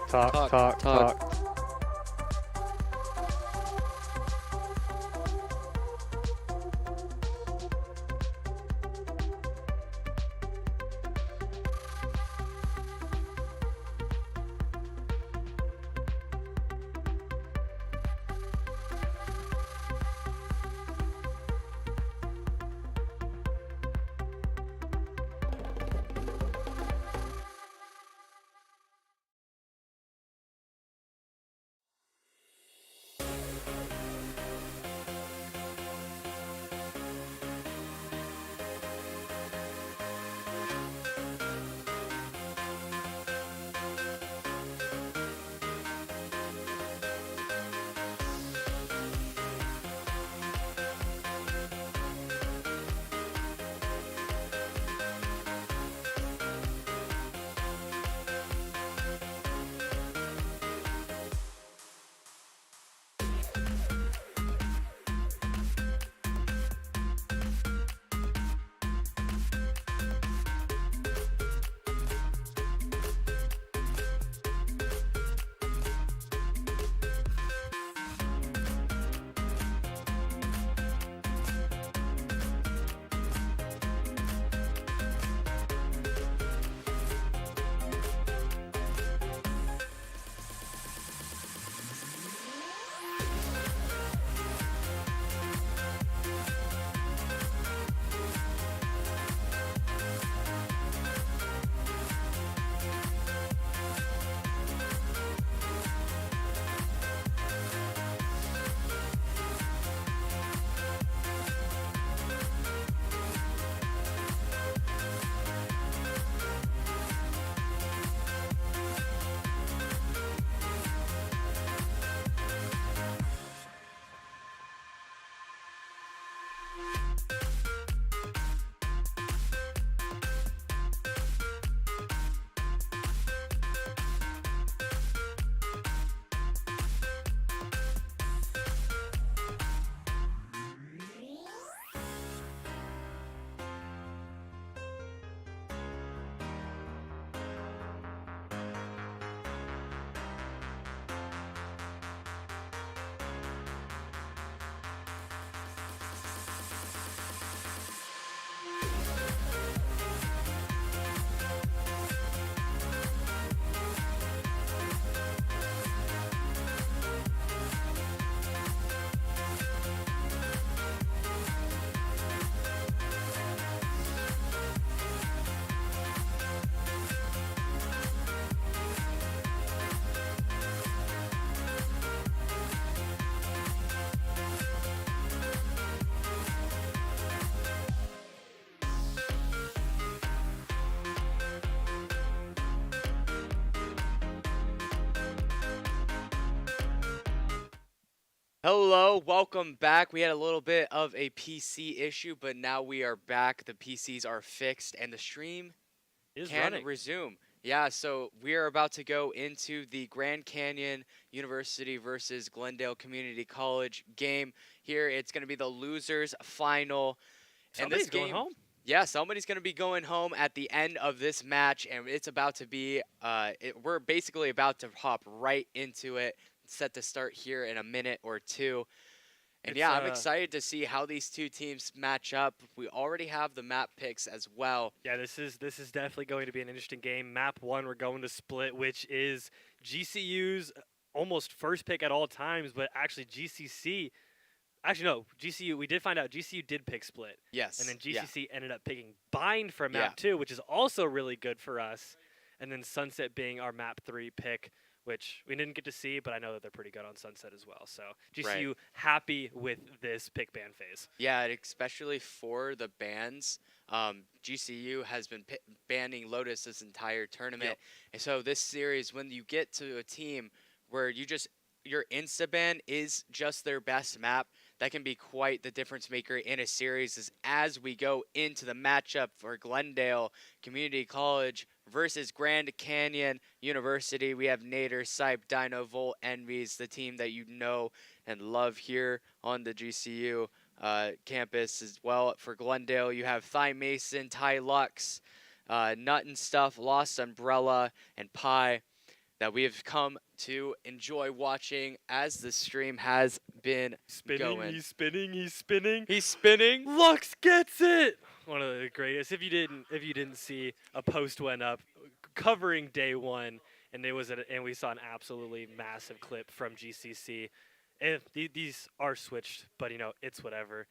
Talk. Hello, welcome back. We had a little bit of a PC issue, but now we are back. The PCs are fixed and the stream can running. resume. Yeah, so we are about to go into the Grand Canyon University versus Glendale Community College game. Here, it's going to be the losers final. Somebody's and this going game, home. yeah, somebody's going to be going home at the end of this match, and it's about to be, we're basically about to hop right into it, set to start here in a minute or two. And It's, yeah, I'm excited to see how these two teams match up. We already have the map picks as well. Yeah, this is definitely going to be an interesting game. Map 1 we're going to split, which is GCU's almost first pick at all times, but actually GCU, we did find out GCU did pick split. Yes. And then yeah. GCC ended up picking bind for Yeah. map 2, which is also really good for us. And then Sunset being our map 3 pick, which we didn't get to see, but I know that they're pretty good on Sunset as well. So GCU happy with this pick ban phase. Yeah, especially for the bans. GCU has been banning Lotus this entire tournament. Yep. And so this series, when you get to a team where your insta-ban is just their best map, that can be quite the difference maker in a series as we go into the matchup for Glendale Community College versus Grand Canyon University. We have Nader, Sype, Dino, Volt, Envies, the team that you know and love here on the GCU campus as well. For Glendale, you have Thigh Mason, Ty Lux, Nut and Stuff, Lost Umbrella, and Pi. that we have come to enjoy watching as the stream has been going. He's spinning, he's spinning. He's spinning. Lux gets it. One of the greatest. If you didn't see, a post went up covering day one, and and we saw an absolutely massive clip from GCC. And these are switched, but it's whatever.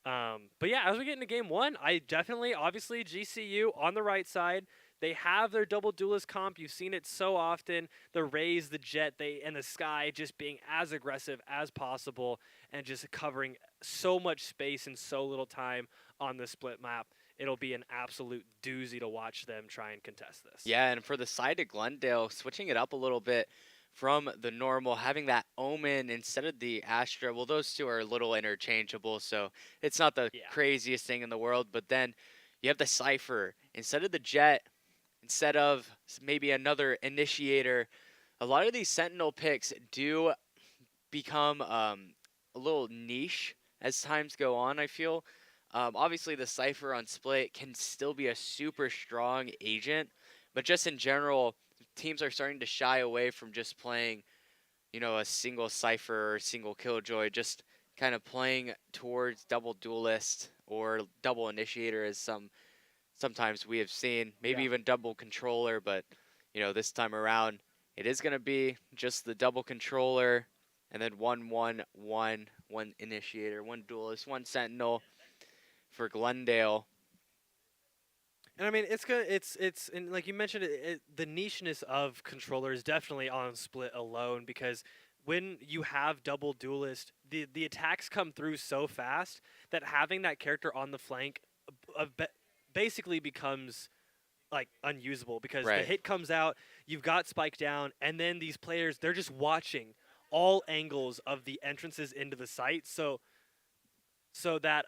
But yeah, as we get into game one, obviously GCU on the right side. They have their double duelist comp. You've seen it so often. The Raze, the Jet, and the Sky just being as aggressive as possible and just covering so much space in so little time on the split map. It'll be an absolute doozy to watch them try and contest this. Yeah, and for the side of Glendale, switching it up a little bit from the normal, having that Omen instead of the Astra. Well, those two are a little interchangeable, so it's not the craziest thing in the world. But then you have the Cypher instead of the Jet. Instead of maybe another initiator, a lot of these Sentinel picks do become a little niche as times go on, I feel. Obviously, the Cypher on Split can still be a super strong agent, but just in general, teams are starting to shy away from just playing, a single Cypher or single Killjoy, just kind of playing towards double duelist or double initiator as sometimes we have seen, maybe even double controller, but this time around it is going to be just the double controller and then one initiator, one duelist, one sentinel for Glendale. And I mean, and like you mentioned, the nicheness of controller is definitely on Split alone, because when you have double duelist, the attacks come through so fast that having that character on the flank basically becomes like unusable, because the hit comes out, you've got spike down, and then these players, they're just watching all angles of the entrances into the site, so that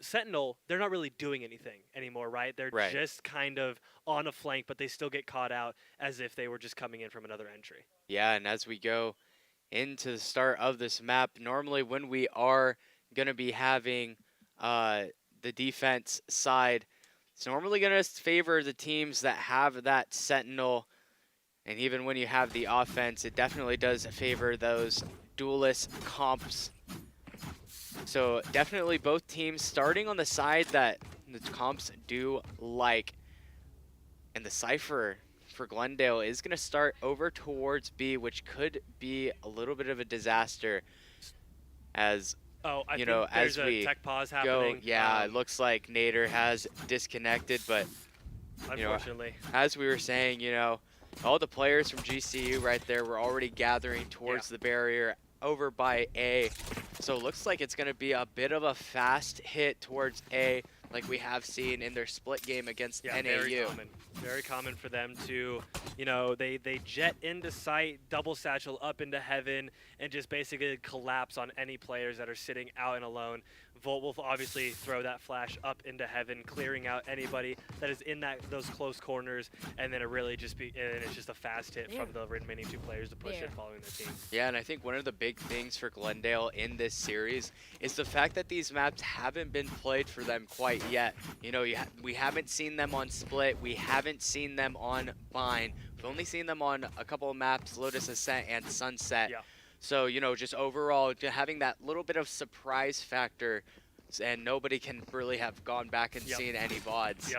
sentinel, they're not really doing anything anymore, right? They're just kind of on a flank, but they still get caught out as if they were just coming in from another entry. Yeah, and as we go into the start of this map, normally when we are going to be having the defense side, it's normally going to favor the teams that have that sentinel, and even when you have the offense, it definitely does favor those duelist comps. So definitely both teams starting on the side that the comps do like, and the Cypher for Glendale is going to start over towards B, which could be a little bit of a disaster as I think there's a tech pause happening. It looks like Nader has disconnected, but unfortunately, as we were saying, all the players from GCU right there were already gathering towards the barrier over by A. So it looks like it's going to be a bit of a fast hit towards A, like we have seen in their split game against NAU. Very common for them to, they jet into sight, double satchel up into heaven, and just basically collapse on any players that are sitting out and alone. Volt will obviously throw that flash up into heaven, clearing out anybody that is in those close corners, and then it's just a fast hit from the remaining two players to push it following their team. Yeah, and I think one of the big things for Glendale in this series is the fact that these maps haven't been played for them quite yet. We haven't seen them on Split, we haven't seen them on Bind. We've only seen them on a couple of maps, Lotus Ascent and Sunset. Yeah. So, just overall, having that little bit of surprise factor, and nobody can really have gone back and seen any VODs,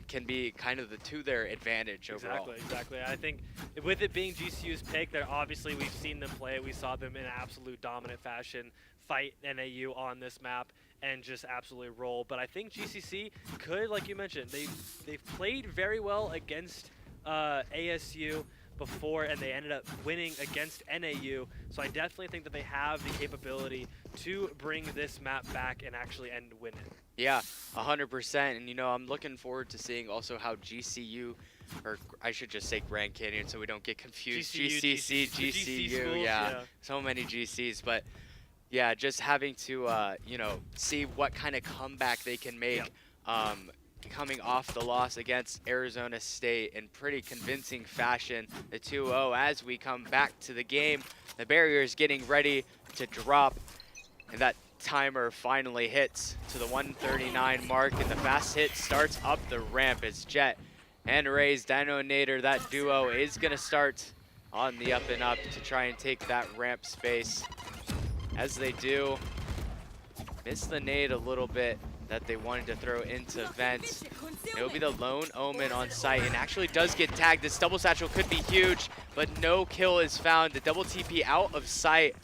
can be kind of to their advantage overall. Exactly. I think with it being GCU's pick, obviously we've seen them play it. We saw them in absolute dominant fashion fight NAU on this map and just absolutely roll. But I think GCC could, like you mentioned, they've played very well against ASU before, and they ended up winning against NAU. So I definitely think that they have the capability to bring this map back and actually win it. Yeah, 100%. And I'm looking forward to seeing also how GCU, or I should just say Grand Canyon so we don't get confused. GCC, GCU, schools, yeah, so many GCs. But yeah, just having to see what kind of comeback they can make. Coming off the loss against Arizona State in pretty convincing fashion, the 2-0 as we come back to the game. The barrier is getting ready to drop, and that timer finally hits to the 139 mark, and the fast hit starts up the ramp as Jet and Rays, Dino and Nader, that duo is going to start on the up and up to try and take that ramp space. As they do, miss the nade a little bit that they wanted to throw into vent. It will be the lone Omen on site and actually does get tagged. This double satchel could be huge, but no kill is found. The double TP out of sight.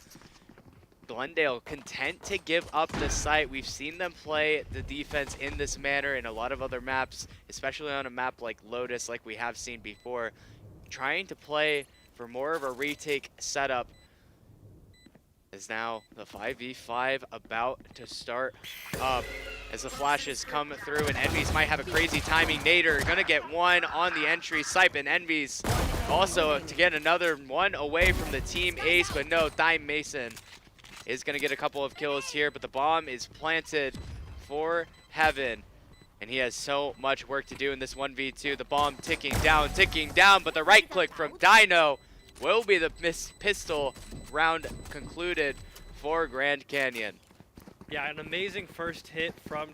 Glendale content to give up the site. We've seen them play the defense in this manner in a lot of other maps, especially on a map like Lotus, like we have seen before. Trying to play for more of a retake setup. Is now the 5v5 about to start up as the flashes come through and Envies might have a crazy timing. Nader gonna get one on the entry. Sipe and Envies also to get another one away from the team ace, but no, Dime Mason is gonna get a couple of kills here, but the bomb is planted for heaven. And he has so much work to do in this 1v2. The bomb ticking down, but the right click from Dino will be the pistol round concluded for Grand Canyon. Yeah, an amazing first hit from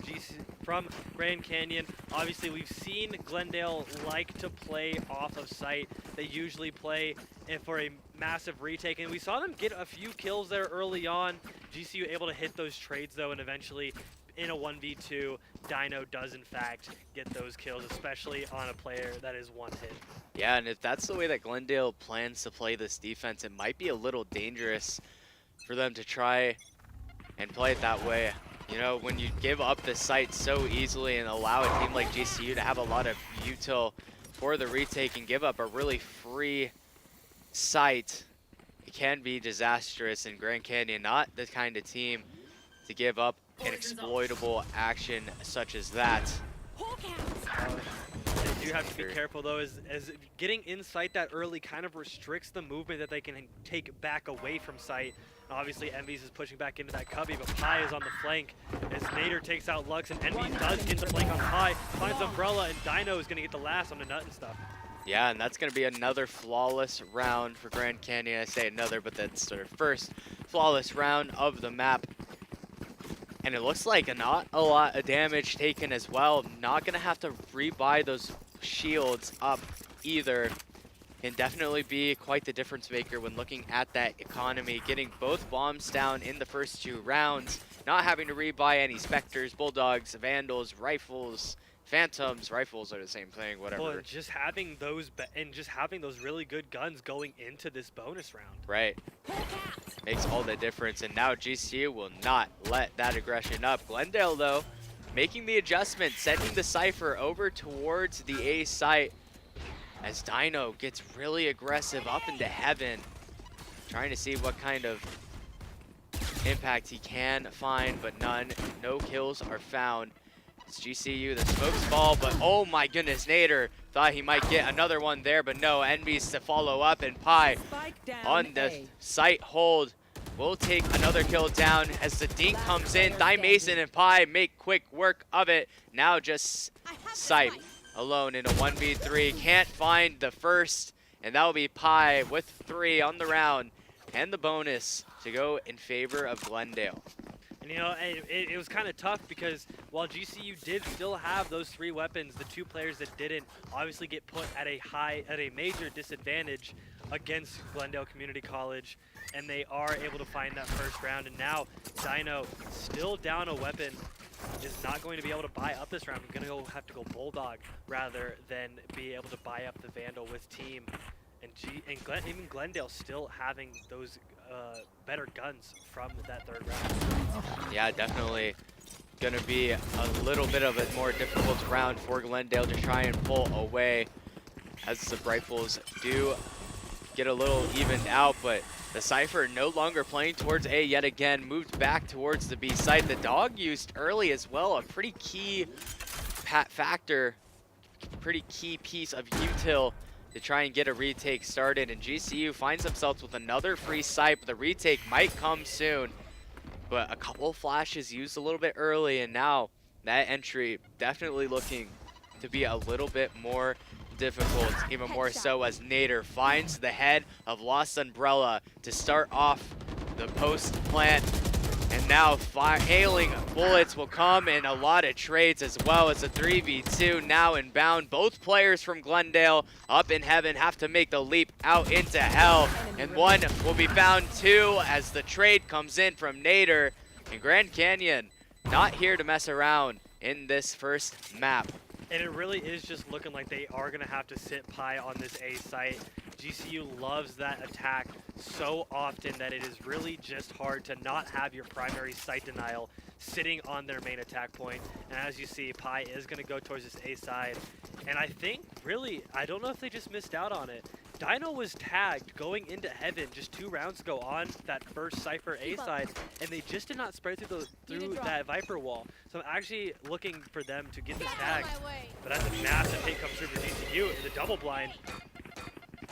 Grand Canyon. Obviously, we've seen Glendale like to play off of site. They usually play for a massive retake, and we saw them get a few kills there early on. GCU able to hit those trades, though, and eventually in a 1v2, Dino does, in fact, get those kills, especially on a player that is one hit. Yeah, and if that's the way that Glendale plans to play this defense, it might be a little dangerous for them to try and play it that way. You know, when you give up the site so easily and allow a team like GCU to have a lot of util for the retake and give up a really free site, it can be disastrous. And Grand Canyon, not the kind of team to give up an exploitable action such as that. They do have to be careful, though, as getting in sight that early kind of restricts the movement that they can take back away from sight. Obviously, Envies is pushing back into that cubby, but Pi is on the flank as Nader takes out Lux, and Envies does get the flank on Pi, finds Umbrella, and Dino is going to get the last on the nut and stuff. Yeah, and that's going to be another flawless round for Grand Canyon. I say another, but that's their first flawless round of the map. And it looks like not a lot of damage taken as well. Not going to have to rebuy those shields up either. Can definitely be quite the difference maker when looking at that economy. Getting both bombs down in the first 2 rounds. Not having to rebuy any Spectres, Bulldogs, Vandals, Rifles, Phantoms. Rifles are the same thing, whatever. Well, just having those really good guns going into this bonus round. Right. Makes all the difference, and now GCU will not let that aggression up. Glendale, though, making the adjustment, sending the Cypher over towards the A site as Dino gets really aggressive up into heaven, trying to see what kind of impact he can find, but no kills are found. It's GCU that smokes ball, but oh my goodness, Nader thought he might get another one there, but no, Envies to follow up, and Pi on the site hold will take another kill down as the dink comes in. Dime Mason and Pi make quick work of it. Now just Sipe alone in a 1v3. Can't find the first, and that will be Pi with 3 on the round and the bonus to go in favor of Glendale. And you know, it was kind of tough because while GCU did still have those 3 weapons, the 2 players that didn't obviously get put at a major disadvantage against Glendale Community College, and they are able to find that first round. And now Dino, still down a weapon, is not going to be able to buy up this round. We're going to have to go Bulldog rather than be able to buy up the Vandal with team. And even Glendale still having those better guns from that 3rd round. Yeah, definitely going to be a little bit of a more difficult round for Glendale to try and pull away, as the Rifles do get a little evened out, but the Cypher no longer playing towards A yet again, moved back towards the B site. The dog used early as well, a pretty key factor, pretty key piece of util to try and get a retake started, and GCU finds themselves with another free site, but the retake might come soon. But a couple flashes used a little bit early, and now that entry definitely looking to be a little bit more difficult, even more so as Nader finds the head of Lost Umbrella to start off the post plant. And now hailing bullets will come in a lot of trades as well. As a 3v2 now inbound. Both players from Glendale up in heaven have to make the leap out into hell. And one will be found too as the trade comes in from Nader. And Grand Canyon not here to mess around in this first map. And it really is just looking like they are going to have to sit Pi on this A site. GCU loves that attack so often that it is really just hard to not have your primary site denial sitting on their main attack point. And as you see, Pi is going to go towards this A side. And I think, really, I don't know if they just missed out on it. Dino was tagged going into heaven just 2 rounds ago on that first Cypher A side, and they just did not spread through that Viper wall. So I'm actually looking for them to get this tag. But that's a massive hit comes through for GCU in the double blind.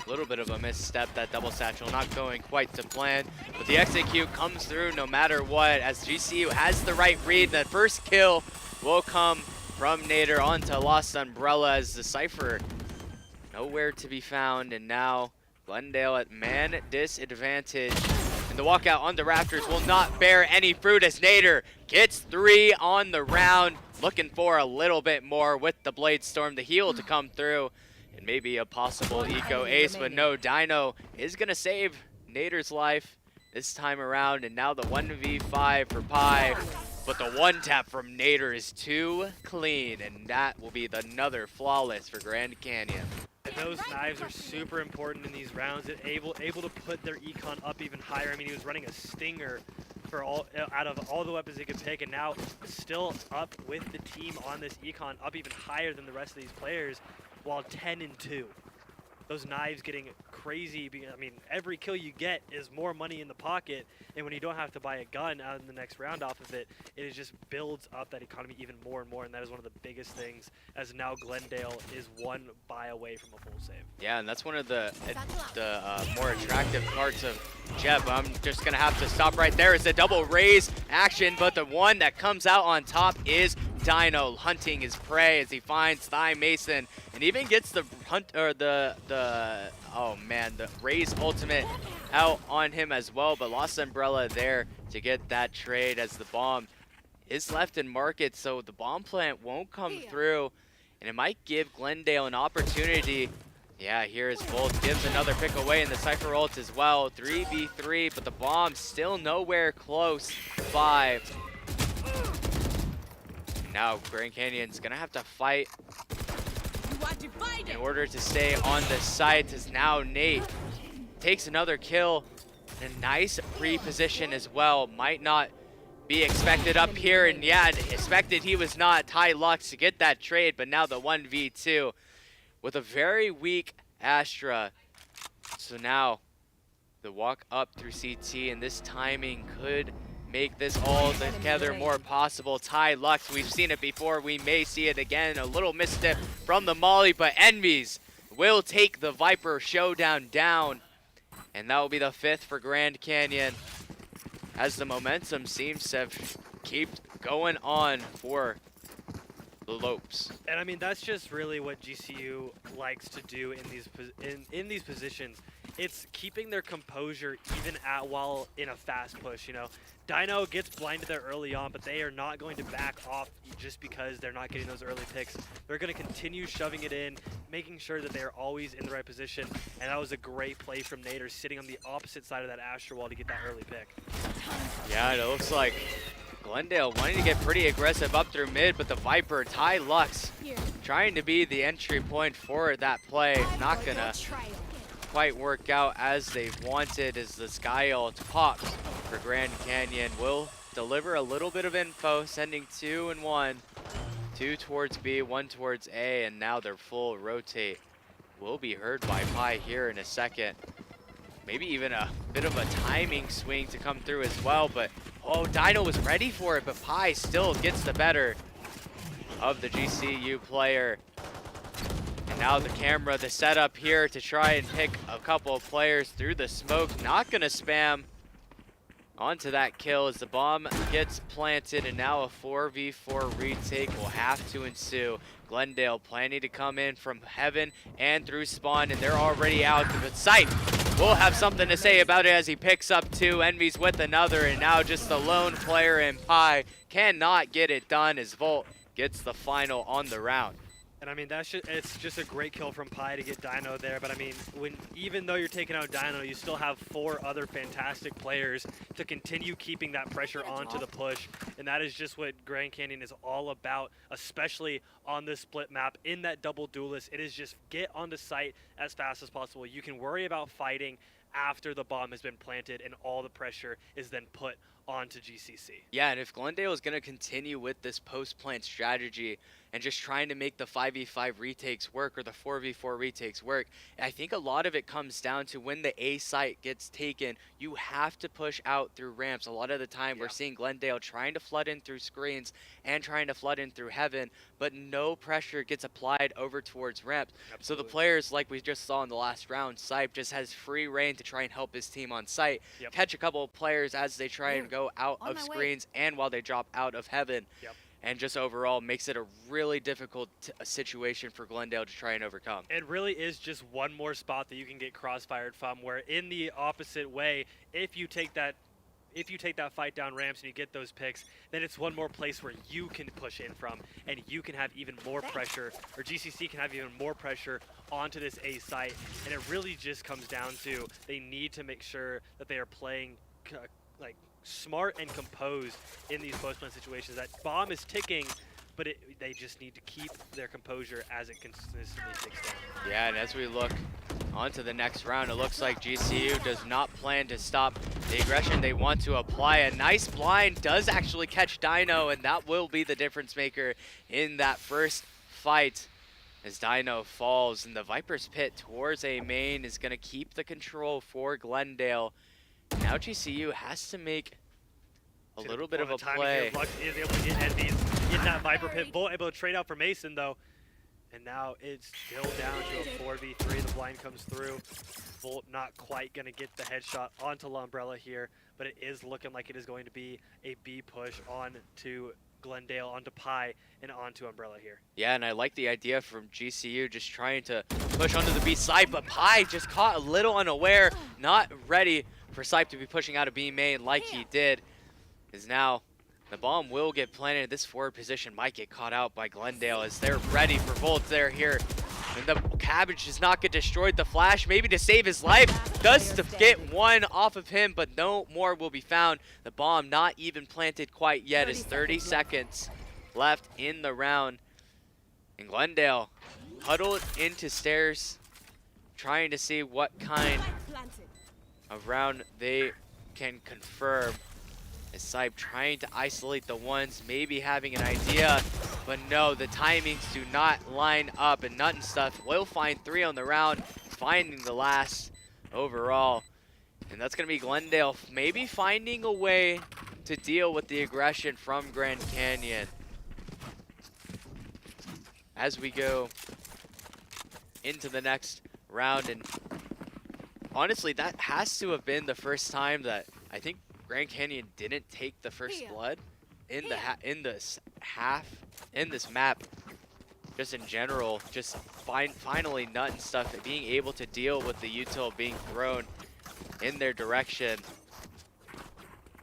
A little bit of a misstep, that double satchel not going quite to plan, but the execute comes through no matter what as GCU has the right read. That first kill will come from Nader onto Lost Umbrella as the Cypher nowhere to be found, and now Glendale at man disadvantage. And the walkout on the Raptors will not bear any fruit as Nader gets 3 on the round, looking for a little bit more with the Blade Storm, the heal to come through. And maybe a possible eco ace, but no, Dino is going to save Nader's life this time around. And now the 1v5 for Pi, but the one tap from Nader is too clean, and that will be another flawless for Grand Canyon. And those knives are super important in these rounds, and able to put their econ up even higher. I mean, he was running a stinger for out of all the weapons he could pick, and now still up with the team on this econ, up even higher than the rest of these players. While 10-2, those knives getting crazy. I mean, every kill you get is more money in the pocket, and when you don't have to buy a gun out in the next round off of it, it just builds up that economy even more and more, and that is one of the biggest things, as now Glendale is 1 buy away from a full save. Yeah, and that's one of the more attractive parts of Jeb. I'm just going to have to stop right there. It's a double raise action, but the one that comes out on top is Dino hunting his prey as he finds Thigh Mason and even gets the raise ultimate out on him as well. But Lost Umbrella there to get that trade as the bomb is left in market, so the bomb plant won't come through, and it might give Glendale an opportunity. Yeah, here is Bolt, gives another pick away in the Cypher ult as well. 3v3, but the bomb still nowhere close. 5. Now Grand Canyon's gonna have to fight in order to stay on the site, as now Nate takes another kill. And a nice pre-position as well. Might not be expected up here, and yeah, expected he was not. Ty Lux to get that trade, but now the 1v2 with a very weak Astra. So now the walk up through CT, and this timing could make this all together more possible. Ty Lux, we've seen it before, we may see it again. A little misstep from the Molly, but Envies will take the Viper showdown down, and that will be the 5th for Grand Canyon, as the momentum seems to keep going on for the Lopes. And I mean, that's just really what GCU likes to do in these positions. It's keeping their composure even while in a fast push, you know. Dino gets blinded there early on, but they are not going to back off just because they're not getting those early picks. They're going to continue shoving it in, making sure that they're always in the right position. And that was a great play from Nader, sitting on the opposite side of that Astra wall to get that early pick. Yeah, it looks like Glendale wanting to get pretty aggressive up through mid, but the Viper, Ty Lux, trying to be the entry point for that play. Not going to quite work out as they wanted, as the Sky ult pops for Grand Canyon. Will deliver a little bit of info, sending 2 and 1. 2 towards B, 1 towards A, and now their full rotate will be heard by Pi here in a second. Maybe even a bit of a timing swing to come through as well, but oh, Dino was ready for it, but Pi still gets the better of the GCU player. And now the camera, the setup here to try and pick a couple of players through the smoke. Not gonna spam onto that kill as the bomb gets planted, and now a 4v4 retake will have to ensue. Glendale planning to come in from heaven and through spawn, and they're already out. But Sight will have something to say about it as he picks up 2, Envy's with another, and now just the lone player in Pi cannot get it done as Volt gets the final on the round. And I mean, it's just a great kill from Pi to get Dino there. But I mean, even though you're taking out Dino, you still have 4 other fantastic players to continue keeping that pressure onto the push. And that is just what Grand Canyon is all about, especially on this split map. In that double duelist, it is just get onto site as fast as possible. You can worry about fighting after the bomb has been planted and all the pressure is then put onto GCC. Yeah, and if Glendale is going to continue with this post-plant strategy and just trying to make the 5v5 retakes work or the 4v4 retakes work, I think a lot of it comes down to when the A site gets taken, you have to push out through ramps. A lot of the time we're seeing Glendale trying to flood in through screens and trying to flood in through heaven, but no pressure gets applied over towards ramps. Absolutely. So the players, like we just saw in the last round, Sipe just has free reign to try and help his team on site, catch a couple of players as they try and go out of screens and while they drop out of heaven. And just overall makes it a really difficult situation for Glendale to try and overcome. It really is just one more spot that you can get crossfired from, where in the opposite way, if you take that fight down ramps and you get those picks, then it's one more place where you can push in from and you can have even more pressure, or GCC can have even more pressure onto this A site. And it really just comes down to they need to make sure that they are playing like smart and composed in these post-plant situations. That bomb is ticking, but they just need to keep their composure as it consistently ticks down. Yeah, and as we look onto the next round, it looks like GCU does not plan to stop the aggression they want to apply. A nice blind does actually catch Dino, and that will be the difference maker in that first fight as Dino falls. And the Viper's Pit towards A main is going to keep the control for Glendale. Now GCU has to make a little bit of a play. Lux is able to get Envy's in that Viper Pit. Volt able to trade out for Mason though. And now it's still down to a 4v3. The blind comes through. Volt not quite going to get the headshot onto La Umbrella here, but it is looking like it is going to be a B push on to Glendale, onto Pi, and onto Umbrella here. Yeah, and I like the idea from GCU just trying to push onto the B side, but Pi just caught a little unaware, not ready for Sipe to be pushing out a B main like he did. Is now the bomb will get planted. This forward position might get caught out by Glendale as they're ready for Volt. They're here. And the cabbage does not get destroyed. The flash, maybe to save his life, does to get one off of him, but no more will be found. The bomb not even planted quite yet as 30 seconds left in the round. And Glendale huddled into stairs, trying to see what kind of round they can confirm. As Sipe trying to isolate the ones, maybe having an idea, but no, the timings do not line up, and Nut and Stuff will find 3 on the round, finding the last overall. And that's going to be Glendale maybe finding a way to deal with the aggression from Grand Canyon. As we go into the next round, and honestly, that has to have been the first time that I think Grand Canyon didn't take the first blood in this map. Just in general, just finally Nut and Stuff being able to deal with the util being thrown in their direction.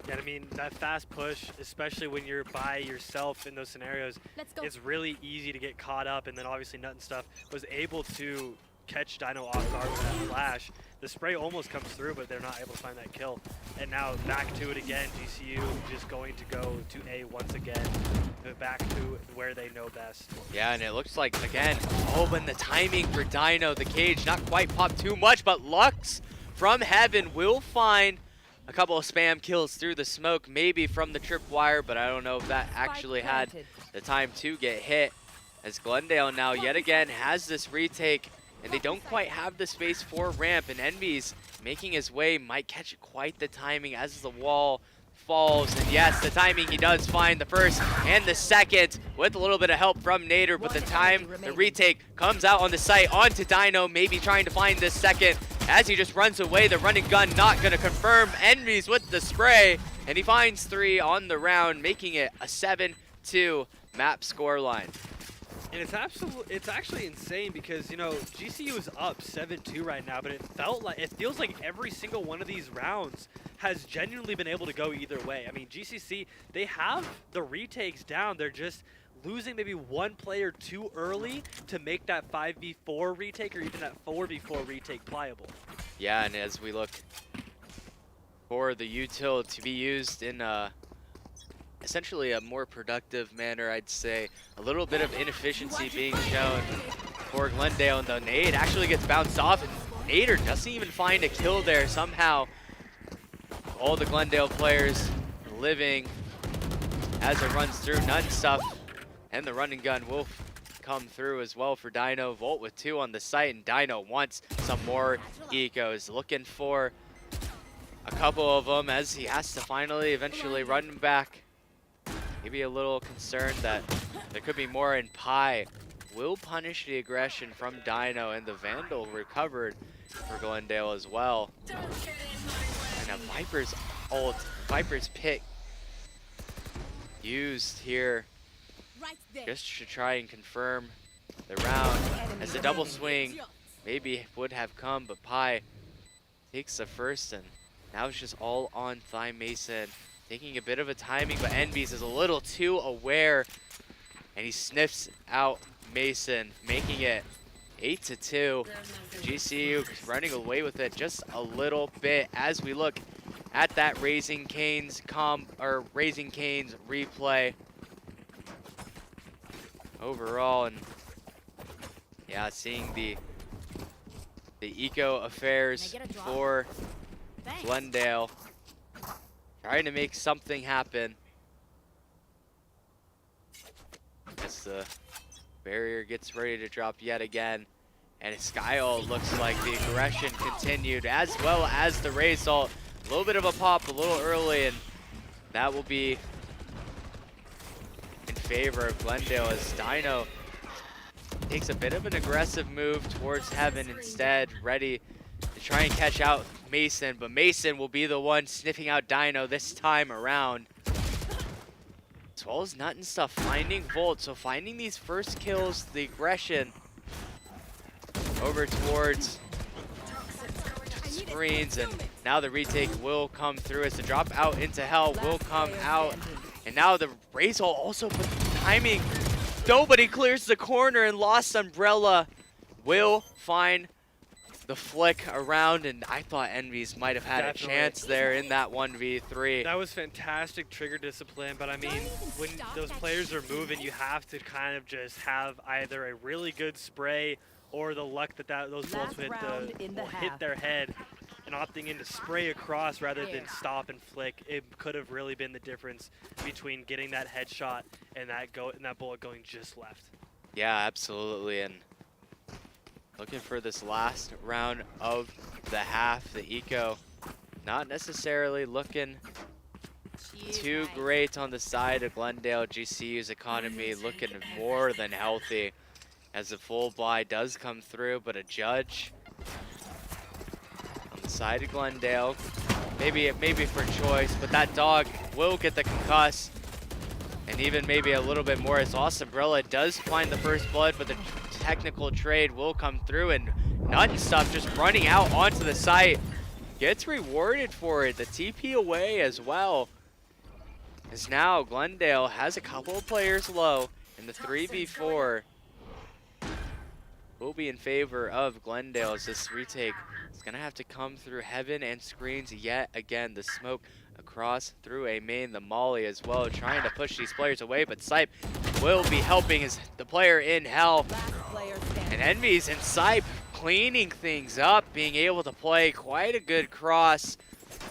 Yeah, I mean, that fast push, especially when you're by yourself in those scenarios, it's really easy to get caught up. And then obviously Nut and Stuff was able to catch Dino off guard with that flash. The spray almost comes through, but they're not able to find that kill. And now back to it again. GCU just going to go to A once again, back to where they know best. Yeah, and it looks like, again, but the timing for Dino, the cage, not quite popped too much, but Lux from heaven will find a couple of spam kills through the smoke, maybe from the tripwire, but I don't know if that actually had the time to get hit. As Glendale now yet again has this retake, and they don't quite have the space for ramp, and Envy's making his way, might catch quite the timing as the wall falls. And yes, the timing, he does find the first and the second with a little bit of help from Nader, but the retake comes out on the site onto Dino, maybe trying to find this second. as he just runs away. The running gun not going to confirm. Envy's with the spray, and he finds 3 on the round, making it a 7-2 map scoreline. And it's actually insane because, you know, GCU is up 7-2 right now, but it feels like every single one of these rounds has genuinely been able to go either way. I mean, GCC, they have the retakes down. They're just losing maybe one player too early to make that 5v4 retake or even that 4v4 retake pliable. Yeah, and as we look for the util to be used in essentially a more productive manner, I'd say. A little bit of inefficiency being shown for Glendale, and the nade actually gets bounced off, and Nader doesn't even find a kill there. Somehow, all the Glendale players living as it runs through. Nut stuff, and the running gun will come through as well for Dino. Volt with 2 on the site, and Dino wants some more ecos. Looking for a couple of them as he has to finally eventually run back. Maybe a little concerned that there could be more, and Pi will punish the aggression from Dino, and the Vandal recovered for Glendale as well. And a Viper's ult, Viper's pick used here just to try and confirm the round, as the double swing maybe would have come, but Pi takes the first, and now it's just all on Thigh Mason. Taking a bit of a timing, but Envy's is a little too aware, and he sniffs out Mason, making it 8-2. GCU running away with it just a little bit as we look at that Raising Cane's replay overall, and yeah, seeing the eco affairs for Glendale. Trying to make something happen. As the barrier gets ready to drop yet again. And Skyall looks like the aggression continued, as well as the raise ult. A little bit of a pop a little early, and that will be in favor of Glendale as Dino takes a bit of an aggressive move towards Heaven instead, ready to try and catch out Mason, but Mason will be the one sniffing out Dino this time around. As well as Nut and stuff finding Volt, so finding these first kills, the aggression over towards screens, and now the retake will come through as the drop out into Hell will come out, and now the raise ult also put the timing. Nobody clears the corner, and Lost Umbrella will find the flick around, and I thought Envy's might have had a chance there in that 1v3. That was fantastic trigger discipline, but I mean, when those players are moving, you have to kind of just have either a really good spray or the luck that those bullets will hit their head, and opting in to spray across rather than stop and flick. It could have really been the difference between getting that headshot and that bullet going just left. Yeah, absolutely, and looking for this last round of the half. The eco not necessarily looking too great on the side of Glendale. GCU's economy looking more than healthy as the full buy does come through, but a judge on the side of Glendale. Maybe for choice, but that dog will get the concuss, and even maybe a little bit more as Lost Umbrella does find the first blood, but the technical trade will come through, and Nut and stuff just running out onto the site gets rewarded for it. The TP away as well, as now Glendale has a couple of players low, and the 3v4 will be in favor of Glendale as this retake is going to have to come through Heaven and screens yet again. The smoke across through a main, the molly as well, trying to push these players away, but Sipe will be helping as the player in Hell. And Envy's and Sipe cleaning things up, being able to play quite a good cross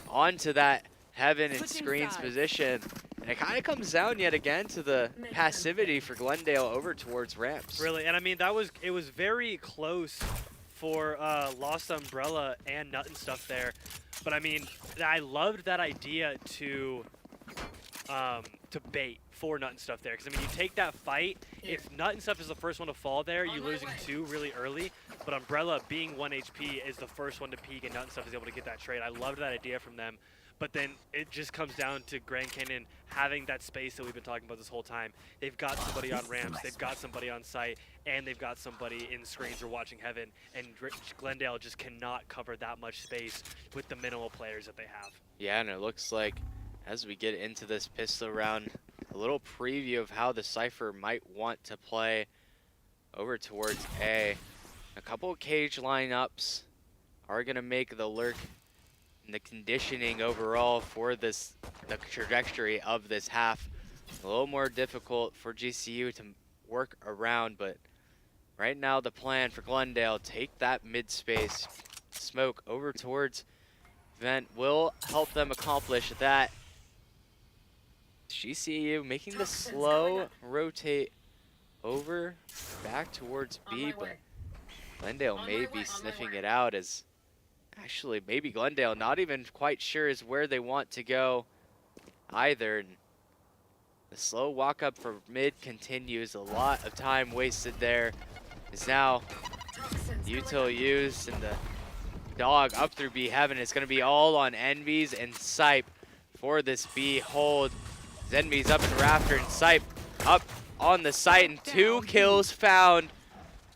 onto that Heaven and screens position. And it kind of comes down yet again to the passivity for Glendale over towards ramps. Really, and I mean, it was very close for Lost Umbrella and Nut and stuff there. But I mean, I loved that idea to bait for Nut and Stuff there. Because, I mean, you take that fight, if Nut and Stuff is the first one to fall there, you're losing 2 really early. But Umbrella, being 1 HP, is the first one to peek, and Nut and Stuff is able to get that trade. I loved that idea from them. But then it just comes down to Grand Canyon having that space that we've been talking about this whole time. They've got somebody on ramps, they've got somebody on site, and they've got somebody in screens or watching heaven. And Glendale just cannot cover that much space with the minimal players that they have. Yeah, and it looks like as we get into this pistol round, a little preview of how the Cypher might want to play over towards A. A couple of cage lineups are going to make the lurk and the conditioning overall for the trajectory of this half a little more difficult for GCU to work around, but right now the plan for Glendale, take that mid space, smoke over towards Vent will help them accomplish that. GCU making the slow rotate over back towards B, but Glendale may be sniffing it out as actually maybe Glendale not even quite sure is where they want to go either. And the slow walk up for mid continues. A lot of time wasted there. Is now util used and the dog up through B heaven. It's going to be all on Envy's and Sipe for this B hold. Envy's up in Rafter and Sipe up on the site, and 2 kills found.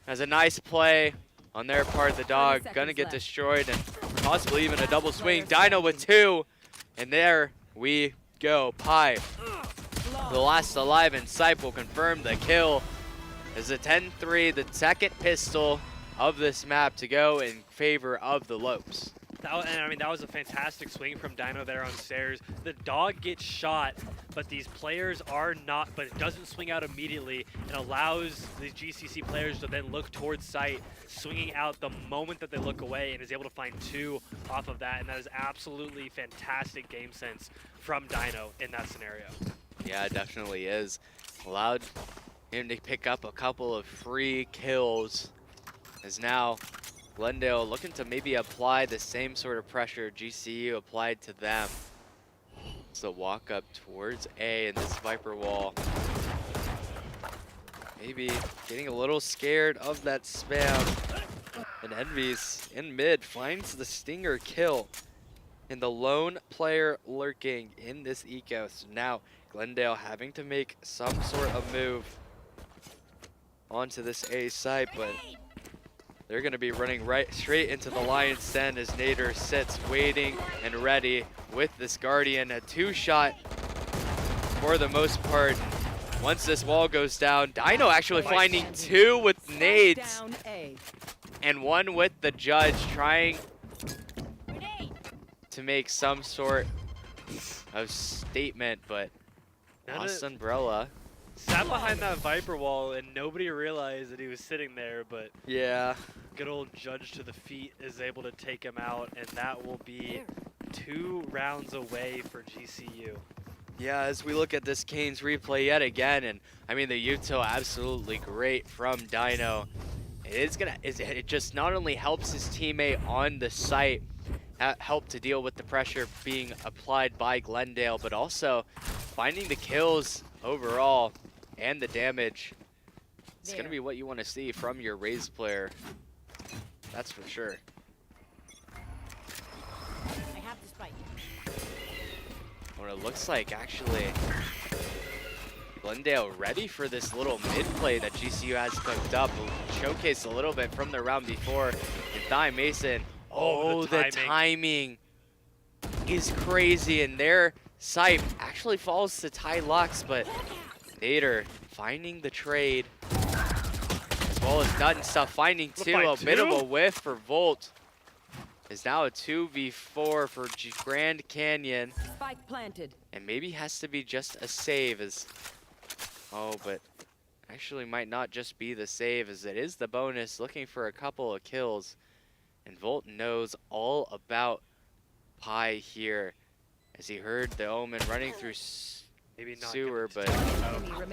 As a nice play on their part. The dog gonna get destroyed and possibly even a double swing. Dino with 2, and there we go. Pi, the last alive, and Sipe will confirm the kill. As a 10-3, the second pistol of this map to go in favor of the Lopes. And I mean, that was a fantastic swing from Dino there on stairs. The dog gets shot, but these players are not, but it doesn't swing out immediately and allows the GCC players to then look towards sight, swinging out the moment that they look away, and is able to find 2 off of that. And that is absolutely fantastic game sense from Dino in that scenario. Yeah, it definitely is. Allowed him to pick up a couple of free kills, as now Glendale looking to maybe apply the same sort of pressure GCU applied to them. So walk up towards A in this Viper wall. Maybe getting a little scared of that spam. And Envy's in mid finds the Stinger kill. And the lone player lurking in this eco. So now Glendale having to make some sort of move onto this A site, but they're going to be running right straight into the Lion's Den as Nader sits waiting and ready with this Guardian. A 2-shot for the most part. Once this wall goes down, Dino actually finding 2 with nades and 1 with the Judge, trying to make some sort of statement, but Lost Umbrella sat behind that Viper wall and nobody realized that he was sitting there, but yeah, good old Judge to the feet is able to take him out, and that will be 2 rounds away for GCU. Yeah, as we look at this Canes replay yet again, and I mean the util absolutely great from Dino. It just not only helps his teammate on the site help to deal with the pressure being applied by Glendale, but also finding the kills overall and the damage. It's going to be what you want to see from your Raze player. That's for sure. I have to spike. What it looks like, actually, Glendale ready for this little mid play that GCU has cooked up. Showcased a little bit from the round before. And Thigh Mason, the timing is crazy. And their Sipe actually falls to Ty Lux, but Nader finding the trade, as well as Nut and Stuff finding 2. A bit of a whiff for Volt. Is now a 2v4 for Grand Canyon. Spike planted. And maybe has to be just a save as, but actually might not just be the save, as it is the bonus, looking for a couple of kills. And Volt knows all about Pi here, as he heard the Omen running through maybe not sewer, but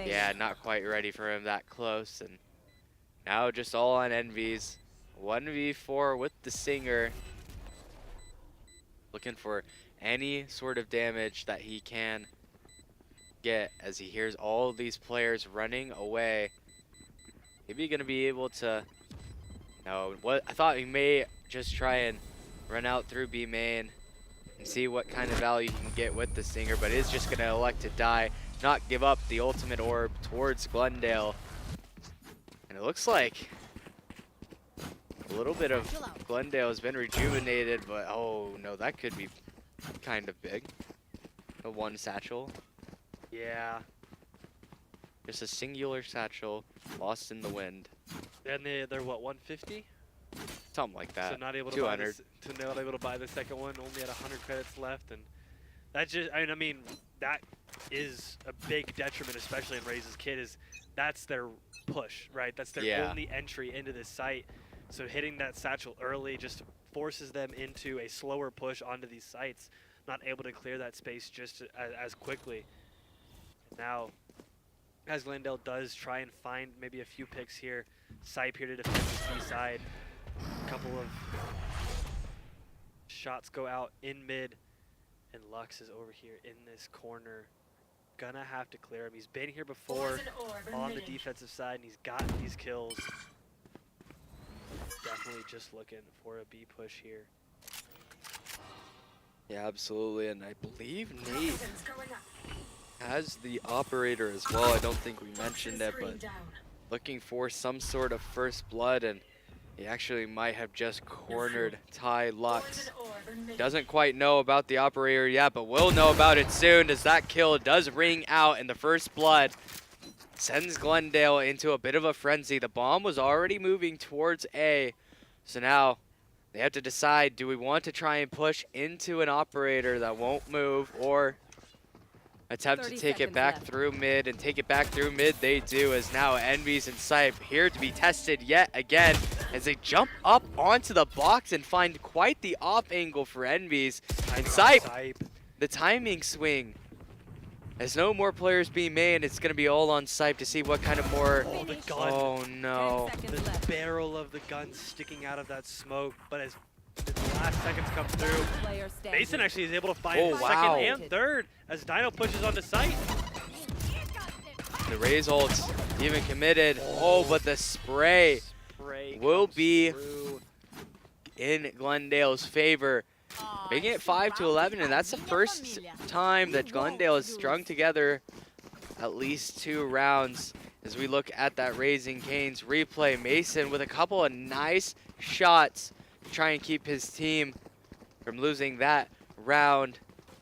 yeah, not quite ready for him that close. And now just all on Envy's. 1v4 with the Singer. Looking for any sort of damage that he can get as he hears all these players running away. Maybe going to be able to, no, what I thought he may just try and run out through B main and see what kind of value he can get with the Stinger, but is just going to elect to die, not give up the ultimate orb towards Glendale. And it looks like a little bit of Glendale has been rejuvenated, but oh no, that could be kind of big. A one satchel. Yeah. Just a singular satchel lost in the wind. And they're what, 150? Something like that. So not able to buy 200. not able to buy the second one. Only had 100 credits left, and that just I mean that is a big detriment, especially in Raze's kit. Is that's their push, right? That's their only entry into this site. So hitting that satchel early just forces them into a slower push onto these sites, not able to clear that space just as quickly. And now, as Glendale does try and find maybe a few picks here, Sipe here to defend the C side. A couple of shots go out in mid, and Lux is over here in this corner. Gonna have to clear him. He's been here before on the defensive side, and he's gotten these kills. Definitely just looking for a B push here. Yeah, absolutely, and I believe Nate has the operator as well. I don't think we mentioned it, but looking for some sort of first blood, and he actually might have just cornered Ty Lux. Doesn't quite know about the operator yet, but will know about it soon as that kill does ring out, and the first blood sends Glendale into a bit of a frenzy. The bomb was already moving towards A, so now they have to decide, do we want to try and push into an operator that won't move, or attempt to take it back through mid? And take it back through mid they do, as now Envy's and Sipe here to be tested yet again as they jump up onto the box and find quite the off angle for Envy's. And Sipe, the timing swing. As no more players being made, it's going to be all on Sipe to see what kind of more... Oh, the gun. Oh, no. The barrel of the gun sticking out of that smoke, but as the last seconds come through, Mason actually is able to find second and third as Dino pushes onto site. The Raze ult's even committed. Oh, but the spray will be in Glendale's favor, making it 5-11, and that's the first time that Glendale has strung together at least 2 rounds. As we look at that Raising Cane's replay, Mason with a couple of nice shots to try and keep his team from losing that round.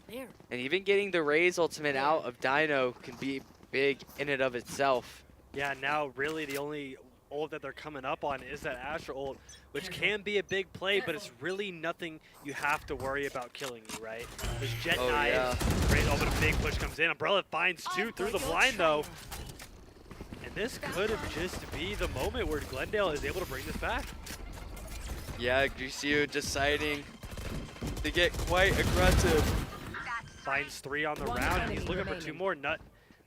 And even getting the Raze ultimate out of Dino can be big in and of itself. Yeah, now really the only ult that they're coming up on is that Astra ult, which can be a big play, but it's really nothing you have to worry about killing you, right? There's Jet Knives, oh, but a big push comes in. Umbrella finds 2 through the blind though. And this could have just be the moment where Glendale is able to bring this back. Yeah, GCU deciding to get quite aggressive. Finds 3 on the round, and he's looking for 2 more. Nut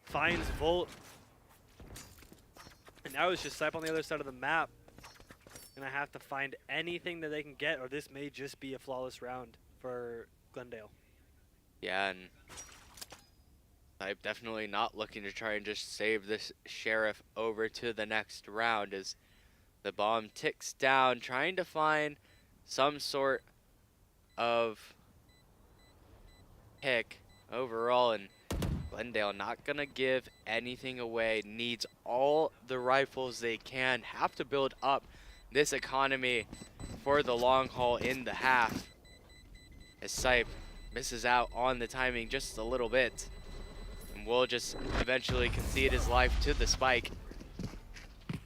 finds Volt. And now it's just Sipe on the other side of the map. Gonna have to find anything that they can get, or this may just be a flawless round for Glendale. Yeah, and I'm definitely not looking to try and just save this Sheriff over to the next round as the bomb ticks down, trying to find some sort of pick overall, and Glendale not gonna give anything away, needs all the rifles they can, have to build up this economy for the long haul in the half. As Sipe misses out on the timing just a little bit, and will just eventually concede his life to the spike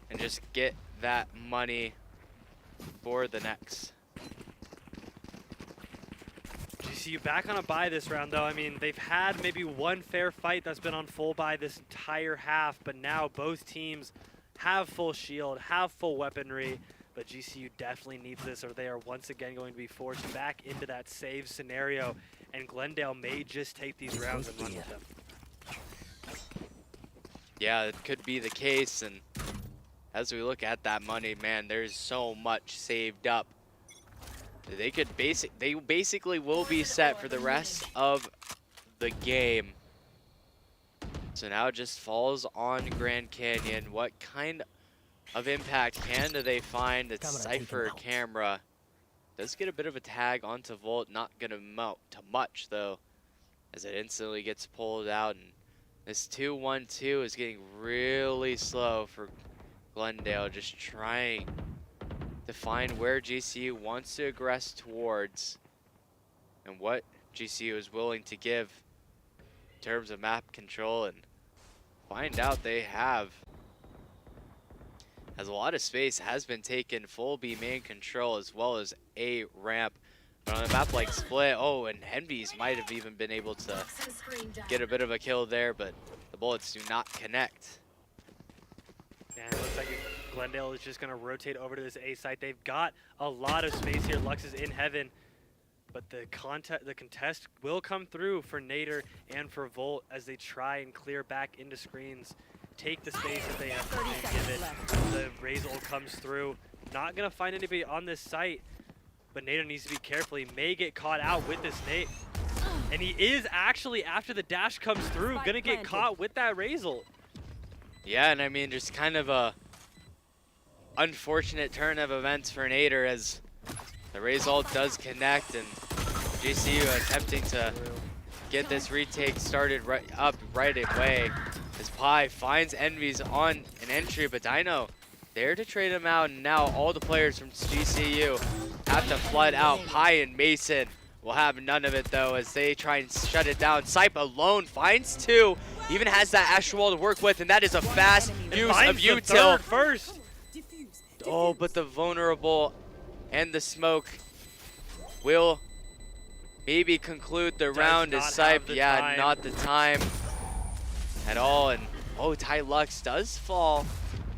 and just get that money for the next. GCU back on a bye this round, though. I mean, they've had maybe one fair fight that's been on full bye this entire half, but now both teams have full shield, have full weaponry, but GCU definitely needs this, or they are once again going to be forced back into that save scenario, and Glendale may just take these rounds and run with them. Yeah, it could be the case, and as we look at that money, man, there's so much saved up. They basically will be set for the rest of the game. So now it just falls on Grand Canyon. What kind of impact can they find? It's Cypher camera. Does get a bit of a tag onto Volt. Not going to mount to much, though, as it instantly gets pulled out. And this 2-1-2 is getting really slow for Glendale, just trying to find where GCU wants to aggress towards and what GCU is willing to give in terms of map control, and find out they have. As a lot of space has been taken, full B main control as well as A ramp. But on a map like Split, oh, and Envy's might have even been able to get a bit of a kill there, but the bullets do not connect. And it looks like Glendale is just going to rotate over to this A site. They've got a lot of space here. Lux is in heaven, but the contest will come through for Nader and for Volt as they try and clear back into screens. Take the space that they have to give it. The Razor comes through. Not going to find anybody on this site, but Nader needs to be careful. He may get caught out with this nade. And he is actually, after the dash comes through, going to get caught with that Razor. Yeah, and I mean, just kind of a unfortunate turn of events for Nader as the Razor does connect, and GCU attempting to get this retake started right away. As Pi finds Envy's on an entry, but Dino there to trade him out, and now all the players from GCU have to flood out. Pi and Mason will have none of it, though, as they try and shut it down. Sype alone finds two, even has that Astral Wall to work with, and that is a fast use of util. First. Oh, but the vulnerable and the smoke will maybe conclude the round as Sype, yeah, not the time at all. And oh, Ty Lux does fall,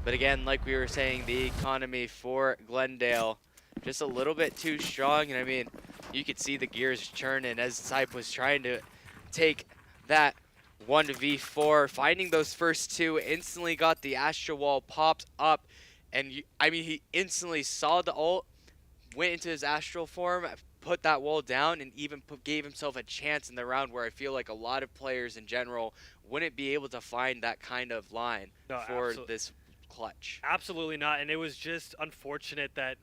but again, like we were saying, the economy for Glendale just a little bit too strong. And I mean, you could see the gears churning as Sype was trying to take that 1v4, finding those first two, instantly got the Astral Wall popped up, and I mean, he instantly saw the ult, went into his astral form, put that wall down, and even gave himself a chance in the round where I feel like a lot of players in general wouldn't be able to find that kind of line for this clutch. Absolutely not, and it was just unfortunate that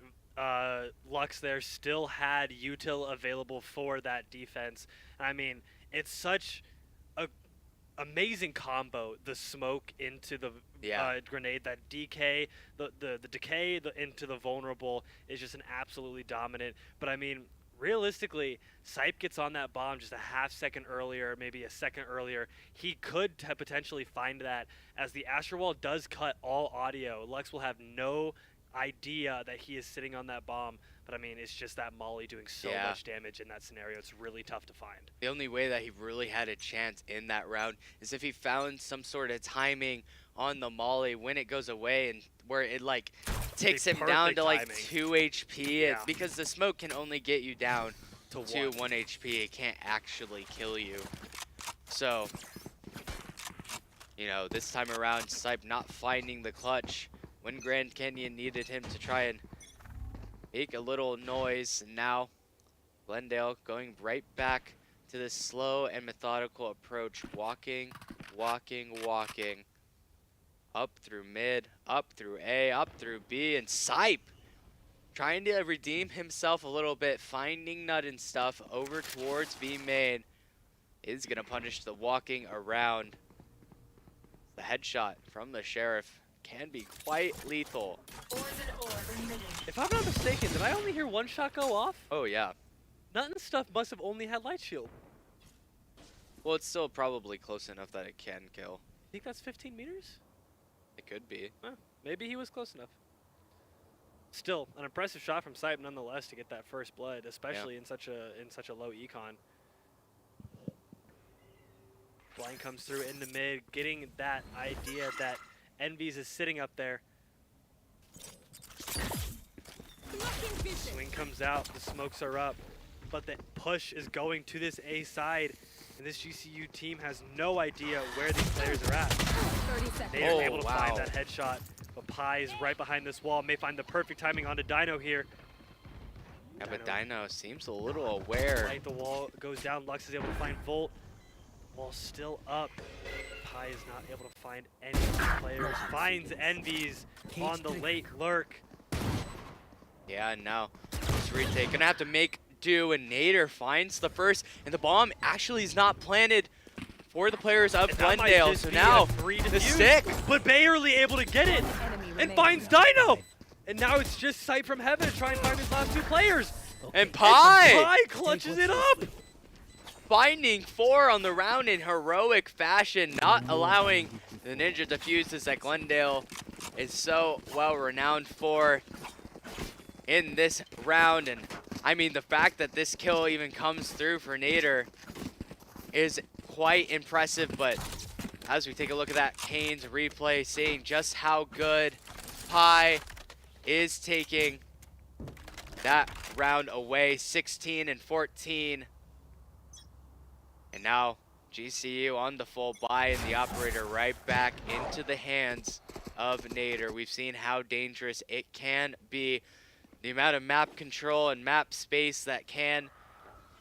Lux there still had util available for that defense. I mean, it's such a amazing combo, the smoke into the grenade, that DK, the decay into the vulnerable is just an absolutely dominant. But I mean, realistically, Sype gets on that bomb just a half second earlier, maybe a second earlier. He could potentially find that, as the Astral Wall does cut all audio. Lux will have no idea that he is sitting on that bomb. But I mean, it's just that Molly doing so much damage in that scenario. It's really tough to find. The only way that he really had a chance in that round is if he found some sort of timing on the Molly when it goes away, and where it like takes him down to like 2 HP. Because the smoke can only get you down to 1 HP. It can't actually kill you. So, you know, this time around, Sype not finding the clutch when Grand Canyon needed him to try and make a little noise. And now Glendale going right back to this slow and methodical approach, walking up through mid, up through A, up through B, and Sype trying to redeem himself a little bit, finding Nut and stuff over towards B main. Is gonna punish the walking around. The headshot from the Sheriff can be quite lethal. If I'm not mistaken, did I only hear one shot go off? Oh yeah. Nut and stuff must have only had light shield. Well, it's still probably close enough that it can kill. Think that's 15 meters? It could be. Maybe he was close enough. Still, an impressive shot from Sype nonetheless to get that first blood, especially in such a low econ. Blind comes through in the mid, getting that idea that Envy's is sitting up there. Swing comes out, the smokes are up, but the push is going to this A side, and this GCU team has no idea where these players are at. They are able to find that headshot, but Pi is right behind this wall, may find the perfect timing onto Dino here. Yeah, but Dino seems a little aware. Right, the wall goes down, Lux is able to find Volt. Wall still up. Pi is not able to find any of the players. Finds Envy's on the late lurk. Yeah, and now this retake gonna have to make do, and Nader finds the first, and the bomb actually is not planted for the players of Glendale. So now the stick, but barely able to get it, and finds Dino. And now it's just Sight from Heaven to try and find his last 2 players. and Pi Pi clutches it up. finding 4 on the round in heroic fashion, not allowing the ninja defuses that Glendale is so well renowned for in this round. And I mean, the fact that this kill even comes through for Nader is quite impressive. But as we take a look at that Kane's replay, seeing just how good Pi is taking that round away, 16 and 14. And now GCU on the full buy, and the operator right back into the hands of Nader. We've seen how dangerous it can be. The amount of map control and map space that can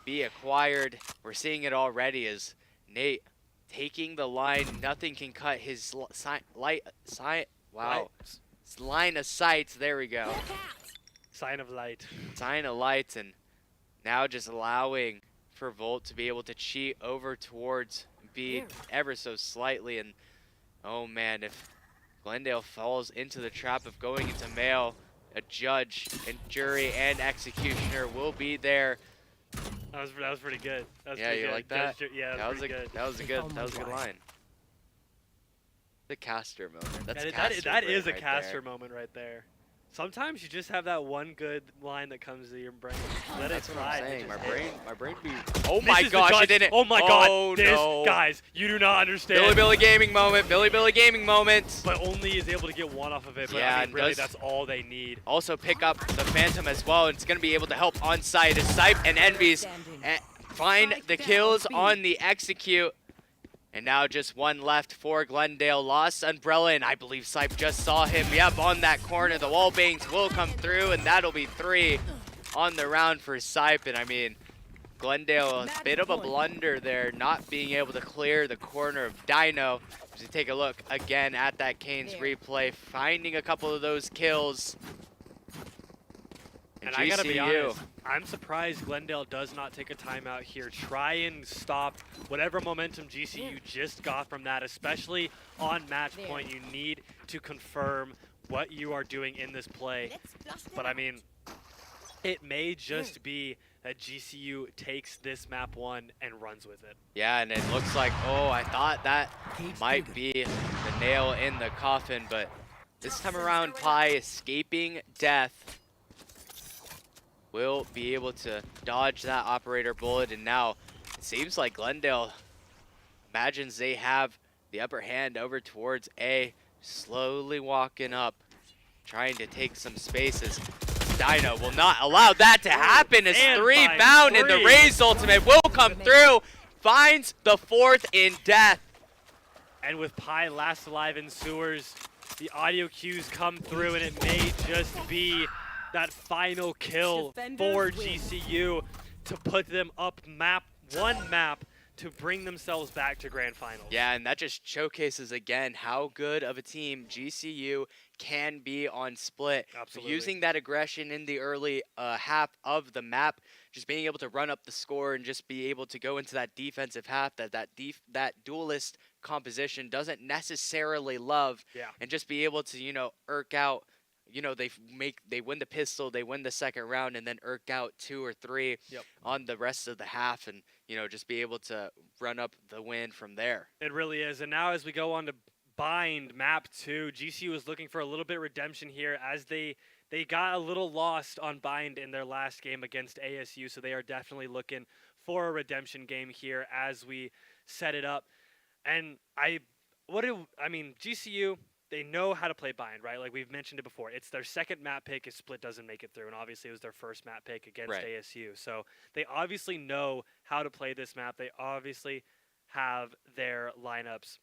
be acquired, we're seeing it already as Nate taking the line. Nothing can cut his line of sight. There we go. Sign of light. Sign of light, and now just allowing for Volt to be able to cheat over towards B ever so slightly. And oh man, if Glendale falls into the trap of going into male, a judge and jury and executioner will be there. That was pretty good. That was Yeah, pretty you good. like that? Yeah, That was pretty good. that was a good line. The caster moment. That's That is a right caster there. moment right there. Sometimes you just have that one good line that comes to your brain. Let That's it what I'm slide. saying. Just My brain be. hit. Oh This my is the gosh! judge. It didn't. Oh my Oh god! This, no! guys, you do not understand. Billy Billy gaming moment. Billy Billy gaming moment. But only is able to get 1 off of it. But Yeah, I mean, and really, does- that's all they need. Also pick up the Phantom as well, and it's going to be able to help on site as Sipe and Envies find the kills on the execute. And now just 1 left for Glendale. Lost Umbrella, and I believe Sipe just saw him. Yep, on that corner. The wall bangs will come through, and that'll be 3 on the round for Sipe. And I mean, Glendale, a bit of a blunder there, not being able to clear the corner of Dino. As we take a look again at that Kane's replay, finding a couple of those kills. And I gotta be honest, I'm surprised Glendale does not take a timeout here. Try and stop whatever momentum GCU just got from that, especially on match point. You need to confirm what you are doing in this play. But I mean, it may just be that GCU takes this map 1 and runs with it. Yeah, and it looks like, oh, I thought that might be the nail in the coffin, but this time around, Pi escaping death will be able to dodge that operator bullet. And now it seems like Glendale imagines they have the upper hand over towards A, slowly walking up, trying to take some spaces. Dino will not allow that to happen as And 3 finds found, and the 3. Raised ultimate will come through, finds the 4th in death. And with Pi last alive in sewers, the audio cues come through, and it may just be that final kill for GCU to put them up 1 map to bring themselves back to grand finals. Yeah, and that just showcases again how good of a team GCU can be on split. Absolutely. Using that aggression in the early half of the map, just being able to run up the score and just be able to go into that defensive half that duelist composition doesn't necessarily love, and just be able to, you know, irk out. You know, they win the pistol, they win the second round, and then irk out 2 or 3 on the rest of the half, and you know, just be able to run up the win from there. It really is. And now as we go on to Bind map 2, GCU is looking for a little bit of redemption here as they got a little lost on Bind in their last game against ASU, so they are definitely looking for a redemption game here as we set it up. And GCU, they know how to play Bind, right? Like we've mentioned it before. It's their second map pick if Split doesn't make it through, and obviously it was their first map pick against ASU. So they obviously know how to play this map. They obviously have their lineups.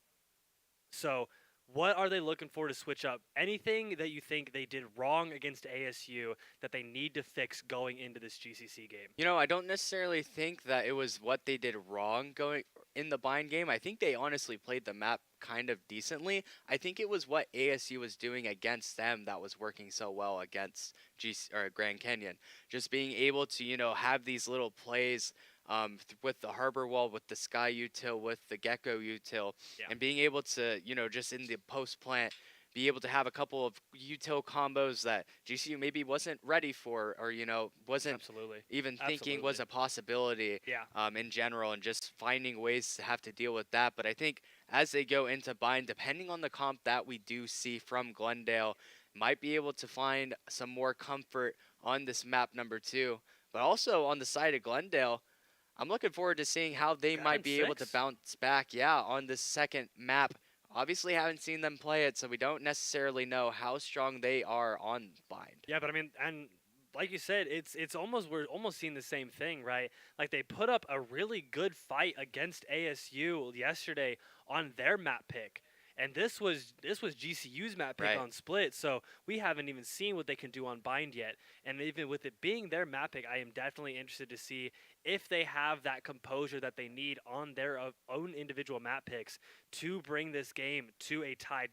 So what are they looking for to switch up? Anything that you think they did wrong against ASU that they need to fix going into this GCC game? You know, I don't necessarily think that it was what they did wrong going in the Bind game. I think they honestly played the map kind of decently. I think it was what ASU was doing against them that was working so well against Grand Canyon. Just being able to, you know, have these little plays with the harbor wall, with the sky util, with the gecko util, and being able to, you know, just in the post plant, be able to have a couple of util combos that GCU maybe wasn't ready for, or, you know, wasn't even thinking was a possibility in general, and just finding ways to have to deal with that. But I think as they go into bind, depending on the comp that we do see from Glendale, might be able to find some more comfort on this map number 2. But also on the side of Glendale, I'm looking forward to seeing how they might be able to bounce back, on this second map. Obviously haven't seen them play it, so we don't necessarily know how strong they are on bind. Yeah, but I mean, and like you said, it's almost, we're almost seeing the same thing, right? Like they put up a really good fight against ASU yesterday on their map pick. And this was GCU's map pick on split, so we haven't even seen what they can do on bind yet. And even with it being their map pick, I am definitely interested to see if they have that composure that they need on their own individual map picks to bring this game to a tie,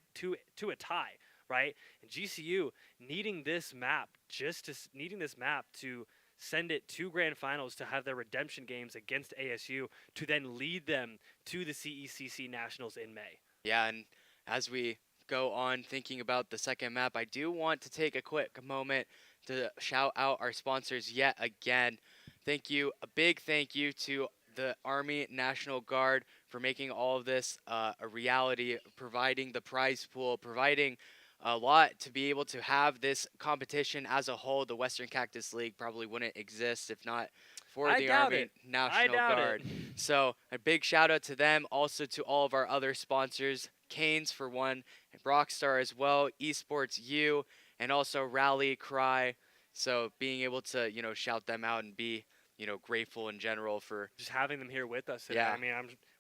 right? And GCU needing this map to send it to grand finals to have their redemption games against ASU to then lead them to the CECC Nationals in May. Yeah, and as we go on thinking about the second map, I do want to take a quick moment to shout out our sponsors yet again. Thank you, a big thank you to the Army National Guard for making all of this a reality, providing the prize pool, providing a lot to be able to have this competition as a whole. The Western Cactus League probably wouldn't exist if not for the Army National Guard. So a big shout out to them, also to all of our other sponsors, Canes for one, and Rockstar as well, Esports U, and also RallyCry. So being able to, you know, shout them out and be, you know, grateful in general for just having them here with us today. I mean,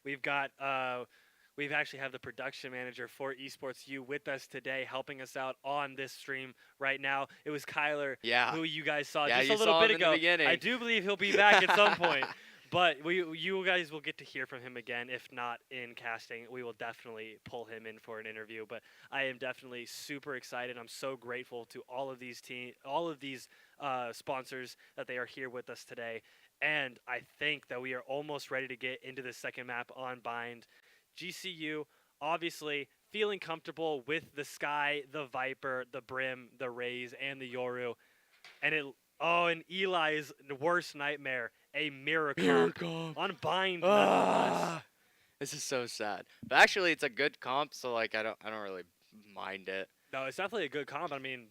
we've actually have the production manager for Esports U with us today, helping us out on this stream right now. It was Kyler, who you guys saw just a little bit ago. I do believe he'll be back at some point, but you guys will get to hear from him again. If not in casting, we will definitely pull him in for an interview. But I am definitely super excited. I'm so grateful to all of these sponsors that they are here with us today. And I think that we are almost ready to get into the second map on bind. GCU, obviously, feeling comfortable with the Sky, the Viper, the Brim, the Rays, and the Yoru. And Eli's worst nightmare, a mirror comp on bind. This is so sad. But actually, it's a good comp, so like I don't really mind it. No, it's definitely a good comp. I mean,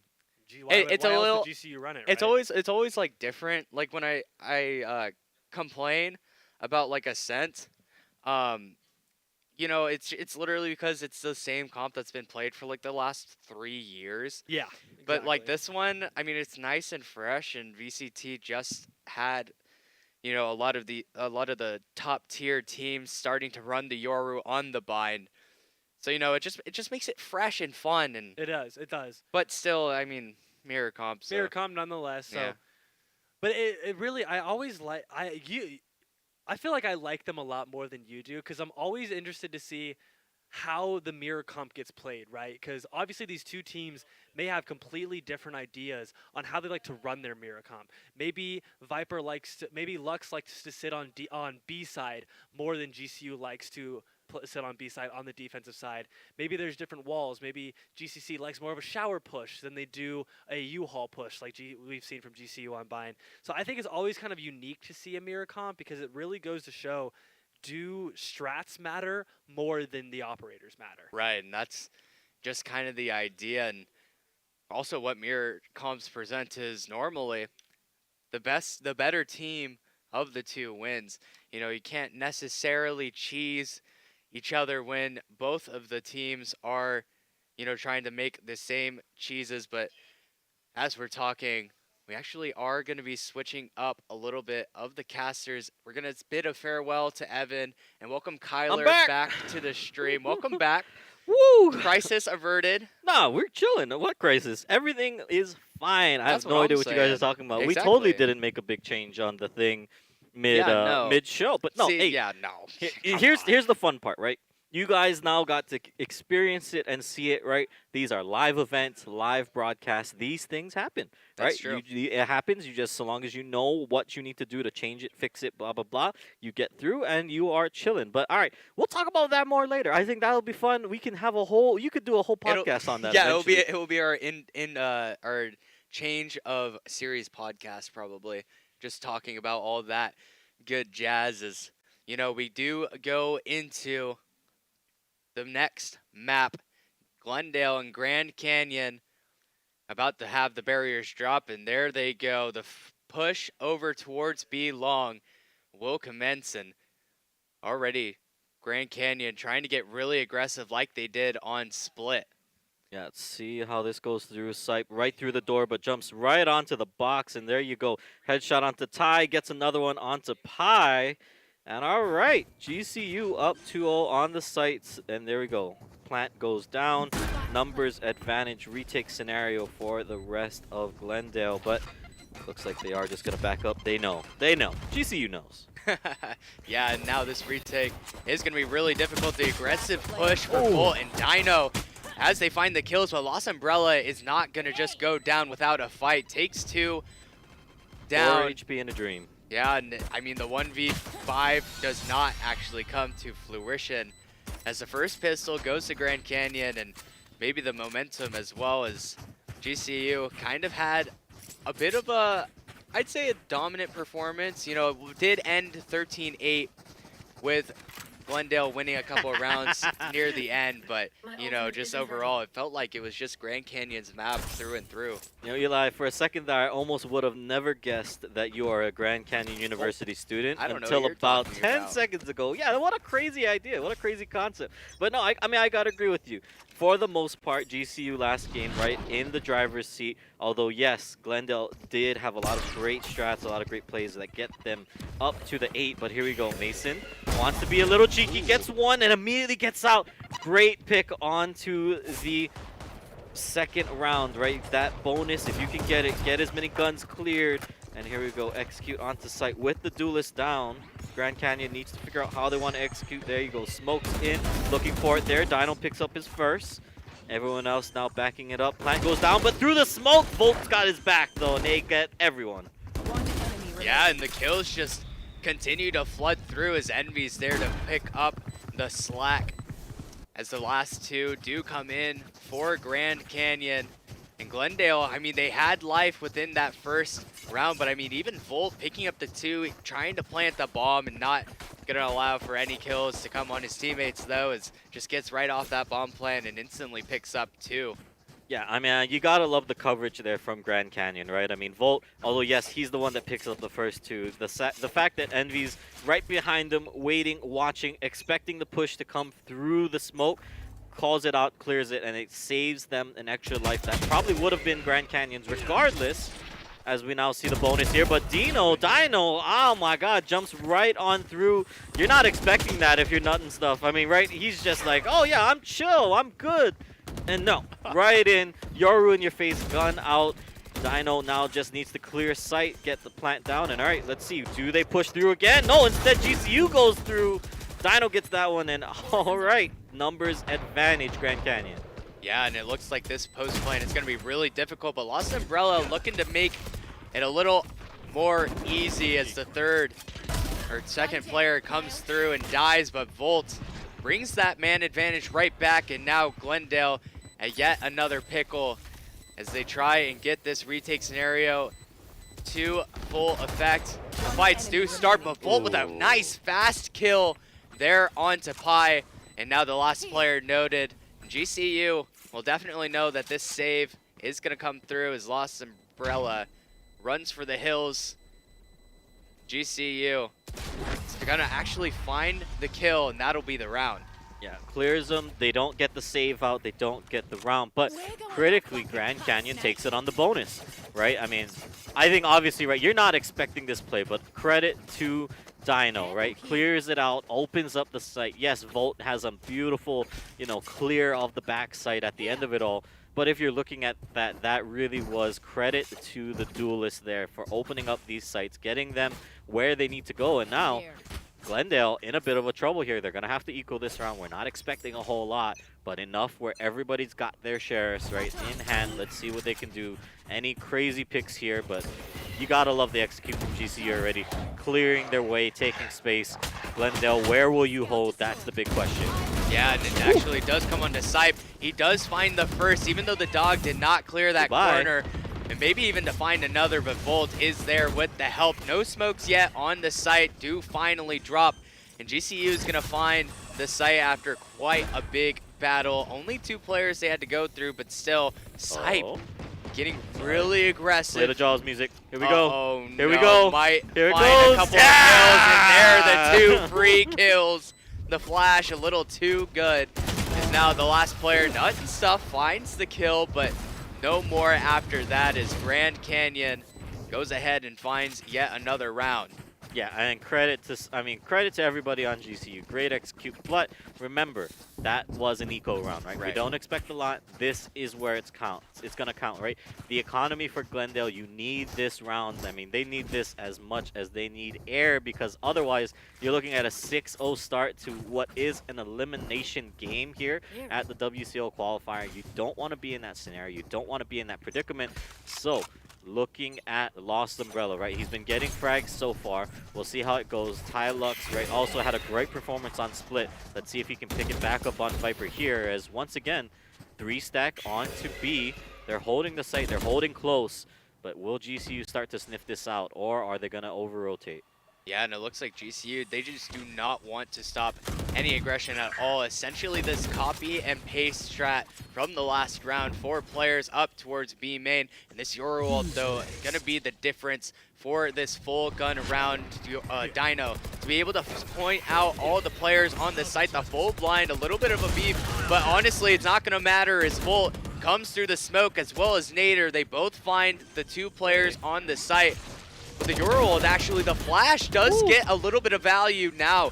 why else would GCU run it? It's always like different. Like when I complain about like Ascent, you know, it's literally because it's the same comp that's been played for like the last 3 years. Yeah. Exactly. But like this one, I mean, it's nice and fresh, and VCT just had, you know, a lot of the top tier teams starting to run the Yoru on the bind. So, you know, it just makes it fresh and fun, and it does. But still, I mean, mirror comp. So. Mirror comp nonetheless. So, but it really, I always I feel like I like them a lot more than you do, because I'm always interested to see how the mirror comp gets played, right? Because obviously these two teams may have completely different ideas on how they like to run their mirror comp. Maybe Lux likes to sit on B side more than GCU likes to sit on B side on the defensive side. Maybe there's different walls. Maybe GCC likes more of a shower push than they do a U-Haul push like we've seen from GCU on bind. So I think it's always kind of unique to see a mirror comp, because it really goes to show, do strats matter more than the operators matter? Right, and that's just kind of the idea. And also what mirror comps present is normally the better team of the two wins. You know, you can't necessarily cheese each other when both of the teams are, you know, trying to make the same cheeses. But as we're talking, we actually are going to be switching up a little bit of the casters. We're going to bid a farewell to Evan and welcome Kyler back to the stream. Welcome back. Woo! Crisis averted. No, we're chilling. What crisis? Everything is fine. I have no idea what you guys are talking about. Exactly. We totally didn't make a big change on the thing mid show. But no, See, hey, no. here's the fun part, right? You guys now got to experience it and see it, right? These are live events, live broadcasts. These things happen, right? That's true. It happens. You just, so long as you know what you need to do to change it, fix it, blah, blah, blah, you get through and you are chilling. But all right, we'll talk about that more later. I think that'll be fun. We can have you could do a whole podcast on that. Yeah, eventually. it will be our our change of series podcast, probably. Just talking about all that good jazz. Is, we do go into the next map, Glendale and Grand Canyon, about to have the barriers drop, and there they go. The push over towards B Long will commence, and already Grand Canyon trying to get really aggressive like they did on Split. Yeah, let's see how this goes through. Sipe right through the door, but jumps right onto the box, and there you go. Headshot onto Ty, gets another one onto Pi. And all right, GCU up 2-0 on the sites, and there we go. Plant goes down. Numbers advantage retake scenario for the rest of Glendale, but looks like they are just going to back up. They know. GCU knows. Yeah, and now this retake is going to be really difficult. The aggressive push for Volt and Dino as they find the kills, but Lost Umbrella is not going to just go down without a fight. Takes 2 down. 4 HP in a dream. Yeah, and I mean, the 1v5 does not actually come to fruition as the first pistol goes to Grand Canyon, and maybe the momentum as well, as GCU kind of had a bit of a, I'd say, a dominant performance. It did end 13-8 with Glendale winning a couple of rounds near the end, but, just overall, it felt like it was just Grand Canyon's map through and through. Eli, for a second there, I almost would have never guessed that you are a Grand Canyon University student I don't know until what you're about talking 10 about. seconds ago. Yeah, what a crazy idea. What a crazy concept. But no, I mean, I got to agree with you. For the most part, GCU last game, right, in the driver's seat. Although, yes, Glendale did have a lot of great strats, a lot of great plays that get them up to the 8. But here we go. Mason wants to be a little cheeky, gets one, and immediately gets out. Great pick onto the second round, right? That bonus, if you can get it, get as many guns cleared. And here we go, execute onto site with the duelist down. Grand Canyon needs to figure out how they want to execute. There you go, smokes in, looking for it there. Dino picks up his first. Everyone else now backing it up. Plant goes down, but through the smoke, Volt's got his back though, and they get everyone. Yeah, and the kills just continue to flood through as Envy's there to pick up the slack, as the last 2 do come in for Grand Canyon. And Glendale, I mean, they had life within that first round, but I mean, even Volt picking up the 2, trying to plant the bomb and not going to allow for any kills to come on his teammates, though, as just gets right off that bomb plant and instantly picks up 2. Yeah, I mean, you gotta love the coverage there from Grand Canyon, right? I mean, Volt, although yes, he's the one that picks up the first 2. The fact that Envy's right behind him, waiting, watching, expecting the push to come through the smoke, calls it out, clears it, and it saves them an extra life that probably would have been Grand Canyon's regardless, as we now see the bonus here. But Dino, oh my god, jumps right on through. You're not expecting that if you're nutting stuff. I mean, right? He's just like, oh yeah, I'm chill, I'm good. And no, right in, Yoru in your face, gun out. Dino now just needs to clear sight, get the plant down, and all right, let's see. Do they push through again? No, instead GCU goes through. Dino gets that one, and all right, numbers advantage Grand Canyon. Yeah, and it looks like this post plan is going to be really difficult, but Lost Umbrella looking to make it a little more easy as the second player comes through and dies, but Volt brings that man advantage right back, and now Glendale at yet another pickle as they try and get this retake scenario to full effect. The fights do start, but Volt with a nice fast kill there onto Pi, and now the last player noted. GCU will definitely know that this save is going to come through as Lost Umbrella runs for the hills. GCU is going to actually find the kill, and that'll be the round. Yeah, clears them. They don't get the save out. They don't get the round. But critically, Grand Canyon takes it on the bonus, right? I mean, I think obviously, right, you're not expecting this play, but credit to Dino, right? Clears it out, opens up the site. Yes, Volt has a beautiful, clear of the backside at the end of it all. But if you're looking at that, that really was credit to the duelist there for opening up these sites, getting them where they need to go. And now, Glendale in a bit of a trouble here. They're going to have to equal this round. We're not expecting a whole lot, but enough where everybody's got their shares right in hand. Let's see what they can do. Any crazy picks here, but you got to love the execute from GCU already. Clearing their way, taking space. Glendale, where will you hold? That's the big question. Yeah, and it actually does come onto Sipe. He does find the first, even though the dog did not clear that corner. And maybe even to find another, but Volt is there with the help. No smokes yet on the site, do finally drop. And GCU is going to find the site after quite a big battle. Only 2 players they had to go through, but still, Sipe getting really aggressive. Play the Jaws music. Here we go. Oh, Here we go. Might Here it find goes. a couple of kills, and there are the 2 free kills. The flash a little too good. Is now the last player. Nut and Stuff finds the kill, but no more after that as Grand Canyon goes ahead and finds yet another round. Yeah, and credit to everybody on GCU. Great execute. But remember, that was an eco round, right? We don't expect a lot. This is where it's going to count, right? The economy for Glendale, you need this round. I mean, they need this as much as they need air, because otherwise you're looking at a 6-0 start to what is an elimination game here at the WCO qualifier. You don't want to be in that scenario. You don't want to be in that predicament. So looking at Lost Umbrella, right? He's been getting frags so far. We'll see how it goes. Ty Lux, right, also had a great performance on Split. Let's see if he can pick it back up on Viper here, as once again, 3-stack on to B. They're holding the site. They're holding close. But will GCU start to sniff this out, or are they going to over-rotate? Yeah, and it looks like GCU, they just do not want to stop any aggression at all. Essentially, this copy and paste strat from the last round, 4 players up towards B main. And this Yoruald, though, going to be the difference for this full gun round Dino. To be able to point out all the players on the site, the full blind, a little bit of a beef. But honestly, it's not going to matter as Volt comes through the smoke as well as Nader. They both find the 2 players on the site. But the Yoruald, actually, the flash does get a little bit of value now.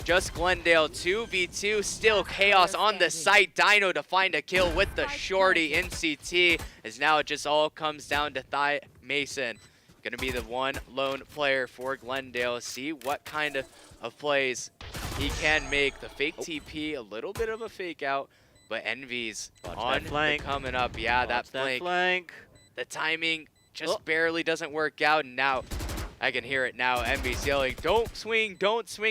Just Glendale, 2v2, still chaos on the site. Dino to find a kill with the shorty in CT, as now it just all comes down to Thigh Mason. Gonna be the one lone player for Glendale. See what kind of plays he can make. The fake TP, a little bit of a fake out, but Envy's on the coming up. Yeah, that flank. The timing just barely doesn't work out, and now I can hear it now. Envy's yelling, don't swing,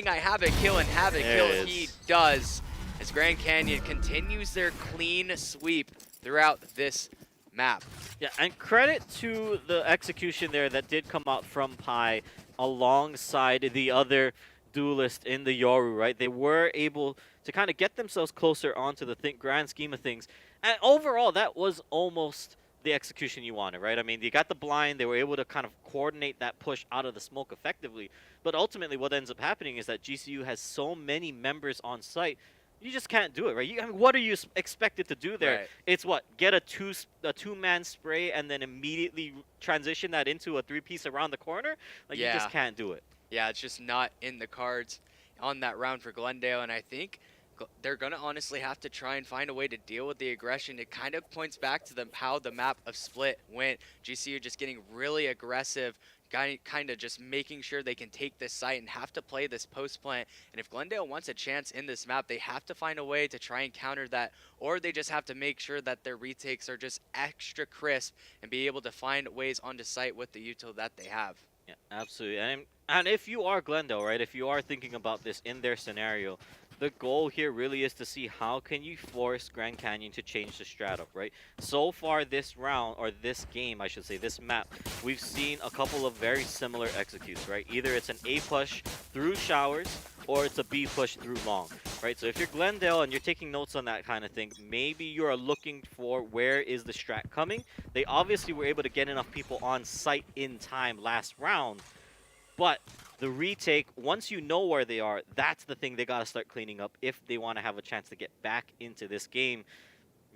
I have a kill, and have a kill he does. As Grand Canyon continues their clean sweep throughout this map. Yeah, and credit to the execution there that did come out from Pi alongside the other duelist in the Yoru, right? They were able to kind of get themselves closer onto the grand scheme of things. And overall, that was almost the execution you wanted, right? I mean, you got the blind. They were able to kind of coordinate that push out of the smoke effectively. But ultimately, what ends up happening is that GCU has so many members on site, you just can't do it, right? I mean, what are you expected to do there? Right. It's what? Get a two-man spray and then immediately transition that into a 3-piece around the corner? Like, you just can't do it. Yeah, it's just not in the cards on that round for Glendale, and I think they're going to honestly have to try and find a way to deal with the aggression. It kind of points back to how the map of Split went. GCU just getting really aggressive, kind of just making sure they can take this site and have to play this post plant. And if Glendale wants a chance in this map, they have to find a way to try and counter that, or they just have to make sure that their retakes are just extra crisp and be able to find ways onto site with the util that they have. Yeah, absolutely. And if you are Glendale, right, if you are thinking about this in their scenario, the goal here really is to see how can you force Grand Canyon to change the strat up, right? So far this round, or this game, I should say, this map, we've seen a couple of very similar executes, right? Either it's an A push through showers, or it's a B push through long, right? So if you're Glendale and you're taking notes on that kind of thing, maybe you're looking for where is the strat coming. They obviously were able to get enough people on site in time last round, but the retake, once you know where they are, that's the thing they got to start cleaning up if they want to have a chance to get back into this game.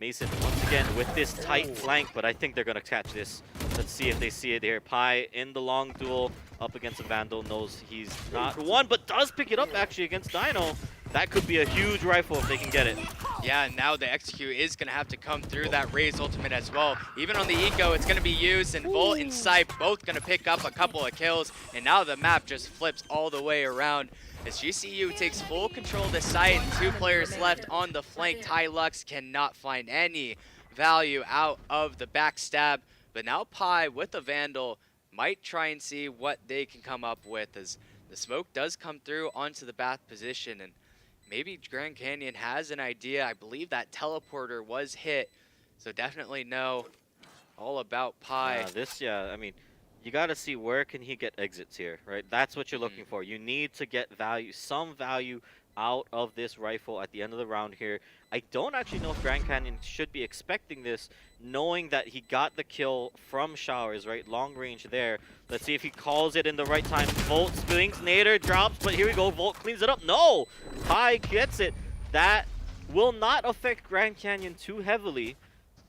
Mason, once again, with this tight flank, but I think they're going to catch this. Let's see if they see it here. Pi in the long duel up against a Vandal, knows he's not one, but does pick it up actually against Dino. that could be a huge rifle if they can get it. Yeah, and now the execute is going to have to come through that Raze ultimate as well. Even on the eco, it's going to be used, and Volt and Sipe both going to pick up a couple of kills, and now the map just flips all the way around as GCU takes full control of the site, and 2 players left on the flank. Tylux cannot find any value out of the backstab, but now Pi with the Vandal might try and see what they can come up with as the smoke does come through onto the bath position, and maybe Grand Canyon has an idea. I believe that teleporter was hit, so definitely know all about Pi. I mean, you got to see where can he get exits here, right? That's what you're looking for. You need to get value, some value out of this rifle at the end of the round here. I don't actually know if Grand Canyon should be expecting this, knowing that he got the kill from Showers, right? Long range there. Let's see if he calls it in the right time. Volt swings, Nader drops, but here we go. Volt cleans it up. No! Pi gets it. That will not affect Grand Canyon too heavily,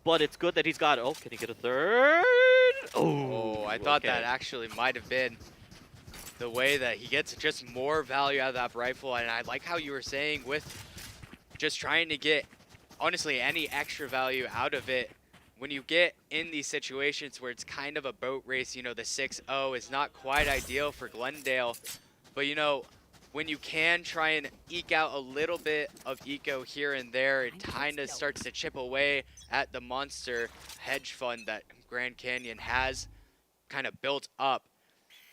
but it's good that he's got it. Oh, can he get a third? Oh, I thought that actually might have been the way that he gets just more value out of that rifle, and I like how you were saying with just trying to get, honestly, any extra value out of it. When you get in these situations where it's kind of a boat race, you know, the 6-0 is not quite ideal for Glendale, but you know, when you can try and eke out a little bit of eco here and there, it kind of starts to chip away at the monster hedge fund that Grand Canyon has kind of built up.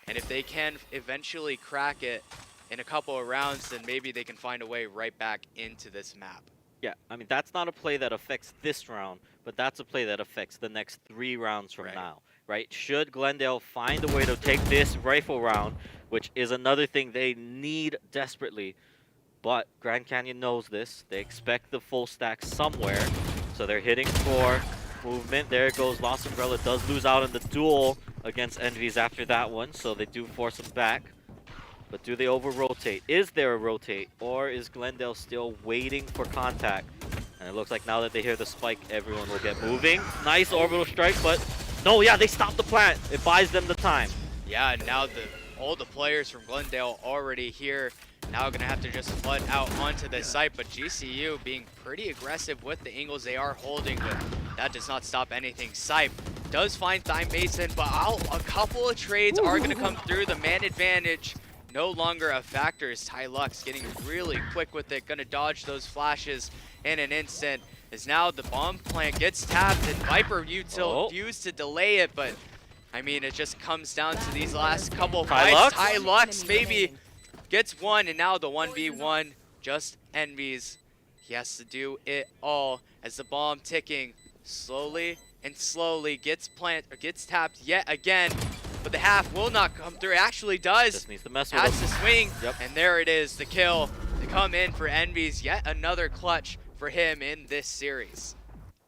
And if they can eventually crack it in a couple of rounds, then maybe they can find a way right back into this map. Yeah, I mean, that's not a play that affects this round, but that's a play that affects the next 3 rounds from now, right? Should Glendale find a way to take this rifle round, which is another thing they need desperately, but Grand Canyon knows this. They expect the full stack somewhere, so they're hitting for movement. There goes Lost Umbrella, does lose out in the duel against Envies after that one, so they do force him back. But do they over-rotate? Is there a rotate, or is Glendale still waiting for contact? And it looks like now that they hear the spike, everyone will get moving. Nice orbital strike, but no, yeah, they stopped the plant. It buys them the time. Yeah, and now all the players from Glendale already here. Now gonna have to just flood out onto the site, but GCU being pretty aggressive with the angles they are holding, but that does not stop anything. Sipe does find Thigh Mason, but a couple of trades are gonna come through. The man advantage no longer a factor as Tylux getting really quick with it, gonna dodge those flashes in an instant. As now the bomb plant gets tapped and Viper used to delay it, but I mean, it just comes down to these last couple of fights. Tylux maybe gets one, and now the 1v1 just envies. He has to do it all as the bomb ticking slowly and slowly gets tapped yet again. But the half will not come through. It actually does. Just needs to mess with Has to swing, Yep. and there it is, the kill to come in for Envies. Yet another clutch for him in this series.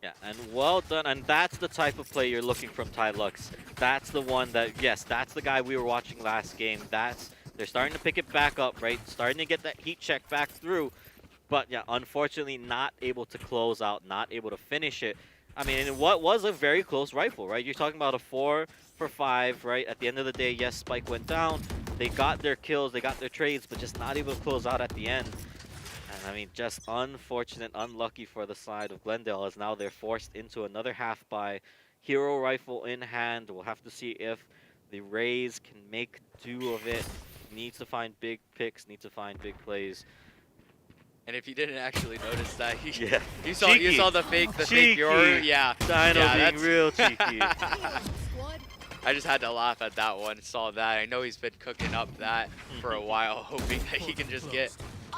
Yeah, and well done. And that's the type of play you're looking from Tylux. That's the one that, yes, that's the guy we were watching last game. They're starting to pick it back up, right? Starting to get that heat check back through. But yeah, unfortunately not able to close out, not able to finish it. I mean, what was a very close rifle, right? You're talking about a 4 for 5, right? At the end of the day, yes, Spike went down. They got their kills, they got their trades, but just not able to close out at the end. And I mean, just unfortunate, unlucky for the side of Glendale, as now they're forced into another half by hero rifle in hand. We'll have to see if the Rays can make do of it. Needs to find big picks, needs to find big plays. And if you didn't actually notice that, Yeah. you saw the fake Euro. Yeah. Dino being real cheeky. I just had to laugh at that one. Saw that. I know he's been cooking up that for a while, hoping that he can just get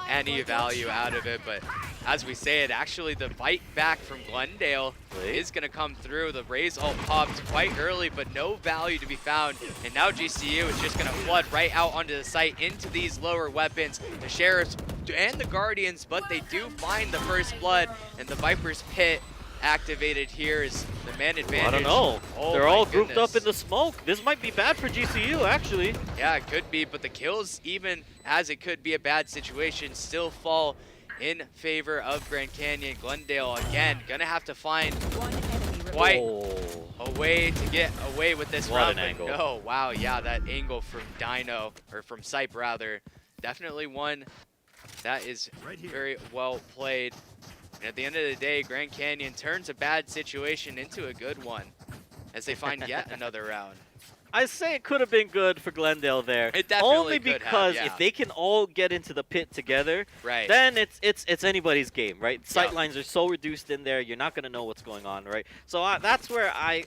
any value out of it. But as we say it, actually the fight back from Glendale is going to come through. The Rays ult popped quite early, but no value to be found. And now GCU is just going to flood right out onto the site into these lower weapons. The Sheriffs and the Guardians, but they do find the first blood, and the Viper's Pit activated here is the man advantage. I don't know. Oh, they're all grouped up in the smoke. This might be bad for GCU, actually. Yeah, it could be, but the kills, even as it could be a bad situation, still fall in favor of Grand Canyon. Glendale, again, gonna have to find quite a way to get away with this round. What an angle. No, wow, yeah, that angle from Dino, or from Sipe rather, definitely one That is very well played. And at the end of the day, Grand Canyon turns a bad situation into a good one as they find yet another round. I say it could have been good for Glendale there. It definitely only could have, because yeah. if they can all get into the pit together, Right. then it's anybody's game, right? Sight Yeah. lines are so reduced in there, you're not going to know what's going on, right? So that's where I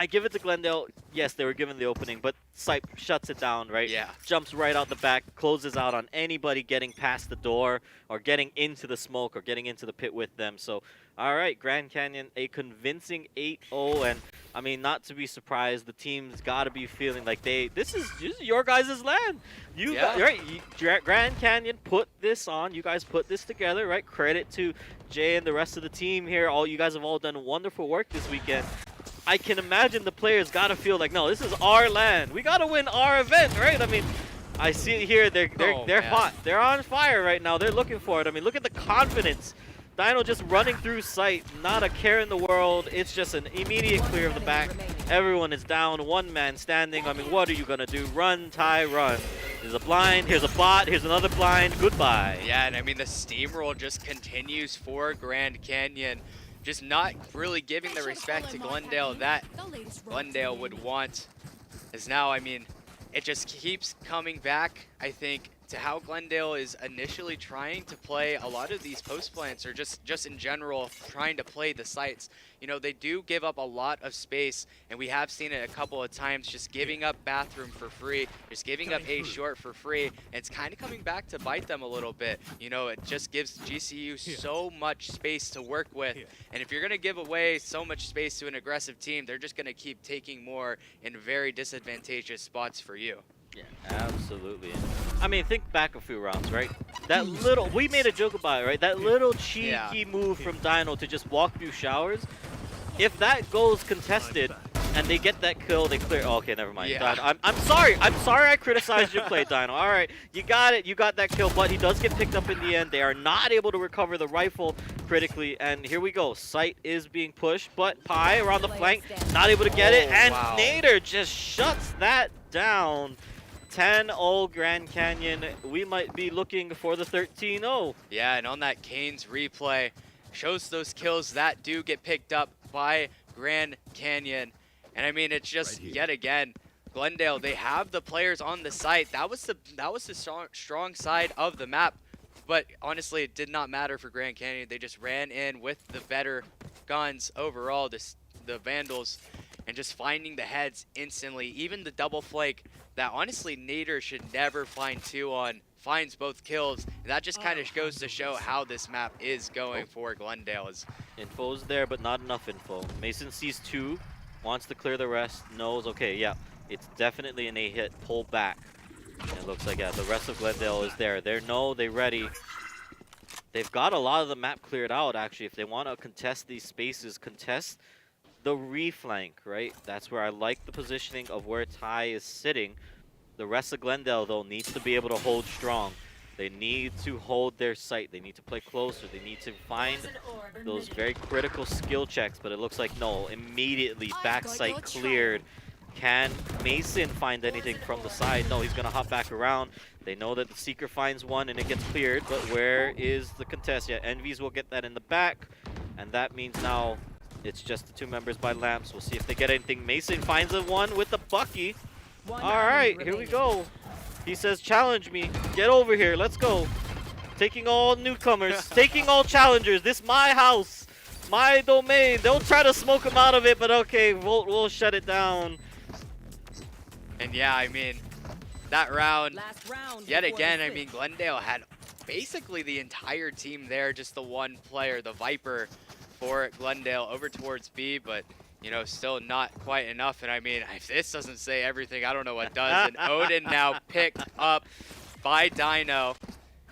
give it to Glendale. Yes, they were given the opening, but Sight shuts it down, right? Yeah. Jumps right out the back, closes out on anybody getting past the door or getting into the smoke or getting into the pit with them. So, all right, Grand Canyon, a convincing 8-0, and I mean, not to be surprised, the team's got to be feeling like this is your guys' land. You Yeah. Grand Canyon put this on. You guys put this together, right? Credit to Jay and the rest of the team here. You guys have all done wonderful work this weekend. I can imagine the players got to feel like, no, this is our land. We got to win our event, right? I mean, I see it here. They're man. hot. They're on fire right now. They're looking for it. I mean, look at the confidence. Dino just running through Sight, not a care in the world. It's just an immediate clear of the back. Everyone is down, one man standing. I mean, what are you gonna do? Run, Ty, run. There's a blind, here's a bot, here's another blind, goodbye. Yeah, and I mean, the steamroll just continues for Grand Canyon. Just not really giving the respect to Glendale that Glendale would want. As now, I mean, it just keeps coming back, I think, to how Glendale is initially trying to play a lot of these post plants, or just in general trying to play the sites. You know, they do give up a lot of space, and we have seen it a couple of times, just giving up bathroom for free, just giving up A short for free, and it's kind of coming back to bite them a little bit. You know, it just gives GCU so much space to work with, and if you're going to give away so much space to an aggressive team, they're just going to keep taking more in very disadvantageous spots for you. Yeah, absolutely. I mean, think back a few rounds, right? That little, we made a joke about it, right? That little cheeky move from Dino to just walk through showers. If that goes contested and they get that kill, they clear. Oh, okay, never mind. Yeah. Dino, I'm sorry. I'm sorry I criticized your play, Dino. All right, you got it. You got that kill, but he does get picked up in the end. They are not able to recover the rifle critically, and here we go. Sight is being pushed, but Pi around the flank, not able to get it, and wow. Nader just shuts that down. 10-0 Grand Canyon. We might be looking for the 13-0. Yeah, and on that Kane's replay, shows those kills that do get picked up by Grand Canyon. And I mean, it's just yet again, Glendale, they have the players on the site. That was the strong side of the map. But honestly, it did not matter for Grand Canyon. They just ran in with the better guns overall, the Vandals, and just finding the heads instantly. Even the double flake that honestly Nader should never find two on, finds both kills. And that just kind of goes to show how this map is going for Glendale. Info's there, but not enough info. Mason sees two, wants to clear the rest, knows, okay, yeah, it's definitely an A hit, pull back. And it looks like, yeah, the rest of Glendale is there. They're ready. They've got a lot of the map cleared out, actually. If they want to contest these spaces, contest the reflank, right? That's where I like the positioning of where Ty is sitting. The rest of Glendale, though, needs to be able to hold strong. They need to hold their sight. They need to play closer. They need to find those very critical skill checks, but it looks like no. Immediately, back sight cleared. Can Mason find anything from the side? No, he's going to hop back around. They know that the Seeker finds one and it gets cleared, but where is the contest? Yeah, Envies will get that in the back, and that means now it's just the two members by Lamps. We'll see if they get anything. Mason finds a one with the Bucky. All right, here we go. He says, challenge me. Get over here. Let's go. Taking all newcomers. Taking all challengers. This my house. My domain. They'll try to smoke him out of it, but okay, we'll shut it down. And yeah, I mean, that round, Last round yet before again, the I mean, Glendale had basically the entire team there, just the one player, the Viper, for Glendale over towards B, but you know, still not quite enough. And I mean, if this doesn't say everything, I don't know what does. And Odin now picked up by Dino,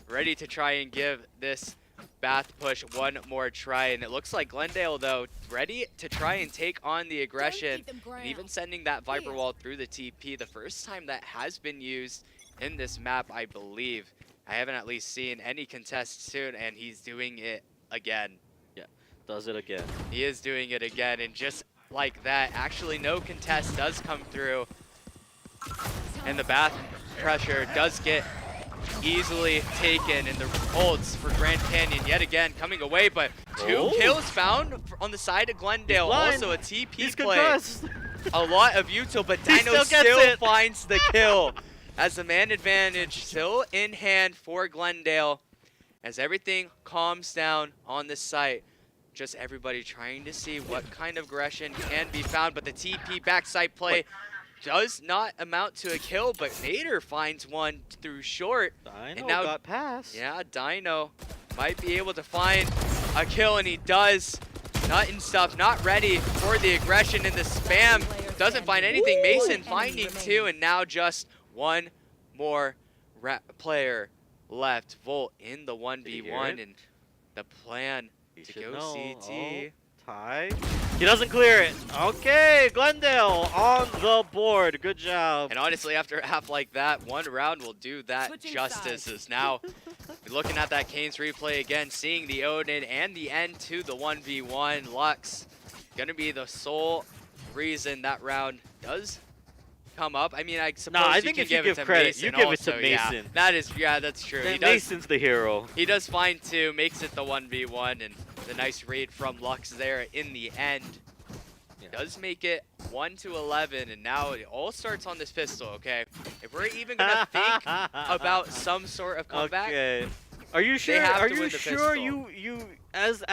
ready to try and give this Bath push one more try. And it looks like Glendale, though, ready to try and take on the aggression, and even sending that Viper wall through the TP. The first time that has been used in this map, I believe. I haven't at least seen any contests soon, and he's doing it again. Yeah, does it again. He is doing it again, and just like that, actually no contest does come through, and the Bath pressure does get easily taken, and the ults for Grand Canyon yet again coming away, but 2 kills found on the side of Glendale. Also a TP He's play. concussed. A lot of util, but He Dino still gets it. finds the kill as the man advantage still in hand for Glendale as everything calms down on the site. Just everybody trying to see what kind of aggression can be found, but the TP backside play does not amount to a kill, but Nader finds one through short. Dino and now got past. Yeah, Dino might be able to find a kill, and he does. Nut and stuff, not ready for the aggression in the spam. Doesn't find anything. Mason finding 2, and now just one more player left. Volt in the 1v1, and the plan to go CT. Oh, tie. He doesn't clear it. Okay, Glendale on the board. Good job. And honestly, after a half like that, one round will do that Switching justice. sides. As now, looking at that Kane's replay again, seeing the Odin and the end to the 1v1. Lux gonna be the sole reason that round does come up. I mean, I suppose I you think can if you give give it to credit, Mason you give it also, to yeah. Mason. That's true. He Mason's the hero. He does find 2, makes it the 1v1, and the nice raid from Lux there in the end. Does make it 1-11, and now it all starts on this pistol, okay? If we're even gonna think about some sort of comeback, Okay. Are you sure? have Are to you win the sure pistol. you as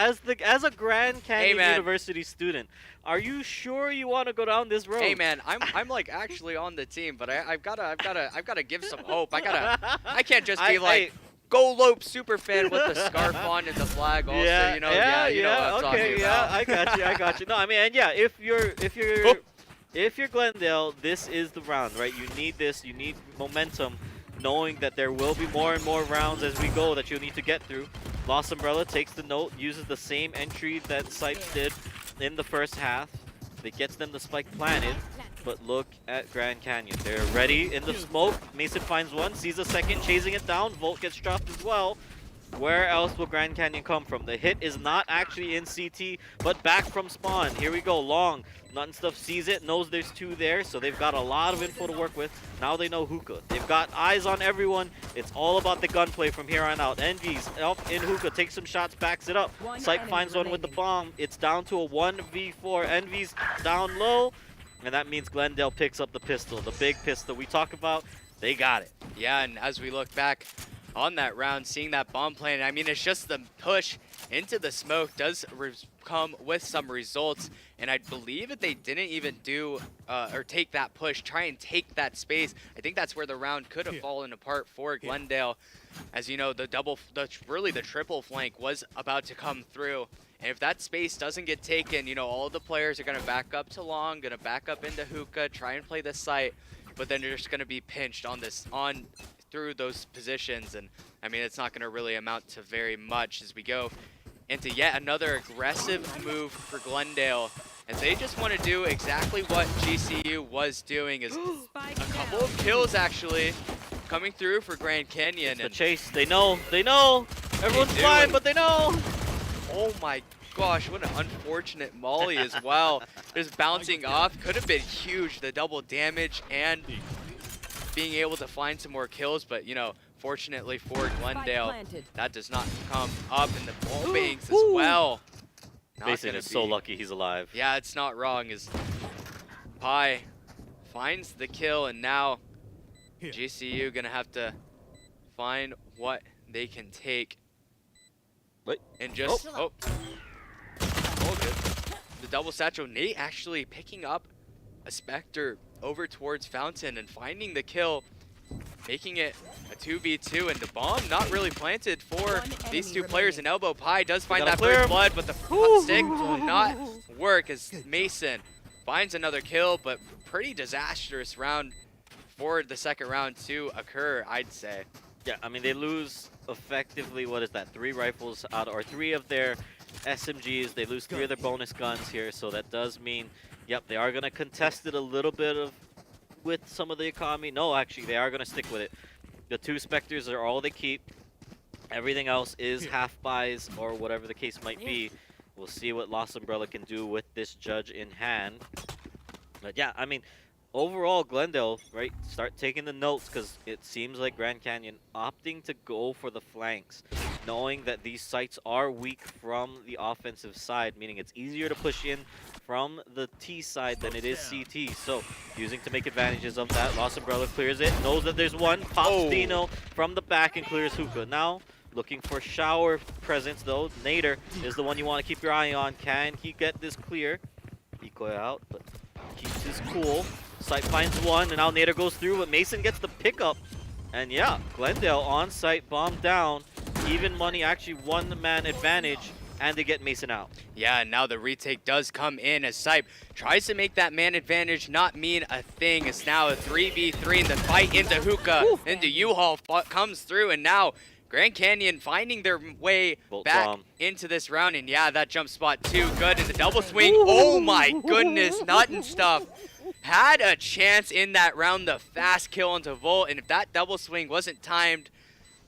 a Grand Canyon man. University student, are you sure you want to go down this road? hey man, I'm like actually on the team, but I've gotta give some hope. I can't just be like go Lopes super fan with the scarf on and the flag also, you know, you know what I'm okay, talking yeah, about. I got you. No, I mean, and yeah, if you're Glendale, this is the round, right? You need this. You need momentum, knowing that there will be more and more rounds as we go that you'll need to get through. Lost Umbrella takes the note, uses the same entry that Sites did in the first half. That gets them the spike planted. But look at Grand Canyon. They're ready in the smoke. Mason finds one, sees a second, chasing it down. Volt gets dropped as well. Where else will Grand Canyon come from? The hit is not actually in CT, but back from spawn. Here we go, long. Nut and Stuff sees it, knows there's 2 there, so they've got a lot of info to work with. Now they know Hookah. They've got eyes on everyone. It's all about the gunplay from here on out. Envy's up in Hookah, takes some shots, backs it up. Sight finds one with the bomb. It's down to a 1v4. Envy's down low. And that means Glendale picks up the pistol, the big pistol we talk about. They got it. Yeah, and as we look back on that round, seeing that bomb plan, I mean, it's just the push into the smoke does come with some results. And I believe that they didn't even do or take that push, try and take that space. I think that's where the round could have fallen apart for Glendale. As you know, really the triple flank was about to come through. And if that space doesn't get taken, you know, all the players are going to back up to long, going to back up into Hookah, try and play the site, but then they're just going to be pinched through those positions. And I mean, it's not going to really amount to very much as we go into yet another aggressive move for Glendale, as they just want to do exactly what GCU was doing, is a couple of kills actually coming through for Grand Canyon. The And chase, they know. Everyone's do, fine, and- but they know. oh my gosh, what an unfortunate molly as well. Just bouncing off, could have been huge, the double damage and being able to find some more kills, but you know, fortunately for Glendale, that does not come up in the ball banks as well. Not Mason gonna is so be- lucky he's alive. Yeah, it's not wrong as Pi finds the kill, and now GCU gonna have to find what they can take. Wait. And just, oh good. The double satchel, Nate actually picking up a Spectre over towards Fountain and finding the kill, making it a 2v2, and the bomb not really planted for these 2 players, and Elbow Pi does find gotta that clear first him. blood, but the stick will not work as Mason finds another kill, but pretty disastrous round for the second round to occur, I'd say. Yeah, I mean, they lose effectively, what is that, 3 rifles out, or 3 of their SMGs. They lose 3 of their bonus guns here, so that does mean, yep, they are going to contest it a little bit with some of the economy. No, actually, they are going to stick with it. The 2 Spectres are all they keep. Everything else is half buys or whatever the case might be. We'll see what Lost Umbrella can do with this judge in hand. But yeah, I mean, overall, Glendale, right, start taking the notes because it seems like Grand Canyon opting to go for the flanks, knowing that these sites are weak from the offensive side, meaning it's easier to push in from the T side than it is CT. So using to make advantages of that, Lost Umbrella clears it, knows that there's one, pops Dino from the back and clears Hookah. Now looking for shower presence though. Nader is the one you want to keep your eye on. Can he get this clear? Decoy out, but keeps his cool. Site finds one, and now Nader goes through, but Mason gets the pickup. And yeah, Glendale on site, bomb down. Even money, actually one-man advantage, and they get Mason out. Yeah, and now the retake does come in as Sipe tries to make that man advantage not mean a thing. It's now a 3v3, and the fight into Hookah, into U-Haul comes through, and now Grand Canyon finding their way back into this round. And yeah, that jump spot too good, and the double swing. Oh my goodness, nut and stuff. Had a chance in that round, the fast kill into Volt, and if that double swing wasn't timed,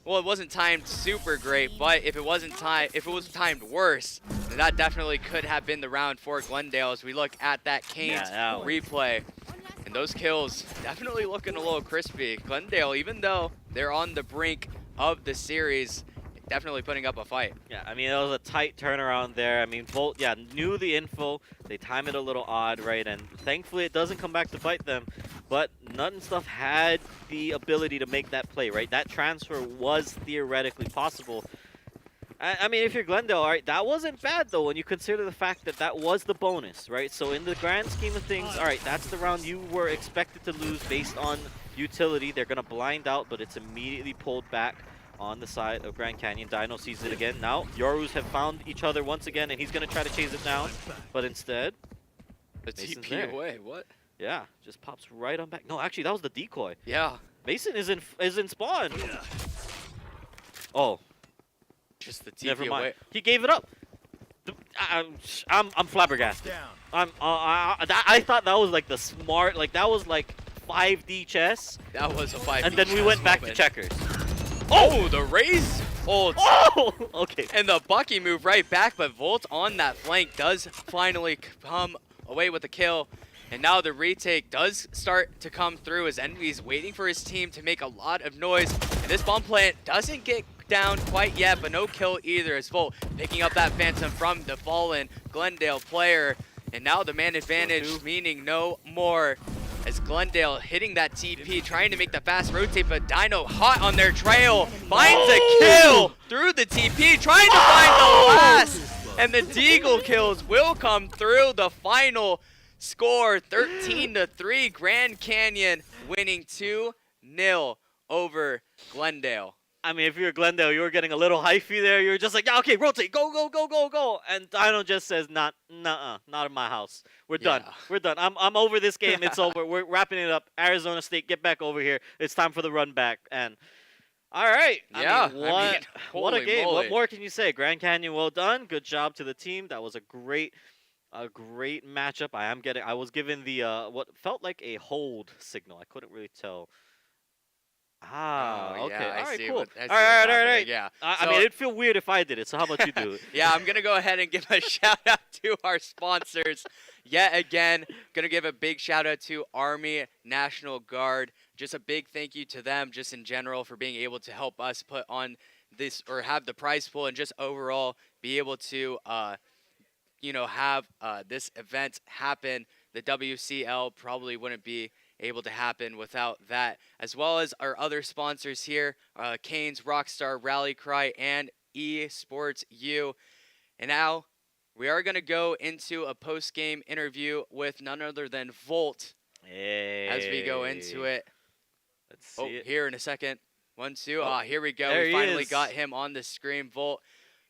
well, it wasn't timed super great, but if it was timed worse, then that definitely could have been the round for Glendale as we look at that Kane's replay. And those kills definitely looking a little crispy. Glendale, even though they're on the brink of the series, definitely putting up a fight. Yeah, I mean, it was a tight turnaround there. I mean, Volt, yeah, knew the info. They time it a little odd, right? And thankfully, it doesn't come back to bite them. But Nut and Stuff had the ability to make that play, right? That transfer was theoretically possible. I mean, if you're Glendale, all right, that wasn't bad, though, when you consider the fact that that was the bonus, right? So in the grand scheme of things, all right, that's the round you were expected to lose based on utility. They're going to blind out, but it's immediately pulled back on the side of Grand Canyon. Dino sees it again. Now, Yorus have found each other once again, and he's going to try to chase it down. But instead, the Mason's TP there. away, what? Yeah, just pops right on back. No, actually, that was the decoy. Yeah. Mason is in spawn. Oh. Just the TP Never mind. away. He gave it up. I'm flabbergasted. I thought that was like the smart, like that was like 5D chess. That was a 5D And then we went back to checkers. Oh, the raise ult. Oh, okay. And the Bucky move right back, but Volt on that flank does finally come away with the kill. And now the retake does start to come through as Envy's waiting for his team to make a lot of noise. And this bomb plant doesn't get down quite yet, but no kill either as Volt picking up that Phantom from the fallen Glendale player. And now the man advantage, meaning no more. As Glendale hitting that TP, trying to make the fast rotate, but Dino hot on their trail, finds a kill through the TP, trying to find the last. And the Deagle kills will come through. The final score, 13-3, Grand Canyon winning 2-0 over Glendale. I mean, if you're Glendale, you were getting a little hyphy there. You were just like, yeah, okay, rotate, go, go, go, go, go. And Dino just says, not in my house. We're done. We're done. I'm over this game. It's over. We're wrapping it up. Arizona State, get back over here. It's time for the run back. And all right. I mean, what a game. Moly. What more can you say? Grand Canyon, well done. Good job to the team. That was a great matchup. I was given the what felt like a hold signal. I couldn't really tell. Ah, okay. Yeah, all right, see cool. All right. Yeah. I mean, it'd feel weird if I did it, so how about you do it? Yeah, I'm going to go ahead and give a shout out to our sponsors. Yet again, going to give a big shout out to Army National Guard. Just a big thank you to them just in general for being able to help us put on this or have the prize pool and just overall be able to, have this event happen. The WCL probably wouldn't be able to happen without that, as well as our other sponsors here, Kane's, Rockstar, RallyCry, and Esports U. And now we are going to go into a post-game interview with none other than Volt as we go into it. Let's see it. Here in a second. 1, 2. Here we go. There We finally is. got him on the screen. Volt,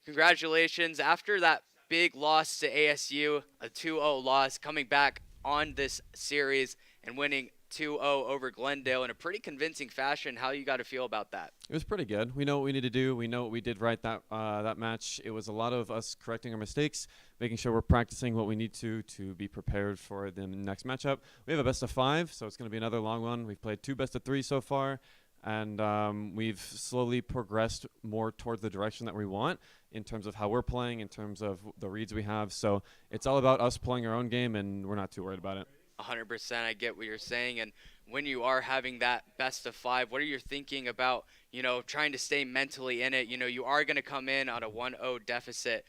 congratulations. After that big loss to ASU, a 2-0 loss, coming back on this series and winning 2-0 over Glendale in a pretty convincing fashion. How you got to feel about that? It was pretty good. We know what we need to do. We know what we did right that match. It was a lot of us correcting our mistakes, making sure we're practicing what we need to be prepared for the next matchup. We have a best of 5, so it's going to be another long one. We've played 2 best of 3 so far, and we've slowly progressed more towards the direction that we want in terms of how we're playing, in terms of the reads we have. So it's all about us playing our own game, and we're not too worried about it. 100%. I get what you're saying. And when you are having that best of 5, what are you thinking about, trying to stay mentally in it? You are going to come in on a 1-0 deficit,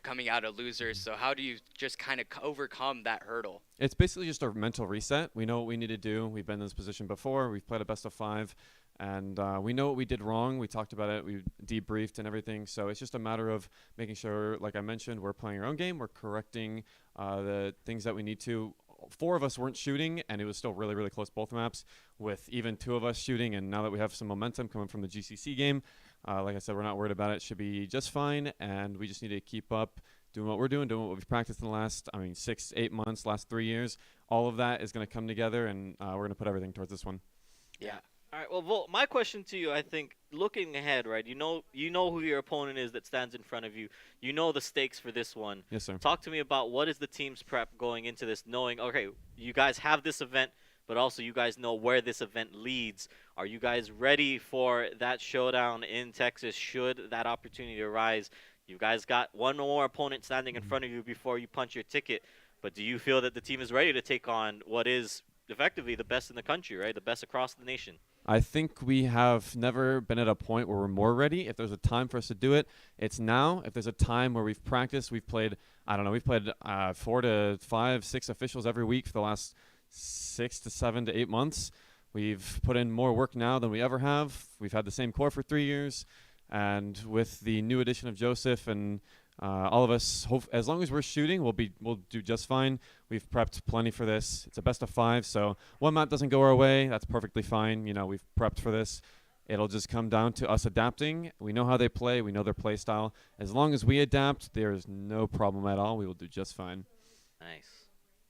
coming out of losers. So how do you just kind of overcome that hurdle? It's basically just a mental reset. We know what we need to do. We've been in this position before. We've played a best of 5. And we know what we did wrong. We talked about it. We debriefed and everything. So it's just a matter of making sure, like I mentioned, we're playing our own game. We're correcting the things that we need to. 4 of us weren't shooting, and it was still really, really close both maps with even 2 of us shooting. And now that we have some momentum coming from the GCC game, like I said, we're not worried about it. It should be just fine, and we just need to keep up doing what we're doing what we've practiced in the last, 6, 8 months, last 3 years. All of that is going to come together, and we're going to put everything towards this one. Yeah. All right, well, Volt, my question to you, I think, looking ahead, right, you know who your opponent is that stands in front of you. You know the stakes for this one. Yes, sir. Talk to me about what is the team's prep going into this, knowing, okay, you guys have this event, but also you guys know where this event leads. Are you guys ready for that showdown in Texas should that opportunity arise? You guys got one more opponent standing in front of you before you punch your ticket, but do you feel that the team is ready to take on what is effectively the best in the country, right, the best across the nation? I think we have never been at a point where we're more ready. If there's a time for us to do it, it's now. If there's a time where we've practiced, we've played, we've played 4 to 5, 6 officials every week for the last 6 to 7 to 8 months. We've put in more work now than we ever have. We've had the same core for 3 years. And with the new addition of Joseph and all of us, as long as we're shooting, we'll do just fine. We've prepped plenty for this. It's a best of 5, so one map doesn't go our way. That's perfectly fine. We've prepped for this. It'll just come down to us adapting. We know how they play. We know their play style. As long as we adapt, there's no problem at all. We will do just fine. Nice.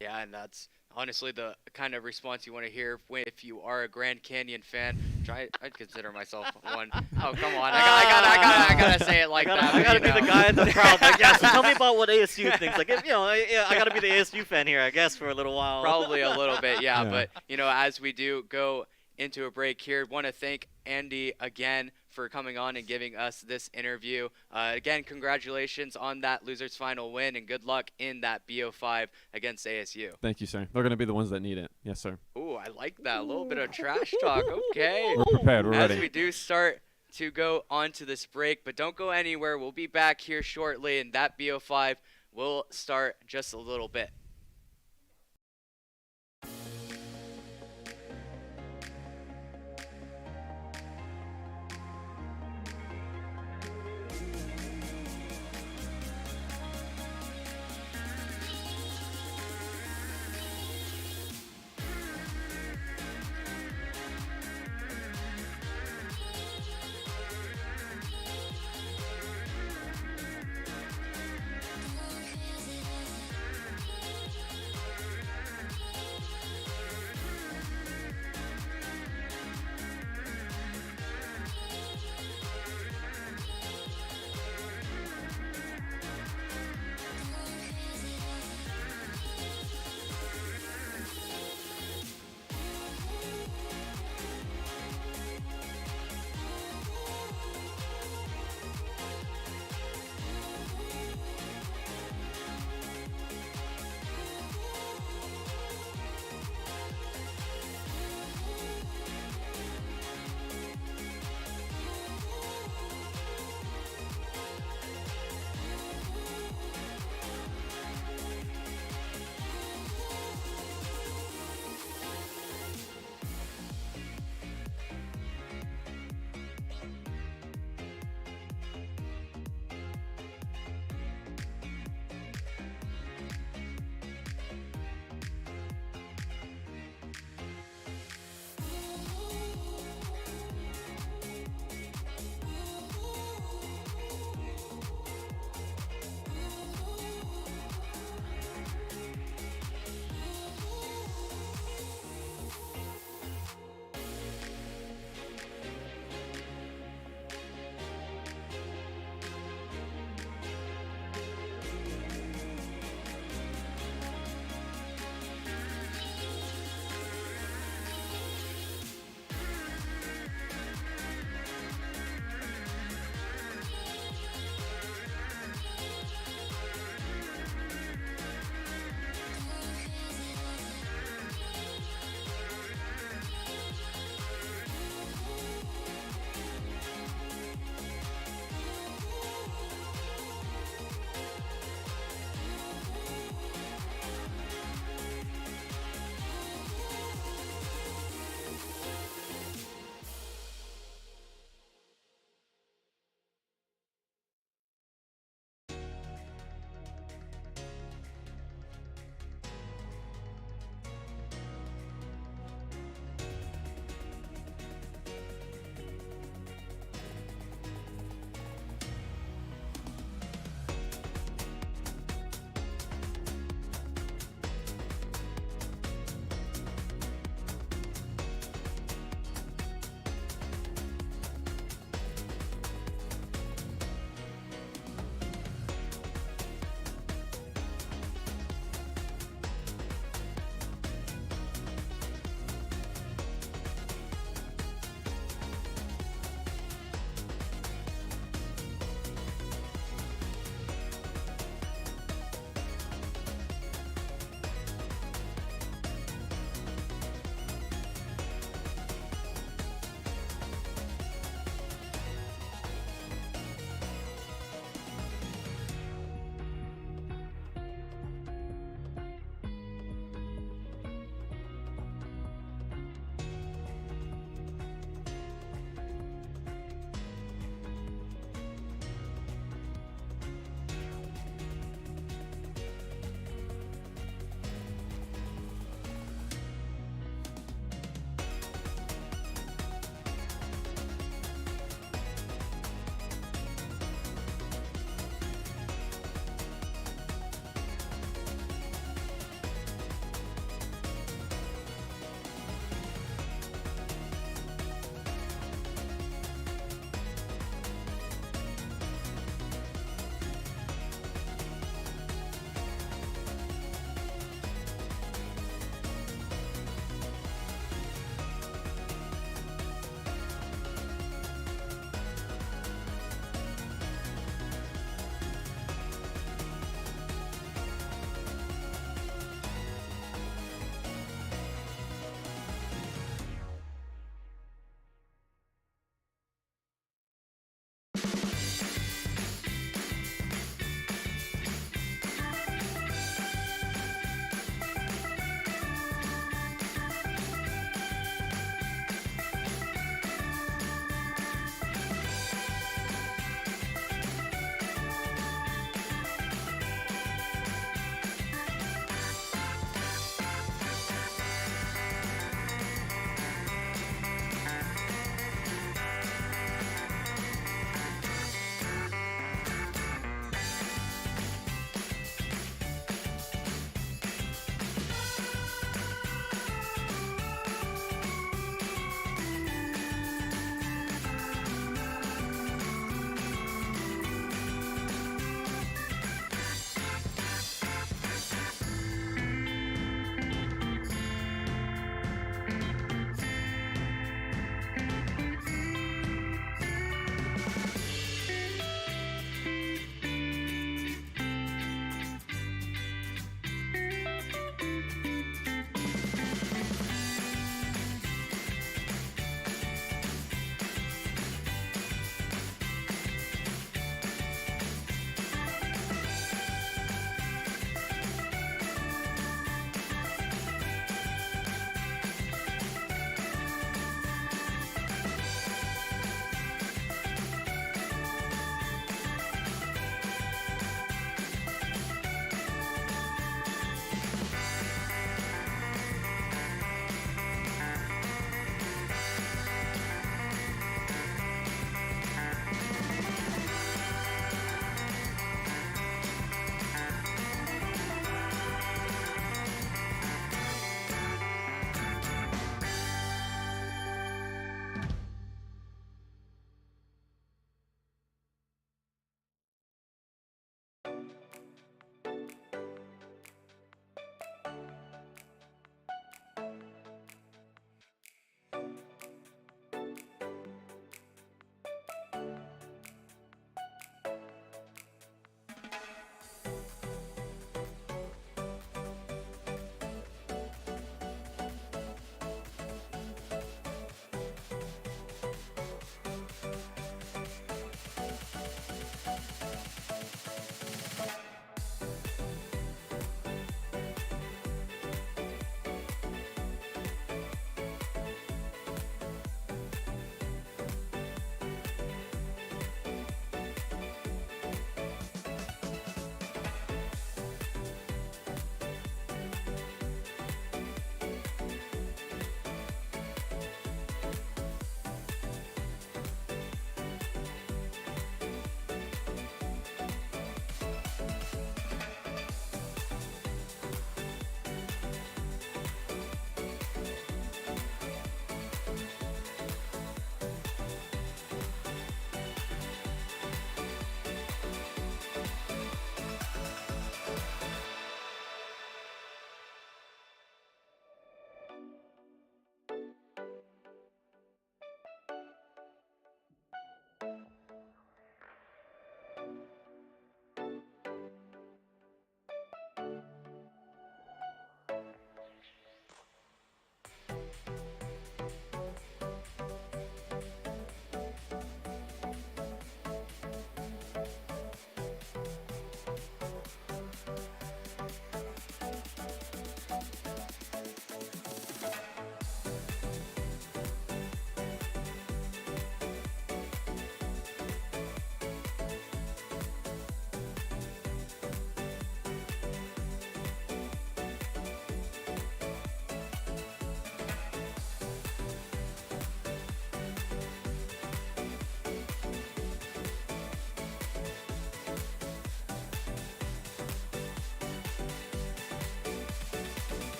Yeah, and that's honestly the kind of response you want to hear if you are a Grand Canyon fan. I'd consider myself one. Oh, come on. I gotta say it like that. I gotta be the guy in the crowd. Like, yeah, so tell me about what ASU thinks. Like, I gotta be the ASU fan here, I guess, for a little while. Probably a little bit, yeah. But, as we do go into a break here, want to thank Andy again for coming on and giving us this interview. Again, congratulations on that losers final win, and good luck in that BO5 against ASU. Thank you, sir. They're going to be the ones that need it. Yes, sir. Ooh, I like that. A little bit of trash talk. Okay. We're prepared. We're ready. As we do start to go on to this break, but don't go anywhere. We'll be back here shortly, and that BO5 will start just a little bit.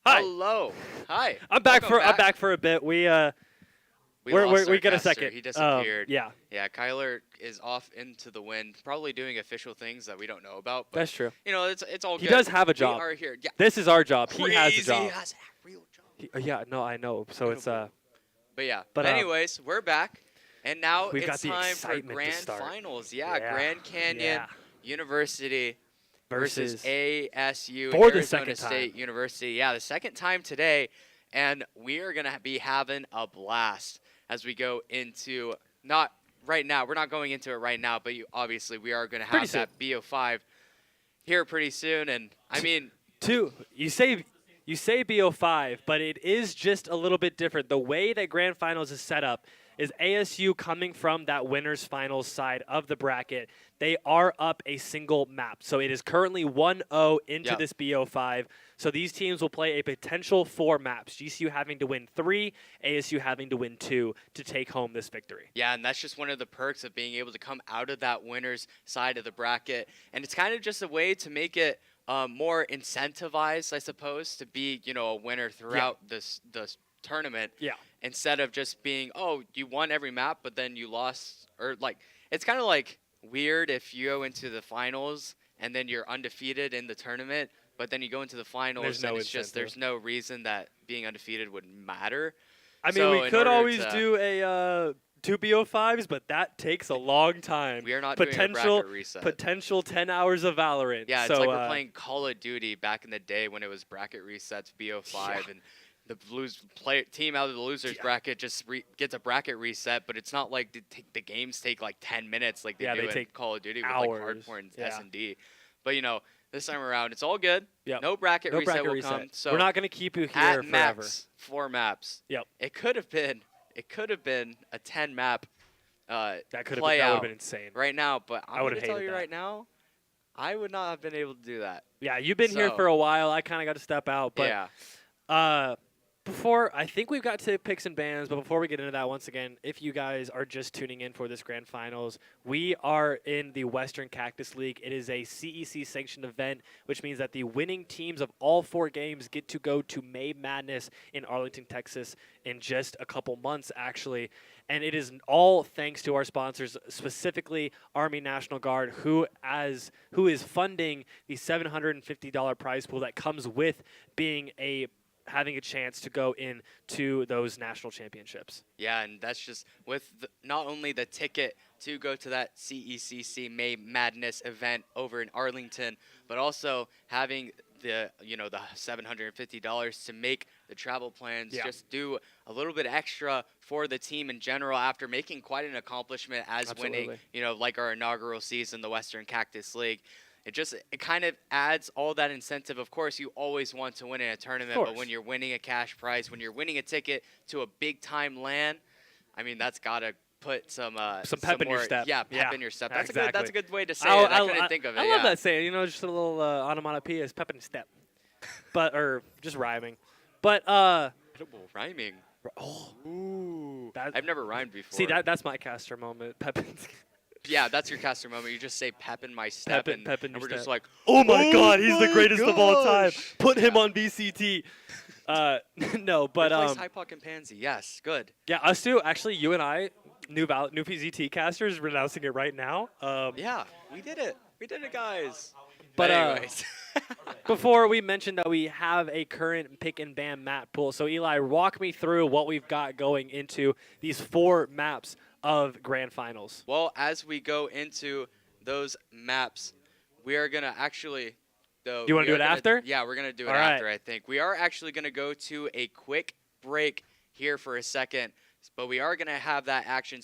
Hi. Hello. Hi. I'm back Welcome I'm back for a bit. We lost our we get a caster. second. He disappeared. Yeah, Yeah, Kyler is off into the wind, probably doing official things that we don't know about. But, that's true. you know, it's all He good. does have a job. We are here. Yeah. This is our job. He has a Crazy. job. He has a real job. Yeah, no, I know. So it's But yeah. But, anyways, we're back, and now we've got it's the time for excitement to grand start. finals. Yeah, Grand Canyon Yeah. University versus ASU, for the Arizona second State time. University. Yeah, the second time today, and we are gonna be having a blast as we go into not right now. We're not going into it right now, but obviously we are gonna have that BO5 here pretty soon. And I mean, you say BO5, but it is just a little bit different. The way that Grand Finals is set up is ASU coming from that winners finals side of the bracket. They are up a single map. So it is currently 1-0 into this BO5. So these teams will play a potential 4 maps. GCU having to win 3, ASU having to win 2 to take home this victory. Yeah, and that's just one of the perks of being able to come out of that winners side of the bracket. And it's kind of just a way to make it more incentivized, I suppose, to be, you know, a winner throughout this tournament. Yeah. Instead of just being, oh, you won every map, but then you lost, or like, it's kind of like weird if you go into the finals and then you're undefeated in the tournament, but then you go into the finals and it's just there's no reason that being undefeated would matter. I mean, we could always do a 2 BO5s, but that takes a long time. We are not doing a bracket reset. Potential 10 hours of Valorant. Yeah, it's like we're playing Call of Duty back in the day when it was bracket resets, BO5, and the team out of the losers bracket just gets a bracket reset, but it's not like the games take like 10 minutes like they do in Call of Duty hours. with like hardcore and S&D. But, you know, this time around, it's all good. Yep. No bracket reset will come. So we're not going to keep you here at forever. max, 4 maps. Yep. It could have been a 10 map that would play have out been insane right now, but I'm going to tell you that. right now, I would not have been able to do that. Yeah, you've been here for a while. I kind of got to step out, but yeah. I think we've got to picks and bans, but before we get into that, once again, if you guys are just tuning in for this grand finals, we are in the Western Cactus League. It is a CEC sanctioned event, which means that the winning teams of all 4 games get to go to May Madness in Arlington, Texas in just a couple months, actually. And it is all thanks to our sponsors, specifically Army National Guard, who is funding the $750 prize pool that comes with having a chance to go into those national championships. Yeah, and that's just with not only the ticket to go to that CECC May Madness event over in Arlington, but also having the $750 to make the travel plans, just do a little bit extra for the team in general after making quite an accomplishment as winning, like our inaugural season, the Western Cactus League. It kind of adds all that incentive. Of course, you always want to win in a tournament, but when you're winning a cash prize, when you're winning a ticket to a big-time LAN, I mean, that's got to put some pep in your step. Yeah, pep in your step. That's exactly. That's a good way to say it. I couldn't think of it. I love that saying. Just a little onomatopoeia is pep in step, or just rhyming. But rhyming. Oh, ooh! I've never rhymed before. See, that's my caster moment. Pep in. Yeah, that's your caster moment. You just say pep in my step, and we're just like, oh my god, he's the greatest of all time. Put him on BCT. No, but replace Hypoc and Pansy. Yes, good. Yeah, us two. Actually, you and I, new PZT casters, we're announcing it right now. Yeah, we did it. We did it, guys. But anyways. Before we mentioned that we have a current pick and ban map pool. So Eli, walk me through what we've got going into these 4 maps of grand finals. Well, as we go into those maps, we are going to actually... Do you want to do it after? Yeah, we're going to do it after, I think. We are actually going to go to a quick break here for a second, but we are going to have that action.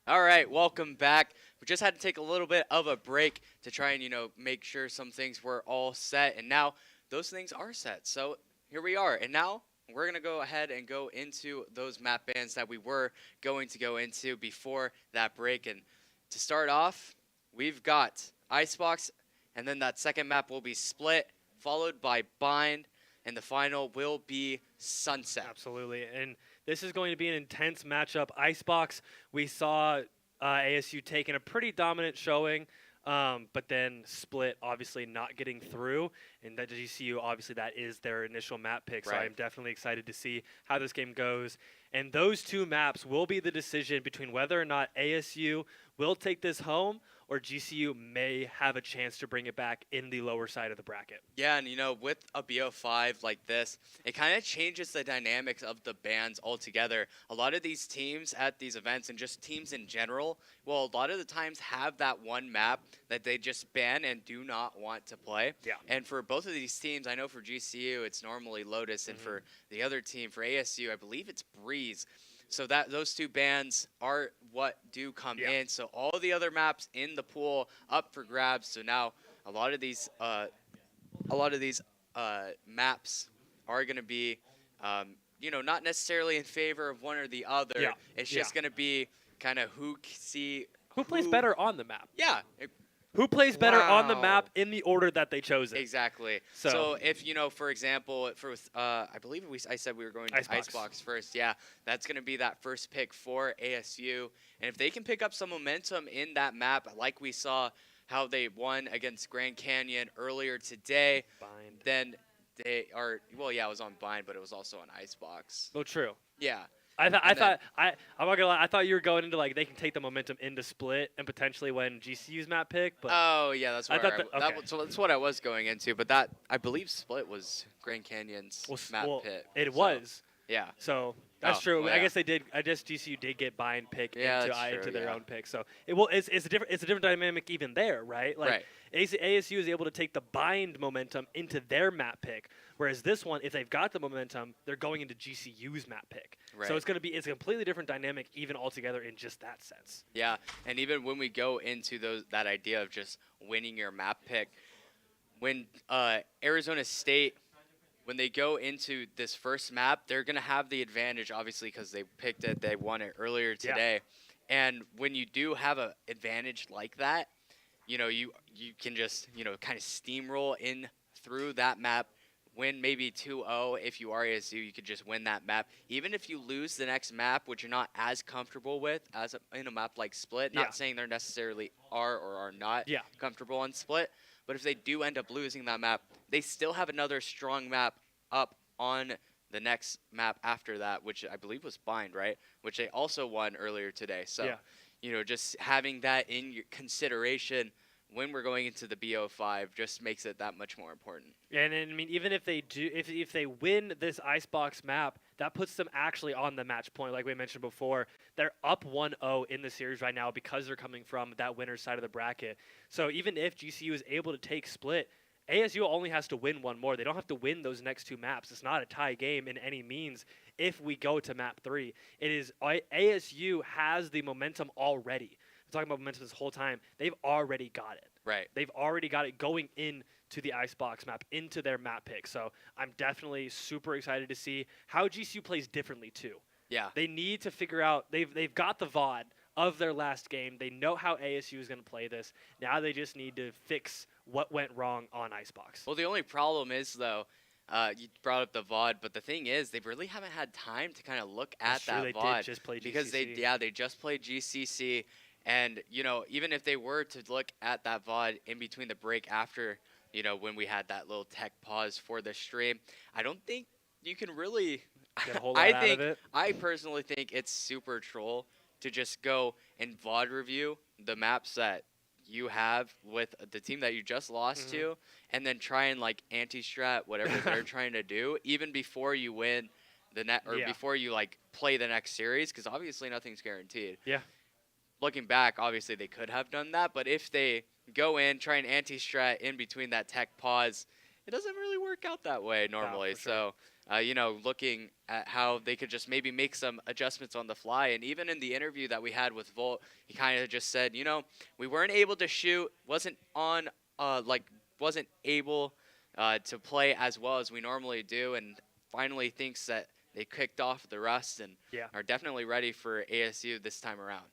All right, welcome back. We just had to take a little bit of a break to try and, make sure some things were all set. And now those things are set. So here we are. And now we're going to go ahead and go into those map bans that we were going to go into before that break. And to start off, we've got Icebox, and then that second map will be Split, followed by Bind, and the final will be Sunset. Absolutely. And this is going to be an intense matchup. Icebox, we saw ASU taking a pretty dominant showing, but then Split obviously not getting through. And that GCU, obviously, that is their initial map pick. So Right. I'm definitely excited to see how this game goes. And those two maps will be the decision between whether or not ASU will take this home or GCU may have a chance to bring it back in the lower side of the bracket. Yeah, and with a BO5 like this, it kind of changes the dynamics of the bans altogether. A lot of these teams at these events and just teams in general, well, a lot of the times have that one map that they just ban and do not want to play. Yeah. And for both of these teams, I know for GCU, it's normally Lotus, and for the other team, for ASU, I believe it's Breeze. So that those two bans are what do come in. So all the other maps in the pool up for grabs. So now a lot of these maps are going to be, not necessarily in favor of one or the other. Yeah. It's just going to be kind of who plays better on the map? Yeah. Who plays better on the Wow. map in the order that they chose it? Exactly. So- So if for example, I believe I said we were going to Icebox. Icebox first. Yeah, that's going to be that first pick for ASU, and if they can pick up some momentum in that map, like we saw how they won against Grand Canyon earlier today, Bind. then they are. Well, yeah, it was on Bind, but it was also on Icebox. Oh, true. Yeah. I'm not then- gonna lie. I thought you were going into they can take the momentum into Split and potentially win GCU's map pick. But Oh yeah, that's I where thought that- okay. so that's what I was going into. But that I believe Split was Grand Canyon's map pick. it so, was. Yeah. So that's Oh, true. well, I yeah. guess they did. I guess GCU did get Bind pick Yeah, into that's true, their yeah. own pick. So it's a different dynamic even there, right? Right. ASU is able to take the Bind momentum into their map pick, whereas this one, if they've got the momentum, they're going into GCU's map pick. Right. So it's a completely different dynamic even altogether in just that sense. Yeah, and even when we go into that idea of just winning your map pick, when Arizona State, when they go into this first map, they're gonna have the advantage, obviously, because they picked it, they won it earlier today. And when you do have an advantage like that, you can just kind of steamroll in through that map. Win maybe 2-0. If you are ASU, you could just win that map. Even if you lose the next map, which you're not as comfortable with in a map like Split, Yeah. not saying they're necessarily are or are not Yeah. comfortable on Split, but if they do end up losing that map, they still have another strong map up on the next map after that, which I believe was Bind, right? Which they also won earlier today. So, just having that in your consideration when we're going into the BO5 just makes it that much more important. And I mean, even if they do, if they win this Icebox map, that puts them actually on the match point, like we mentioned before. They're up 1-0 in the series right now because they're coming from that winner's side of the bracket. So even if GCU is able to take Split, ASU only has to win one more. They don't have to win those next two maps. It's not a tie game in any means if we go to map 3. It is ASU has the momentum already. I'm talking about momentum this whole time. They've already got it. Right. They've already got it going into the Icebox map, into their map pick. So I'm definitely super excited to see how GCU plays differently too. Yeah. They need to figure out, they've got the VOD of their last game. They know how ASU is going to play this. Now they just need to fix what went wrong on Icebox. Well, the only problem is, though, you brought up the VOD, but the thing is, they really haven't had time to kind of look at That's true, that they VOD. did just play because GCC. they just played GCC. And, even if they were to look at that VOD in between the break after, when we had that little tech pause for the stream, I don't think you can really Get a whole lot out of it. I personally think it's super troll to just go and VOD review the maps that you have with the team that you just lost to, and then try and anti-strat whatever they're trying to do, even before you win the net or before you play the next series, because obviously nothing's guaranteed. Yeah. Looking back, obviously they could have done that, but if they go in, try and anti-strat in between that tech pause, it doesn't really work out that way normally. for sure. you know, looking at how they could just maybe make some adjustments on the fly. And even in the interview that we had with Volt, he kind of just said, you know, we weren't able to shoot, wasn't able to play as well as we normally do, and finally thinks that they kicked off the rust and are definitely ready for ASU this time around.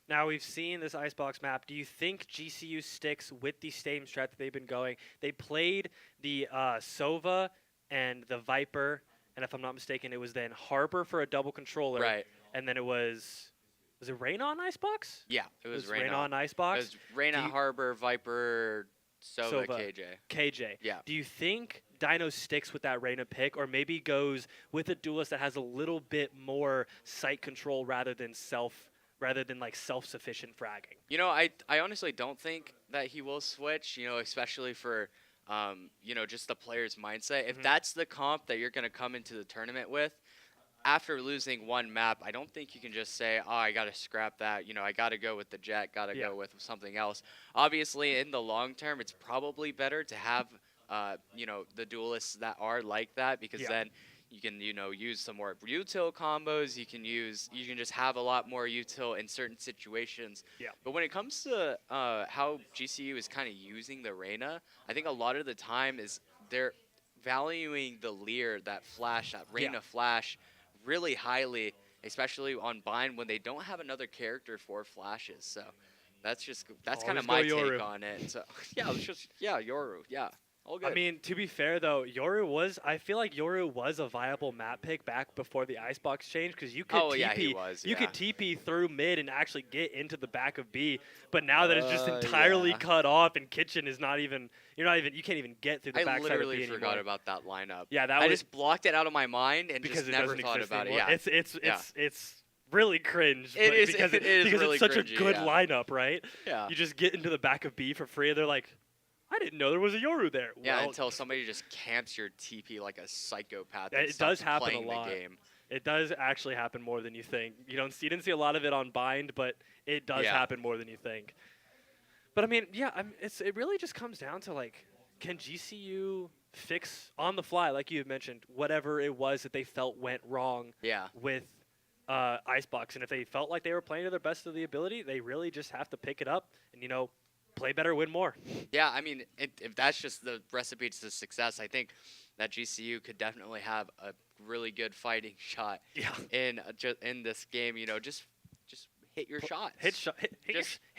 Now, we've seen this Icebox map. Do you think GCU sticks with the same strat that they've been going? They played the Sova and the Viper, and if I'm not mistaken, it was then Harbor for a double controller. Right. And then it was it Reyna on Icebox? Yeah, it was Reyna. Reyna on Icebox? It was Reyna, Harbor, Viper, Sova, KJ. KJ. Yeah. Do you think Dino sticks with that Reyna pick, or maybe goes with a duelist that has a little bit more site control rather than like self-sufficient fragging? You know, I honestly don't think that he will switch, you know, especially for, you know, just the player's mindset. If that's the comp that you're going to come into the tournament with, after losing one map, I don't think you can just say, oh, I got to scrap that. You know, I got to go with the Jet, got to go with something else. Obviously, in the long term, it's probably better to have, you know, the duelists that are like that, because then you can, you know, use some more util combos. You can just have a lot more util in certain situations. Yeah. But when it comes to how GCU is kind of using the Reyna, I think a lot of the time is they're valuing the Lear, that flash, that Reyna flash, really highly, especially on Bind when they don't have another character for flashes. So that's kind of my take on it. So yeah, it's just Yoru. Yeah. All good. I mean, to be fair though, I feel like Yoru was a viable map pick back before the Icebox change, because you could you could TP through mid and actually get into the back of B. But now that it's just entirely cut off, and Kitchen is you can't even get through the backside of B I literally anymore. forgot about that lineup. Yeah, I just blocked it out of my mind and because just never thought about anymore. it. Yeah, it's really cringe. It is because really it's such cringy, a good lineup, right? Yeah. You just get into the back of B for free, and they're like, I didn't know there was a Yoru there. Yeah, well, until somebody just camps your TP like a psychopath. It does happen a playing lot. The game. It does actually happen more than you think. You didn't see a lot of it on Bind, but it does happen more than you think. But I mean, it really just comes down to, like, can GCU fix on the fly, like you had mentioned, whatever it was that they felt went wrong with Icebox. And if they felt like they were playing to their best of the ability, they really just have to pick it up and, play better, win more. Yeah, I mean, if that's just the recipe to success, I think that GCU could definitely have a really good fighting shot in this game. Just hit your shots. Hit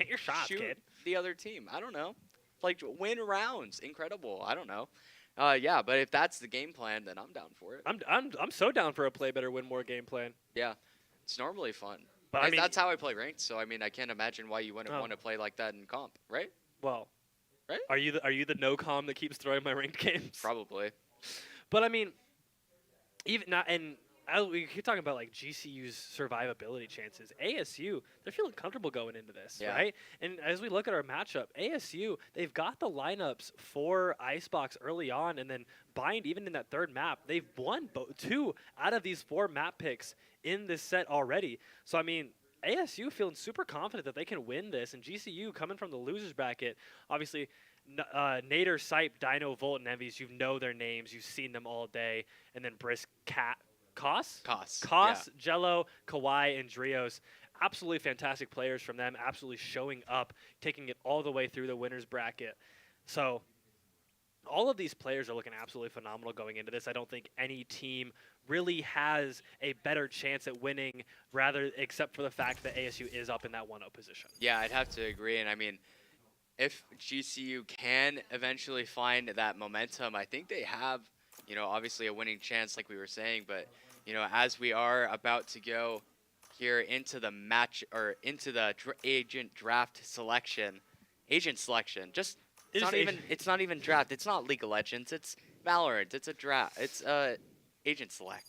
your shots, shoot kid. The other team. I don't know. Like, win rounds. Incredible. I don't know. Yeah, but if that's the game plan, then I'm down for it. I'm so down for a play better, win more game plan. Yeah, it's normally fun. But I mean, that's how I play ranked. So I mean, I can't imagine why you wouldn't want to play like that in comp, right? Well, right? Are you the no com that keeps throwing my ranked games? Probably. But I mean, even not, and we keep talking about like GCU's survivability chances. ASU, they're feeling comfortable going into this, right? And as we look at our matchup, ASU, they've got the lineups for Icebox early on, and then Bind even in that third map. They've won 2 out of these 4 map picks in this set already. So I mean, ASU feeling super confident that they can win this, and GCU coming from the losers bracket, obviously. Nader, Sipe, Dino, Volt, and Envies, you know their names. You've seen them all day. And then Brisk, Koss, Jello, Kawhi, and Drios. Absolutely fantastic players from them, absolutely showing up, taking it all the way through the winners bracket. So all of these players are looking absolutely phenomenal going into this. I don't think any team really has a better chance at winning, except for the fact that ASU is up in that 1-0 position. Yeah, I'd have to agree. And I mean, if GCU can eventually find that momentum, I think they have, obviously a winning chance, like we were saying. But, as we are about to go here into the match or into the agent selection, just it's not even draft. It's not League of Legends. It's Valorant. It's a draft. It's agent select.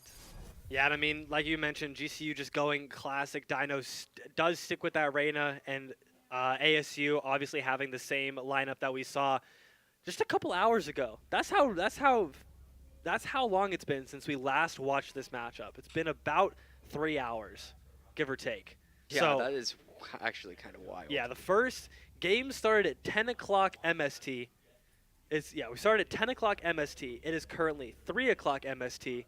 Yeah, and I mean, like you mentioned, GCU just going classic. Dino does stick with that Reyna, and ASU obviously having the same lineup that we saw just a couple hours ago. That's how long it's been since we last watched this matchup. It's been about 3 hours, give or take. Yeah, so, that is actually kind of wild. Yeah, the first game started at 10 o'clock MST. We started at 10 o'clock MST. It is currently 3 o'clock MST.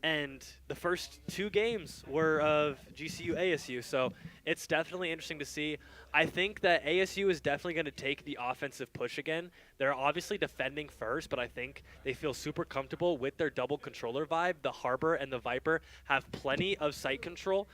And the first 2 games were of GCU ASU, so it's definitely interesting to see. I think that ASU is definitely going to take the offensive push again. They're obviously defending first, but I think they feel super comfortable with their double controller vibe. The Harbor and the Viper have plenty of site control.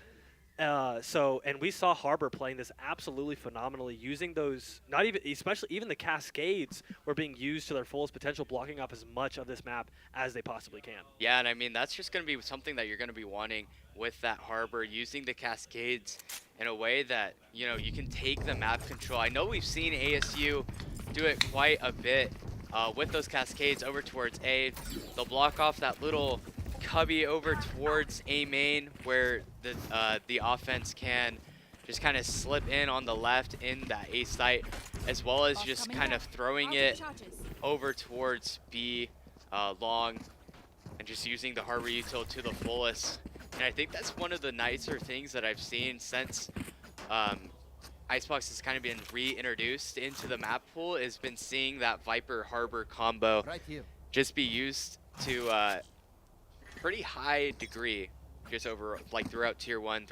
And we saw Harbor playing this absolutely phenomenally, using those, especially even the Cascades were being used to their fullest potential, blocking off as much of this map as they possibly can. Yeah, and I mean, that's just going to be something that you're going to be wanting with that Harbor, using the Cascades in a way that, you know, you can take the map control. I know we've seen ASU do it quite a bit with those Cascades over towards A. They'll block off that little cubby over towards A main, where the offense can just kind of slip in on the left in that A site, as well as just kind of throwing it over towards B long, and just using the Harbor util to the fullest. And I think that's one of the nicer things that I've seen since Icebox has kind of been reintroduced into the map pool, has been seeing that Viper Harbor combo just be used to pretty high degree, just over like throughout tier 1,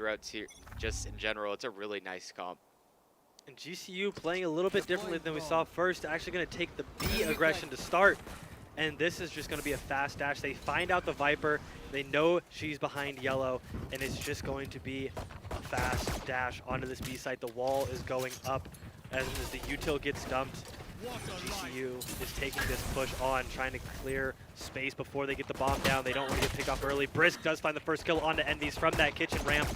just in general. It's a really nice comp. And GCU playing a little bit differently than we saw first, actually going to take the B aggression to start. And this is just going to be a fast dash. They find out the Viper, they know she's behind yellow, and it's just going to be a fast dash onto this B site. The wall is going up as the util gets dumped. GCU is taking this push on, trying to clear space before they get the bomb down. They don't want to get picked off early. Brisk does find the first kill onto Envies from that kitchen ramp.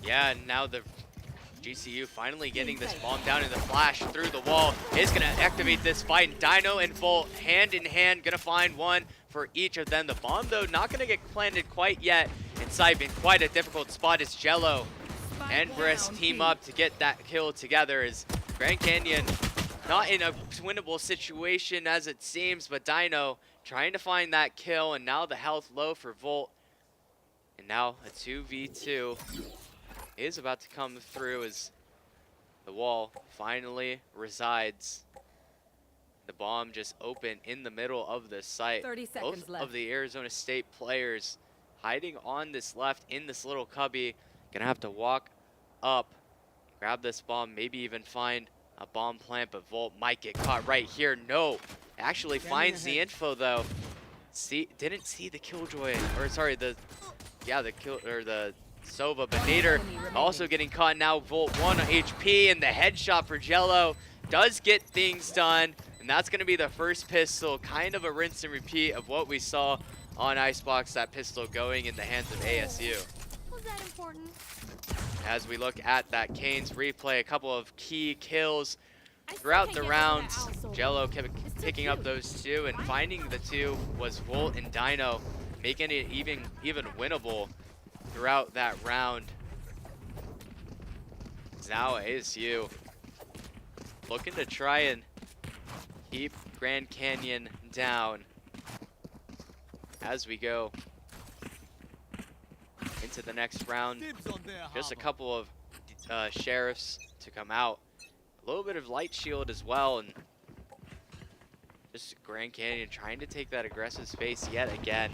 Yeah, and now the GCU finally getting this bomb down, in the flash through the wall is going to activate this fight. Dino and Volt hand in hand, going to find one for each of them. The bomb, though, not going to get planted quite yet. And Sype in quite a difficult spot as Jello and Brisk team up to get that kill together, as Grand Canyon not in a winnable situation as it seems, but Dino trying to find that kill, and now the health low for Volt. And now a 2v2 is about to come through as the wall finally resides. The bomb just open in the middle of the site. 30 seconds Both left. of the Arizona State players hiding on this left in this little cubby. Gonna have to walk up, grab this bomb, maybe even find a bomb plant, but Volt might get caught right here. No, actually finds the info though. Didn't see the Killjoy, or sorry, the Sova, but Nader also getting caught now. Volt 1 HP, and the headshot for Jello does get things done, and that's going to be the first pistol, kind of a rinse and repeat of what we saw on Icebox, that pistol going in the hands of ASU. Was that important? As we look at that Kane's replay, a couple of key kills throughout the rounds. Jello kept picking up those two, and finding the two was Volt and Dino, making it even winnable throughout that round. Now ASU looking to try and keep Grand Canyon down as we go into the next round. Just a couple of sheriffs to come out. A little bit of light shield as well, and just Grand Canyon trying to take that aggressive space yet again.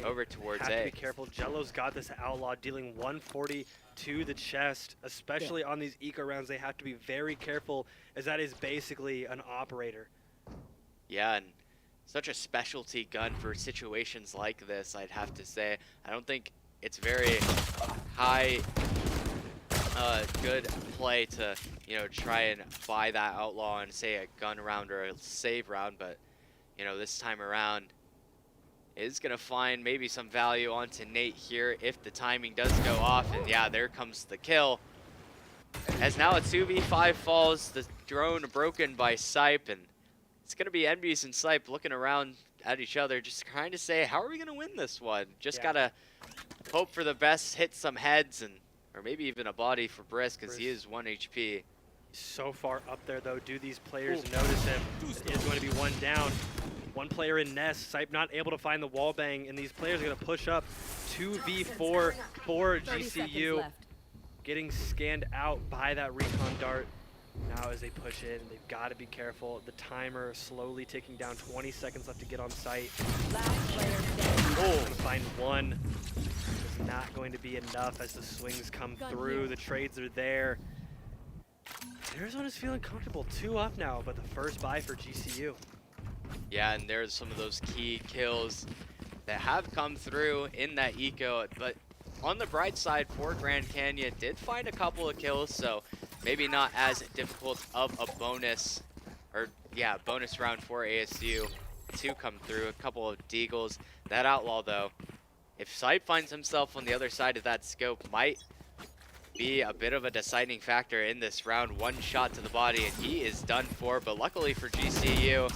Over towards have A. To be careful. Jello's got this outlaw, dealing 140 to the chest, especially on these eco rounds. They have to be very careful, as that is basically an operator. Yeah, and such a specialty gun for situations like this, I'd have to say. I don't think it's very high good play to, you know, try and buy that outlaw and say a gun round or a save round, but, you know, this time around is going to find maybe some value onto Nate here if the timing does go off. And yeah, there comes the kill. As now a 2v5 falls, the drone broken by Sype, and it's going to be Envies and Sype looking around at each other, just trying to say, how are we going to win this one? Just got to hope for the best, hit some heads, and or maybe even a body for Brisk, because he is 1 HP. So far up there, though, do these players notice him? It is going to be one down. One player in nest. Sype not able to find the wall bang, and these players are going to push up 2v4 for GCU. Getting scanned out by that recon dart. Now as they push in, they've got to be careful. The timer slowly ticking down, 20 seconds left to get on site. Last player standing. Oh, gonna find one. It's not going to be enough as the swings come through. The trades are there. Arizona's feeling comfortable. 2 up now, but the first buy for GCU. Yeah, and there's some of those key kills that have come through in that eco, but on the bright side for Grand Canyon, did find a couple of kills, so maybe not as difficult of a bonus, or yeah, bonus round for ASU to come through. A couple of deagles. That outlaw though, if Sight finds himself on the other side of that scope, might be a bit of a deciding factor in this round. One shot to the body and he is done for, but luckily for GCU,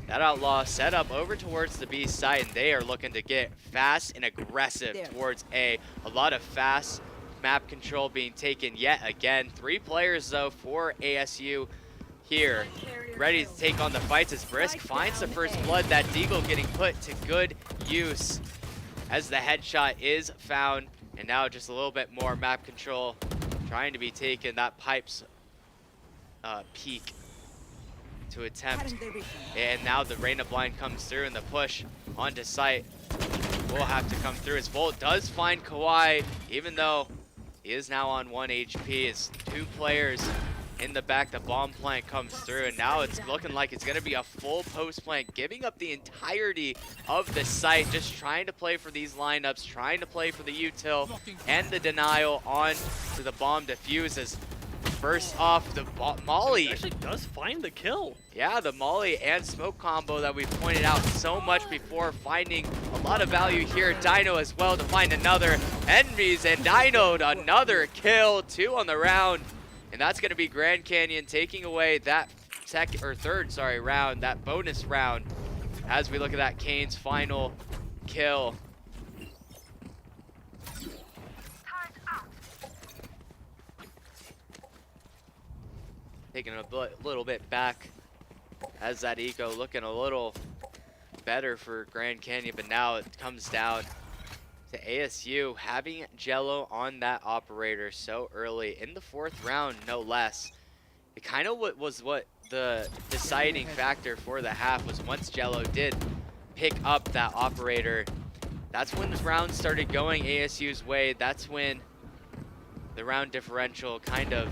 that outlaw set up over towards the B side, and they are looking to get fast and aggressive towards A. A lot of fast map control being taken yet again. 3 players though for ASU here, ready to take on the fights as Brisk finds the first blood. That deagle getting put to good use as the headshot is found, and now just a little bit more map control trying to be taken. That Pipes peak to attempt, and now the Reina blind comes through, and the push onto site will have to come through as Volt does find Kawhi, even though he is now on 1 HP. As 2 players in the back, the bomb plant comes through, and now it's looking like it's going to be a full post plant, giving up the entirety of the site, just trying to play for these lineups, trying to play for the util and the denial on to the bomb defuse. As first off, the molly Actually does find the kill. Yeah, the molly and smoke combo that we've pointed out so much before, finding a lot of value here. Dino as well to find another. Envies and Dino another kill, 2 on the round. And that's going to be Grand Canyon taking away that third round, that bonus round, as we look at that Kane's final kill. Taking a little bit back as that eco looking a little better for Grand Canyon, but now it comes down to ASU having Jello on that operator so early in the 4th round, no less. It kind of was what the deciding factor for the half was. Once Jello did pick up that operator, that's when the round started going ASU's way. That's when the round differential kind of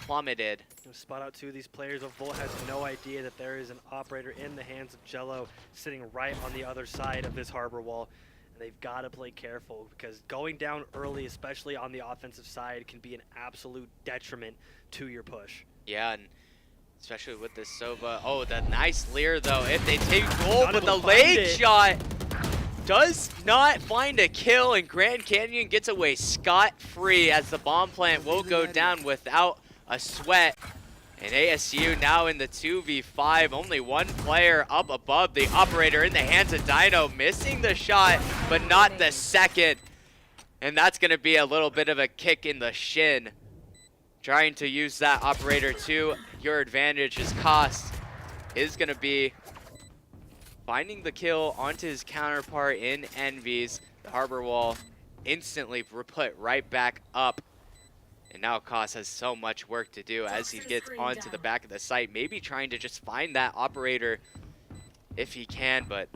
plummeted. Spot out 2 of these players. Volt has no idea that there is an operator in the hands of Jello sitting right on the other side of this harbor wall. And they've got to play careful, because going down early, especially on the offensive side, can be an absolute detriment to your push. Yeah, and especially with this Sova. Oh, that nice Lear though. If they take goal, but the late shot does not find a kill, and Grand Canyon gets away scot-free as the bomb plant will go down without a sweat. And ASU now in the 2v5, only 1 player up above the operator in the hands of Dino, missing the shot, but not the second. And that's going to be a little bit of a kick in the shin. Trying to use that operator to your advantage. His cost is going to be finding the kill onto his counterpart in Envies. The harbor wall instantly put right back up. And now Koss has so much work to do as he gets onto the back of the site. Maybe trying to just find that operator if he can, but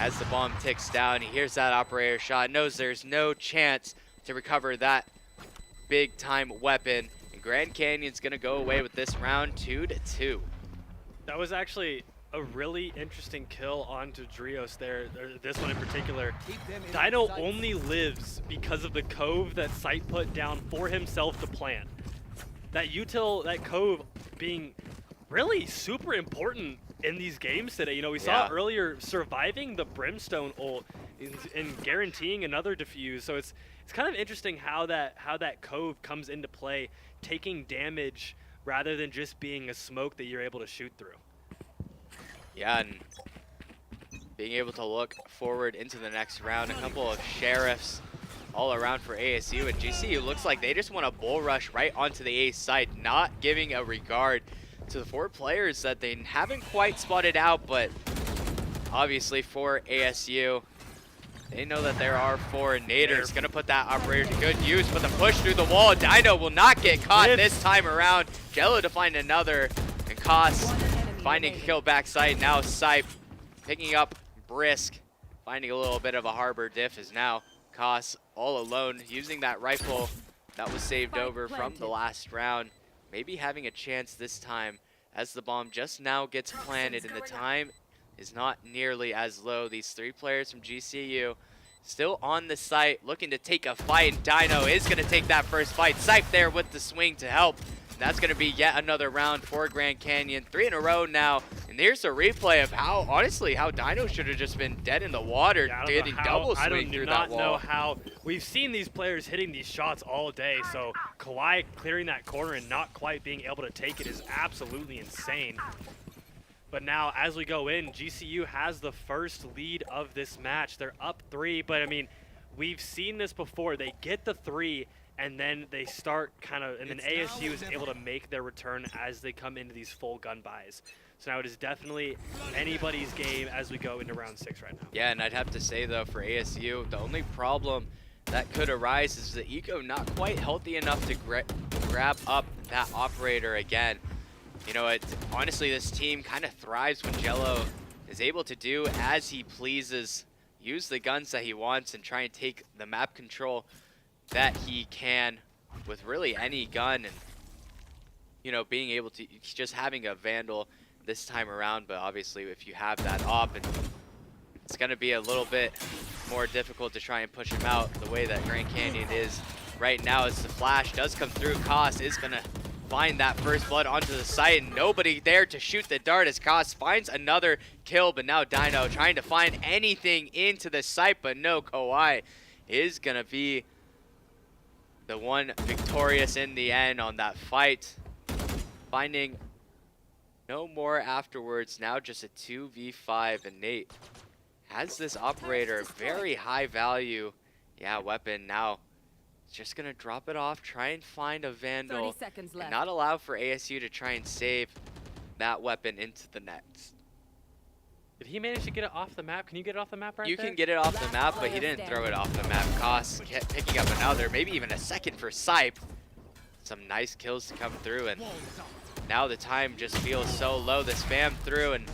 as the bomb ticks down, he hears that operator shot, knows there's no chance to recover that big time weapon. And Grand Canyon's gonna go away with this round 2-2. That was actually a really interesting kill onto Drios there, this one in particular. Dino only lives because of the cove that Sight put down for himself to plant. That util, that cove being really super important in these games today. You know, we saw earlier surviving the Brimstone ult and guaranteeing another defuse. So it's kind of interesting how that cove comes into play, taking damage rather than just being a smoke that you're able to shoot through. Yeah, and being able to look forward into the next round. A couple of sheriffs all around for ASU, and GCU looks like they just want to bull rush right onto the A side, not giving a regard to the 4 players that they haven't quite spotted out, but obviously for ASU, They know that there are 4, and Nader's gonna put that operator to good use, but the push through the wall, Dino will not get caught this time around. Jello to find another, and Koss finding a kill backside. Now Sipe picking up Brisk, finding a little bit of a harbor diff, is now Koss all alone, using that rifle that was saved over from the last round. Maybe having a chance this time as the bomb just now gets planted, and the time is not nearly as low. These 3 players from GCU still on the site, looking to take a fight, and Dino is going to take that first fight. Sipe there with the swing to help. And that's going to be yet another round for Grand Canyon. 3 in a row now, and here's a replay of how, honestly, how Dino should have just been dead in the water, getting double swing through that wall. I do not know how. We've seen these players hitting these shots all day, so Kawhi clearing that corner and not quite being able to take it is absolutely insane. But now, as we go in, GCU has the first lead of this match. They're up 3, but I mean, we've seen this before. They get the 3, and then they start kind of, and then ASU is able to make their return as they come into these full gun buys. So now it is definitely anybody's game as we go into round 6 right now. Yeah, and I'd have to say, though, for ASU, the only problem that could arise is the Eco not quite healthy enough to grab up that operator again. You know, honestly, this team kind of thrives when Jello is able to do as he pleases, use the guns that he wants, and try and take the map control that he can with really any gun. And, you know, being able to, just having a Vandal this time around, but obviously if you have that op, and it's going to be a little bit more difficult to try and push him out the way that Grand Canyon is right now, as the flash does come through. Koss is going to find that first blood onto the site, and nobody there to shoot the dart as Koss finds another kill. But now Dino trying to find anything into the site, but no, Kawhi is gonna be the one victorious in the end on that fight, finding no more afterwards. Now just a 2v5, and Nate has this operator, very high value weapon. Now just gonna drop it off, try and find a Vandal, 30 seconds left. and not allow for ASU to try and save that weapon into the net. Did he manage to get it off the map? Can you get it off the map right You there? can get it off the map, but he didn't throw it off the map. Koss picking up another, maybe even a second for Sipe. Some nice kills to come through, and now the time just feels so low. The spam through, and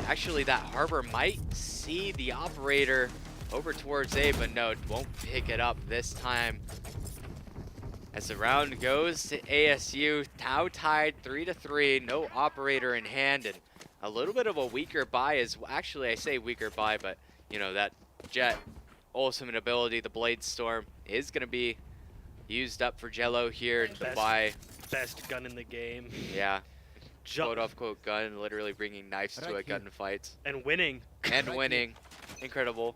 actually that Harbor might see the operator over towards A, but no, won't pick it up this time. As the round goes to ASU, now tied 3-3, no operator in hand, and a little bit of a weaker buy is, actually I say weaker buy, but you know, that Jet ultimate ability, the Blade Storm, is gonna be used up for Jello here to buy. Best gun in the game. Yeah. Quote unquote gun, literally bringing knives to a gunfight. And winning. And winning. Incredible.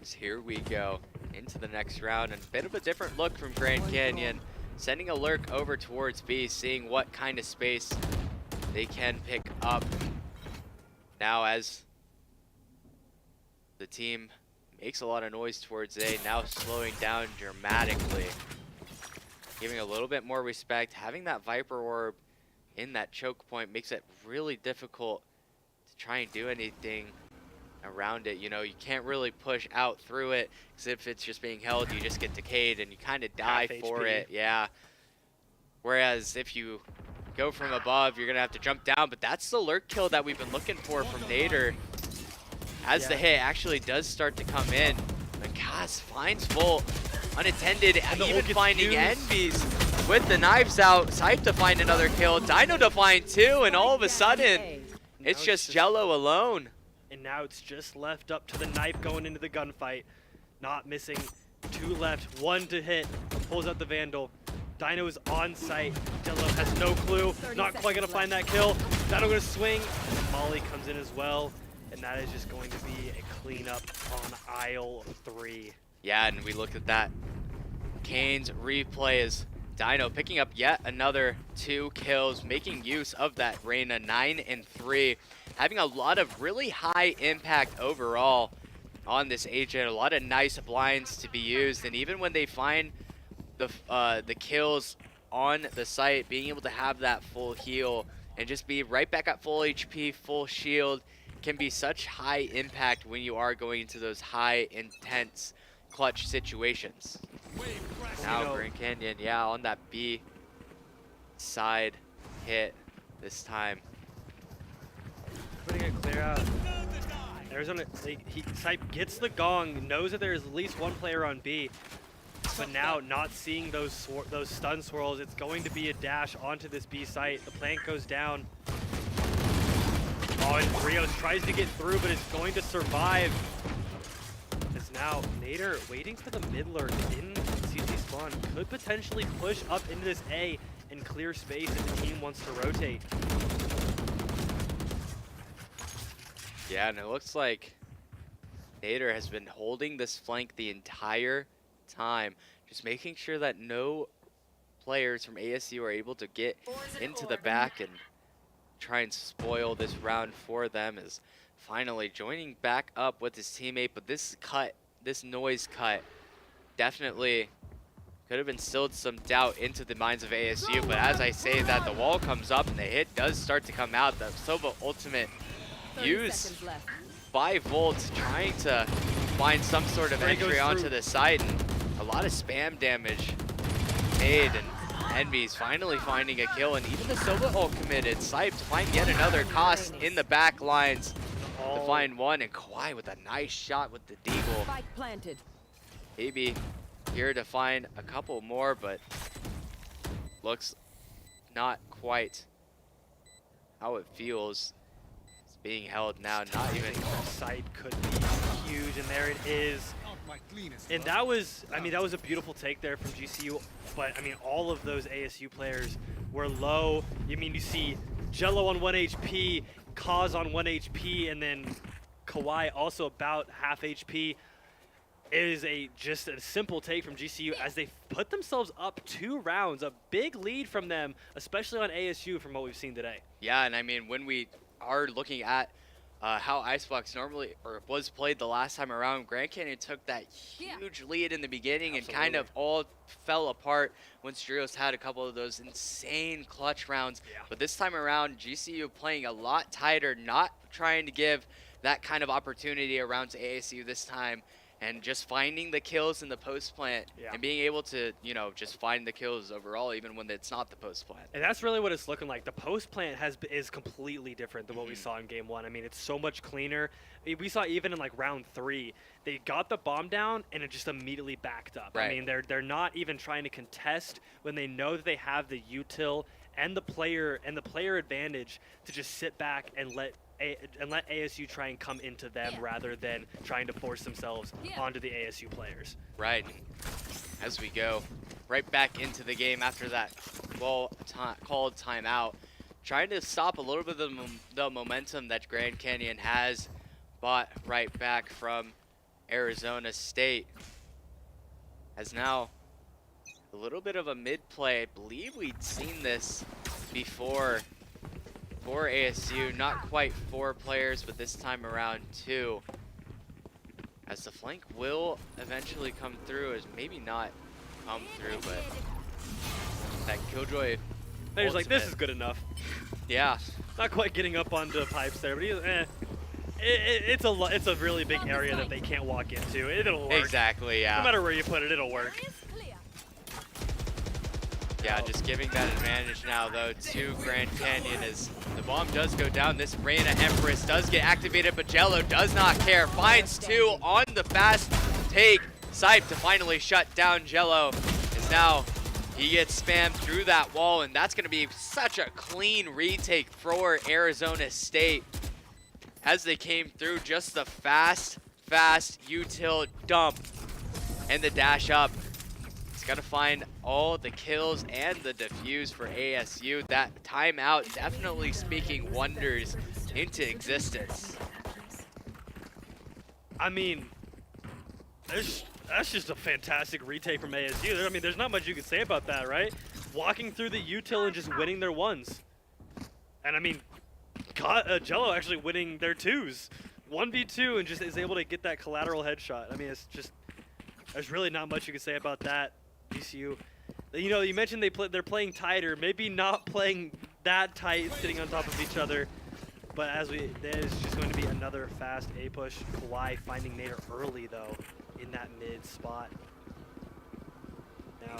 So here we go into the next round, and a bit of a different look from Grand Canyon, sending a lurk over towards B, seeing what kind of space they can pick up. Now as the team makes a lot of noise towards A, now slowing down dramatically, giving a little bit more respect. Having that Viper Orb in that choke point makes it really difficult to try and do anything around it. You know, you can't really push out through it, because if it's just being held, you just get decayed and you kind of die for it. Yeah. Whereas if you go from above, you're gonna have to jump down. But that's the lurk kill that we've been looking for from Nader. As the hit actually does start to come in, and Koss finds Volt unattended, even finding Envies with the knives out. Sipe to find another kill, Dino to find 2, and all of a sudden, it's just Jello alone. And now it's just left up to the knife going into the gunfight. Not missing, 2 left, 1 to hit. Pulls out the Vandal. Dino is on site. Jello has no clue. Not quite gonna find that kill. Dino gonna swing. Molly comes in as well. And that is just going to be a cleanup on aisle 3. Yeah, and we look at that Kane's replay as Dino picking up yet another 2 kills, making use of that Reyna, 9 and 3. Having a lot of really high impact overall on this agent. A lot of nice blinds to be used, and even when they find the kills on the site, being able to have that full heal and just be right back at full HP, full shield, can be such high impact when you are going into those high intense clutch situations. Now Grand Canyon, yeah, on that B side hit this time. Putting it clear out. Arizona, Sipe gets the gong, knows that there's at least one player on B, but now not seeing those stun swirls, it's going to be a dash onto this B site. The plant goes down. Oh, and Rios tries to get through, but it's going to survive. As now Nader waiting for the mid lurk in CT spawn, could potentially push up into this A and clear space if the team wants to rotate. Yeah, and it looks like Nader has been holding this flank the entire time, just making sure that no players from ASU are able to get into the back and try and spoil this round for them. Is finally joining back up with his teammate, but this noise cut definitely could have instilled some doubt into the minds of ASU, but as I say that, the wall comes up and the hit does start to come out. The Sova ultimate used by Volt, trying to find some sort of entry onto the site, and a lot of spam damage made, and Envy's finally finding a kill, and even the Sova ult committed. Sipe to find yet another cost in the back lines to find one, and Kawhi with a nice shot with the deagle. Maybe here to find a couple more, but looks not quite how it feels. It's being held now, not even. Site could be huge, and there it is. And that was, I mean, that was a beautiful take there from GCU, but I mean, all of those ASU players were low. You mean, you see Jello on 1 HP, Kaz on 1 HP, and then Kawhi also about half HP. It is just a simple take from GCU as they put themselves up 2 rounds, a big lead from them, especially on ASU from what we've seen today. Yeah, and I mean, when we are looking at how Icebox normally was played the last time around, Grand Canyon took that huge lead in the beginning and kind of all fell apart when Strios had a couple of those insane clutch rounds. But this time around, GCU playing a lot tighter, not trying to give that kind of opportunity around to ASU this time, and just finding the kills in the post plant and being able to, you know, just find the kills overall, even when it's not the post plant. And that's really what it's looking like. The post plant is completely different than what we saw in game 1. I mean, it's so much cleaner. We saw even in like round 3, they got the bomb down and it just immediately backed up. I mean, they're not even trying to contest when they know that they have the util and the player advantage to just sit back and let ASU try and come into them rather than trying to force themselves onto the ASU players. Right. As we go right back into the game after that called timeout, trying to stop a little bit of the momentum that Grand Canyon has bought right back from Arizona State. As now a little bit of a mid play. I believe we'd seen this before for ASU, not quite 4 players, but this time around 2. As the flank will eventually come through, as maybe not come through, but that Killjoy He's like, this is good enough. Yeah. Not quite getting up onto pipes there, but it's a really big area that they can't walk into. It'll work. Exactly, yeah. No matter where you put it, it'll work. Yeah, just giving that advantage now, though, to Grand Canyon as the bomb does go down. This Reina Empress does get activated, but Jello does not care. Finds 2 on the fast take. Sipe to finally shut down Jello, as now he gets spammed through that wall, and that's going to be such a clean retake for Arizona State as they came through. Just the fast util dump and the dash up. Got to find all the kills and the defuse for ASU. That timeout definitely speaking wonders into existence. I mean, that's just a fantastic retake from ASU. I mean, there's not much you can say about that, right? Walking through the util and just winning their 1s. And I mean, Jello actually winning their 2s. 1v2 and just is able to get that collateral headshot. I mean, it's just, there's really not much you can say about that. GCU, you know, you mentioned they're playing tighter, maybe not playing that tight, sitting on top of each other, But there's just going to be another fast A push. Kawhi finding Nader early though in that mid spot. Now,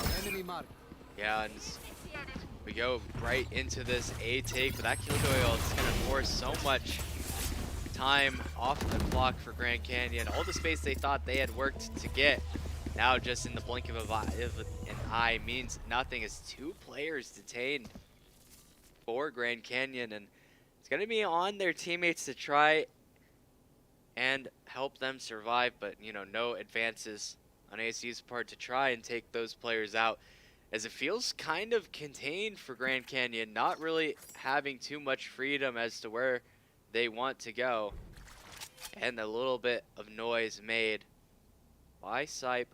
Yeah, and we go right into this A take, but that Killjoy ult is going to force so much time off the clock for Grand Canyon. All the space they thought they had worked to get, now just in the blink of an eye means nothing as 2 players detained for Grand Canyon, and it's going to be on their teammates to try and help them survive, but you know, no advances on ASU's part to try and take those players out, as it feels kind of contained for Grand Canyon, not really having too much freedom as to where they want to go, and a little bit of noise made by Sipe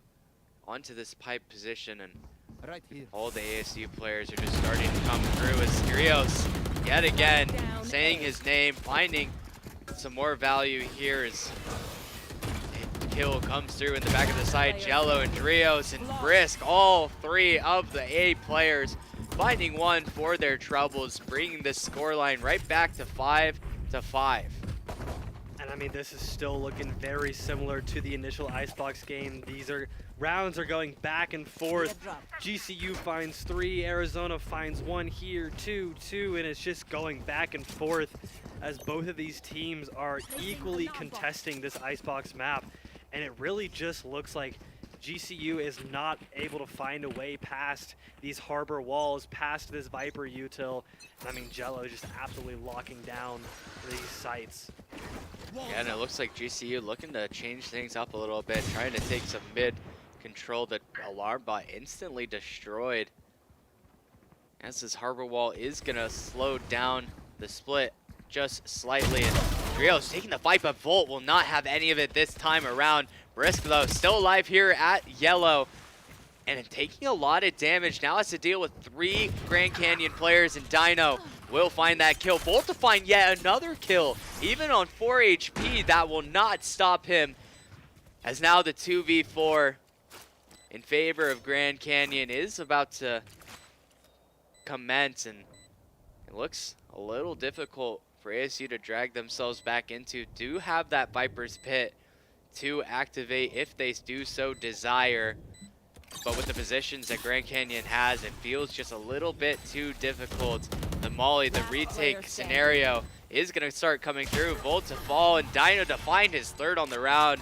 onto this pipe position, and all the ASU players are just starting to come through as Drios yet again saying his name, finding some more value here as kill comes through in the back of the side. Jello and Drios and Brisk, all 3 of the A players finding one for their troubles, bringing the scoreline right back to 5-5. and I mean, this is still looking very similar to the initial Icebox game. Rounds are going back and forth. GCU finds 3, Arizona finds 1 here, 2, and it's just going back and forth as both of these teams are equally contesting this Icebox map. And it really just looks like GCU is not able to find a way past these harbor walls, past this Viper util. And I mean, Jello just absolutely locking down these sites. Yeah, and it looks like GCU looking to change things up a little bit, trying to take some mid control. The alarm bot instantly destroyed, as this harbor wall is gonna slow down the split just slightly. And Drios taking the fight, but Volt will not have any of it this time around. Brisk though still alive here at yellow, and taking a lot of damage. Now has to deal with 3 Grand Canyon players, and Dino will find that kill. Volt to find yet another kill, even on 4 HP. That will not stop him, as now the 2v4 in favor of Grand Canyon is about to commence, and it looks a little difficult for ASU to drag themselves back into. Do have that Viper's Pit to activate if they do so desire, but with the positions that Grand Canyon has, it feels just a little bit too difficult. The Molly, the retake scenario is going to start coming through. Volt to fall, and Dino to find his 3rd on the round,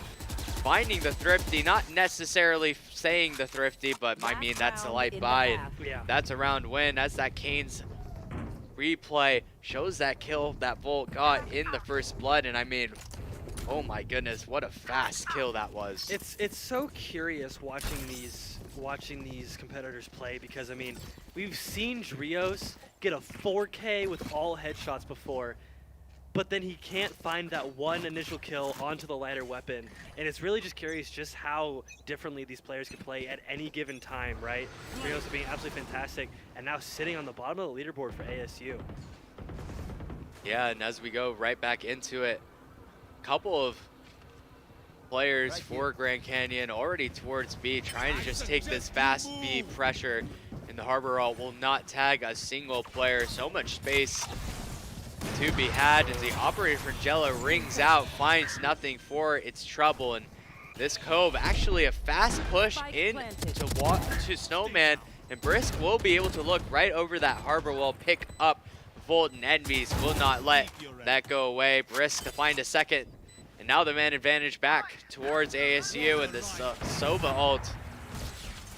finding the Thrifty, not necessarily saying the Thrifty, but I mean, that's a light buy, and that's a round win, as that Kane's replay shows that kill that Volt got in the first blood. And I mean, oh my goodness, what a fast kill that was. It's so curious watching these competitors play, because I mean, we've seen Drios get a 4K with all headshots before, but then he can't find that one initial kill onto the lighter weapon. And it's really just curious just how differently these players can play at any given time, right? Drios being absolutely fantastic, and now sitting on the bottom of the leaderboard for ASU. Yeah, and as we go right back into it, a couple of players for Grand Canyon already towards B, trying to just take this fast B pressure, and the Harbor All will not tag a single player. So much space to be had as the operator for Jello rings out, finds nothing for its trouble, and this Cove actually a fast push in to Snowman, and Brisk will be able to look right over that harbor wall, pick up Volt, and Envies will not let that go away. Brisk to find a second, and now the man advantage back towards ASU, and this Sova ult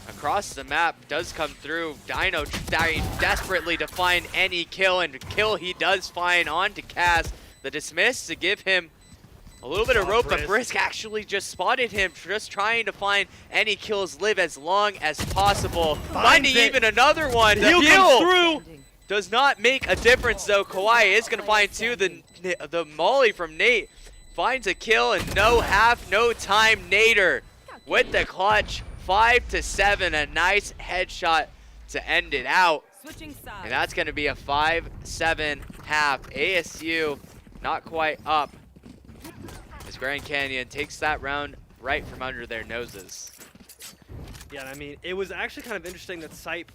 across the map does come through. Dino dying desperately to find any kill, and kill he does find onto Cass. The dismiss to give him a little bit of rope, but Brisk actually just spotted him, just trying to find any kills, live as long as possible. Finding even another one. The heal through. Does not make a difference though. Kawhi is going to find 2. The Molly from Nate finds a kill, and no time. Nader with the clutch. 5-7, a nice headshot to end it out. And that's going to be a 5-7 half. ASU not quite up, as Grand Canyon takes that round right from under their noses. Yeah, I mean, it was actually kind of interesting that Sipe,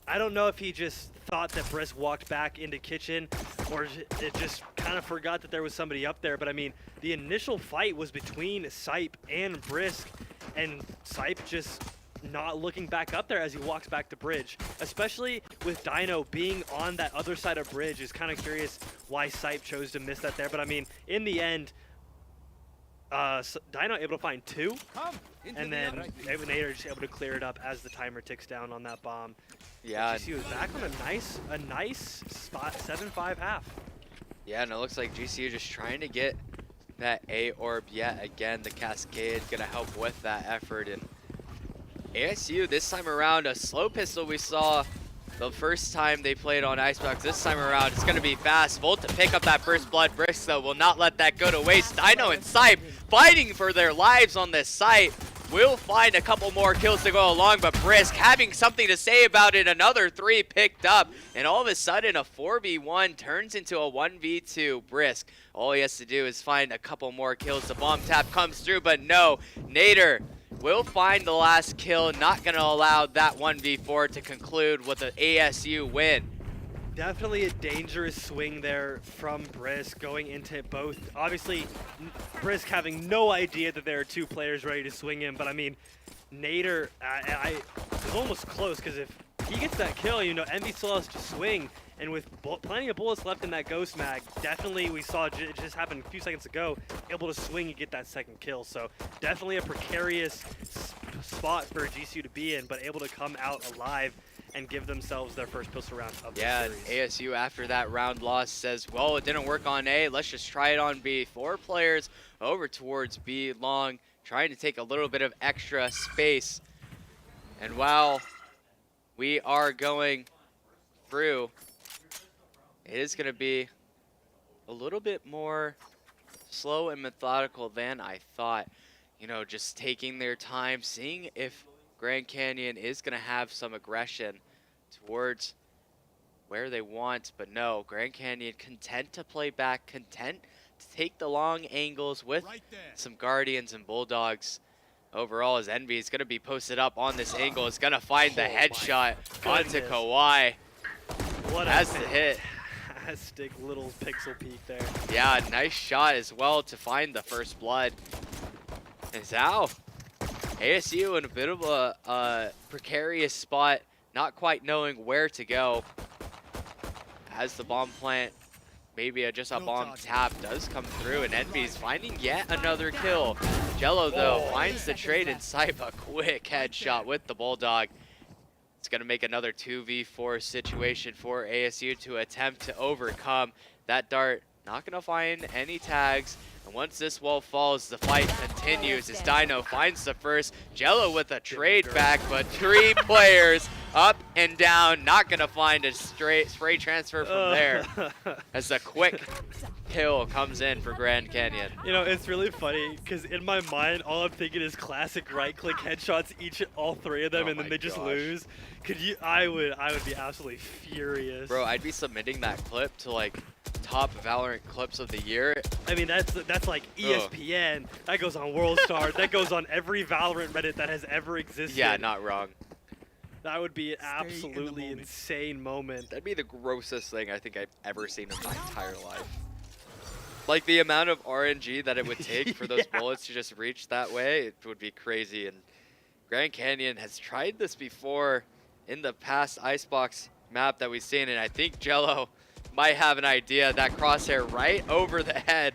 I don't know if he just thought that Brisk walked back into kitchen, or it just kind of forgot that there was somebody up there. But I mean, the initial fight was between Sipe and Brisk, and Sipe just not looking back up there as he walks back to bridge. Especially with Dino being on that other side of bridge, is kind of curious why Sipe chose to miss that there. But I mean, in the end, Dino able to find 2, and then Nader just able to clear it up as the timer ticks down on that bomb. Yeah. GCU was back on a nice spot, 7-5 half. Yeah, and it looks like GCU just trying to get that A orb yet again. The Cascade gonna help with that effort. And ASU this time around, a slow pistol we saw the first time they played on Icebox. This time around, it's gonna be fast. Volt to pick up that first blood. Brisk though will not let that go to waste. Dino and Sipe fighting for their lives on this site. Will find a couple more kills to go along, but Brisk having something to say about it. Another 3 picked up, and all of a sudden a 4v1 turns into a 1v2. Brisk, all he has to do is find a couple more kills. The bomb tap comes through, but no, Nader will find the last kill. Not gonna allow that 1v4 to conclude with an ASU win. Definitely a dangerous swing there from Brisk going into both. Obviously, Brisk having no idea that there are 2 players ready to swing him, but I mean, Nader, it was almost close, because if he gets that kill, you know, Envy still has to swing, and with plenty of bullets left in that Ghost Mag, definitely we saw it just happen a few seconds ago, able to swing and get that second kill. So definitely a precarious spot for GCU to be in, but able to come out alive and give themselves their first pistol round of the series. ASU after that round loss says, well, it didn't work on A, let's just try it on B. 4 players over towards B long, trying to take a little bit of extra space. And while we are going through, it is going to be a little bit more slow and methodical than I thought. You know, just taking their time, seeing if Grand Canyon is going to have some aggression towards where they want, but no, Grand Canyon content to play back, content to take the long angles with some Guardians and Bulldogs. Overall, as Envy is going to be posted up on this angle, is going to find the headshot onto Kawhi. What has the hit. Fantastic little pixel peek there. Yeah, nice shot as well to find the first blood. And now, ASU in a bit of a precarious spot, not quite knowing where to go. As the bomb plant, maybe just a bomb tap does come through, and Envy's finding yet another kill. Jello, though, finds the trade and Sipe a quick headshot with the Bulldog. It's going to make another 2v4 situation for ASU to attempt to overcome. That dart not going to find any tags. And once this wall falls, the fight continues as Dino finds the first. Jello with a trade back, but 3 players up and down. Not going to find a spray transfer from there. As a quick kill comes in for Grand Canyon. You know, it's really funny because in my mind, all I'm thinking is classic right-click headshots, all 3 of them, and then they just lose. Could you? I would be absolutely furious. Bro, I'd be submitting that clip to like top Valorant clips of the year. I mean, that's like ESPN. That goes on WorldStar. That goes on every Valorant Reddit that has ever existed. Yeah, not wrong. That would be an absolutely insane moment. That'd be the grossest thing I think I've ever seen in my entire life. Like the amount of RNG that it would take for those bullets to just reach that way, it would be crazy. And Grand Canyon has tried this before in the past Icebox map that we've seen, and I think Jello might have an idea. That crosshair right over the head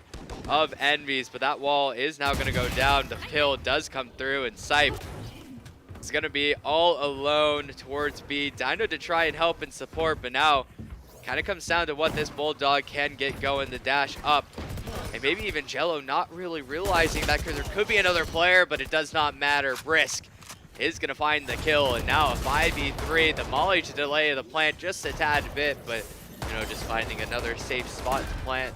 of Envy's, but that wall is now going to go down. The kill does come through, and Sipe is going to be all alone towards B. Dino to try and help and support, but now kind of comes down to what this Bulldog can get going. The dash up, and maybe even Jello not really realizing that because there could be another player, but it does not matter. Brisk is going to find the kill, and now a 5v3. The molly to delay the plant just a tad bit, but you know, just finding another safe spot to plant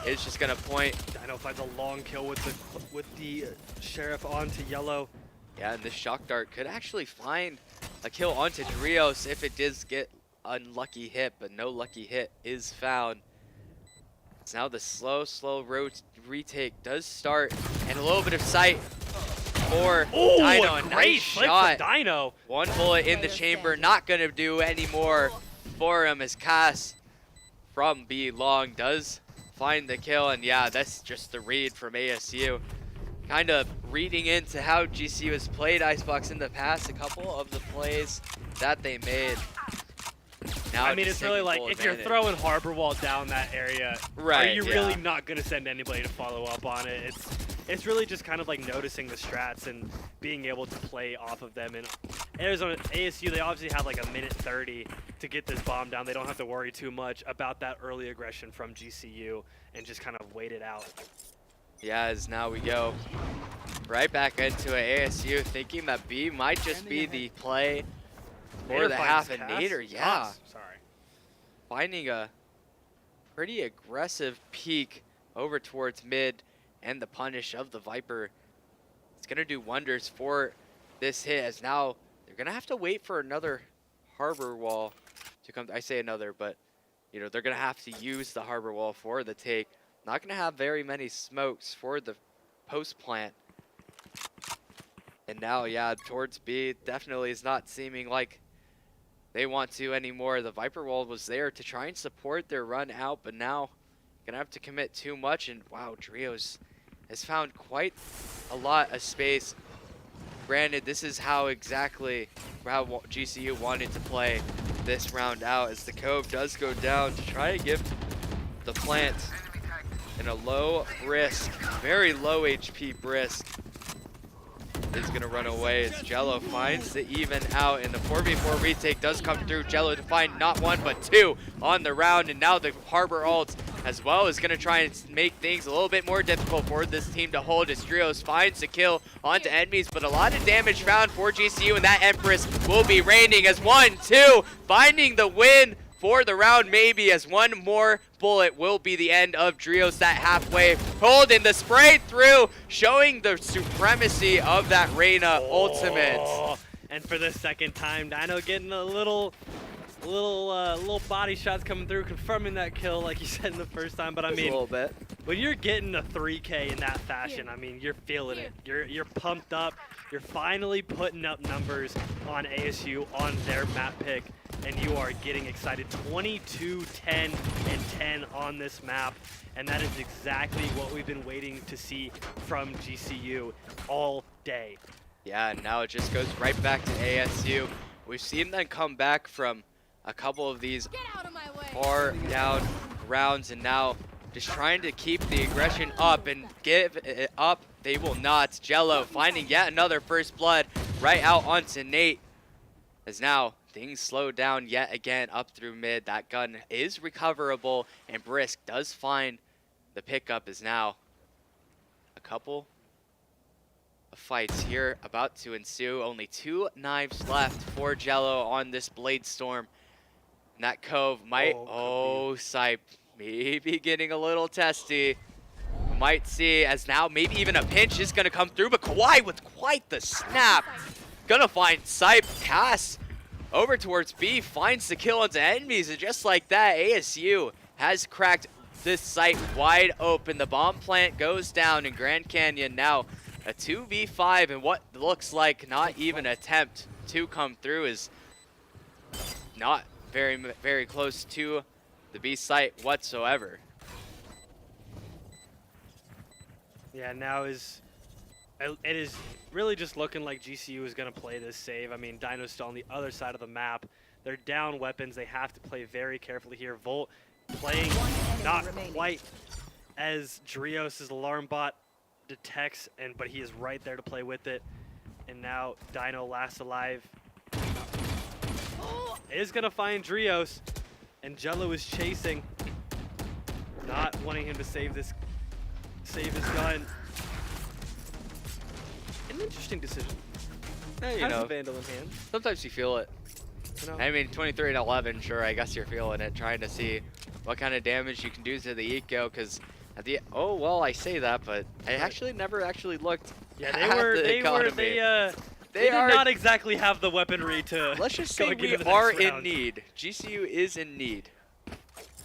is just going to point. Dino finds a long kill with the Sheriff onto Yellow. Yeah, and this shock dart could actually find a kill onto Drios if it does get unlucky hit, but no lucky hit is found. So now the slow retake does start, and a little bit of sight for Dino. A nice shot. Dino. 1 bullet in the chamber, not going to do any more for him as Cass from B long, does find the kill, and yeah, that's just the read from ASU. Kind of reading into how GCU has played Icebox in the past, a couple of the plays that they made. Now I mean, just it's really taking like full if you're advantage. throwing Harbor Wall down that area, Right, are you yeah. really not going to send anybody to follow up on it? It's really just kind of like noticing the strats and being able to play off of them. And Arizona ASU, they obviously have like a minute 30 to get this bomb down. They don't have to worry too much about that early aggression from GCU and just kind of wait it out. Yeah, as now we go right back into it. ASU thinking that B might just be the play for Nader the finds half, and Cass. Nader, yeah, Cass, sorry. finding a pretty aggressive peek over towards mid, and the punish of the Viper. It's going to do wonders for this hit, as now they're going to have to wait for another Harbor Wall to come. I say another, but you know, they're going to have to use the Harbor Wall for the take. Not going to have very many smokes for the post plant. And now, yeah, towards B, definitely is not seeming like they want to anymore. The Viper Wall was there to try and support their run out, but now gonna have to commit too much. And wow, Drios has found quite a lot of space. Granted, this is how exactly how GCU wanted to play this round out, as the Cove does go down to try to give the plant in a low Brisk, very low HP Brisk is gonna run away as Jello finds the even out, and the 4v4 retake does come through. Jello to find not one but two on the round, and now the Harbor ult as well is gonna try and make things a little bit more difficult for this team to hold, as Drios finds the kill onto enemies, but a lot of damage found for GCU, and that Empress will be reigning as 1-2, finding the win for the round, maybe, as one more bullet will be the end of Drios. That halfway hold, and the spray through, showing the supremacy of that Reyna ultimate. And for the second time, Dino getting a little body shots coming through, confirming that kill like you said in the first time. But I mean, a little bit. when you're getting a 3K in that fashion, I mean, you're feeling it. You're pumped up. You're finally putting up numbers on ASU on their map pick, and you are getting excited. 22, 10, and 10 on this map, and that is exactly what we've been waiting to see from GCU all day. Yeah, and now it just goes right back to ASU. We've seen them come back from a couple of these Get out of my way. far down rounds, and now just trying to keep the aggression up and give it up. They will not. Jello finding yet another first blood right out onto Nate, as now things slow down yet again up through mid. That gun is recoverable, and Brisk does find the pickup, as now a couple of fights here about to ensue. Only 2 knives left for Jello on this Blade Storm. And that Cove might, Sipe maybe getting a little testy. Might see, as now maybe even a pinch is gonna come through, but Kawhi with quite the snap. Gonna find Sipe. Cass over towards B, finds the kill onto enemies, and just like that, ASU has cracked this site wide open. The bomb plant goes down in Grand Canyon. Now a 2v5, and what looks like not even an attempt to come through is not very close to the B site whatsoever. Yeah, now it is really just looking like GCU is going to play this save. I mean, Dino's still on the other side of the map. They're down weapons. They have to play very carefully here. Volt playing not quite as Drios' alarm bot detects, but he is right there to play with it. And now Dino last alive is going to find Drios, and Jello is chasing, not wanting him to save his gun. An interesting decision. Yeah, you Has know, the Vandal in hand. sometimes you feel it. You know? I mean, 23 and 11, sure, I guess you're feeling it, trying to see what kind of damage you can do to the eco, because at the I say that, but I actually never looked Yeah, at the economy. They did are, not exactly have the weaponry to. let's just go say and get we to the are next in round. need. GCU is in need.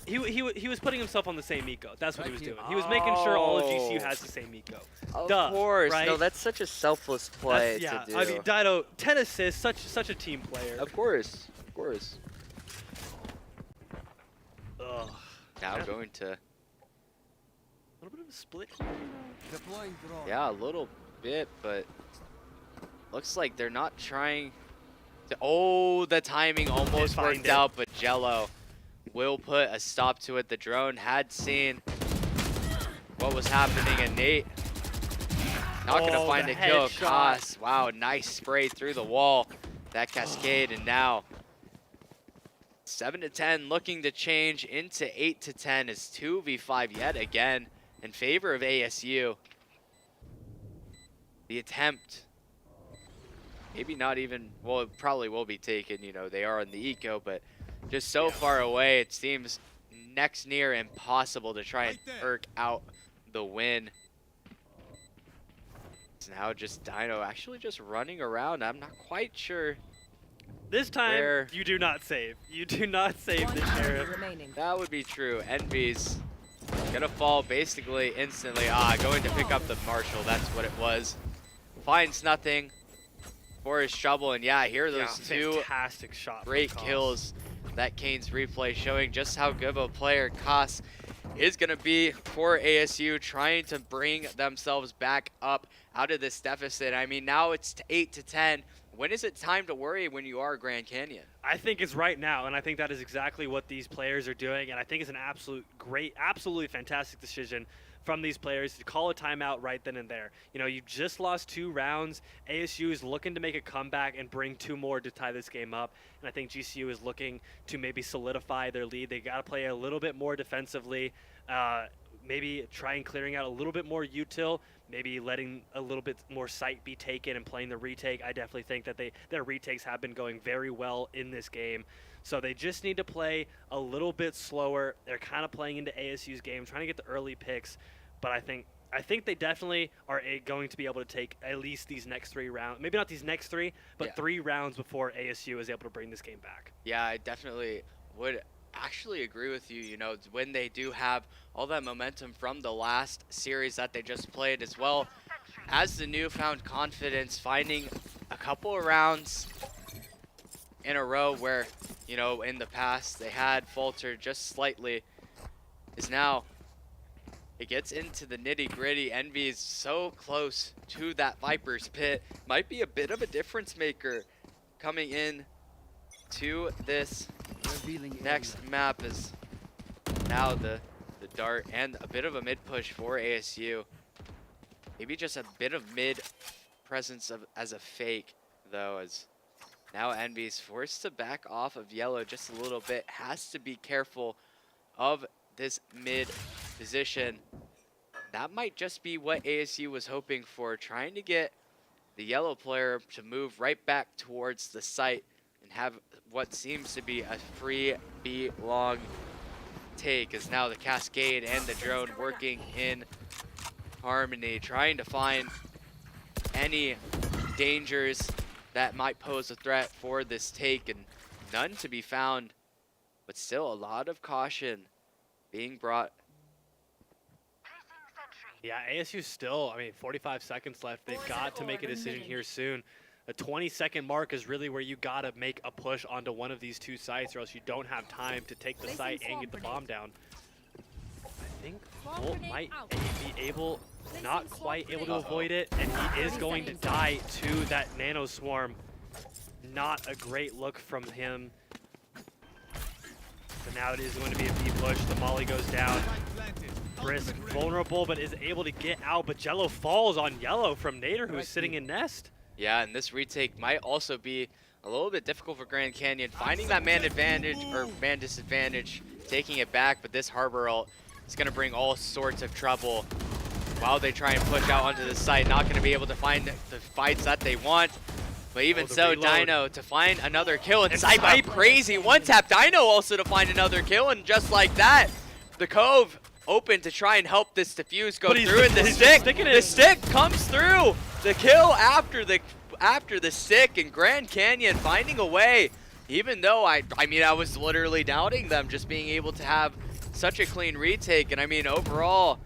He was putting himself on the same eco. That's what he was doing. He was making sure all of GCU has the same eco. Of Duh, course, right? no, that's such a selfless play Yeah, to do. I mean, Dino, 10 assists, such a team player. Of course, of course. Ugh. Now Yeah. going to, A little bit of a split here. yeah, a little bit, but looks like they're not trying to, oh, the timing almost find worked it. out, but Jello will put a stop to it. The drone had seen what was happening, and Nate not going to Oh, find the a kill. headshot. Koss, wow, nice spray through the wall. That cascade, and now 7 to 10 looking to change into 8 to 10 is 2v5 yet again in favor of ASU. The attempt, maybe not even, well, it probably will be taken, you know, they are in the eco, but just so far away, it seems next near impossible to try and irk out the win. It's now just Dino actually just running around. I'm not quite sure. This time, Where- you do not save. You do not save One the enemy Sheriff. remaining. That would be true. Envy's gonna fall basically instantly. Going to pick up the Marshall. That's what it was. Finds nothing for his trouble. And yeah, here are those two Fantastic shot. from great Koss. kills. That Kane's replay showing just how good of a player Koss is going to be for ASU, trying to bring themselves back up out of this deficit. I mean, now it's 8 to 10. When is it time to worry when you are Grand Canyon? I think it's right now, and I think that is exactly what these players are doing, and I think it's an absolutely fantastic decision from these players to call a timeout right then and there. You know, you just lost 2 rounds. ASU is looking to make a comeback and bring 2 more to tie this game up, and I think GCU is looking to maybe solidify their lead. They got to play a little bit more defensively, maybe try and clearing out a little bit more util, maybe letting a little bit more sight be taken and playing the retake. I definitely think that their retakes have been going very well in this game. So they just need to play a little bit slower. They're kind of playing into ASU's game, trying to get the early picks. But I think they definitely are going to be able to take at least these next 3 rounds. Maybe not these next 3, but Yeah. 3 rounds before ASU is able to bring this game back. Yeah, I definitely would actually agree with you. You know, when they do have all that momentum from the last series that they just played, as well as the newfound confidence, finding a couple of rounds in a row where, you know, in the past they had faltered just slightly, is now it gets into the nitty-gritty. Envy is so close to that Viper's pit. Might be a bit of a difference maker coming in to this next map, is now the dart and a bit of a mid push for ASU. Maybe just a bit of mid presence as a fake, though, as now Envy's forced to back off of yellow just a little bit. Has to be careful of this mid position. That might just be what ASU was hoping for, trying to get the yellow player to move right back towards the site and have what seems to be a free B long take, as now the cascade and the drone working in harmony, trying to find any dangers that might pose a threat for this take, and none to be found, but still a lot of caution being brought. Yeah, ASU still, 45 seconds left. They've got to make a decision here soon. The 20-second mark is really where you got to make a push onto one of these 2 sites, or else you don't have time to take the site and get the bomb down. I think Volt might be able, not quite able to avoid it, and he is going to die to that nano swarm. Not a great look from him. But now it is going to be a B push. The molly goes down. Brisk vulnerable, but is able to get out. But Jello falls on yellow from Nader, who's sitting in nest. Yeah, and this retake might also be a little bit difficult for Grand Canyon, finding that man advantage or man disadvantage, taking it back, but this harbor ult is going to bring all sorts of trouble while they try and push out onto the site. Not going to be able to find the fights that they want, but even so, reload. Dino to find another kill, and And Sype Sype. crazy one-tap Dino also to find another kill, and just like that, the Cove open to try and help this defuse go But he's- through, and the he's stick, sticking it. the stick comes through. The kill after the stick, and Grand Canyon finding a way, even though I was literally doubting them just being able to have such a clean retake. And I mean, overall,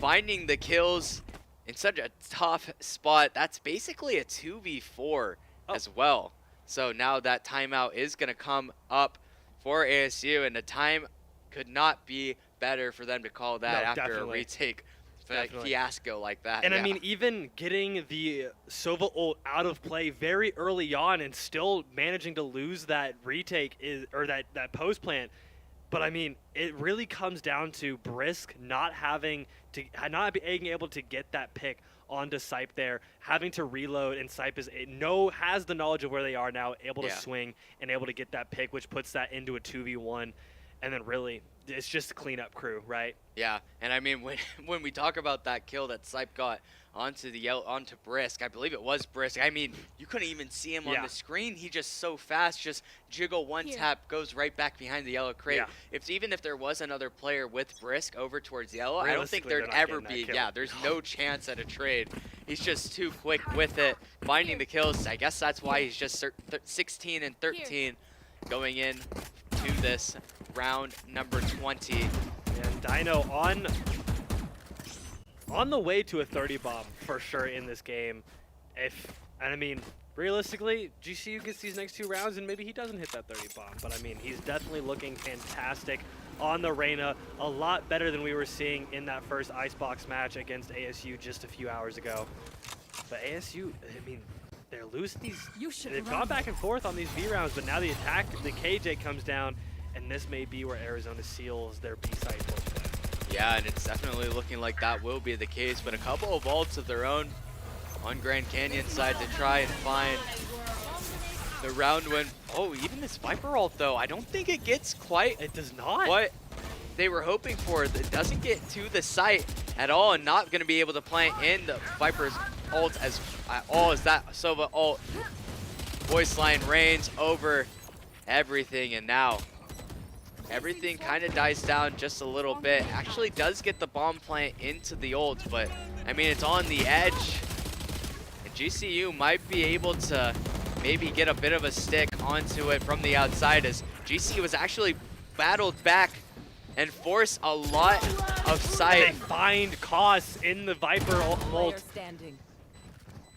finding the kills in such a tough spot, that's basically a 2v4 as well. So now that timeout is going to come up for ASU, and the time could not be better for them to call that No, after definitely. a retake Definitely. fiasco like that. And yeah. I mean, even getting the Sova ult out of play very early on and still managing to lose that retake or that post plant. But I mean, it really comes down to Brisk not being able to get that pick onto Sipe there, having to reload, and Sipe has the knowledge of where they are now, able to swing and able to get that pick, which puts that into a 2v1, and then really it's just cleanup crew, right? Yeah, and I mean when we talk about that kill that Sipe got onto Brisk, I believe it was Brisk. I mean, you couldn't even see him on the screen. He just so fast, just jiggle one tap, goes right back behind the yellow crate. Yeah. Even if there was another player with Brisk over towards yellow, I don't think Realistically, there'd they're not ever getting that be. kill. Yeah, there's no chance at a trade. He's just too quick with it, finding the kills. I guess that's why he's just 16 and 13 going in to this round number 20. And Dino on the way to a 30 bomb for sure in this game. And I mean, realistically, GCU gets these next 2 rounds and maybe he doesn't hit that 30 bomb. But I mean, he's definitely looking fantastic on the Reyna. A lot better than we were seeing in that first Icebox match against ASU just a few hours ago. But ASU, I mean, they're losing these. They've gone back and forth on these B rounds, but now the KJ comes down, and this may be where Arizona seals their B-side push play. Yeah, and it's definitely looking like that will be the case, but a couple of ults of their own on Grand Canyon side to try and find the round win. Oh, even this Viper ult, though, I don't think it gets quite It does not. what they were hoping for. It doesn't get to the site at all, and not going to be able to plant in the Viper's ult as all as that Sova ult. Voice line reigns over everything, and now everything kind of dies down just a little bit. Actually does get the bomb plant into the ult, but I mean, it's on the edge. And GCU might be able to maybe get a bit of a stick onto it from the outside, as GCU was actually battled back and force a lot of They sight. find Koss in the Viper ult.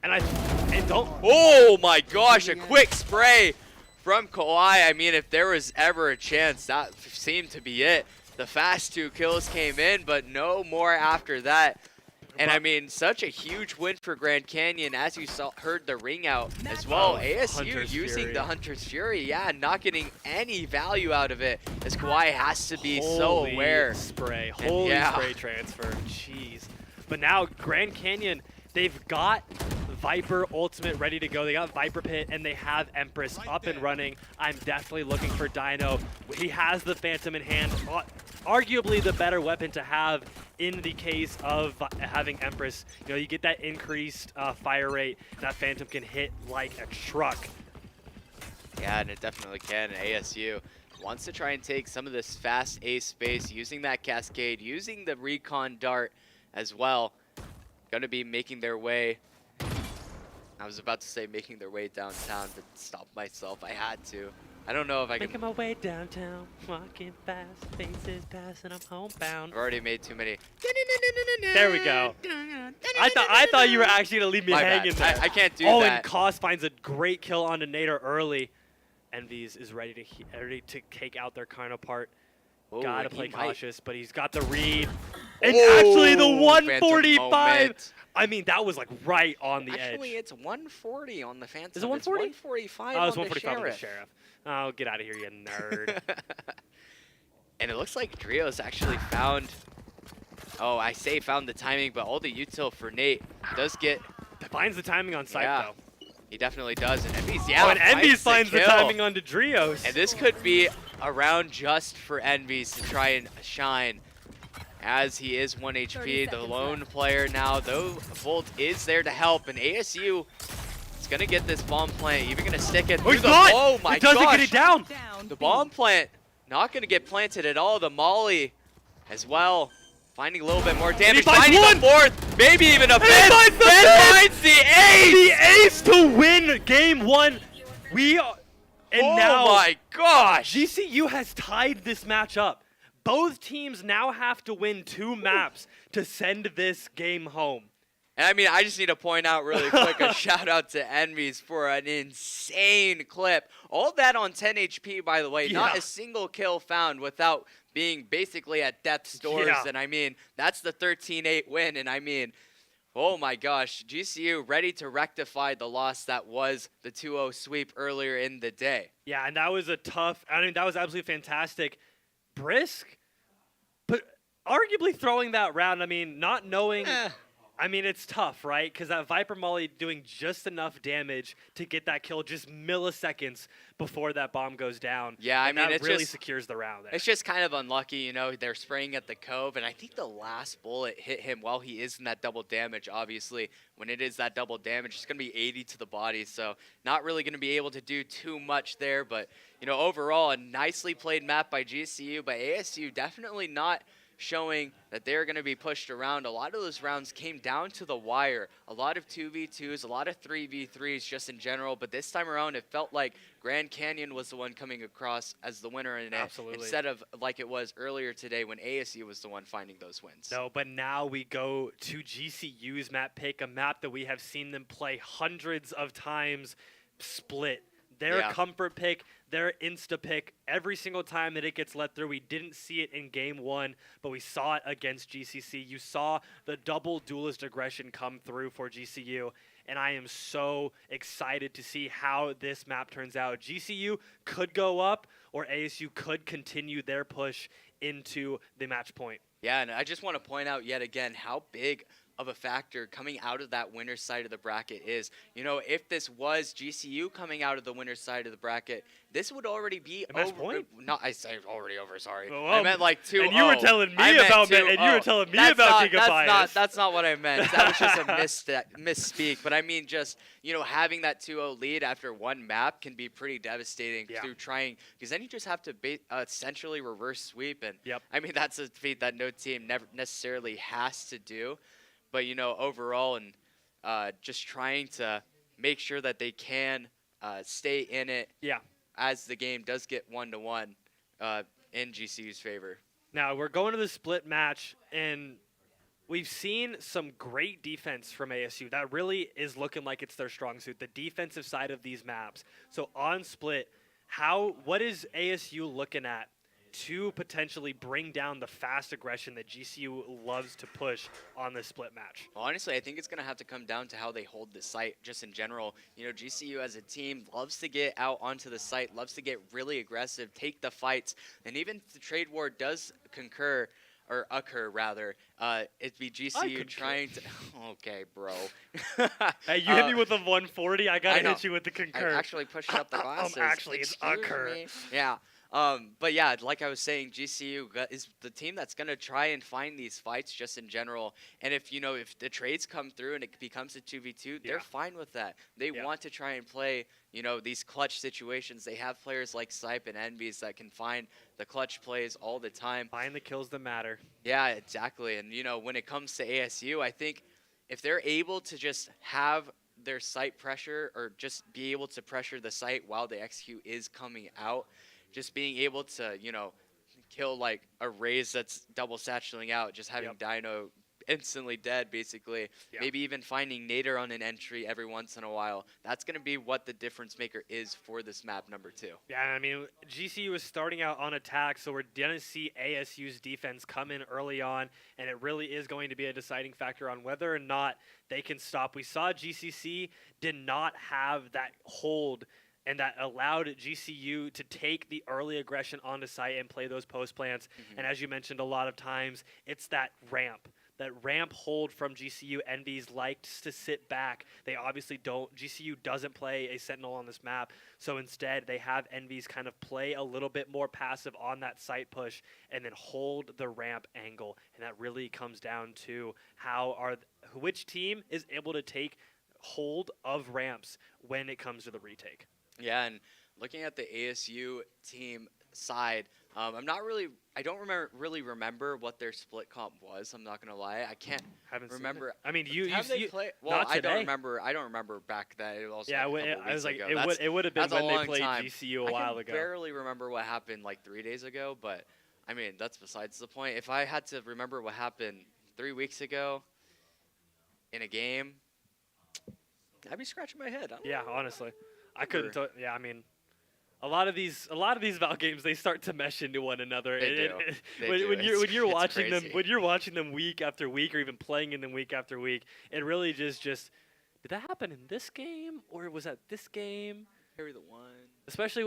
And don't. Oh my gosh, a quick spray from Kawhi. I mean, if there was ever a chance, that seemed to be it. The fast 2 kills came in, but no more after that. And I mean, such a huge win for Grand Canyon, as you heard the ring out as well. ASU Hunter's using Fury. the Hunter's Fury, yeah, not getting any value out of it, as Kawhi has to be so Holy aware. Spray. And Holy yeah. spray transfer. Jeez. But now Grand Canyon, they've got Viper Ultimate ready to go. They got Viper Pit and they have Empress up and running. I'm definitely looking for Dino. He has the Phantom in hand. Arguably the better weapon to have in the case of having Empress. You know, you get that increased fire rate. That Phantom can hit like a truck. Yeah, and it definitely can. ASU wants to try and take some of this fast A space, using that Cascade, using the Recon Dart as well. Going to be making their way. I was about to say making their way downtown, but stopped myself. I had to. I don't know if I can. Making my way downtown, walking fast, faces passing, I'm homebound. I've already made too many. There we go. I thought you were actually gonna leave me My hanging bad. there. I can't do Oh, that. and Koss finds a great kill onto Nader early. Envies is ready to take out their counterpart. Oh, Gotta and he play might- cautious, but he's got the read. And Oh, actually the Phantom 145. moment. I mean, that was like right on the Actually, edge. it's 140 on the Phantom. Is it 140? It's 145 Oh, it was on the 145 on the Sheriff. Sheriff. Oh, get out of here, you nerd. And it looks like Drio's actually found. Oh, I say found the timing, but all the util for Nate does get. Finds the timing on site, Yeah. though. He definitely does. And Envy's, yeah. Oh, and Envies finds the kill. timing onto Drios. And this could be a round just for Envy's to try and shine, as he is 1 HP, the lone player now, though Volt is there to help, and ASU is going to get this bomb plant, even going to stick it Oh, through he's the. not! Oh my He doesn't gosh! get it down! The bomb plant not going to get planted at all. The Molly as well, finding a little bit more damage. finds Finding one! the fourth, maybe even a And he fifth. finds the Then fifth! finds the eighth. The ace to win game 1. We are, and Oh now my gosh! GCU has tied this match up. Both teams now have to win 2 maps to send this game home. And I mean, I just need to point out really quick a shout out to Enemies for an insane clip. All that on 10 HP, by the way. Yeah. Not a single kill found without being basically at death's doors. Yeah. And I mean, that's the 13-8 win. And I mean, oh my gosh, GCU ready to rectify the loss that was the 2-0 sweep earlier in the day. Yeah, and that was that was absolutely fantastic. Brisk, but arguably throwing that round, I mean, not knowing, I mean, it's tough, right? Because that Viper Molly doing just enough damage to get that kill just milliseconds before that bomb goes down. Yeah, I and mean, that it's really just, secures the round there. It's just kind of unlucky, you know, they're spraying at the cove, and I think the last bullet hit him while he is in that double damage, obviously. When it is that double damage, it's going to be 80 to the body, so not really going to be able to do too much there, but, you know, overall, a nicely played map by GCU, but ASU definitely not showing that they're going to be pushed around. A lot of those rounds came down to the wire. A lot of 2v2s, a lot of 3v3s just in general, but this time around it felt like Grand Canyon was the one coming across as the winner in it. Absolutely. Instead of like it was earlier today when ASU was the one finding those wins. No, but now we go to GCU's map pick, a map that we have seen them play hundreds of times, Split. Their comfort pick, their insta pick, every single time that it gets let through. We didn't see it in game one, but we saw it against GCC. You saw the double duelist aggression come through for GCU, and I am so excited to see how this map turns out. GCU could go up, or ASU could continue their push into the match point. Yeah, and I just want to point out yet again how big of a factor coming out of that winner's side of the bracket is. You know, if this was GCU coming out of the winner's side of the bracket, this would already be match over. Point? Not, I said already over. Sorry, Well, I meant like 2-0. And you were telling me about That's not what I meant. That was just a misspeak. But I mean, just, you know, having that 2-0 lead after one map can be pretty devastating through trying, because then you just have to essentially reverse sweep, and I mean that's a feat that no team never necessarily has to do. But, you know, overall, and just trying to make sure that they can stay in it as the game does get 1-1 in GCU's favor. Now, we're going to the split match, and we've seen some great defense from ASU. That really is looking like it's their strong suit, the defensive side of these maps. So on split, what is ASU looking at to potentially bring down the fast aggression that GCU loves to push on this split match? Well, honestly, I think it's going to have to come down to how they hold the site just in general. You know, GCU as a team loves to get out onto the site, loves to get really aggressive, take the fights, and even if the trade war does occur rather, it'd be GCU trying to... Okay, bro. Hey, you hit me with a 140, I got to hit you with the concur. I actually pushed up the glasses. Actually, it's occur. Yeah. But yeah, like I was saying, GCU is the team that's going to try and find these fights just in general. And if, you know, if the trades come through and it becomes a 2v2, they're fine with that. They want to try and play, you know, these clutch situations. They have players like Sipe and Envies that can find the clutch plays all the time. Find the kills that matter. Yeah, exactly. And, you know, when it comes to ASU, I think if they're able to just have their site pressure, or just be able to pressure the site while the execute is coming out, just being able to, you know, kill like a Raze that's double satcheling out, just having Dino instantly dead, basically. Maybe even finding Nader on an entry every once in a while. That's going to be what the difference maker is for this map number 2. Yeah, I mean, GCU is starting out on attack, so we're going to see ASU's defense come in early on, and it really is going to be a deciding factor on whether or not they can stop. We saw GCC did not have that hold, and that allowed GCU to take the early aggression onto site and play those post plants. And as you mentioned, a lot of times, it's that ramp hold from GCU. Envies likes to sit back. They obviously don't. GCU doesn't play a Sentinel on this map, so instead they have Envies kind of play a little bit more passive on that site push and then hold the ramp angle. And that really comes down to which team is able to take hold of ramps when it comes to the retake. Yeah, and looking at the ASU team side, I don't really remember what their split comp was. I'm not gonna lie, I can't remember. I mean, well, I don't remember back then. It was yeah, I was like, it would have been when they played GCU a while ago. I barely remember what happened like 3 days ago, but I mean that's besides the point. If I had to remember what happened 3 weeks ago, in a game, I'd be scratching my head. I don't Yeah, know. honestly, I couldn't. Remember. Yeah, I mean, a lot of these Val games, they start to mesh into one another. They do. They do. When you're It's watching them, crazy. when you're watching them week after week, or even playing in them week after week, it really just did that happen in this game or was that this game? Carry the one.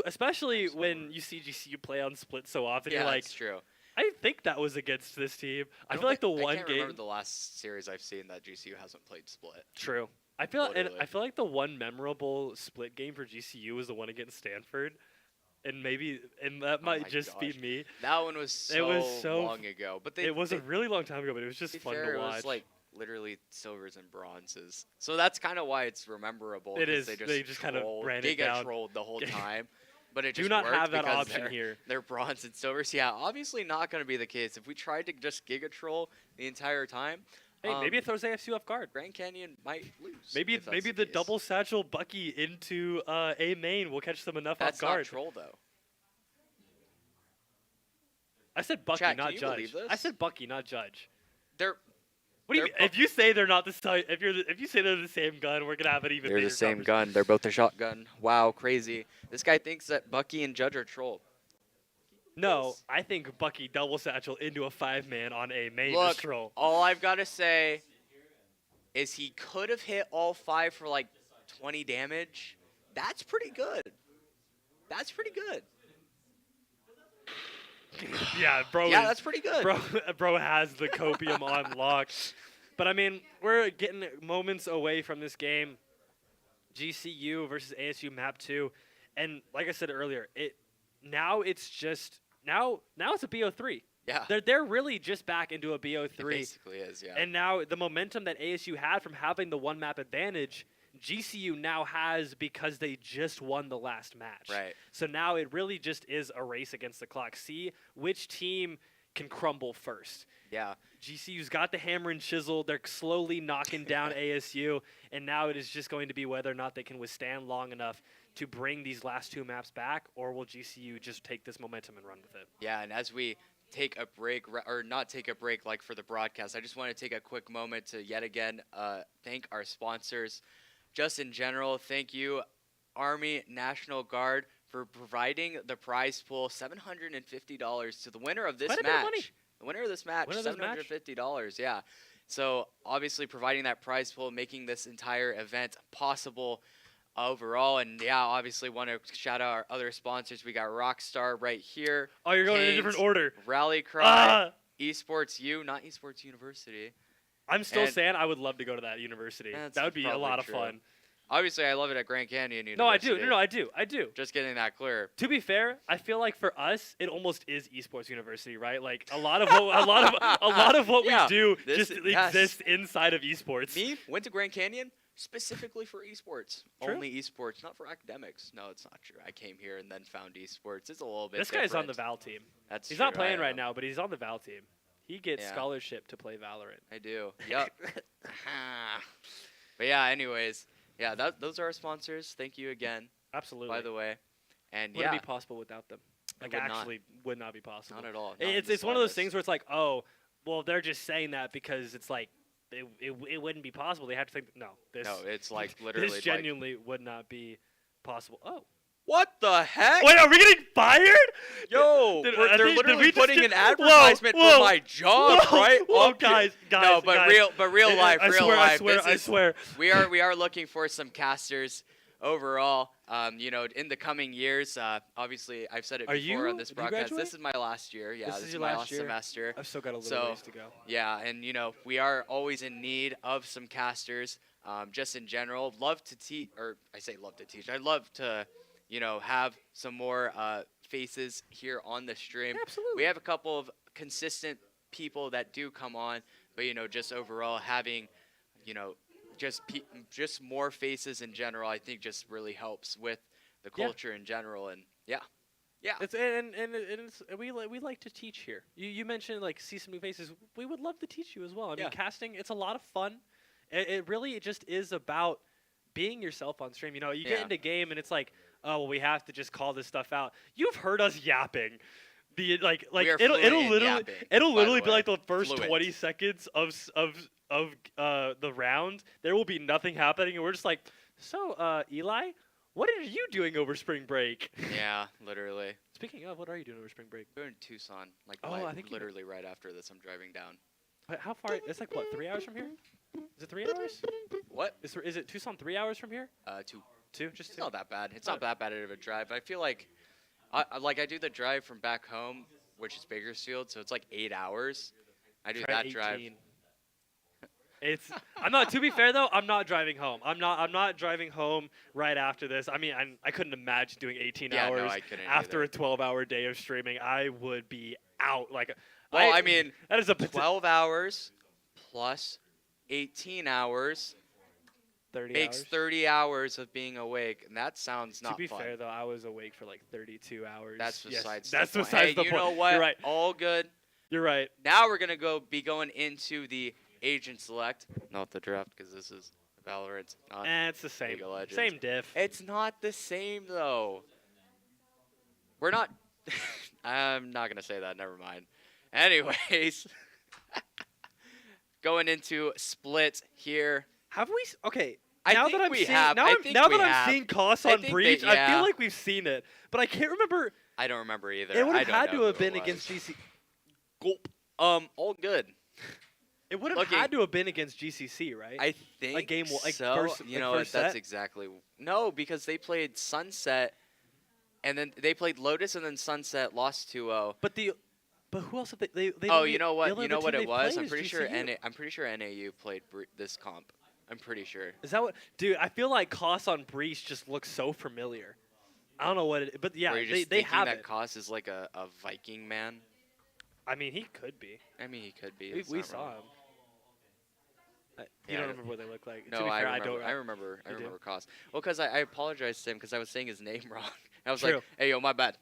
Especially when you see GCU play on split so often, Yeah, you're like, that's true. I think that was against this team. I don't feel like the think- I one can't game. remember the last series I've seen that GCU hasn't played split. True. I feel Literally. I feel like the one memorable split game for GCU was the one against Stanford, and that Oh might my just be gosh. me. That one was It was so so long ago. But It was a really long time ago, but it was just to be fun fair, to it watch. was like literally silvers and bronzes. So that's kind of why it's rememberable. It 'cause is. They just kind of trolled- ran Giga it down. trolled the whole time. But it Do just not worked have that because option they're, here. They're bronze and silvers. Yeah, obviously not going to be the case. If we tried to just Giga troll the entire time, Hey, maybe it throws AFC off guard. Grand Canyon might lose. Maybe if that's the case. double satchel Bucky into A main will catch them enough That's off guard. not troll though. I said Bucky, Chat, can not you Judge. believe this? I said Bucky, not Judge. They're What do you They're mean? If you say they're not the same, if you say they're the same gun, we're gonna have an even. they're the bigger same gun. They're both a shotgun. Wow, crazy. This guy thinks that Bucky and Judge are troll. No, I think Bucky double satchel into a 5-man on A main Look, is troll. all I've got to say is he could have hit all 5 for like 20 damage. That's pretty good. That's pretty good. Yeah, bro. Yeah, is- that's pretty good. Bro has the copium on lock. But I mean, we're getting moments away from this game. GCU versus ASU map 2. And like I said earlier, now it's a BO3. Yeah, They're really just back into a it BO3. basically is, yeah. And now the momentum that ASU had from having the one map advantage, GCU now has because they just won the last match. Right. So now it really just is a race against the clock. See which team can crumble first. Yeah. GCU's got the hammer and chisel. They're slowly knocking down ASU, and now it is just going to be whether or not they can withstand long enough to bring these last 2 maps back, or will GCU just take this momentum and run with it? Yeah, and as we take a break, or not take a break like for the broadcast, I just want to take a quick moment to yet again thank our sponsors. Just in general, thank you, Army National Guard, for providing the prize pool, $750 to the winner of this Quite a bit of match. money. The winner of this match, Winner of this match? $750, yeah. So obviously providing that prize pool, making this entire event possible overall. And yeah, obviously want to shout out our other sponsors. We got Rockstar right here. Oh, you're going in a Canes, different order. RallyCry, Ah! Esports U, not Esports University. I'm still And- saying I would love to go to that university. That's That would be a probably lot of true. fun. Obviously, I love it at Grand Canyon University. No, I do. No, I do. I do. Just getting that clear. To be fair, I feel like for us, it almost is esports university, right? Like a lot of what Yeah, we do this- just yes. exists inside of esports. Me went to Grand Canyon specifically for esports. True. Only esports, not for academics. No, it's not true. I came here and then found esports. It's a little bit This guy's on the different. Val team. That's He's true, not playing I right am. now, but he's on the Val team. He gets Yeah. scholarship to play Valorant. I do. Yep. But yeah, anyways. Yeah, those are our sponsors. Thank you again, Absolutely. by the way. And Would yeah, it be possible without them? Like would not. actually would not be possible. not at all. not It's in the it's one of those slightest. things where it's like, oh, well, they're just saying that because it's like it wouldn't be possible. They have to think, no, this No, it's like literally this like, genuinely would not be possible. Oh, what the heck? wait, are we getting fired? Yo, Did- they're I think- did literally we just putting get- an Whoa, advertisement whoa, for my job, whoa, right? whoa, up here. guys, No, but guys. real life, I real swear, life. I swear, This I is- swear. we are looking for some casters overall. In the coming years. Obviously, I've said it Are before on you- this do you broadcast. graduate? This is my last year. Yeah, This this is is your my last last year? semester. I've still got a little So, ways to go. Yeah, and we are always in need of some casters. Just in general, love to teach, or I say love to teach. I'd love to, have some more faces here on the stream. Absolutely. We have a couple of consistent people that do come on, but just overall having, just more faces in general, I think just really helps with the Yeah. culture in general, and yeah. It's we like to teach here. You mentioned like see some new faces. We would love to teach you as well. I mean, Yeah. casting, it's a lot of fun. It really just is about being yourself on stream. You get Yeah. into game and it's like, oh well, we have to just call this stuff out. You've heard us yapping The like We are it'll fluent in literally yapping, it'll by literally the be way. like the first Fluent. 20 seconds of the round. There will be nothing happening, and we're just like, so Eli, what are you doing over spring break? Yeah, literally. Speaking of, what are you doing over spring break? We're in Tucson. Like, Oh, I think you literally right after this, I'm driving down. How far? It's like what, 3 hours from here? Is it 3 hours? What? Is it Tucson 3 hours from here? Two. Just It's two? not that bad. It's not that bad of a drive. I feel like, I do the drive from back home, which is Bakersfield, so it's like 8 hours. I do Try that drive. 18. I'm not. To be fair though, I'm not driving home. I'm not driving home right after this. I mean, I couldn't imagine doing 18 Yeah, no, hours I couldn't after either. a 12-hour day of streaming. I would be out. Like, Well, I mean, that is a 12 hours plus 18 hours 30 makes hours. 30 hours of being awake, and that sounds not To be fun. fair though, I was awake for like 32 hours. That's Yes, besides that's the point. besides Hey, the you point. know what? You're right. All good. You're right. Now we're gonna be going into the agent select, not the draft, because this is Valorant, not It's the same. League of Legends. Same diff. It's not the same though. We're not. I'm not gonna say that. Never mind. Anyways, going into split here. Have we? Okay. I now think that I'm we seeing, have. now, I I'm, think now we that I'm have. seeing costs I on think breach, that- I yeah. feel like we've seen it, but I can't remember. I don't remember either. It would I have don't had know to have who it been was. against GC. Gulp. All good. It would have Looking- had to have been against GCC, right? I think game one- like so. first- You like know what? first That's set? exactly no, because they played Sunset, and then they played Lotus, and then Sunset lost 2-0. But who else have they Oh, only- you know the what? only You know other what team it they was? played I'm is pretty sure. GCU. I'm pretty sure NAU played this comp. I'm pretty sure. Is that what? Dude, I feel like costs on breach just looks so familiar. I don't know what it. But yeah, Were you just they thinking have that it. Koss is like a Viking man? I mean, he could be. I mean, he could be. We, it's we not saw wrong. him. You Yeah, don't remember what they look like. No, to be I fair, remember. I don't. I You do? remember Koss. Well, because I apologized to him because I was saying his name wrong. I was True. like, "Hey, yo, my bad."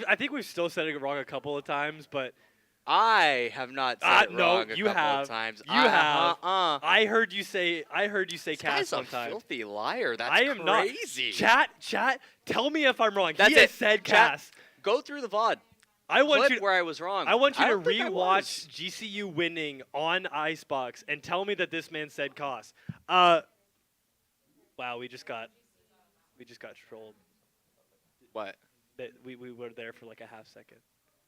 I think we've still said it wrong a couple of times, but I have not said it no, wrong a you couple have. of times. You have. Uh-uh. I heard you say This Cass guy's a one time. filthy liar. That's I am not. crazy. Chat, tell me if I'm wrong. That's he has it. said Chat. Cass. Go through the VOD. I want Clip you. where I was wrong. I want you to don't think I was. rewatch GCU winning on Icebox and tell me that this man said Koss. Wow, we just got trolled. What? That we were there for like a half second.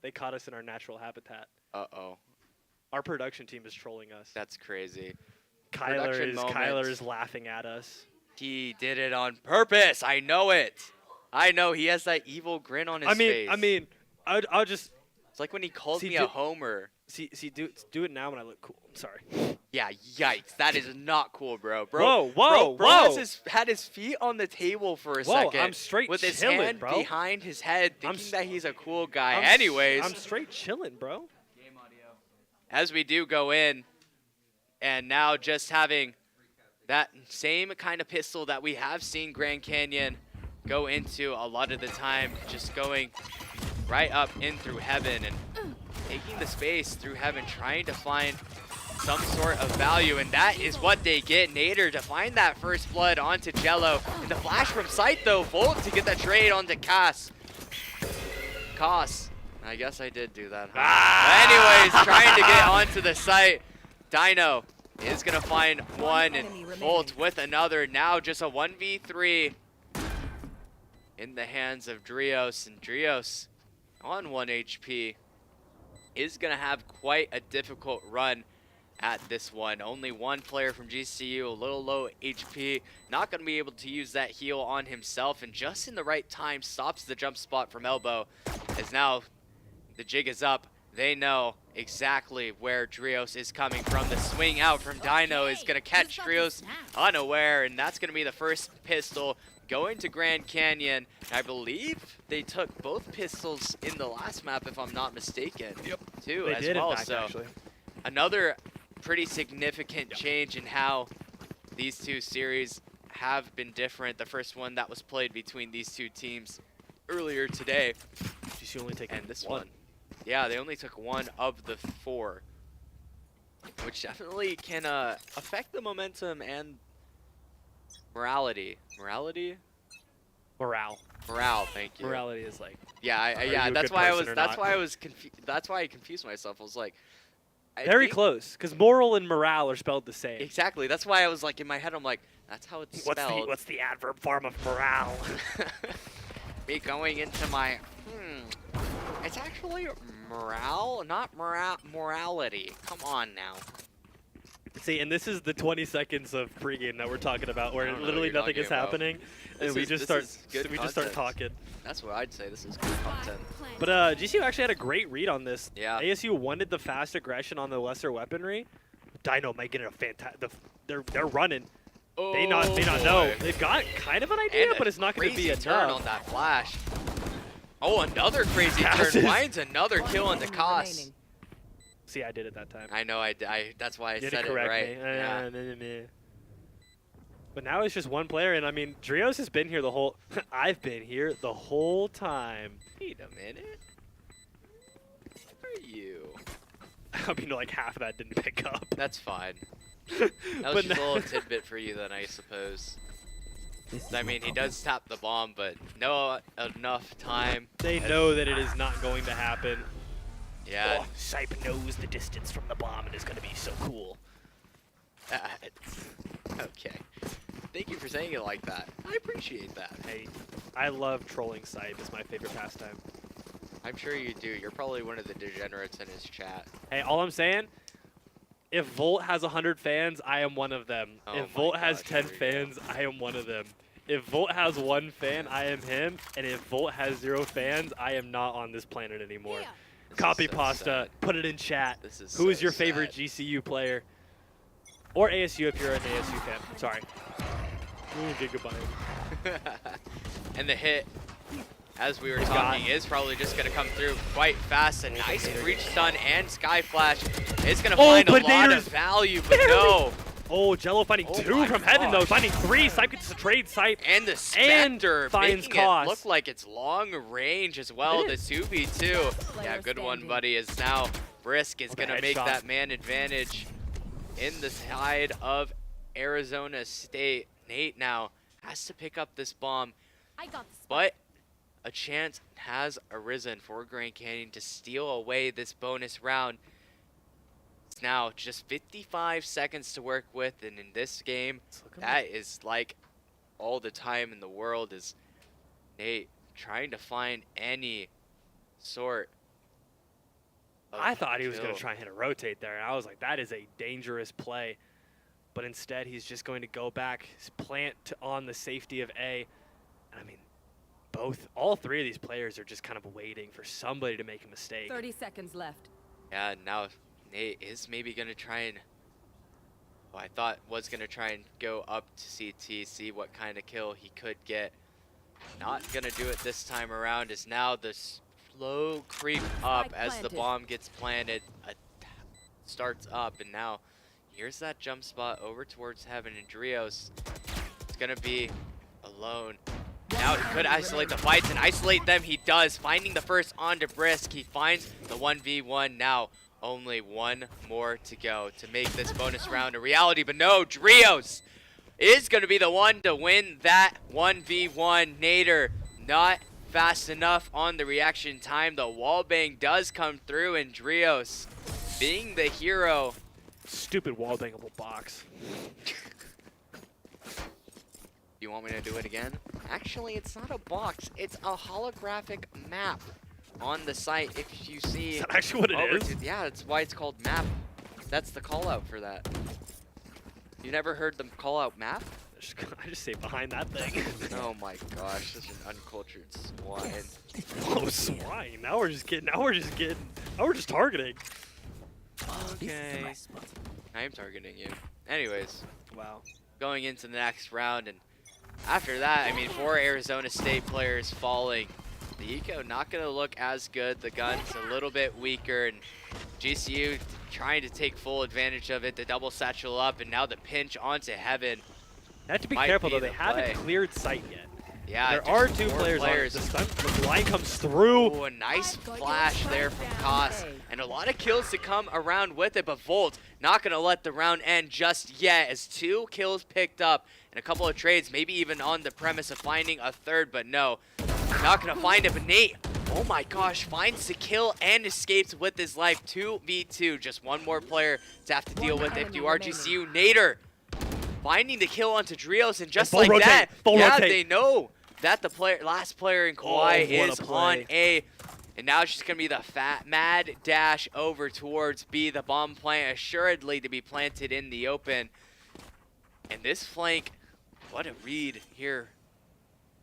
They caught us in our natural habitat. Uh-oh. Our production team is trolling us. That's crazy. Kyler production is laughing at us. He did it on purpose. I know it. I know. He has that evil grin on his face. I mean, I'll just It's like when he called See, me a homer. see do it now when I look cool. I'm sorry. Yeah, yikes. That is not cool, bro. Whoa, Bro whoa. had his feet on the table for a Whoa, second. I'm straight with his chilling, hand bro. behind his head, I'm thinking s- that he's a cool guy. I'm Anyways, straight chilling, bro. as we do go in, and now just having that same kind of pistol that we have seen Grand Canyon go into a lot of the time, just going right up in through heaven and taking the space through heaven, trying to find some sort of value, and that is what they get. Nader to find that first blood onto Jello, and the flash from sight though, Volt to get the trade onto Cass. I guess I did do that, huh? Anyways, trying to get onto the site. Dino is gonna find one, and Volt with another. Now just a 1v3 in the hands of Drios, and Drios on 1 HP is gonna have quite a difficult run at this one. Only one player from GCU, a little low HP, not gonna be able to use that heal on himself, and just in the right time stops the jump spot from Elbow, as now the jig is up. They know exactly where Drios is coming from. The swing out from Dino is gonna catch Drios unaware, and that's gonna be the first pistol going to Grand Canyon. I believe they took both pistols in the last map, if I'm not mistaken. Yep. Too, They as did, well. in fact, So actually. another pretty significant change in how these two series have been different. The first one that was played between these two teams earlier today, GCU only taking and this one. Yeah, they only took one of the 4, which definitely can affect the momentum and morality. Morale. Morale, thank you. Morality is like, Yeah, Are you yeah. a That's good why I person was. or That's not? why I was confused. That's why I confused myself. I was like, I very think- close, because moral and morale are spelled the same. Exactly. That's why I was like in my head. I'm like, that's how it's spelled. What's the adverb form of morale? Me going into my. It's actually morale, not morality. Come on now. See, and this is the 20 seconds of pregame that we're talking about, I where don't know what literally you're nothing is talking about. happening, and This we is- just this is good start content. talking. That's what I'd say. This is good content. But GCU actually had a great read on this. Yeah. ASU wanted the fast aggression on the lesser weaponry. Dino might get a fantastic. They're running. Oh, May not know. They've got kind of an idea, And but it's not going to be crazy turn on enough. that flash. Oh, another crazy Cactus. turn. Finds another kill on the Enemy Cos. remaining. See, I did it that time. I know. That's why I You said didn't it correct right. me. Yeah. But now it's just one player, and I mean, Drios has been here the whole. I've been here the whole time. Wait a minute. Where are you? I mean, like half of that didn't pick up. That's fine. But That was just a now- little tidbit for you then, I suppose. I mean, he does tap the bomb, but no enough time. They know that it is not going to happen. Yeah. Oh, Sipe knows the distance from the bomb and is going to be so cool. Okay. Thank you for saying it like that. I appreciate that. Hey, I love trolling Sipe. It's my favorite pastime. I'm sure you do. You're probably one of the degenerates in his chat. Hey, all I'm saying, if Volt has 100 fans, I am one of them. Oh If my Volt has gosh, 10 here we go. fans, I am one of them. If Volt has 1 fan, I am him. And if Volt has 0 fans, I am not on this planet anymore. Yeah. This is Copy so pasta. sad. Put it in chat. This is Who is so your favorite sad. GCU player? Or ASU if you're an ASU fan. Sorry. Ooh, gigabyte. And the hit, as we were It's talking, gone. is probably just going to come through quite fast. A nice breach stun and sky flash is going to Oh, find a but lot Nader's of value, but no. Oh, Jello finding Oh 2 my from heaven, though. gosh. Finding 3. Sipe gets a trade. Sipe. And the Spectre finds making Cos. it look like it's long range as well. It The is. 2v2. Yeah, Player good one, standing. buddy, is now Brisk is Oh, the going to make headshot. that man advantage in the side of Arizona State. Nate now has to pick up this bomb, I got the spot. but a chance has arisen for Grand Canyon to steal away this bonus round. It's now just 55 seconds to work with, and in this game, that is like all the time in the world is Nate trying to find any sort of I thought he was going kill. to try and hit a rotate there, and I was like, that is a dangerous play. But instead, he's just going to go back, plant on the safety of A. I mean, all 3 of these players are just kind of waiting for somebody to make a mistake. 30 seconds left. Yeah, now Nate is maybe going to try and, well, I thought was going to try and go up to CT, see what kind of kill he could get. Not going to do it this time around, as now the slow creep up Spike as the planted. bomb gets planted, starts up, and now here's that jump spot over towards Heaven, and Drios is going to be alone. Now he could isolate the fights and isolate them. He does, finding the first onto Brisk. He finds the 1v1 now. Only one more to go to make this bonus round a reality. But no, Drios is going to be the one to win that 1v1. Nader not fast enough on the reaction time. The wallbang does come through, and Drios being the hero. Stupid wall-bangable box. You want me to do it again? Actually, it's not a box. It's a holographic map on the site. If you see, Is that actually what it over is? to- yeah, that's why it's called map. That's the call out for that. You never heard the call out map? I just say behind that thing. Oh my gosh, such an uncultured swine. Oh, swine. Now we're just targeting. Okay. I am targeting you. Anyways, Wow. going into the next round, and after that, I mean, 4 Arizona State players falling. The eco not going to look as good. The gun's a little bit weaker, and GCU trying to take full advantage of it. The double satchel up, and now the pinch onto Heaven. They have to be Might careful, be though. They the haven't play. cleared sight yet. Yeah, There just are two four players on it. players. The line comes through. Oh, a nice flash there from Koss. And a lot of kills to come around with it, but Volt not going to let the round end just yet as 2 kills picked up and a couple of trades, maybe even on the premise of finding a third, but no, not going to find it. But Nate, oh my gosh, finds the kill and escapes with his life. 2v2, just one more player to have to deal with if you are GCU. Nader finding the kill onto Drios, and just like that, they know that the last player in Kauai is on A. And now it's just going to be the mad dash over towards B. The bomb plant assuredly to be planted in the open. And this flank, what a read here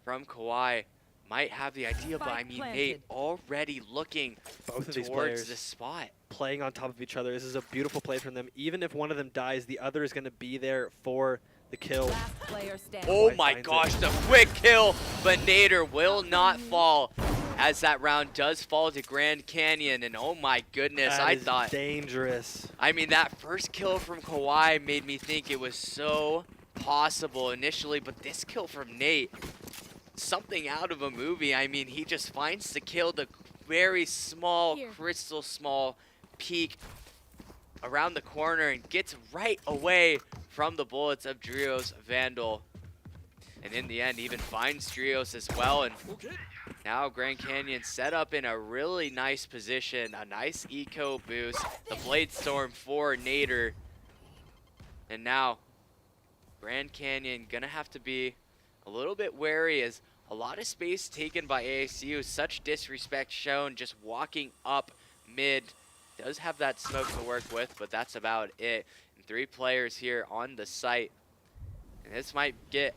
from Kauai. Might have the idea, but I mean, Nate already looking Both of these towards players the spot. playing on top of each other. This is a beautiful play from them. Even if one of them dies, the other is going to be there for the kill. Last player standing. Oh Kauai my finds gosh, it. the quick kill, but Nader will not fall as that round does fall to Grand Canyon. And oh my goodness, That I is thought, dangerous. I mean, that first kill from Kauai made me think it was so possible initially, but this kill from Nate, something out of a movie. I mean, he just finds the kill, the very small, crystal small peek around the corner and gets right away from the bullets of Drios Vandal. And in the end, even finds Drios as well. And now Grand Canyon set up in a really nice position, a nice eco boost, the Blade Storm for Nader. And now Grand Canyon gonna have to be a little bit wary as a lot of space taken by ASU, such disrespect shown just walking up mid. Does have that smoke to work with, but that's about it. And 3 players here on the site. And this might get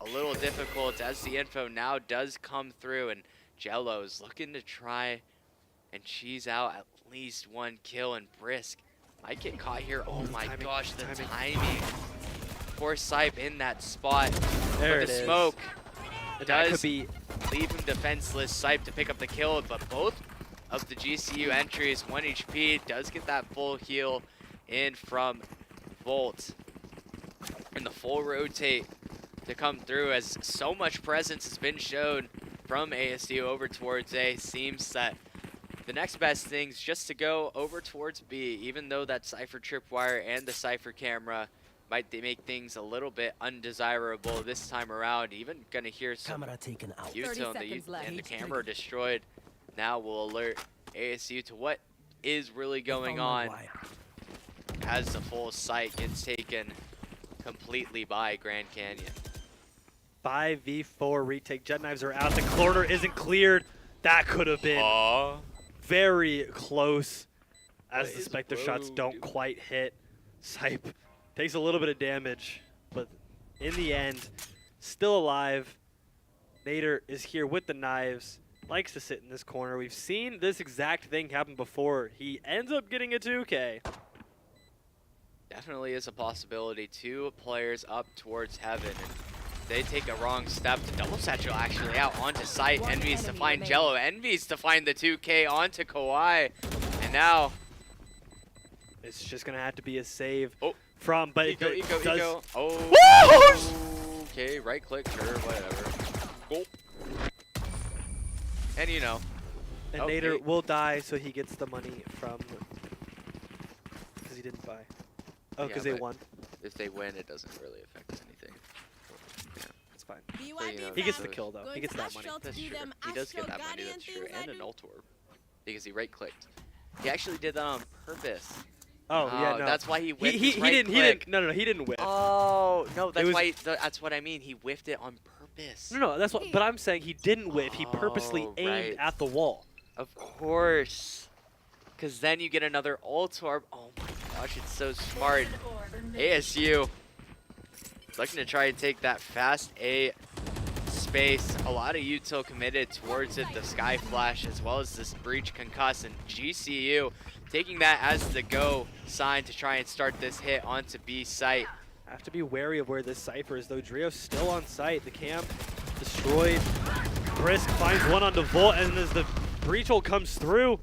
a little difficult as the info now does come through, and Jello's looking to try and cheese out at least 1 kill, and Brisk might get caught here. Oh my gosh, the timing. Poor Sipe in that spot. There but it the is. smoke And that does could be leave him defenseless. Sipe to pick up the kill, but both of the GCU entries, 1 HP, does get that full heal in from Volt. And the full rotate to come through as so much presence has been shown from ASU over towards A. Seems that the next best thing is just to go over towards B, even though that Cypher tripwire and the Cypher camera might make things a little bit undesirable this time around. Even gonna hear some taken out. util 30 seconds left. and the camera destroyed. Now will alert ASU to what is really going on as the full site gets taken completely by Grand Canyon. 5v4 retake. Jet knives are out. The corner isn't cleared. That could have been very close as the Spectre shots don't quite hit. Sipe takes a little bit of damage, but in the end, still alive. Nader is here with the knives. Likes to sit in this corner. We've seen this exact thing happen before. He ends up getting a 2K. Definitely is a possibility. 2 players up towards heaven. And they take a wrong step. The double satchel actually out onto site. Envies to find Jello. Envies to find the 2K onto Kauai. And now It's just going to have to be a save Oh. from, but Eco. it does. Oh. Okay, right click, sure, whatever. Gulp. And you know. And Okay. Nader will die, so he gets the money from, because he didn't buy. Oh, Yeah, because they but won. If they win, it doesn't really affect anything. That's fine. BYB He gets the fam. kill, though. He Going gets to that money. Astral to That's do true. them He does get Astral that money, Guardian that's true. things I And an do. ult orb. Because he right clicked. He actually did that on purpose. Oh, yeah, no. That's why he whiffed he his right didn't. click. No, he didn't whiff. Oh, no, that's was- why. That's what I mean. He whiffed it on purpose. No, that's what. But I'm saying he didn't whiff. He purposely Oh, aimed right. at the wall. Of course. Because then you get another ult orb. Oh my gosh, it's so smart. ASU looking to try and take that fast A space. A lot of util committed towards it. The Sky Flash as well as this Breach Concuss, and GCU taking that as the go sign to try and start this hit onto B site. Have to be wary of where this Cypher is, though. Drio's still on site. The camp destroyed. Brisk finds one on the Volt, and as the breach hole comes through,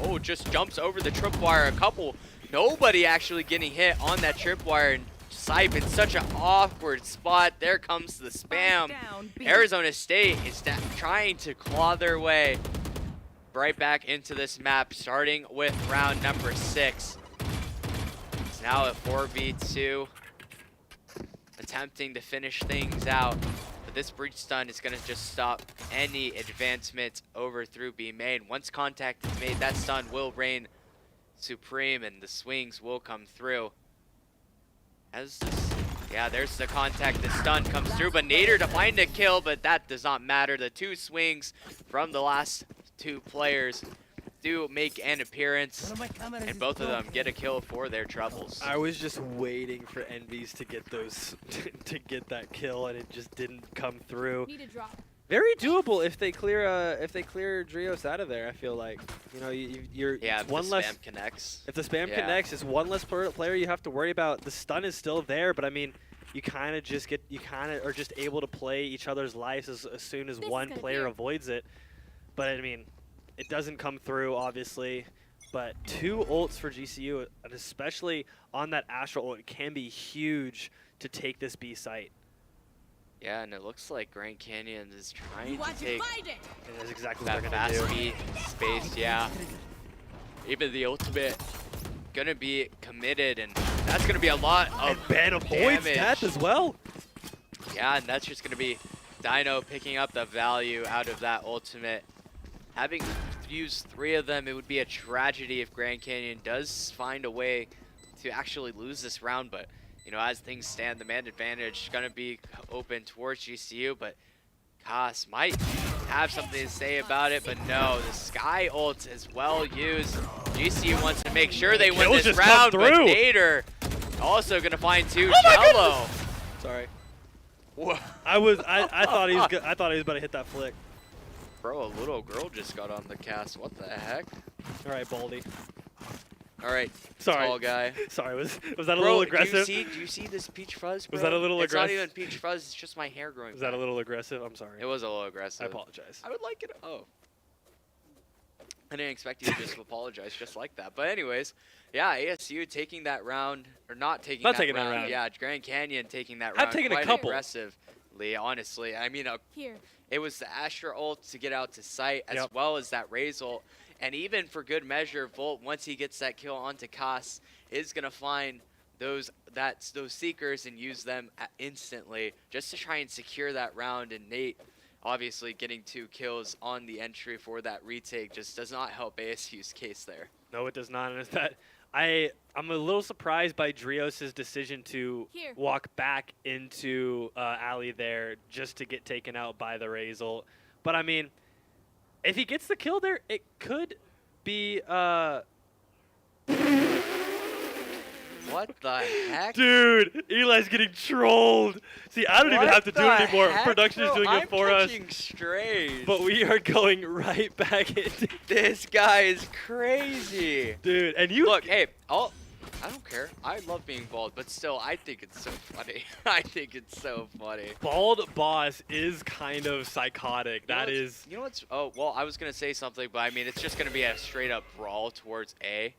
Oh, just jumps over the tripwire. A couple. Nobody actually getting hit on that tripwire. And Sipe in such an awkward spot. There comes the spam. Down, B. Arizona State is trying to claw their way right back into this map, starting with round number 6. It's now a 4v2, attempting to finish things out. But this breach stun is going to just stop any advancement over through B main. Once contact is made, that stun will reign supreme and the swings will come through. As this, yeah, there's the contact. The stun comes through, but Nader to find a kill, but that does not matter. The 2 swings from the last 2 players do make an appearance, and both of them get a kill for their troubles. I was just waiting for Envies to get those to get that kill, and it just didn't come through. Need a drop. Very doable if they clear Drios out of there. I feel like, you know, you're Yeah, if one the less. spam connects. If the spam Yeah. connects, it's one less player you have to worry about. The stun is still there, but I mean, you kind of are just able to play each other's lives as soon as This is one gonna player be- avoids it. But I mean, it doesn't come through, obviously. But 2 ults for GCU, and especially on that Astral ult, it can be huge to take this B site. Yeah, and it looks like Grand Canyon is You trying want to to take find it. And that's exactly what that they're going fast to do. speed space, yeah. Even the ultimate gonna be committed, and that's gonna be a lot of And Ben avoids damage. death as well. Yeah, and that's just gonna be Dino picking up the value out of that ultimate. Having used 3 of them, it would be a tragedy if Grand Canyon does find a way to actually lose this round, but you know, as things stand, the man advantage is gonna be open towards GCU, but Cas might have something to say about it, but no, the Sky ult is well used. GCU wants to make sure they win Kills this just come round, but through. Nader also gonna find 2 Oh my Jello. Sorry. Whoa. I thought he was I thought he was about to hit that flick. Bro, a little girl just got on the cast. What the heck? All right, Baldy. All right, Sorry. tall guy. Sorry, was that a Bro, little aggressive? Do you see this peach fuzz, bro? Was that a little It's not aggressive? even peach fuzz, it's just my hair growing Was that a back. little aggressive? I'm sorry. It was a little aggressive. I apologize. I would like it. Oh. I didn't expect you to just apologize just like that. But anyways, yeah, ASU taking that round, or not taking Not that taking that round. round. Yeah, Grand Canyon taking that I'm round taking a quite couple. aggressively, honestly. I mean, Here. it was the Astra ult to get out to sight, as Yep. well as that Raze ult. And even for good measure, Volt, once he gets that kill onto Cas, is going to find those Seekers and use them instantly just to try and secure that round. And Nate, obviously, getting 2 kills on the entry for that retake just does not help ASU's case there. No, it does not. And it's that I'm a little surprised by Drios' decision to Here. walk back into alley there just to get taken out by the Raze ult. But I mean, if he gets the kill there, it could be What the heck? Dude, Eli's getting trolled. See, I don't even have to do it anymore. Production is doing it for us. Strays. But we are going right back into This guy is crazy. dude. And you Look, hey, I don't care. I love being bald, but still, I think it's so funny. I think it's so funny. Bald Boss is kind of psychotic. You know That what's- is. You know what's? Oh, well, I was gonna say something, but I mean, it's just gonna be a straight up brawl towards A.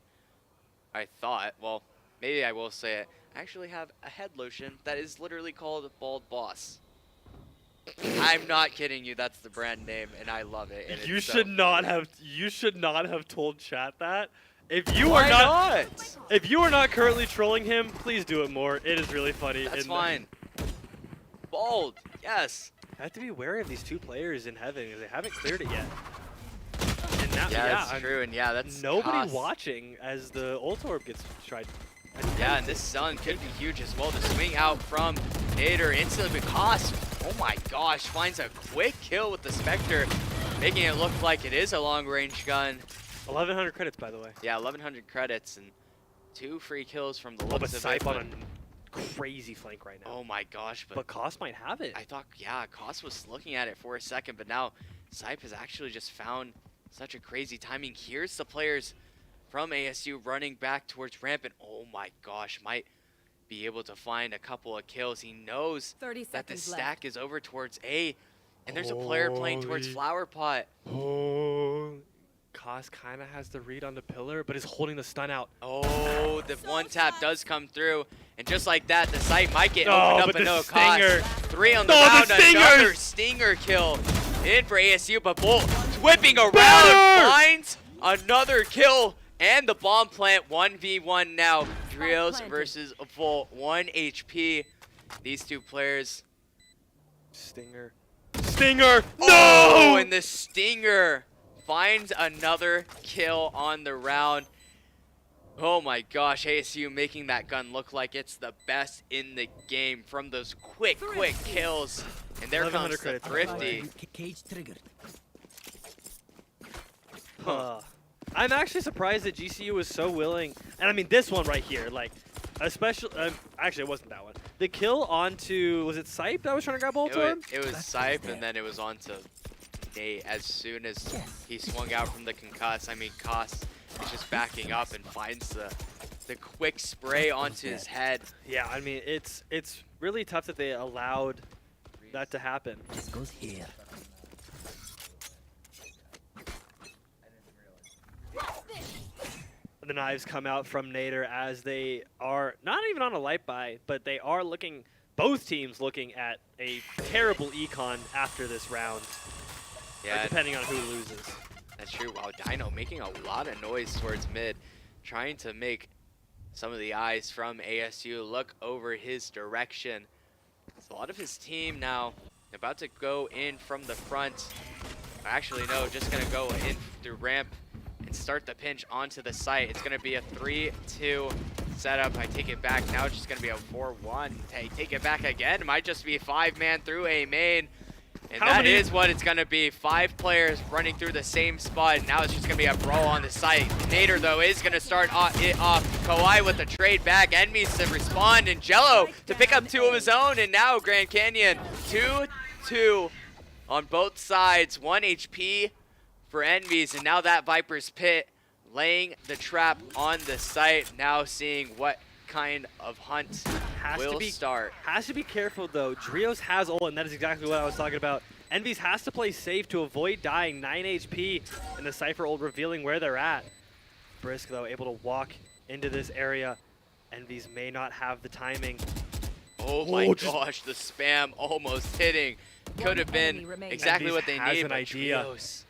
I thought. Well, maybe I will say it. I actually have a head lotion that is literally called Bald Boss. I'm not kidding you. That's the brand name, and I love it. And You it's so should not funny. have. You should not have told chat that. If you Why are not, not? if you are not currently trolling him, please do it more. It is really funny. That's And fine. Bald. Yes. I have to be wary of these 2 players in heaven because they haven't cleared it yet. And now, Yeah, that's I'm- true, and yeah, that's Nobody Haas. watching as the ult orb gets tried. Yeah, and this stun could be huge as well. The swing out from Nader instantly, but Cost, oh my gosh, finds a quick kill with the Spectre, making it look like it is a long-range gun. 1,100 credits, by the way. Yeah, 1,100 credits and 2 free kills from the Oh, but looks of it. Sipe but- on a crazy flank right now. Oh my gosh, but But Cost might have it. I thought, yeah, Cost was looking at it for a second, but now Sipe has actually just found such a crazy timing. Here's the players from ASU running back towards ramp, and oh my gosh, might be able to find a couple of kills. He knows 30 that the seconds stack is over towards A, and there's a player playing towards Holy. Flower Pot. Oh, Koss kind of has the read on the pillar, but is holding the stun out. Oh, the one tap does come through. And just like that, the site might get Oh, opened up but and the no stinger. cost. 3 on the Oh, the round, another stingers. stinger kill in for ASU, but Bolt whipping around, Better. finds another kill, and the bomb plant 1v1 now. Drios planted. versus Volt, 1 HP. These two players. Stinger. Stinger! Oh, No! and the stinger finds another kill on the round. Oh my gosh, ASU making that gun look like it's the best in the game from those quick kills. And there comes 1100 the credits. Thrifty. Cage triggered. I'm actually surprised that GCU was so willing. And I mean, this one right here, like, especially, actually, it wasn't that one. The kill onto, was it Sipe that was trying to grab ult to him? It was Sipe, and then it was on to Nate as soon as he swung out from the concuss. I mean, Koss is just backing up and finds the quick spray onto his head. Yeah, I mean, it's really tough that they allowed that to happen. This goes here. The knives come out from Nader as they are not even on a light buy, but they are looking, both teams looking at a terrible econ after this round, Yeah, depending on who loses. that's true. Wow, Dino making a lot of noise towards mid, trying to make some of the eyes from ASU look over his direction. So a lot of his team now about to go in from the front. Actually, no, just going to go in through ramp and start the pinch onto the site. It's going to be a 3-2 setup. I take it back. Now it's just going to be a 4-1. Hey, take it back again. It might just be a 5-man through a main. And that is what it's going to be. 5 players running through the same spot. Now it's just going to be a brawl on the site. Nader, though, is going to start it off. Kawhi with the trade back. Enemies to respond. And Jello to pick up 2 of his own. And now Grand Canyon 2-2 on both sides. 1 HP for Envies. And now that Viper's Pit laying the trap on the site. Now seeing what kind of hunt will start. Has to be careful though. Drios has ult, and that is exactly what I was talking about. Envies has to play safe to avoid dying. 9 HP, and the Cypher ult revealing where they're at. Brisk though able to walk into this area. Envies may not have the timing. Oh my gosh, the spam almost hitting. Could have been exactly Envies what they has need, an but idea. Trios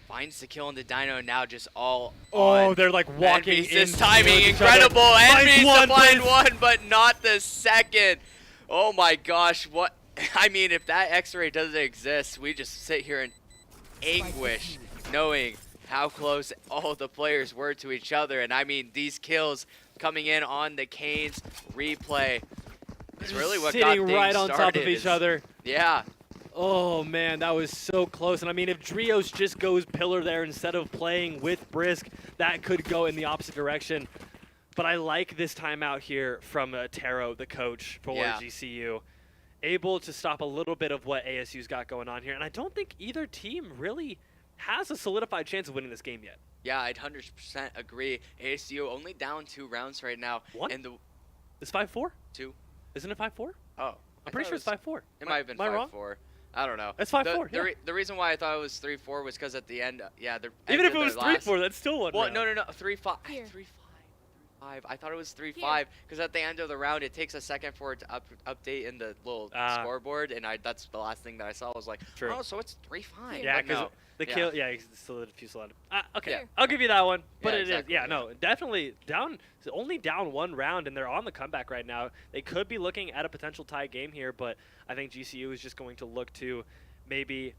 finds the kill on the Dino, now just all Oh, on they're like walking Envies. in. This timing, towards each incredible. other. Envies to Finds find one, one, but not the second. Oh my gosh, what? I mean, if that X-ray doesn't exist, we just sit here in anguish knowing how close all the players were to each other. And I mean, these kills coming in on the Canes replay is really what got sitting things right on top started. of each other. Yeah. Oh man, that was so close. And I mean, if Drios just goes pillar there instead of playing with Brisk, that could go in the opposite direction. But I like this timeout here from Taro, the coach for GCU. Able to stop a little bit of what ASU's got going on here. And I don't think either team really has a solidified chance of winning this game yet. Yeah, I'd 100% agree. ASU only down 2 rounds right now. One? And the It's 5-4? 2. Isn't it 5-4? Oh. I'm pretty sure it's 5-4. It might have been Am I wrong? 5-4. I don't know. It's 5-4, yeah. The reason why I thought it was 3-4 was because at the end, Even if it was 3-4, that's still one round. No, 3-5. Here. 3-5. I thought it was 3-5 because at the end of the round, it takes a second for it to update in the little scoreboard, and that's the last thing that I saw was like, True. Oh, so it's 3-5. Yeah, But because no. the kill, it's still a few solid. Okay, Yeah. I'll give you that one. But Yeah, it is, exactly, yeah, no, definitely down, only down 1 round, and they're on the comeback right now. They could be looking at a potential tie game here, but I think GCU is just going to look to maybe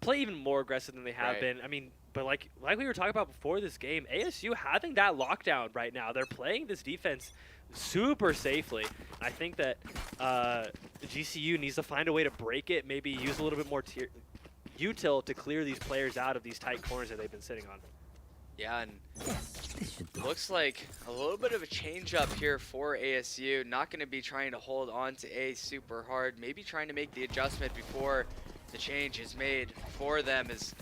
play even more aggressive than they have been. I mean, but like we were talking about before this game, ASU having that lockdown right now. They're playing this defense super safely. I think that GCU needs to find a way to break it, maybe use a little bit more util to clear these players out of these tight corners that they've been sitting on. Yeah, and looks like a little bit of a change up here for ASU. Not going to be trying to hold on to A super hard. Maybe trying to make the adjustment before the change is made for them. As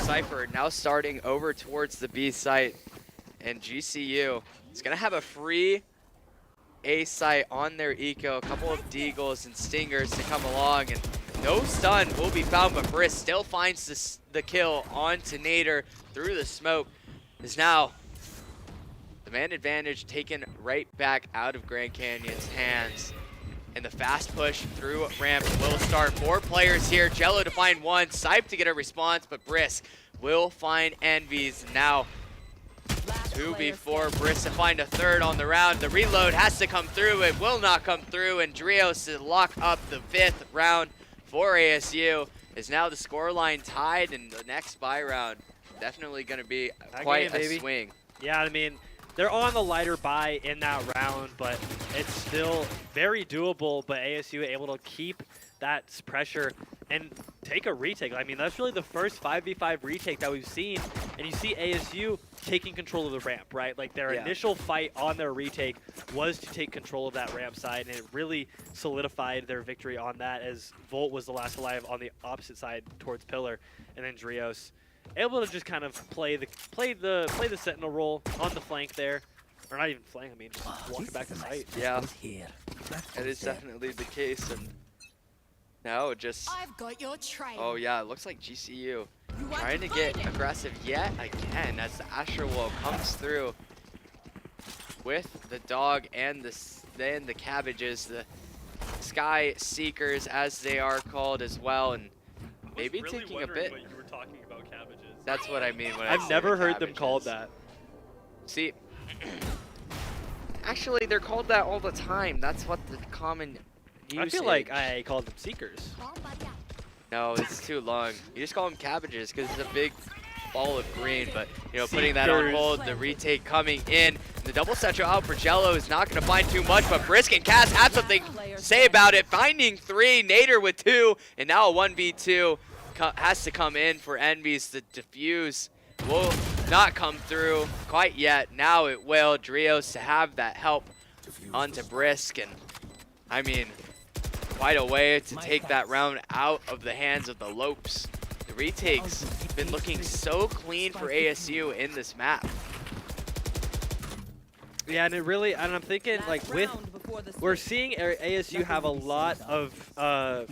Cypher now starting over towards the B site, and GCU is going to have a free A site on their eco. A couple of Deagles and Stingers to come along, and No stun will be found, but Brisk still finds the kill onto Nader through the smoke. Is now the man advantage taken right back out of Grand Canyon's hands. And the fast push through ramp will start. 4 players here. Jello to find one. Sype to get a response, but Brisk will find Envy's. Now 2v4. Brisk to find a third on the round. The reload has to come through. It will not come through. And Drios to lock up the 5th round for ASU. Is now the scoreline tied, and the next buy round definitely going to be quite a swing. Yeah, I mean, they're on the lighter buy in that round, but it's still very doable. But ASU able to keep that pressure and take a retake. I mean, that's really the first 5v5 retake that we've seen. And you see ASU taking control of the ramp, right? Like their initial fight on their retake was to take control of that ramp side, and it really solidified their victory on that, as Volt was the last alive on the opposite side towards Pillar, and then Drios able to just kind of play the sentinel role on the flank there, or not even flank. I mean, just walking back to site. Yeah, it is definitely the case, and now just. I've got your trail. Oh yeah, it looks like GCU trying to get aggressive yet again as the Astro Wall comes through with the dog and the cabbages, the Sky Seekers as they are called as well, and maybe really taking a bit. What you were talking about cabbages. That's what I mean when I've never heard them called that. See, actually, they're called that all the time. That's what the common usage. I feel like I called them Seekers. No, it's too long. You just call them cabbages because it's a big ball of green. But, you know, putting that on hold, the retake coming in. The double satchel out for Jello is not going to find too much, but Brisk and Cass have something to say about it. Finding 3, Nader with 2, and now a 1v2 has to come in for Envy's. The defuse will not come through quite yet. Now it will. Drios to have that help onto Brisk, and I mean, quite a way to take that round out of the hands of the Lopes. The retake's been looking so clean for ASU in this map. Yeah, and it really, and I'm thinking, like, we're seeing ASU have a lot of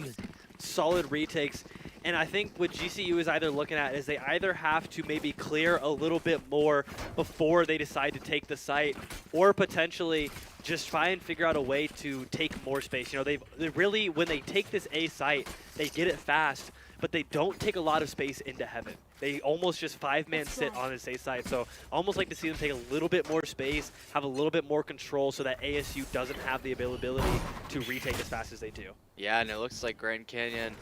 solid retakes, and I think what GCU is either looking at is they either have to maybe clear a little bit more before they decide to take the site, or potentially just try and figure out a way to take more space. You know, they really, when they take this A site, they get it fast, but they don't take a lot of space into heaven. They almost just 5-man sit on this A site. So almost like to see them take a little bit more space, have a little bit more control so that ASU doesn't have the availability to retake as fast as they do. Yeah, and it looks like Grand Canyon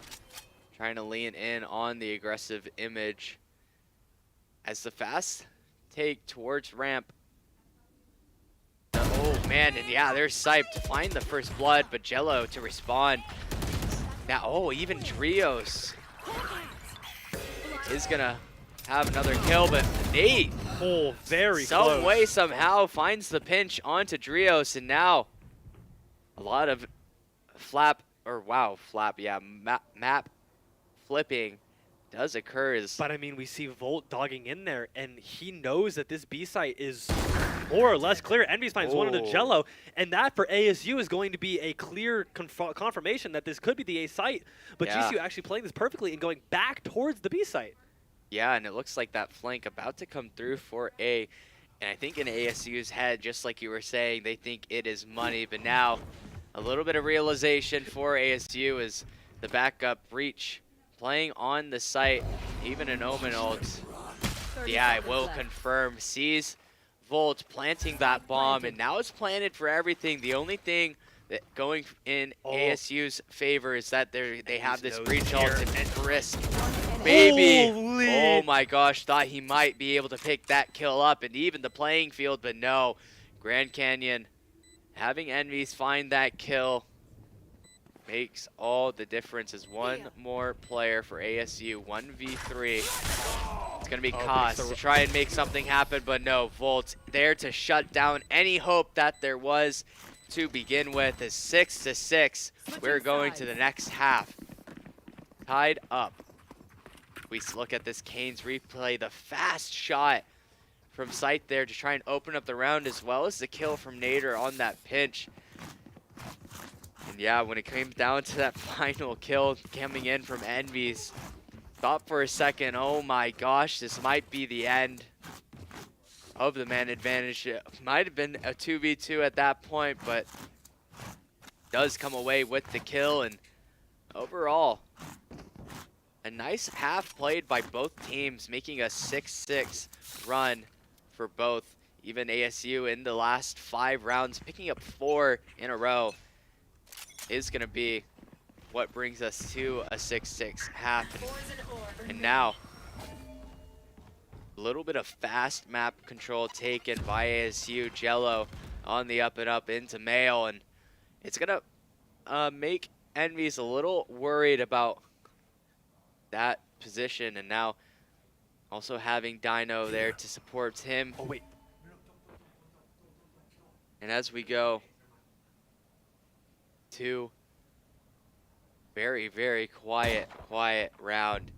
trying to lean in on the aggressive image as the fast take towards ramp. Oh man, and yeah, there's Sype to find the first blood, but Jello to respond. Now, oh, even Drios is gonna have another kill, but Nate, very some close. way, somehow finds the pinch onto Drios, and now a lot of map flipping does occur. But I mean, we see Volt dogging in there, and he knows that this B site is more or less clear. Envy's finds one into Jello, and that for ASU is going to be a clear confirmation that this could be the A site. But GCU actually playing this perfectly and going back towards the B site. Yeah, and it looks like that flank about to come through for A. And I think in ASU's head, just like you were saying, they think it is money. But now a little bit of realization for ASU is the backup breach playing on the site, even an Omen ult. Yeah, I will confirm. Sees Volt planting that bomb, and now it's planted for everything. The only thing that going in ASU's favor is that they have this breach ult and Brisk. Maybe. Oh my gosh, thought he might be able to pick that kill up and even the playing field, but no. Grand Canyon having Envy's find that kill makes all the difference as one more player for ASU. 1v3. It's going to be Cos to try and make something happen, but no. Volt there to shut down any hope that there was to begin with. Is 6-6. We're going to the next half. Tied up. We look at this Canes replay. The fast shot from sight there to try and open up the round, as well as the kill from Nader on that pinch. And yeah, when it came down to that final kill coming in from Envy's, thought for a second, oh my gosh, this might be the end of the man advantage. It might have been a 2v2 at that point, but does come away with the kill. And overall, a nice half played by both teams, making a 6-6 run for both. Even ASU in the last 5 rounds, picking up 4 in a row, is going to be what brings us to a 6-6 half. And now, a little bit of fast map control taken by ASU. Jello on the up and up into Mail, and it's going to make Envy's a little worried about that position. And now also having Dino there to support him. Oh, wait. And as we go to very, very quiet round.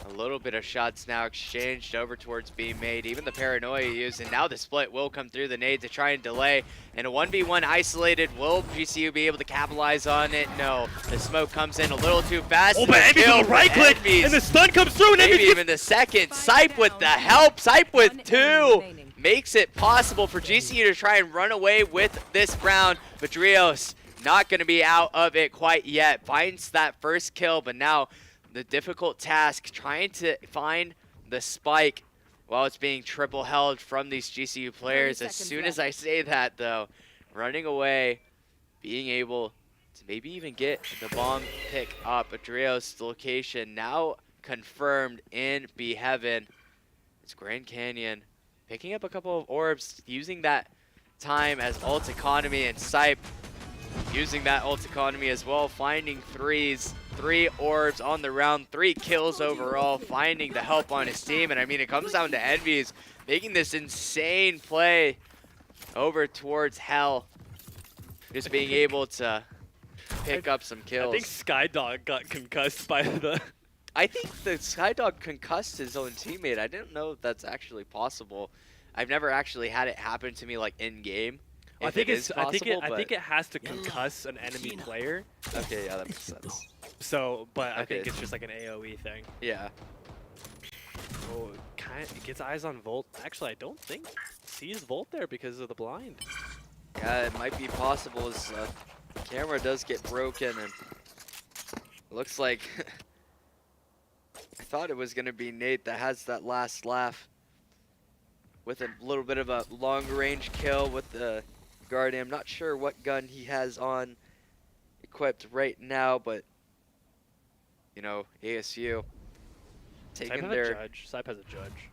A little bit of shots now exchanged over towards being made. Even the paranoia used, and now the split will come through the nade to try and delay. And a 1v1 isolated. Will GCU be able to capitalize on it? No. The smoke comes in a little too fast. Oh, but Envy's on the right click, and the stun comes through, and maybe Envy's even the second. Sipe with the help. Sipe with 2. Makes it possible for GCU to try and run away with this round. But Drios not going to be out of it quite yet. Finds that first kill, but now the difficult task trying to find the spike while it's being triple held from these GCU players. As soon as I say that, though, running away, being able to maybe even get the bomb pick up. Adrios' location now confirmed in B Heaven. It's Grand Canyon picking up a couple of orbs, using that time as ult economy, and Sipe using that ult economy as well, finding 3s. 3 orbs on the round, 3 kills overall, finding the help on his team. And I mean, it comes down to Envy's making this insane play over towards Hell, just being able to pick up some kills. I think Skydog got concussed by the... I think the Skydog concussed his own teammate. I didn't know if that's actually possible. I've never actually had it happen to me like in game. I think it's possible, I think it has to concuss an enemy player. Okay, yeah, that makes sense. So, but I think it's just like an AoE thing. Yeah. Oh, kind of gets eyes on Volt. Actually, I don't think sees Volt there because of the blind. Yeah, it might be possible as the camera does get broken, and it looks like I thought it was going to be Nate that has that last laugh with a little bit of a long-range kill with the Guardian. I'm not sure what gun he has on equipped right now, but you know, ASU taking their judge. Sipe has a judge.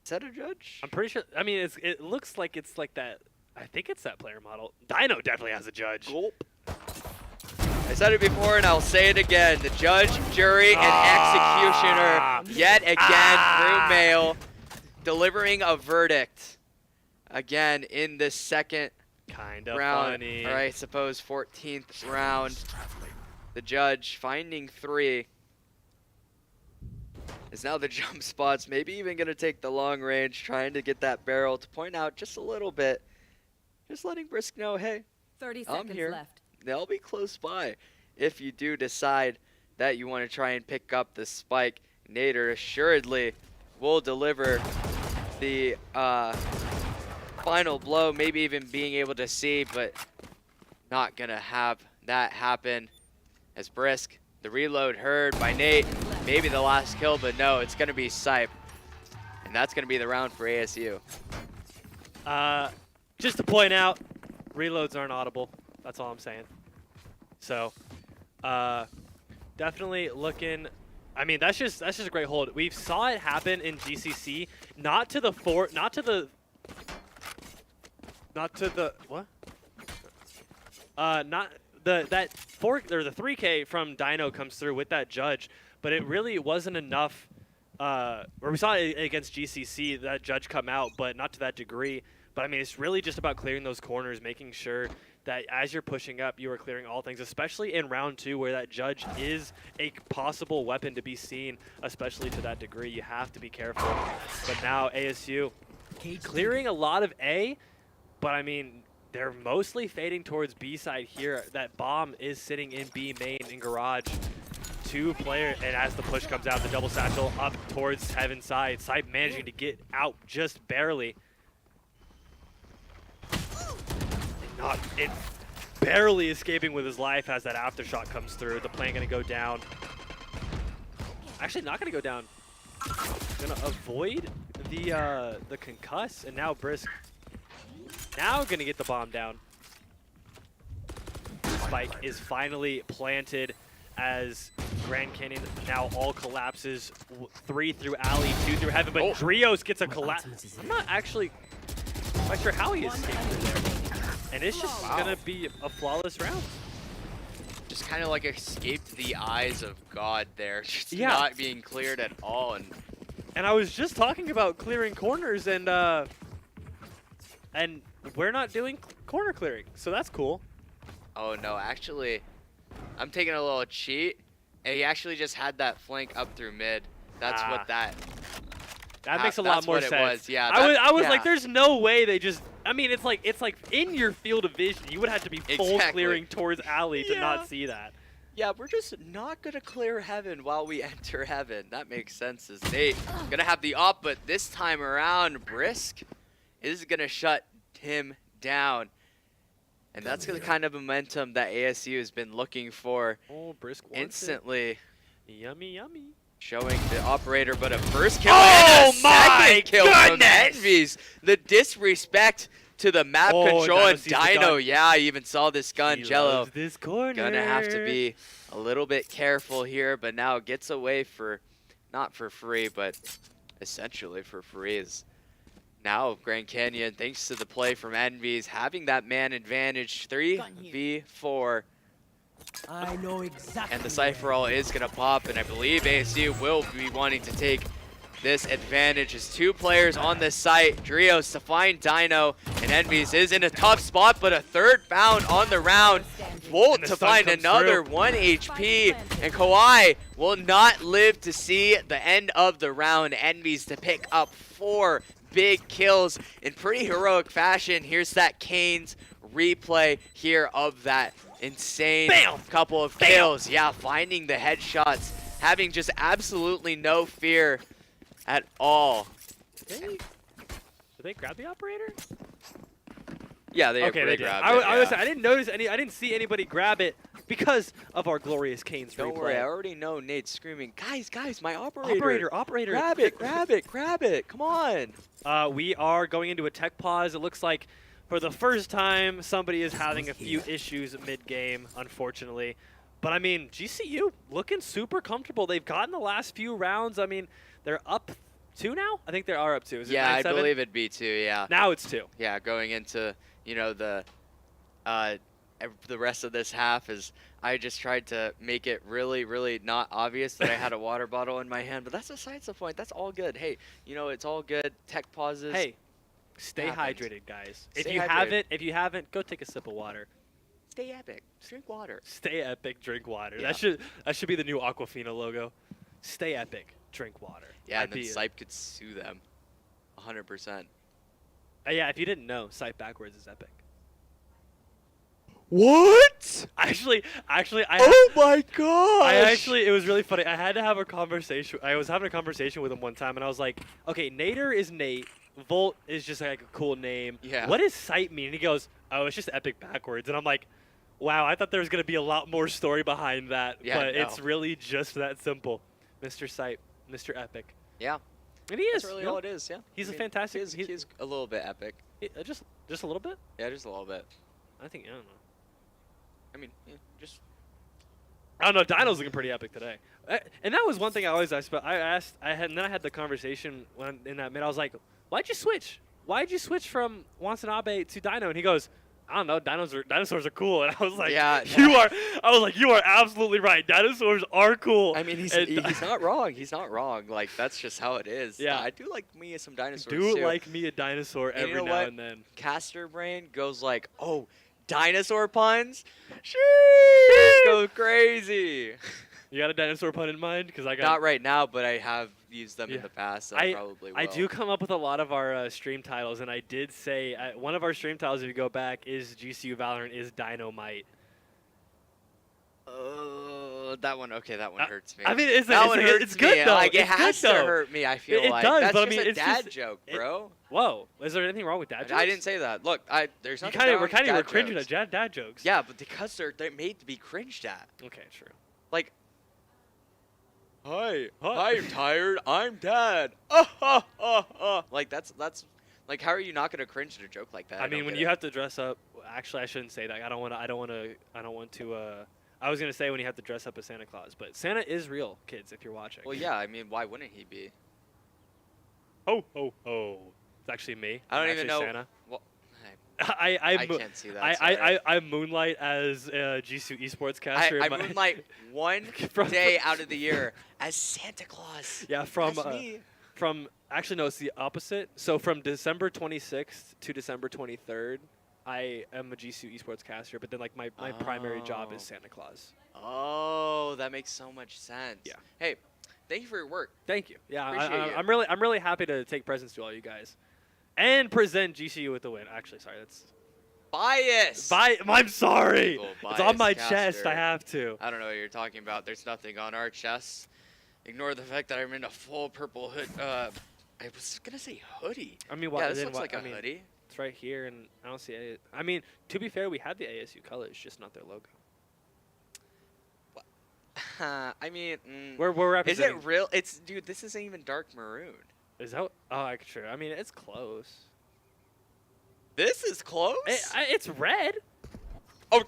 Is that a judge? I'm pretty sure. I mean, it looks like it's like that. I think it's that player model. Dino definitely has a judge. Gulp. I said it before and I'll say it again. The judge, jury, and executioner yet again through mail, delivering a verdict again in the second kind of round, funny. or I suppose 14th round. The judge finding 3 is now the jump spots, maybe even going to take the long range, trying to get that barrel to point out just a little bit. Just letting Brisk know, hey, 30 I'm seconds here. left. They'll be close by if you do decide that you want to try and pick up the spike. Nader assuredly will deliver the final blow, maybe even being able to see, but not going to have that happen. As Brisk, the reload heard by Nate, maybe the last kill, but no, it's going to be Sipe. And that's going to be the round for ASU. Just to point out, reloads aren't audible. That's all I'm saying. So, definitely looking. I mean, that's just a great hold. We saw it happen in GCC, not to the what? That 4 or the 3K from Dino comes through with that judge, but it really wasn't enough. Or we saw it against GCC, that judge come out, but not to that degree. But I mean, it's really just about clearing those corners, making sure that as you're pushing up, you are clearing all things, especially in round 2 where that judge is a possible weapon to be seen, especially to that degree. You have to be careful. But now ASU clearing a lot of A, but I mean, they're mostly fading towards B side here. That bomb is sitting in B main in garage. 2 player, and as the push comes out, the double satchel up towards Heaven side. Side managing to get out just barely. It's barely escaping with his life as that aftershock comes through. The plane gonna go down. Actually, not gonna go down. Gonna avoid the concuss, and now Brisk now gonna get the bomb down. Spike is finally planted as Grand Canyon now all collapses. 3 through alley, 2 through heaven, but Drios gets a collapse. I'm not actually quite sure how he escaped through there. And it's just gonna be a flawless round. Just kind of like escaped the eyes of God there. Just Yeah. not being cleared at all. And I was just talking about clearing corners, and we're not doing corner clearing, so that's cool. Oh no, actually, I'm taking a little cheat, and he actually just had that flank up through mid. That's what that makes a lot more what sense. It was. Yeah, I was yeah. like, there's no way they just. I mean, it's like in your field of vision. You would have to be full Exactly. clearing towards alley to Yeah. not see that. Yeah, we're just not gonna clear heaven while we enter heaven. That makes sense. As Nate gonna have the op, but this time around, Brisk is gonna shut him down, and that's the kind of momentum that ASU has been looking for. Oh, Brisk wants Instantly it. Yummy, yummy. showing the operator, but a first kill Oh and a my second kill from goodness! Envies. The disrespect to the map control Dino and sees the Dino. gun. Yeah, I even saw this gun. He Jello loves this corner. gonna have to be a little bit careful here, but now gets away for, not for free, but essentially for free. Is now Grand Canyon, thanks to the play from Envies, having that man advantage, 3v4. I know exactly. And the Cypher All is going to pop, and I believe ASU will be wanting to take this advantage. As 2 players on this site, Drios to find Dino, and Envies is in a tough spot, but a 3rd found on the round. Volt And the to stun find comes another through. 1 HP, and Kawhi will not live to see the end of the round. Envies to pick up 4 big kills in pretty heroic fashion. Here's that Kane's replay here of that insane couple of kills. Yeah, finding the headshots, having just absolutely no fear at all. Did they grab the operator? Yeah, they Okay, they did. grabbed I it, was yeah. I didn't notice any. I didn't see anybody grab it because of our glorious Kane's Don't replay. worry, I already know Nate's screaming, guys, my operator. Operator. Grab it, come on. We are going into a tech pause. It looks like for the first time somebody is having a few issues mid-game, unfortunately. But I mean, GCU looking super comfortable. They've gotten the last few rounds. I mean, they're up 2 now? I think they are up 2. Is it Yeah, I 9-7? believe it'd be 2, yeah. Now it's 2. Yeah, going into, you know, the rest of this half is I just tried to make it really, really not obvious that I had a water bottle in my hand, but that's besides the point. That's all good. Hey, you know, it's all good. Tech pauses. Hey, stay happens. hydrated, guys. Stay If you haven't, go take a sip of water. Stay epic. Drink water. Stay epic, drink water. Yeah. That should be the new Aquafina logo. Stay epic, drink water. Yeah, Might and then be it. Sipe could sue them. 100%. Yeah, if you didn't know, Sight backwards is epic. What? Actually, I Oh my gosh! it was really funny. I had to have a conversation. I was having a conversation with him one time, and I was like, okay, Nader is Nate. Volt is just like a cool name. Yeah. What does Sight mean? And he goes, oh, it's just epic backwards. And I'm like, wow, I thought there was going to be a lot more story behind that. Yeah, but no. it's really just that simple. Mr. Sight, Mr. Epic. Yeah, And he is. that's really you know, all it is, yeah. He's I a mean, fantastic. He's a little bit epic. Just a little bit? Yeah, just a little bit. I don't know. I mean, yeah, just... I don't know. Dino's looking pretty epic today, and that was one thing I always asked. But and then I had the conversation when in that mid. I was like, "Why'd you switch? Why'd you switch from Watanabe to Dino?" And he goes, "I don't know. Dinosaurs are cool." And I was like, Yeah, you are." I was like, "You are absolutely right. Dinosaurs are cool." I mean, he's not wrong. He's not wrong. Like, that's just how it is. Yeah. I do like me some dinosaurs, do too. like me a dinosaur And you every know now what? and then. Caster brain goes like, oh, dinosaur puns? Sheesh! Go crazy. You got a dinosaur pun in mind? Because I got. Not right now, but I have used them Yeah. in the past, so I probably will. I do come up with a lot of our stream titles, and I did say one of our stream titles, if you go back, is GCU Valorant is Dynamite. That one, okay, that one hurts me. I mean, it's that one hurts it's good me. though. Like, it It's has good, to though. hurt me, I feel It like. does, That's but I just mean, a it's dad just- joke, bro. Whoa, is there anything wrong with dad jokes? I didn't say that. Look, there's You nothing kind of wrong we're with kind of dad cringing jokes. at dad jokes. Yeah, but because they're made to be cringed at. Okay, true. Like, hi, Hi. I'm tired. I'm dad. Like that's like, how are you not gonna cringe at a joke like that? I mean, don't when get you it. have to dress up. Actually, I shouldn't say that. I don't want to. I was gonna say when you have to dress up as Santa Claus, but Santa is real, kids. If you're watching. Well, yeah. I mean, why wouldn't he be? Ho ho ho! It's actually me. I don't I'm even actually know. Santa. Well, I can't see that. sorry. I moonlight as GCU Esports caster. I in my- moonlight one From- day out of the year as Santa Claus. Yeah, from That's me. from actually no, it's the opposite. So from December 26th to December 23rd, I am a GCU Esports caster. But then like my primary job is Oh. Santa Claus. Oh, that makes so much sense. Yeah. Hey, thank you for your work. Thank you. Yeah, Appreciate you. I'm really happy to take presents to all you guys, and present GCU with the win. Actually, sorry, that's. Bias. I'm sorry. Evil It's on my bias chest. I caster. have to. I don't know what you're talking about. There's nothing on our chests. Ignore the fact that I'm in a full purple hood. I was gonna say hoodie. I mean, Yeah, this looks like a hoodie. It's right here, and I don't see it. I mean, to be fair, we had the ASU colors, just not their logo. I mean, We're is representing. it real? Dude. This isn't even dark maroon. Is that? Oh, sure. I mean, it's close. This is close. It's red. Oh,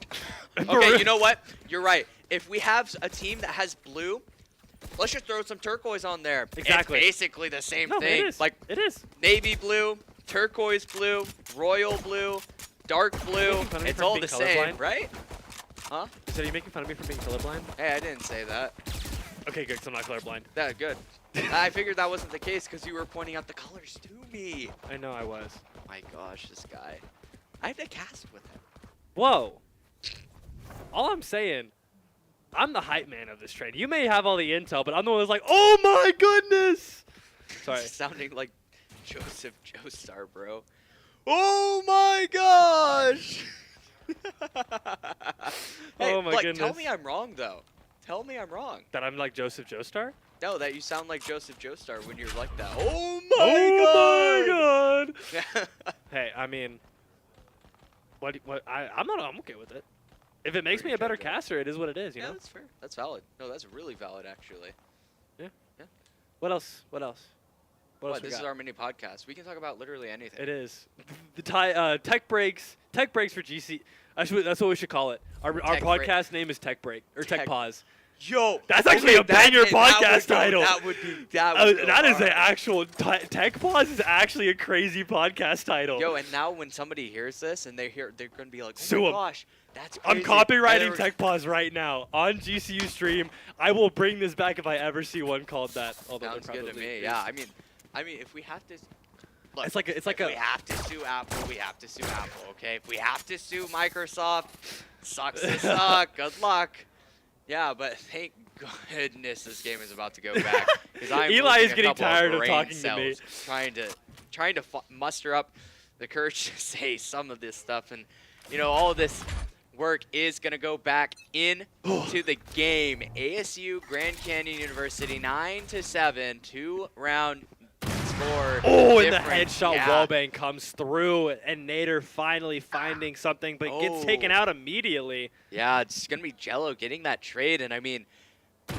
okay. You know what? You're right. If we have a team that has blue, let's just throw some turquoise on there. Exactly. It's basically the same No, thing. it is. Like It is. navy blue, turquoise blue, royal blue, dark blue. making fun of me It's for all being the same, colorblind? right? Huh? So are you making fun of me for being colorblind? Hey, I didn't say that. Okay, good. 'Cause I'm not colorblind. That good. I figured that wasn't the case because you were pointing out the colors to me. I know I was. My gosh, this guy. I had to cast with him. Whoa. All I'm saying, I'm the hype man of this trade. You may have all the intel, but I'm the one who's like, oh my goodness. Sorry. Sounding like Joseph Joestar, bro. Oh my gosh! Hey, Oh my like, goodness. tell me I'm wrong, though. Tell me I'm wrong. That I'm like Joseph Joestar? No, that you sound like Joseph Joestar when you're like that. Oh Oh my god. god! Hey, I mean, I'm okay with it. If it makes me Pretty a better good, yeah. caster, it is what it is, you Yeah, know? that's fair. That's valid. No, that's really valid, actually. What else? What else? What else we This is got? our mini podcast. We can talk about literally anything. It is. The tech breaks for GC. That's what we should call it. Our Tech break. podcast name is Tech Break or Tech Tech- Pause. Yo, That's actually a banger podcast title. That would be. That That is an actual Tech Pause is actually a crazy podcast title. Yo, and now when somebody hears this and they're gonna be like, oh Sue my 'em. gosh, that's I'm crazy. copywriting And Tech Pause right now on GCU stream. I will bring this back if I ever see one called that. Although there Sounds good to probably me. is. Yeah, I mean, if we have to. Look, It's like if we have to sue Apple, we have to sue Apple. Okay, if we have to sue Microsoft, sucks to suck. Good luck. Yeah, but thank goodness this game is about to go back because I'm Eli losing is a getting couple tired of brain talking to me. cells, trying to muster up the courage to say some of this stuff, and you know all of this work is gonna go back into the game. ASU Grand Canyon University 9-7, 2-round score. Oh, and the difference. headshot Yeah. wallbang comes through, and Nader finally finding something, but gets taken Oh. out immediately. Yeah, it's going to be Jello getting that trade. And I mean,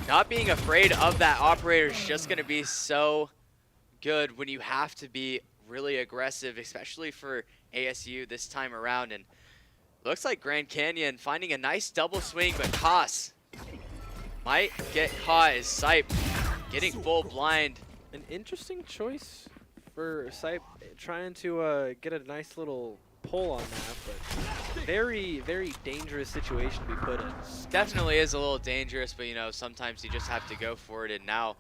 not being afraid of that operator is just going to be so good when you have to be really aggressive, especially for ASU this time around. And looks like Grand Canyon finding a nice double swing, but Koss might get caught as Sipe getting full blind. An interesting choice for Sipe trying to get a nice little pull on that, but very, very dangerous situation to be put in. Definitely is a little dangerous, but you know, sometimes you just have to go for it. And now,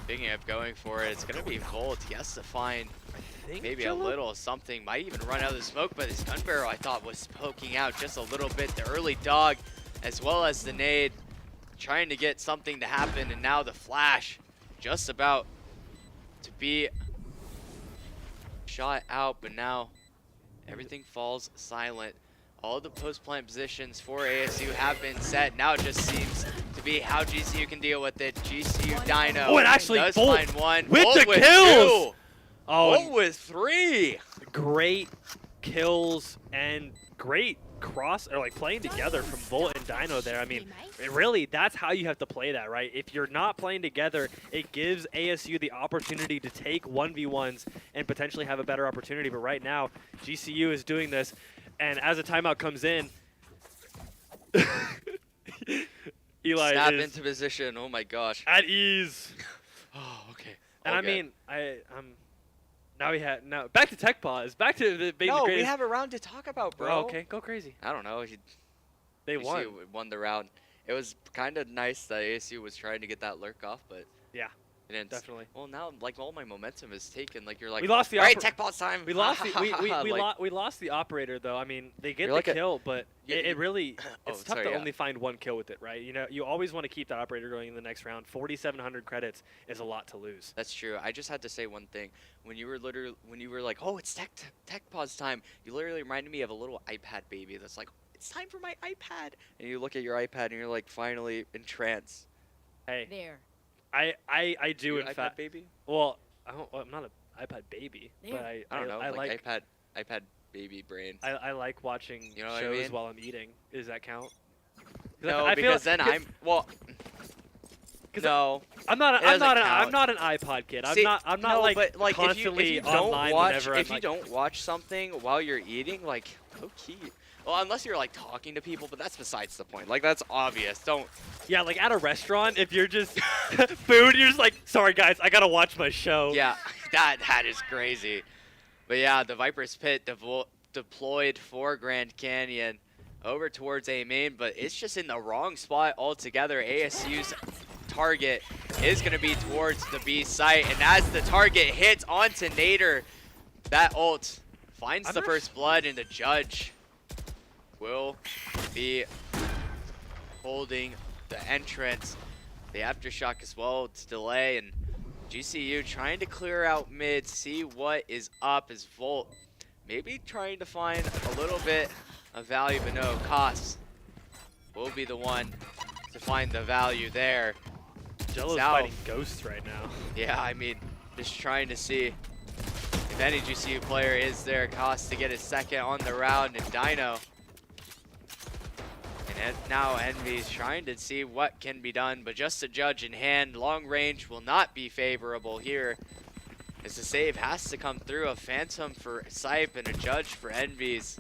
speaking of going for it, it's going to be Volt. He has to find maybe a little something. Might even run out of the smoke, but his gun barrel, I thought, was poking out just a little bit. The early dog, as well as the nade, trying to get something to happen. And now the flash just about to be shot out, but now everything falls silent. All the post-plant positions for ASU have been set. Now it just seems to be how GCU can deal with it. GCU Dino Oh, and actually does Volt find one. with Volt the with kills! 2. Oh, Volt with 3. great kills and great playing together from Volt and Dino there. I mean, really, that's how you have to play that, right? If you're not playing together, it gives ASU the opportunity to take 1v1s and potentially have a better opportunity. But right now, GCU is doing this, and as a timeout comes in, Eli Snap is into position. Oh my gosh. at ease. Oh, okay. And All I good. mean, now back to tech pause, back to the being the No, we greatest. have a round to talk about, bro. Oh, okay, go crazy. I don't know. They won. GCU won the round. It was kind of nice that ASU was trying to get that lurk off, but Yeah, it didn't. definitely. Well, now like all my momentum is taken. Like you're like, We lost the all right, oper- tech pause time. We lost the Like, we lost the operator though. I mean, they get You're the like a- kill, but you- it really Oh, it's tough sorry, to yeah. only find one kill with it, right? You know, you always want to keep that operator going in the next round. 4,700 credits is a lot to lose. That's true. I just had to say one thing. When you were like, oh, it's tech pause time, you literally reminded me of a little iPad baby that's like, it's time for my iPad. And you look at your iPad and you're like finally in trance. Hey, There. I do You in iPad fact. baby? Well, I'm not an iPad baby, but There. I don't know. I like like iPad baby brain. I like watching You know what I shows mean? while I'm eating. Does that count? 'Cause No, I feel- because then I'm well. 'cause No. I'm not It doesn't I'm count. not an iPod kid. See, I'm not no, like but, like, constantly if you don't online watch, whenever if I'm you don't watch something while you're eating, like low key. Well, unless you're like talking to people, but that's besides the point. Like that's obvious. Don't. Yeah, like at a restaurant, if you're just food, you're just like, sorry guys, I gotta watch my show. Yeah, that is crazy. But yeah, the Viper's Pit deployed for Grand Canyon over towards A main, but it's just in the wrong spot altogether. ASU's target is going to be towards the B site, and as the target hits onto Nader, that ult finds I'm the not first blood, and the judge will be holding the entrance. The aftershock as well to delay, and GCU trying to clear out mid, see what is up as Volt maybe trying to find a little bit of value, but no, Cost will be the one to find the value there. Jello's Now- fighting ghosts right now. Yeah, I mean, just trying to see if any GCU player is there. Cost to get his second on the round, and Dino. And now Envy's trying to see what can be done, but just a judge in hand. Long range will not be favorable here, as the save has to come through. A Phantom for Sipe and a judge for Envy's,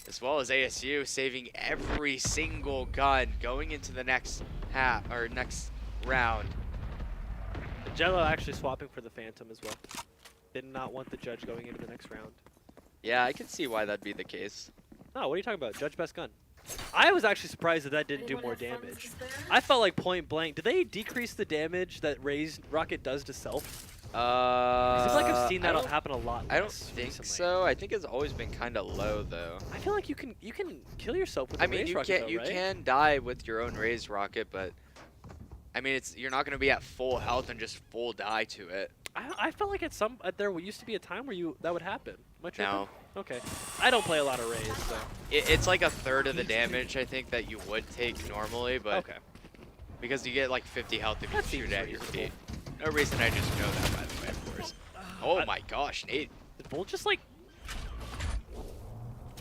as well as ASU saving every single gun going into the next next round. Jello actually swapping for the Phantom as well. Did not want the judge going into the next round. Yeah, I can see why that'd be the case. No, what are you talking about? Judge best gun. I was actually surprised that that didn't do more damage. I felt like point blank. Did they decrease the damage that raised rocket does to self? I feel like I've seen that happen a lot. I don't less think recently. so. I think it's always been kind of low though. I feel like you can kill yourself with I a mean, raised you rocket can though, right? can die with your own raised rocket, but I mean, you're not gonna be at full health and just full die to it. I felt like there used to be a time where that would happen. Am I tripping? No, Okay. I don't play a lot of raised, so. it's like a third of the damage I think that you would take normally, but Okay. because you get like 50 health if you That shoot seems at your reasonable. feet. No reason I just know that, by the way, of course. Oh I- my gosh, Nate, Did Bull just like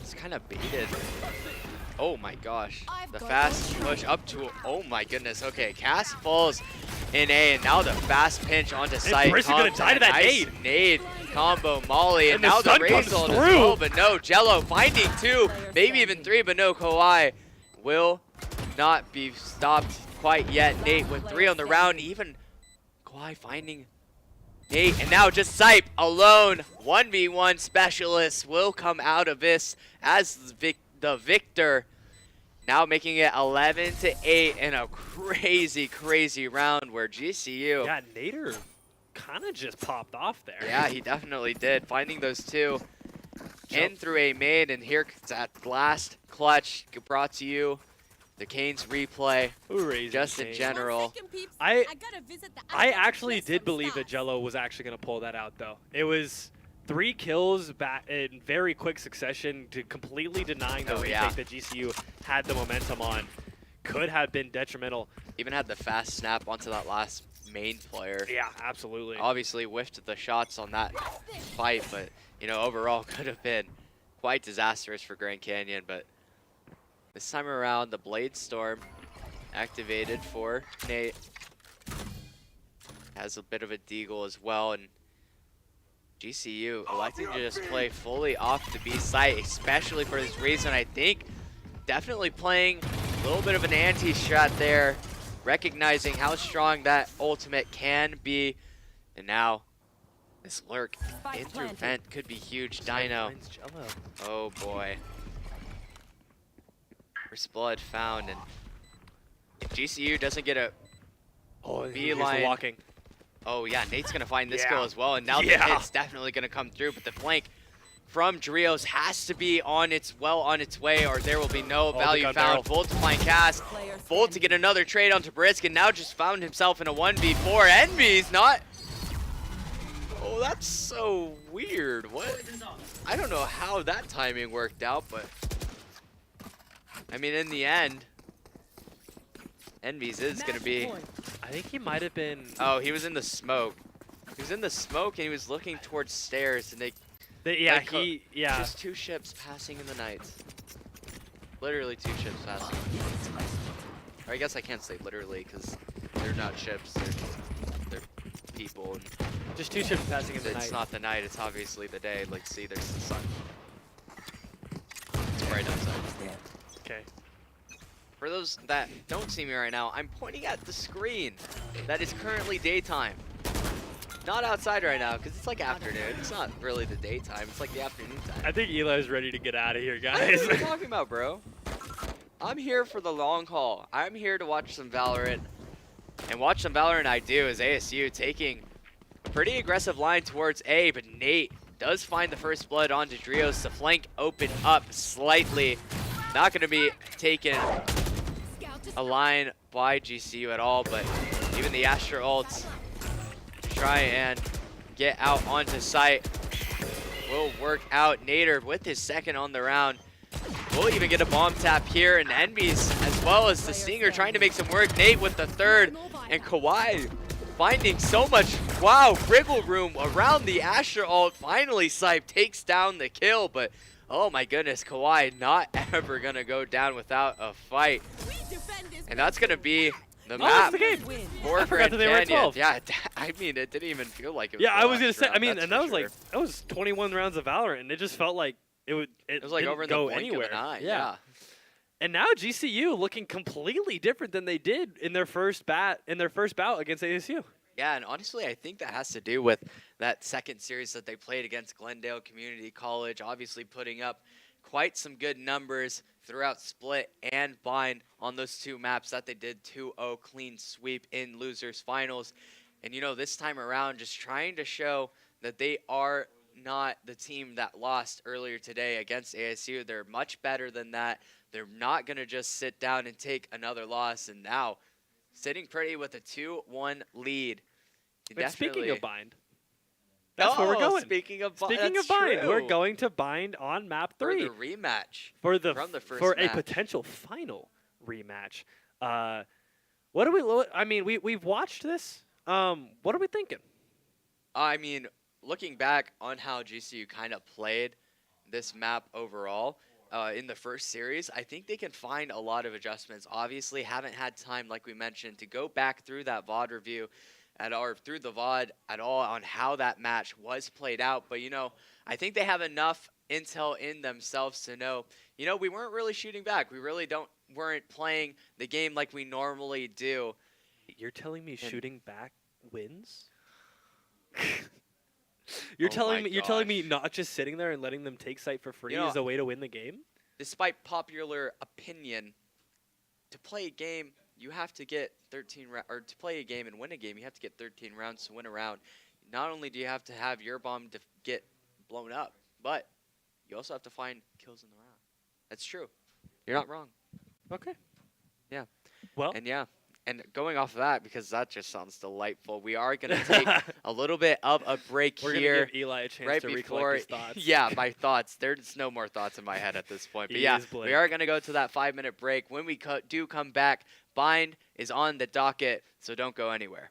it's kind of baited. Oh my gosh, I've the got fast this. push up to, oh my goodness. Okay, Cass falls in A, and now the fast pinch onto site. Briss is gonna comes, die to and a that nice nade combo Molly, and And the now the stun comes raise ult as through. well, but no, Jello finding 2, maybe even 3, but no, Kawhi will not be stopped quite yet. Nate with 3 on the round, even Kawhi finding Nate, and now just Sipe alone. 1v1 specialists will come out of this as the victor. Now making it 11-8 in a crazy, crazy round where GCU. yeah, Nader kind of just popped off there. Yeah, he definitely did. Finding those 2 in through a main, and here that last clutch brought to you the Canes replay, Hooray, just in Canes. general. I gotta visit the I Aztec actually Cliffs did from believe that stars. Jello was actually going to pull that out, though. It was 3 kills back in very quick succession, to completely denying the Oh, retake yeah. that GCU had the momentum on. Could have been detrimental. Even had the fast snap onto that last main player. Yeah, absolutely. Obviously whiffed the shots on that fight, but you know, overall could have been quite disastrous for Grand Canyon. But this time around, the Blade Storm activated for Nate. Has a bit of a deagle as well, and GCU electing to just play fully off the B site, especially for this reason. I think definitely playing a little bit of an anti-strat there, recognizing how strong that ultimate can be. And now this lurk in through vent could be huge. Dino. Finds Jello. Oh boy. First blood found, and if GCU doesn't get a Oh, here's the beeline. walking. Oh yeah, Nate's gonna find this Yeah. kill as well, and now the Yeah. hit's definitely gonna come through, but the flank from Drios has to be on its way, or there will be no the value gun found. barrel. Volt to find Cass. Volt to get another trade onto Brisk, and now just found himself in a 1v4. Envy's not. Oh, that's so weird. What? I don't know how that timing worked out, but I mean, in the end, Envy's is gonna be. I think he might have been. Oh, he was in the smoke. He was in the smoke and he was looking towards stairs, and Yeah, like, yeah. just 2 ships passing in the night. Literally 2 ships passing. Or I guess I can't say literally because they're not ships. They're people. And Just 2 ships passing in the it's night. not the night. It's obviously the day. Like, see, there's the sun. It's bright outside. Okay. For those that don't see me right now, I'm pointing at the screen that is currently daytime. Not outside right now, because it's like afternoon. It's not really the daytime. It's like the afternoon time. I think Eli's ready to get out of here, What are guys. you talking about, bro? I'm here for the long haul. I'm here to watch some Valorant. And watch some Valorant I do as ASU taking a pretty aggressive line towards A, but Nate does find the first blood onto Drios. The flank open up slightly. Not going to be taken a line by GCU at all, but even the Astra ults to try and get out onto site will work out. Nader with his second on the round. We'll even get a bomb tap here, and Envy's as well as the Stinger trying to make some work. Nate with the third, and Kawhi finding so much, wow, wriggle room around the Astra ult. Finally, Sype takes down the kill, but oh my goodness, Kawhi not ever gonna go down without a fight. And that's gonna be the map that's the game. for I forgot Grand that they were at Canyon. 12. Yeah, I mean, it didn't even feel like it was Yeah, the I was gonna last say. I round, mean, that's and for that was sure. like 21 rounds of Valorant, and it just felt like it would. It was like didn't over in the go blink anywhere. of an eye. Yeah. And now GCU looking completely different than they did in their first bout against ASU. Yeah, and honestly, I think that has to do with that second series that they played against Glendale Community College, obviously putting up quite some good numbers throughout Split and Bind on those 2 maps that they did 2-0 clean sweep in losers finals. And you know, this time around, just trying to show that they are not the team that lost earlier today against ASU. They're much better than that. They're not going to just sit down and take another loss. And now, sitting pretty with a 2-1 lead. And speaking of Bind, That's where we're going. Speaking of Speaking that's of Bind, we're true. going to Bind on map 3 for the rematch for the from the first for a match. potential final rematch. What do we? I mean, we've watched this. What are we thinking? I mean, looking back on how GCU kind of played this map overall in the first series, I think they can find a lot of adjustments. Obviously, haven't had time, like we mentioned, to go back through that VOD review through the VOD at all on how that match was played out. But, you know, I think they have enough intel in themselves to know, you know, we weren't really shooting back. We really weren't playing the game like we normally do. You're telling me shooting back wins? Oh You're telling me gosh. not just sitting there and letting them take site for free You know, is a way to win the game? Despite popular opinion, to play a game, you have to get 13 or to play a game and win a game, you have to get 13 rounds to win a round. Not only do you have to have your bomb get blown up, but you also have to find kills in the round. That's true. You're not wrong. Okay. Well, And yeah, and going off of that, because that just sounds delightful, we are going to take a little bit of a break we're here. gonna give Eli a chance Right to before, recollect his thoughts. yeah, my thoughts. There's no more thoughts in my head at this point. But He yeah, is blank. we are going to go to that 5-minute break. When we do come back, Bind is on the docket, so don't go anywhere.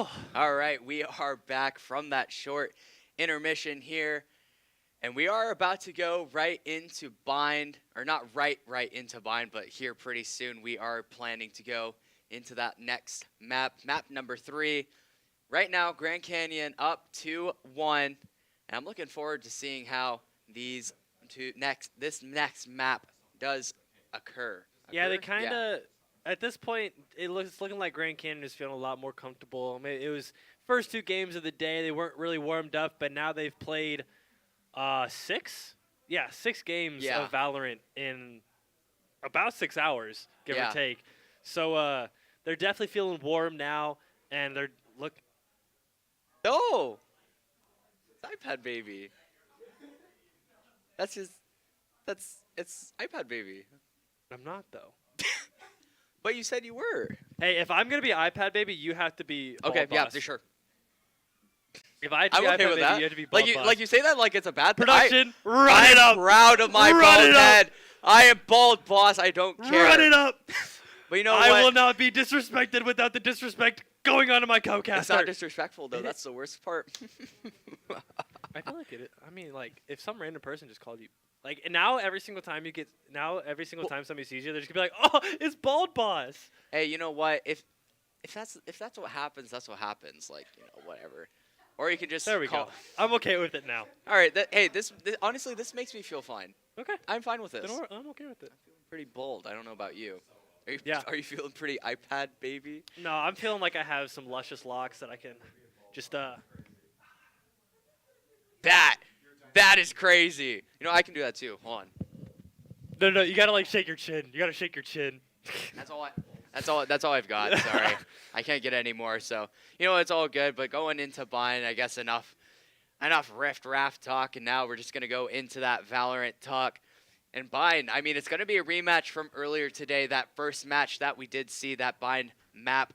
Oh. All right, we are back from that short intermission here. And we are about to go right into bind, or not right into bind, but here pretty soon we are planning to go into that next map, map number 3. Right now, Grand Canyon up 2-1, and I'm looking forward to seeing how this next map does occur. Yeah, they kind of, at this point, it's looking like Grand Canyon is feeling a lot more comfortable. I mean, it was first 2 games of the day. They weren't really warmed up, but now they've played 6? Yeah, 6 games of Valorant in about 6 hours, give or take. So they're definitely feeling warm now, and they're No! It's iPad baby. It's iPad baby. I'm not, though. But you said you were. Hey, if I'm going to be iPad baby, you have to be Okay, Bald Boss. yeah, sure. If I had to be I'm okay iPad with baby, that. you have to be Bald Boss. Like you say that like it's a bad thing. Production, run I it up. am proud of my Run bald it up. head. I am Bald Boss. I don't care. Run it up. But you know I what? will not be disrespected without the disrespect going on to my co-caster. It's not disrespectful, though. That's the worst part. I feel like it. I mean, like, if some random person just called you, like, and now every single time somebody sees you, they're just gonna be like, "Oh, it's Bald Boss." Hey, you know what? If that's what happens, that's what happens. Like, you know, whatever. Or you can just There we call. go. I'm okay with it now. All right. Hey, this honestly, this makes me feel fine. Okay. I'm fine with this. Then I'm okay with it. Pretty bold. I don't know about you. Yeah. Are you feeling pretty iPad baby? No, I'm feeling like I have some luscious locks that I can just That is crazy. You know, I can do that too. Hold on. No, you gotta like shake your chin. You gotta shake your chin. That's all I've got. Sorry. I can't get any more. So, you know, it's all good. But going into bind, I guess enough rift raft talk, and now we're just gonna go into that Valorant talk. And bind, I mean, it's gonna be a rematch from earlier today. That first match that we did see, that bind map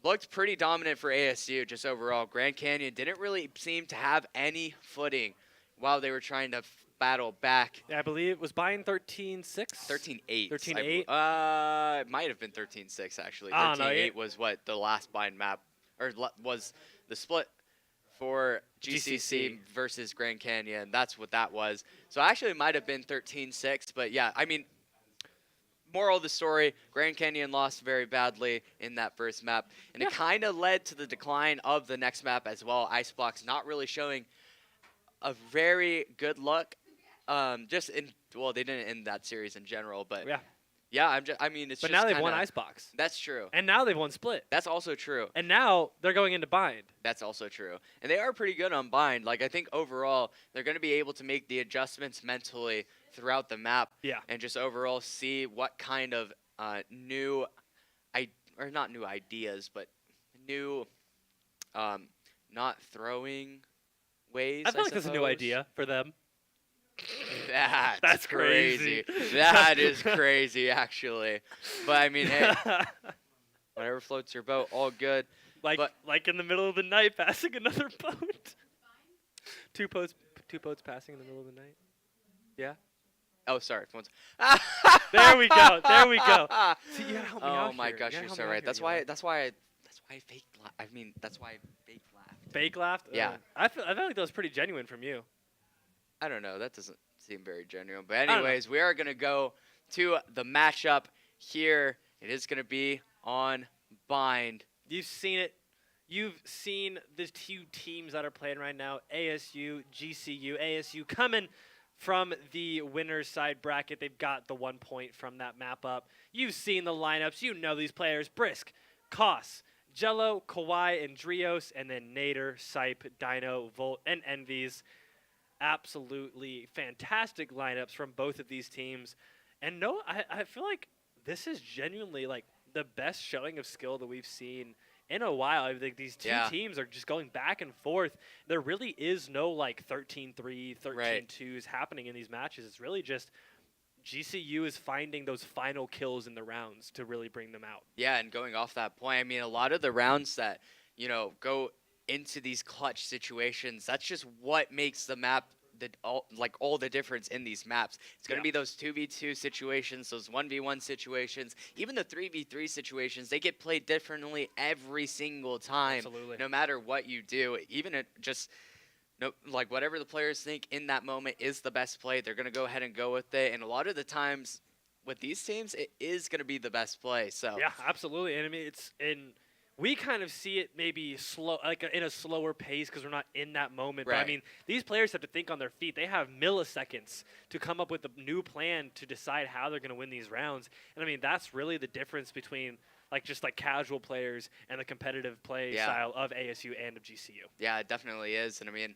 looked pretty dominant for ASU just overall. Grand Canyon didn't really seem to have any footing while they were trying to battle back. Yeah, I believe it was bind 13-6. 13-8. 13-8? It might have been 13-6 actually. I don't know, 13-8 was what the last bind map, or was the split for GCC versus Grand Canyon. That's what that was. So actually it might have been 13-6, but yeah, I mean, moral of the story, Grand Canyon lost very badly in that first map, and it kind of led to the decline of the next map as well. Icebox not really showing a very good look. They didn't end that series in general, but I mean, it's but just now they've kinda, won Icebox. That's true. And now they've won Split. That's also true. And now they're going into bind. That's also true. And they are pretty good on bind. Like, I think overall, they're going to be able to make the adjustments mentally throughout the map. Yeah. And just overall see what kind of new not throwing ways. I feel like that's a new suppose. idea for them. That's crazy. That is crazy, actually. But I mean, hey, whatever floats your boat, all good. Like in the middle of the night, passing another boat. Two boats passing in the middle of the night. Yeah. Oh, sorry. There we go. There we go. See, you gotta help me out Oh my here. gosh, you're so right. That's why I fake laugh. I mean, that's why I fake laughed. Fake laughed? Yeah. I feel like that was pretty genuine from you. I don't know. That doesn't seem very genuine. But anyways, we are going to go to the matchup here. It is going to be on bind. You've seen it. You've seen the 2 teams that are playing right now, ASU, GCU. ASU coming from the winner's side bracket. They've got the 1 point from that map up. You've seen the lineups. You know these players. Brisk, Koss, Jello, Kawhi, and Drios, and then Nader, Sipe, Dino, Volt, and Envies. Absolutely fantastic lineups from both of these teams. And no, I feel like this is genuinely like the best showing of skill that we've seen in a while. I think these 2 teams are just going back and forth. There really is no like 13-3, 13-2s happening in these matches. It's really just GCU is finding those final kills in the rounds to really bring them out. Yeah, and going off that point, I mean, a lot of the rounds that, you know, go into these clutch situations, that's just what makes the map all the difference in these maps. It's going to Yeah. be those 2v2 situations, those 1v1 situations, even the 3v3 situations. They get played differently every single time, Absolutely. no matter what you do. Even it just like whatever the players think in that moment is the best play, they're going to go ahead and go with it. And a lot of the times with these teams, it is going to be the best play. So Yeah, absolutely. And I mean, we kind of see it maybe slow, like in a slower pace because we're not in that moment. But I Right. mean, these players have to think on their feet. They have milliseconds to come up with a new plan to decide how they're going to win these rounds. And I mean, that's really the difference between just casual players and the competitive play Yeah. style of ASU and of GCU. yeah, it definitely is. And I mean,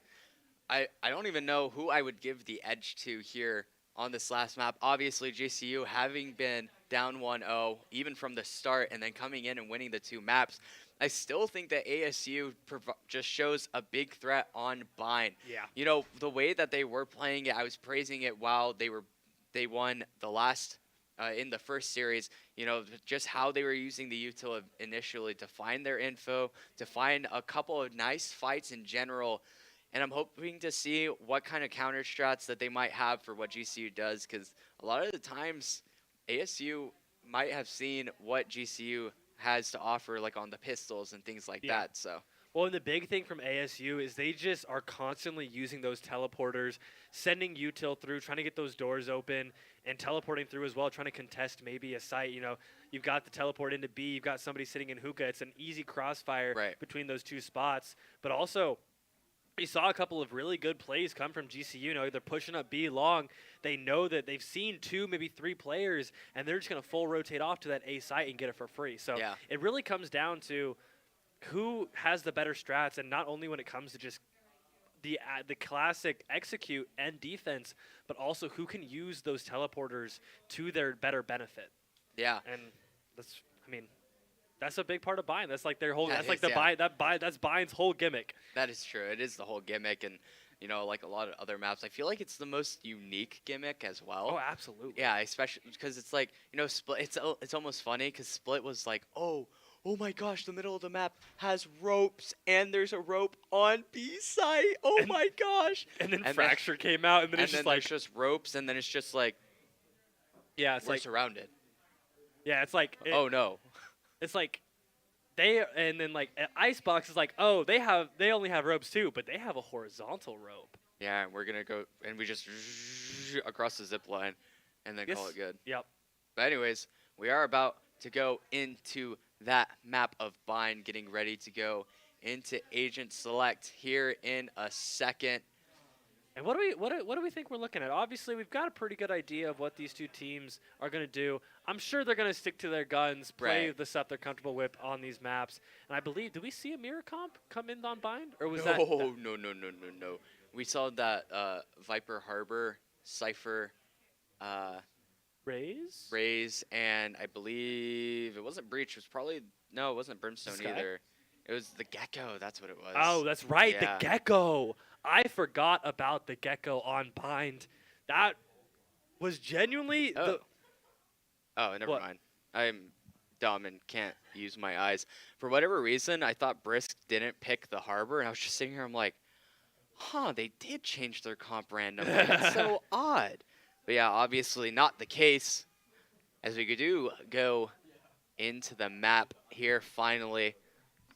I don't even know who I would give the edge to here on this last map. Obviously, GCU having been down 1-0 even from the start and then coming in and winning the 2 maps, I still think that ASU just shows a big threat on Bind. Yeah. You know, the way that they were playing it, I was praising it while they won the last in the first series. You know, just how they were using the util initially to find their info, to find a couple of nice fights in general. And I'm hoping to see what kind of counter strats that they might have for what GCU does, because a lot of the times ASU might have seen what GCU has to offer, like on the pistols and things like Yeah. that. So Well, and the big thing from ASU is they just are constantly using those teleporters, sending util through, trying to get those doors open, and teleporting through as well, trying to contest maybe a site. You know, you've got the teleport into B, you've got somebody sitting in hookah. It's an easy crossfire Right. between those 2 spots. But also, we saw a couple of really good plays come from GCU. You know, they're pushing up B long. They know that they've seen 2, maybe 3 players, and they're just going to full rotate off to that A site and get it for free. So Yeah. it really comes down to who has the better strats, and not only when it comes to just the classic execute and defense, but also who can use those teleporters to their better benefit. yeah, And that's a big part of Bind. That's like their whole. That That's like is, the yeah. Bind. That's Bind's whole gimmick. that is true. It is the whole gimmick, and you know, like a lot of other maps, I feel like it's the most unique gimmick as well. Oh, absolutely. Yeah, especially because it's like, you know, Split. It's almost funny because Split was like, oh my gosh, the middle of the map has ropes and there's a rope on B site. Oh And- my gosh! And then And then- Fracture came out, and then And it's then just like, there's just ropes, and then it's just like yeah, it's we're like, surrounded. yeah, it's like, Oh no! it's like. And then like Icebox is like, oh, they only have ropes too, but they have a horizontal rope. Yeah, and we're gonna go and we just across the zip line, and then call Yes. it good. Yep. But anyways, we are about to go into that map of Bind, getting ready to go into Agent Select here in a second. And what do we think we're looking at? Obviously, we've got a pretty good idea of what these 2 teams are going to do. I'm sure they're going to stick to their guns, play Right. the stuff they're comfortable with on these maps. And I believe, did we see a mirror comp come in on Bind, or was that? No. We saw that Viper Harbor, Cypher, Raise? Raze, and I believe it wasn't Breach. It was probably it wasn't Brimstone Sky? either. It was the Gecko. That's what it was. Oh, that's right, Yeah. the Gecko. I forgot about the Gecko on Bind. That was genuinely Oh. Oh, never What? mind. I'm dumb and can't use my eyes. For whatever reason, I thought Brisk didn't pick the Harbor, and I was just sitting here. I'm like, they did change their comp randomly. That's so odd. But yeah, obviously not the case. As we do go into the map here finally.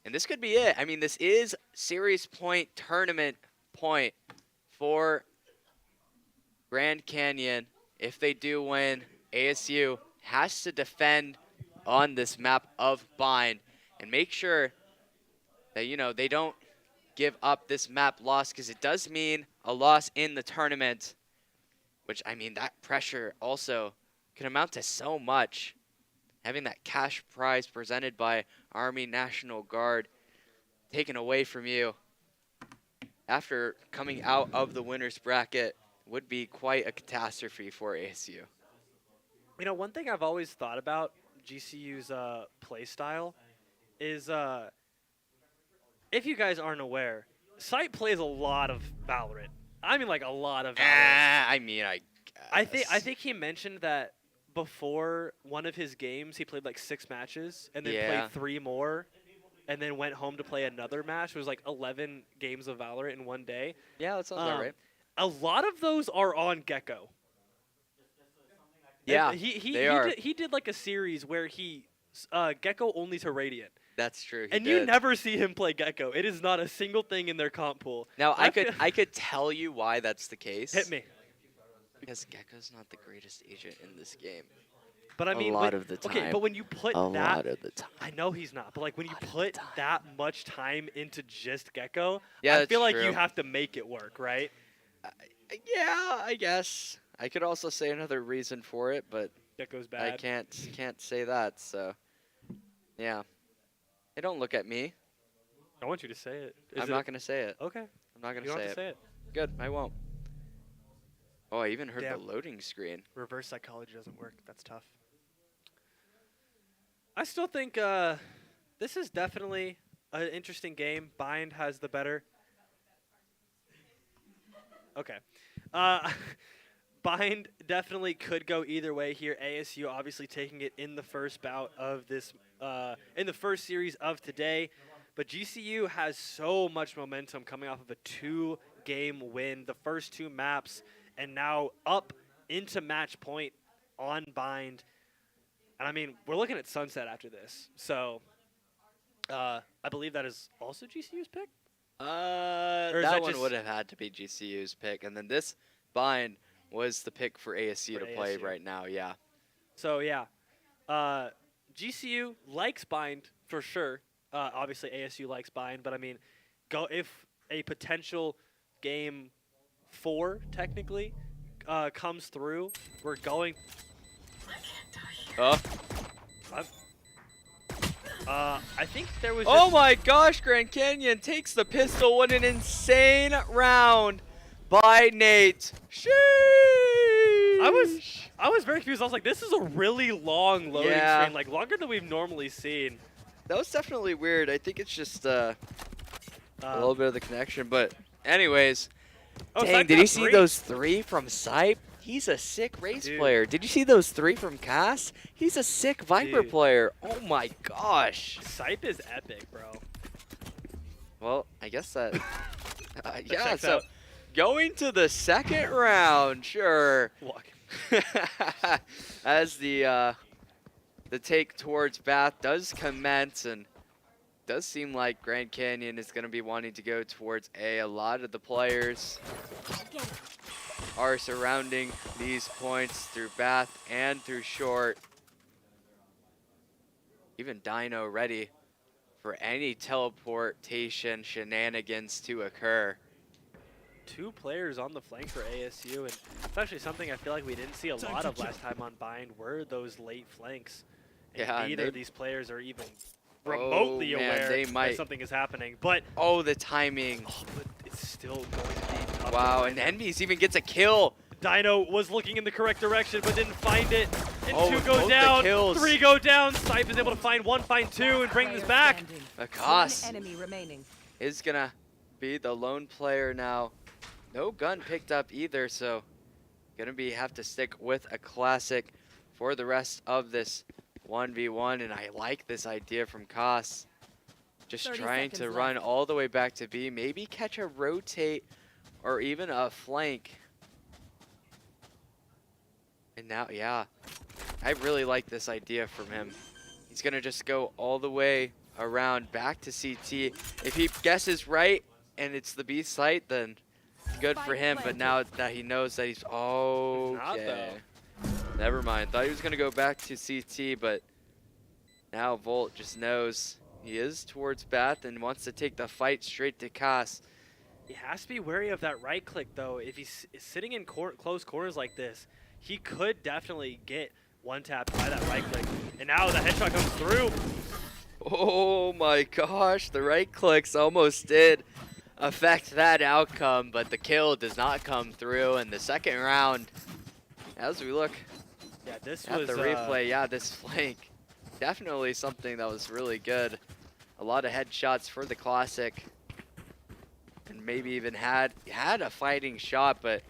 And this could be it. I mean, this is series point tournament point for Grand Canyon. If they do win, ASU has to defend on this map of Bind and make sure that, you know, they don't give up this map loss, because it does mean a loss in the tournament, which, I mean, that pressure also can amount to so much. Having that cash prize presented by Army National Guard taken away from you after coming out of the winner's bracket would be quite a catastrophe for ASU. You know, one thing I've always thought about GCU's play style is, if you guys aren't aware, Sight plays a lot of Valorant. I mean, like a lot of Valorant. I mean, I I think he mentioned that before one of his games, he played like 6 matches and then Yeah. played 3 more, and then went home to play another match. It was like 11 games of Valorant in one day. Yeah, that sounds about Um, right. a lot of those are on Gecko. Yeah, He did like a series where he Gecko only to Radiant. That's true. And you never see him play Gecko. It is not a single thing in their comp pool. Now I could tell you why that's the case. Hit me. Because Gecko's not the greatest agent in this game. But I mean, a lot of the time. Okay, but when you put A that, lot of the time. I know he's not. But like when you put that much time into just Gecko, Yeah, I feel that's like you true. have to make it work, right? Yeah, I guess. I could also say another reason for it, but Gecko's bad. I can't say that. So, yeah. Hey, don't look at me. I want you to say it. I'm not gonna say it. Okay. I'm not gonna You don't say have it. to say it. Good, I won't. Oh, I even heard Damn. the loading screen. Reverse psychology doesn't work. That's tough. I still think this is definitely an interesting game. Bind has the better. Okay. Bind definitely could go either way here. ASU obviously taking it in the first bout of this, in the first series of today. But GCU has so much momentum coming off of a 2-game win, the first 2 maps, and now up into match point on Bind. And I mean, we're looking at Sunset after this. So I believe that is also GCU's pick? is That that one just- would have had to be GCU's pick, and then this Bind was the pick for ASU For to play ASU. right now. Yeah. So yeah, GCU likes Bind for sure. Obviously ASU likes Bind, but I mean, if a potential game 4 technically comes through, we're going. Oh. I think there was. Oh just- my gosh! Grand Canyon takes the pistol. What an insane round by Nate. Sheesh. I was very confused. I was like, this is a really long loading Yeah. screen, like longer than we've normally seen. That was definitely weird. I think it's just a little bit of the connection. But anyways, Oh, dang, Sype did got you see 3? those 3 from Sype? He's a sick race Dude. player. Did you see those 3 from Cass? He's a sick Viper Dude. player. Oh my gosh. Sype is epic, bro. Well, I guess that. Yeah. checks So out. going to the second round, sure. Walk. As the take towards Bath does commence, and does seem like Grand Canyon is going to be wanting to go towards A. A lot of the players are surrounding these points through Bath and through short. Even Dino ready for any teleportation shenanigans to occur. 2 players on the flank for ASU, and it's actually something I feel like we didn't see a lot of last time on Bind were those late flanks. And Yeah, and neither of they- these players are even remotely man, aware they that might- something is happening. But, Oh, the timing. but it's still going to be tough. Wow, and Envy's even gets a kill. Dino was looking in the correct direction, but didn't find it. And Oh, 2 with go both the down, kills. 3 go down. Sype is able to find 1, find 2, and bring this back. Akas Enemy remaining. is gonna be the lone player now. No gun picked up either, so gonna have to stick with a classic for the rest of this 1v1, and I like this idea from Kos. Just 30 trying to seconds run left. all the way back to B, maybe catch a rotate or even a flank. And now, yeah, I really like this idea from him. He's gonna just go all the way around back to CT. If he guesses right and it's the B site, then good for him. But now that he knows that he's not, okay, never mind. Thought he was gonna go back to CT, but now Volt just knows he is towards Bath and wants to take the fight straight to Cass. He has to be wary of that right click, though. If he's sitting in close corners like this, he could definitely get one tapped by that right click. And now the headshot comes through. Oh my gosh, the right clicks almost did affect that outcome, but the kill does not come through. And the second round, as we look Yeah, this at was the replay, yeah, this flank, definitely something that was really good. A lot of headshots for the Classic. And maybe even had a fighting shot, but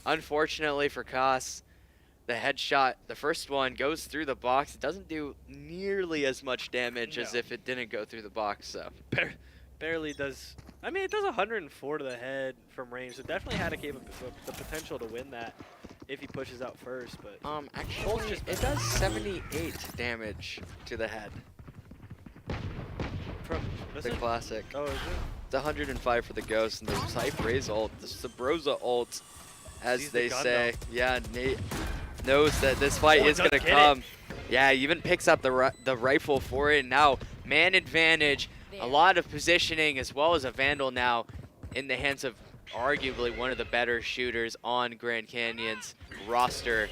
unfortunately for Kos, the headshot, the first one, goes through the box. It doesn't do nearly as much damage as No. if it didn't go through the box, so. barely does I mean, it does 104 to the head from range, so definitely had the potential to win that if he pushes out first. But Actually, it does 78 damage to the head. from The classic. Oh, is it? It's 105 for the Ghost, and the Cypher's ult, the Sabrosa ult, as Sees the they gun, say. Yeah, Nate knows that this fight Oh, is does going to get come. Yeah, he even picks up the rifle for it. Now, man advantage, a lot of positioning, as well as a Vandal now in the hands of arguably one of the better shooters on Grand Canyon's roster.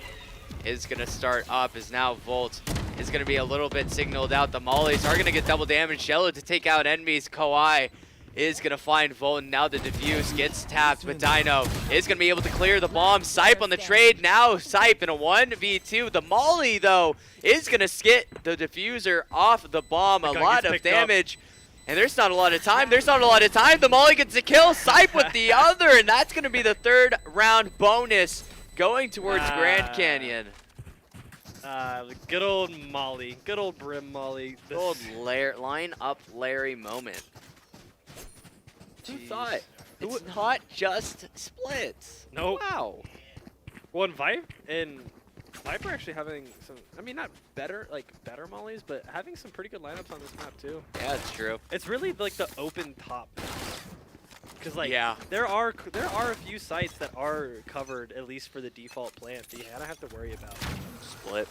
Is going to start up as now Volt is going to be a little bit signaled out. The Mollies are going to get double damage. Jello to take out enemies. Kawhi is going to find Volt, and now the defuse gets tapped, but Dino is going to be able to clear the bomb. Sype on the trade. Now Sype in a 1v2. The Molly, though, is going to skit the diffuser off the bomb. A lot of damage. And there's not a lot of time. There's not a lot of time. The Molly gets a kill. Sype with the other, and that's going to be the 3rd round bonus going towards Grand Canyon. Good old Molly. Good old Brim Molly. Good old line up Larry moment. Who thought? It's not just splits. Nope. Wow. Well, and Viper actually having some, I mean, not better mollies, but having some pretty good lineups on this map too. Yeah, it's true. It's really like the open top. Because like, yeah, there are a few sites that are covered at least for the default plant that you kind of have to worry about. Split,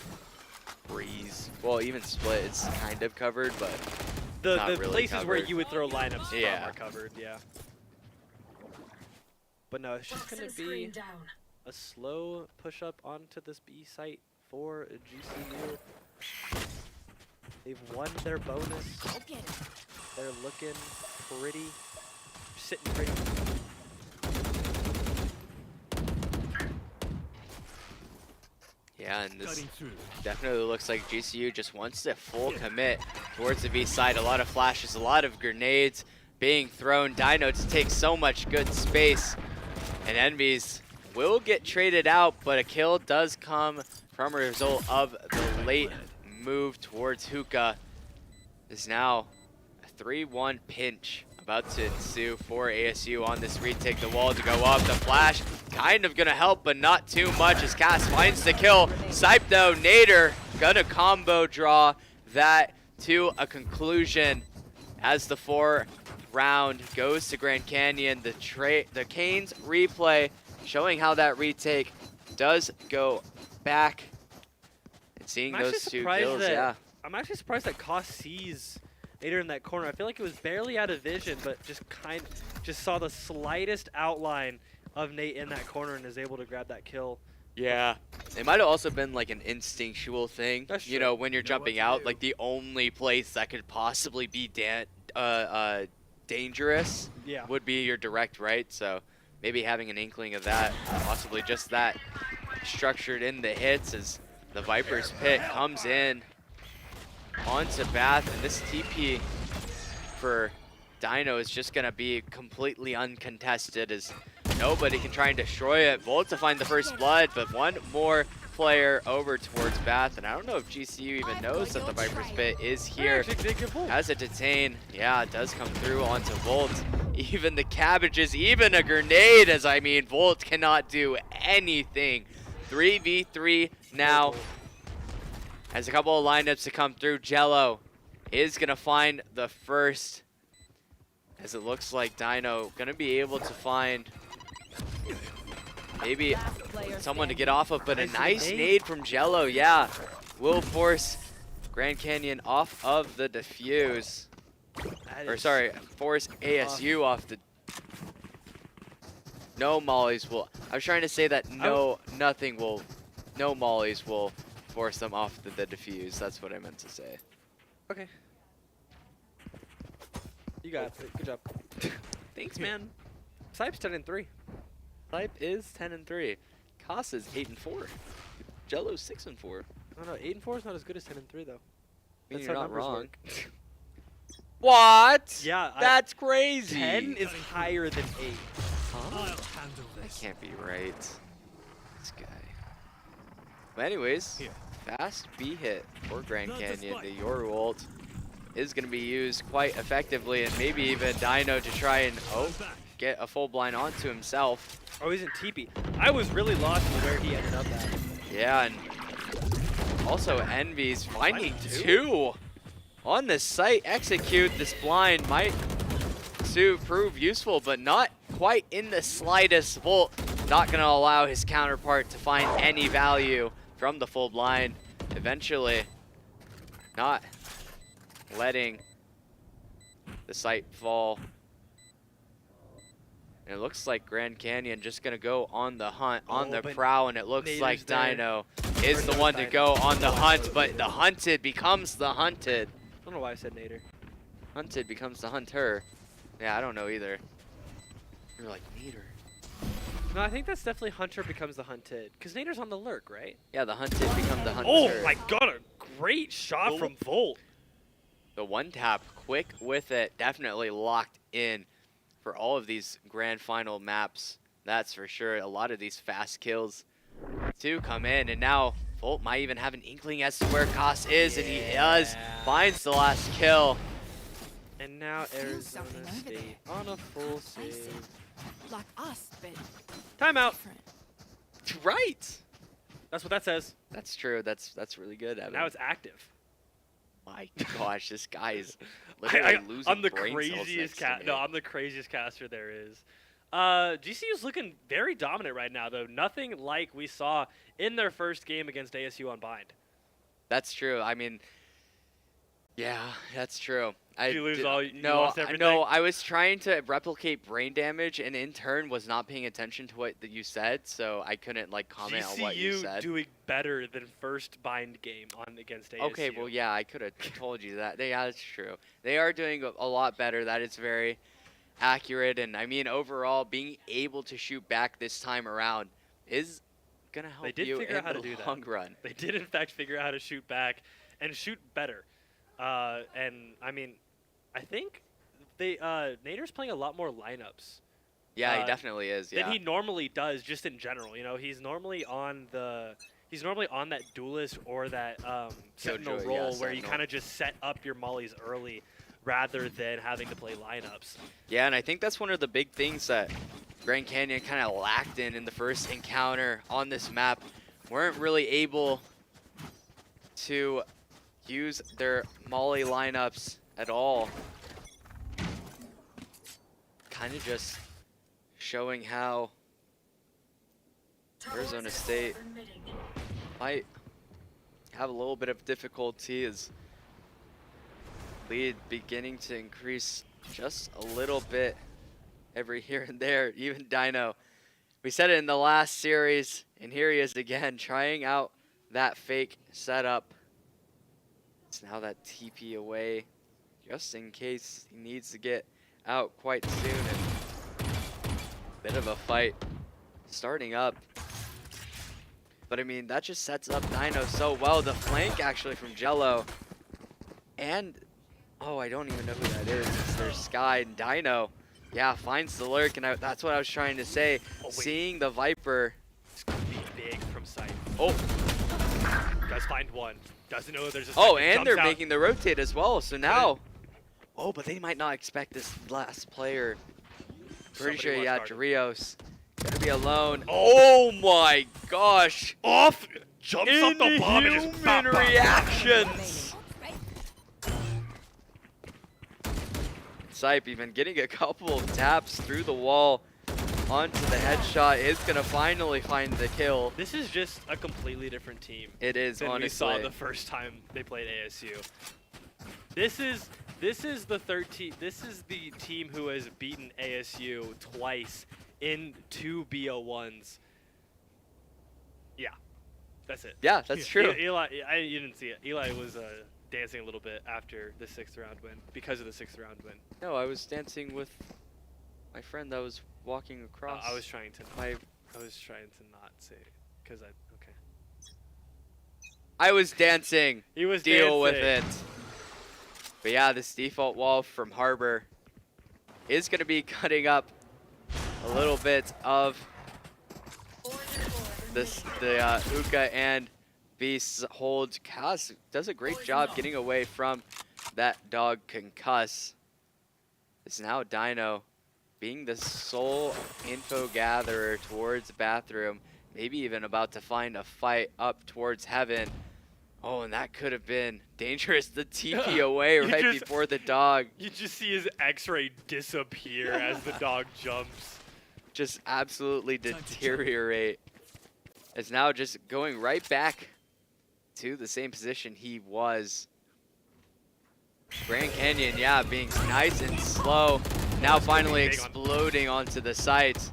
Breeze. Well, even Split, it's kind of covered, but the really places covered. where you would throw lineups from Yeah. are covered. Yeah. But no, it's just gonna be a slow push up onto this B site for GCU. They've won their bonus. They're looking pretty, sitting pretty. Yeah, and this definitely looks like GCU just wants to full commit towards the B side. A lot of flashes, a lot of grenades being thrown. Dino to take so much good space, and Envies will get traded out, but a kill does come from a result of the late move towards Hookah. Is now a 3-1 pinch about to ensue for ASU on this retake. The wall to go up, the flash kind of gonna help, but not too much as Cass finds the kill. Sype though, Nader gonna combo draw that to a conclusion as the 4th round goes to Grand Canyon. The Canes replay showing how that retake does go back. And seeing those 2 kills, yeah. I'm actually surprised that Koss sees Nader in that corner. I feel like it was barely out of vision, but just saw the slightest outline of Nate in that corner and is able to grab that kill. Yeah. It might have also been like an instinctual thing. That's you true. know, when you're jumping out, like the only place that could possibly be dangerous Yeah. would be your direct right. So maybe having an inkling of that, possibly just that structured in the hits as the Viper's pick comes in onto Bath, and this TP for Dino is just gonna be completely uncontested as nobody can try and destroy it. Volt to find the first blood, but one more player over towards Bath, and I don't know if GCU even knows that the Viper's pit is here. Has a detain, yeah, it does come through onto Volt. Even the cabbages, even a grenade, as I mean, Volt cannot do anything. 3v3 now. Has a couple of lineups to come through. Jello is gonna find the first, as it looks like Dino gonna be able to find maybe someone to get off of, but a nice nade from Jello, yeah, will force Grand Canyon off of the defuse. Or sorry, force ASU off the. No mollies will. I was trying to say that no mollies will force them off the defuse. That's what I meant to say. Okay. You got it. Good job. Thanks, man. Sype's 10-3. Sype is 10-3. Koss is 8-4. Jello's 6-4. No, 8-4 is not as good as 10-3 though. I mean, That's you're how not numbers wrong. work. What? Yeah, That's crazy. 10 is higher than 8. Huh? That can't be right. This guy. But anyways, fast B hit for Grand Canyon. The Yoru ult is going to be used quite effectively, and maybe even Dino to try and get a full blind onto himself. Oh, he's in TP. I was really lost in where he ended up at. Yeah, and also Envy's finding two on this site. Execute this blind might prove useful, but not quite in the slightest. Volt not going to allow his counterpart to find any value from the full blind. Eventually, not letting the site fall. And it looks like Grand Canyon just going to go on the hunt, on the prowl, and it looks like Dino is the one to go on the hunt, but the hunted becomes the hunted. I don't know why I said Nader. Hunted becomes the hunter. Yeah, I don't know either. You're like, Nader. No, I think that's definitely Hunter becomes the hunted. Because Nader's on the lurk, right? Yeah, the hunted become the hunter. Oh my god, a great shot from Volt. The one tap, quick with it, definitely locked in for all of these grand final maps. That's for sure. A lot of these fast kills to come in, and now Volt might even have an inkling as to where Koss is, and he does. Finds the last kill. And now Arizona State on a full save. Like us, but Timeout. different. Right. That's what that says. That's true. That's really good, Evan. Now it's active. My gosh, this guy is literally losing I'm the brain cells craziest next to me. No, I'm the craziest caster there is. GCU's looking very dominant right now, though. Nothing like we saw in their first game against ASU on Bind. That's true. I mean, yeah, that's true. Did you lose all? You No, lost everything? no. I was trying to replicate brain damage, and in turn was not paying attention to what you said, so I couldn't like comment on what you GCU said. doing better than first Bind game on against ASU. Okay, well, yeah, I could have told you that. Yeah, that's true. They are doing a lot better. That is very accurate, and I mean, overall, being able to shoot back this time around is gonna help They did you figure in out how to the do that. long run. They did, in fact, figure out how to shoot back and shoot better. And I mean, I think Nader's playing a lot more lineups. Yeah, he definitely is. Yeah. Than he normally does, just in general. You know, he's normally on that duelist or that sentinel Killjoy, role yeah, where you sentinel. kind of just set up your mollies early, rather than having to play lineups. Yeah, and I think that's one of the big things that Grand Canyon kind of lacked in the first encounter on this map. Weren't really able to use their molly lineups at all. Kind of just showing how Arizona State might have a little bit of difficulty as lead beginning to increase just a little bit every here and there. Even Dino, we said it in the last series, and here he is again trying out that fake setup. It's now that TP away just in case he needs to get out quite soon, and bit of a fight starting up. But I mean, that just sets up Dino so well. The flank actually from Jello, and oh, I don't even know who that is. It's their Sky, and Dino, yeah, finds the lurk, and that's what I was trying to say. Seeing the Viper. It's gonna be big from sight. Oh, Does find one. Doesn't know there's a oh, second, and jumps they're out. making the rotate as well. So now, oh, but they might not expect this last player. Pretty sure, Somebody yeah, was guarded. Dorios gonna be alone. Oh my gosh! Off, jumps off the bomb and just Inhuman pop, pop, pop. reactions. Sipe even getting a couple of taps through the wall onto the headshot is gonna finally find the kill. This is just a completely different team It is, than honestly. we saw the first time they played ASU. This is the team who has beaten ASU twice in 2 BO1s. Yeah, that's it. Yeah, that's true. Eli, you didn't see it. Eli was dancing a little bit after the 6th round win, because of the 6th round win. No, I was dancing with my friend that was walking across. I was trying to my. not say, because okay. I was dancing. He was Deal with dancing. it. But yeah, this default wall from Harbor is going to be cutting up a little bit of the Uka and Beast's hold. Kaz does a great job getting away from that dog concuss. It's now Dino being the sole info gatherer towards bathroom. Maybe even about to find a fight up towards heaven. Oh, and that could have been dangerous. The TP away right before the dog. You just see his X-ray disappear as the dog jumps. Just absolutely deteriorate. It's now just going right back to the same position he was. Grand Canyon, yeah, being nice and slow. Now finally exploding onto the sides.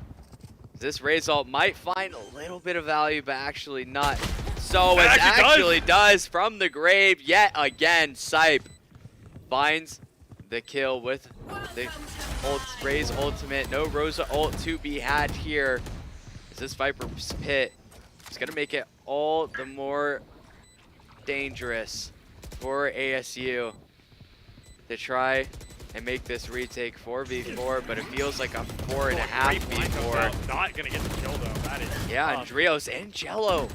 This raise ult might find a little bit of value, but actually not. So it actually does from the grave yet again. Sipe finds the kill with the Raze ultimate. No Rosa ult to be had here. As this Viper's Pit is going to make it all the more dangerous for ASU to try and make this retake 4v4, but it feels like a 4.5v4. Not going to get the kill though. That is yeah, Andrios and Jello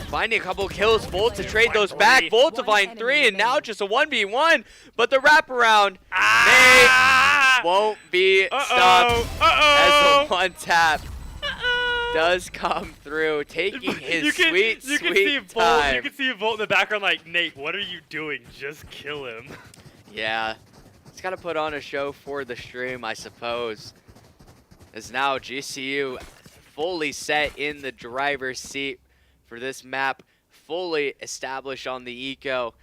finding a couple kills. Volt to trade those back. Volt to find 3, and now just a 1v1. But the wraparound won't be stopped as the one tap does come through, taking his sweet time. You can see Volt in the background like, Nate, what are you doing? Just kill him. Yeah, he's got to put on a show for the stream, I suppose. As now GCU fully set in the driver's seat for this map, fully established on the eco.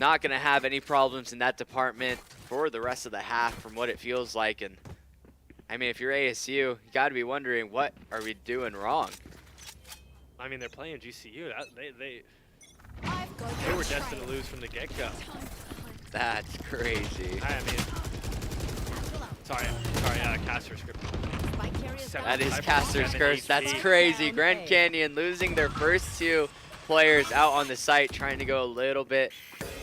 Not going to have any problems in that department for the rest of the half from what it feels like. And I mean, if you're ASU, you got to be wondering, what are we doing wrong? I mean, they're playing GCU. They were destined to lose from the get-go. That's crazy. I mean, sorry, Caster's script. That is Caster's curse. That's crazy. Grand Canyon losing their first 2 players out on the site, trying to go a little bit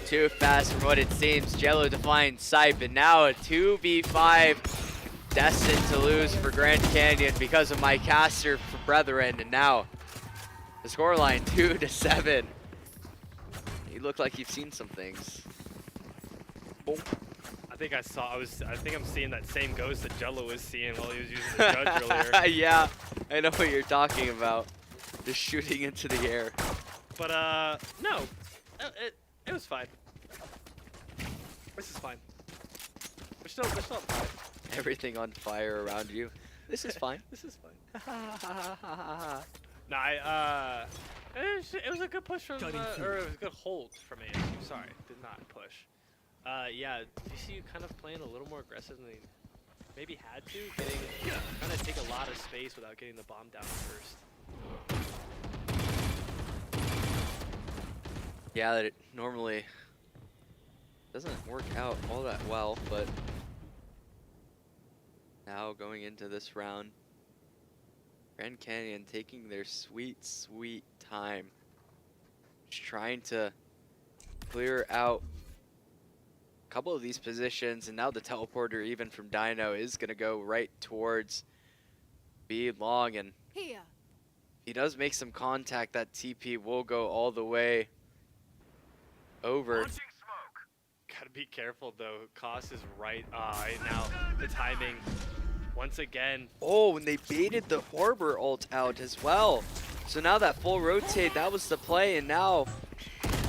too fast from what it seems. Jello to find Sipe, and now a 2v5 destined to lose for Grand Canyon because of my Caster brethren. And now the scoreline 2-7. You look like you've seen some things. Boom. I think I'm seeing that same ghost that Jello was seeing while he was using the judge earlier. Yeah, I know what you're talking about. Just shooting into the air. But no, it was fine. This is fine. We're still fine. Everything on fire around you. This is fine. This is fine. Nah, it was a good push from, or it was a good hold from ASU. Sorry, did not push. Yeah, DCU kind of playing a little more aggressive than they maybe had to, trying to take a lot of space without getting the bomb down first. Yeah, that it normally doesn't work out all that well, but now going into this round, Grand Canyon taking their sweet, sweet time, just trying to clear out a couple of these positions, and now the teleporter even from Dino is going to go right towards B long, and Here. he does make some contact. That TP will go all the way over. Gotta be careful though. Koss is right now. The timing, once again. Oh, and they baited the Harbor ult out as well. So now that full rotate, that was the play, and now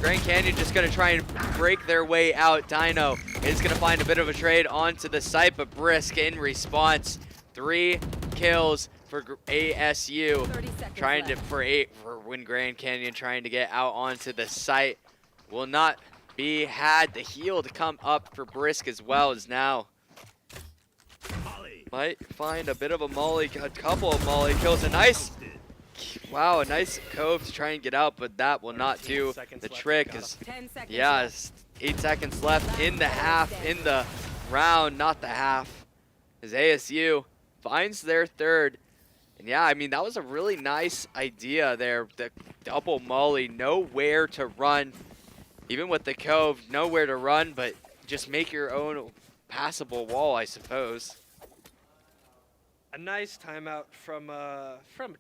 Grand Canyon just gonna try and break their way out. Dino is gonna find a bit of a trade onto the site, but Brisk in response. 3 kills for ASU. Trying to for when Grand Canyon trying to get out onto the site. Will not be had. The heal to come up for Brisk as well as now. Might find a bit of a molly, a couple of molly kills. A nice, wow, a nice cove to try and get out, but that will not do the trick. Yeah, 8 seconds left in the half, in the round, not the half. As ASU finds their 3rd. And yeah, I mean, that was a really nice idea there. The double molly, nowhere to run. Even with the cove, nowhere to run, but just make your own passable wall, I suppose. A nice timeout from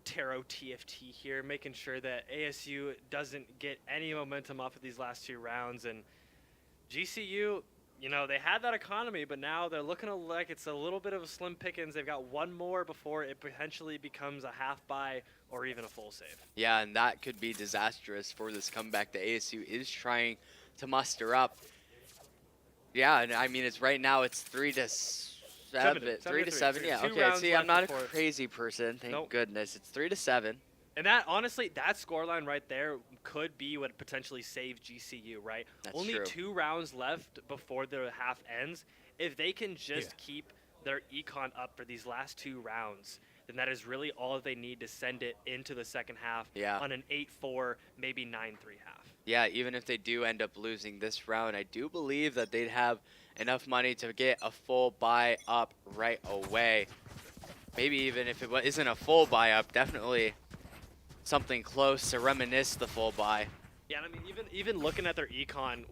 Taro TFT here, making sure that ASU doesn't get any momentum off of these last 2 rounds, and GCU, you know, they had that economy, but now they're looking like it's a little bit of a slim pickings. They've got one more before it potentially becomes a half buy or even a full save. Yeah, and that could be disastrous for this comeback that ASU is trying to muster up. Yeah, and I mean, it's right now it's 3-7. 3-7, yeah. Two Okay, rounds see, I'm left not a before- crazy person. Thank Nope. goodness. It's 3-7. And that, honestly, that scoreline right there could be what potentially saved GCU, right? That's Only true. 2 rounds left before the half ends. If they can just keep their econ up for these last 2 rounds, then that is really all they need to send it into the second half on an 8-4, maybe 9-3 half. Yeah, even if they do end up losing this round, I do believe that they'd have enough money to get a full buy up right away. Maybe even if it isn't a full buy up, definitely something close to reminisce the full buy. Yeah, and I mean, even looking at their econ,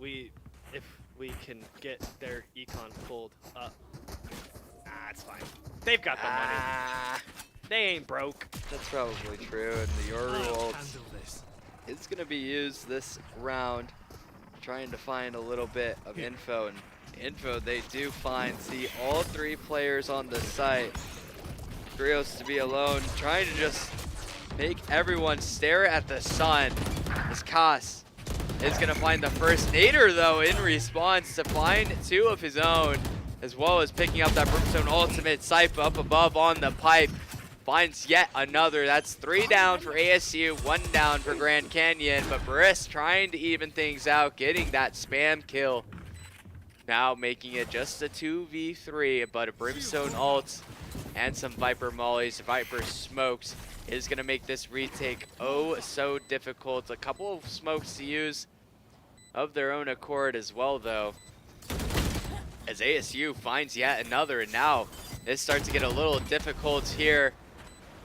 if we can get their econ pulled up, it's fine. They've got the money. They ain't broke. That's probably true, and the Yoru ult is going to be used this round, trying to find a little bit of info. And info they do find, see all 3 players on the site. Grios to be alone, trying to just make everyone stare at the sun. As Cas is going to find the first nader, though, in response to find 2 of his own, as well as picking up that Brimstone ultimate. Sipe up above on the pipe. Finds yet another. That's 3 down for ASU, 1 down for Grand Canyon. But Briss trying to even things out, getting that spam kill. Now making it just a 2v3, but a Brimstone ult and some Viper mollies, Viper smokes is going to make this retake oh so difficult. A couple of smokes to use of their own accord as well, though, as ASU finds yet another, and now this starts to get a little difficult here.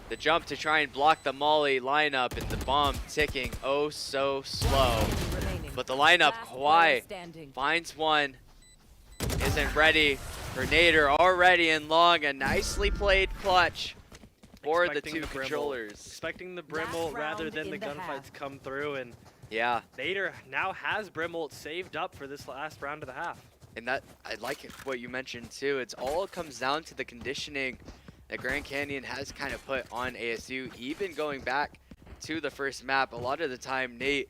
The jump to try and block the molly lineup and the bomb ticking oh so slow. But the lineup, Kawhi finds one, isn't ready for nader, already in long. A nicely played clutch for the 2 controllers. Expecting the Brimble rather than the gunfights come through, and yeah, nader now has Brimble saved up for this last round of the half. And that, I like it, what you mentioned too. It's all comes down to the conditioning that Grand Canyon has kind of put on ASU. Even going back to the first map, a lot of the time Nate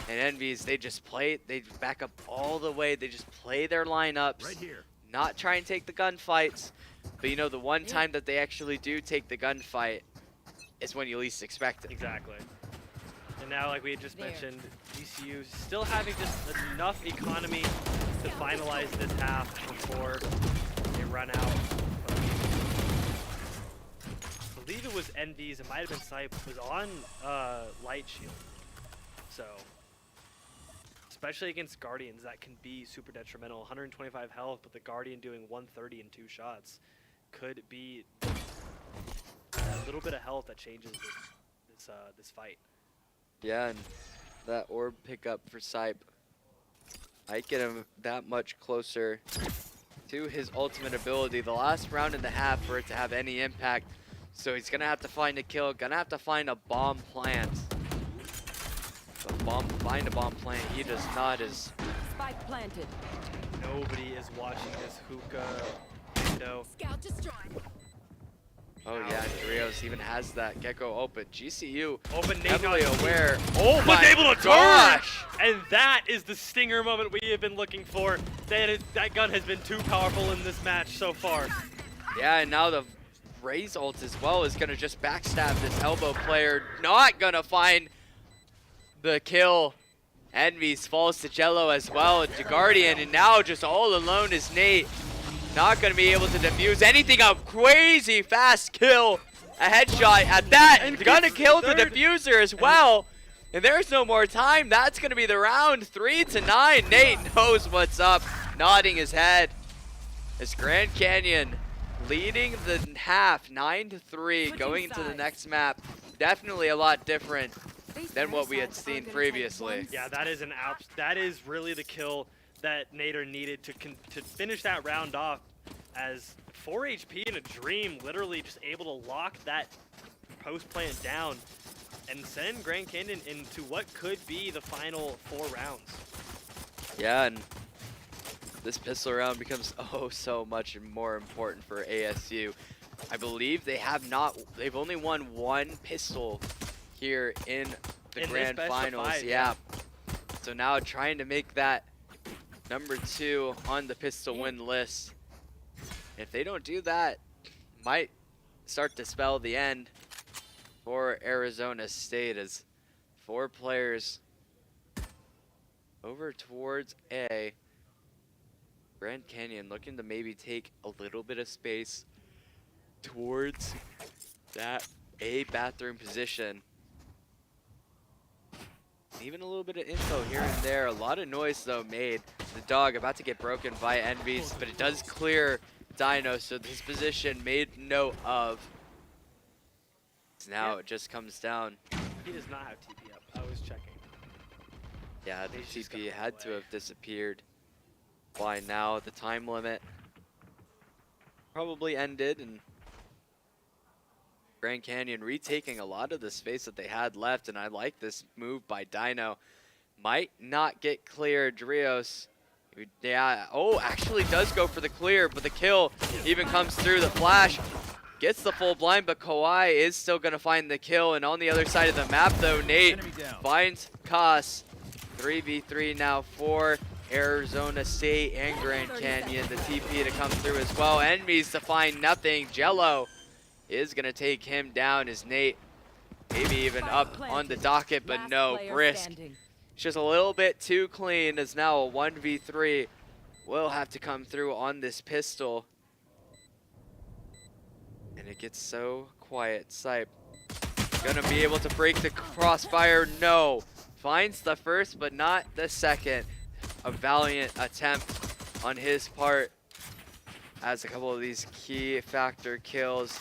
and Envies, they just play, they back up all the way. They just play their lineups, Right here. not try and take the gunfights. But you know, the one time that they actually do take the gunfight is when you least expect it. Exactly. And now, like we had just mentioned, GCU still having just enough economy to finalize this half before they run out. I believe it was Envy's, it might have been Sipe, was on Light Shield. So, especially against Guardians, that can be super detrimental. 125 health, but the Guardian doing 130 in 2 shots could be a little bit of health that changes this fight. Yeah, and that orb pickup for Sipe might get him that much closer to his ultimate ability. The last round and a half for it to have any impact. So he's gonna have to find a kill, gonna have to find a bomb plant. Find a bomb plant. He does not. Is Spike planted. Nobody is watching this hookah window. Scout destroyed. Oh yeah, Grios even has that Gecko open. GCU Open Nate heavily not aware. Oh was my able to gosh! turn! And that is the stinger moment we have been looking for. That gun has been too powerful in this match so far. Yeah, and now the Raze ult as well is gonna just backstab this elbow player. Not gonna find the kill. Envies falls to Jello as well. The Guardian, and now just all alone is Nate. Not gonna be able to defuse anything. A crazy fast kill. A headshot at that. And gonna kill the diffuser as well. And there's no more time. That's gonna be the round. 3-9. Nate knows what's up. Nodding his head. As Grand Canyon leading the half 9-3, going into the next map. Definitely a lot different than what we had seen previously. Yeah, that is really the kill that nader needed to finish that round off, as 4 HP in a dream, literally just able to lock that post plant down and send Grand Canyon into what could be the final 4 rounds. yeah, and this pistol round becomes oh so much more important for ASU. I believe they've only won one pistol here in the grand finals. Yeah. So now trying to make that number 2 on the pistol win list. If they don't do that, might start to spell the end for Arizona State as 4 players over towards A. Grand Canyon looking to maybe take a little bit of space towards that A bathroom position. Even a little bit of info here and there. A lot of noise though made. The dog about to get broken by Envies, but it does clear Dino, so this position made note of. Now it just comes down. He does not have TP up. I was checking. Yeah, the TP had to have disappeared by now. The time limit probably ended, and Grand Canyon retaking a lot of the space that they had left, and I like this move by Dino. Might not get clear. Drios, yeah, oh, actually does go for the clear, but the kill even comes through. The flash gets the full blind, but Kawhi is still going to find the kill. And on the other side of the map, though, Nate finds Koss. 3v3 now for Arizona State and Grand Canyon. The TP to come through as well. Enemies to find nothing. Jello is going to take him down as Nate maybe even up on the docket, but no, Brisk. It's just a little bit too clean as now a 1v3 will have to come through on this pistol. And it gets so quiet. Sipe gonna be able to break the crossfire. No. Finds the first, but not the second. A valiant attempt on his part as a couple of these key factor kills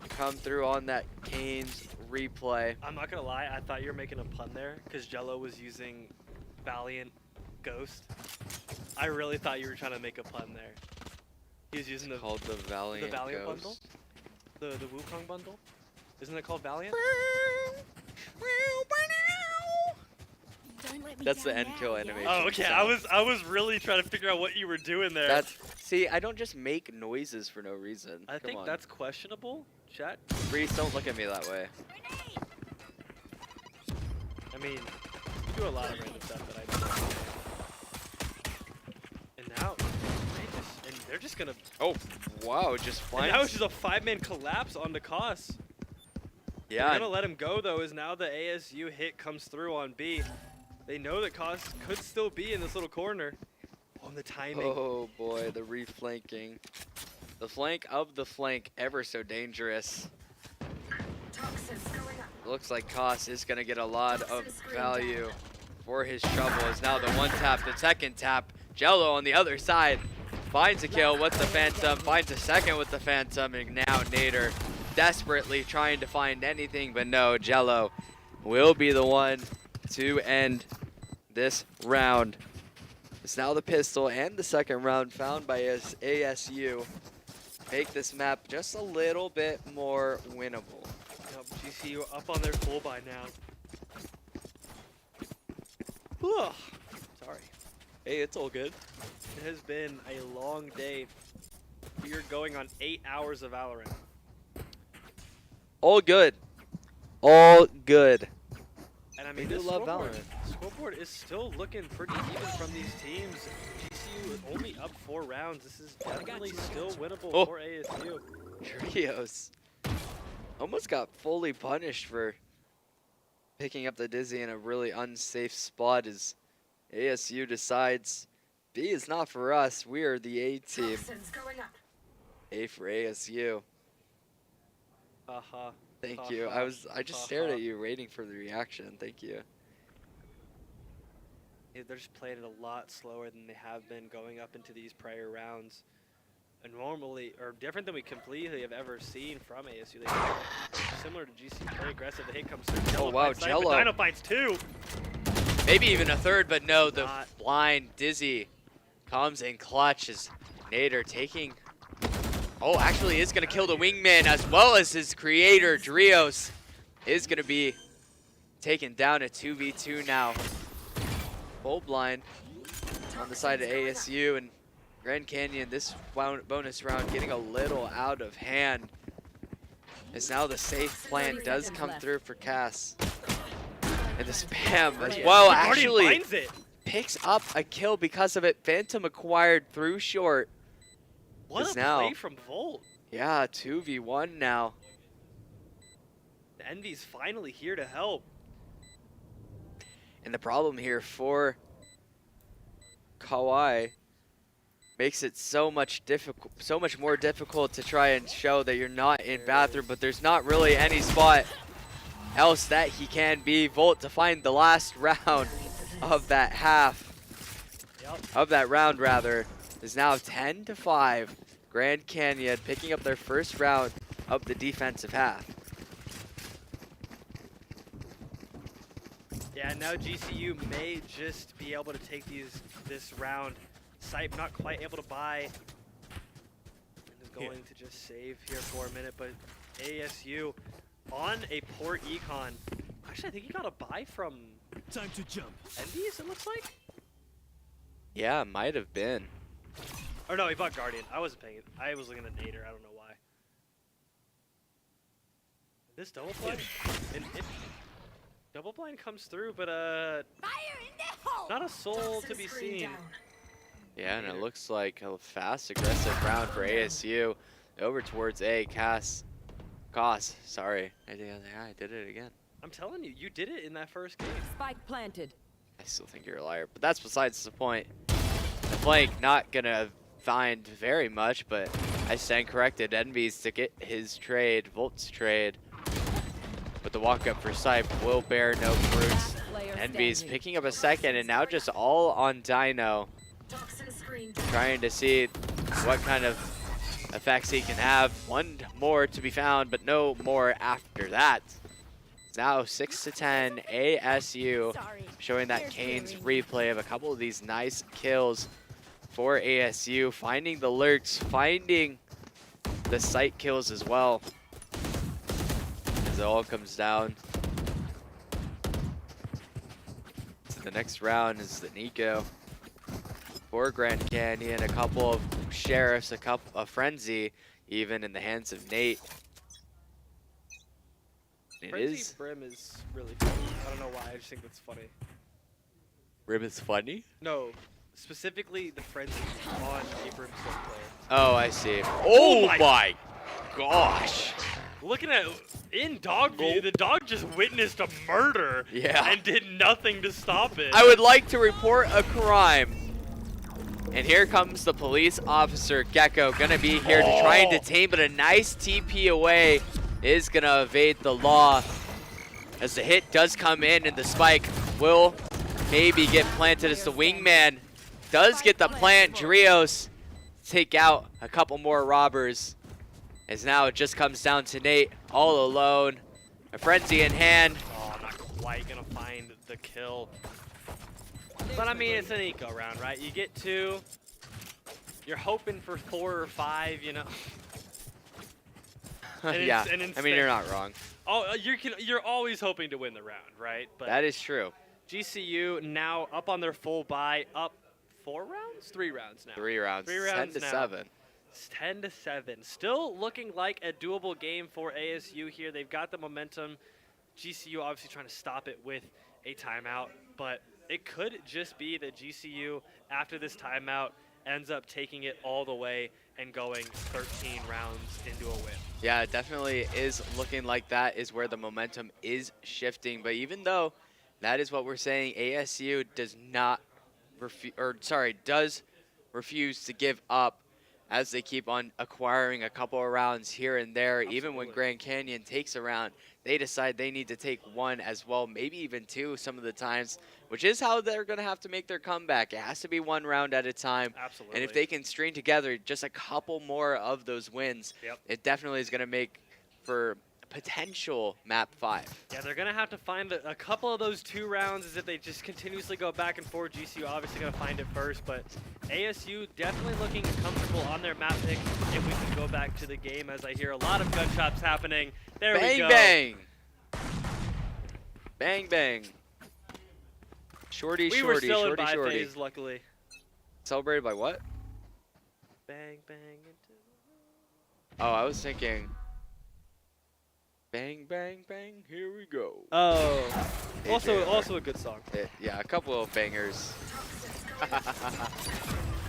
come through on that Kane's replay. I'm not gonna lie, I thought you were making a pun there because Jello was using Valiant Ghost. I really thought you were trying to make a pun there. He was using Called the Valiant Ghost. bundle? The Wukong bundle? Isn't it called Valiant? Don't let me That's the down end now, kill yeah? animation. Oh, okay. sound. I was really trying to figure out what you were doing there. See, I don't just make noises for no reason. I Come think on. that's questionable, chat. Reese, don't look at me that way. I mean, you do a lot of random stuff that I don't. And now, they're just gonna. Oh, wow, just And flying. now it's just a 5-man collapse on the Koss. Yeah. They're gonna let him go though, as now the ASU hit comes through on B. They know that Koss could still be in this little corner. On the timing. Oh boy, the reflanking. The flank of the flank, ever so dangerous. Looks like Koss is gonna get a lot of value for his trouble. Is now the 1 tap, the 2nd tap. Jello on the other side finds a kill with the Phantom, finds a second with the Phantom, and now Nader desperately trying to find anything, but no, Jello will be the one to end this round. It's now the pistol and the 2nd round found by ASU make this map just a little bit more winnable. Yep, GCU up on their full by now. Ugh. Sorry. Hey, it's all good. It has been a long day. We are going on 8 hours of Valorant. All good. All good. And I mean, We do this love scoreboard is still looking pretty even from these teams. GCU is only up 4 rounds. This is definitely still winnable for ASU. Trios almost got fully punished for picking up the Dizzy in a really unsafe spot as ASU decides B is not for us. We are the A team. A for ASU. Haha. Thank you. I just stared at you waiting for the reaction. Thank you. Yeah, they're just playing it a lot slower than they have been going up into these prior rounds. And normally, or different than we completely have ever seen from ASU. They similar to GC, very aggressive. The hit comes through. Oh wow, Jello. Dino finds 2. Maybe even a 3rd, but no, the Not. blind Dizzy comes in clutch as Nader taking. Oh, actually is going to kill the wingman as well as his creator, Drios, is going to be taken down at 2v2 now. Full blind on the side of ASU, and Grand Canyon, this bonus round getting a little out of hand. As now the safe plan does come through for Cass. And the spam as well Guardian actually finds it. picks up a kill because of it. Phantom acquired through short. What Is a now- play from Volt. Yeah, 2v1 now. Envy's finally here to help. And the problem here for Kawhi makes it so much more difficult to try and show that you're not in bathroom, but there's not really any spot else that he can be. Volt to find the last round of that half, of that round rather, is now 10-5. Grand Canyon picking up their first round of the defensive half. Yeah, now GCU may just be able to take this round. Sipe not quite able to buy. And is going to just save here for a minute, but ASU on a poor econ. Actually, I think he got a buy from Time to jump. Envies, it looks like? Yeah, might have been. Or no, he bought Guardian. I wasn't paying it. I was looking at Nader. I don't know why. This double blind? Double blind comes through, but Fire in the hole! not a soul to be seen. Yeah, and it looks like a fast, aggressive round for ASU. Over towards A, Goss, sorry. I did it again. I'm telling you, you did it in that first game. Spike planted. I still think you're a liar, but that's besides the point. The flank not gonna find very much, but I stand corrected. Envy's to get his trade, Volt's trade. But the walk up for Sipe will bear no fruits. Envy's picking up a second, and now just all on Dino. Trying to see what kind of effects he can have. One more to be found, but no more after that. It's now 6-10 ASU, showing that Kane's replay of a couple of these nice kills for ASU, finding the lurks, finding the site kills as well. As it all comes down to the next round is the Nico for Grand Canyon, a couple of sheriffs, a frenzy even in the hands of Nate. It Frenzy is. Brim is really funny. I don't know why, I just think that's funny. Rib is funny? No, specifically the Frenzy on a Brimstone player. Oh, I see. Oh Oh my- my gosh. Looking at in dog view, the dog just witnessed a murder Yeah. and did nothing to stop it. I would like to report a crime. And here comes the police officer, Gecko, gonna be here to try and detain, but a nice TP away is gonna evade the law. As the hit does come in and the spike will maybe get planted as the wingman does get the plant. Drios take out a couple more robbers. As now it just comes down to Nate all alone. A frenzy in hand. Oh, not quite gonna find the kill. But I mean, it's an eco round, right? You get 2. You're hoping for 4 or 5, you know. And Yeah, and I mean, instead- you're not wrong. Oh, you're always hoping to win the round, right? But That is true. GCU now up on their full buy, up 4 rounds, 3 rounds now. 3 rounds, 3 rounds 10-7. It's 10-7. Still looking like a doable game for ASU here. They've got the momentum. GCU obviously trying to stop it with a timeout, but it could just be that GCU, after this timeout, ends up taking it all the way and going 13 rounds into a win. Yeah, it definitely is looking like that is where the momentum is shifting. But even though that is what we're saying, ASU does not does refuse to give up as they keep on acquiring a couple of rounds here and there. Even when Grand Canyon takes a round, they decide they need to take 1 as well, maybe even 2 some of the times, which is how they're going to have to make their comeback. It has to be 1 round at a time. Absolutely. And if they can string together just a couple more of those wins, it definitely is going to make for potential map 5. Yeah, they're going to have to find a couple of those 2 rounds as if they just continuously go back and forth. GCU obviously going to find it first, but ASU definitely looking comfortable on their map pick. If we can go back to the game, as I hear a lot of gunshots happening. There we go. Bang, bang. Bang, bang. Shorty, We were shorty, still shorty, in buy shorty. phase, luckily. Celebrated by what? Bang, bang into. Oh, I was thinking. Bang, bang, bang, here we go. Oh, AJ, also a good song. Yeah, a couple of bangers.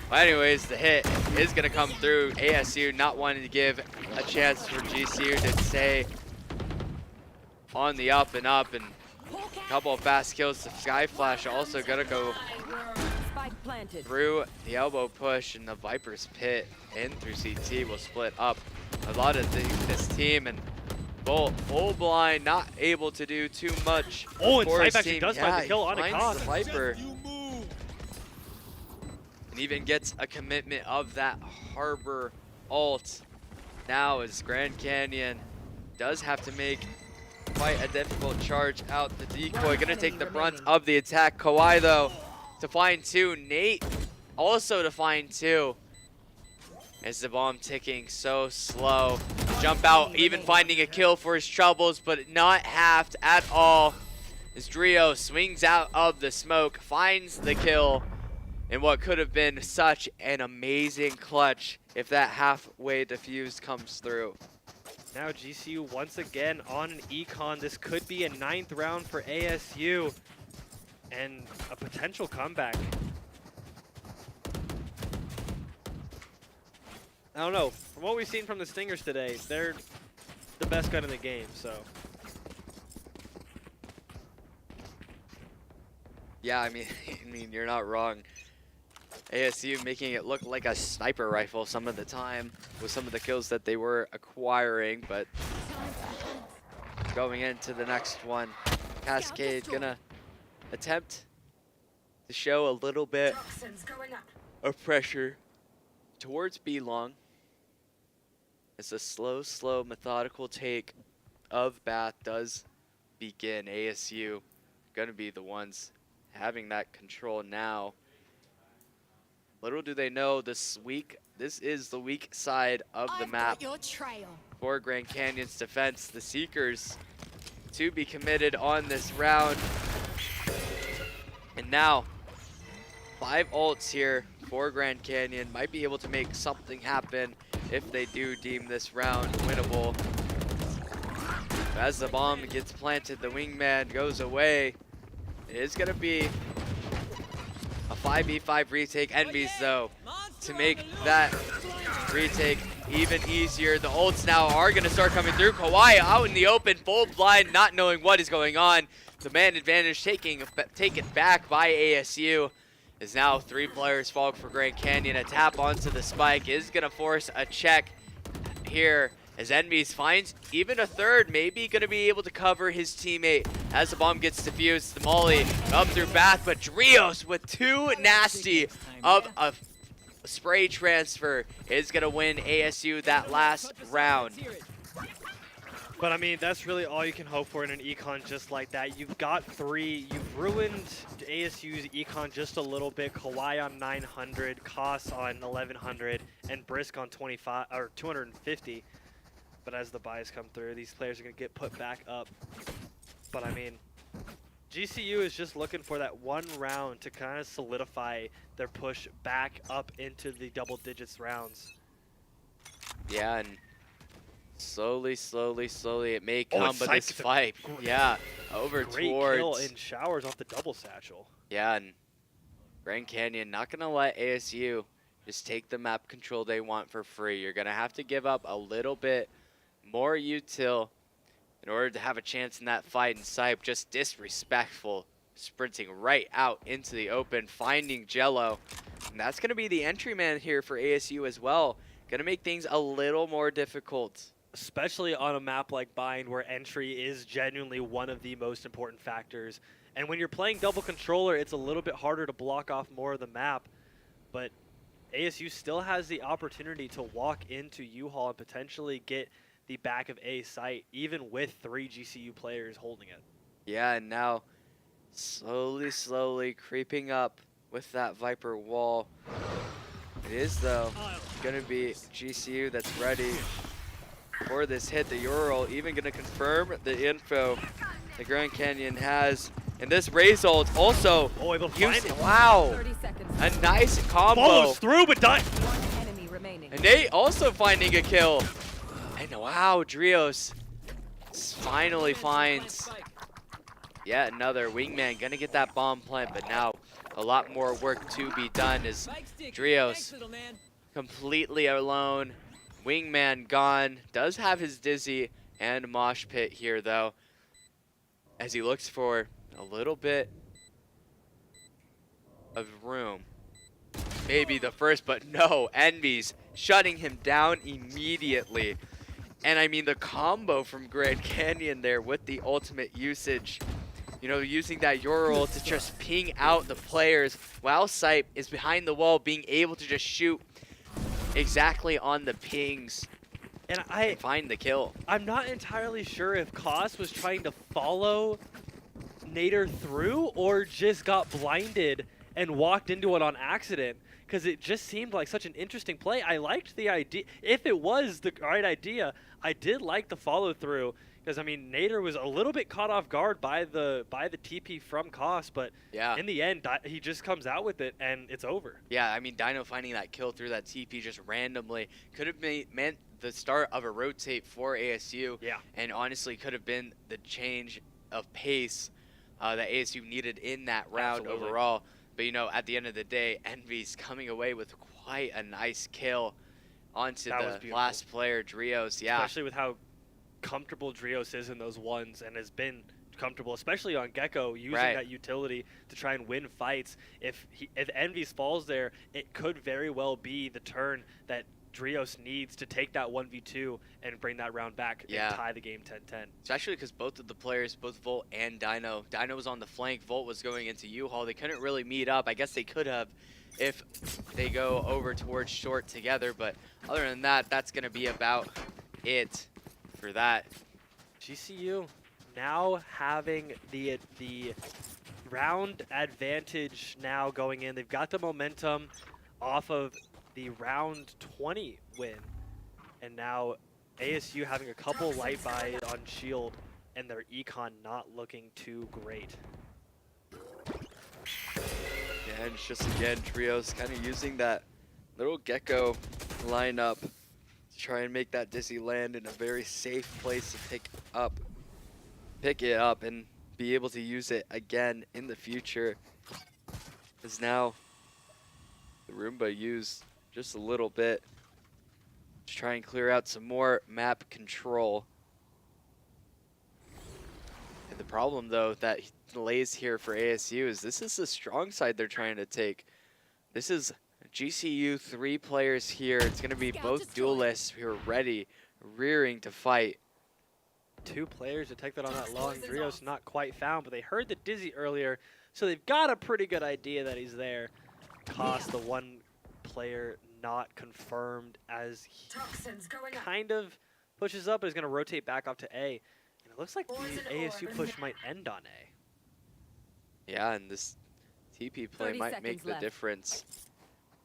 Well, anyways, the hit is going to come through. ASU not wanting to give a chance for GCU to stay on the up and up. And a couple of fast kills. The Sky Flash also going to go Spike planted. through the elbow push, and the Viper's pit in through CT will split up a lot of this team. And Bolt, full blind, not able to do too much. Oh, and for Snipe his actually team. does Yeah, find the kill he on a finds con. the Viper. And even gets a commitment of that Harbor ult. Now as Grand Canyon does have to make quite a difficult charge out the decoy. Gonna take the brunt of the attack. Kawhi though to find 2. Nate also to find 2. As the bomb ticking so slow. Jump out, even finding a kill for his troubles, but not halved at all. As Drio swings out of the smoke, finds the kill. And what could have been such an amazing clutch if that halfway defuse comes through. Now GCU once again on an econ. This could be a 9th round for ASU and a potential comeback. I don't know. From what we've seen from the Stingers today, they're the best gun in the game, so. Yeah, I mean, you're not wrong. ASU making it look like a sniper rifle some of the time with some of the kills that they were acquiring, but going into the next one, Cascade gonna attempt to show a little bit of pressure towards B-Long. As a slow, methodical take of Bath does begin. ASU gonna be the ones having that control now. Little do they know this is the weak side of the map for Grand Canyon's defense. The Seekers to be committed on this round. And now 5 ults here for Grand Canyon. Might be able to make something happen if they do deem this round winnable. As the bomb gets planted, the wingman goes away. It is going to be a 5v5 retake. Enemies, though, to make that retake even easier. The ults now are going to start coming through. Kawhi out in the open, full blind, not knowing what is going on. The man advantage taken back by ASU. Is now 3 players fall for Grand Canyon. A tap onto the spike is going to force a check here as Enemies finds even a third, maybe going to be able to cover his teammate as the bomb gets defused. The molly up through Bath, but Drios with 2 nasty of a spray transfer is going to win ASU that last round. But I mean, that's really all you can hope for in an econ just like that. You've got 3. You've ruined ASU's econ just a little bit. Kawhi on 900, Koss on 1100, and Brisk on 25 or 250. But as the buys come through, these players are going to get put back up. But I mean, GCU is just looking for that one round to kind of solidify their push back up into the double digits rounds. Yeah, and slowly it may come, but this Sykes fight, yeah, over Great towards kill in showers off the double satchel. yeah, and Grand Canyon not gonna let ASU just take the map control they want for free. You're gonna have to give up a little bit more util in order to have a chance in that fight. And Sype just disrespectful, sprinting right out into the open, finding Jello, and that's gonna be the entry man here for ASU as well. Gonna make things a little more difficult. Especially on a map like Bind where entry is genuinely one of the most important factors. And when you're playing double controller, it's a little bit harder to block off more of the map. But ASU still has the opportunity to walk into U-Haul and potentially get the back of A site, even with 3 GCU players holding it. Yeah, and now slowly creeping up with that Viper wall. It is, though, going to be GCU that's ready for this hit. The Ural even going to confirm the info that Grand Canyon has. And this Raze ult also able to find it. wow, 30 seconds. a nice combo. Follows through, but done. One enemy remaining. And Nate also finding a kill. And wow, Drios finally finds yet another wingman. Gonna get that bomb plant, but now a lot more work to be done as Drios completely alone. Wingman gone. Does have his Dizzy and Mosh Pit here though, as he looks for a little bit of room. Maybe the first, but no, Envy's shutting him down immediately. And I mean, the combo from Grand Canyon there with the ultimate usage, you know, using that Euro to just ping out the players while Sipe is behind the wall, being able to just shoot exactly on the pings and find the kill. I'm not entirely sure if Koss was trying to follow Nader through or just got blinded and walked into it on accident, because it just seemed like such an interesting play. I liked the idea. If it was the right idea, I did like the follow through, because I mean Nader was a little bit caught off guard by the TP from Koss, but yeah, in the end he just comes out with it and it's over. Yeah, I mean Dino finding that kill through that TP just randomly could have meant the start of a rotate for ASU. Yeah, and honestly could have been the change of pace that ASU needed in that round. Absolutely. Overall. But, you know, at the end of the day, Envy's coming away with quite a nice kill onto the last player, Drios. Yeah. Especially with how comfortable Drios is in those ones and has been comfortable, especially on Gecko, using that utility to try and win fights. If Envy's falls there, it could very well be the turn that Drios needs to take that 1v2 and bring that round back and tie the game 10-10. Especially because both of the players, both Volt and Dino was on the flank, Volt was going into U-Haul. They couldn't really meet up. I guess they could have if they go over towards short together, but other than that, that's going to be about it for that. GCU now having the round advantage now going in. They've got the momentum off of the round 20 win, and now ASU having a couple light buys on shield and their econ not looking too great. Yeah, and it's just again Trios kind of using that little Gecko lineup to try and make that Dizzy land in a very safe place to pick it up and be able to use it again in the future. As now the Roomba used just a little bit to try and clear out some more map control. And the problem, though, that lays here for ASU is this is the strong side they're trying to take. This is GCU 3 players here. It's going to be both duelists who are ready, rearing to fight. 2 players detected on that long. Drios not quite found, but they heard the Dizzy earlier, so they've got a pretty good idea that he's there. Cost the one player not confirmed as he kind of pushes up, but is going to rotate back off to A. And it looks like the ASU push might end on A. Yeah, and this TP play might make the difference.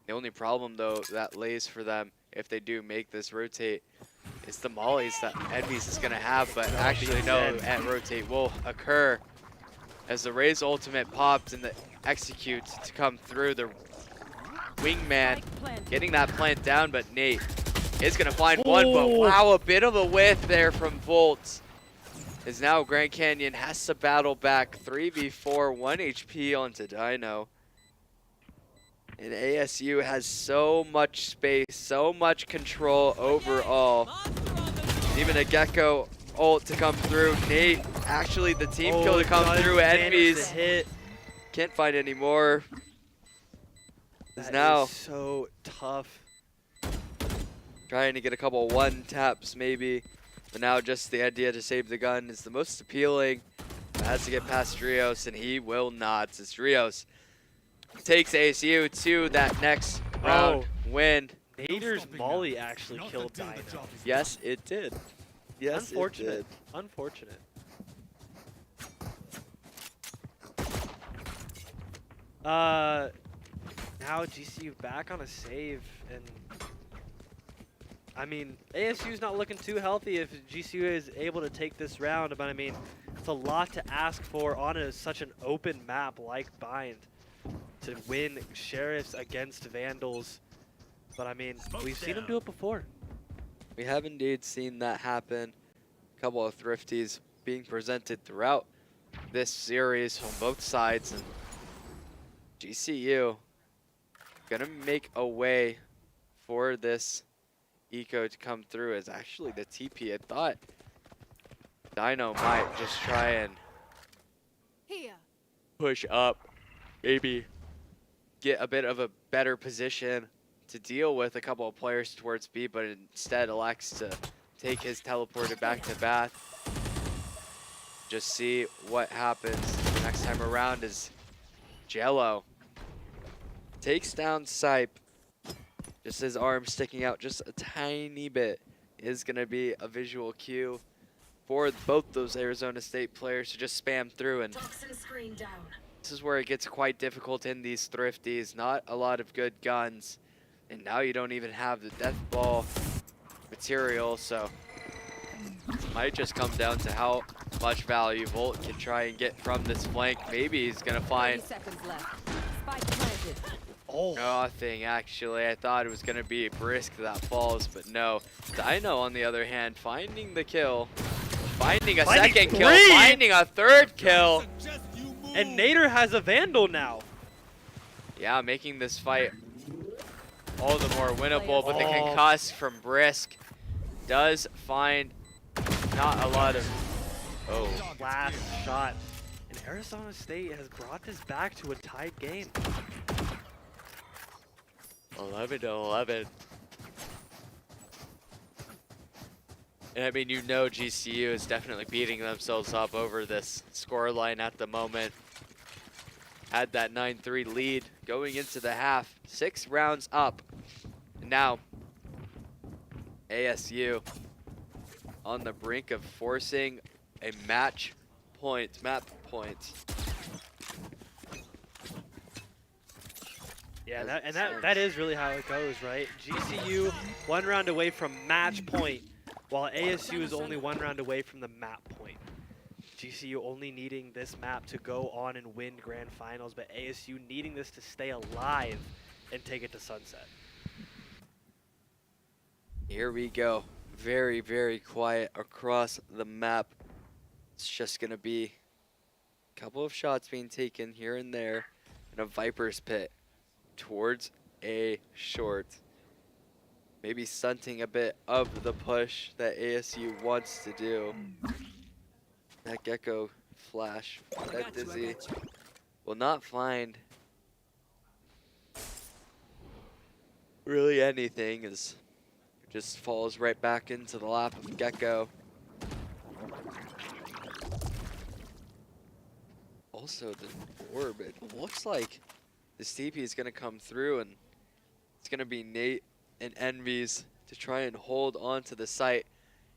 The only problem, though, that lays for them if they do make this rotate is the mollies that Envy's is going to have, but actually no, at rotate will occur as the Raze ultimate pops and the execute to come through. The wingman getting that plant down, but Nate is going to find one, but wow, a bit of a whiff there from Volt. As now Grand Canyon has to battle back 3v4, 1 HP onto Dino. And ASU has so much space, so much control overall. Even a Gecko ult to come through. Nate, actually the team kill to come through. Envy's can't find any more. That now is so tough. Trying to get a couple one taps maybe. But now just the idea to save the gun is the most appealing. Has to get past Drios, and he will not. As Drios takes ASU to that next round win. Nader's molly actually killed Dino. Yes, it did. Yes, unfortunate. It did. Unfortunate. Now GCU back on a save, and I mean ASU's not looking too healthy if GCU is able to take this round, but I mean it's a lot to ask for on such an open map like Bind to win Sheriffs against Vandals. But I mean, we've seen him do it before. We have indeed seen that happen. A couple of thrifties being presented throughout this series from both sides, and GCU gonna make a way for this eco to come through. As actually the TP, I thought Dino might just try and Here. push up, maybe get a bit of a better position to deal with a couple of players towards B, but instead elects to take his teleporter back to Bath. Just see what happens the next time around as Jello takes down Sipe. Just his arm sticking out just a tiny bit is going to be a visual cue for both those Arizona State players to just spam through. And this is where it gets quite difficult in these thrifties. Not a lot of good guns. And now you don't even have the death ball material, so it might just come down to how much value Volt can try and get from this flank. Maybe he's gonna find 30 seconds left. Spike planted. Oh, nothing actually. I thought it was gonna be Brisk that falls, but no. Dino on the other hand, finding the kill, finding a second kill, finding a third kill. and Nader has a Vandal now. Yeah, making this fight all the more winnable, but the concuss from Brisk does find not a lot of... Oh. Last shot. And Arizona State has brought this back to a tight game. 11-11. And I mean, you know GCU is definitely beating themselves up over this scoreline at the moment. Had that 9-3 lead going into the half. 6 rounds up. And now, ASU on the brink of forcing a map point. Yeah, that is really how it goes, right? GCU 1 round away from match point, while ASU is only 1 round away from the map point. GCU only needing this map to go on and win grand finals, but ASU needing this to stay alive and take it to sunset. Here we go. Very, very quiet across the map. It's just going to be a couple of shots being taken here and there in a Viper's pit towards a short. Maybe stunting a bit of the push that ASU wants to do. That Gecko flash, that Dizzy will not find really anything, as it just falls right back into the lap of Gecko. Also the orb, it looks like this TP is going to come through, and it's going to be Nate and Envy's to try and hold on to the site.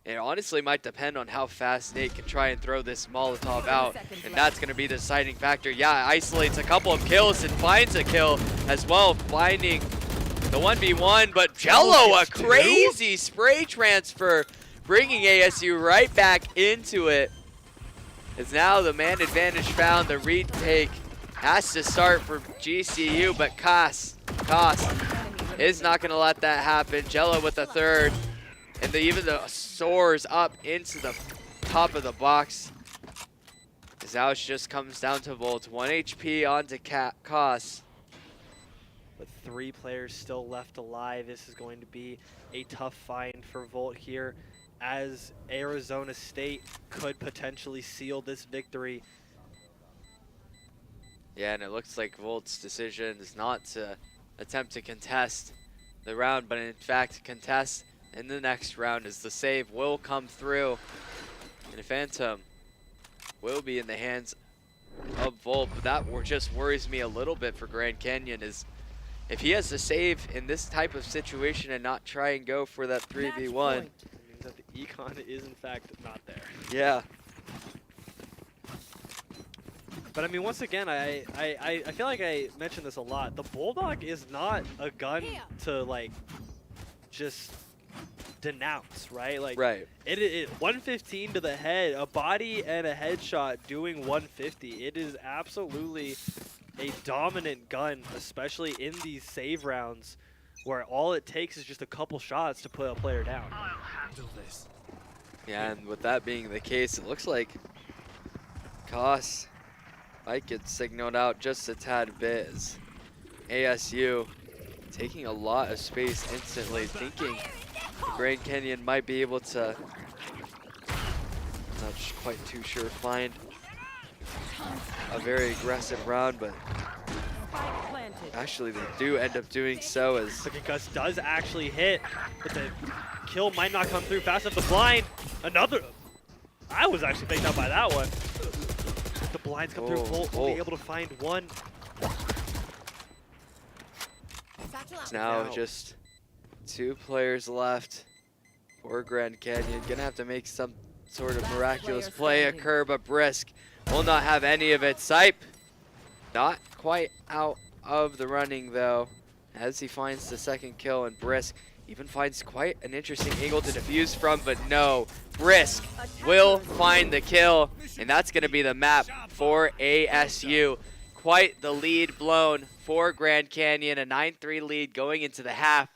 It honestly might depend on how fast Nate can try and throw this Molotov out, and that's going to be the deciding factor. Yeah, isolates a couple of kills and finds a kill as well, finding the 1v1, but Jello, a crazy spray transfer, bringing ASU right back into it. As now the man advantage found, the retake has to start for GCU, but Koss is not going to let that happen. Jello with the third, and even the soars up into the top of the box. As now it just comes down to Volt. 1 HP onto Koss. With 3 players still left alive, this is going to be a tough find for Volt here, as Arizona State could potentially seal this victory. Yeah, and it looks like Volt's decision is not to attempt to contest the round, but in fact contest in the next round, as the save will come through. And Phantom will be in the hands of Volt, but that just worries me a little bit for Grand Canyon, is if he has to save in this type of situation and not try and go for that 3v1. It means that the econ is in fact not there. Yeah. But I mean, once again, I feel like I mentioned this a lot. The Bulldog is not a gun to like just denounce, right? Like, right. It 115 to the head, a body and a headshot doing 150. It is absolutely a dominant gun, especially in these save rounds where all it takes is just a couple shots to put a player down. Yeah, and with that being the case, it looks like Koss might get signaled out just a tad bit as ASU taking a lot of space instantly, thinking the Grand Canyon might be able to, not quite too sure, find a very aggressive round, but Spike planted. actually they do end up doing so as The concuss does actually hit, but the kill might not come through fast enough. The blind, another. I was actually faked out by that one. The blinds come through, Volt only able to find one. it's now just 2 players left for Grand Canyon. Gonna have to make some sort of miraculous play occur, but Brisk will not have any of it. Sipe, not quite out of the running though, as he finds the second kill, and Brisk even finds quite an interesting angle to defuse from, but no, Brisk will find the kill, and that's gonna be the map for ASU. Quite the lead blown for Grand Canyon, a 9-3 lead going into the half,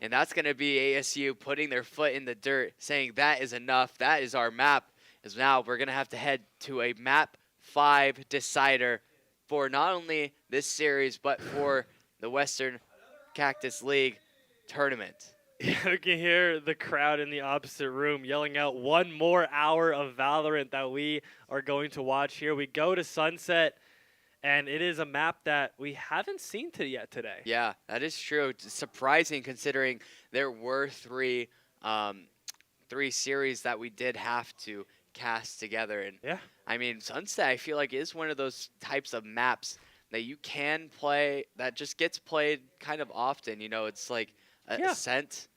and that's gonna be ASU putting their foot in the dirt, saying that is enough, that is our map, as now we're gonna have to head to a map 5 decider for not only this series, but for the Western Cactus League tournament. You can hear the crowd in the opposite room yelling out one more hour of Valorant that we are going to watch here. We go to Sunset, and it is a map that we haven't seen yet today. Yeah, that is true. It's surprising considering there were three series that we did have to cast together. And Yeah. I mean, Sunset, I feel like is one of those types of maps that you can play that just gets played kind of often. You know, it's like Ascent,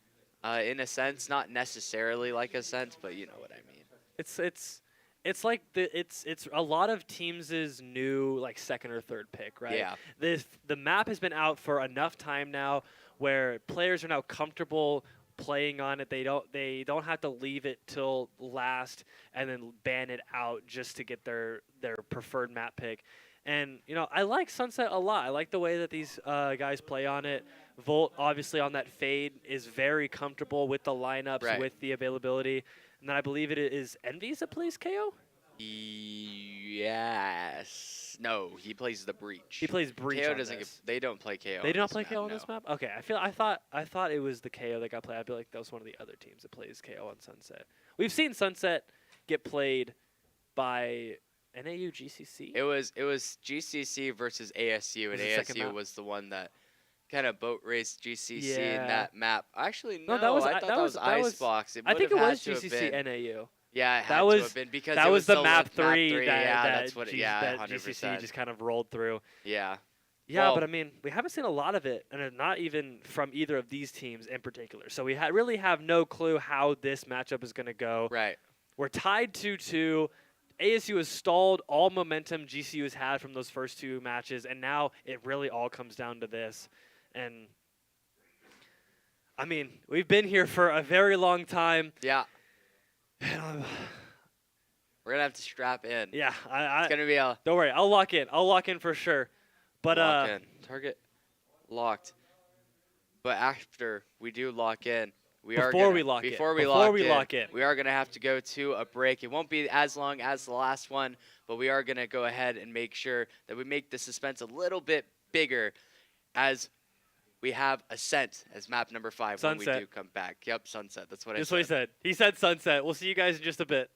in a sense, not necessarily like Ascent, but you know what I mean. It's like it's a lot of teams' new like second or third pick, right? Yeah. The map has been out for enough time now where players are now comfortable playing on it. They don't have to leave it till last and then ban it out just to get their preferred map pick. And you know, I like Sunset a lot. I like the way that these guys play on it. Volt, obviously, on that fade is very comfortable with the lineups, Right. with the availability. And then I believe it is Envy's that plays KO? Yes. No, he plays the Breach. He plays Breach KO on doesn't this. they don't play KO. They on do not this play map, KO on no. this map? Okay, I thought it was the KO that got played. I feel like that was one of the other teams that plays KO on Sunset. We've seen Sunset get played by NAU GCC. It was GCC versus ASU, and Was the second ASU map? was the one that kind of boat raced GCC in Yeah. that map. Actually, no, No, that was- I thought that was Icebox. I think it was GCC GCC NAU. Yeah, it had That to was- have been because That it was the still map with 3 3. that, Yeah, that, that's what. G- Yeah, that 100%. GCC just kind of rolled through. Yeah. Yeah, Well- but I mean, we haven't seen a lot of it, and not even from either of these teams in particular. So we really have no clue how this matchup is going to go. Right. We're tied 2-2. ASU has stalled all momentum GCU has had from those first 2 matches, and now it really all comes down to this. And I mean, we've been here for a very long time. Yeah. And, We're gonna have to strap in. yeah, It's gonna be a don't worry, I'll lock in. I'll lock in for sure. But lock in. Target locked. But after we do lock in, we are Before gonna, we lock in. before we Before lock we in, lock in. we are gonna have to go to a break. It won't be as long as the last one, but we are gonna go ahead and make sure that we make the suspense a little bit bigger, as we have Ascent as map number 5 when we Sunset. do come back. Yep, Sunset. That's what that's I what he said. He said Sunset. We'll see you guys in just a bit.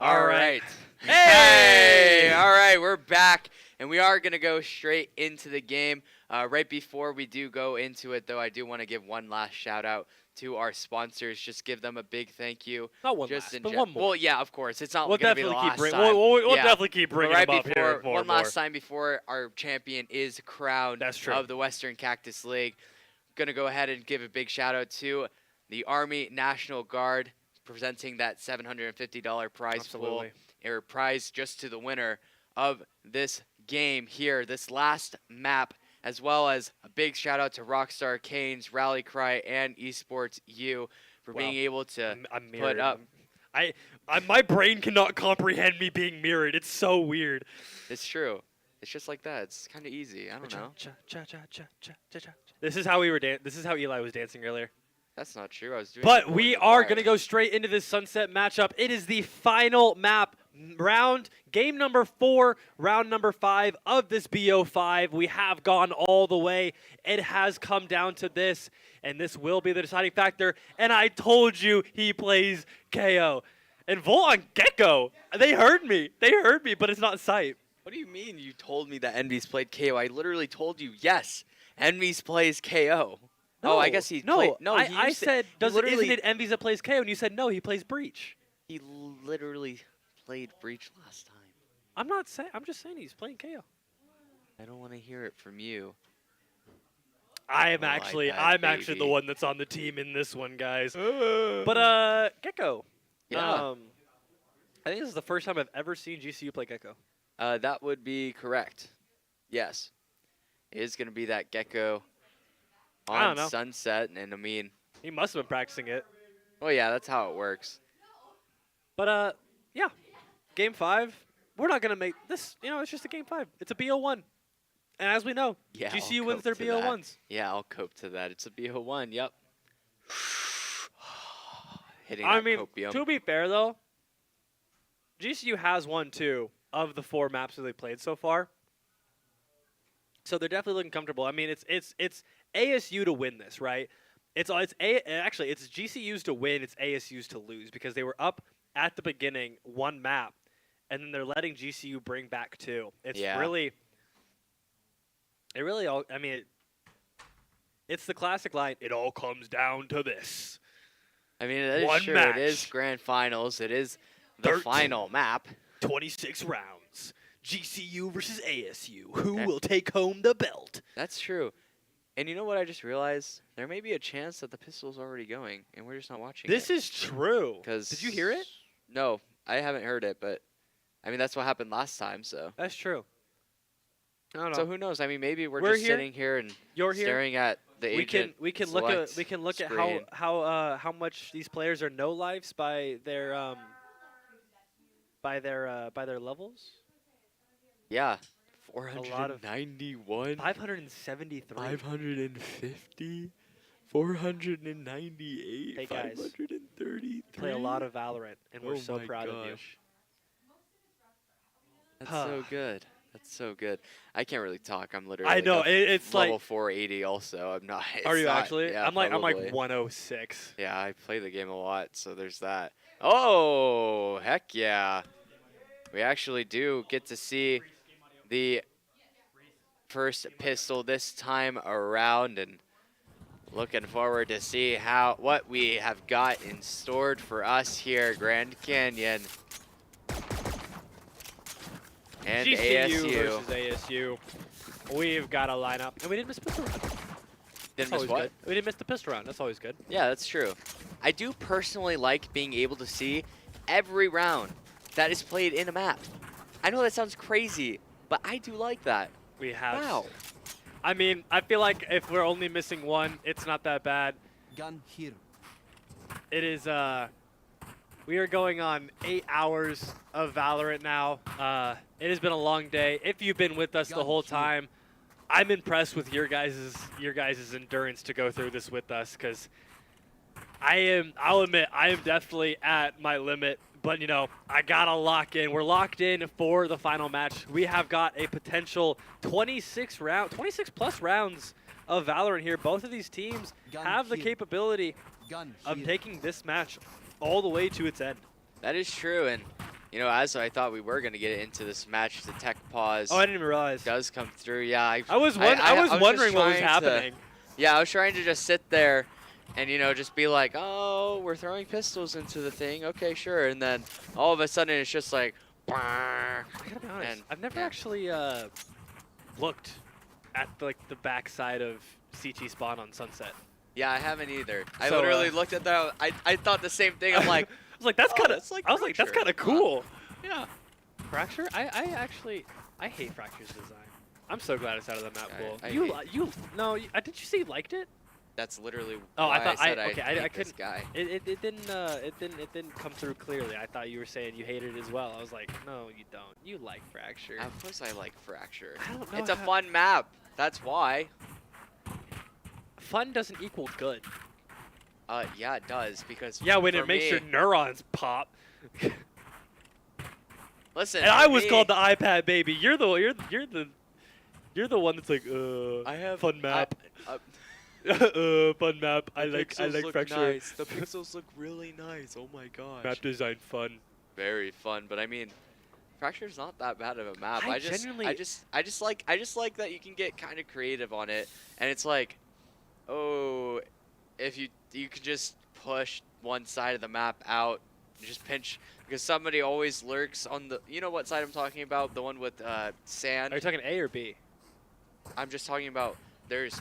All right. Hey! All right, we're back, and we are going to go straight into the game. Right before we do go into it, though, I do want to give one last shout-out to our sponsors. Just give them a big thank you. Not one just last, but one more. Well, yeah, of course. It's not We'll going to be the definitely last keep time. we'll Yeah. definitely keep But bringing right them up before, here more one and more. last time before our champion is crowned That's true. of the Western Cactus League. Going to go ahead and give a big shout-out to the Army National Guard, presenting that $750 prize pool, Absolutely. or prize just to the winner of this game here, this last map, as well as a big shout out to Rockstar Canes, RallyCry, and Esports U for Wow. being able to I'm put mirrored. up. My brain cannot comprehend me being mirrored. It's so weird. It's true. It's just like that. It's kind of easy. I don't know. This is how we were This is how Eli was dancing earlier. That's not true. I was doing. But it we more are than going to go straight into this sunset matchup. It is the final map round, game number 4, round number 5 of this BO5. We have gone all the way. It has come down to this, and this will be the deciding factor. And I told you he plays KO. And Volt on Gecko. They heard me. They heard me, but it's not sight. What do you mean you told me that Envy's played KO? I literally told you, yes, Envy's plays KO. Oh, I guess he played. No, I said, isn't literally, it Envy's that plays KO? And you said, no, he plays Breach. he literally played Breach last time. I'm not saying. I'm just saying he's playing KO. I don't want to hear it from you. I'm like actually that, the baby. one that's on the team in this one, guys. But Gecko. Yeah. I think this is the first time I've ever seen GCU play Gecko. That would be correct. Yes. It is going to be that Gecko I don't on know. Sunset, and I mean, He must have been practicing it. well, yeah, that's how it works. But yeah, game 5. We're not gonna make this. You know, it's just a game 5. It's a BO1, and as we know, Yeah, GCU I'll wins their cope to that. BO1s. Yeah, I'll cope to that. It's a BO1, yep. Hitting I that mean, copium. to be fair though, GCU has won 2 of the 4 maps that they played so far. So they're definitely looking comfortable. I mean, it's ASU to win this, right? Actually it's GCU's to win, it's ASU's to lose because they were up at the beginning 1 map, and then they're letting GCU bring back 2. It's Yeah. really all. I mean, it's the classic line. It all comes down to this. I mean, that is One true. match. It is grand finals. It is the 13. final map. 26 rounds. GCU versus ASU. Who Okay. will take home the belt? That's true. And you know what I just realized? There may be a chance that the pistol's already going, and we're just not watching This it. is true. 'Cause Did you hear it? No, I haven't heard it, but I mean, that's what happened last time, so. That's true. I don't know. So who knows? I mean, maybe we're We're just here. sitting here and You're here. staring at the We can agent look at select at screen. how much these players are no lives by their levels. Yeah. lot of- 491. 573. 550. 498. Hey, guys. 533. Play a lot of Valorant, and we're Oh so my proud of you. gosh. That's so good. That's so good. I can't really talk. I'm literally I know like it's level like. 480 also. I'm not. Are it's you not- actually? Yeah, I'm like probably. 106. Yeah, I play the game a lot, so there's that. Oh, heck yeah. We actually do get to see the first pistol this time around, and looking forward to see what we have got in stored for us here, Grand Canyon and GCU ASU. versus ASU. We've got a lineup, and we didn't miss pistol round. Didn't That's miss always what? good. We didn't miss the pistol round. That's always good. Yeah, that's true. I do personally like being able to see every round that is played in a map. I know that sounds crazy, but I do like that. We have. Wow. I mean, I feel like if we're only missing one, it's not that bad. Gun here. It is. We are going on 8 hours of Valorant now. It has been a long day. If you've been with us the whole time, I'm impressed with your guys' endurance to go through this with us, because I'll admit, I am definitely at my limit. But, you know, I got to lock in. We're locked in for the final match. We have got a potential 26-plus rounds of Valorant here. Both of these teams have the capability Gun of here. taking this match all the way to its end. That is true, and you know, as I thought we were going to get into this match, the tech pause Oh, I didn't even realize. does come through. Yeah, I was I was wondering just what was trying to- happening. Yeah, I was trying to just sit there and, you know, just be like, oh, we're throwing pistols into the thing. Okay, sure. And then all of a sudden it's just like, I gotta be honest. and, I've never yeah. actually looked at like the backside of CT spawn on Sunset. Yeah, I haven't either. I So, literally looked at that. I thought the same thing. I'm like, I was like, that's Oh, kind of. that's like I was like, that's Fracture. kind of cool. yeah. Fracture? I actually hate Fracture's design. I'm so glad it's out of the map pool. I You hate- no? Did you say you liked it? That's literally Oh, why I thought said okay. hate I this couldn't. guy. It didn't come through clearly. I thought you were saying you hated it as well. I was like, no, you don't. You like Fracture. Of course I like Fracture. I don't know It's a how- fun map. That's why. Fun doesn't equal good. Yeah, it does because Yeah, when for it makes me, your neurons pop. listen. And for I was me, called the iPad baby. You're the one that's like, I have fun map. Fun map. I like Fracture. Nice. The pixels look really nice. Oh my gosh. Map design fun. Very fun, but I mean, Fracture's not that bad of a map. I I just like that you can get kind of creative on it, and it's like, oh, if you could just push one side of the map out, just pinch because somebody always lurks on the. You know what side I'm talking about? The one with sand. Are you talking A or B? I'm just talking about there's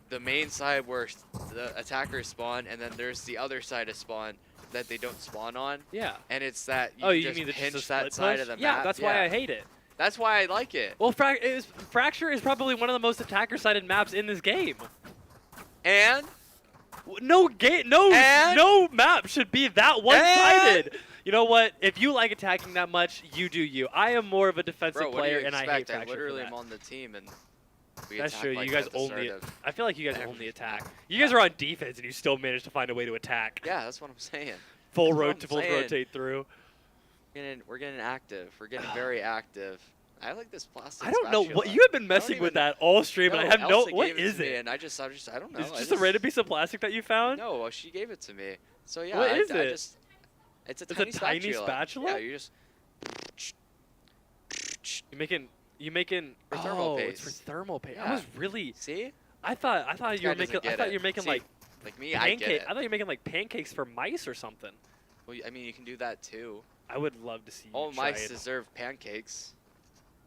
the main side where the attackers spawn, and then there's the other side of spawn that they don't spawn on. Yeah. And it's that you Oh, you just mean it's pinch just a that split side push? of the Yeah, map. that's why I hate it. That's why I like it. Well, Fracture is probably one of the most attacker-sided maps in this game. And No And- no map should be that one-sided. You know what? If you like attacking that much, you do you. I am more of a defensive bro, what do player, you and expect? I hate Fracture I for literally that. am on the team, and we That's attack true. like You guys at the only. start of- I feel like you guys every only attack. map. You guys are on defense, and you still manage to find a way to attack. Yeah, that's what I'm saying. Full That's what I'm saying. rotate through. We're getting active. We're getting very active. I like this plastic. I don't know spatula. what you have been messing with even- that all stream, and I have no. Elsa What gave is to me, it? And I don't know. It's I just a random piece of plastic that you found. No, well, she gave it to me. So yeah, What I, is I it? just. It's a It's a tiny tiny spatula. spatula? Yeah, you just. You making For thermal oh, it's for paste. thermal paste. I Yeah. was really. See? I thought you guy were making. doesn't I get thought it. you were making See, like Like me, I get pancake. it. I thought you were making like pancakes for mice or something. Well, I mean, you can do that too. I would love to see you All try mice it. deserve pancakes.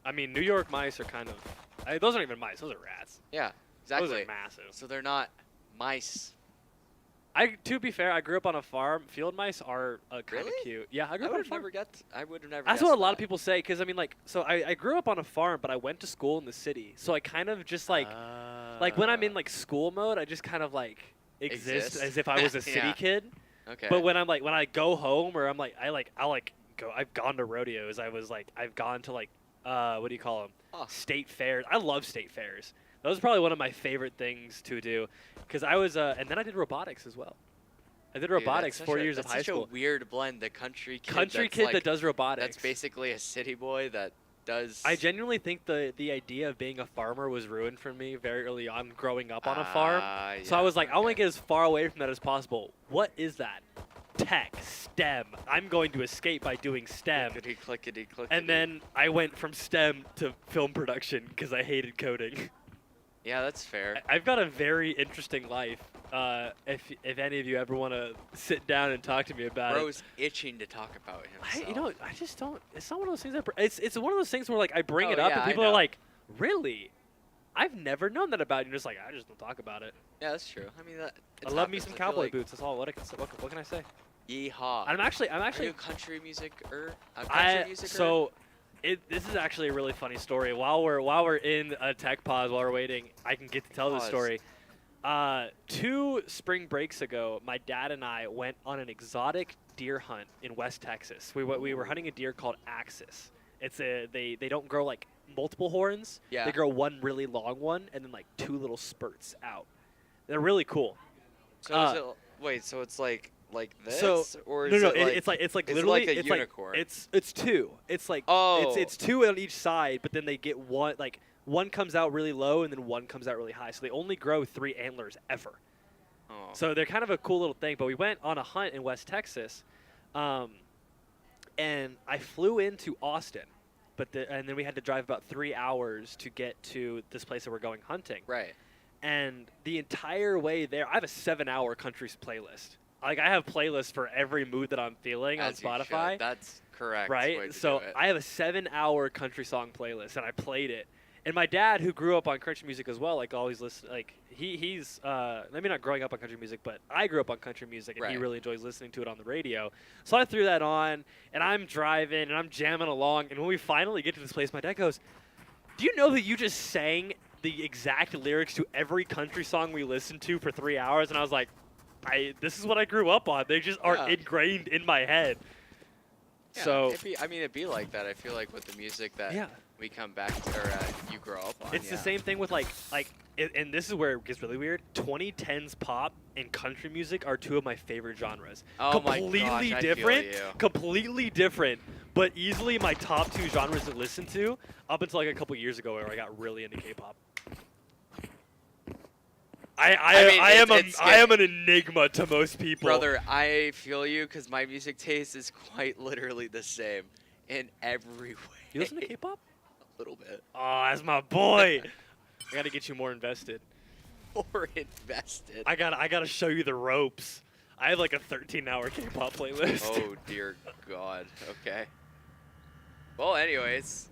I mean, New York mice are kind of. Those aren't even mice. Those are rats. Yeah, Those exactly. are massive. So they're not mice. To be fair, I grew up on a farm. Field mice are kind of Really? cute. Yeah, I I grew up would on a have farm. never got. I would have never. That's guessed what a lot of that. people say, because I mean, like, so I grew up on a farm, but I went to school in the city. So I kind of just like when I'm in like school mode, I just kind of like exist Exist? as if I was a city Yeah. kid. Okay. But when I go home or I've gone to rodeos. I've gone to like what do you call them? Huh. State fairs. I love state fairs. That was probably one of my favorite things to do, because I was and then I did robotics as well. I did Dude, robotics that's 4 such a- years of that's high such school. a weird blend. The country kid. Country that's kid like, that does robotics. That's basically a city boy that does. I genuinely think the idea of being a farmer was ruined for me very early on growing up on a farm. So I was like, I want to get as far away from that as possible. What is that? Tech, STEM. I'm going to escape by doing STEM. Clickety clickety clickety. And then I went from STEM to film production because I hated coding. Yeah, that's fair. I've got a very interesting life. If any of you ever want to sit down and talk to me about it. Bro's itching to talk about himself. I just don't. It's not one of those things. It's one of those things where like I bring Oh, it up yeah, and I people are know. like, "Really? I've never known that about you." And just like I just don't talk about it. Yeah, that's true. I mean, that. I love me some cowboy boots. That's all. What can I say? Yeehaw. I'm actually Are you a country music This is actually a really funny story. While we're in a tech pause, while we're waiting, I can get to tell this Pause. story. 2 spring breaks ago, my dad and I went on an exotic deer hunt in West Texas. We were hunting a deer called Axis. They don't grow like multiple horns. Yeah. They grow one really long one and then like 2 little spurts out. They're really cool. So is it, wait, so it's like this, So or is no, it like, it's like is it literally like a it's unicorn? Like, it's 2. It's like Oh. it's 2 on each side, but then they get one comes out really low and then one comes out really high. So they only grow 3 antlers ever. Oh. So they're kind of a cool little thing. But we went on a hunt in West Texas, and I flew into Austin, and then we had to drive about 3 hours to get to this place that we're going hunting. Right. And the entire way there, I have a 7-hour country playlist. Like, I have playlists for every mood that I'm feeling As on you should. Spotify. That's correct. Right? way to So do it. I have a 7-hour country song playlist, and I played it. And my dad, who grew up on country music as well, like always listen, like he's maybe not growing up on country music, but I grew up on country music, and he Right. really enjoys listening to it on the radio. So I threw that on, and I'm driving, and I'm jamming along. And when we finally get to this place, my dad goes, "Do you know that you just sang the exact lyrics to every country song we listened to for 3 hours?" And I was like, this is what I grew up on. They just are Yeah. ingrained in my head. Yeah, So it'd be like that. I feel like with the music that yeah. we come back to, or you grow up on. It's the same thing with and this is where it gets really weird. 2010s pop and country music are two of my favorite genres. Oh my completely gosh, I feel different, you. completely different, but easily my top 2 genres to listen to up until like a couple years ago where I got really into K-pop. I am an enigma to most people. Brother, I feel you because my music taste is quite literally the same in every way. You listen to K-pop? A little bit. Oh, that's my boy. I gotta get you more invested. Or invested. I gotta show you the ropes. I have like a 13-hour K-pop playlist. Oh dear God. Okay. Well, anyways,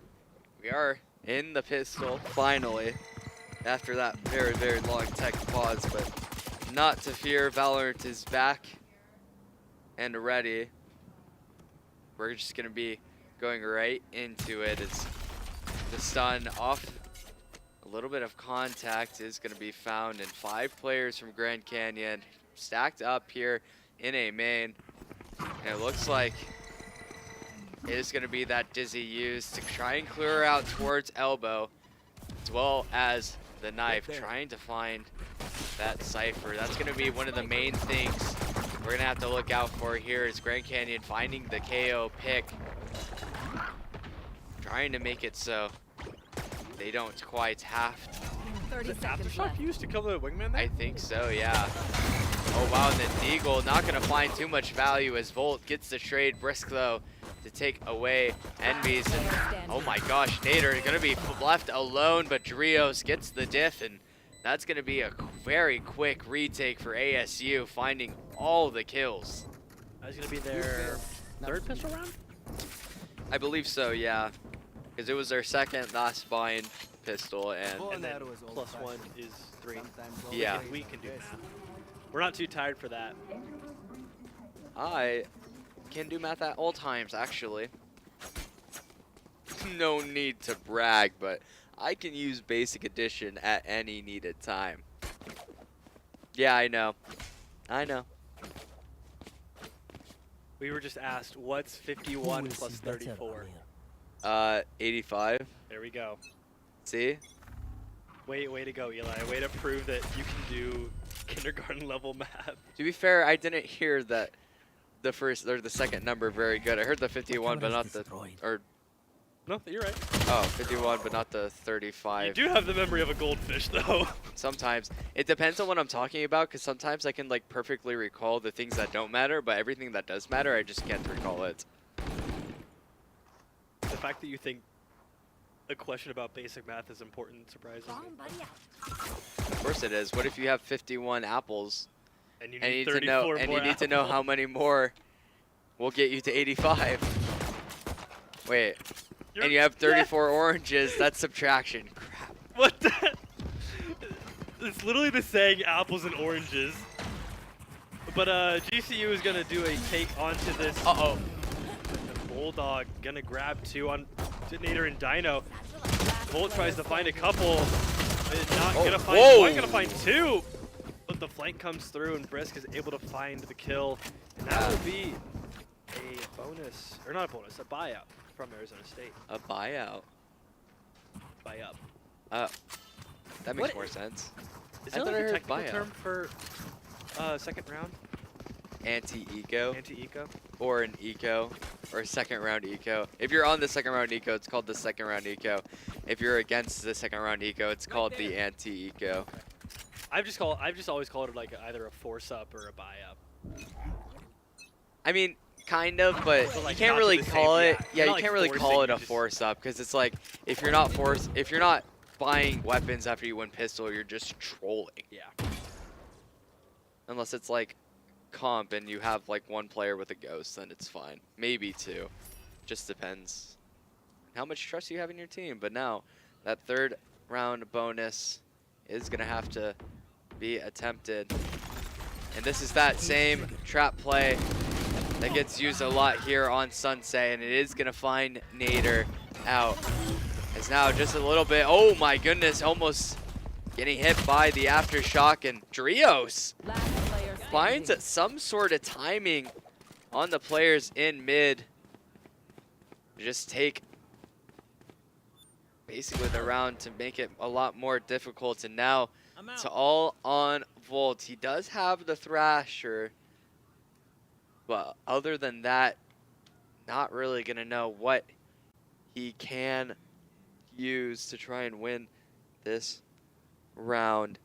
we are in the pistol finally. After that very, very long tech pause, but not to fear, Valorant is back and ready. We're just gonna be going right into it. It's the stun off. A little bit of contact is gonna be found, and 5 players from Grand Canyon stacked up here in a main. And it looks like it is gonna be that Dizzy used to try and clear her out towards elbow, as well as the knife, trying to find that Cypher. That's going to be one of the main things we're going to have to look out for here is Grand Canyon finding the KO pick. Trying to make it so they don't quite have to. 30 seconds Aftershock left. used to kill the wingman there? I think so, yeah. Oh, wow, and then Deagle not going to find too much value as Volt gets the trade. Brisk, though, to take away Envy's. And, oh, my gosh, Nader going to be left alone, but Drios gets the diff, and that's going to be a very quick retake for ASU, finding all the kills. That's going to be their 3rd pistol round? I believe so, yeah. Because it was their 2nd last bind pistol, and And then +1 is 3. yeah. We can do math. We're not too tired for that. I can do math at all times, actually. No need to brag, but I can use basic addition at any needed time. Yeah, I know. I know. We were just asked, what's 51 plus 34? 85. There we go. See? Way to go, Eli. Way to prove that you can do kindergarten level math. To be fair, I didn't hear that the first or the second number very good. I heard the 51, but not the or No, you're right. oh, 51, but not the You 35. do have the memory of a goldfish, though. Sometimes it depends on what I'm talking about, because sometimes I can like perfectly recall the things that don't matter, but everything that does matter, I just can't recall it. The fact that you think a question about basic math is important surprises me. Of course it is. What if you have 51 apples And you and need you need to 34 know more and you need to know apples. how many more will get you to 85? Wait. And you have 34 oranges. That's subtraction. Crap. What the? It's literally the saying apples and oranges. But GCU is gonna do a take onto this. Uh-oh. Bulldog gonna grab 2 on Detonator and Dino. Volt tries to find a couple. Not gonna find one, gonna find 2. But the flank comes through and Brisk is able to find the kill. And that will be a bonus, or not a bonus, a buyout from Arizona State. A buyout. Buy up. That makes What? more sense. Is I that thought I like a heard technical buyout. term for second round? Anti-eco Anti-eco? or an eco or second round eco. If you're on the second round eco, it's called the second round eco. If you're against the second round eco, it's called the anti-eco. I've just always called it like either a force up or a buy up. I mean, kind of, but So, you like, can't not to really the same- call it. yeah, Yeah, not you like can't really forcing, call it you a just- force up because it's like if you're not buying weapons after you win pistol, you're just trolling. Yeah. Unless it's like comp and you have like one player with a ghost, then it's fine. Maybe two. Just depends how much trust you have in your team. But now that third round bonus is gonna have to be attempted. And this is that same trap play that gets used a lot here on Sunset, and it is gonna find Nader out. As now just a little bit, oh my goodness, almost getting hit by the aftershock, and Drios Last player finds standing. some sort of timing on the players in mid. Just take basically the round to make it a lot more difficult, and now I'm it's out. all on Volt. He does have the Thrasher, but other than that, not really gonna know what he can use to try and win this round.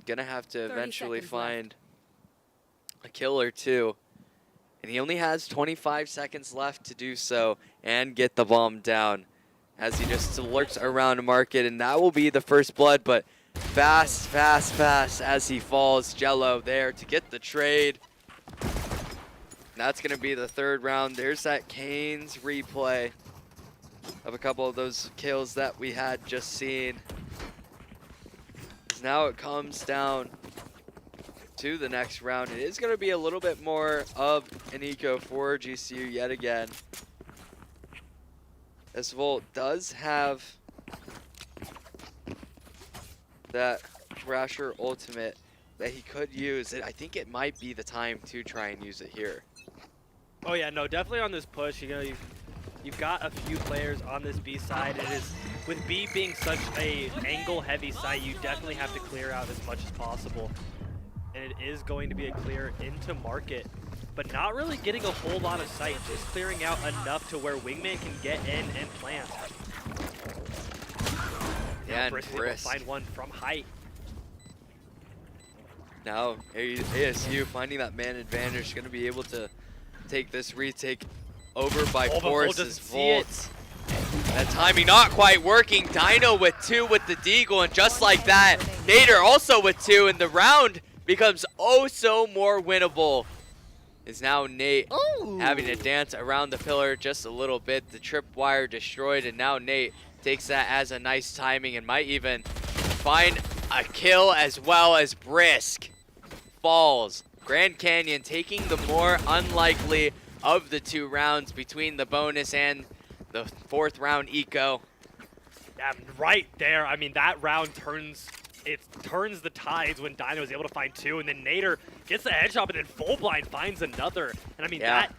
Gonna have to 30 eventually seconds left. find a kill or two. And he only has 25 seconds left to do so and get the bomb down as he just lurks around market, and that will be the first blood, but fast as he falls. Jello there to get the trade. That's gonna be the third round. There's that Kane's replay of a couple of those kills that we had just seen. Now it comes down to the next round. It is going to be a little bit more of an eco for GCU yet again. As Volt does have that Thrasher ultimate that he could use. I think it might be the time to try and use it here. Oh yeah, no, definitely on this push. You know, you've got a few players on this B side. It is, with B being such a angle-heavy site, you definitely have to clear out as much as possible. And it is going to be a clear into market, but not really getting a whole lot of sight, just clearing out enough to where Wingman can get in and plant. Yeah, and Brisk is able to Brisk. find one from height. Now ASU finding that man advantage, going to be able to take this retake over by Oh, but Volt force doesn't as see it. Volt. That timing not quite working. Dino with 2 with the Deagle, and just like that, Nader also with 2, and the round becomes oh so more winnable. Is now Nate having to dance around the pillar just a little bit. The tripwire destroyed, and now Nate takes that as a nice timing and might even find a kill, as well as Brisk falls. Grand Canyon taking the more unlikely of the 2 rounds between the bonus and the 4th round eco. Yeah, right there. I mean, that round turns the tides when Dino is able to find 2, and then Nader gets the headshot, but then Full Blind finds another. And I mean, Yeah. that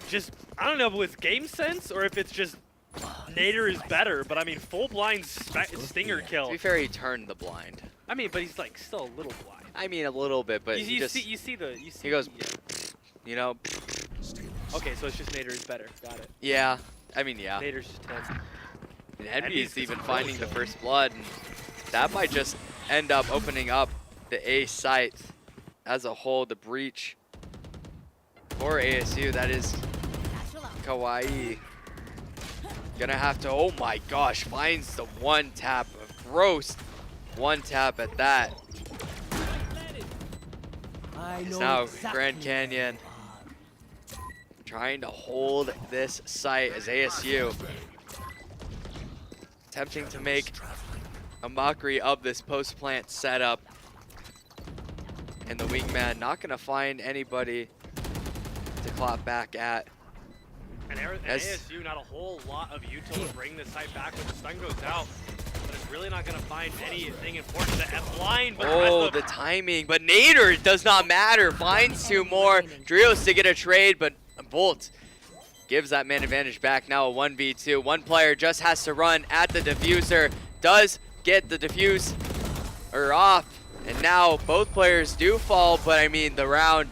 just, I don't know if it was game sense or if it's just Nader is better, but I mean, Full Blind's stinger To kill. be fair, he turned the blind. I mean, but he's like still a little blind. I mean, a little bit, but he You just, see he goes, you know, Okay, so it's just Nader is better. Got it. yeah. I mean, yeah. Nader's just 10. And Envy Envy's is even really finding the good. first blood, and that might just end up opening up the A site as a whole. The breach for ASU, that is Kawaii. Gonna have to, oh my gosh, finds the 1 tap, a gross 1 tap at that. I It's know now exactly Grand Canyon trying to hold this site as ASU attempting to make a mockery of this post-plant setup. And the wingman not gonna find anybody to clap back at. And As- ASU, not a whole lot of util to bring this site back when the stun goes out. But it's really not going to find anything important. The F line, but Oh, the timing. But Nader, it does not matter. Finds 2 more. Drios to get a trade, but Volt gives that man advantage back. Now a 1v2. One player just has to run at the diffuser. Does get the diffuse off. And now both players do fall, but I mean, the round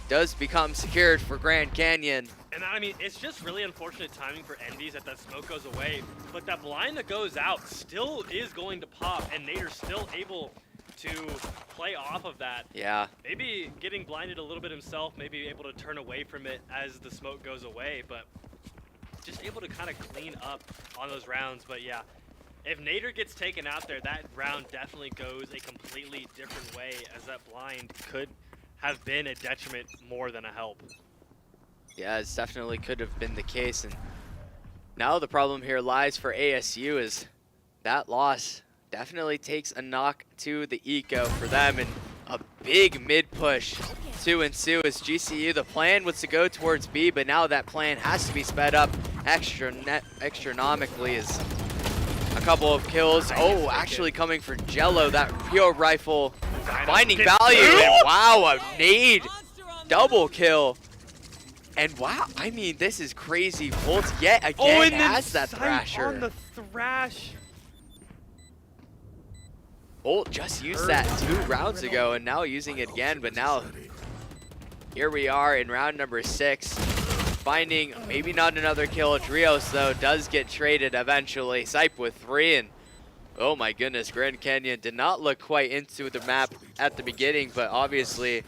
does become secured for Grand Canyon. And I mean, it's just really unfortunate timing for Envy's that smoke goes away. But that blind that goes out still is going to pop, and Nader's still able to play off of that. Yeah. Maybe getting blinded a little bit himself, maybe able to turn away from it as the smoke goes away, but just able to kind of clean up on those rounds. But yeah, if Nader gets taken out there, that round definitely goes a completely different way, as that blind could have been a detriment more than a help. Yeah, it definitely could have been the case. And now the problem here lies for ASU is that loss definitely takes a knock to the eco for them, and a big mid push to ensue as GCU. The plan was to go towards B, but now that plan has to be sped up astronomically as a couple of kills. Oh, actually coming for Jello, that pure rifle finding value. And wow, a nade double kill. And wow, I mean, this is crazy. Volt yet again has that thrasher. On the thrash. Bolt just used that 2 rounds ago and now using it again, but now here we are in round number 6, finding maybe not another kill. Drios though does get traded eventually. Sipe with 3, and oh my goodness, Grand Canyon did not look quite into the map at the beginning, but obviously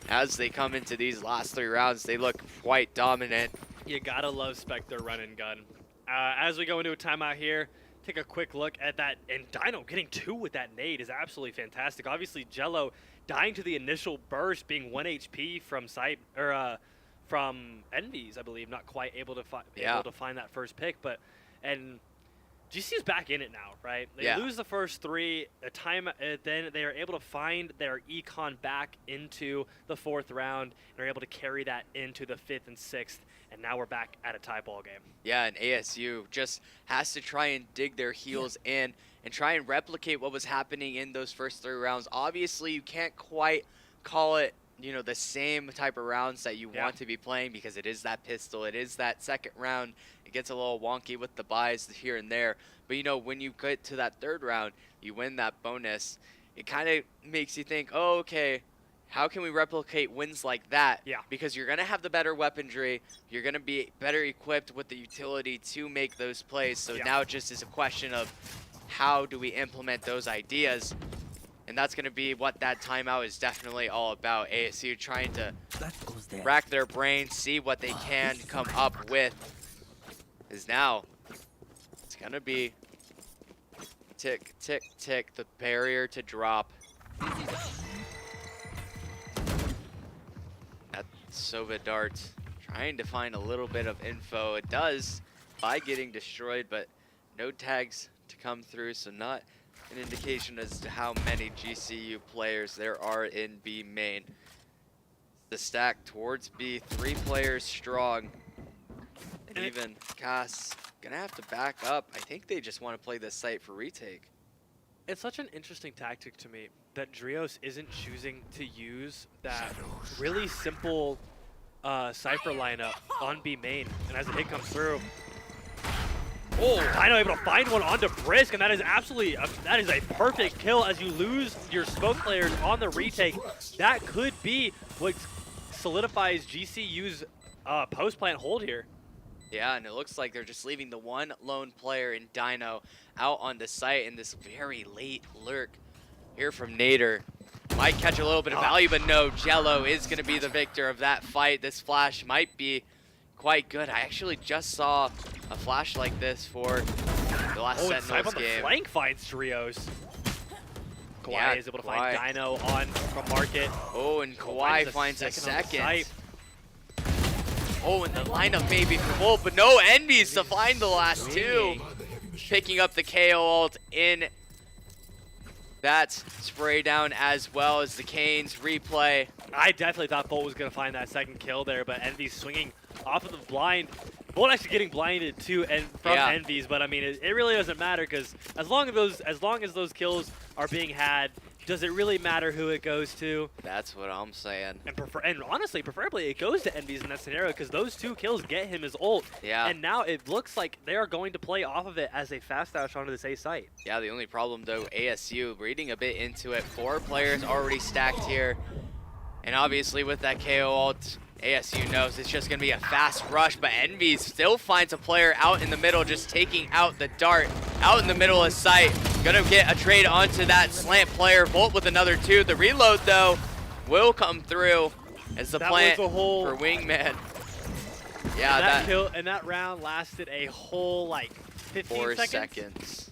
as they come into these last 3 rounds, they look quite dominant. You gotta love Spectre run and gun. As we go into a timeout here, take a quick look at that, and Dino getting 2 with that nade is absolutely fantastic. Obviously, Jello dying to the initial burst, being 1 HP from from Envy's, I believe, not quite able to find that first pick, but and GC's back in it now, right? They lose the first 3, then they are able to find their econ back into the 4th round, and are able to carry that into the 5th and 6th. And now we're back at a tie ball game. Yeah, and ASU just has to try and dig their heels in and try and replicate what was happening in those first 3 rounds. Obviously, you can't quite call it, you know, the same type of rounds that you want to be playing, because it is that pistol, it is that second round. It gets a little wonky with the buys here and there. But, you know, when you get to that 3rd round, you win that bonus. It kind of makes you think, oh, okay, how can we replicate wins like that? Yeah. Because you're going to have the better weaponry. You're going to be better equipped with the utility to make those plays. So now it just is a question of how do we implement those ideas? And that's going to be what that timeout is definitely all about. ASU trying to rack their brains, see what they can come up with. Is now it's going to be tick, tick, tick, the barrier to drop. Sova Dart trying to find a little bit of info. It does by getting destroyed, but no tags to come through, so not an indication as to how many GCU players there are in B main. The stack towards B, 3 players strong. And even Cass gonna have to back up. I think they just want to play this site for retake. It's such an interesting tactic to me that Drios isn't choosing to use that really simple Cypher lineup on B main. And as the hit comes through, Dino able to find one onto Brisk, and that is absolutely that is a perfect kill as you lose your smoke players on the retake. That could be what solidifies GCU's post plant hold here. Yeah, and it looks like they're just leaving the one lone player in Dino out on the site in this very late lurk here from Nader. Might catch a little bit of value, but no, Jello is going to be the victor of that fight. This flash might be quite good. I actually just saw a flash like this for the last Sentinels on game. The flank finds Drios. Kawhi is able to find Dino on from Market. Oh, and Kawhi finds a second. Oh, and the lineup maybe for Volt, but no Envies to find the last 2. Picking up the KO ult in that spray down, as well as the Canes replay. I definitely thought Volt was going to find that second kill there, but Envy's swinging off of the blind. Volt actually getting blinded too, and from Envy's, but I mean, it really doesn't matter, because as long as those kills are being had, does it really matter who it goes to? That's what I'm saying. And honestly, preferably it goes to Envy's in that scenario, because those 2 kills get him his ult. Yeah. And now it looks like they are going to play off of it as a fast dash onto this A site. Yeah, the only problem though, ASU reading a bit into it. 4 players already stacked here. And obviously with that KO ult, ASU knows it's just going to be a fast rush, but Envy still finds a player out in the middle, just taking out the dart out in the middle of sight. Gonna get a trade onto that slant player. Volt with another 2. The reload, though, will come through as the plant for Wingman. Yeah, and that round lasted a whole, like, 15 4 seconds? seconds.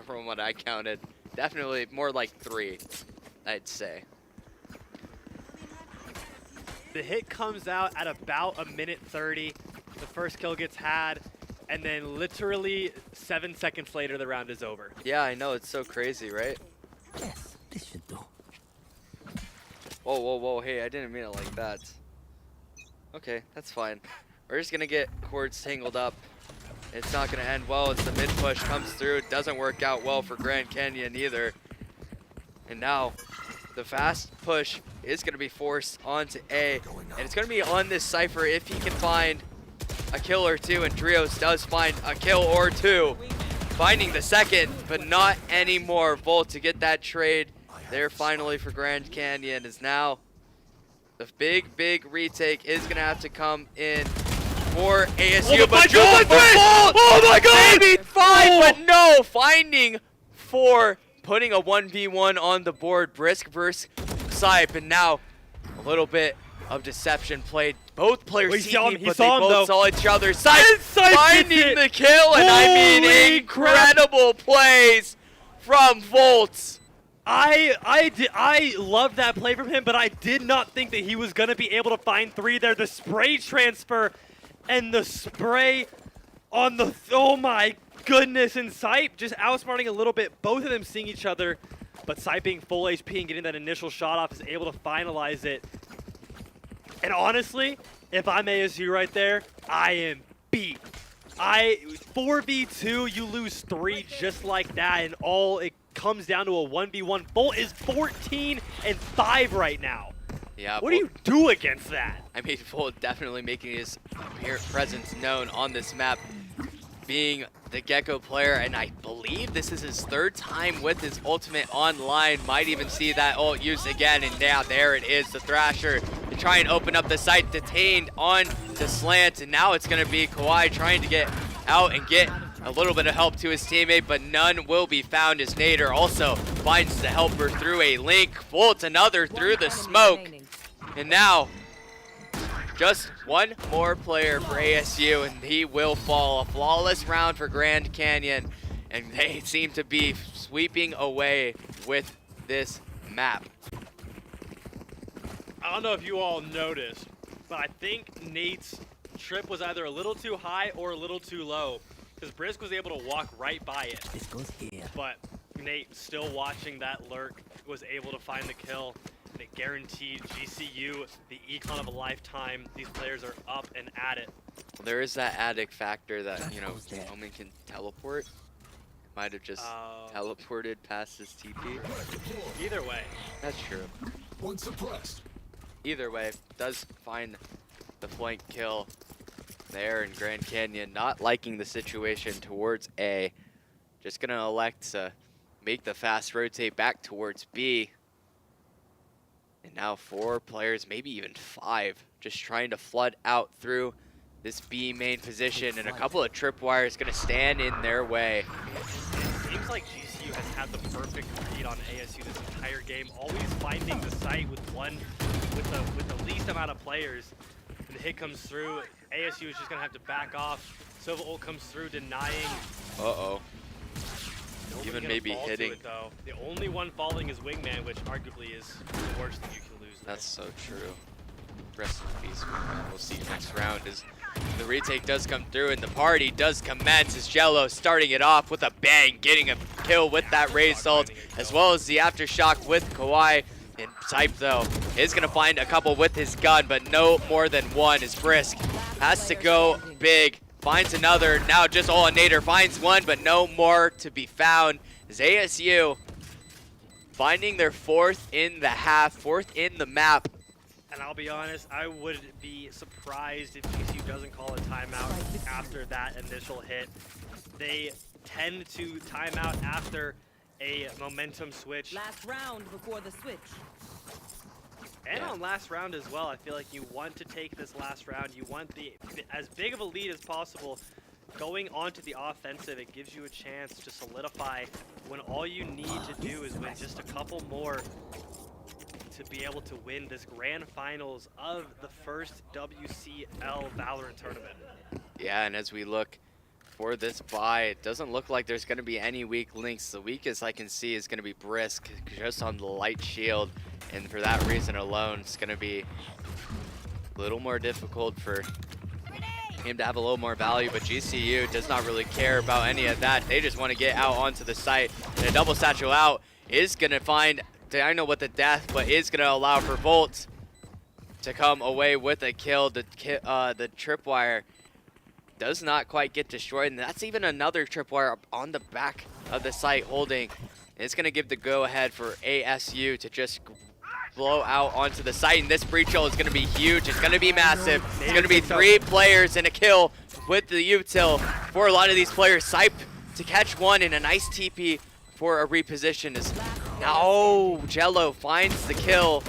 From what I counted. Definitely more like 3, I'd say. The hit comes out at about 1:30. The first kill gets had, and then literally 7 seconds later, the round is over. Yeah, I know. It's so crazy, right? Yes, this should do. Whoa, whoa, whoa. Hey, I didn't mean it like that. Okay, that's fine. We're just going to get cords tangled up. It's not going to end well as the mid push comes through. It doesn't work out well for Grand Canyon either. And now the fast push is going to be forced onto A. And it's going to be on this Cypher if he can find a kill or 2. And Drios does find a kill or 2. Finding the second, but not anymore. Volt to get that trade there finally for Grand Canyon is now the big retake is going to have to come in for ASU. But oh my god! Maybe 5, but no! Finding 4, putting a 1v1 on the board. Brisk versus Sype, and now a little bit of deception played. Both players teaming, but they both saw each other. Sype finding the kill, and I mean incredible plays from Volt. I love that play from him, but I did not think that he was going to be able to find 3 there. The spray transfer and the spray on the, oh my goodness, and Sype just outsmarting a little bit, both of them seeing each other, but Sype being full HP and getting that initial shot off is able to finalize it. And honestly, if I'm ASU right there, I am beat. 4v2, you lose 3 just like that, and all it comes down to a 1v1. Volt is 14-5 right now. Yeah. What do you do against that? I mean, Volt definitely making his presence known on this map, being the Gecko player, and I believe this is his 3rd time with his ultimate online. Might even see that ult used again, and now there it is, the Thrasher to try and open up the site, detained on the slant, and now it's going to be Kawhi trying to get out and get a little bit of help to his teammate, but none will be found as Nader also finds the helper through a link. Volt another through the smoke, and now just one more player for ASU, and he will fall. A flawless round for Grand Canyon, and they seem to be sweeping away with this map. I don't know if you all noticed, but I think Nate's trip was either a little too high or a little too low, because Brisk was able to walk right by it. This goes here. But Nate, still watching that lurk, was able to find the kill. And it guaranteed GCU the econ of a lifetime. These players are up and at it. Well, there is that added factor that, you know, Omen can teleport. Might have just teleported past his TP. Either way. That's true. One suppressed. Either way, does find the flank kill there in Grand Canyon. Not liking the situation towards A. Just going to elect to make the fast rotate back towards B. And now 4 players, maybe even 5, just trying to flood out through this B main position, and a couple of tripwires going to stand in their way. It seems like GCU has had the perfect read on ASU this entire game, always finding the site with the least amount of players. And the hit comes through, ASU is just going to have to back off. Sova ult comes through, denying. Uh-oh. Nobody Even gonna maybe fall to hitting. it, though. The only one falling is Wingman, which arguably is the worst thing you can lose. That's so true. Rest in peace, Wingman. We'll see you next round as the retake does come through and the party does commence as Jello starting it off with a bang, getting a kill with that raised ult, as well as the aftershock with Kawhi. And Sype, though, is going to find a couple with his gun, but no more than one as Brisk has to go big. Finds another, now just Nader finds one, but no more to be found. As ASU finding their 4th in the half, 4th in the map. And I'll be honest, I would be surprised if GCU doesn't call a timeout after that initial hit. They tend to time out after a momentum switch. Last round before the switch. And on last round as well, I feel like you want to take this last round. You want as big of a lead as possible. going onto the offensive, it gives you a chance to solidify when all you need to do is win just a couple more to be able to win this grand finals of the first WCL Valorant tournament. Yeah, and as we look for this bye, it doesn't look like there's going to be any weak links. The weakest I can see is going to be Brisk, just on the light shield, and for that reason alone, it's going to be a little more difficult for him to have a little more value, but GCU does not really care about any of that. They just want to get out onto the site, and a double satchel out is going to find Dino with the death, but is going to allow for Volt to come away with a kill. The tripwire does not quite get destroyed, and that's even another tripwire on the back of the site holding. It's going to give the go-ahead for ASU to just blow out onto the site, and this breach is going to be huge. It's going to be massive. It's going to be 3 players and a kill with the util for a lot of these players. Sipe to catch one, and a nice TP for a reposition. Is now Jello finds the kill,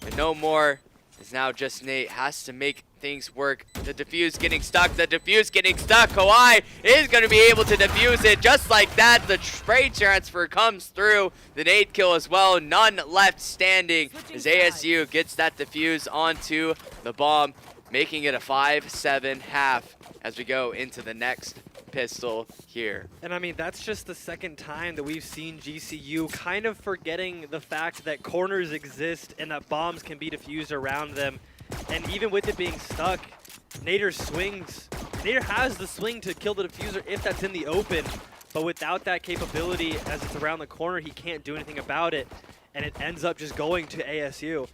and no more. Is now just Nate. Has to make things work. The defuse getting stuck. The defuse getting stuck. Kawhi is going to be able to defuse it just like that. The spray transfer comes through. The nade kill as well. None left standing as ASU gets that defuse onto the bomb, making it a 5-7 half as we go into the next pistol here. And I mean, that's just the second time that we've seen GCU kind of forgetting the fact that corners exist and that bombs can be defused around them. And even with it being stuck, Nader swings. Nader has the swing to kill the diffuser if that's in the open, but without that capability as it's around the corner, he can't do anything about it, and it ends up just going to ASU.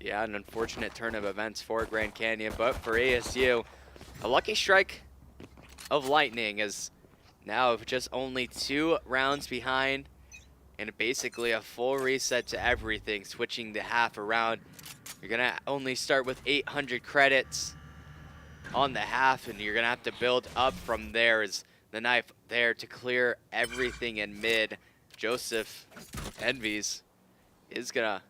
Yeah, an unfortunate turn of events for Grand Canyon, but for ASU, a lucky strike of lightning, as now just only 2 rounds behind and basically a full reset to everything, switching the half around. You're gonna only start with 800 credits on the half, and you're gonna have to build up from there. As the knife there to clear everything in mid. Joseph Envies is gonna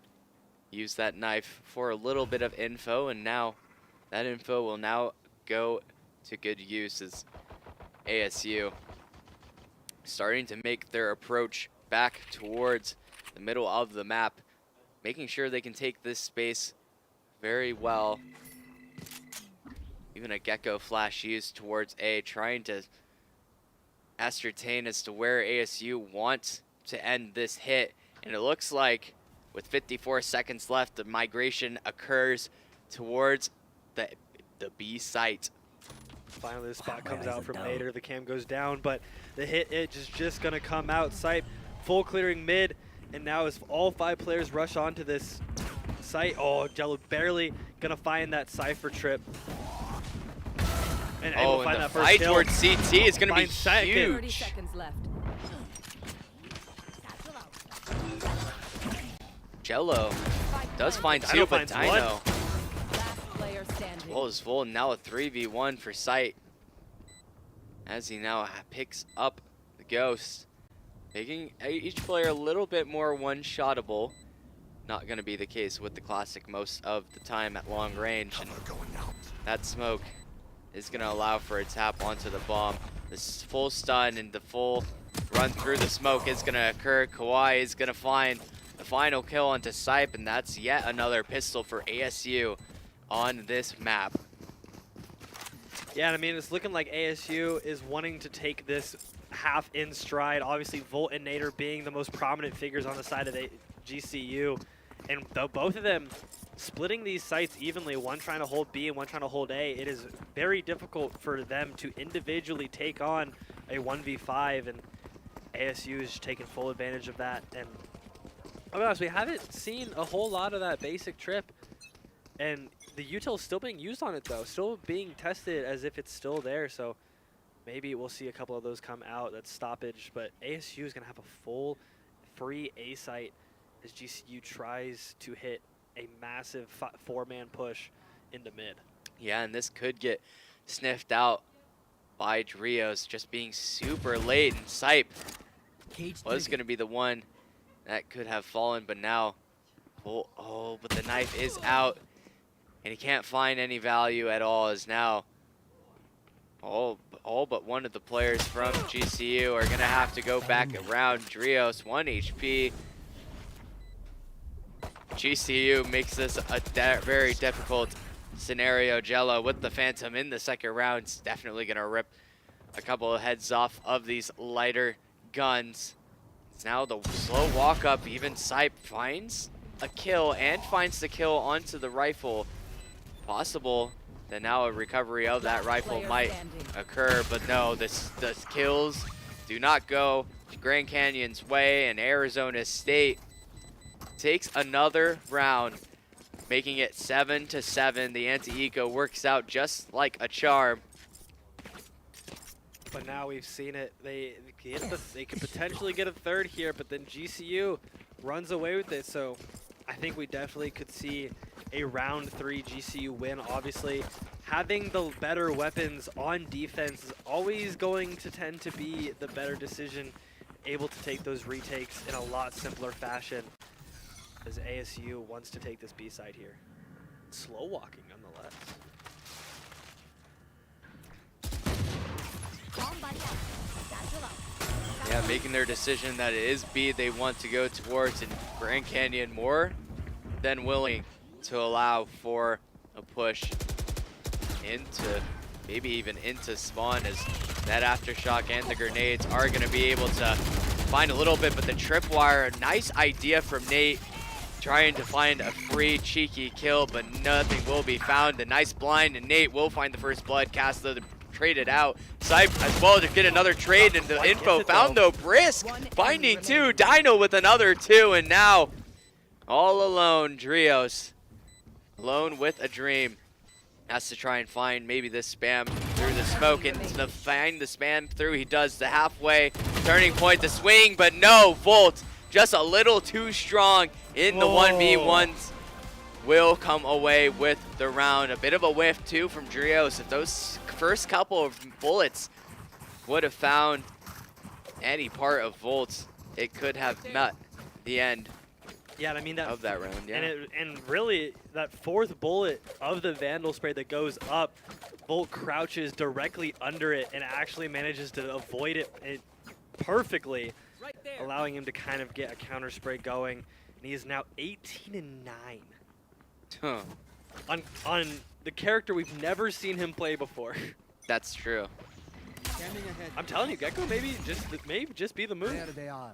use that knife for a little bit of info, and now that info will now go to good use as ASU starting to make their approach back towards the middle of the map, making sure they can take this space very well. Even a Gecko flash used towards A, trying to ascertain as to where ASU wants to end this hit. And it looks like with 54 seconds left, the migration occurs towards the B site. Finally, the spot comes out from Nader. The cam goes down, but the hit edge is just going to come out. Sipe full clearing mid, and now as all 5 players rush onto this site, oh, Jello barely going to find that Cypher trip. And able to find that first kill. Towards CT is going to be second. huge. 30 seconds left. Jello does find Dino 2, but finds Dino Last player standing. well is full. Now a 3v1 for Sight, as he now picks up the Ghost, making each player a little bit more one-shottable. Not going to be the case with the Classic most of the time at long range. And that smoke is going to allow for a tap onto the bomb. This full stun and the full run through the smoke is going to occur. Kawhi is going to find the final kill onto Sipe, and that's yet another pistol for ASU on this map. Yeah, I mean, it's looking like ASU is wanting to take this half in stride. Obviously, Volt and Nader being the most prominent figures on the side of GCU. And though both of them splitting these sites evenly, one trying to hold B and one trying to hold A, it is very difficult for them to individually take on a 1v5, and ASU is taking full advantage of that. And I'll be honest, we haven't seen a whole lot of that basic trip, and the util is still being used on it though, still being tested as if it's still there, so maybe we'll see a couple of those come out. That's stoppage, but ASU is going to have a full free A site as GCU tries to hit a massive 4-man push into mid. Yeah, and this could get sniffed out by Drios just being super late, and Sipe was going to be the one that could have fallen, but now, oh, but the knife is out, and he can't find any value at all, as now, All but one of the players from GCU are gonna have to go back around. Drios, 1 HP. GCU makes this a very difficult scenario. Jello with the Phantom in the second round is definitely gonna rip a couple of heads off of these lighter guns. It's now the slow walk up. Even Sipe finds a kill and finds the kill onto the rifle. Possible that now a recovery of that rifle might occur, but no, the kills do not go Grand Canyon's way, and Arizona State takes another round, making it 7-7. The anti-eco works out just like a charm. But now we've seen it. They could potentially get a third here, but then GCU runs away with it. So I think we definitely could see a round 3 GCU win. Obviously, having the better weapons on defense is always going to tend to be the better decision. Able to take those retakes in a lot simpler fashion, as ASU wants to take this B side here. Slow walking nonetheless. Yeah, making their decision that it is B they want to go towards, and Grand Canyon more than willing to allow for a push into, maybe even into spawn, as that aftershock and the grenades are going to be able to find a little bit, but the tripwire, a nice idea from Nate, trying to find a free cheeky kill, but nothing will be found. A nice blind, and Nate will find the first blood. Cast though to trade it out. Sipe as well to get another trade, and the info found though. Brisk finding 2, Dino with another 2, and now all alone, Drios, alone with a dream. Has to try and find maybe this spam through the smoke, and to find the spam through, he does the halfway turning point, the swing, but no, Volt just a little too strong in the 1v1s. Will come away with the round. A bit of a whiff too from Drios. If those first couple of bullets would have found any part of Volt, it could have met the end. Yeah, and I mean of that round. Yeah. And really, that 4th bullet of the Vandal spray that goes up, Volt crouches directly under it and actually manages to avoid it perfectly, allowing him to kind of get a counter spray going. And he is now 18-9. Huh. On the character we've never seen him play before. That's true. I'm telling you, Gecko, maybe just be the move. There they are.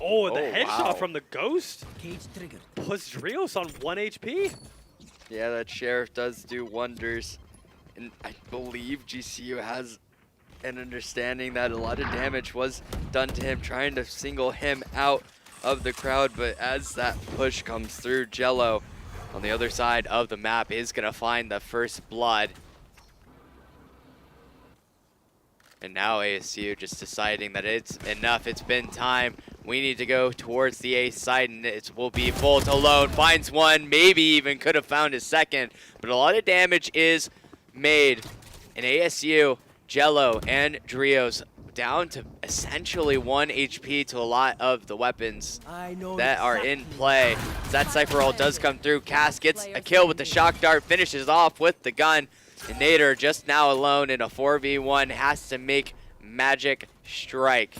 Oh, the headshot from the Ghost Cage triggered. puts Drios on 1 HP. Yeah, that Sheriff does do wonders. And I believe GCU has an understanding that a lot of damage was done to him, trying to single him out of the crowd. But as that push comes through, Jello on the other side of the map is going to find the first blood. And now ASU just deciding that it's enough. It's been time. We need to go towards the A side, and it will be Volt alone. Finds one, maybe even could have found his second. But a lot of damage is made. And ASU, Jello, and Drios down to essentially 1 HP to a lot of the weapons that are in play. That Cypher ult does come through. Cass gets a kill with the shock dart, finishes off with the gun. And Nader just now alone in a 4v1 has to make magic strike.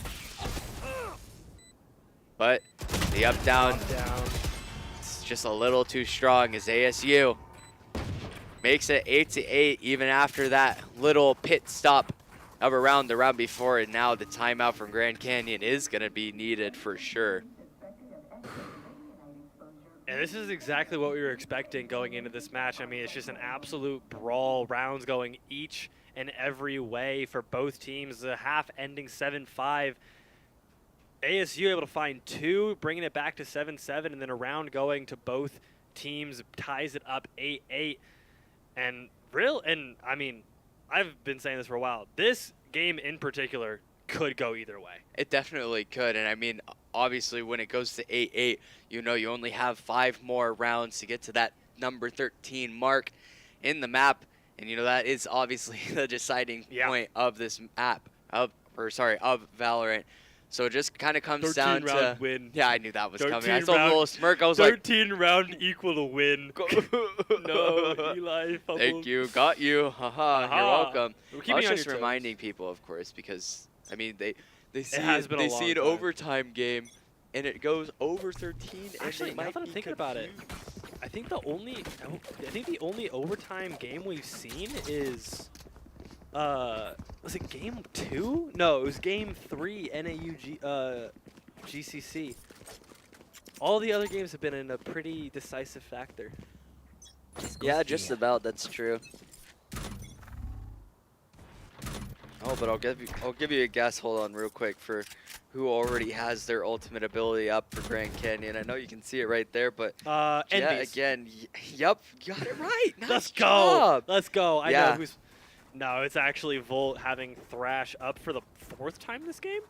But the up down, it's just a little too strong as ASU makes it 8-8 even after that little pit stop of around the round before. And now the timeout from Grand Canyon is going to be needed for sure. And this is exactly what we were expecting going into this match. I mean, it's just an absolute brawl, rounds going each and every way for both teams. The half ending 7-5. ASU able to find 2, bringing it back to 7-7, and then a round going to both teams ties it up 8-8. And I mean, I've been saying this for a while. This game in particular could go either way. It definitely could, and I mean, obviously when it goes to 8-8, you know you only have 5 more rounds to get to that number 13 mark in the map, and you know that is obviously the deciding point of this map, of Valorant. So it just kind of comes 13 down to round win. Yeah, I knew that was coming. I 13 saw the round- little smirk. I was like, 13 round equal to win. No, Eli fumbled. thank you, got you. Haha, you're Aha. welcome. We're I keeping was you on just your toes. reminding people, of course, because I mean they see has been a they long see an time. overtime game, and it goes over 13. Actually, and they now might that I'm be thinking about it, confused. I think the only overtime game we've seen is was it game 2? No, it was game 3 GCC. All the other games have been in a pretty decisive factor. Yeah, just about. That's true. Oh, but I'll give you a guess. Hold on, real quick, for who already has their ultimate ability up for Grand Canyon. I know you can see it right there, but yeah, Envies. again, yep, you got it right. Nice Let's go. job. Let's go. I Yeah. know who's. No, it's actually Volt having Thrash up for the 4th time this game.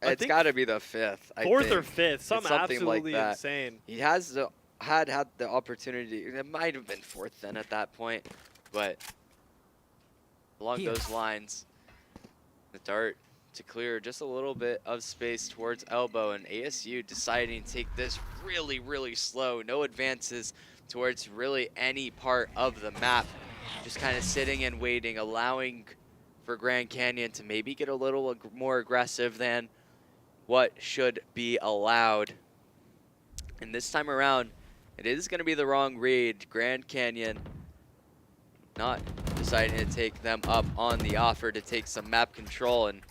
I It's think got to be the 5th. I 4th or think. 5th. Something something like absolutely that. insane. He has had the opportunity. It might have been 4th then at that point, but along Here. those lines, the dart to clear just a little bit of space towards elbow, and ASU deciding to take this really, really slow. No advances towards really any part of the map. Just kind of sitting and waiting, allowing for Grand Canyon to maybe get a little more aggressive than what should be allowed. And this time around, it is going to be the wrong read. Grand Canyon not deciding to take them up on the offer to take some map control, and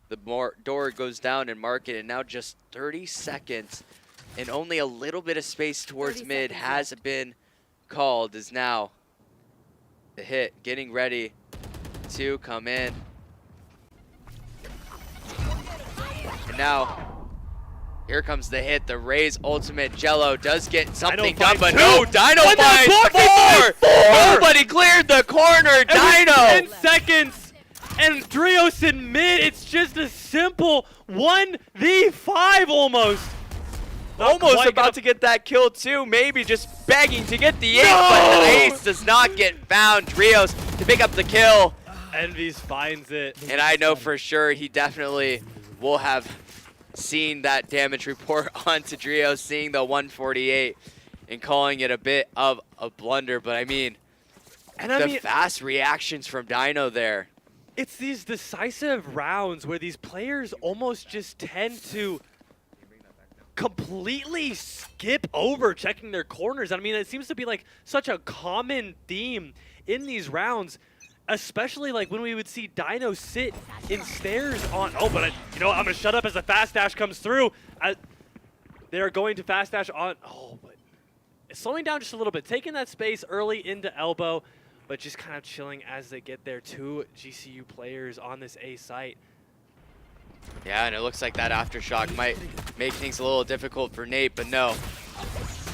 the door goes down in market, and now just 30 seconds and only a little bit of space towards 30 mid seconds has been called. Is now the hit getting ready to come in. And now, here comes the hit. The Rays ultimate Jello does get something done, finds but two. no, Dino When that finds block is four! Nobody cleared the corner, It was Dino! 10 seconds, and Drios in mid. It's just a simple 1v5 almost. Not Almost quite about gonna- to get that kill too, maybe just begging to get the ace, No! but the ace does not get found. Drios to pick up the kill, Envies finds it. and I know for sure he definitely will have seen that damage report onto Drios, seeing the 148 and calling it a bit of a blunder, but I mean, the fast reactions from Dino there. It's these decisive rounds where these players almost just tend to completely skip over checking their corners. I mean, it seems to be like such a common theme in these rounds, especially like when we would see Dino sit in stairs on. Oh, but you know what? I'm gonna shut up as the fast dash comes through. They are going to fast dash on. Oh, but it's slowing down just a little bit, taking that space early into elbow, but just kind of chilling as they get there. 2 GCU players on this A site. Yeah, and it looks like that aftershock might make things a little difficult for Nate, but no.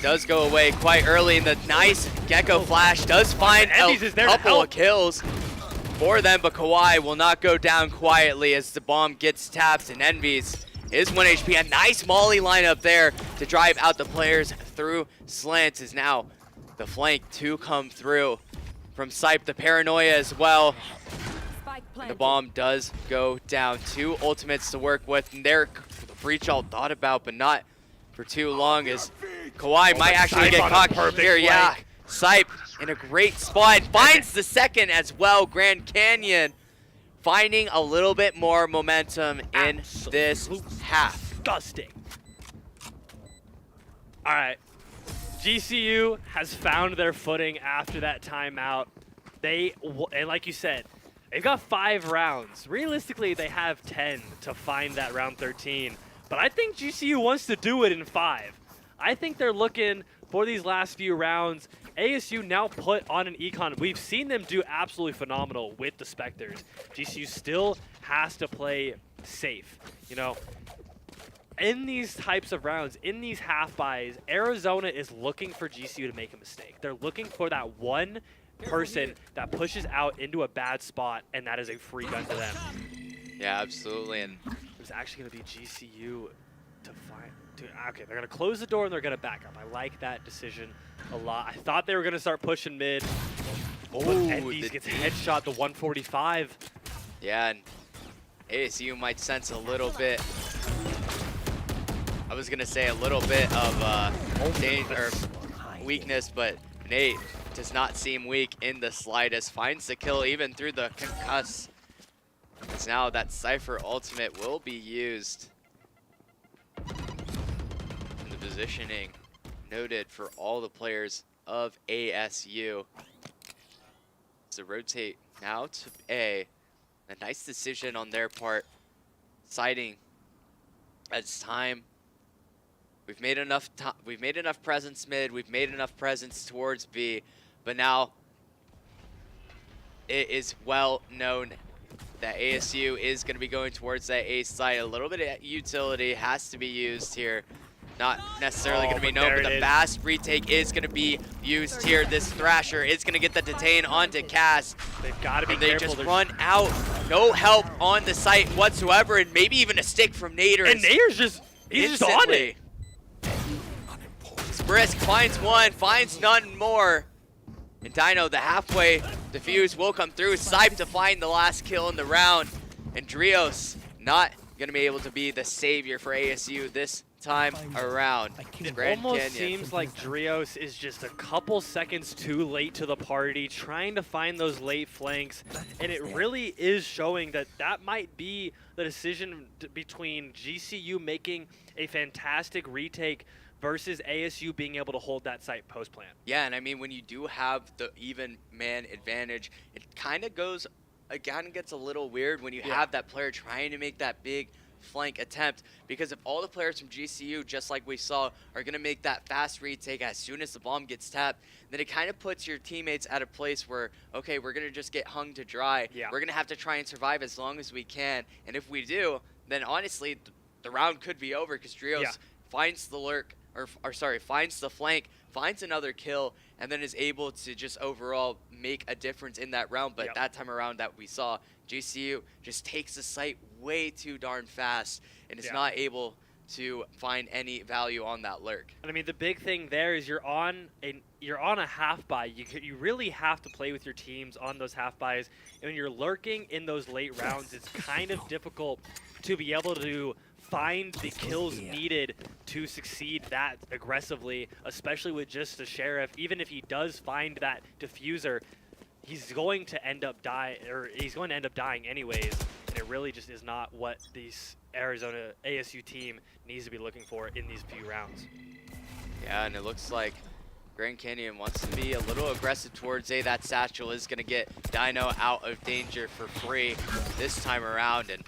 Does go away quite early, and the nice Gecko flash does find Envies is there to couple help. of kills for them, but Kawhi will not go down quietly as the bomb gets tapped, and Envies is 1 HP. A nice Molly lineup there to drive out the players through slants is now the flank to come through from Sipe, the paranoia as well. Spike The planted. bomb does go down. 2 ultimates to work with, and they're the breach all thought about, but not for too long, as Kawhi might actually Sipe get on a caught perfect here. Yeah, flank. Sipe in a great spot, finds the second as well. Grand Canyon finding a little bit more momentum in this half. Disgusting. All right. GCU has found their footing after that timeout. And like you said, they've got 5 rounds. Realistically, they have 10 to find that round 13. But I think GCU wants to do it in 5. I think they're looking for these last few rounds. ASU now put on an econ. We've seen them do absolutely phenomenal with the Spectres. GCU still has to play safe. You know, in these types of rounds, in these half buys, Arizona is looking for GCU to make a mistake. They're looking for that one person that pushes out into a bad spot, and that is a free gun to them. Yeah, absolutely. And It's actually going to be GCU to find. Okay, they're going to close the door and they're going to back up. I like that decision a lot. I thought they were going to start pushing mid. Oh, Envies the gets deep. headshot to 145. yeah, and ASU might sense a little bit I was gonna say a little bit of weakness, but Nate does not seem weak in the slightest. Finds the kill even through the concuss. As now that Cypher ultimate will be used. And the positioning noted for all the players of ASU. So rotate now to A. A nice decision on their part, siding as time. We've made enough presence mid. We've made enough presence towards B, but now it is well known that ASU is going to be going towards that A site. A little bit of utility has to be used here. Not necessarily going to be known, but the fast retake is going to be used here. This Thrasher is going to get the detain onto Cass. They've got to be They careful. just run out. No help on the site whatsoever, and maybe even a stick from Nader. And Nader's just, he's just on it. Brisk finds one, finds none more. And Dino, the halfway defuse will come through. Sipe to find the last kill in the round. And Drios not going to be able to be the savior for ASU this time around. It Grand almost Canyon. seems like Drios is just a couple seconds too late to the party, trying to find those late flanks, and it really is showing that that might be the decision between GCU making a fantastic retake versus ASU being able to hold that site post-plan. Yeah, and I mean, when you do have the even man advantage, it kind of gets a little weird when you have that player trying to make that big flank attempt, because if all the players from GCU, just like we saw, are going to make that fast retake as soon as the bomb gets tapped, then it kind of puts your teammates at a place where, okay, we're going to just get hung to dry. Yeah. We're going to have to try and survive as long as we can, and if we do, then honestly, the round could be over, because Drios finds the lurk, finds the flank, finds another kill, and then is able to just overall make a difference in that round. But that time around that we saw, GCU just takes the site way too darn fast and is not able to find any value on that lurk. And I mean, the big thing there is you're on a half buy. You really have to play with your teams on those half buys. And when you're lurking in those late rounds, it's kind of difficult to be able to find the kills needed to succeed that aggressively, especially with just the Sheriff. Even if he does find that diffuser, he's going to end up dying anyways, and it really just is not what this Arizona ASU team needs to be looking for in these few rounds. Yeah, and it looks like Grand Canyon wants to be a little aggressive towards A. That satchel is going to get Dino out of danger for free this time around, and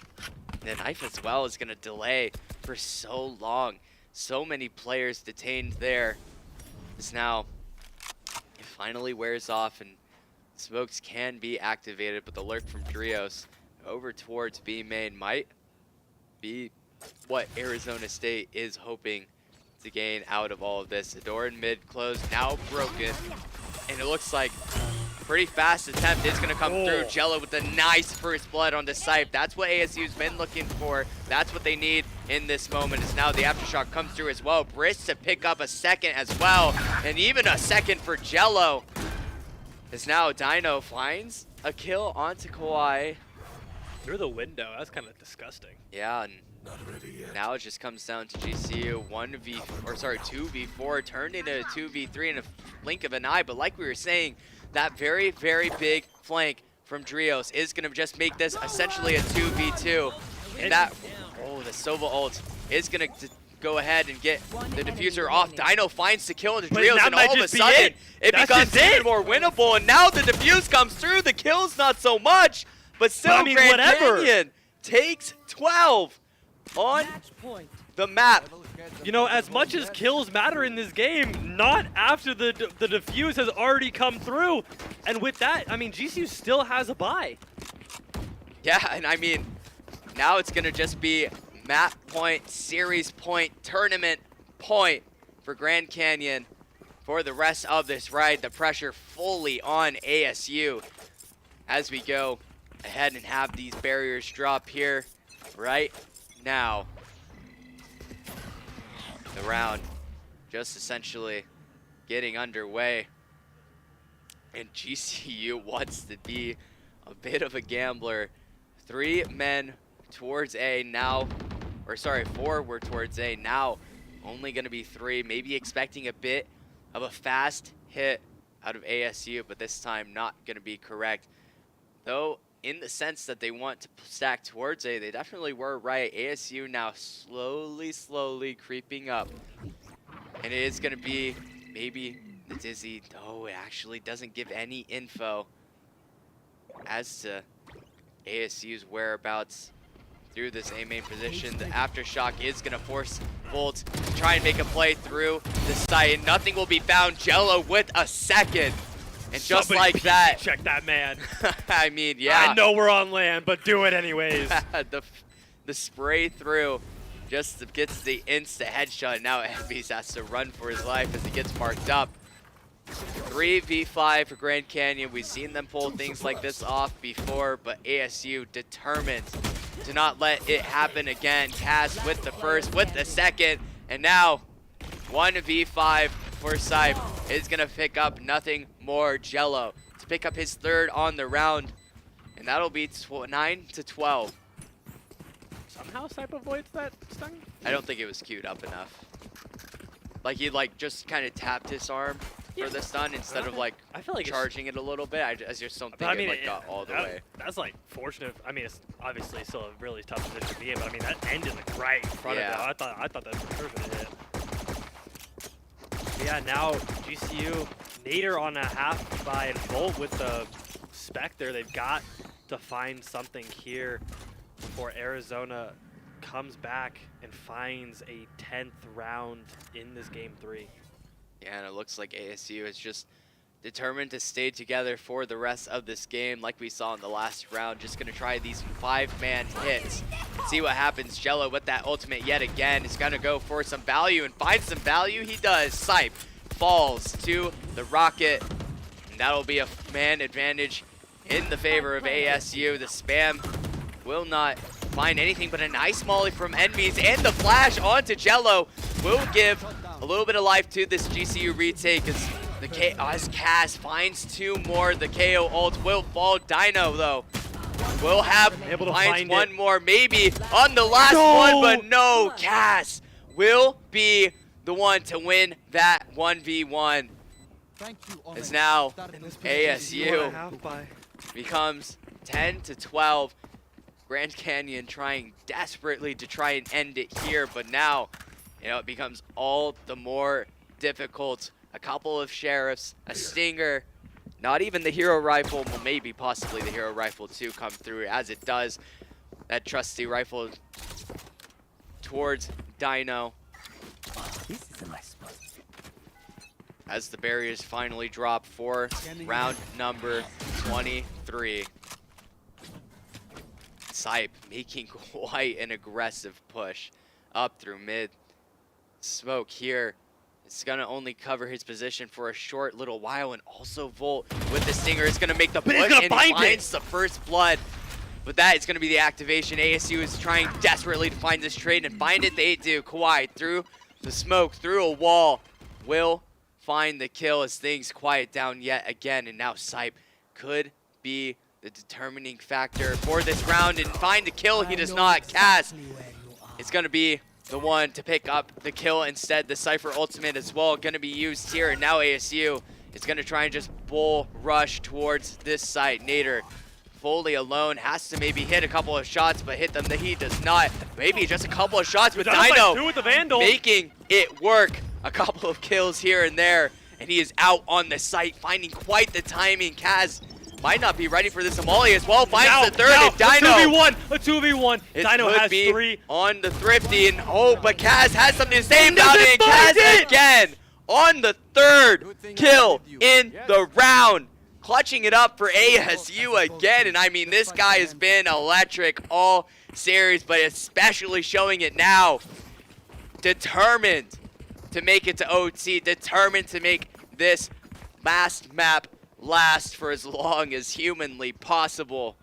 the knife as well is going to delay for so long. So many players detained there. As now it finally wears off and smokes can be activated, but the lurk from Drios over towards B main might be what Arizona State is hoping to gain out of all of this. The door in mid closed, now broken, and it looks like a pretty fast attempt is going to come through. Jello with a nice first blood on the site. That's what ASU's been looking for. That's what they need in this moment. Is now the aftershock comes through as well. Brisk to pick up a second as well, and even a second for Jello. As now Dino finds a kill onto Kawhi. Through the window, that's kind of disgusting. Yeah, and now it just comes down to GCU 2v4 turned into a 2v3 in a blink of an eye. But like we were saying, that very, very big flank from Drios is going to just make this essentially a 2v2. And that, the Sova ult is going to go ahead and get the diffuser off. Dino finds the kill into Drios, and all of a sudden, it becomes even more winnable. And now the diffuse comes through. The kill's not so much, but still Grand Canyon takes 12 on the map. You know, as much as kills matter in this game, not after the defuse has already come through. And with that, I mean, GCU still has a bye. Yeah, and I mean, now it's going to just be map point, series point, tournament point for Grand Canyon for the rest of this ride. The pressure fully on ASU as we go ahead and have these barriers drop here right now. The round just essentially getting underway, and GCU wants to be a bit of a gambler. 3 men towards A now, or sorry, 4 were towards A. Now only going to be 3. Maybe expecting a bit of a fast hit out of ASU, but this time not going to be correct. Though, in the sense that they want to stack towards A, they definitely were right. ASU now slowly creeping up. And it is going to be maybe the Dizzy. Oh, it actually doesn't give any info as to ASU's whereabouts through this A main position. The Aftershock is going to force Volt to try and make a play through the site, and nothing will be found. Jello with a second. And just Somebody like that, check that man. I mean, yeah. I know we're on land, but do it anyways. the spray through just gets the insta headshot. Now Envies has to run for his life as he gets marked up. 3v5 for Grand Canyon. We've seen them pull things like this off before, but ASU determined to not let it happen again. Cass with the first, with the second, and now 1v5 for Sype is gonna pick up nothing more. Jello to pick up his 3rd on the round, and that'll be 9-12. Somehow Sype avoids that stun? I don't think it was queued up enough. Like he just kind of tapped his arm for the stun instead of like I feel like charging it a little bit. I just don't think it got all the way. That's like fortunate. I mean, it's obviously still a really tough position to be in, but I mean that ended like right in front of it. I thought that for sure was gonna hit. But yeah, now GCU Nader on a half by and Volt with the Spectre. They've got to find something here before Arizona comes back and finds a 10th round in this game 3. Yeah, and it looks like ASU is just determined to stay together for the rest of this game, like we saw in the last round. Just gonna try these 5-man hits and see what happens. Jello with that ultimate yet again is gonna go for some value and find some value. He does. Sype falls to the rocket, and that'll be a man advantage in the favor of ASU. The spam will not find anything but a nice molly from Enemies, and the flash onto Jello will give a little bit of life to this GCU retake as Cass finds 2 more. The KO ult will fall. Dino though will have finds one more, maybe on the last one, but no. Cass will be the one to win that 1v1. As now ASU becomes 10-12. Grand Canyon trying desperately to try and end it here, but now, it becomes all the more difficult. A couple of sheriffs, a stinger, not even the hero rifle, well maybe possibly the hero rifle too come through, as it does. That trusty rifle towards Dino. This is a nice spot. As the barriers finally drop for round number 23. Sype making quite an aggressive push up through mid. Smoke here. It's gonna only cover his position for a short little while, and also Volt with the stinger is gonna make the push, and he finds the first blood. But that is gonna be the activation. ASU is trying desperately to find this trade and find it. They do. Kawhi through the smoke, through a wall, will find the kill as things quiet down yet again, and now Sype could be the determining factor for this round and find the kill. He does not. Cass is going to be the one to pick up the kill instead. The Cypher ultimate as well going to be used here, and now ASU is going to try and just bull rush towards this site. Nader fully alone, has to maybe hit a couple of shots, but hit them. He does not. Maybe just a couple of shots with Dino with the Vandal, making it work. A couple of kills here and there, and he is out on the site, finding quite the timing. Kaz might not be ready for this Amali as well. Finds the third, and Dino. A 2v1. Dino has 3 on the Thrifty, and but Kaz has something to say about it. Kaz again on the 3rd kill in the round, clutching it up for ASU again. And I mean, this guy has been electric all series, but especially showing it now. Determined to make it to OT, determined to make this last map last for as long as humanly possible.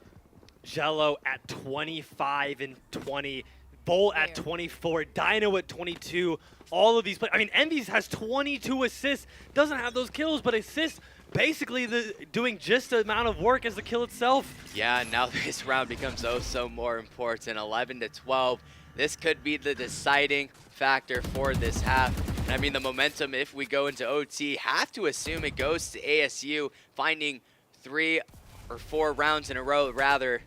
Jello at 25 and 20, Bolt at 24, Dino at 22. All of these players. I mean, Envies has 22 assists, doesn't have those kills, but assists basically doing just the amount of work as the kill itself. Yeah, now this round becomes oh so more important. 11-12. This could be the deciding factor for this half. And I mean, the momentum, if we go into OT, have to assume it goes to ASU, finding 3 or 4 rounds in a row, rather.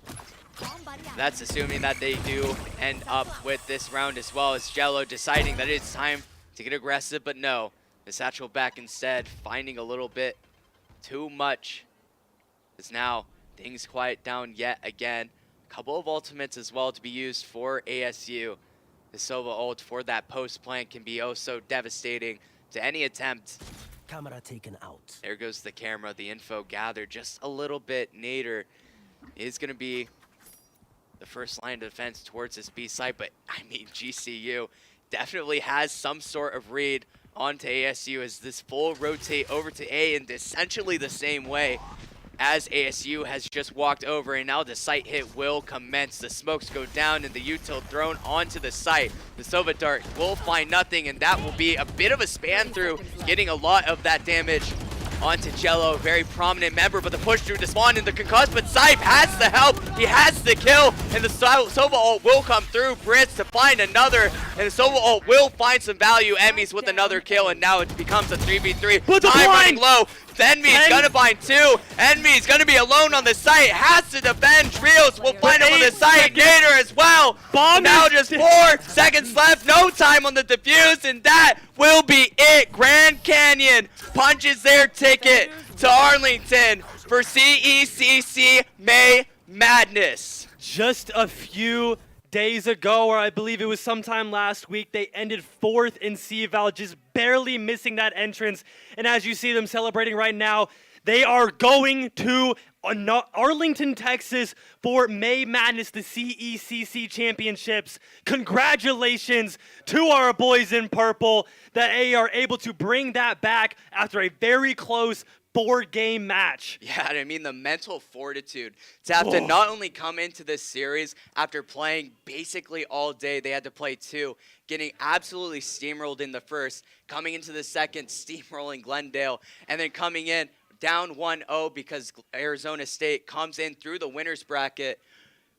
That's assuming that they do end up with this round as well, as Jello deciding that it's time to get aggressive, but no. The satchel back instead, finding a little bit too much. As now things quiet down yet again. A couple of ultimates as well to be used for ASU. The Sova ult for that post plant can be oh so devastating to any attempt. Camera taken out. There goes the camera, the info gathered just a little bit. Nader is going to be the first line of defense towards this B site, but I mean, GCU definitely has some sort of read onto ASU as this full rotate over to A in essentially the same way as ASU has just walked over, and now the site hit will commence. The smokes go down and the util thrown onto the site. The Sova Dart will find nothing, and that will be a bit of a span through, getting a lot of that damage onto Jello, very prominent member, but the push through to spawn in the concuss, but Sype has the help, he has the kill, and the Sova ult will come through. Brits to find another, and the Sova ult will find some value. Emmys with another kill, and now it becomes a 3v3. But the Time blind! running low. Enmy's gonna find 2. Enmy's gonna be alone on the site, has to defend. Trios will find him on the site. Gator as well. Bomb now is just 4 seconds left, no time on the defuse, and that will be it. Grand Canyon punches their ticket to Arlington for CECC May Madness. Just a few days ago, or I believe it was sometime last week, they ended 4th in CVAL, just barely missing that entrance. And as you see them celebrating right now, they are going to Arlington, Texas for May Madness, the CECC Championships. Congratulations to our boys in purple that they are able to bring that back after a very close 4-game match. Yeah, and I mean the mental fortitude to have to not only come into this series after playing basically all day, they had to play 2, getting absolutely steamrolled in the first, coming into the second, steamrolling Glendale, and then coming in down 1-0 because Arizona State comes in through the winner's bracket,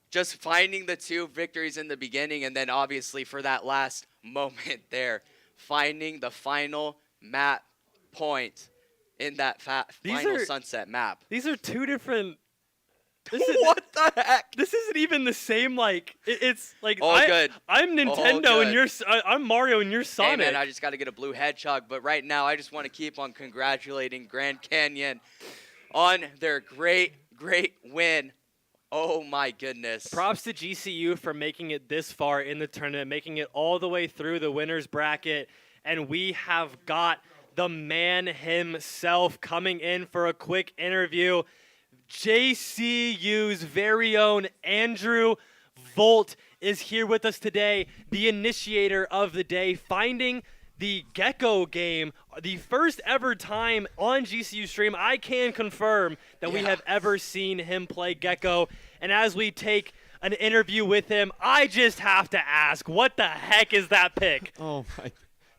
just finding the 2 victories in the beginning, and then obviously for that last moment there, finding the final map point in that final sunset map. These are 2 different... What the heck? This isn't even the same, like, it's like... Good. I'm Nintendo and you're... I'm Mario and you're Sonic. Hey man, I just got to get a blue hedgehog, but right now I just want to keep on congratulating Grand Canyon on their great win. Oh my goodness. Props to GCU for making it this far in the tournament, making it all the way through the winner's bracket, and we have got the man himself coming in for a quick interview. JCU's very own Andrew Volt is here with us today, the initiator of the day, finding the Gecko game, the first ever time on GCU stream. I can confirm that we have ever seen him play Gecko. And as we take an interview with him, I just have to ask, what the heck is that pick? Oh my,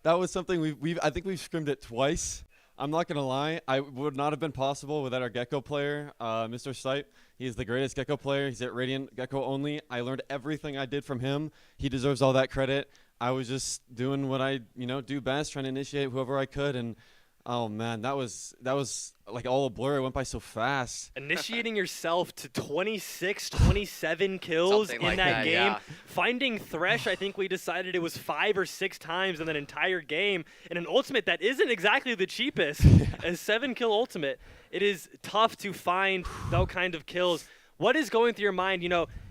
that was something I think we've scrimmed it twice. I'm not gonna lie, I would not have been possible without our Gecko player, Mr. Stipe. He is the greatest Gecko player. He's at Radiant Gecko only. I learned everything I did from him. He deserves all that credit. I was just doing what I do best, trying to initiate whoever I could, and oh man, that was like all a blur. It went by so fast. Initiating yourself to 26, 27 kills Something in like that that, game. yeah. Finding Thresh, I think we decided it was 5 or 6 times in that entire game. And an ultimate that isn't exactly the cheapest, a 7-kill ultimate. It is tough to find those kind of kills. What is going through your mind?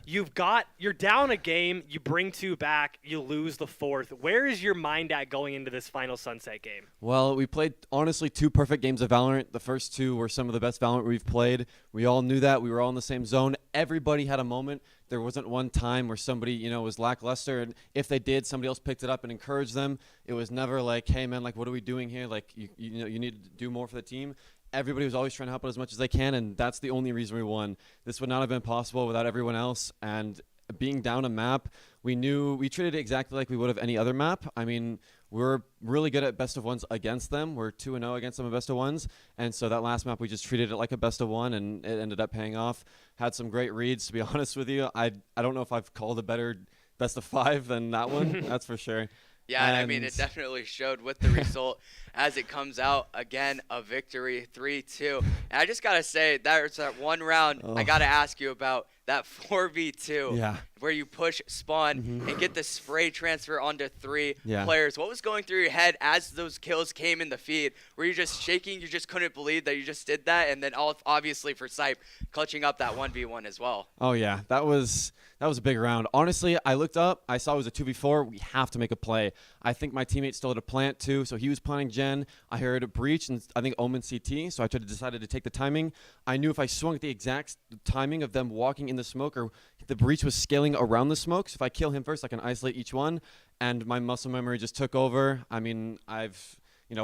You're down a game, you bring 2 back, you lose the 4th. Where is your mind at going into this final Sunset game? Well, we played, honestly, 2 perfect games of Valorant. The first 2 were some of the best Valorant we've played. We all knew that. We were all in the same zone. Everybody had a moment. There wasn't one time where somebody, was lackluster, and if they did, somebody else picked it up and encouraged them. It was never like, hey, man, like, what are we doing here? Like, you need to do more for the team. Everybody was always trying to help out as much as they can, and that's the only reason we won. This would not have been possible without everyone else, and being down a map, we treated it exactly like we would have any other map. I mean, we're really good at best of ones against them. We're 2-0 against them at best of ones, and so that last map we just treated it like a best of one, and it ended up paying off. Had some great reads, to be honest with you. I don't know if I've called a better best of 5 than that one. That's for sure. Yeah, and I mean, And- it definitely showed with the result as it comes out. Again, a victory, 3-2. And I just got to say, there's that one round I Oh. got to ask you about, that 4v2, Yeah. where you push spawn and get the spray transfer onto 3 Yeah. players. What was going through your head as those kills came in the feed? Were you just shaking? You just couldn't believe that you just did that? And then obviously for Sipe, clutching up that 1v1 as well. Oh yeah, that was a big round. Honestly, I looked up, I saw it was a 2v4. We have to make a play. I think my teammate still had a plant too, so he was planning Gen. I heard a breach and I think Omen CT, so I decided to take the timing. I knew if I swung at the exact timing of them walking in the smoke, or the breach was scaling around the smoke, so if I kill him first, I can isolate each one, and my muscle memory just took over. I mean, I've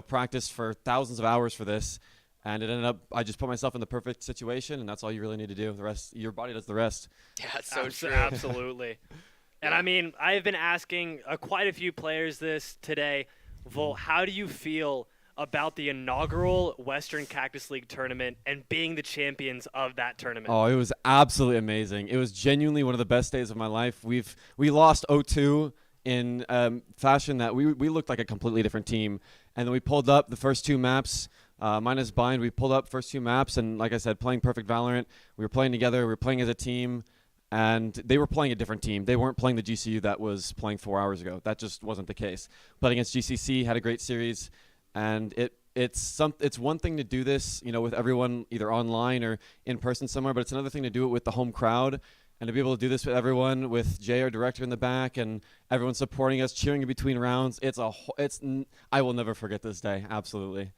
practiced for thousands of hours for this. And it ended up, I just put myself in the perfect situation, and that's all you really need to do. The rest, your body does the rest. Yeah, it's so true. Absolutely. And I mean, I've been asking quite a few players this today. Volt, how do you feel about the inaugural Western Cactus League tournament and being the champions of that tournament? Oh, it was absolutely amazing. It was genuinely one of the best days of my life. We lost 0-2 in fashion that we looked like a completely different team. And then we pulled up the first 2 maps. Minus Bind, we pulled up first 2 maps, and like I said, playing perfect Valorant. We were playing together. We were playing as a team, and they were playing a different team. They weren't playing the GCU that was playing 4 hours ago. That just wasn't the case. Played against GCC, had a great series, and it's one thing to do this, with everyone either online or in person somewhere, but it's another thing to do it with the home crowd. And to be able to do this with everyone, with Jay, our director, in the back, and everyone supporting us, cheering in between rounds, I will never forget this day. Absolutely.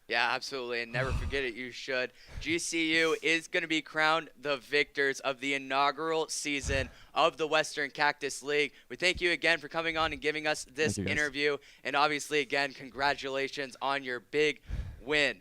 Yeah, absolutely, and never forget it, you should. GCU is going to be crowned the victors of the inaugural season of the Western Cactus League. We thank you again for coming on and giving us this interview, and obviously, again, congratulations on your big win.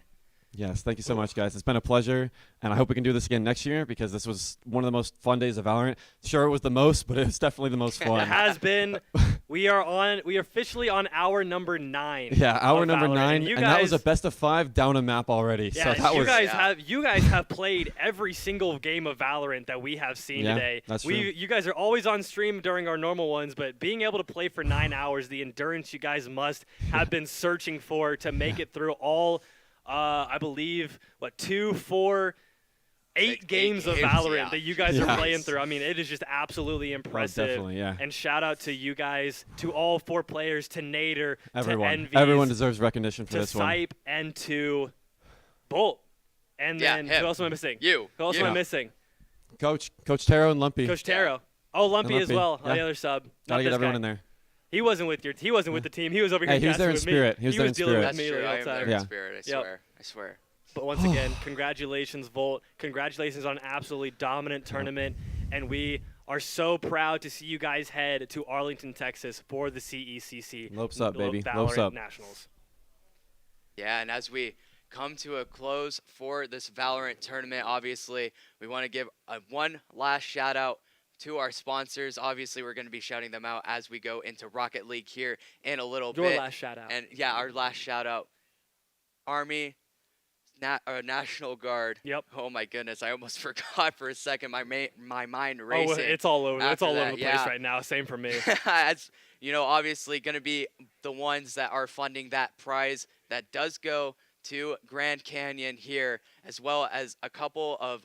Yes, thank you so much, guys. It's been a pleasure, and I hope we can do this again next year because this was one of the most fun days of Valorant. Sure, it was the most, but it was definitely the most fun. It has been. We are officially on hour number 9. Yeah, hour number Valorant. 9, and that was a best of 5 down a map already. Yeah, so that you guys have played every single game of Valorant that we have seen today. That's true. You guys are always on stream during our normal ones, but being able to play for 9 hours, the endurance you guys must have been searching for to make it through all. I believe 2, 4, 8 games of Valorant that you guys are playing through. I mean, it is just absolutely impressive. Definitely, yeah. And shout out to you guys, to all 4 players, to Nader, everyone. to Envy, Everyone deserves recognition for to this one. Sipe, and to Bolt. And then who else am I missing? You. Who else am I missing? Coach Taro and Lumpy. Coach Taro. Oh, Lumpy as well. Yeah. The other sub. Gotta Not get this everyone guy. in there. He wasn't with the team. He was over here. Hey, he was there in casting spirit. with me. He was there in dealing spirit. with me That's true. the I whole am time. there in spirit. I swear. I swear. But once again, congratulations, Volt. Congratulations on an absolutely dominant tournament. And we are so proud to see you guys head to Arlington, Texas for the CECC Lopes up, baby. Valorant Lopes up. Nationals. Yeah, and as we come to a close for this Valorant tournament, obviously, we want to give one last shout out to our sponsors. Obviously, we're going to be shouting them out as we go into Rocket League here in a little bit. Your last shout out. And yeah, our last shout out. Army, National Guard. Yep. Oh my goodness, I almost forgot for a second. My mind Oh, racing. it's all over. It's after all that, over the place right now. Same for me. As obviously going to be the ones that are funding that prize that does go to Grand Canyon here, as well as a couple of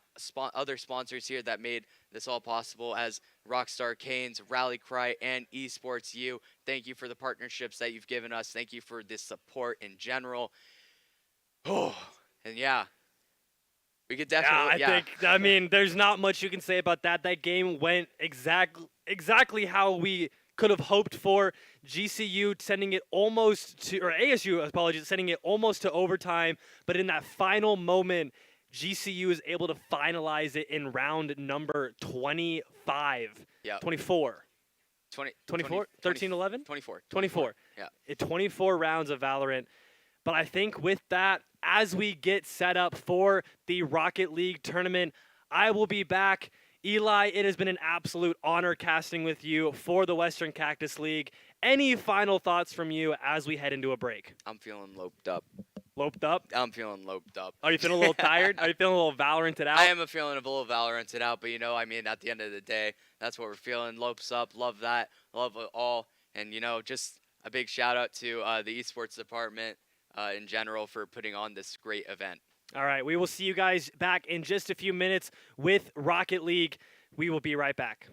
other sponsors here that made this all possible, as Rockstar Canes, RallyCry, and Esports U. Thank you for the partnerships that you've given us. Thank you for this support in general. Oh, and yeah, we could definitely. I mean, there's not much you can say about that. That game went exactly how we could have hoped for. GCU sending it almost to, or ASU, apologies, sending it almost to overtime. But in that final moment, GCU is able to finalize it in round number 25. Yeah. 24. 24? 13, 11? 24. 24. Yeah. 24 rounds of Valorant. But I think with that, as we get set up for the Rocket League tournament, I will be back. Eli, it has been an absolute honor casting with you for the Western Cactus League. Any final thoughts from you as we head into a break? I'm feeling loped up. Loped up? I'm feeling loped up. Are you feeling a little tired? Are you feeling a little Valoranted out? I am feeling a little Valoranted out, but at the end of the day, that's what we're feeling. Lopes up. Love that. Love it all. And, just a big shout out to the esports department in general for putting on this great event. All right, we will see you guys back in just a few minutes with Rocket League. We will be right back.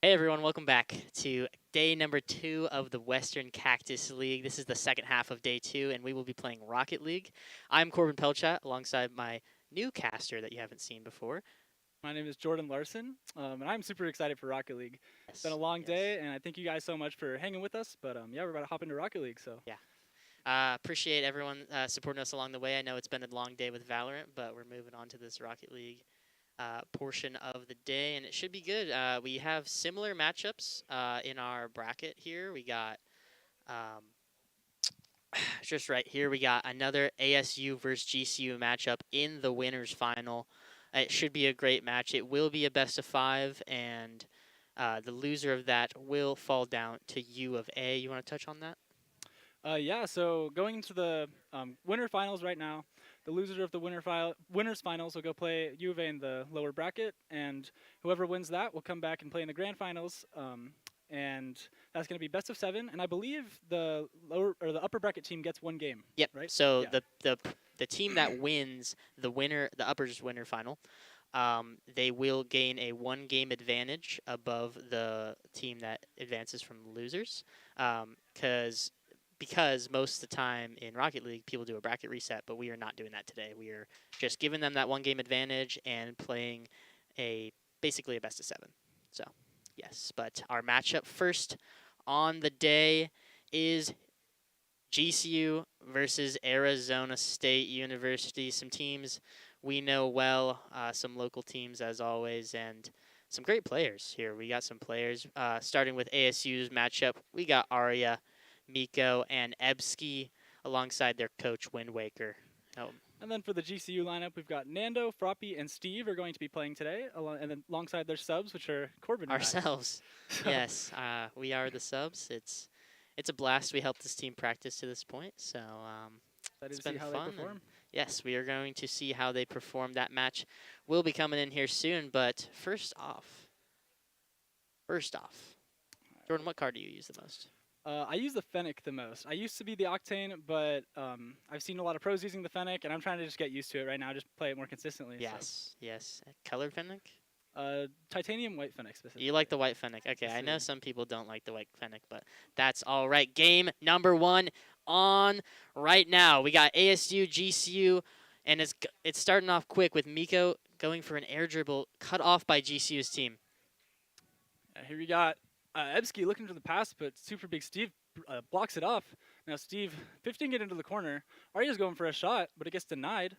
Hey everyone, welcome back to day number 2 of the Western Cactus League. This is the second half of day 2, and we will be playing Rocket League. I'm Corbin Pelchat, alongside my new caster that you haven't seen before. My name is Jordan Larson, and I'm super excited for Rocket League. It's been a long day, and I thank you guys so much for hanging with us. But yeah, we're about to hop into Rocket League. So Appreciate everyone supporting us along the way. I know it's been a long day with Valorant, but we're moving on to this Rocket League portion of the day, and it should be good. We have similar matchups in our bracket here. We got just right here, we got another ASU versus GCU matchup in the winners final. It should be a great match. It will be a best of 5, and the loser of that will fall down to U of A. You want to touch on that? yeah, so going into the winner finals right now, the loser of the winners finals will go play U of A in the lower bracket, and whoever wins that will come back and play in the grand finals. And that's going to be best of 7, and I believe the lower or the upper bracket team gets 1 game. Yep. Right. So yeah. the team that wins the uppers winner final, they will gain a 1-game advantage above the team that advances from losers. Because most of the time in Rocket League, people do a bracket reset, but we are not doing that today. We are just giving them that 1-game advantage and playing basically a best of 7. So, yes. But our matchup first on the day is GCU versus Arizona State University. Some teams we know well, some local teams as always, and some great players here. We got some players starting with ASU's matchup. We got Arya, Miko, and Ebski alongside their coach, Wind Waker. And then for the GCU lineup, we've got Nando, Froppy, and Steve are going to be playing today, and then alongside their subs, which are Corbin and I. Ourselves. Yes, we are the subs. It's a blast. We helped this team practice to this point, so it's been fun. Yes, we are going to see how they perform. That match will be coming in here soon, but first off, Jordan, what card do you use the most? I use the Fennec the most. I used to be the Octane, but I've seen a lot of pros using the Fennec, and I'm trying to just get used to it right now, just play it more consistently. Yes, yes. Colored Fennec? Titanium white Fennec specifically. You like the white Fennec. Okay, I know some people don't like the white Fennec, but that's all right. Game number 1 on right now. We got ASU, GCU, and it's starting off quick with Miko going for an air dribble cut off by GCU's team. Here we got Ebski looking for the pass, but super big Steve blocks it off. Now Steve 15 it into the corner. Arya's going for a shot, but it gets denied.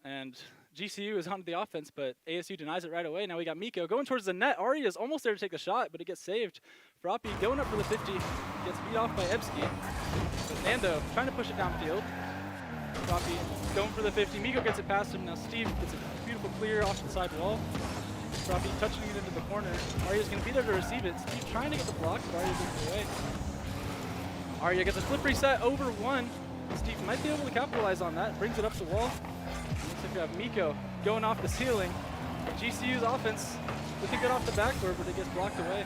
And GCU is onto the offense, but ASU denies it right away. Now we got Miko going towards the net. Arya's almost there to take the shot, but it gets saved. Froppy going up for the 50. Gets beat off by Ebski. But Nando trying to push it downfield. Froppy going for the 50. Miko gets it past him. Now Steve gets a beautiful clear off the side wall. Froppy touching it into the corner. Arya's going to be there to receive it. Steve trying to get the block, but Arya gets it away. Arya gets a flip reset over 1. Steve might be able to capitalize on that. Brings it up the wall. Looks like we have Miko going off the ceiling. GCU's offense looking good off the backboard, but it gets blocked away.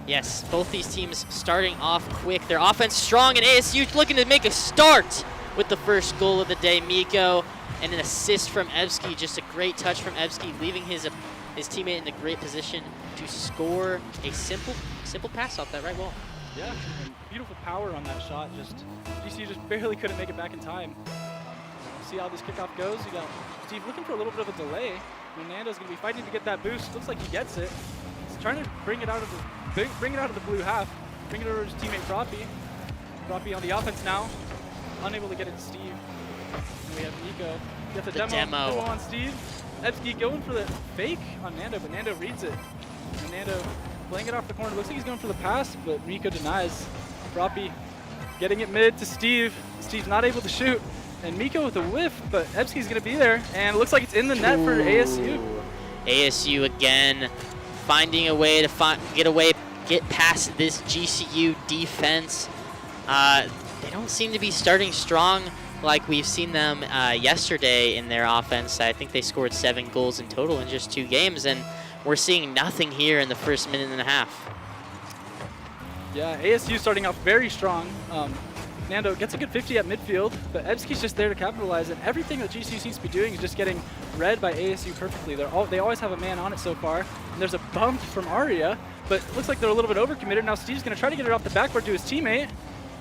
Yes, both these teams starting off quick. Their offense strong, and ASU looking to make a start with the first goal of the day. Miko and an assist from Ebski. Just a great touch from Ebski, leaving his teammate in a great position to score a simple pass off that right wall. Yeah, and beautiful power on that shot. GCU just barely couldn't make it back in time. See how this kickoff goes. You got Steve looking for a little bit of a delay. Nando's going to be fighting to get that boost. Looks like he gets it. He's trying to bring it out of the blue half. Bring it over to his teammate Froppy. Froppy on the offense now. Unable to get it to Steve. And we have Nico. Gets a demo on Steve. Ebski going for the fake on Nando, but Nando reads it. And Nando playing it off the corner. Looks like he's going for the pass, but Rico denies. Froppy getting it mid to Steve. Steve's not able to shoot. And Miko with a whiff, but Ebski's going to be there. And it looks like it's in the net for ASU. ASU again finding a way to get past this GCU defense. They don't seem to be starting strong like we've seen them yesterday in their offense. I think they scored 7 goals in total in just 2 games, and we're seeing nothing here in the first minute and a half. Yeah, ASU starting off very strong. Nando gets a good 50 at midfield, but Ebski's just there to capitalize, and everything that GCU seems to be doing is just getting read by ASU perfectly. They always have a man on it so far, and there's a bump from Arya, but it looks like they're a little bit overcommitted. Now Steve's going to try to get it off the backboard to his teammate,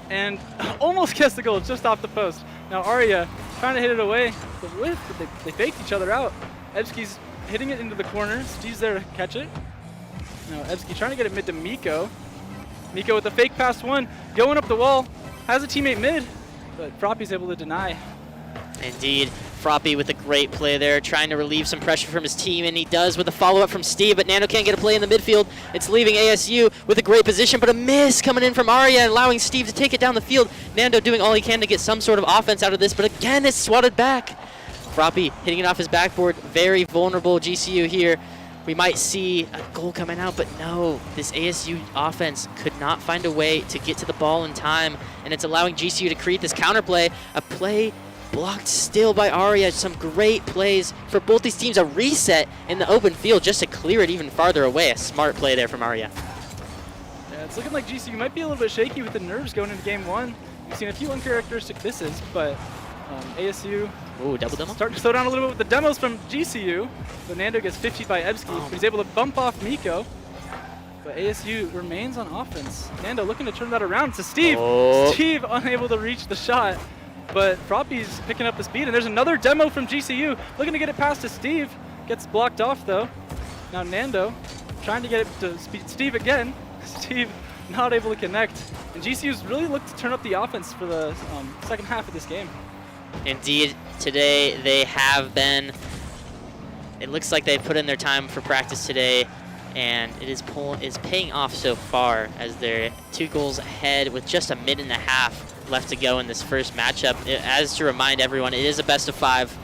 and almost gets the goal just off the post. Now Arya trying to hit it away, the whiff, but they faked each other out. Ebski's hitting it into the corner. Steve's there to catch it. Now Ebski trying to get it mid to Miko. Miko with the fake pass one, going up the wall, has a teammate mid, but Froppy's able to deny. Indeed, Froppy with a great play there, trying to relieve some pressure from his team, and he does with a follow-up from Steve, but Nando can't get a play in the midfield. It's leaving ASU with a great position, but a miss coming in from Arya, allowing Steve to take it down the field. Nando doing all he can to get some sort of offense out of this, but again, it's swatted back. Froppy hitting it off his backboard, very vulnerable GCU here. We might see a goal coming out, but no, this ASU offense could not find a way to get to the ball in time, and it's allowing GCU to create this counterplay, a play blocked still by Arya. Some great plays for both these teams, a reset in the open field just to clear it even farther away. A smart play there from Arya. Yeah, it's looking like GCU might be a little bit shaky with the nerves going into game one. We've seen a few uncharacteristic misses, but ASU Ooh, double demo? starting to slow down a little bit with the demos from GCU. So Nando gets 50 by Ebski, but he's able to bump off Miko. But ASU remains on offense. Nando looking to turn that around to Steve. Oh. Steve unable to reach the shot, but Froppy's picking up the speed, and there's another demo from GCU looking to get it past to Steve. Gets blocked off though. Now Nando trying to get it to Steve again. Steve not able to connect. And GCU's really looked to turn up the offense for the second half of this game. Indeed, today they have been. It looks like they've put in their time for practice today, and it is paying off so far as they're 2 goals ahead with just a minute and a half left to go in this first matchup. As to remind everyone, it is a best of 5,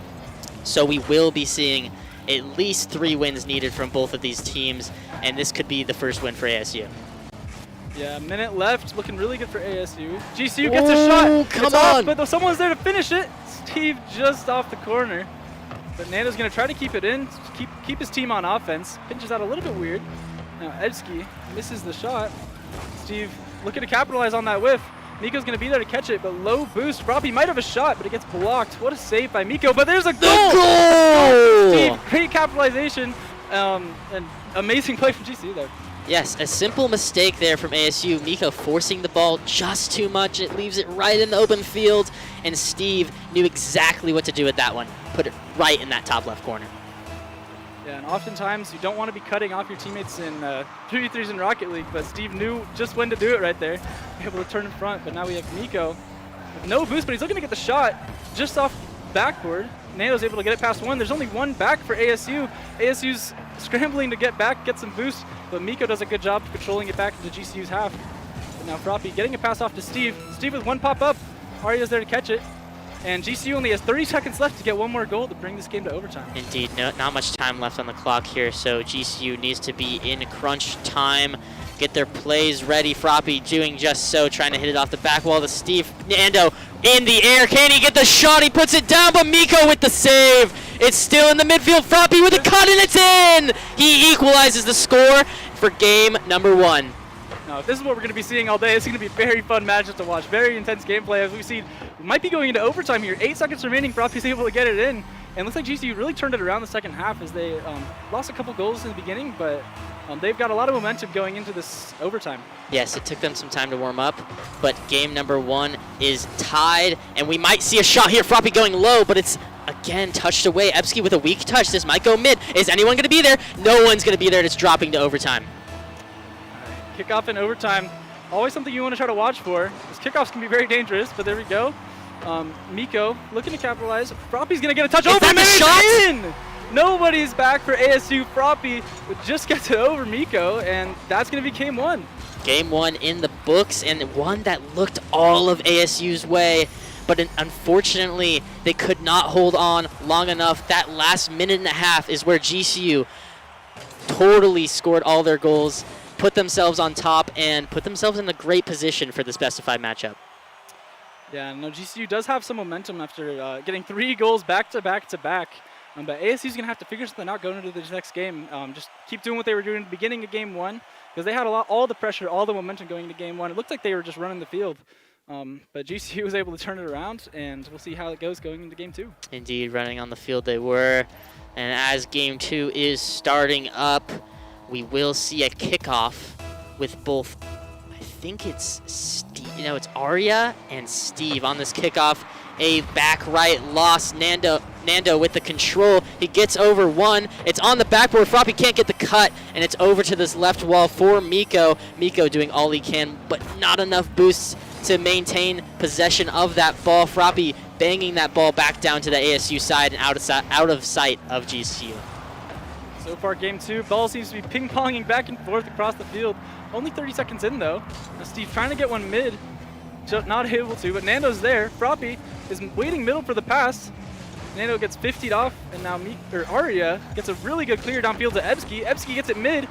so we will be seeing at least 3 wins needed from both of these teams, and this could be the first win for ASU. Yeah, a minute left, looking really good for ASU. GCU gets a shot. Come it's on! Off, but someone's there to finish it. Steve just off the corner. But Nando's going to try to keep it in, keep his team on offense. Pinches out a little bit weird. Now Ebski misses the shot. Steve looking to capitalize on that whiff. Miko's going to be there to catch it, but low boost. Robbie might have a shot, but it gets blocked. What a save by Miko, but there's a goal! Goal! Steve, great capitalization, and amazing play from GCU there. Yes, a simple mistake there from ASU. Miko forcing the ball just too much. It leaves it right in the open field, and Steve knew exactly what to do with that one. Put it right in that top left corner. Yeah, and oftentimes you don't want to be cutting off your teammates in 3v3s in Rocket League, but Steve knew just when to do it right there. Able to turn in front, but now we have Miko with no boost, but he's looking to get the shot just off backboard. Nando's able to get it past one. There's only one back for ASU. ASU's scrambling to get back, get some boost, but Miko does a good job controlling it back into GCU's half. But now Froppy getting a pass off to Steve. Steve with one pop up. Arya's there to catch it. And GCU only has 30 seconds left to get one more goal to bring this game to overtime. Indeed, not much time left on the clock here, so GCU needs to be in crunch time, get their plays ready. Froppy doing just so, trying to hit it off the back wall to Steve. Nando in the air, can he get the shot? He puts it down, but Miko with the save. It's still in the midfield. Froppy with a cut, and it's in! He equalizes the score for game number 1. Now, if this is what we're going to be seeing all day, it's going to be very fun matches to watch. Very intense gameplay, as we've seen. We might be going into overtime here. 8 seconds remaining. Froppy's able to get it in. And it looks like GCU really turned it around the second half as they lost a couple goals in the beginning, but they've got a lot of momentum going into this overtime. Yes, it took them some time to warm up, but game number 1 is tied, and we might see a shot here. Froppy going low, but it's again touched away. Ebski with a weak touch. This might go mid. Is anyone going to be there? No one's going to be there, and it's dropping to overtime. Kickoff in overtime, always something you want to try to watch for. These kickoffs can be very dangerous, but there we go. Miko looking to capitalize. Froppy's going to get a touch over him, and it's in! Nobody's back for ASU. Froppy just gets it over Miko, and that's going to be game 1. Game 1 in the books, and one that looked all of ASU's way, but unfortunately, they could not hold on long enough. That last minute and a half is where GCU totally scored all their goals, put themselves on top, and put themselves in a great position for this best of 5 matchup. Yeah, no, GCU does have some momentum after getting 3 goals back to back to back. But ASU's going to have to figure something out going into this next game. Just keep doing what they were doing at the beginning of game 1, because they had all the pressure, all the momentum going into game 1. It looked like they were just running the field. But GCU was able to turn it around, and we'll see how it goes going into game 2. Indeed, running on the field they were. And as game 2 is starting up, we will see a kickoff with both, I think it's Steve, it's Arya and Steve on this kickoff. A back right loss. Nando with the control. He gets over one. It's on the backboard. Froppy can't get the cut, and it's over to this left wall for Miko. Miko doing all he can, but not enough boosts to maintain possession of that ball. Froppy banging that ball back down to the ASU side and out of sight of GCU. So far, game 2, ball seems to be ping-ponging back and forth across the field. Only 30 seconds in, though. Now Steve trying to get one mid. Not able to, but Nando's there. Froppy is waiting middle for the pass. Nando gets 50'd off, and now Arya gets a really good clear downfield to Ebsky. Ebsky gets it mid,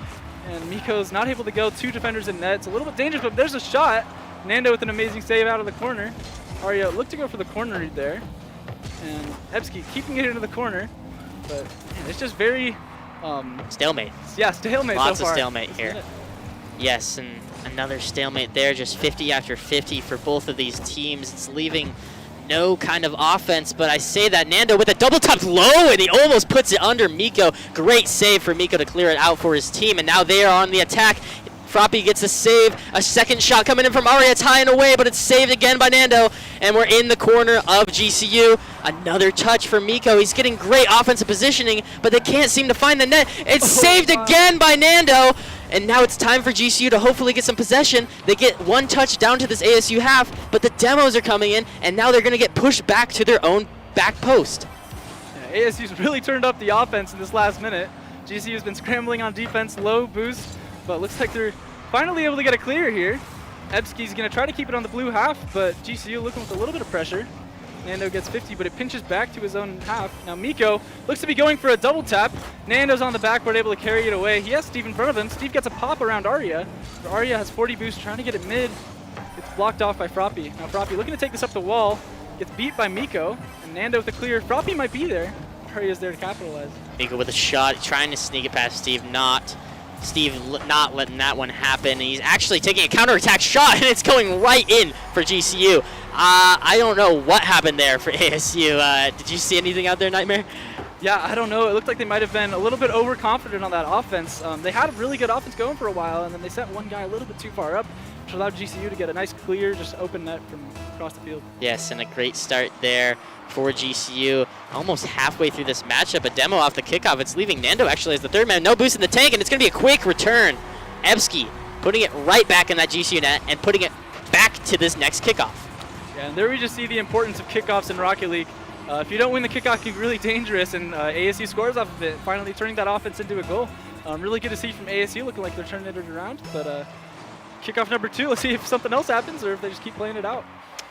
and Miko's not able to go. 2 defenders in net. It's a little bit dangerous, but there's a shot. Nando with an amazing save out of the corner. Arya looked to go for the corner read there, and Ebsky keeping it into the corner, but man, it's just very stalemate. Yeah, stalemate. Lots so far. of stalemate here. Yes, and another stalemate there, just 50 after 50 for both of these teams. It's leaving no kind of offense, but I say that Nando with a double top low, and he almost puts it under Miko. Great save for Miko to clear it out for his team, and now they are on the attack. Froppy gets a save, a second shot coming in from Arya, tying away, but it's saved again by Nando, and we're in the corner of GCU. Another touch for Miko. He's getting great offensive positioning, but they can't seem to find the net. It's saved again by Nando, and now it's time for GCU to hopefully get some possession. They get one touch down to this ASU half, but the demos are coming in, and now they're going to get pushed back to their own back post. Yeah, ASU's really turned up the offense in this last minute. GCU's been scrambling on defense, low boost, but looks like they're finally able to get a clear here. Ebsky's going to try to keep it on the blue half, but GCU looking with a little bit of pressure. Nando gets 50, but it pinches back to his own half. Now Miko looks to be going for a double tap. Nando's on the backboard, able to carry it away. He has Steve in front of him. Steve gets a pop around Arya. But Arya has 40 boost, trying to get it mid. It's blocked off by Froppy. Now Froppy looking to take this up the wall. Gets beat by Miko, and Nando with a clear. Froppy might be there. Arya's there to capitalize. Miko with a shot, trying to sneak it past Steve, Steve not letting that one happen. He's actually taking a counterattack shot, and it's going right in for GCU. I don't know what happened there for ASU. Did you see anything out there, Nightmare? Yeah, I don't know. It looked like they might have been a little bit overconfident on that offense. They had a really good offense going for a while, and then they sent one guy a little bit too far up, which allowed GCU to get a nice clear, just open net from across the field. Yes, and a great start there for GCU. Almost halfway through this matchup, a demo off the kickoff. It's leaving Nando actually as the third man. No boost in the tank, and it's going to be a quick return. Ebsky putting it right back in that GCU net and putting it back to this next kickoff. Yeah, and there we just see the importance of kickoffs in Rocket League. If you don't win the kickoff, it can be really dangerous, and ASU scores off of it, finally turning that offense into a goal. Really good to see from ASU, looking like they're turning it around. But kickoff number 2, let's see if something else happens or if they just keep playing it out.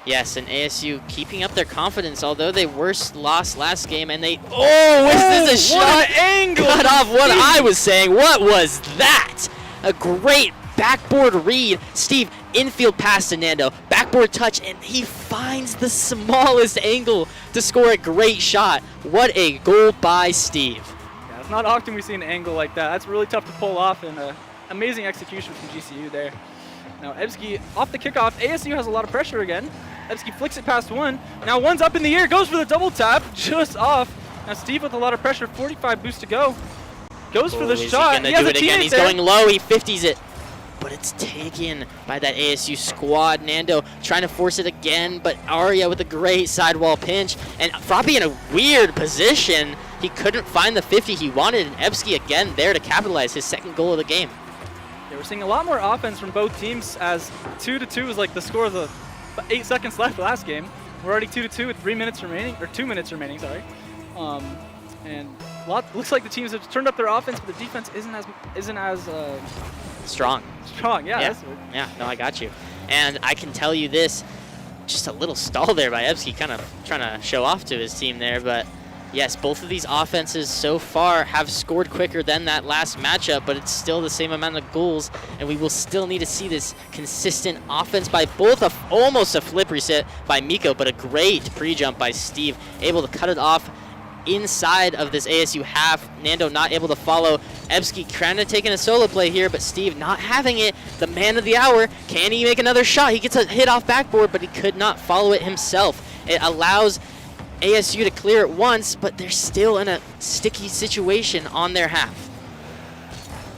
Yes, and ASU keeping up their confidence, although they lost last game, and they... Oh, is this a shot? Angle! Cut off what I was saying. What was that? A great backboard read. Steve, infield pass to Nando. Backboard touch, and he finds the smallest angle to score a great shot. What a goal by Steve. Yeah, it's not often we see an angle like that. That's really tough to pull off, and amazing execution from GCU there. Now Ebsky off the kickoff. ASU has a lot of pressure again. Ebsky flicks it past one. Now one's up in the air, goes for the double tap, just off. Now Steve with a lot of pressure, 45 boost to go. Goes for the shot. He has a teammate. He's going low, he 50s it. But it's taken by that ASU squad. Nando trying to force it again, but Arya with a great sidewall pinch. And Froppy in a weird position. He couldn't find the 50 he wanted, and Ebsky again there to capitalize his second goal of the game. Yeah, we're seeing a lot more offense from both teams, as 2-2 is like the score of the 8 seconds left last game. We're already 2-2 with 3 minutes remaining, or 2 minutes remaining, sorry. And looks like the teams have turned up their offense, but the defense isn't as strong. Strong, yeah. Yeah, no, I got you. And I can tell you this, just a little stall there by Ebsky, kind of trying to show off to his team there, but yes, both of these offenses so far have scored quicker than that last matchup, but it's still the same amount of goals, and we will still need to see this consistent offense by both. Almost a flip reset by Miko, but a great pre-jump by Steve, able to cut it off inside of this ASU half. Nando not able to follow. Ebski trying to take in a solo play here, but Steve not having it. The man of the hour. Can he make another shot? He gets a hit off backboard, but he could not follow it himself. It allows ASU to clear it once, but they're still in a sticky situation on their half.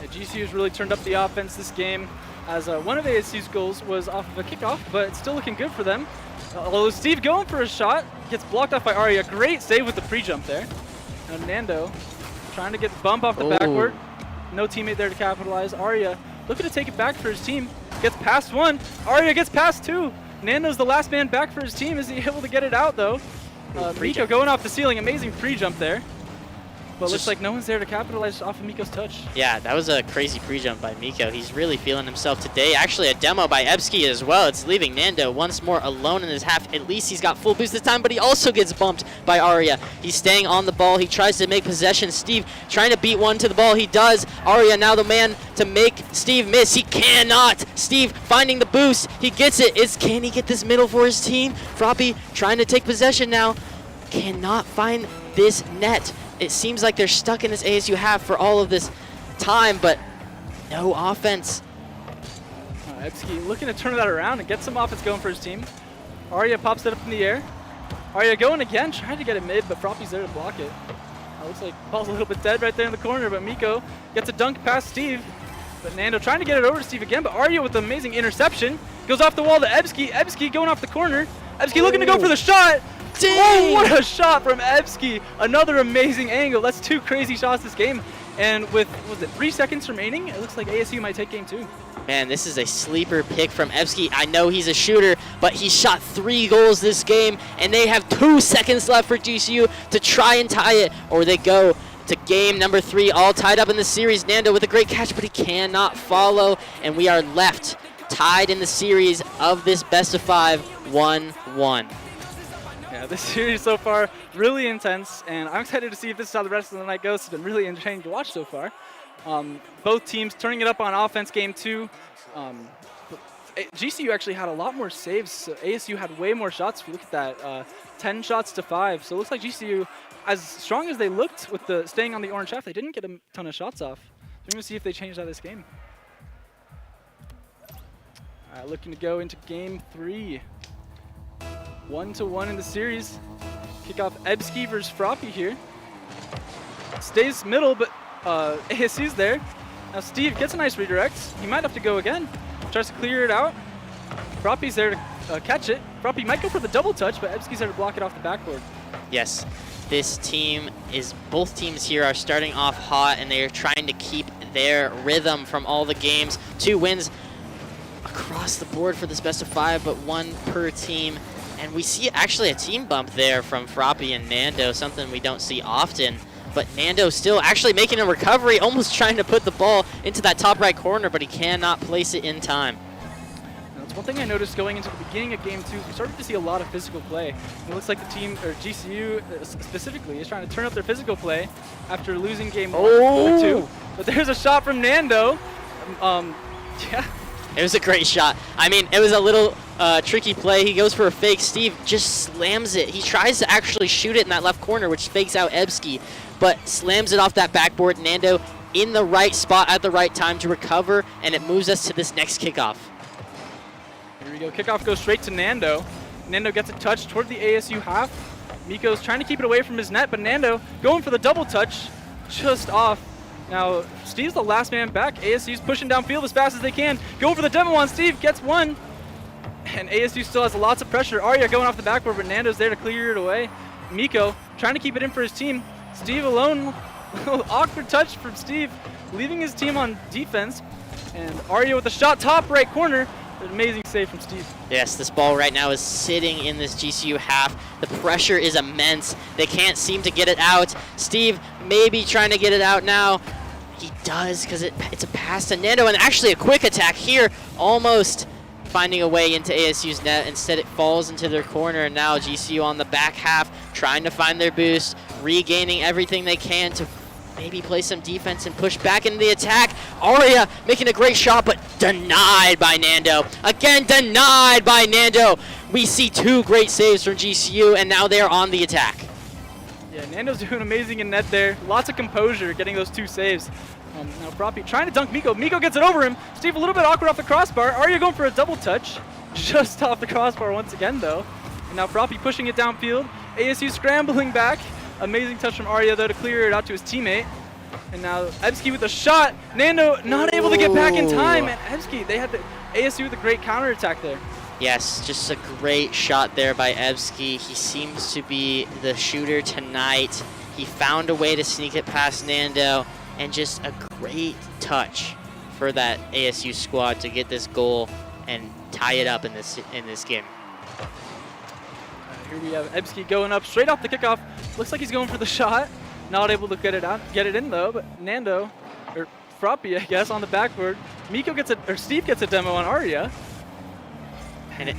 Yeah, GCU's really turned up the offense this game, as one of ASU's goals was off of a kickoff, but it's still looking good for them. Although Steve going for a shot, gets blocked off by Arya. Great save with the pre-jump there. And Nando trying to get the bump off the backward. No teammate there to capitalize. Arya looking to take it back for his team. Gets past one. Arya gets past two. Nando's the last man back for his team. Is he able to get it out though? Miko going off the ceiling. Amazing pre-jump there. But looks like no one's there to capitalize off of Miko's touch. Yeah, that was a crazy pre-jump by Miko. He's really feeling himself today. Actually, a demo by Ebski as well. It's leaving Nando once more alone in his half. At least he's got full boost this time, but he also gets bumped by Arya. He's staying on the ball. He tries to make possession. Steve trying to beat one to the ball. He does. Arya now the man to make Steve miss. He cannot. Steve finding the boost. He gets it. Can he get this middle for his team? Froppy trying to take possession now. Cannot find this net. It seems like they're stuck in this ASU half for all of this time, but no offense. Ebski looking to turn that around and get some offense going for his team. Arya pops it up in the air. Arya going again, trying to get it mid, but Froppy's there to block it. Looks like ball's a little bit dead right there in the corner, but Miko gets a dunk past Steve. But Nando trying to get it over to Steve again, but Arya with an amazing interception. Goes off the wall to Ebski. Ebski going off the corner. Ebski looking to go for the shot. Oh, what a shot from Ebski. Another amazing angle. That's two crazy shots this game. And with, was it 3 seconds remaining? It looks like ASU might take game 2. Man, this is a sleeper pick from Ebski. I know he's a shooter, but he shot 3 goals this game, and they have 2 seconds left for GCU to try and tie it, or they go to game number 3, all tied up in the series. Nando with a great catch, but he cannot follow, and we are left tied in the series of this best of 5, 1-1. Yeah, this series so far, really intense, and I'm excited to see if this is how the rest of the night goes. It's been really entertaining to watch so far. Both teams turning it up on offense game 2. GCU actually had a lot more saves. So ASU had way more shots. If you look at that, 10 shots to 5. So it looks like GCU, as strong as they looked with the staying on the orange half, they didn't get a ton of shots off. So we're going to see if they change that this game. Looking to go into game 3. 1-1 in the series. Kick off Ebski versus Froppy here. Stays middle, but ASU's there. Now Steve gets a nice redirect. He might have to go again. Tries to clear it out. Froppy's there to catch it. Froppy might go for the double touch, but Ebski's there to block it off the backboard. Yes, this team is, both teams here are starting off hot, and they are trying to keep their rhythm from all the games. 2 wins across the board for this best of 5, but 1 per team. And we see actually a team bump there from Froppy and Nando, something we don't see often. But Nando still actually making a recovery, almost trying to put the ball into that top right corner, but he cannot place it in time. That's one thing I noticed going into the beginning of game 2. We started to see a lot of physical play. It looks like the team, or GCU specifically, is trying to turn up their physical play after losing game 1 or 2. But there's a shot from Nando. Yeah. It was a great shot. I mean, it was a little tricky play. He goes for a fake. Steve just slams it. He tries to actually shoot it in that left corner, which fakes out Ebski, but slams it off that backboard. Nando in the right spot at the right time to recover, and it moves us to this next kickoff. Here we go. Kickoff goes straight to Nando. Nando gets a touch toward the ASU half. Miko's trying to keep it away from his net, but Nando going for the double touch, just off. Now, Steve's the last man back. ASU's pushing downfield as fast as they can. Go for the demo on Steve, gets one. And ASU still has lots of pressure. Arya going off the backboard, but Nando's there to clear it away. Miko trying to keep it in for his team. Steve alone. Awkward touch from Steve, leaving his team on defense. And Arya with the shot, top right corner. An amazing save from Steve. Yes, this ball right now is sitting in this GCU half. The pressure is immense. They can't seem to get it out. Steve maybe trying to get it out now. He does, because it's a pass to Nando, and actually a quick attack here, almost finding a way into ASU's net. Instead, it falls into their corner, and now GCU on the back half, trying to find their boost, regaining everything they can to maybe play some defense and push back into the attack. Arya making a great shot, but denied by Nando. Again, denied by Nando. We see 2 great saves from GCU, and now they're on the attack. Yeah, Nando's doing amazing in net there. Lots of composure getting those 2 saves. Now Froppy trying to dunk Miko. Miko gets it over him. Steve a little bit awkward off the crossbar. Arya going for a double touch. Just off the crossbar once again though. And now Froppy pushing it downfield. ASU scrambling back. Amazing touch from Arya though to clear it out to his teammate. And now Ebski with the shot. Nando not able to get back in time. And Ebski, they had the ASU with a great counterattack there. Yes, just a great shot there by Ebski. He seems to be the shooter tonight. He found a way to sneak it past Nando, and just a great touch for that ASU squad to get this goal and tie it up in this game. Here we have Ebski going up straight off the kickoff. Looks like he's going for the shot. Not able to get it in though, but Nando, or Froppy, I guess, on the backboard. Steve gets a demo on Arya. And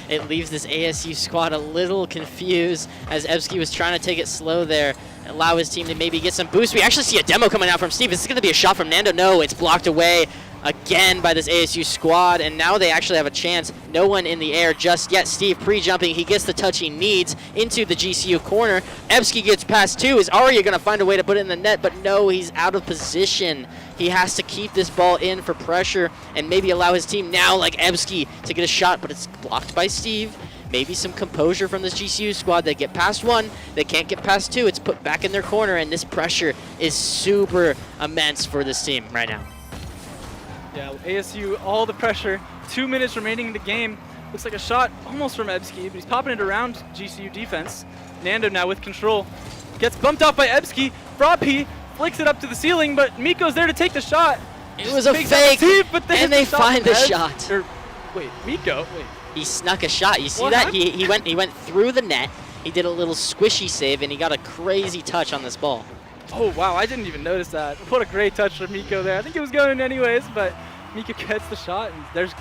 it leaves this ASU squad a little confused as Ebski was trying to take it slow there, allow his team to maybe get some boost. We actually see a demo coming out from Steve. Is this going to be a shot from Nando? No, it's blocked away again by this ASU squad, and now they actually have a chance. No one in the air just yet. Steve pre-jumping. He gets the touch he needs into the GCU corner. Ebski gets past 2. Is Arya going to find a way to put it in the net? But no, he's out of position. He has to keep this ball in for pressure and maybe allow his team now, like Ebski, to get a shot, but it's blocked by Steve. Maybe some composure from this GCU squad. They get past 1. They can't get past 2. It's put back in their corner, and this pressure is super immense for this team right now. Yeah, ASU, all the pressure. 2 minutes remaining in the game. Looks like a shot almost from Ebski, but he's popping it around GCU defense. Nando now with control. Gets bumped out by Ebski. Froppy flicks it up to the ceiling, but Miko's there to take the shot. It was a fake, but and they find the shot. Wait, Miko? Wait. He snuck a shot. You see What that? happened? He went through the net. He did a little squishy save, and he got a crazy touch on this ball. Oh, wow, I didn't even notice that. What a great touch from Miko there. I think it was going in anyways, but Miko gets the shot, and there's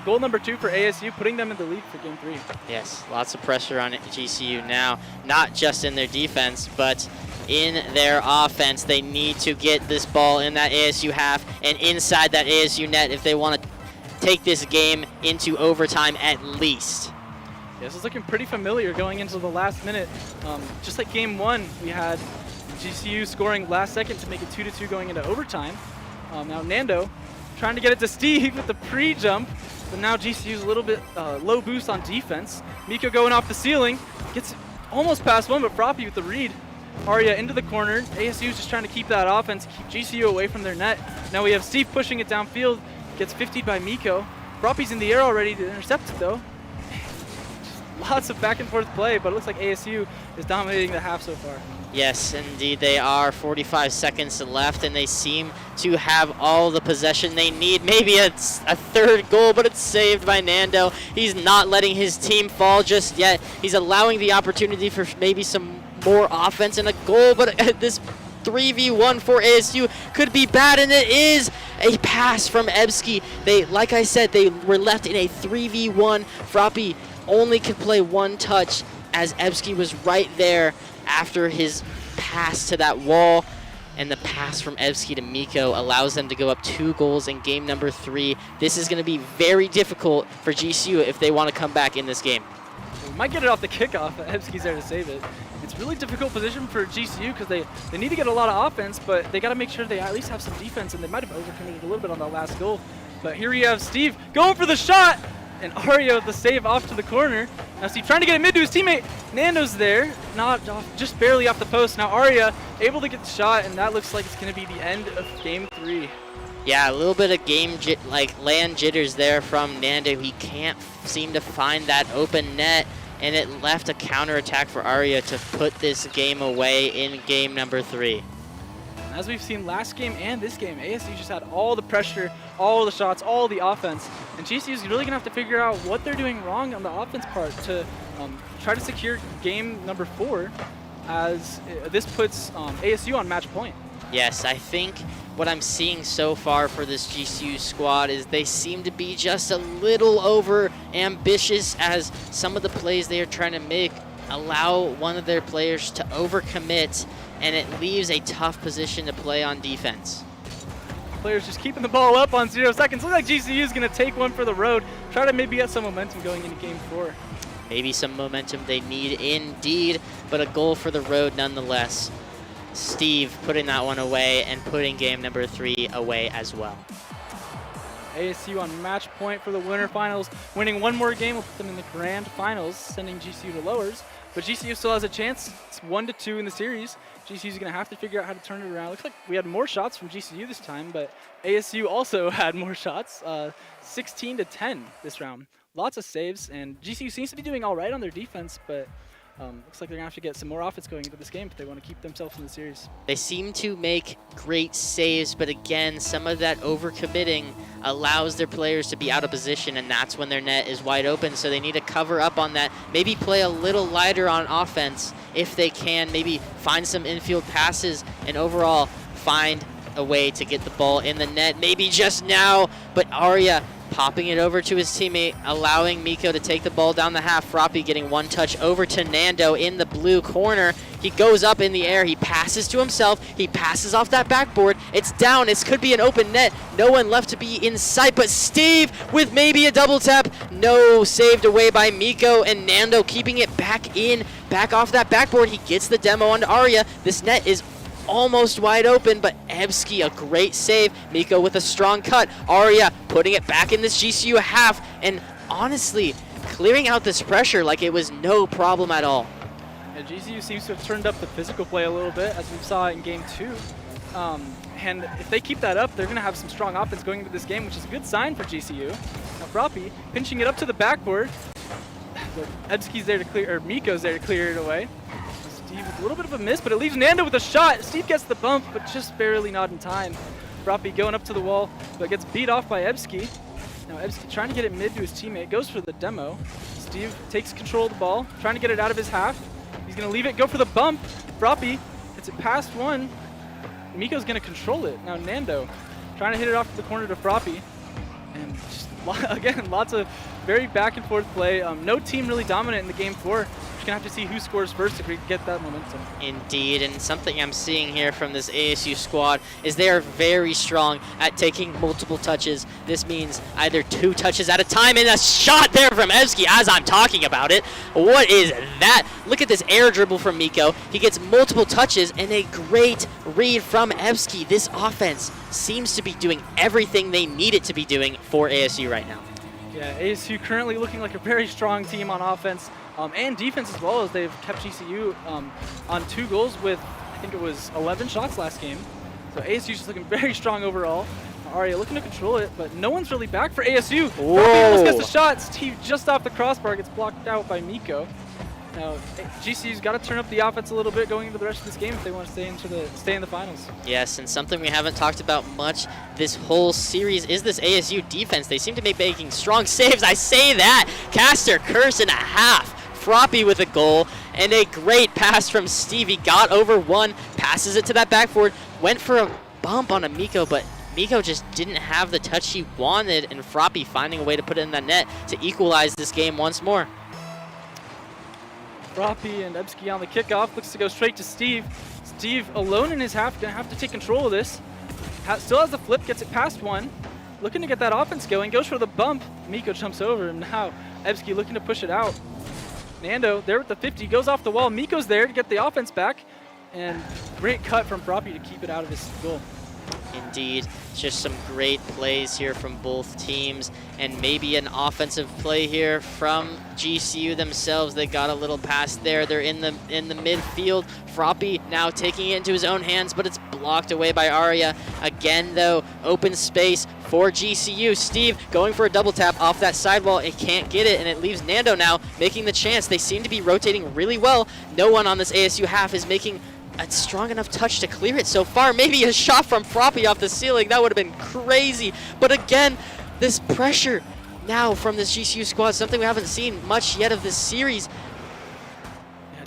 goal number 2 for ASU, putting them in the lead for game 3. Yes, lots of pressure on GCU now, not just in their defense, but in their offense. They need to get this ball in that ASU half and inside that ASU net if they want to take this game into overtime at least. Yes, it's looking pretty familiar going into the last minute. Just like game 1, we had GCU scoring last second to make it 2-2 going into overtime. Now Nando trying to get it to Steve with the pre-jump, but now GCU's a little bit low boost on defense. Miko going off the ceiling, gets almost past 1, but Froppy with the read. Arya into the corner. ASU's just trying to keep that offense, keep GCU away from their net. Now we have Steve pushing it downfield, gets 50'd by Miko. Froppy's in the air already to intercept it though. Lots of back and forth play, but it looks like ASU is dominating the half so far. Yes, indeed they are. 45 seconds left, and they seem to have all the possession they need. Maybe it's a third goal, but it's saved by Nando. He's not letting his team fall just yet. He's allowing the opportunity for maybe some more offense and a goal, but this 3v1 for ASU could be bad, and it is a pass from Ebski. Like I said, they were left in a 3v1. Froppy only could play 1 touch as Ebski was right there after his pass to that wall, and the pass from Ebski to Miko allows them to go up 2 goals in game number 3. This is going to be very difficult for GCU if they want to come back in this game. We might get it off the kickoff, but Ebski's there to save it. It's really difficult position for GCU because they need to get a lot of offense, but they got to make sure they at least have some defense, and they might have overcommitted a little bit on that last goal. But here we have Steve going for the shot, and Arya with the save off to the corner. Now Steve trying to get it mid to his teammate. Nando's there, not off, just barely off the post. Now Arya able to get the shot, and that looks like it's going to be the end of game 3. Yeah, a little bit of land jitters there from Nando. He can't seem to find that open net, and it left a counterattack for Arya to put this game away in game number 3. As we've seen last game and this game, ASU just had all the pressure, all the shots, all the offense. And GCU is really going to have to figure out what they're doing wrong on the offense part to try to secure game number 4, as this puts ASU on match point. Yes, I think what I'm seeing so far for this GCU squad is they seem to be just a little over ambitious, as some of the plays they are trying to make allow one of their players to overcommit, and it leaves a tough position to play on defense. Players just keeping the ball up on 0 seconds. Looks like GCU is going to take one for the road, try to maybe get some momentum going into game 4. maybe some momentum they need indeed, but a goal for the road nonetheless. Steve putting that one away and putting game number 3 away as well. ASU on match point for the winter finals. Winning one more game will put them in the grand finals, sending GCU to lowers. But GCU still has a chance. It's 1-2 in the series. GCU's going to have to figure out how to turn it around. Looks like we had more shots from GCU this time, but ASU also had more shots. 16-10 this round. Lots of saves, and GCU seems to be doing all right on their defense, but looks like they're going to have to get some more offense going into this game if they want to keep themselves in the series. They seem to make great saves, but again, some of that overcommitting allows their players to be out of position, and that's when their net is wide open, so they need to cover up on that. Maybe play a little lighter on offense if they can. Maybe find some infield passes, and overall find a way to get the ball in the net. Maybe just now, but Arya popping it over to his teammate, allowing Miko to take the ball down the half. Froppy getting one touch over to Nando in the blue corner. He goes up in the air. He passes to himself. He passes off that backboard. It's down. It could be an open net. No one left to be in sight, but Steve with maybe a double tap. No, saved away by Miko, and Nando keeping it back in, back off that backboard. He gets the demo onto Arya. This net is almost wide open, but Ebski, a great save. Miko with a strong cut. Arya putting it back in this GCU half, and honestly, clearing out this pressure like it was no problem at all. Yeah, GCU seems to have turned up the physical play a little bit, as we saw in Game 2. And if they keep that up, they're going to have some strong offense going into this game, which is a good sign for GCU. Now, Froppy pinching it up to the backboard. Ebski's there to clear, or Miko's there to clear it away. Steve with a little bit of a miss, but it leaves Nando with a shot. Steve gets the bump, but just barely not in time. Froppy going up to the wall, but gets beat off by Ebski. Now Ebski trying to get it mid to his teammate, goes for the demo. Steve takes control of the ball, trying to get it out of his half. He's going to leave it, go for the bump. Froppy gets it past one. Miko's going to control it. Now Nando trying to hit it off to the corner to Froppy. And just, again, lots of very back and forth play. No team really dominant in the Game 4. We're going to have to see who scores first if we get that momentum. Indeed, and something I'm seeing here from this ASU squad is they are very strong at taking multiple touches. This means either 2 touches at a time, and a shot there from Evsky as I'm talking about it. What is that? Look at this air dribble from Miko. He gets multiple touches and a great read from Evsky. This offense seems to be doing everything they need it to be doing for ASU right now. Yeah, ASU currently looking like a very strong team on offense and defense as well, as they've kept GCU on 2 goals with, I think it was 11 shots last game. So ASU just looking very strong overall. Arya looking to control it, but no one's really back for ASU. Whoa. Almost gets the shot. Steve just off the crossbar, gets blocked out by Miko. Now, GCU's got to turn up the offense a little bit going into the rest of this game if they want to stay in the finals. Yes, and something we haven't talked about much this whole series is this ASU defense. They seem to be making strong saves. I say that. Caster, curse and a half. Froppy with a goal, and a great pass from Stevie. Got over one, passes it to that backboard, went for a bump on a Miko, but Miko just didn't have the touch he wanted, and Froppy finding a way to put it in that net to equalize this game once more. Froppy and Ebski on the kickoff, looks to go straight to Steve. Steve alone in his half, gonna have to take control of this. Still has the flip, gets it past one. Looking to get that offense going, goes for the bump. Miko jumps over, and now Ebski looking to push it out. Nando there with the 50, goes off the wall. Miko's there to get the offense back, and great cut from Froppy to keep it out of his goal. Indeed, just some great plays here from both teams, and maybe an offensive play here from GCU themselves. They got a little pass there. They're in the midfield. Froppy now taking it into his own hands, but it's blocked away by Arya. Again, though, open space for GCU. Steve going for a double tap off that sidewall. It can't get it, and it leaves Nando now making the chance. They seem to be rotating really well. No one on this ASU half is making a strong enough touch to clear it so far. Maybe a shot from Froppy off the ceiling. That would have been crazy. But again, this pressure now from this GCU squad, something we haven't seen much yet of this series.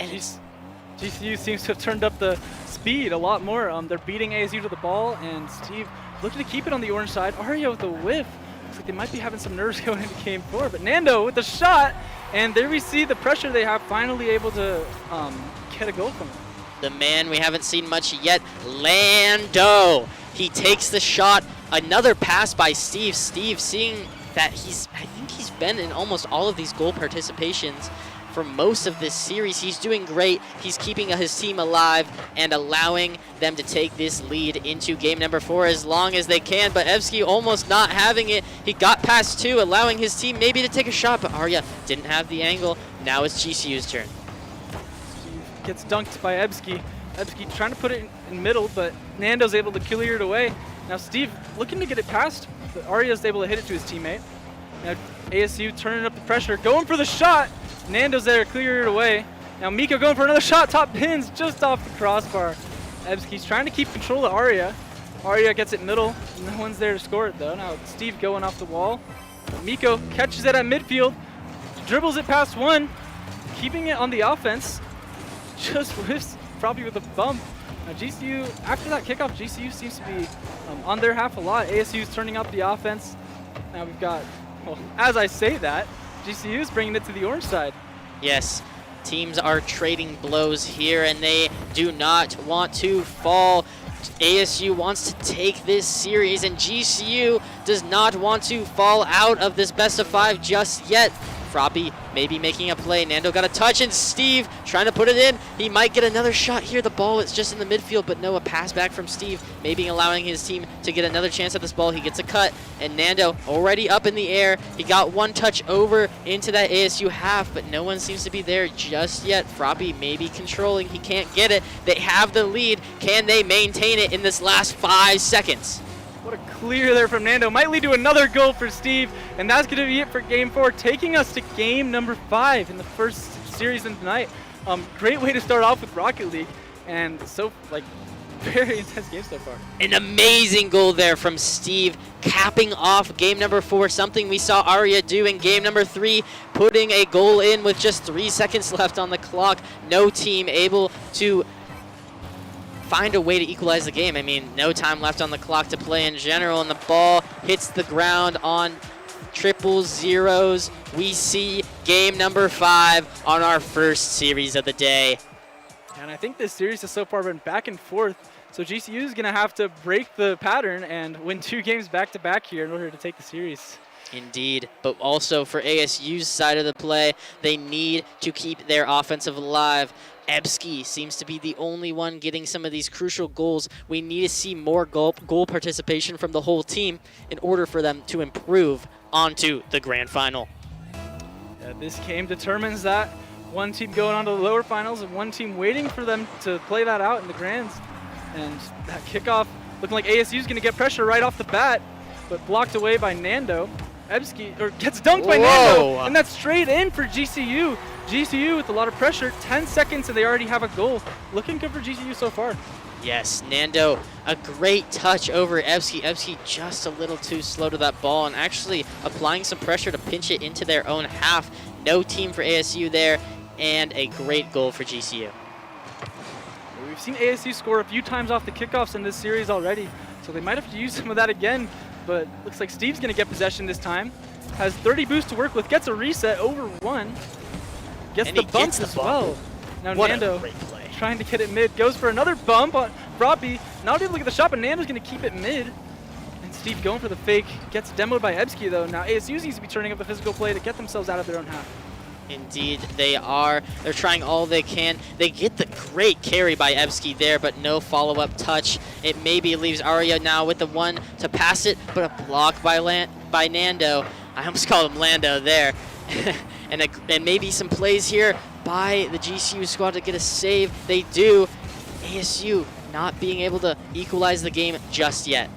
Yeah, GCU seems to have turned up the speed a lot more. They're beating ASU to the ball, and Steve looking to keep it on the orange side. Arya with a whiff. Looks like they might be having some nerves going into Game 4, but Nando with the shot, and there we see the pressure they have, finally able to get a goal from it. The man we haven't seen much yet, Lando. He takes the shot. Another pass by Steve. Steve seeing that I think he's been in almost all of these goal participations. for most of this series. He's doing great. He's keeping his team alive and allowing them to take this lead into game number 4 as long as they can. But Evsky almost not having it. He got past 2, allowing his team maybe to take a shot, but Arya didn't have the angle. Now it's GCU's turn. Gets dunked by Evsky. Evsky trying to put it in middle, but Nando's able to clear it away. Now Steve looking to get it past, but Arya's able to hit it to his teammate. Now ASU turning up the pressure, going for the shot. Nando's there, clear it away. Now Miko going for another shot, top pins just off the crossbar. Evsky's trying to keep control of Arya. Arya gets it middle. No one's there to score it though. Now Steve going off the wall. Miko catches it at midfield, dribbles it past one, keeping it on the offense. Just whiffs probably with a bump. Now GCU, after that kickoff, GCU seems to be on their half a lot. ASU's turning up the offense. Now we've got, well, as I say that, GCU's bringing it to the orange side. Yes, teams are trading blows here, and they do not want to fall. ASU wants to take this series, and GCU does not want to fall out of this best of 5 just yet. Froppy maybe making a play. Nando got a touch, and Steve trying to put it in. He might get another shot here. The ball is just in the midfield, but no, a pass back from Steve, maybe allowing his team to get another chance at this ball. He gets a cut, and Nando already up in the air. He got one touch over into that ASU half, but no one seems to be there just yet. Froppy maybe controlling. He can't get it. They have the lead. Can they maintain it in this last 5 seconds? What a clear there from Nando. Might lead to another goal for Steve, and that's going to be it for game 4, taking us to game number 5 in the first series of the night. Great way to start off with Rocket League, and so, like, very intense game so far. An amazing goal there from Steve, capping off game number 4, something we saw Arya do in game number 3, putting a goal in with just 3 seconds left on the clock. No team able to find a way to equalize the game. I mean, no time left on the clock to play in general, and the ball hits the ground on triple zeros. We see game number 5 on our first series of the day. And I think this series has so far been back and forth, so GCU is going to have to break the pattern and win 2 games back-to-back here in order to take the series. Indeed, but also for ASU's side of the play, they need to keep their offensive alive. Ebsky seems to be the only one getting some of these crucial goals. We need to see more goal participation from the whole team in order for them to improve onto the grand final. Yeah, this game determines that. One team going on to the lower finals and one team waiting for them to play that out in the grands. And that kickoff looking like ASU is going to get pressure right off the bat, but blocked away by Nando. Ebsky, or gets dunked by Nando, and that's straight in for GCU. GCU with a lot of pressure, 10 seconds and they already have a goal. Looking good for GCU so far. Yes, Nando, a great touch over Ebsky. Ebsky just a little too slow to that ball and actually applying some pressure to pinch it into their own half. No team for ASU there, and a great goal for GCU. We've seen ASU score a few times off the kickoffs in this series already, so they might have to use some of that again, but looks like Steve's going to get possession this time. Has 30 boosts to work with, gets a reset over 1. Gets and the bump as well. Now what Nando a great play. Trying to get it mid, goes for another bump on Froppy. Not able to get the shot, but Nando's going to keep it mid. And Steve going for the fake, gets demoed by Ebsky though. Now ASU needs to be turning up the physical play to get themselves out of their own half. Indeed, they are. They're trying all they can. They get the great carry by Ebsky there, but no follow-up touch. It maybe leaves Arya now with the one to pass it, but a block by Nando. I almost called him Lando there. and maybe some plays here by the GCU squad to get a save. They do. ASU not being able to equalize the game just yet.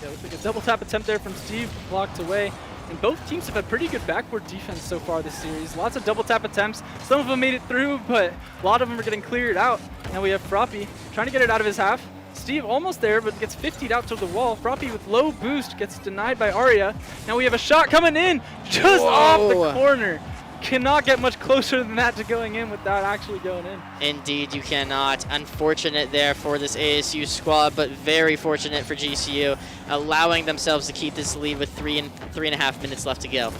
Yeah, looks like a double tap attempt there from Steve, blocked away. And both teams have had pretty good backboard defense so far this series. Lots of double tap attempts. Some of them made it through, but a lot of them are getting cleared out. Now we have Froppy trying to get it out of his half. Steve almost there, but gets 50'd out to the wall. Froppy with low boost gets denied by Arya. Now we have a shot coming in just off the corner. Cannot get much closer than that to going in without actually going in. Indeed, you cannot. Unfortunate there for this ASU squad, but very fortunate for GCU, allowing themselves to keep this lead with 3.5 minutes left to go.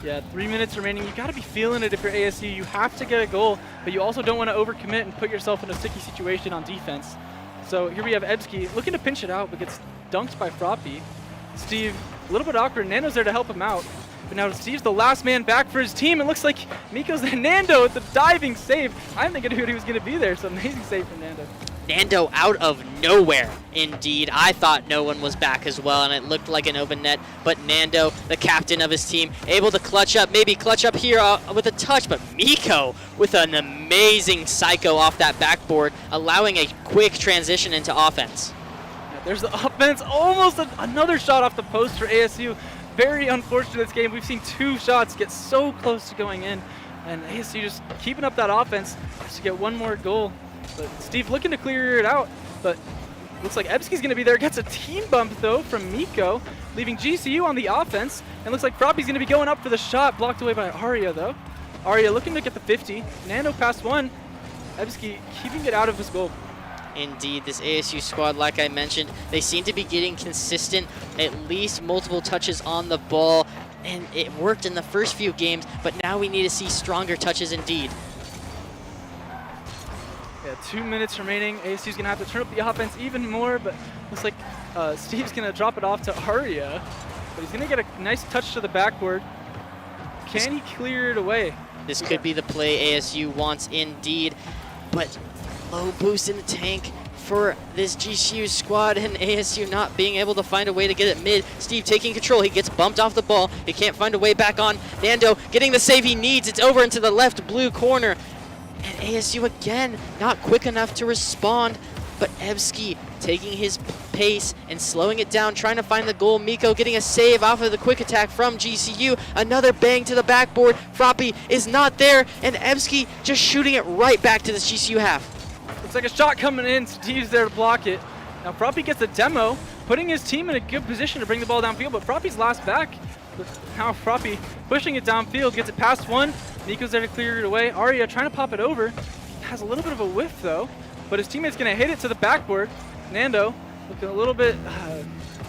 Yeah, 3 minutes remaining. You got to be feeling it if you're ASU. You have to get a goal, but you also don't want to overcommit and put yourself in a sticky situation on defense. So here we have Ebsky looking to pinch it out, but gets dunked by Froppy. Steve, a little bit awkward. Nando's there to help him out. But now Steve's the last man back for his team. It looks like Miko's the Nando with the diving save. I didn't think he was going to be there, so amazing save from Nando. Nando out of nowhere, indeed. I thought no one was back as well, and it looked like an open net, but Nando, the captain of his team, able to clutch up, maybe clutch up here with a touch, but Miko with an amazing psycho off that backboard, allowing a quick transition into offense. Yeah, there's the offense, almost another shot off the post for ASU. Very unfortunate this game. We've seen 2 shots get so close to going in, and ASU just keeping up that offense just to get one more goal. But Steve looking to clear it out, but looks like Ebski's going to be there. Gets a team bump, though, from Miko, leaving GCU on the offense. And looks like Froppy's going to be going up for the shot, blocked away by Arya, though. Arya looking to get the 50. Nando past 1. Ebski keeping it out of his goal. Indeed, this ASU squad, like I mentioned, they seem to be getting consistent, at least multiple touches on the ball. And it worked in the first few games, but now we need to see stronger touches indeed. Yeah, 2 minutes remaining. ASU's going to have to turn up the offense even more, but looks like Steve's going to drop it off to Arya. But he's going to get a nice touch to the backboard. Can he clear it away? This could be the play ASU wants indeed, but low boost in the tank for this GCU squad, and ASU not being able to find a way to get it mid. Steve taking control. He gets bumped off the ball. He can't find a way back on. Nando getting the save he needs. It's over into the left blue corner. And ASU again, not quick enough to respond, but Ebski taking his pace and slowing it down, trying to find the goal. Miko getting a save off of the quick attack from GCU. Another bang to the backboard. Froppy is not there, and Ebski just shooting it right back to the GCU half. Looks like a shot coming in. Steve's there to block it. Now Froppy gets a demo, putting his team in a good position to bring the ball downfield, but Froppy's last back. But now Froppy pushing it downfield, gets it past 1. Nico's there to clear it away. Arya trying to pop it over. Has a little bit of a whiff though, but his teammate's gonna hit it to the backboard. Nando looking a little bit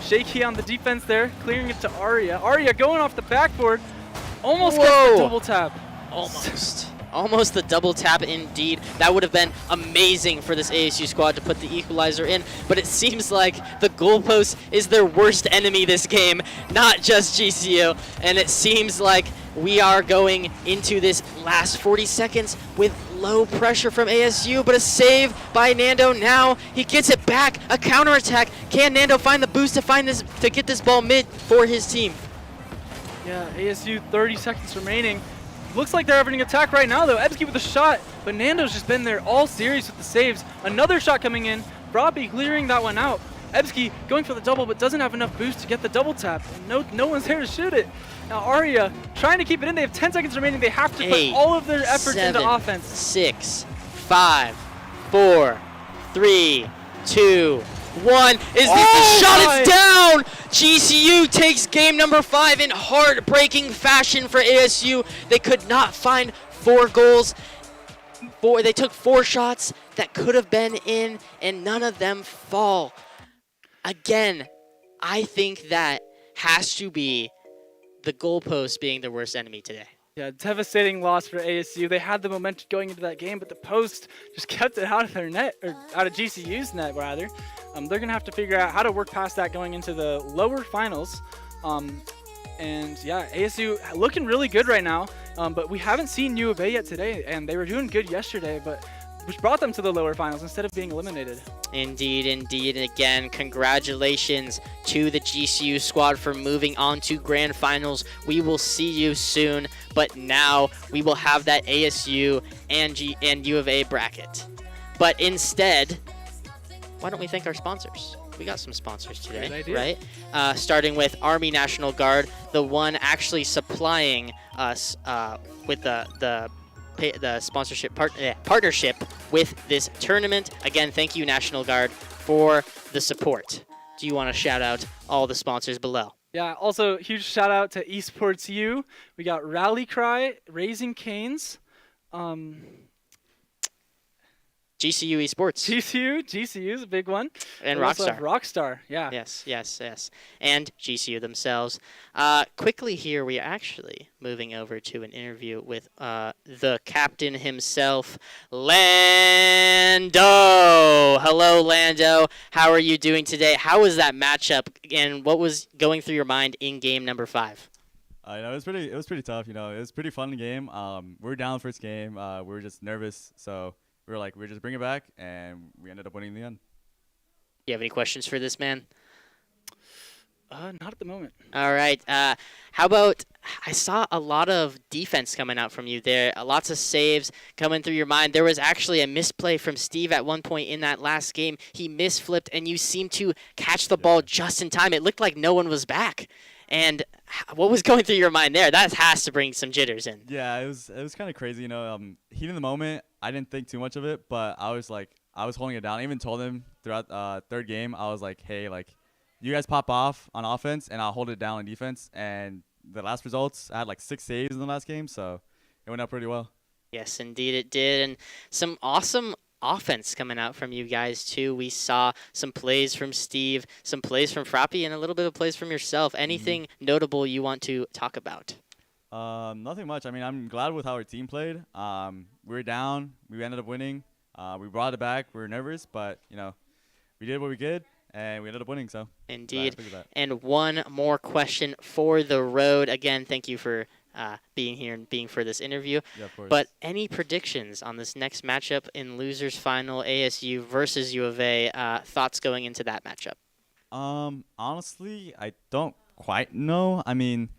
shaky on the defense there, clearing it to Arya. Arya going off the backboard, almost gets the double tap. Almost the double tap indeed. That would have been amazing for this ASU squad to put the equalizer in, but it seems like the goalpost is their worst enemy this game, not just GCU, and it seems like we are going into this last 40 seconds with low pressure from ASU, but a save by Nando. Now he gets it back, a counterattack. Can Nando find the boost to get this ball mid for his team? Yeah, ASU 30 seconds remaining. Looks like they're having an attack right now though. Ebski with a shot, but Nando's just been there all series with the saves. Another shot coming in. Robbie clearing that one out. Ebski going for the double, but doesn't have enough boost to get the double tap. No one's there to shoot it. Now Arya trying to keep it in. They have 10 seconds remaining. They have to put all of their efforts into offense. 6, 5, 4, 3, 2, 1. Is this the shot? It's down! GCU takes game number 5 in heartbreaking fashion for ASU. They could not find 4 goals. They took 4 shots that could have been in, and none of them fall. Again, I think that has to be the goalpost being the worst enemy today. Yeah, devastating loss for ASU. They had the momentum going into that game, but the post just kept it out of their net, or out of GCU's net, rather. They're going to have to figure out how to work past that going into the lower finals. And yeah, ASU looking really good right now, but we haven't seen U of A yet today, and they were doing good yesterday, but which brought them to the lower finals instead of being eliminated. Indeed, indeed. And again, congratulations to the GCU squad for moving on to grand finals. We will see you soon, but now we will have that ASU and U of A bracket. But instead, why don't we thank our sponsors? We got some sponsors today, right? Starting with Army National Guard, the one actually supplying us with the sponsorship partnership with this tournament. Again, thank you, National Guard, for the support. Do you want to shout out all the sponsors below? Yeah, also huge shout out to Esports U. We got RallyCry, Raising Canes, GCU Esports. GCU is a big one. And we Rockstar. also have Rockstar, yeah. Yes. And GCU themselves. Quickly here, we are actually moving over to an interview with the captain himself, Lando. Hello, Lando. How are you doing today? How was that matchup, and what was going through your mind in game number 5? I know it was pretty tough. You know, it was a pretty fun game. We were down the first game. We were just nervous, so we were like, we just bring it back, and we ended up winning in the end. You have any questions for this man? Not at the moment. All right. How about, I saw a lot of defense coming out from you there. Lots of saves coming through your mind. There was actually a misplay from Steve at one point in that last game. He misflipped, and you seemed to catch the ball just in time. It looked like no one was back. And what was going through your mind there? That has to bring some jitters in. Yeah, it was kind of crazy. You know, heat in the moment, I didn't think too much of it, but I was holding it down. I even told him throughout third game, I was like, hey, like, you guys pop off on offense, and I'll hold it down on defense. And the last results, I had like 6 saves in the last game, so it went out pretty well. Yes, indeed it did. And some awesome offense coming out from you guys, too. We saw some plays from Steve, some plays from Frappy, and a little bit of plays from yourself. Anything notable you want to talk about? Nothing much. I mean, I'm glad with how our team played. We were down. We ended up winning. We brought it back. We were nervous, but, you know, we did what we did. And we ended up winning, so. Indeed. And one more question for the road. Again, thank you for being here and being for this interview. Yeah, of course. But any predictions on this next matchup in losers final, ASU versus U of A? Thoughts going into that matchup? Honestly, I don't quite know. I mean,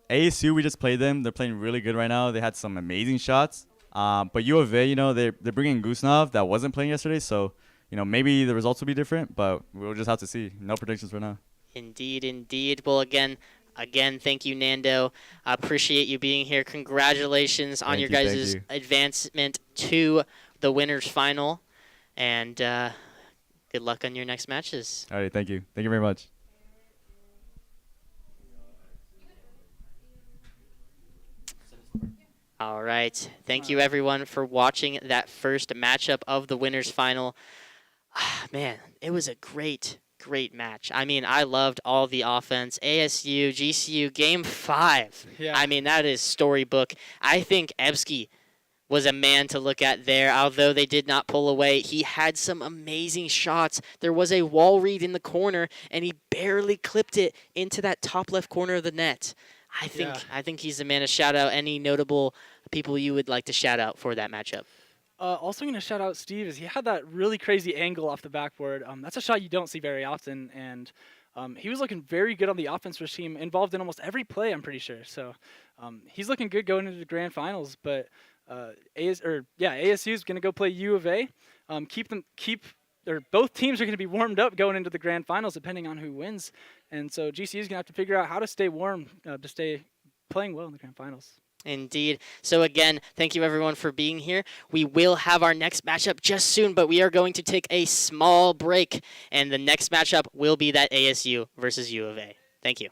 ASU, we just played them. They're playing really good right now. They had some amazing shots. But U of A, you know, they're bringing Gusnov that wasn't playing yesterday, so. You know, maybe the results will be different, but we'll just have to see. No predictions for now. Indeed, indeed. Well, again, thank you, Nando. I appreciate you being here. Congratulations on your guys' advancement to the winners final, and good luck on your next matches. All right, thank you. Thank you very much. All right. Thank you, everyone, for watching that first matchup of the winners final. Man, it was a great match. I mean, I loved all the offense. ASU, GCU, Game 5. Yeah. I mean, that is storybook. I think Ebsky was a man to look at there. Although they did not pull away, he had some amazing shots. There was a wall read in the corner, and he barely clipped it into that top left corner of the net. I think he's the man to shout out. Any notable people you would like to shout out for that matchup? Also going to shout out Steve, is he had that really crazy angle off the backboard. That's a shot you don't see very often, and he was looking very good on the offense for his team, involved in almost every play, I'm pretty sure. So he's looking good going into the grand finals. But ASU is going to go play U of A. Both teams are going to be warmed up going into the grand finals, depending on who wins. And so GCU is going to have to figure out how to stay warm to stay playing well in the grand finals. Indeed. So again, thank you everyone for being here. We will have our next matchup just soon, but we are going to take a small break, and the next matchup will be that ASU versus U of A. Thank you.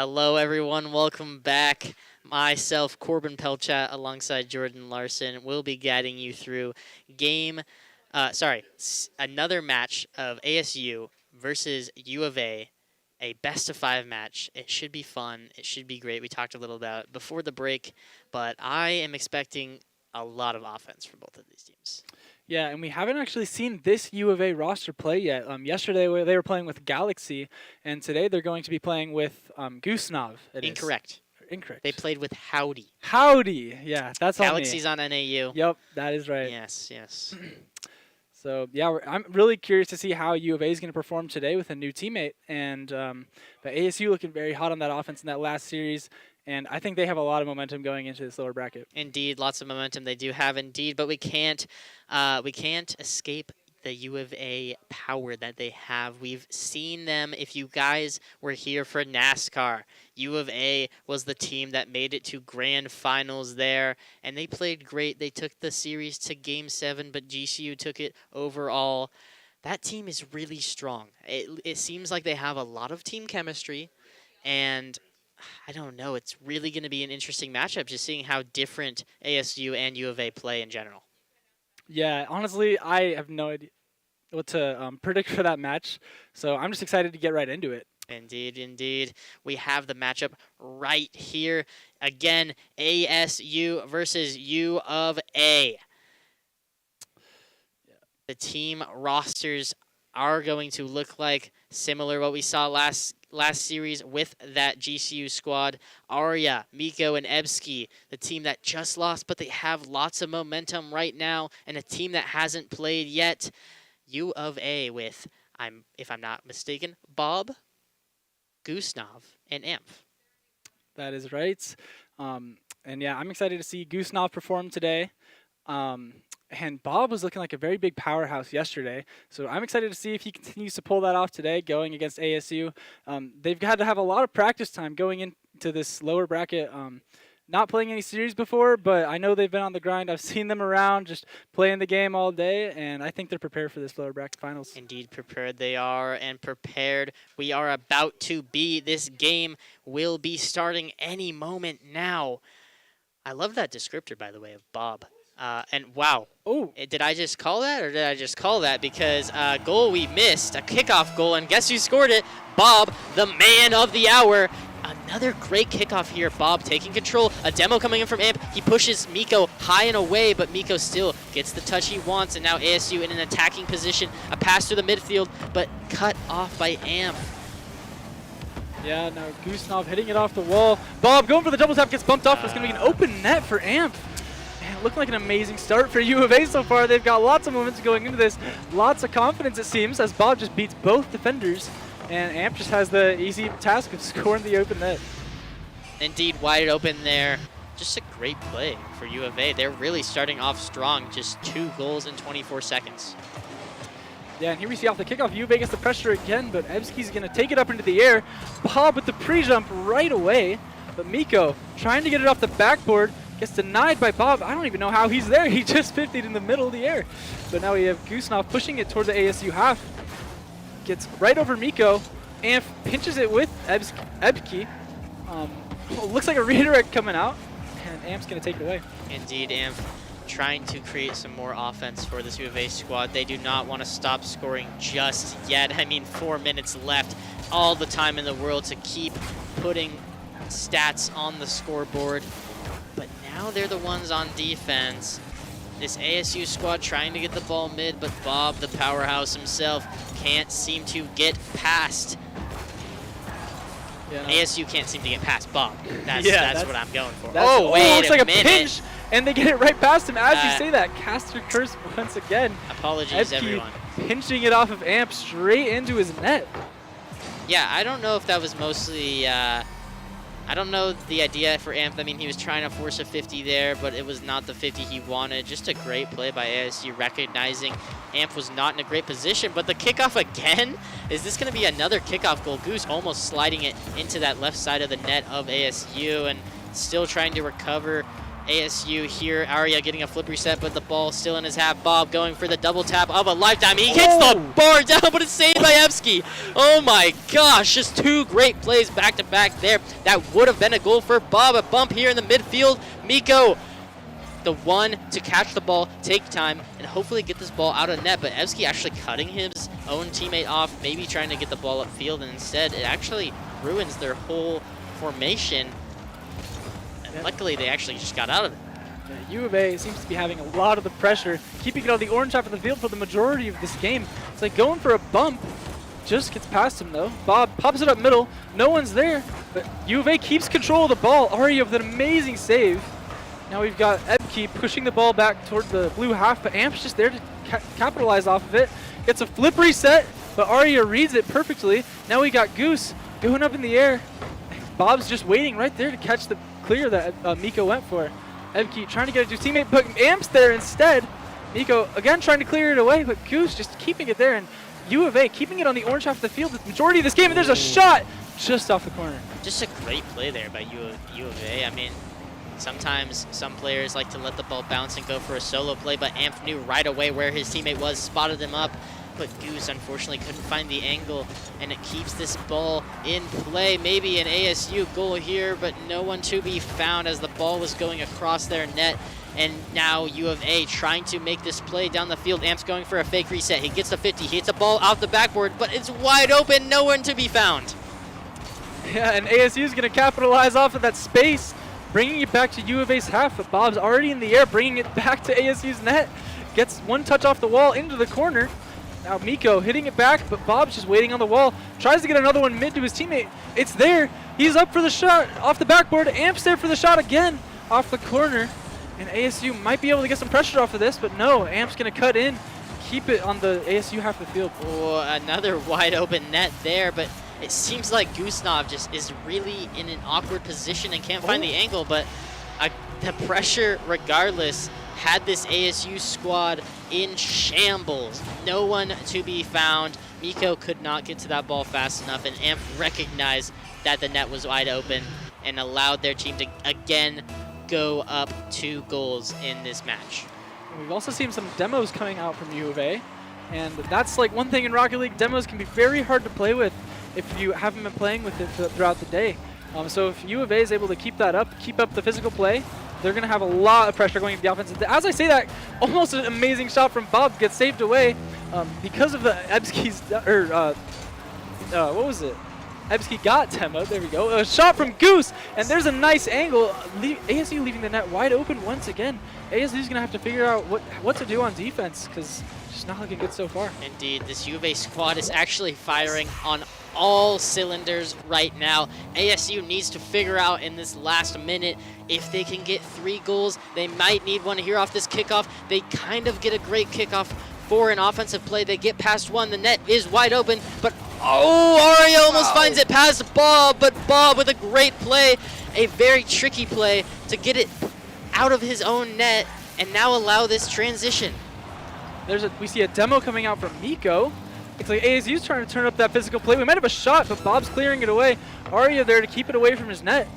Hello, everyone. Welcome back. Myself, Corbin Pelchat, alongside Jordan Larson, will be guiding you through another match of ASU versus U of A best-of-5 match. It should be fun. It should be great. We talked a little about it before the break, but I am expecting a lot of offense from both of these teams. Yeah, and we haven't actually seen this U of A roster play yet. Yesterday they were playing with Galaxy, and today they're going to be playing with Goosenov. Incorrect. Incorrect. They played with Howdy. Howdy. Yeah, that's on me. Galaxy's on NAU. Yep, that is right. Yes. So, yeah, I'm really curious to see how U of A is going to perform today with a new teammate. And but ASU looking very hot on that offense in that last series. And I think they have a lot of momentum going into this lower bracket. Indeed, lots of momentum they do have indeed. But we can't escape the U of A power that they have. We've seen them. If you guys were here for NASCAR, U of A was the team that made it to grand finals there, and they played great. They took the series to Game 7, but GCU took it overall. That team is really strong. It seems like they have a lot of team chemistry, and I don't know. It's really going to be an interesting matchup, just seeing how different ASU and U of A play in general. Yeah, honestly, I have no idea what to predict for that match, so I'm just excited to get right into it. Indeed. We have the matchup right here. Again, ASU versus U of A. The team rosters are going to look like similar what we saw last series with that GCU squad. Arya, Miko, and Ebski, the team that just lost, but they have lots of momentum right now, and a team that hasn't played yet. U of A with, if I'm not mistaken, Bob, Goosenov, and Amp. That is right. And yeah, I'm excited to see Goosenov perform today. And Bob was looking like a very big powerhouse yesterday. So I'm excited to see if he continues to pull that off today going against ASU. They've had to have a lot of practice time going into this lower bracket. Not playing any series before, but I know they've been on the grind. I've seen them around just playing the game all day, and I think they're prepared for this lower bracket finals. Indeed, prepared they are, and prepared we are about to be. This game will be starting any moment now. I love that descriptor, by the way, of Bob. And wow. Oh, did I just call that, or did I just call that? Because goal we missed, a kickoff goal, and guess who scored it? Bob, the man of the hour. Another great kickoff here. Bob taking control. A demo coming in from Amp. He pushes Miko high and away, but Miko still gets the touch he wants, and now ASU in an attacking position. A pass through the midfield, but cut off by Amp. Yeah, now Goosenov hitting it off the wall. Bob going for the double tap, gets bumped off. It's going to be an open net for Amp. Man, it looked like an amazing start for U of A so far. They've got lots of momentum going into this. Lots of confidence, it seems, as Bob just beats both defenders. And Amp just has the easy task of scoring the open net. Indeed, wide open there. Just a great play for U of A. They're really starting off strong. Just 2 goals in 24 seconds. Yeah, and here we see off the kickoff, U of A gets the pressure again, but Ebski's going to take it up into the air. Bob with the pre-jump right away. But Miko trying to get it off the backboard. Gets denied by Bob. I don't even know how he's there. He just 50'd in the middle of the air. But now we have Goosenov pushing it toward the ASU half. Gets right over Miko. Amp pinches it with Ebski. Looks like a redirect coming out. And Amp's going to take it away. Indeed, Amp trying to create some more offense for this U of A squad. They do not want to stop scoring just yet. I mean, 4 minutes left. All the time in the world to keep putting stats on the scoreboard. But now they're the ones on defense. This ASU squad trying to get the ball mid, but Bob, the powerhouse himself, can't seem to get past. Yeah, no. ASU can't seem to get past Bob. That's what I'm going for. Wait looks a like minute. A pinch, and they get it right past him. As you say that, caster curse once again. Apologies, everyone. Pinching it off of Amp straight into his net. Yeah, I don't know if that was mostly... I don't know the idea for Amp. I mean, he was trying to force a 50 there, but it was not the 50 he wanted. Just a great play by ASU, recognizing Amp was not in a great position. But the kickoff again? Is this going to be another kickoff goal? Goose almost sliding it into that left side of the net of ASU and still trying to recover ASU here, Arya getting a flip reset, but the ball still in his half. Bob going for the double tap of a lifetime. He hits the bar down, but it's saved by Evsky. Oh my gosh, just 2 great plays back to back there. That would have been a goal for Bob. A bump here in the midfield. Miko, the one to catch the ball, take time, and hopefully get this ball out of net. But Evsky actually cutting his own teammate off, maybe trying to get the ball upfield, and instead it actually ruins their whole formation. And luckily, they actually just got out of it. Yeah, U of A seems to be having a lot of the pressure, keeping it on the orange half of the field for the majority of this game. It's like going for a bump, just gets past him though. Bob pops it up middle, no one's there, but U of A keeps control of the ball. Arya with an amazing save. Now we've got Ebke pushing the ball back toward the blue half, but Amp's just there to capitalize off of it. Gets a flip reset, but Arya reads it perfectly. Now we got Goose going up in the air. Bob's just waiting right there to catch the clear that Miko went for. Ebke trying to get it to his teammate, but Amp's there instead. Miko again trying to clear it away, but Goose just keeping it there, and U of A keeping it on the orange half of the field the majority of this game, and there's a shot just off the corner. Just a great play there by U of A. I mean, sometimes some players like to let the ball bounce and go for a solo play, but Amp knew right away where his teammate was, spotted him up, but Goose unfortunately couldn't find the angle, and it keeps this ball in play. Maybe an ASU goal here, but no one to be found as the ball was going across their net. And now U of A trying to make this play down the field. Amp's going for a fake reset. He gets the 50. He hits a ball off the backboard, but it's wide open. No one to be found. Yeah, and ASU is going to capitalize off of that space, bringing it back to U of A's half. But Bob's already in the air, bringing it back to ASU's net. Gets one touch off the wall into the corner. Now Miko hitting it back, but Bob's just waiting on the wall. Tries to get another one mid to his teammate. It's there. He's up for the shot off the backboard. Amp's there for the shot again off the corner. And ASU might be able to get some pressure off of this, but no, Amp's going to cut in, keep it on the ASU half of the field. Oh, another wide open net there, but it seems like Gusnov just is really in an awkward position and can't find the angle, but the pressure regardless had this ASU squad in shambles. No one to be found. Miko could not get to that ball fast enough, and Amp recognized that the net was wide open and allowed their team to again go up 2 goals in this match. We've also seen some demos coming out from U of A, and that's like one thing in Rocket League. Demos can be very hard to play with if you haven't been playing with it throughout the day. So if U of A is able to keep that up, keep up the physical play, they're going to have a lot of pressure going into the offense. As I say that, almost an amazing shot from Bob gets saved away because of the Ebsky's, what was it? Ebsky got Temmo, there we go. A shot from Goose, and there's a nice angle. ASU leaving the net wide open once again. ASU's gonna have to figure out what to do on defense, because it's just not looking good so far. Indeed, this U of A squad is actually firing on all cylinders right now. ASU needs to figure out in this last minute if they can get 3 goals. They might need one here off this kickoff. They kind of get a great kickoff for an offensive play. They get past one, the net is wide open, but Arya almost finds it past Bob, but Bob with a great play, a very tricky play to get it out of his own net and now allow this transition. We see a demo coming out from Miko. It's like ASU's trying to turn up that physical play. We might have a shot, but Bob's clearing it away. Arya there to keep it away from his net.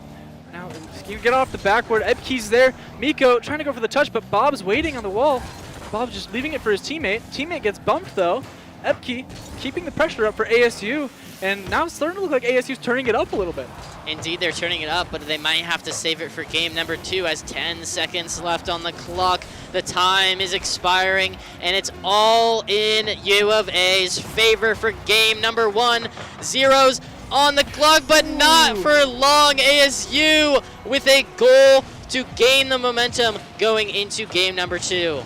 Now, you get off the backboard. Ebke's there. Miko trying to go for the touch, but Bob's waiting on the wall. Bob's just leaving it for his teammate. Teammate gets bumped, though. Ebke keeping the pressure up for ASU, and now it's starting to look like ASU's turning it up a little bit. Indeed, they're turning it up, but they might have to save it for game number 2 as 10 seconds left on the clock. The time is expiring, and it's all in U of A's favor for game number 1. Zeros on the clock, but not for long. ASU with a goal to gain the momentum going into game number 2.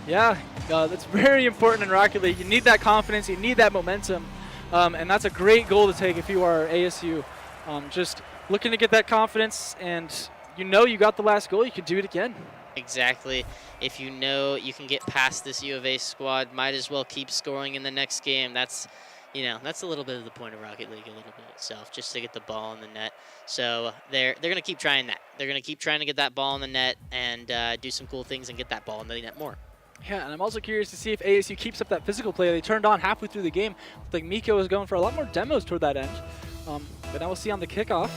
Yeah, that's very important in Rocket League. You need that confidence, you need that momentum, and that's a great goal to take if you are ASU. Just looking to get that confidence, and you know you got the last goal, you can do it again. Exactly. If you know you can get past this U of A squad, might as well keep scoring in the next game. That's, that's a little bit of the point of Rocket League, a little bit itself, just to get the ball in the net. So they're going to keep trying that. They're going to keep trying to get that ball in the net and do some cool things and get that ball in the net more. Yeah, and I'm also curious to see if ASU keeps up that physical play they turned on halfway through the game. Looked like Miko was going for a lot more demos toward that end. But now we'll see on the kickoff.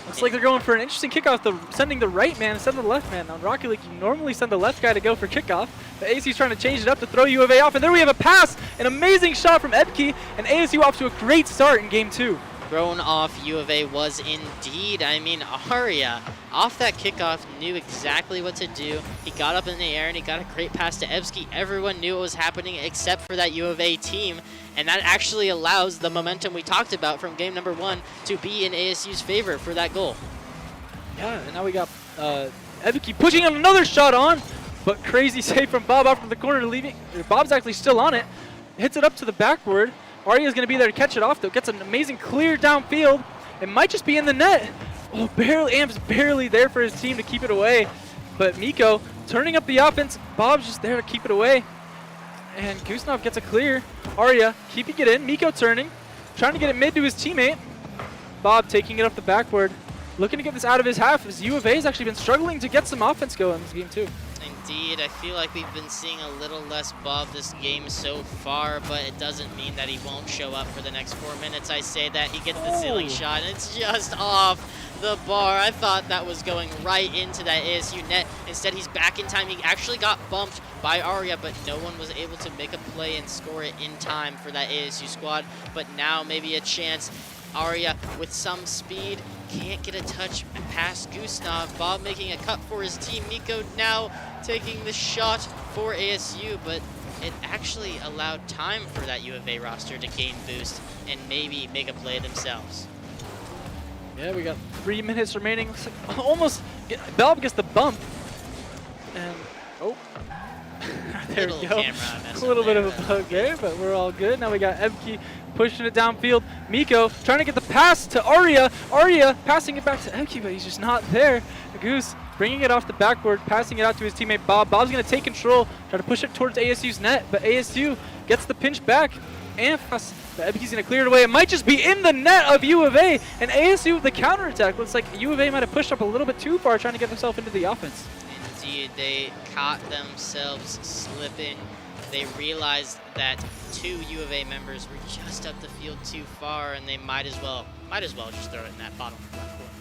Looks Looks like they're going for an interesting kickoff, sending the right man instead of the left man. On Rocket League, you normally send the left guy to go for kickoff, but ASU's trying to change it up to throw U of A off, and there we have a pass, an amazing shot from Ebke, and ASU off to a great start in game 2. Thrown off U of A was indeed. I mean, Arya, off that kickoff, knew exactly what to do. He got up in the air and he got a great pass to Ebsky. Everyone knew what was happening except for that U of A team. And that actually allows the momentum we talked about from game number 1 to be in ASU's favor for that goal. Yeah, and now we got Ebke pushing on another shot on, but crazy save from Bob out from the corner, leaving. Bob's actually still on it. Hits it up to the backboard. Arya's going to be there to catch it off, though. Gets an amazing clear downfield. It might just be in the net. Oh, Amp's barely there for his team to keep it away. But Miko turning up the offense. Bob's just there to keep it away. And Gusnov gets a clear. Arya keeping it in. Miko turning. Trying to get it mid to his teammate. Bob taking it up the backboard. Looking to get this out of his half, as U of A has actually been struggling to get some offense going in this game, too. Indeed, I feel like we've been seeing a little less Bob this game so far, but it doesn't mean that he won't show up for the next 4 minutes. I say that he gets the ceiling shot, and it's just off the bar. I thought that was going right into that ASU net. Instead, he's back in time. He actually got bumped by Arya, but no one was able to make a play and score it in time for that ASU squad. But now maybe a chance. Arya with some speed. Can't get a touch past Gusnov. Bob making a cut for his team. Miko now taking the shot for ASU, but it actually allowed time for that U of A roster to gain boost and maybe make a play themselves. Yeah, we got 3 minutes remaining. Looks like almost Bob gets the bump. And there we go. A little bit of a bug there, but we're all good. Now we got Ebke pushing it downfield. Miko trying to get the pass to Arya. Arya passing it back to Ebke, but he's just not there. Goose bringing it off the backboard, passing it out to his teammate Bob. Bob's going to take control, try to push it towards ASU's net, but ASU gets the pinch back. And Ebke's going to clear it away. It might just be in the net of U of A, and ASU with the counterattack. Looks like U of A might have pushed up a little bit too far, trying to get themselves into the offense. Indeed, they caught themselves slipping. They realized that 2 U of A members were just up the field too far, and they might as well just throw it in that bottom left corner.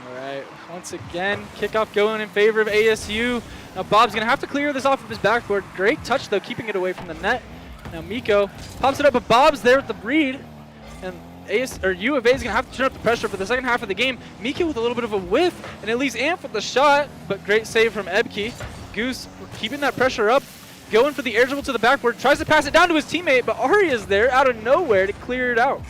All right, once again, kickoff going in favor of ASU. Now Bob's gonna have to clear this off of his backboard. Great touch though, keeping it away from the net. Now Miko pops it up, but Bob's there with the read, and U of A is going to have to turn up the pressure for the second half of the game. Miko with a little bit of a whiff, and it leaves Amp with the shot, but great save from Ebke. Goose keeping that pressure up, going for the air dribble to the backboard, tries to pass it down to his teammate, but Arya's there out of nowhere to clear it out.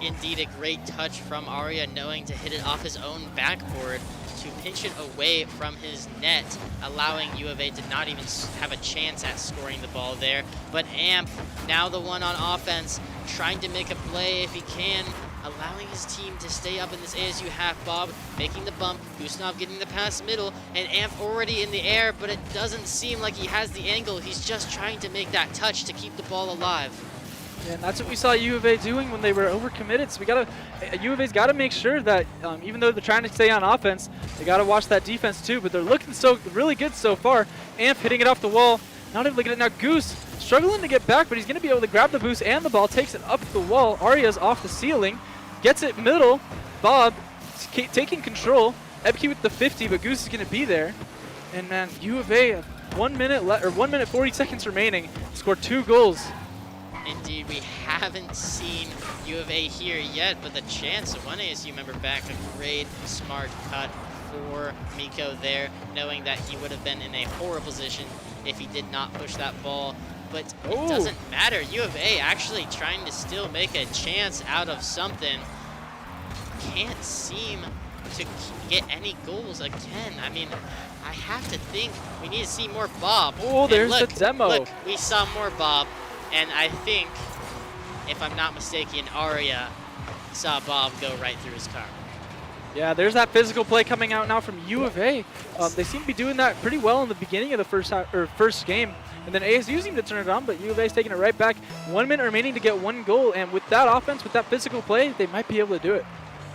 Indeed, a great touch from Arya, knowing to hit it off his own backboard to pinch it away from his net, allowing U of A to not even have a chance at scoring the ball there. But Amp, now the one on offense, trying to make a play if he can, allowing his team to stay up in this ASU half. Bob making the bump, Gusnov getting the pass middle, and Amp already in the air, but it doesn't seem like he has the angle. He's just trying to make that touch to keep the ball alive. Yeah, and that's what we saw U of A doing when they were overcommitted. So U of A's got to make sure that even though they're trying to stay on offense, they got to watch that defense too. But they're looking really good so far. Amp hitting it off the wall, not able to get it. Now Goose struggling to get back, but he's going to be able to grab the boost and the ball, takes it up the wall. Arya's off the ceiling, gets it middle. Bob taking control. Ebke with the 50, but Goose is going to be there. And man, U of A, 1 minute 40 seconds remaining, scored 2 goals. Indeed, we haven't seen U of A here yet, but the chance of one ASU member back, a great, smart cut for Miko there, knowing that he would have been in a horrible position if he did not push that ball. But it doesn't matter. U of A actually trying to still make a chance out of something. Can't seem to get any goals again. I mean, I have to think we need to see more Bob. Oh, there's the demo. Look, we saw more Bob. And I think, if I'm not mistaken, Arya saw Bob go right through his car. Yeah, there's that physical play coming out now from U of A. They seem to be doing that pretty well in the beginning of the first game. And then ASU seemed to turn it on, but U of A's taking it right back. 1 minute remaining to get 1 goal. And with that offense, with that physical play, they might be able to do it.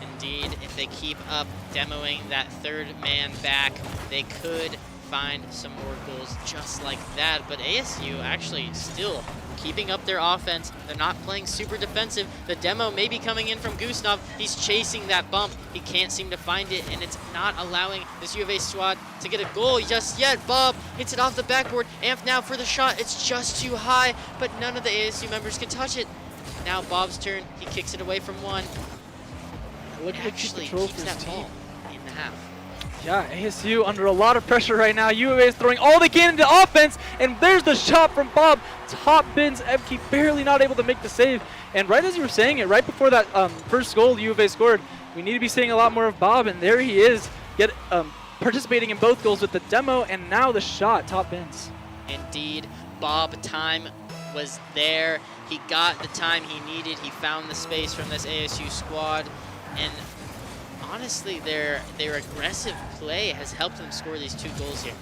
Indeed, if they keep up demoing that third man back, they could find some more goals just like that. But ASU actually still keeping up their offense. They're not playing super defensive. The demo may be coming in from Gustav. He's chasing that bump. He can't seem to find it, and it's not allowing this U of A squad to get a goal just yet. Bob hits it off the backboard. Amp now for the shot. It's just too high, but none of the ASU members can touch it. Now Bob's turn. He kicks it away from one. Look And at actually control keeps for that his ball team. in the half. Yeah, ASU under a lot of pressure right now. U of A is throwing all they can into offense, and there's the shot from Bob. Top bins, Evke barely not able to make the save. And right as you were saying it, right before that first goal U of A scored, we need to be seeing a lot more of Bob, and there he is, participating in both goals with the demo and now the shot, top bins. Indeed, Bob time was there. He got the time he needed. He found the space from this ASU squad, and honestly, their aggressive play has helped them score these 2 goals here.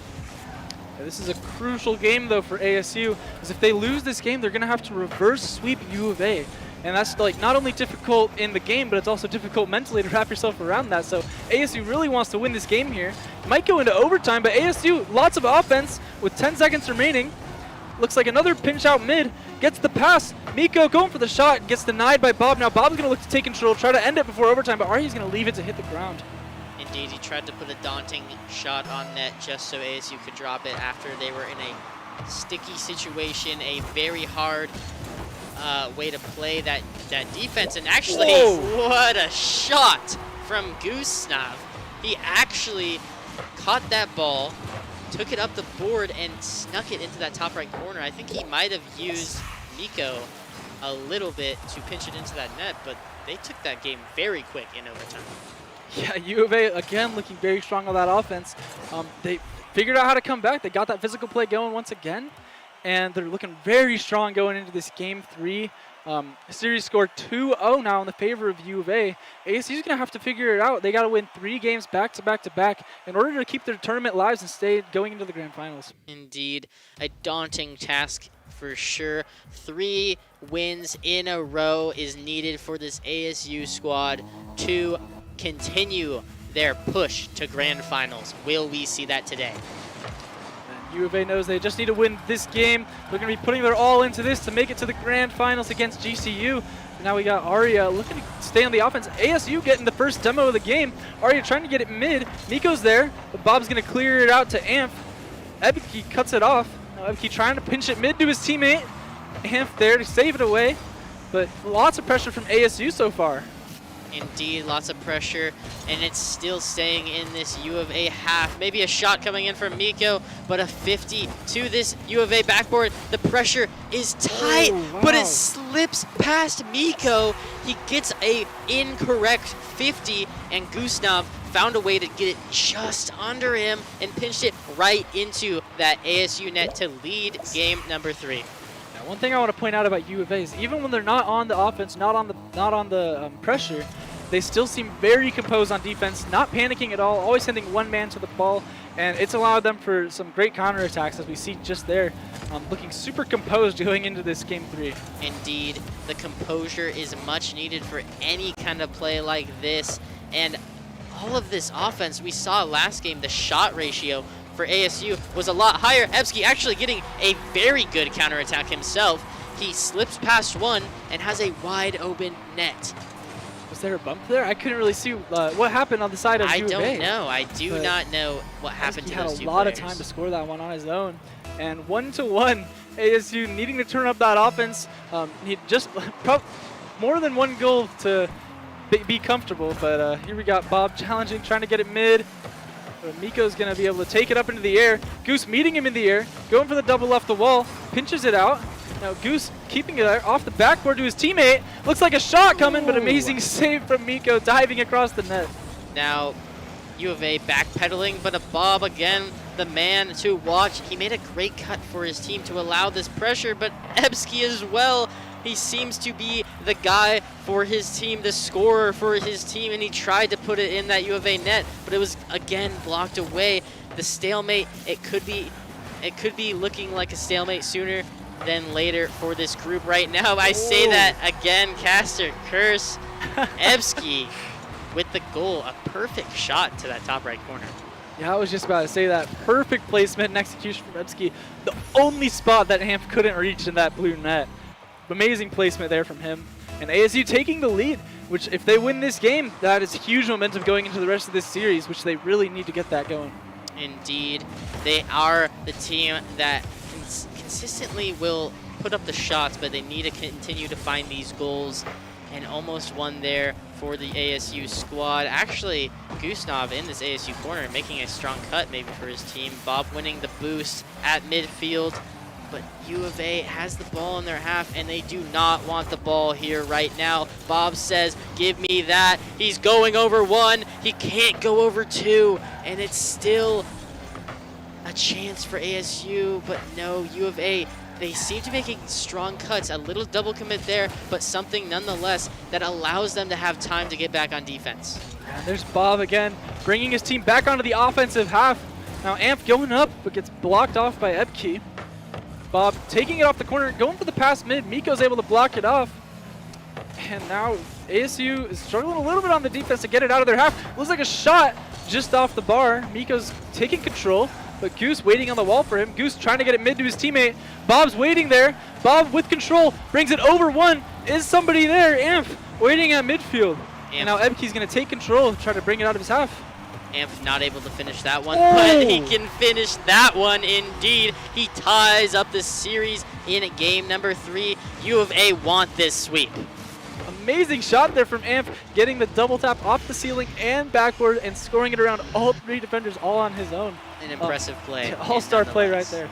Yeah, this is a crucial game though for ASU, because if they lose this game, they're gonna have to reverse sweep U of A. And that's like not only difficult in the game, but it's also difficult mentally to wrap yourself around that. So ASU really wants to win this game here. Might go into overtime, but ASU, lots of offense with 10 seconds remaining. Looks like another pinch out mid, gets the pass. Miko going for the shot, gets denied by Bob. Now Bob's gonna look to take control, try to end it before overtime, but Ari's gonna leave it to hit the ground. Indeed, he tried to put a daunting shot on net just so ASU could drop it after they were in a sticky situation, a very hard way to play that defense. And actually, what a shot from Gustav. He actually caught that ball, took it up the board, and snuck it into that top right corner. I think he might have used Miko a little bit to pinch it into that net, but they took that game very quick in overtime. Yeah, U of A, again, looking very strong on that offense. They figured out how to come back. They got that physical play going once again, and they're looking very strong going into this game 3. Series score 2-0 now in the favor of U of A. ASU's going to have to figure it out. They got to win 3 games back to back to back in order to keep their tournament lives and stay going into the grand finals. Indeed, a daunting task for sure. 3 wins in a row is needed for this ASU squad to continue their push to grand finals. Will we see that today? U of A knows they just need to win this game. They're going to be putting their all into this to make it to the grand finals against GCU. Now we got Arya looking to stay on the offense. ASU getting the first demo of the game. Arya trying to get it mid. Miko's there, but Bob's going to clear it out to Amp. Ebke cuts it off. Now Ebke trying to pinch it mid to his teammate. Amp there to save it away, but lots of pressure from ASU so far. Indeed, lots of pressure, and it's still staying in this U of A half. Maybe a shot coming in from Miko, but a 50 to this U of A backboard. The pressure is tight, but it slips past Miko. He gets a incorrect 50, and Gustav found a way to get it just under him and pinched it right into that ASU net to lead game number 3. Now, one thing I want to point out about U of A is even when they're not on the offense, not on the pressure, they still seem very composed on defense, not panicking at all, always sending one man to the ball, and it's allowed them for some great counterattacks, as we see just there, looking super composed going into this game 3. Indeed, the composure is much needed for any kind of play like this, and all of this offense we saw last game, the shot ratio for ASU was a lot higher. Ebsky actually getting a very good counterattack himself. He slips past one and has a wide open net. Was there a bump there? I couldn't really see what happened on the side of U of A. I don't know. I do not know what happened to those 2 players. He had a lot of time to score that one on his own. And 1-1, ASU needing to turn up that offense. He just more than 1 goal to be comfortable. But here we got Bob challenging, trying to get it mid. But Miko's going to be able to take it up into the air. Goose meeting him in the air, going for the double off the wall, pinches it out. Now Goose keeping it there off the backboard to his teammate. Looks like a shot coming, but amazing save from Miko diving across the net. Now U of A backpedaling, but a Bob again, the man to watch. He made a great cut for his team to allow this pressure, but Ebsky as well. He seems to be the guy for his team, the scorer for his team, and he tried to put it in that U of A net, but it was again blocked away. The stalemate, it could be looking like a stalemate sooner than later for this group right now. I say that again, Caster, curse. Ebsky with the goal, a perfect shot to that top right corner. Yeah, I was just about to say that. Perfect placement and execution from Ebski. The only spot that Amp couldn't reach in that blue net. Amazing placement there from him. And ASU taking the lead, which if they win this game, that is huge momentum going into the rest of this series, which they really need to get that going. Indeed. They are the team that consistently will put up the shots, but they need to continue to find these goals. And almost one there for the ASU squad. Actually, Gusnov in this ASU corner making a strong cut maybe for his team. Bob winning the boost at midfield. But U of A has the ball in their half, and they do not want the ball here right now. Bob says, give me that. He's going over one. He can't go over two. And it's still a chance for ASU, but no, U of A, they seem to be making strong cuts. A little double commit there, but something nonetheless that allows them to have time to get back on defense. And there's Bob again, bringing his team back onto the offensive half. Now Amp going up, but gets blocked off by Ebke. Bob taking it off the corner, going for the pass mid. Miko's able to block it off. And now ASU is struggling a little bit on the defense to get it out of their half. Looks like a shot just off the bar. Miko's taking control, but Goose waiting on the wall for him. Goose trying to get it mid to his teammate. Bob's waiting there. Bob with control, brings it over one. Is somebody there? Amp waiting at midfield. And now Ebke's going to take control, try to bring it out of his half. Amp not able to finish that one, but he can finish that one indeed. He ties up the series in game number 3. U of A want this sweep. Amazing shot there from Amp, getting the double tap off the ceiling and backboard and scoring it around all 3 defenders all on his own. An impressive play. All-star play right there.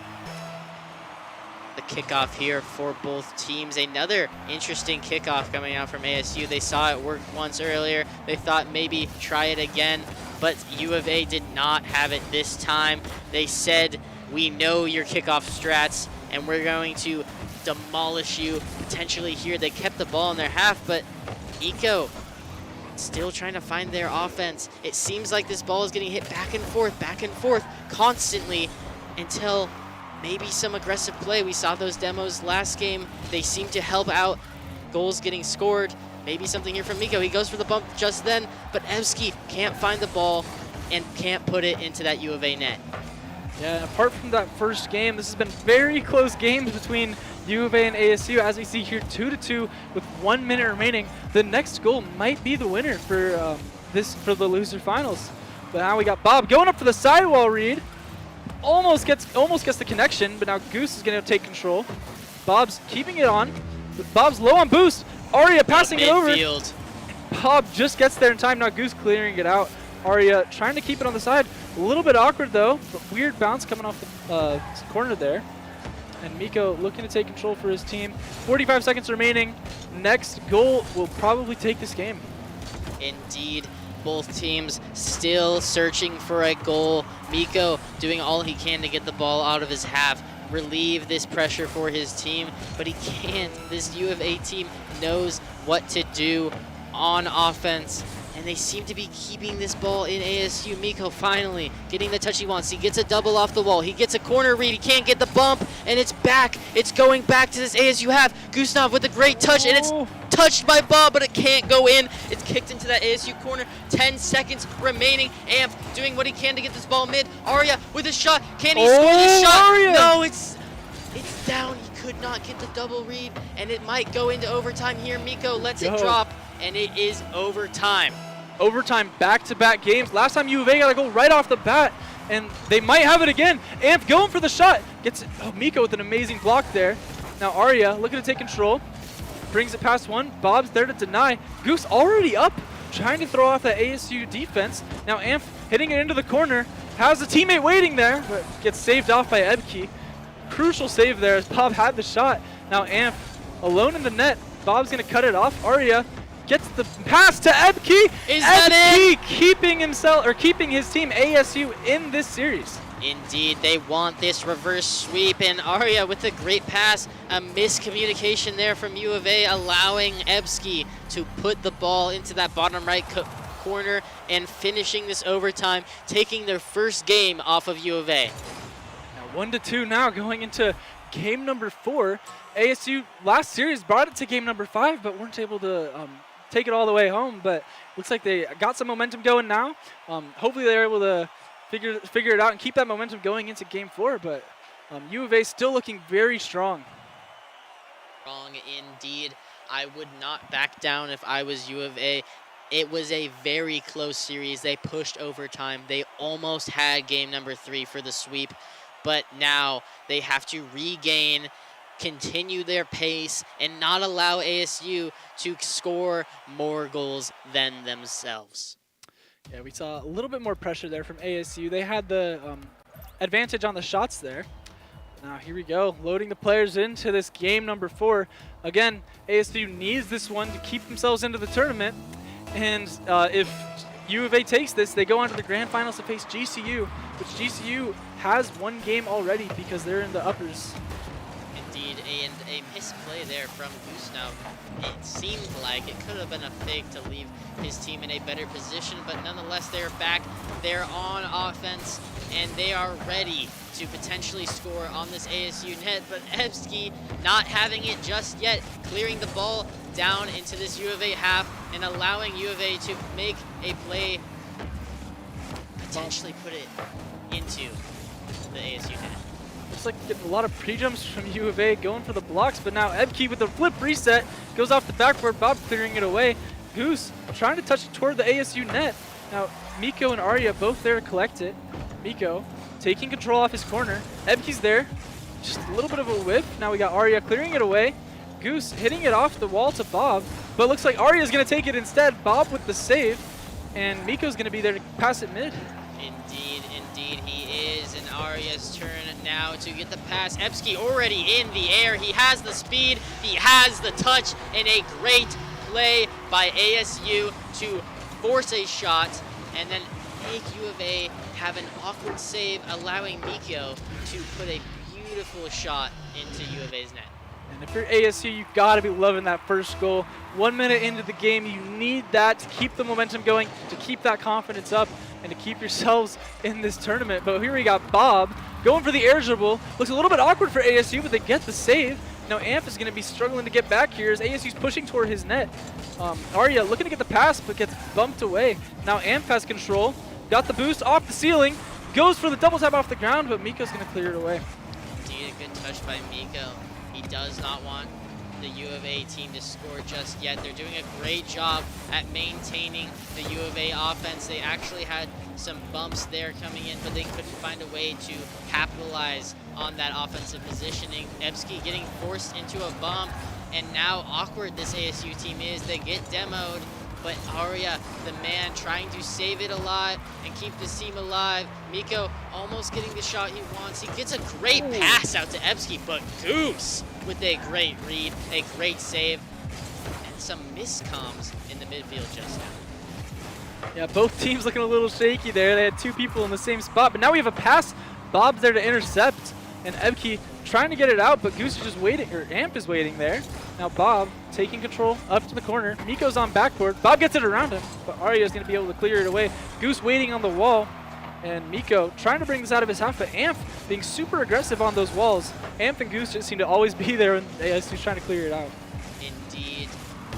The kickoff here for both teams. Another interesting kickoff coming out from ASU. They saw it work once earlier. They thought maybe try it again, but U of A did not have it this time. They said, we know your kickoff strats, and we're going to demolish you potentially here. They kept the ball in their half, but Eco still trying to find their offense. It seems like this ball is getting hit back and forth constantly until maybe some aggressive play. We saw those demos last game. They seem to help out goals getting scored. Maybe something here from Miko. He goes for the bump just then, but Evsky can't find the ball and can't put it into that U of A net. Yeah, apart from that first game, this has been very close games between U of A and ASU. As we see here, 2-2 with 1 minute remaining. The next goal might be the winner for the loser finals. But now we got Bob going up for the sidewall read. Almost gets the connection, but now Goose is going to take control. Bob's keeping it on, but Bob's low on boost. Aria passing it over. Bob just gets there in time. Now Goose clearing it out. Aria trying to keep it on the side. A little bit awkward though, but weird bounce coming off the corner there. And Miko looking to take control for his team. 45 seconds remaining. Next goal will probably take this game. Indeed. Both teams still searching for a goal. Miko doing all he can to get the ball out of his half, relieve this pressure for his team, but he can't. This U of A team knows what to do on offense, and they seem to be keeping this ball in ASU. Miko finally getting the touch he wants. He gets a double off the wall. He gets a corner read. He can't get the bump, and it's back. It's going back to this ASU half. Gusnov with a great touch, and it's touched by Bob, but it can't go in. It's kicked into that ASU corner. 10 seconds remaining. Amp doing what he can to get this ball mid. Arya with a shot. Can he score this shot? Arya. No, it's down. He could not get the double read, and it might go into overtime here. Miko lets it drop, and it is overtime. Overtime, back-to-back games. Last time U of A got a goal right off the bat, and they might have it again. Amp going for the shot. Gets it. Oh, Miko with an amazing block there. Now Arya looking to take control. Brings it past one. Bob's there to deny. Goose already up, trying to throw off that ASU defense. Now Amp hitting it into the corner. Has a teammate waiting there, but gets saved off by Ebke. Crucial save there as Bob had the shot. Now Amp alone in the net. Bob's going to cut it off. Arya gets the pass to Ebke. Is that it? Keeping his team ASU in this series. Indeed, they want this reverse sweep, and Arya with a great pass. A miscommunication there from U of A, allowing Ebsky to put the ball into that bottom right corner and finishing this overtime, taking their first game off of U of A. Now 1-2 now going into game number 4. ASU last series brought it to game number 5, but weren't able to take it all the way home. But looks like they got some momentum going now. Hopefully they're able to figure it out and keep that momentum going into Game 4. But U of A still looking very strong. Strong indeed. I would not back down if I was U of A. It was a very close series. They pushed overtime. They almost had game number 3 for the sweep, but now they have to regain, continue their pace, and not allow ASU to score more goals than themselves. Yeah, we saw a little bit more pressure there from ASU. They had the advantage on the shots there. Now here we go, loading the players into this game number 4. Again, ASU needs this one to keep themselves into the tournament. And if U of A takes this, they go on to the grand finals to face GCU, which GCU has one game already because they're in the uppers. Indeed, and a misplay there from Goose. Now, it seemed like it could have been a fake to leave his team in a better position, but nonetheless, they're back. They're on offense, and they are ready to potentially score on this ASU net, but Evsky not having it just yet, clearing the ball down into this U of A half and allowing U of A to make a play, potentially put it into the ASU net. Looks like getting a lot of pre-jumps from U of A, going for the blocks, but now Ebke with the flip reset goes off the backboard. Bob clearing it away. Goose trying to touch it toward the ASU net. Now Miko and Arya both there to collect it. Miko taking control off his corner. Ebke's there, just a little bit of a whip. Now we got Arya clearing it away. Goose hitting it off the wall to Bob, but looks like Arya's gonna take it instead. Bob with the save, and Miko's gonna be there to pass it mid. Indeed he is, and Arya's turn now to get the pass. Ebsky already in the air. He has the speed, he has the touch, and a great play by ASU to force a shot, and then make U of A have an awkward save, allowing Miko to put a beautiful shot into U of A's net. And if you're ASU, you gotta be loving that first goal. 1 minute into the game, you need that to keep the momentum going, to keep that confidence up, and to keep yourselves in this tournament. But here we got Bob going for the air dribble. Looks a little bit awkward for ASU, but they get the save. Now Amp is gonna be struggling to get back here as ASU's pushing toward his net. Arya looking to get the pass, but gets bumped away. Now Amp has control, got the boost off the ceiling, goes for the double tap off the ground, but Miko's gonna clear it away. Indeed, a good touch by Miko. He does not want the U of A team to score just yet. They're doing a great job at maintaining the U of A offense. They actually had some bumps there coming in, but they couldn't find a way to capitalize on that offensive positioning. Ebsky getting forced into a bump, and now awkward this ASU team is. They get demoed, but Arya, the man, trying to save it alive and keep this team alive. Miko almost getting the shot he wants. He gets a great pass out to Ebsky, but Goose with a great read, a great save, and some miscoms in the midfield just now. Yeah, both teams looking a little shaky there. They had two people in the same spot, but now we have a pass. Bob's there to intercept, and Ebke trying to get it out, but Goose is just waiting, or Amp is waiting there. Now Bob taking control up to the corner. Miko's on backboard. Bob gets it around him, but Arya's going to be able to clear it away. Goose waiting on the wall, and Miko trying to bring this out of his half, but Amp being super aggressive on those walls. Amp and Goose just seem to always be there when ASU's trying to clear it out. Indeed,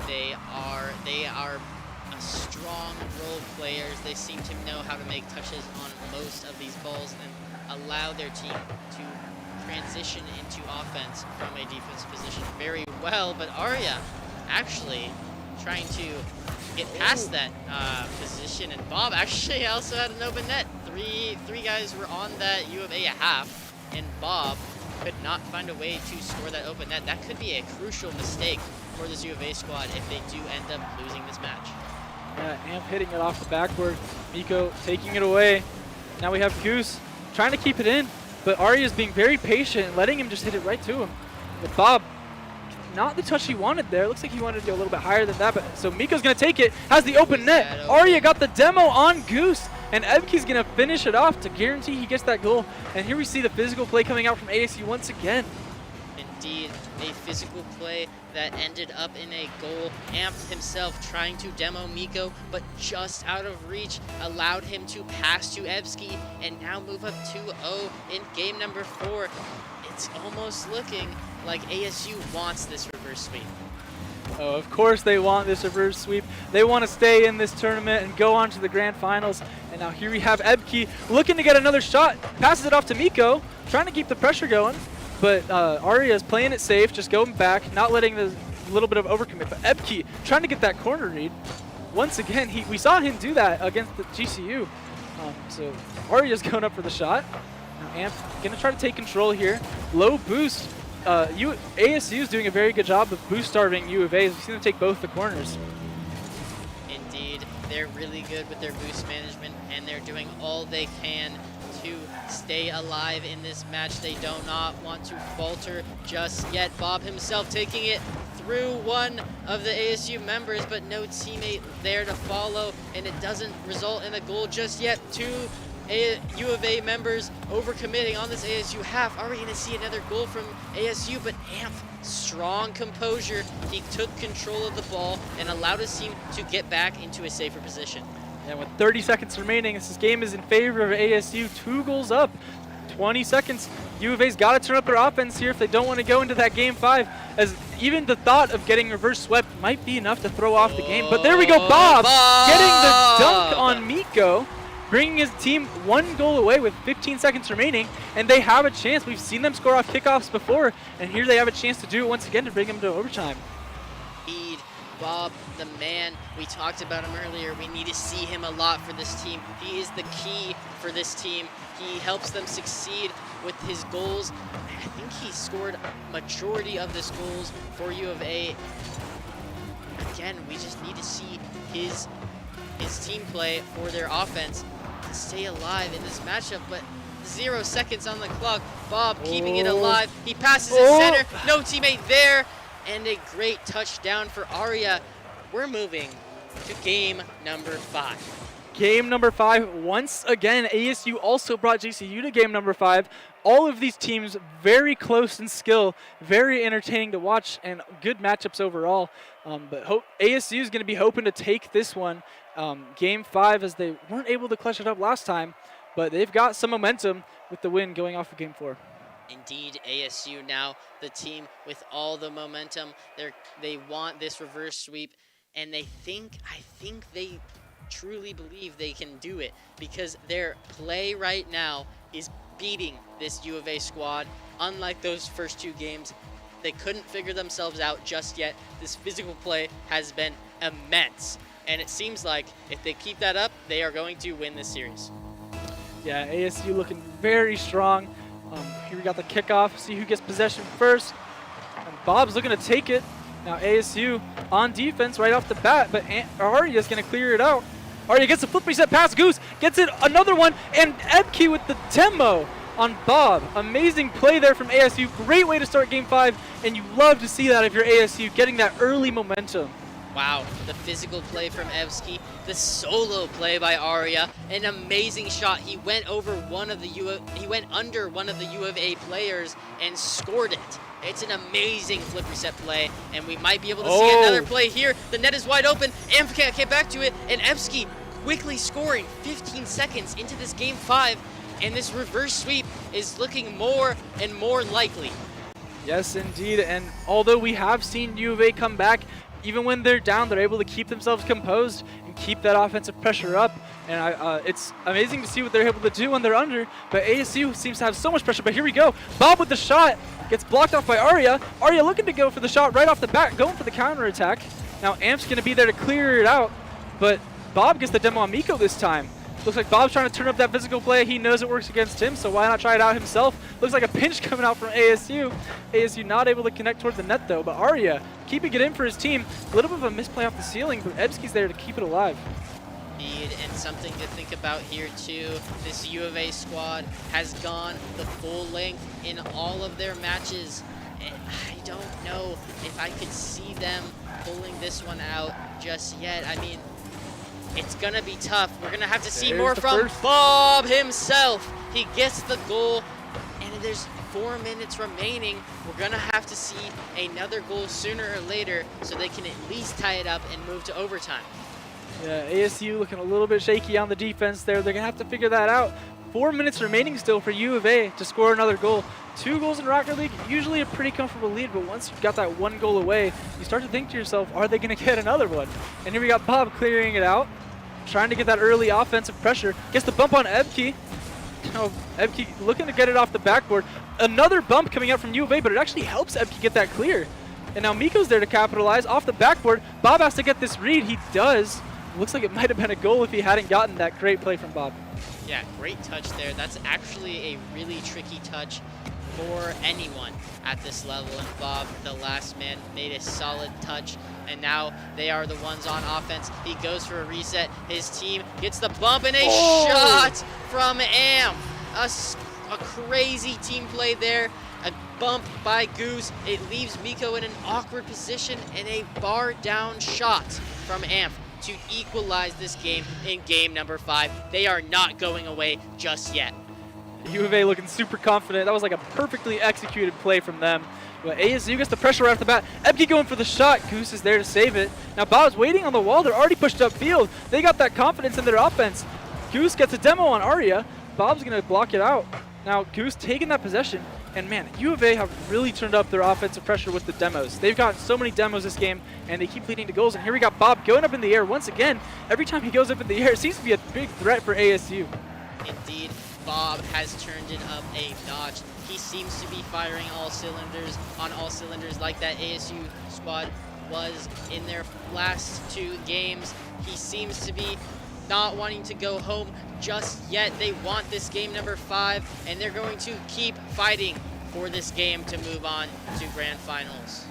they are strong role players. They seem to know how to make touches on most of these balls and allow their team to transition into offense from a defensive position very well, but Arya actually trying to get past that position, and Bob actually also had an open net. Three guys were on that U of A half, and Bob could not find a way to score that open net. That could be a crucial mistake for this U of A squad if they do end up losing this match. Yeah, Amp hitting it off the backboard. Miko taking it away. Now we have Goose trying to keep it in, but Arya's being very patient and letting him just hit it right to him. But Bob, not the touch he wanted there. Looks like he wanted to go a little bit higher than that, but so Miko's gonna take it, has the open net. Arya got the demo on Goose, and Ebke's gonna finish it off to guarantee he gets that goal. And here we see the physical play coming out from ASU once again. Indeed, a physical play that ended up in a goal. Amp himself trying to demo Miko, but just out of reach, allowed him to pass to Ebsky and now move up 2-0 in game number 4. It's almost looking like ASU wants this reverse sweep. Oh, of course they want this reverse sweep. They want to stay in this tournament and go on to the grand finals And now here we have Ebke looking to get another shot, passes it off to Miko, trying to keep the pressure going. But Arya is playing it safe, just going back, not letting the little bit of overcommit. But Ebke trying to get that corner read. Once again, we saw him do that against the GCU. So Arya's going up for the shot. Now Amp gonna try to take control here. Low boost. ASU is doing a very good job of boost starving U of A. We've seen them take both the corners. Indeed, they're really good with their boost management, and they're doing all they can to stay alive in this match. They do not want to falter just yet. Bob himself taking it through one of the ASU members, but no teammate there to follow, and it doesn't result in a goal just yet. Two U of A members overcommitting on this ASU half. Are we going to see another goal from ASU? But Amp, strong composure. He took control of the ball and allowed his team to get back into a safer position. And with 30 seconds remaining, this game is in favor of ASU. 2 goals up, 20 seconds. U of A's got to turn up their offense here if they don't want to go into that game 5, as even the thought of getting reverse swept might be enough to throw off the game. But there we go, Bob getting the dunk on Miko, bringing his team 1 goal away with 15 seconds remaining, and they have a chance. We've seen them score off kickoffs before, and here they have a chance to do it once again to bring them to overtime. Indeed, Bob, the man, we talked about him earlier. We need to see him a lot for this team. He is the key for this team. He helps them succeed with his goals. I think he scored a majority of his goals for U of A. Again, we just need to see his team play for their offense to stay alive in this matchup. But 0 seconds on the clock. Bob keeping it alive. He passes his center. No teammate there. And a great touchdown for Arya. We're moving to game number 5. Game number 5, once again, ASU also brought GCU to game number 5. All of these teams very close in skill, very entertaining to watch, and good matchups overall. But ASU is going to be hoping to take this one, game 5, as they weren't able to clutch it up last time. But they've got some momentum with the win going off of game 4. Indeed, ASU now the team with all the momentum. They want this reverse sweep, and I think they truly believe they can do it, because their play right now is beating this U of A squad. Unlike those first 2 games, they couldn't figure themselves out just yet. This physical play has been immense, and it seems like if they keep that up, they are going to win this series. Yeah, ASU looking very strong. Here we got the kickoff. See who gets possession first. And Bob's looking to take it. Now ASU on defense right off the bat, but Arya's going to clear it out. Arya gets a flip reset pass. Goose gets it, another one, and Ebke with the demo on Bob. Amazing play there from ASU. Great way to start game 5, and you love to see that if you're ASU, getting that early momentum. Wow, the physical play from Ebke, the solo play by Arya, an amazing shot. He went under one of the U of A players and scored it. It's an amazing flip reset play, and we might be able to see another play here. The net is wide open. Amp can't get back to it, and Ebke quickly scoring 15 seconds into this game 5, and this reverse sweep is looking more and more likely. Yes, indeed, and although we have seen U of A come back, even when they're down, they're able to keep themselves composed and keep that offensive pressure up. And it's amazing to see what they're able to do when they're under. But ASU seems to have so much pressure. But here we go. Bob with the shot. Gets blocked off by Arya. Arya looking to go for the shot right off the bat, going for the counterattack. Now Amp's going to be there to clear it out. But Bob gets the demo on Miko this time. Looks like Bob's trying to turn up that physical play. He knows it works against him, so why not try it out himself? Looks like a pinch coming out from ASU. ASU not able to connect towards the net, though. But Arya keeping it in for his team. A little bit of a misplay off the ceiling, but Ebske's there to keep it alive. Indeed, and something to think about here, too. This U of A squad has gone the full length in all of their matches. And I don't know if I could see them pulling this one out just yet. I mean, it's going to be tough. We're going to have to see more from Bob himself. He gets the goal, and there's 4 minutes remaining. We're going to have to see another goal sooner or later so they can at least tie it up and move to overtime. Yeah, ASU looking a little bit shaky on the defense there. They're going to have to figure that out. 4 minutes remaining still for U of A to score another goal. 2 goals in Rocket League, usually a pretty comfortable lead, but once you've got that 1 goal away, you start to think to yourself, are they going to get another one? And here we got Bob clearing it out. trying to get that early offensive pressure. Gets the bump on Ebke. Oh, Ebke looking to get it off the backboard. Another bump coming out from U of A, but it actually helps Ebke get that clear. And now Miko's there to capitalize off the backboard. Bob has to get this read. He does. Looks like it might have been a goal if he hadn't gotten that great play from Bob. Yeah, great touch there. That's actually a really tricky touch for anyone at this level. And Bob, the last man, made a solid touch. And now they are the ones on offense. He goes for a reset. His team gets the bump and a shot from Amp. A crazy team play there. A bump by Goose. It leaves Miko in an awkward position and a bar down shot from Amp to equalize this game in game number 5. They are not going away just yet. U of A looking super confident. That was like a perfectly executed play from them. But ASU gets the pressure right off the bat. Ebke going for the shot. Goose is there to save it. Now Bob's waiting on the wall. They're already pushed upfield. They got that confidence in their offense. Goose gets a demo on Arya. Bob's going to block it out. Now Goose taking that possession. And man, U of A have really turned up their offensive pressure with the demos. They've gotten so many demos this game, and they keep leading to goals. And here we got Bob going up in the air once again. Every time he goes up in the air, it seems to be a big threat for ASU. Indeed, Bob has turned it up a notch. He seems to be firing all cylinders on all cylinders like that ASU squad was in their last 2 games. He seems to be not wanting to go home just yet. They want this game number 5, and they're going to keep fighting for this game to move on to grand finals.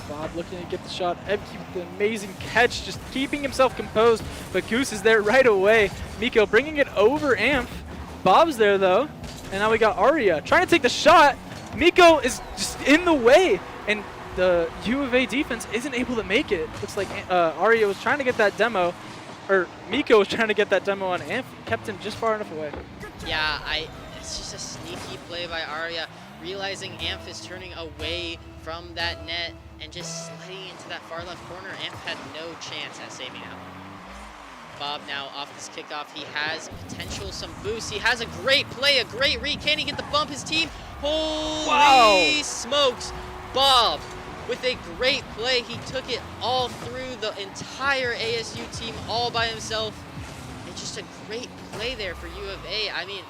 Bob looking to get the shot. Ebke with the amazing catch, just keeping himself composed, but Goose is there right away. Miko bringing it over Amp. Bob's there though, and now we got Arya trying to take the shot. Miko is just in the way, and the U of A defense isn't able to make it. Looks like Arya was trying to get that demo, or Miko was trying to get that demo on Amp, kept him just far enough away. Yeah, it's just a sneaky play by Arya, realizing Amp is turning away from that net and just sliding into that far left corner. Amp had no chance at saving out. Bob now off this kickoff. He has potential, some boost. He has a great play, a great read. Can he get the bump? His team, holy smokes. Bob with a great play. He took it all through the entire ASU team all by himself. And just a great play there for U of A. I mean,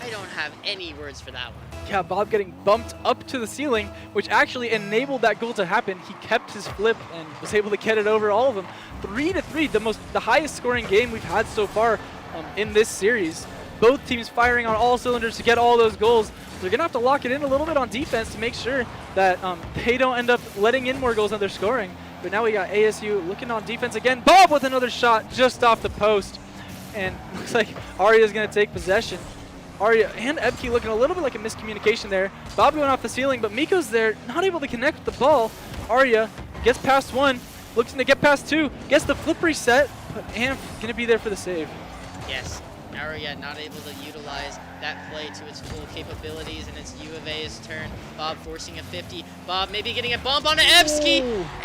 I don't have any words for that one. Yeah, Bob getting bumped up to the ceiling, which actually enabled that goal to happen. He kept his flip and was able to get it over all of them. 3-3, the highest scoring game we've had so far in this series. Both teams firing on all cylinders to get all those goals. They're going to have to lock it in a little bit on defense to make sure that they don't end up letting in more goals than they're scoring. But now we got ASU looking on defense again. Bob with another shot just off the post. And looks like Arya's going to take possession. Arya and Ebke looking a little bit like a miscommunication there. Bob going off the ceiling, but Miko's there, not able to connect with the ball. Arya gets past 1, looks to get past 2, gets the flip reset, but Amp going to be there for the save. Yes, Arya not able to utilize that play to its full capabilities, and it's U of A's turn. Bob forcing a 50. Bob maybe getting a bump onto Evsky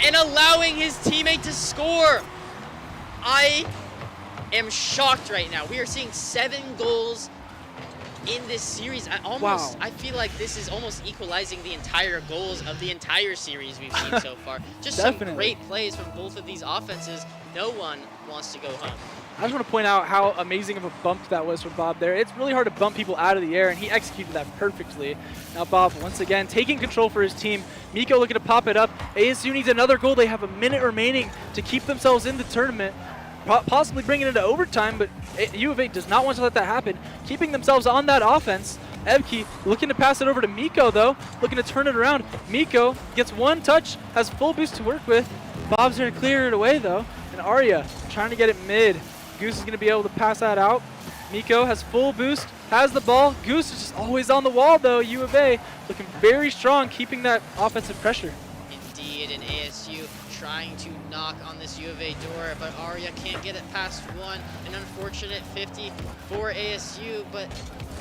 and allowing his teammate to score. I am shocked right now. We are seeing 7 goals in this series. I feel like this is almost equalizing the entire goals of the entire series we've seen so far. Just some great plays from both of these offenses. No one wants to go home. I just want to point out how amazing of a bump that was from Bob there. It's really hard to bump people out of the air, and he executed that perfectly. Now Bob, once again, taking control for his team. Miko looking to pop it up. ASU needs another goal. They have a minute remaining to keep themselves in the tournament. Possibly bringing it into overtime, but U of A does not want to let that happen. Keeping themselves on that offense. Ebke looking to pass it over to Miko, though. Looking to turn it around. Miko gets 1 touch, has full boost to work with. Bob's there to clear it away, though. And Arya trying to get it mid. Goose is going to be able to pass that out. Miko has full boost, has the ball. Goose is just always on the wall, though. U of A looking very strong, keeping that offensive pressure. Indeed, and ASU trying to knock on this U of A door, but Arya can't get it past 1. An unfortunate 50 for ASU, but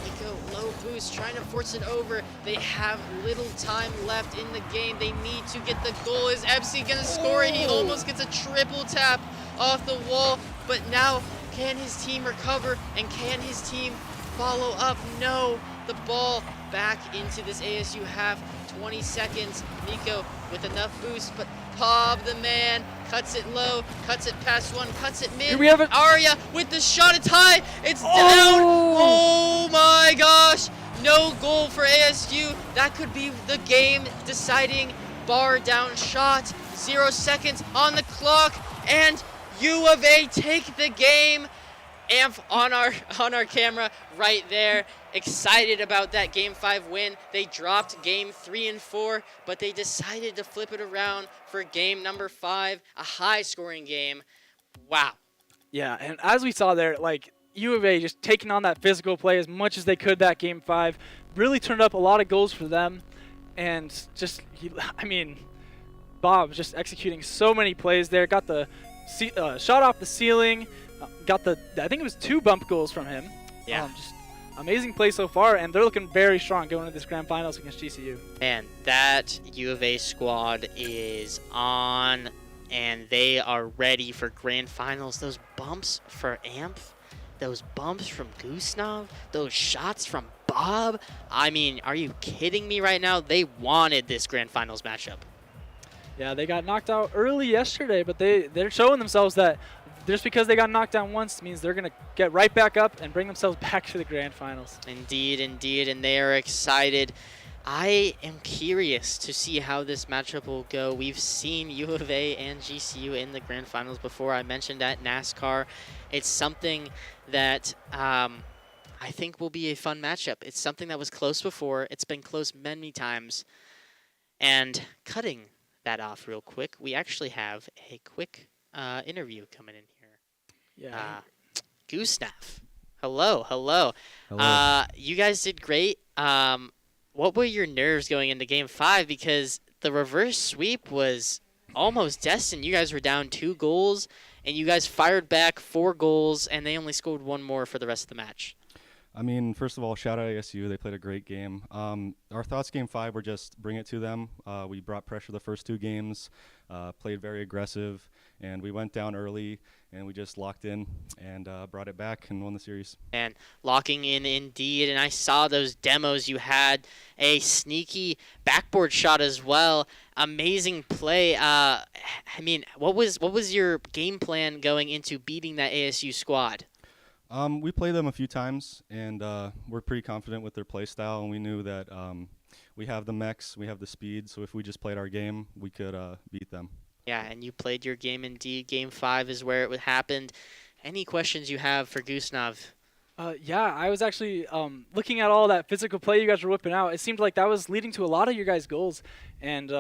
Miko low boost, trying to force it over. They have little time left in the game. They need to get the goal. Is Ebsy gonna score it? He almost gets a triple tap off the wall, but now can his team recover, and can his team follow up? No, the ball back into this ASU half. 20 seconds. Nico with enough boost, but Bob the man cuts it low, cuts it past one, cuts it mid. Here we have it. Arya with the shot. It's high. It's down. Oh my gosh. No goal for ASU. That could be the game deciding bar down shot. 0 seconds on the clock, and U of A take the game. Amp on our camera right there. Excited about that Game 5 win. They dropped Game 3 and 4, but they decided to flip it around for Game number 5, a high-scoring game. Wow. Yeah, and as we saw there, like U of A just taking on that physical play as much as they could that Game 5, really turned up a lot of goals for them, and just, Bob just executing so many plays there. Got the shot off the ceiling. Got I think it was 2 bump goals from him. Yeah. Just amazing play so far, and they're looking very strong going into this grand finals against GCU. And that U of A squad is on, and they are ready for grand finals. Those bumps for Amp, those bumps from Gustav, those shots from Bob. I mean, are you kidding me right now? They wanted this grand finals matchup. Yeah, they got knocked out early yesterday, but they're showing themselves that just because they got knocked down once means they're going to get right back up and bring themselves back to the grand finals. Indeed, indeed, and they are excited. I am curious to see how this matchup will go. We've seen U of A and GCU in the grand finals before. I mentioned at NASCAR. It's something that I think will be a fun matchup. It's something that was close before. It's been close many times. And cutting that off real quick, we actually have a quick interview coming in here. Yeah. Gustav. Hello. Hello. You guys did great. What were your nerves going into Game 5? Because the reverse sweep was almost destined. You guys were down 2 goals, and you guys fired back 4 goals, and they only scored 1 more for the rest of the match. I mean, first of all, shout out ASU. They played a great game. Our thoughts Game 5 were just bring it to them. We brought pressure the first 2 games, played very aggressive, and we went down early, and we just locked in and brought it back and won the series. And locking in indeed, and I saw those demos. You had a sneaky backboard shot as well. Amazing play. What was your game plan going into beating that ASU squad? We played them a few times, and we're pretty confident with their play style, and we knew that we have the mechs, we have the speed, so if we just played our game, we could beat them. Yeah, and you played your game indeed. Game 5 is where it happened. Any questions you have for Gustav? Yeah, I was actually looking at all that physical play you guys were whipping out. It seemed like that was leading to a lot of your guys' goals. And,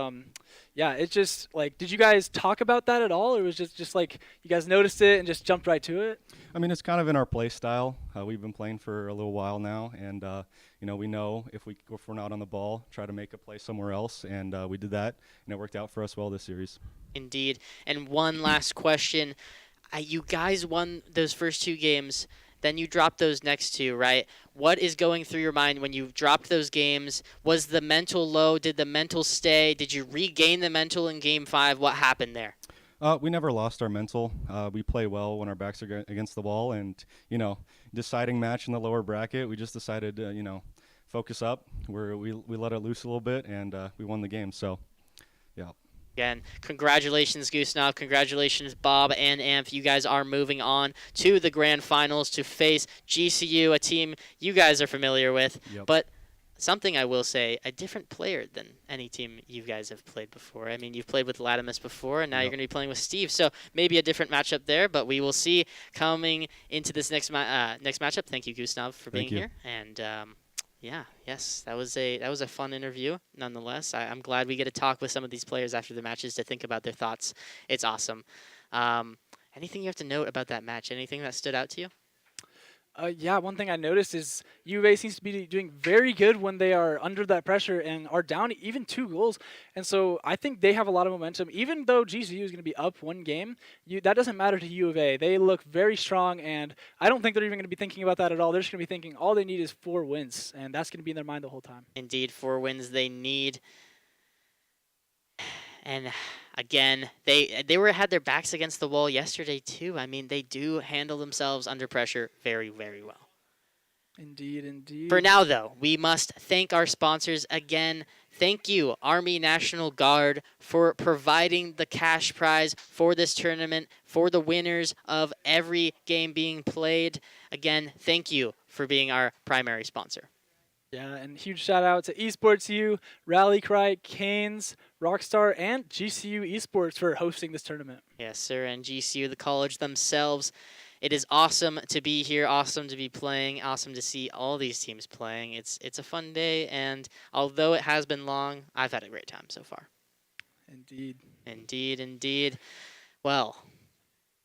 yeah, it just, like, did you guys talk about that at all? Or was it just like you guys noticed it and just jumped right to it? I mean, it's kind of in our play style. We've been playing for a little while now, and, we know if we're not on the ball, try to make a play somewhere else. And we did that, and it worked out for us well this series. Indeed. And one last question. You guys won those first 2 games. Then you dropped those next 2, right? What is going through your mind when you dropped those games? Was the mental low? Did the mental stay? Did you regain the mental in Game 5? What happened there? We never lost our mental. We play well when our backs are against the wall, and, deciding match in the lower bracket, we just decided to, focus up. We let it loose a little bit, and we won the game. So, yeah. Again, congratulations, Gustav. Congratulations, Bob and Amp. You guys are moving on to the grand finals to face GCU, a team you guys are familiar with. Yep. But something I will say, a different player than any team you guys have played before. I mean, you've played with Latimus before, and now you're going to be playing with Steve. So maybe a different matchup there, but we will see coming into this next matchup. Thank you, Gustav, for being here. And that was a fun interview nonetheless. I'm glad we get to talk with some of these players after the matches to think about their thoughts. It's awesome. Anything you have to note about that match? Anything that stood out to you? Yeah, one thing I noticed is U of A seems to be doing very good when they are under that pressure and are down even 2 goals. And so I think they have a lot of momentum. Even though GCU is going to be up 1 game, that doesn't matter to U of A. They look very strong, and I don't think they're even going to be thinking about that at all. They're just going to be thinking all they need is 4 wins, and that's going to be in their mind the whole time. Indeed, 4 wins they need. And again, they had their backs against the wall yesterday too. I mean, they do handle themselves under pressure very, very well. Indeed, indeed. For now, though, we must thank our sponsors again. Thank you, Army National Guard, for providing the cash prize for this tournament, for the winners of every game being played. Again, thank you for being our primary sponsor. Yeah, and huge shout out to Esports U, RallyCry, Canes, Rockstar, and GCU Esports for hosting this tournament. Yes, sir, and GCU, the college themselves. It is awesome to be here, awesome to be playing, awesome to see all these teams playing. It's a fun day, and although it has been long, I've had a great time so far. Indeed. Indeed, indeed. Well,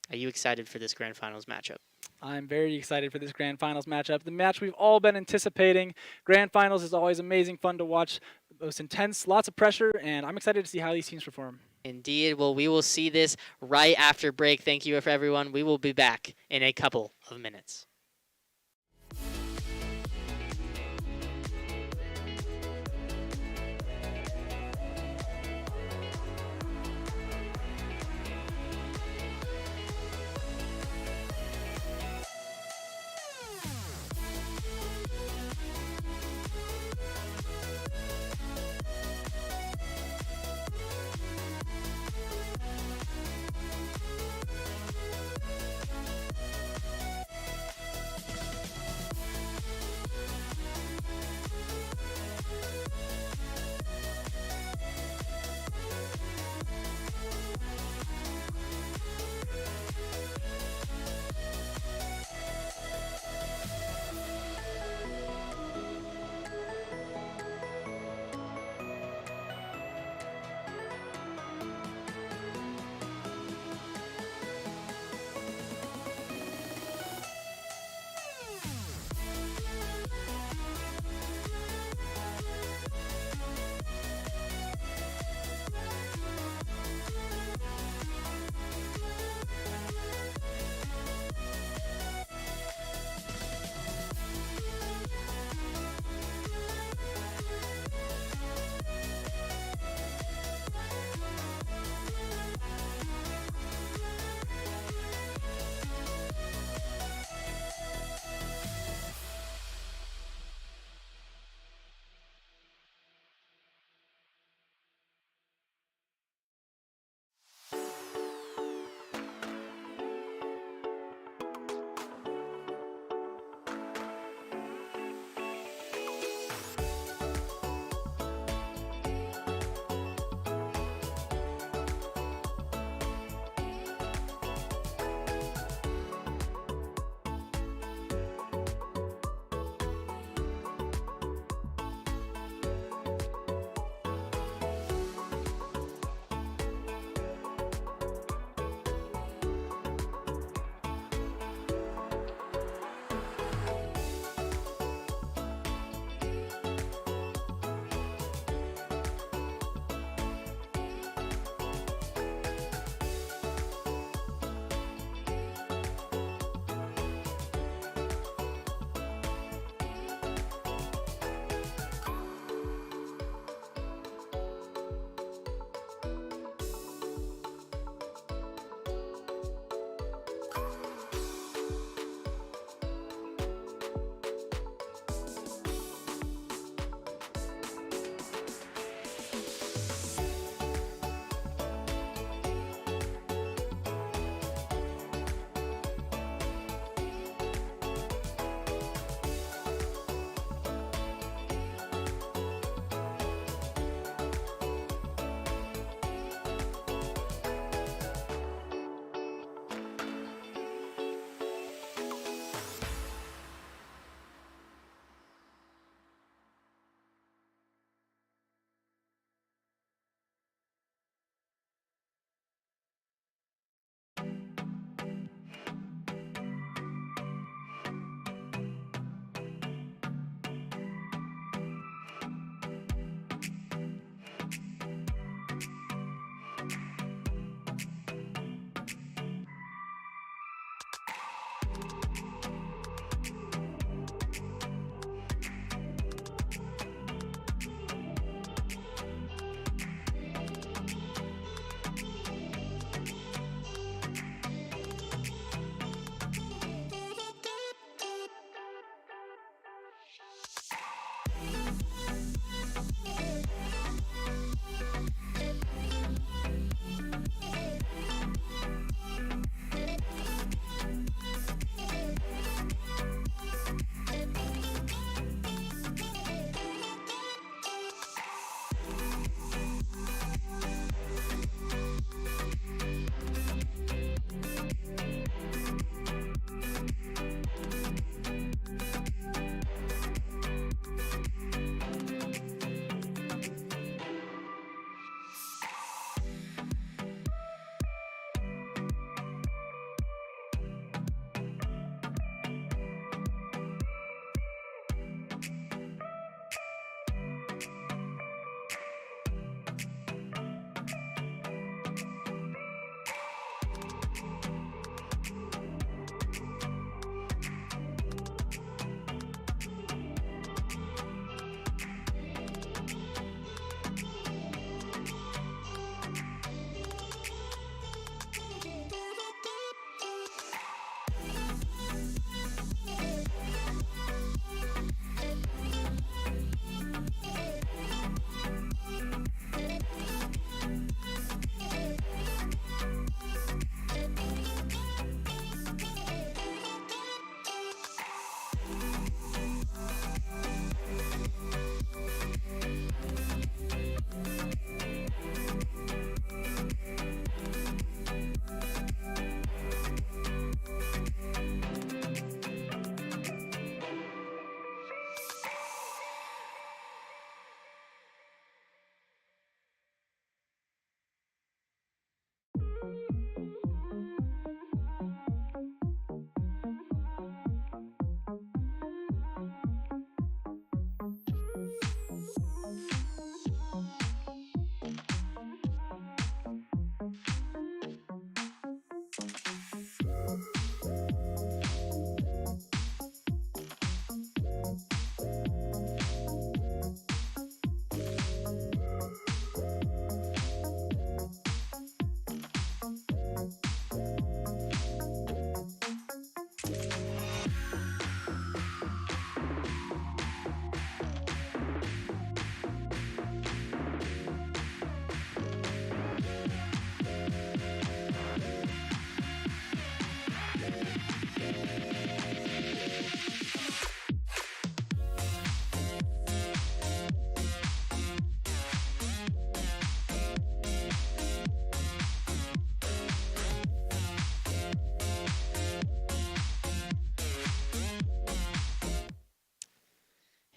are you excited for this Grand Finals matchup? I'm very excited for this Grand Finals matchup. The match we've all been anticipating. Grand Finals is always amazing fun to watch. The most intense, lots of pressure, and I'm excited to see how these teams perform. Indeed. Well, we will see this right after break. Thank you for everyone. We will be back in a couple of minutes.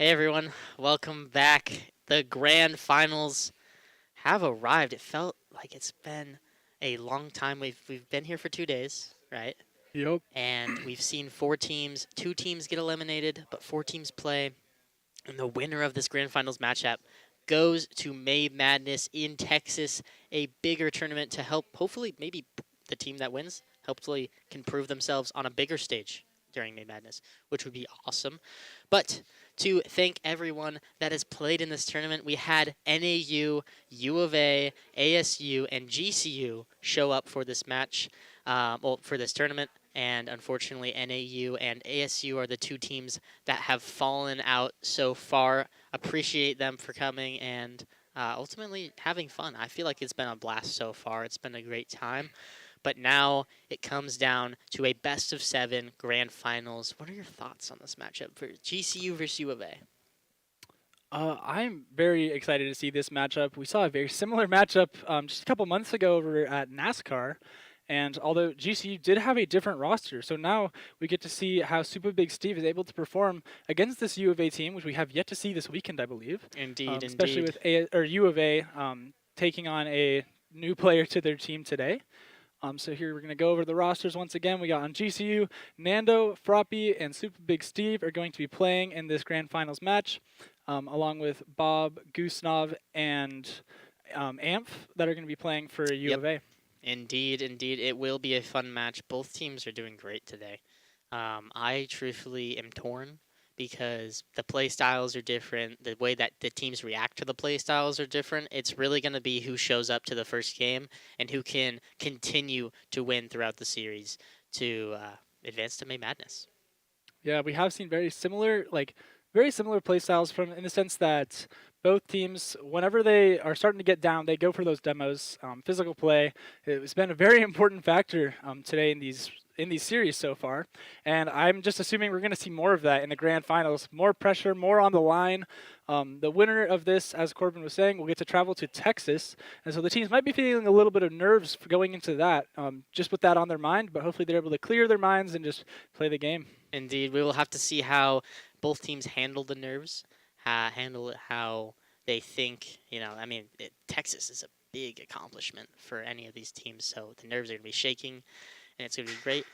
Hey everyone, welcome back. The grand finals have arrived. It felt like it's been a long time. We've been here for 2 days, right? Yep. And we've seen 4 teams, 2 teams get eliminated, but 4 teams play. And the winner of this grand finals matchup goes to May Madness in Texas, a bigger tournament to help hopefully maybe the team that wins hopefully can prove themselves on a bigger stage during May Madness, which would be awesome. But to thank everyone that has played in this tournament, we had NAU, U of A, ASU, and GCU show up for this match, for this tournament. And unfortunately, NAU and ASU are the 2 teams that have fallen out so far. Appreciate them for coming and ultimately having fun. I feel like it's been a blast so far. It's been a great time. But now it comes down to a best of 7 grand finals. What are your thoughts on this matchup for GCU versus U of A? I'm very excited to see this matchup. We saw a very similar matchup just a couple months ago over at NASCAR. And although GCU did have a different roster, so now we get to see how Super Big Steve is able to perform against this U of A team, which we have yet to see this weekend, I believe. Indeed, especially with U of A taking on a new player to their team today. So here we're going to go over the rosters once again. We got on GCU, Nando, Froppy, and Super Big Steve are going to be playing in this grand finals match, along with Bob, Goosenov, and Amph that are going to be playing for U of A. Indeed, indeed. It will be a fun match. Both teams are doing great today. I truthfully am torn because the play styles are different. The way that the teams react to the play styles are different. It's really going to be who shows up to the first game and who can continue to win throughout the series to advance to May Madness. Yeah, we have seen very similar play styles from in the sense that both teams, whenever they are starting to get down, they go for those demos. Physical play, it's been a very important factor today in these series so far, and I'm just assuming we're going to see more of that in the grand finals. More pressure, more on the line. The winner of this, as Corbin was saying, will get to travel to Texas, and so the teams might be feeling a little bit of nerves for going into that, just with that on their mind, but hopefully they're able to clear their minds and just play the game. Indeed, we will have to see how both teams handle the nerves, handle it how they think. Texas is a big accomplishment for any of these teams, so the nerves are going to be shaking, and it's going to be great.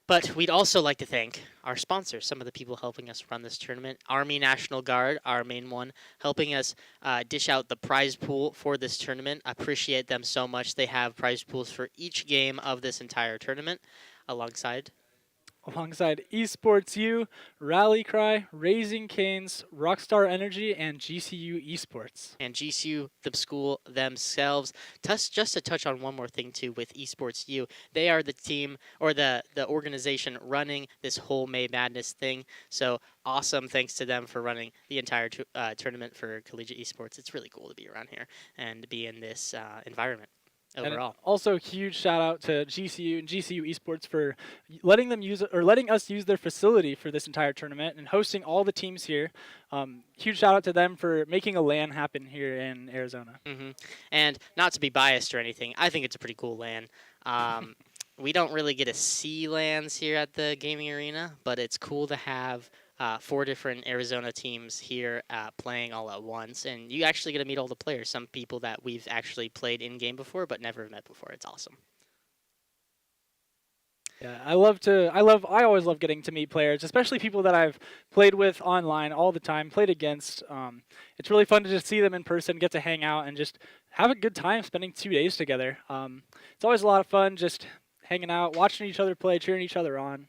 But we'd also like to thank our sponsors, some of the people helping us run this tournament. Army National Guard, our main one, helping us dish out the prize pool for this tournament. Appreciate them so much. They have prize pools for each game of this entire tournament alongside Esports U, RallyCry, Raising Cane's, Rockstar Energy, and GCU Esports. And GCU, the school themselves. Just to touch on one more thing, too, with Esports U, they are the team or the organization running this whole May Madness thing. So awesome. Thanks to them for running the entire tournament for collegiate esports. It's really cool to be around here and be in this environment. Overall. And also, huge shout out to GCU and GCU Esports for letting us use their facility for this entire tournament and hosting all the teams here. Huge shout out to them for making a LAN happen here in Arizona. And not to be biased or anything, I think it's a pretty cool LAN. We don't really get to see LANs here at the gaming arena, but it's cool to have 4 different Arizona teams here playing all at once, and you actually get to meet all the players. Some people that we've actually played in game before, but never met before. It's awesome. Yeah, I always love getting to meet players, especially people that I've played with online all the time, played against. It's really fun to just see them in person, get to hang out, and just have a good time spending 2 days together. It's always a lot of fun just hanging out, watching each other play, cheering each other on.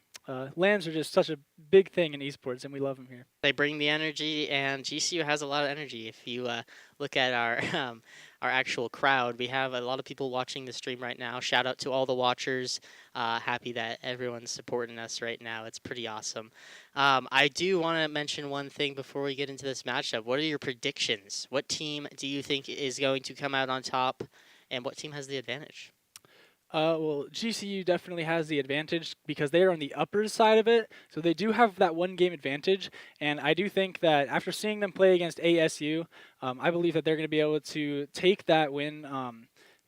LANs are just such a big thing in esports, and we love them here. They bring the energy, and GCU has a lot of energy. If you look at our actual crowd, we have a lot of people watching the stream right now. Shout out to all the watchers. Happy that everyone's supporting us right now. It's pretty awesome. I do want to mention one thing before we get into this matchup. What are your predictions? What team do you think is going to come out on top, and what team has the advantage? Well, GCU definitely has the advantage because they are on the upper side of it, so they do have that 1-game advantage, and I do think that after seeing them play against ASU, I believe that they're going to be able to take that win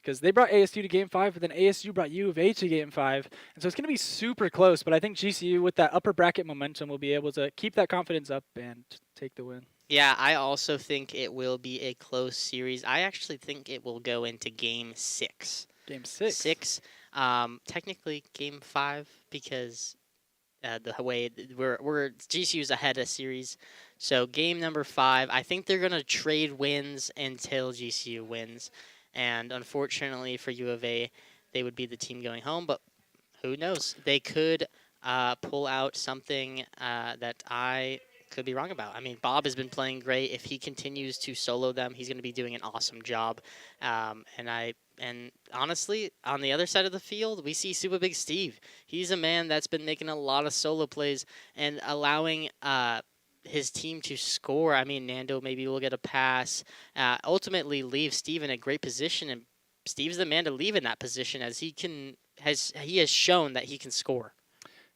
because they brought ASU to Game 5, but then ASU brought U of A to Game 5. And so it's going to be super close, but I think GCU with that upper bracket momentum will be able to keep that confidence up and take the win. Yeah, I also think it will be a close series. I actually think it will go into Game 6. Game 6? 6. Technically Game 5 because the way we're GCU's ahead of series. So game number 5, I think they're going to trade wins until GCU wins. And unfortunately for U of A, they would be the team going home, but who knows? They could pull out something that I could be wrong about. I mean, Bob has been playing great. If he continues to solo them, he's going to be doing an awesome job. And honestly, on the other side of the field, we see Super Big Steve. He's a man that's been making a lot of solo plays and allowing his team to score. I mean, Nando maybe will get a pass, ultimately leave Steve in a great position, and Steve's the man to leave in that position as he has shown that he can score.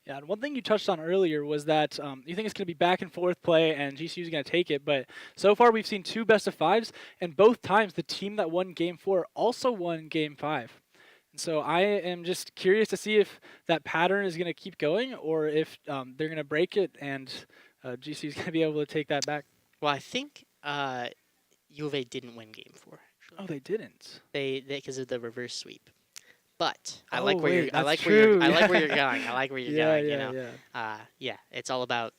Yeah, and one thing you touched on earlier was that you think it's going to be back and forth play and GCU is going to take it, but so far we've seen 2 best-of-5s, and both times the team that won Game 4 also won Game 5. And so I am just curious to see if that pattern is going to keep going or if they're going to break it and GCU is going to be able to take that back. Well, I think U of A didn't win Game 4. Actually. Oh, they didn't. They because of the reverse sweep. But I Oh, like where wait, you're. I like that's where you're. true. I like where you're going. I like where you're Yeah, going. yeah, You know. yeah. Yeah. It's all about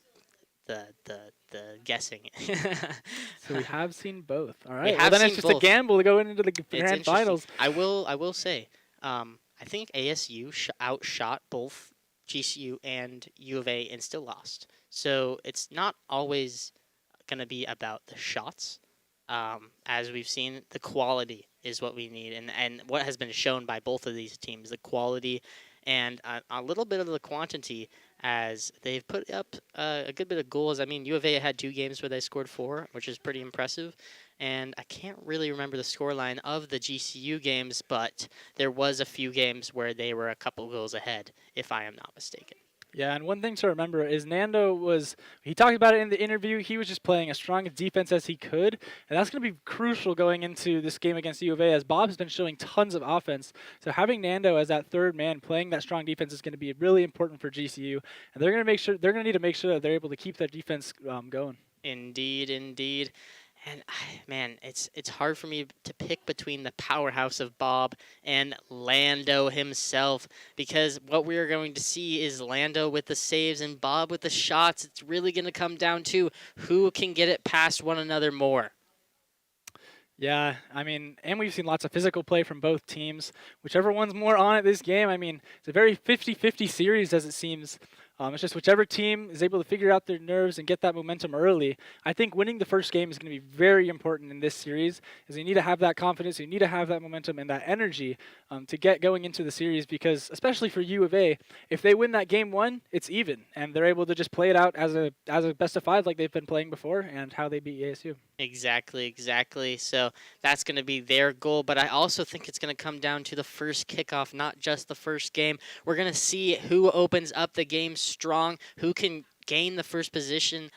the guessing. So we have seen both. All We right. Well, have then it's seen just a both. gamble to go into the It's grand interesting. finals. I will say, I think ASU outshot both GCU and U of A and still lost. So it's not always going to be about the shots. As we've seen, the quality is what we need. And what has been shown by both of these teams, the quality and a little bit of the quantity as they've put up a good bit of goals. I mean, U of A had 2 games where they scored 4, which is pretty impressive. And I can't really remember the scoreline of the GCU games, but there was a few games where they were a couple goals ahead, if I am not mistaken. Yeah, and one thing to remember is Nando he talked about it in the interview, he was just playing as strong a defense as he could, and that's going to be crucial going into this game against U of A, as Bob has been showing tons of offense. So having Nando as that third man playing that strong defense is going to be really important for GCU, and they're going to need to make sure that they're able to keep that defense going. Indeed, indeed. And man, it's hard for me to pick between the powerhouse of Bob and Lando himself, because what we are going to see is Lando with the saves and Bob with the shots. It's really going to come down to who can get it past one another more. Yeah, I mean, and we've seen lots of physical play from both teams. Whichever one's more on it this game, I mean, it's a very 50-50 series as it seems. It's just whichever team is able to figure out their nerves and get that momentum early. I think winning the first game is going to be very important in this series, as you need to have that confidence, you need to have that momentum and that energy to get going into the series, because especially for U of A, if they win that game 1, it's even, and they're able to just play it out as a best-of-5 like they've been playing before, and how they beat ASU. Exactly. So that's going to be their goal, but I also think it's going to come down to the first kickoff, not just the first game. We're going to see who opens up the game strong, who can gain the first possession,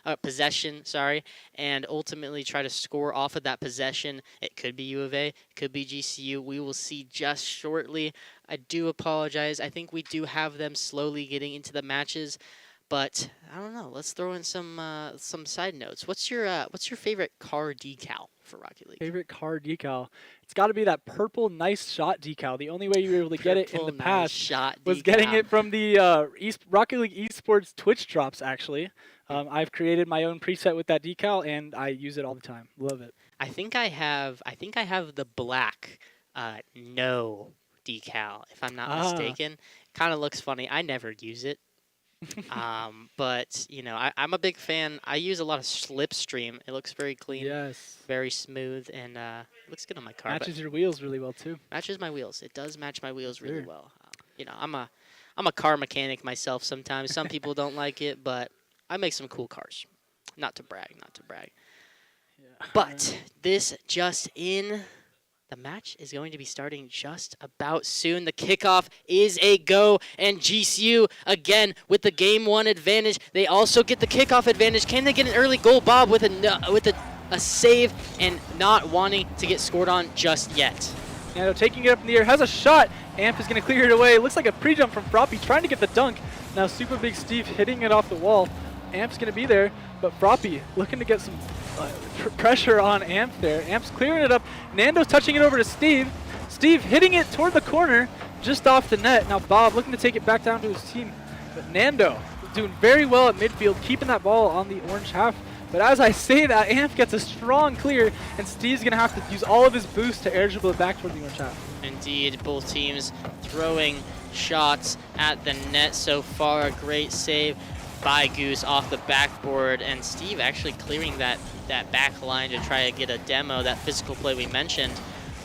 and ultimately try to score off of that possession. It could be U of A, it could be GCU. We will see just shortly. I do apologize. I think we do have them slowly getting into the matches. But I don't know. Let's throw in some side notes. What's your favorite car decal for Rocket League? Favorite car decal? It's got to be that purple nice shot decal. The only way you were able to get it in the past was getting it from the Rocket League Esports Twitch drops. Actually, I've created my own preset with that decal, and I use it all the time. Love it. I think I have the black no decal, if I'm not mistaken. Kind of looks funny. I never use it. But you know, I'm a big fan. I use a lot of Slipstream. It looks very clean, very smooth, and looks good on my car. Matches your wheels really well too. Matches my wheels. It does match my wheels really well. You know, I'm a car mechanic myself. Sometimes some people don't like it, but I make some cool cars. Not to brag. Yeah. But this just in. The match is going to be starting just about soon. The kickoff is a go, and GCU, again, with the Game 1 advantage. They also get the kickoff advantage. Can they get an early goal, Bob, with a save and not wanting to get scored on just yet? Nando taking it up in the air, has a shot. Amp is going to clear it away. Looks like a pre-jump from Froppy trying to get the dunk. Now Super Big Steve hitting it off the wall. Amp's going to be there, but Froppy looking to get some pressure on Amp there. Amp's clearing it up. Nando's touching it over to Steve. Steve hitting it toward the corner, just off the net. Now Bob looking to take it back down to his team. But Nando doing very well at midfield, keeping that ball on the orange half. But as I say that, Amp gets a strong clear, and Steve's going to have to use all of his boost to air dribble it back toward the orange half. Indeed, both teams throwing shots at the net so far. A great save by Goose off the backboard, and Steve actually clearing that back line to try to get a demo, that physical play we mentioned.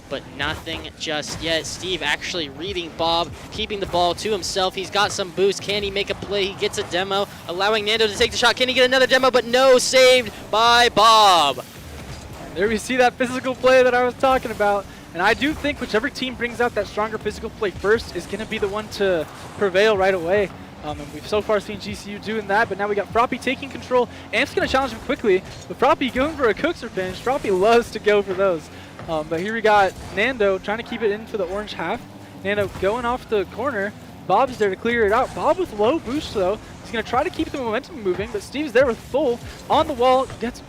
But nothing just yet. Steve actually reading Bob, keeping the ball to himself. He's got some boost. Can he make a play? He gets a demo, allowing Nando to take the shot. Can he get another demo? But no, saved by Bob. There we see that physical play that I was talking about. And I do think whichever team brings out that stronger physical play first is going to be the one to prevail right away. And we've so far seen GCU doing that, but now we got Froppy taking control. Amp's going to challenge him quickly, but Froppy going for a cookser pinch. Froppy loves to go for those. But here we got Nando trying to keep it into the orange half. Nando going off the corner. Bob's there to clear it out. Bob with low boost though. He's going to try to keep the momentum moving, but Steve's there with full on the wall. Gets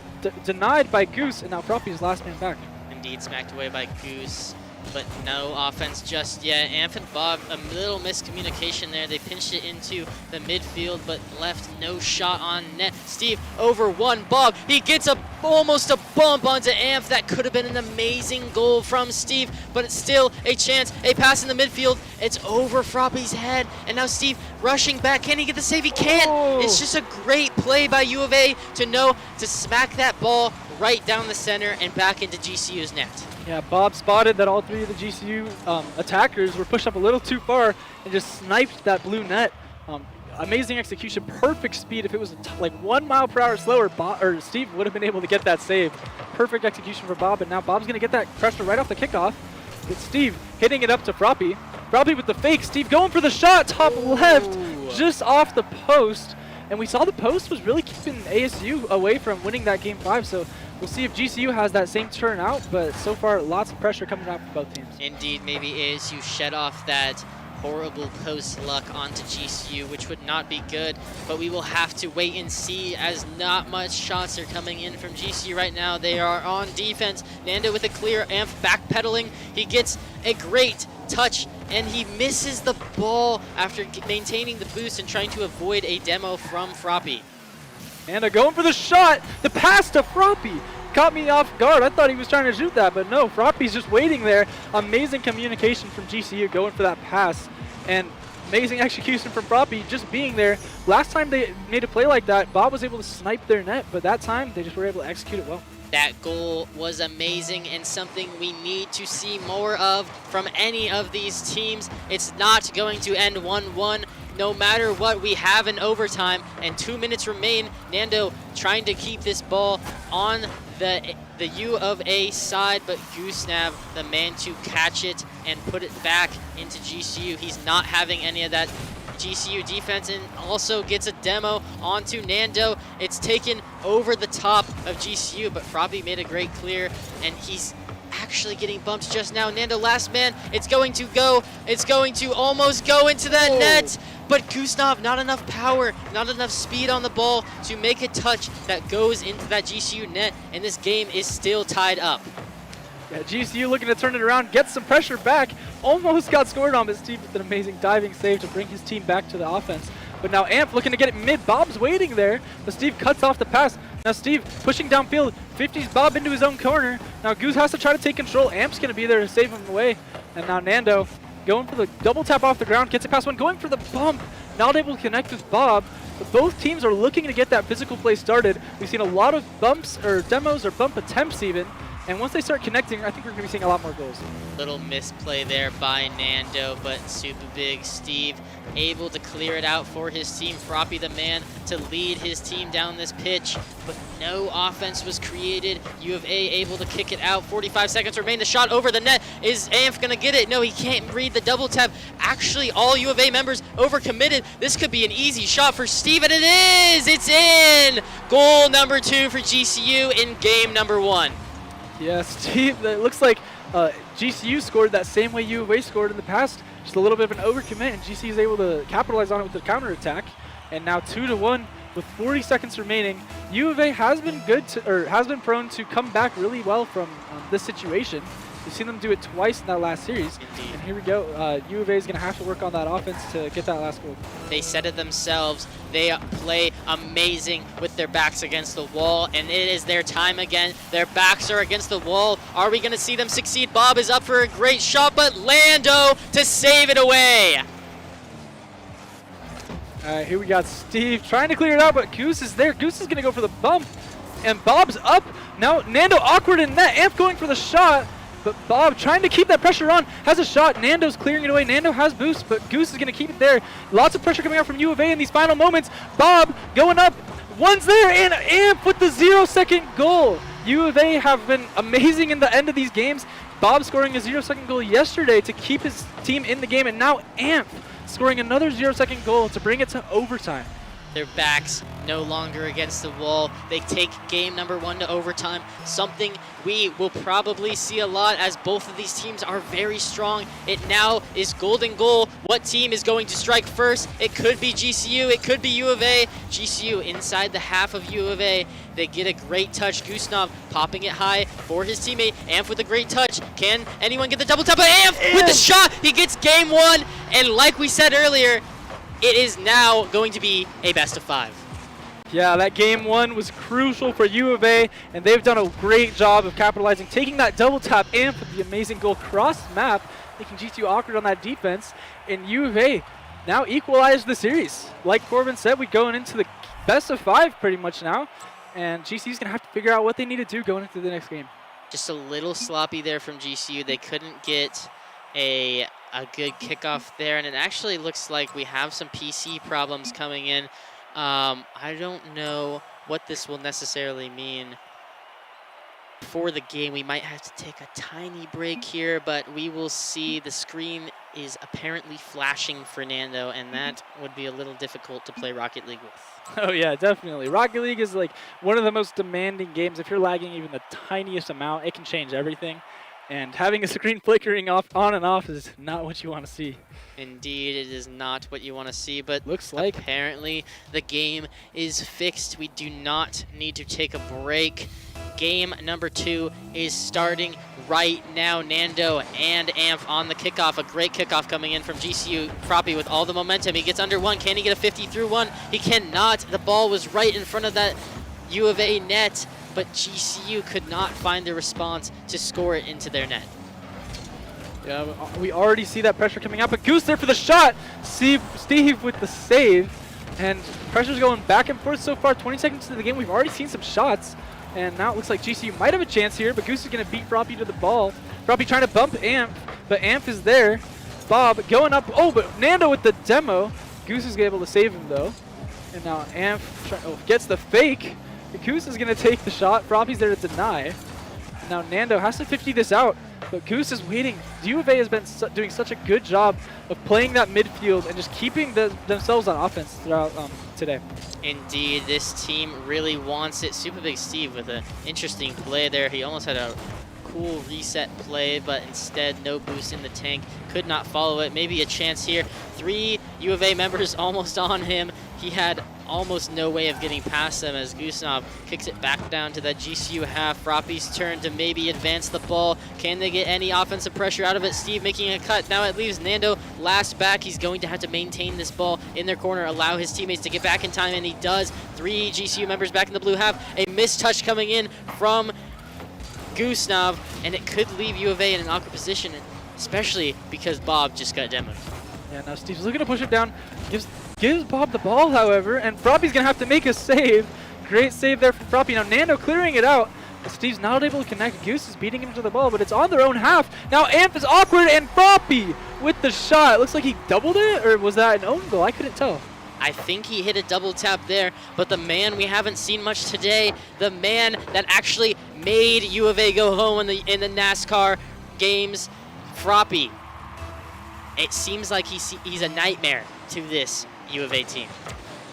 denied by Goose, and now Froppy's last man back. Indeed, smacked away by Goose, but no offense just yet. Amp and Bob, a little miscommunication there. They pinched it into the midfield, but left no shot on net. Steve over one. Bob, he gets almost a bump onto Amp. That could have been an amazing goal from Steve, but it's still a chance. A pass in the midfield. It's over Froppy's head, and now Steve rushing back. Can he get the save? He can't. Oh. It's just a great play by U of A to know to smack that ball right down the center and back into GCU's net. Yeah, Bob spotted that all three of the GCU attackers were pushed up a little too far and just sniped that blue net. Amazing execution, perfect speed. If it was like 1 mile per hour slower, Steve would have been able to get that save. Perfect execution for Bob, and now Bob's going to get that pressure right off the kickoff. It's Steve hitting it up to Froppy. Froppy with the fake. Steve going for the shot, top left, just off the post. And we saw the post was really keeping ASU away from winning that Game 5, so we'll see if GCU has that same turnout, but so far lots of pressure coming out for both teams. Indeed, maybe ASU shed off that horrible post luck onto GCU, which would not be good, but we will have to wait and see as not much shots are coming in from GCU right now. They are on defense. Nando with a clear. Amp backpedaling. He gets a great touch, and he misses the ball after maintaining the boost and trying to avoid a demo from Froppy. Nando going for the shot. The pass to Froppy caught me off guard. I thought he was trying to shoot that, but no, Froppy's just waiting there. Amazing communication from GCU going for that pass, and amazing execution from Froppy just being there. Last time they made a play like that, Bob was able to snipe their net, but that time they just were able to execute it well. That goal was amazing and something we need to see more of from any of these teams. It's not going to end 1-1 no matter what. We have in overtime and 2 minutes remain. Nando trying to keep this ball on the U of A side, but Goosenav, the man to catch it and put it back into GCU. He's not having any of that GCU defense, and also gets a demo onto Nando. It's taken over the top of GCU, but Froppy made a great clear, and he's actually getting bumped just now. Nando last man. It's going to go. It's going to almost go into that net, but Gustav, not enough power, not enough speed on the ball to make a touch that goes into that GCU net, and this game is still tied up. Yeah, GCU looking to turn it around, get some pressure back. Almost got scored on, but Steve with an amazing diving save to bring his team back to the offense. But now Amp looking to get it mid. Bob's waiting there, but Steve cuts off the pass. Now Steve pushing downfield, 50s Bob into his own corner. Now Goose has to try to take control. Amp's going to be there to save him away. And now Nando going for the double tap off the ground, gets it past one, going for the bump. Not able to connect with Bob. But both teams are looking to get that physical play started. We've seen a lot of bumps or demos or bump attempts even. And once they start connecting, I think we're going to be seeing a lot more goals. Little misplay there by Nando, but super big Steve able to clear it out for his team. Froppy the man to lead his team down this pitch, but no offense was created. U of A able to kick it out. 45 seconds remain. The shot over the net. Is Amp going to get it? No, he can't read the double tap. Actually, all U of A members overcommitted. This could be an easy shot for Steve, and it is! It's in! Goal number 2 for GCU in game number 1. Yeah, Steve, it looks like GCU scored that same way U of A scored in the past. Just a little bit of an overcommit, and GCU is able to capitalize on it with the counterattack. And now 2-1 with 40 seconds remaining. U of A has been has been prone to come back really well from this situation. We've seen them do it twice in that last series. Indeed. And here we go. U of A is going to have to work on that offense to get that last goal. They said it themselves. They play amazing with their backs against the wall, and it is their time again. Their backs are against the wall. Are we going to see them succeed? Bob is up for a great shot, but Lando to save it away. All right, here we got Steve trying to clear it out, but Goose is there. Goose is going to go for the bump, and Bob's up. Now Nando awkward in net. Amp going for the shot, but Bob trying to keep that pressure on. Has a shot. Nando's clearing it away. Nando has boost, but Goose is going to keep it there. Lots of pressure coming out from U of A in these final moments. Bob going up. One's there, and Amp with the 0-second goal. U of A have been amazing in the end of these games. Bob scoring a 0-second goal yesterday to keep his team in the game, and now Amp scoring another 0-second goal to bring it to overtime. Their backs no longer against the wall. They take game number 1 to overtime, something we will probably see a lot as both of these teams are very strong. It now is golden goal. What team is going to strike first? It could be GCU, it could be U of A. GCU inside the half of U of A. They get a great touch. Gustav popping it high for his teammate. Amp with a great touch. Can anyone get the double tap? But Amp with the shot. He gets game 1. And like we said earlier, it is now going to be a best of 5. Yeah, that game 1 was crucial for U of A, and they've done a great job of capitalizing, taking that double tap. Amp with the amazing goal cross map, making GCU awkward on that defense, and U of A now equalized the series. Like Corbin said, we're going into the best of 5 pretty much now, and GCU's gonna have to figure out what they need to do going into the next game. Just a little sloppy there from GCU. They couldn't get a good kickoff there, and it actually looks like we have some PC problems coming in. I don't know what this will necessarily mean for the game. We might have to take a tiny break here, but we will see. The screen is apparently flashing for Nando, and that would be a little difficult to play Rocket League with. Oh yeah, definitely. Rocket League is like one of the most demanding games. If you're lagging even the tiniest amount, it can change everything. And having a screen flickering off, on and off is not what you want to see. Indeed, it is not what you want to see, but looks like apparently the game is fixed. We do not need to take a break. Game number 2 is starting right now. Nando and Amp on the kickoff. A great kickoff coming in from GCU. Proppy with all the momentum. He gets under 1. Can he get a 50 through 1? He cannot. The ball was right in front of that U of A net, but GCU could not find the response to score it into their net. Yeah, we already see that pressure coming out, but Goose there for the shot. Steve with the save, and pressure's going back and forth so far. 20 seconds into the game, we've already seen some shots, and now it looks like GCU might have a chance here, but Goose is going to beat Froppy to the ball. Froppy trying to bump Amp, but Amp is there. Bob going up. Oh, but Nando with the demo. Goose is able to save him, though. And now Amp gets the fake. Goose is going to take the shot. Froppy's there to deny. Now Nando has to 50 this out, but Goose is waiting. U of A has been doing such a good job of playing that midfield and just keeping themselves on offense throughout today. Indeed, this team really wants it. Super Big Steve with an interesting play there. He almost had a cool reset play, but instead no boost in the tank. Could not follow it. Maybe a chance here. 3 U of A members almost on him. He had almost no way of getting past them as Gustav kicks it back down to that GCU half. Froppy's turn to maybe advance the ball. Can they get any offensive pressure out of it? Steve making a cut. Now it leaves Nando last back. He's going to have to maintain this ball in their corner, allow his teammates to get back in time, and he does. 3 GCU members back in the blue half. A missed touch coming in from Gustav, and it could leave U of A in an awkward position, especially because Bob just got demoed. Yeah, now Steve's looking to push it down. Gives Bob the ball, however, and Froppy's going to have to make a save. Great save there from Froppy. Now Nando clearing it out. But Steve's not able to connect. Goose is beating him to the ball, but it's on their own half. Now Amp is awkward, and Froppy with the shot. It looks like he doubled it, or was that an own goal? I couldn't tell. I think he hit a double tap there, but the man we haven't seen much today, the man that actually made U of A go home in the NASCAR games, Froppy. It seems like he's a nightmare to this U of A team.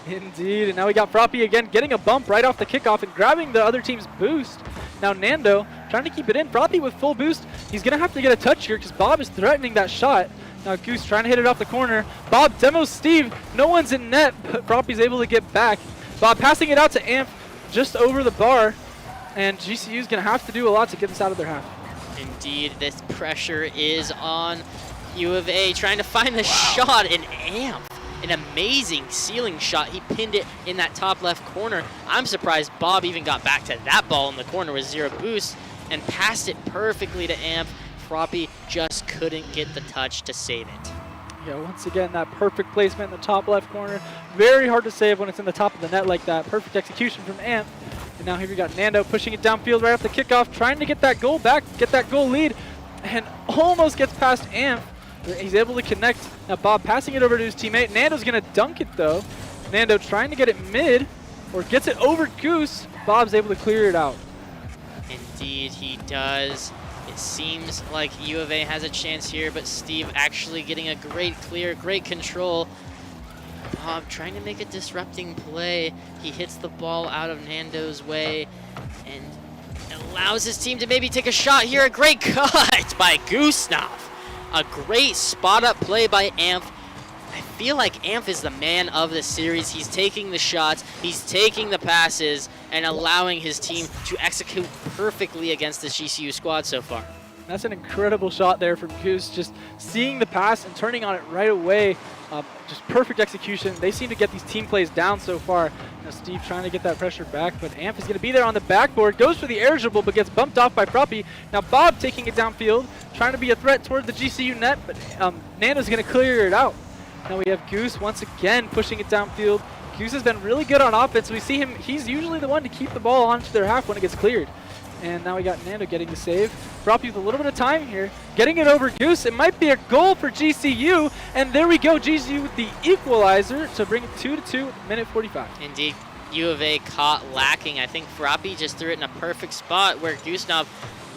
Indeed, and now we got Froppy again getting a bump right off the kickoff and grabbing the other team's boost. Now Nando trying trying to keep it in. Froppy with full boost. He's going to have to get a touch here because Bob is threatening that shot. Now Goose trying to hit it off the corner. Bob demos Steve. No one's in net, but Froppy's able to get back. Bob passing it out to Amp just over the bar. And GCU's going to have to do a lot to get this out of their half. Indeed, this pressure is on U of A trying to find the shot, and Amp, an amazing ceiling shot. He pinned it in that top left corner. I'm surprised Bob even got back to that ball in the corner with 0 boost and passed it perfectly to Amp. Froppy just couldn't get the touch to save it. Yeah, once again, that perfect placement in the top left corner. Very hard to save when it's in the top of the net like that. Perfect execution from Amp. And now here we got Nando pushing it downfield right off the kickoff, trying to get that goal back, get that goal lead, and almost gets past Amp. He's able to connect. Now Bob passing it over to his teammate. Nando's going to dunk it though. Nando trying to get it mid, or gets it over Goose. Bob's able to clear it out. Indeed, he does. It seems like U of A has a chance here, but Steve actually getting a great clear, great control. Bob trying to make a disrupting play. He hits the ball out of Nando's way and allows his team to maybe take a shot here. A great cut by Gustav. A great spot-up play by Amp. I feel like Amp is the man of the series. He's taking the shots, he's taking the passes, and allowing his team to execute perfectly against this GCU squad so far. That's an incredible shot there from Goose. Just seeing the pass and turning on it right away. Just perfect execution. They seem to get these team plays down so far. Now Steve trying to get that pressure back, but Amp is going to be there on the backboard. Goes for the air dribble, but gets bumped off by Froppy. Now Bob taking it downfield, trying to be a threat toward the GCU net, but Nando's going to clear it out. Now we have Goose once again pushing it downfield. Goose has been really good on offense. We see him, he's usually the one to keep the ball onto their half when it gets cleared. And now we got Nando getting the save. Froppy with a little bit of time here, getting it over Goose. It might be a goal for GCU, and there we go, GCU with the equalizer to bring it 2-2, minute 45. Indeed, U of A caught lacking. I think Froppy just threw it in a perfect spot where Gustav,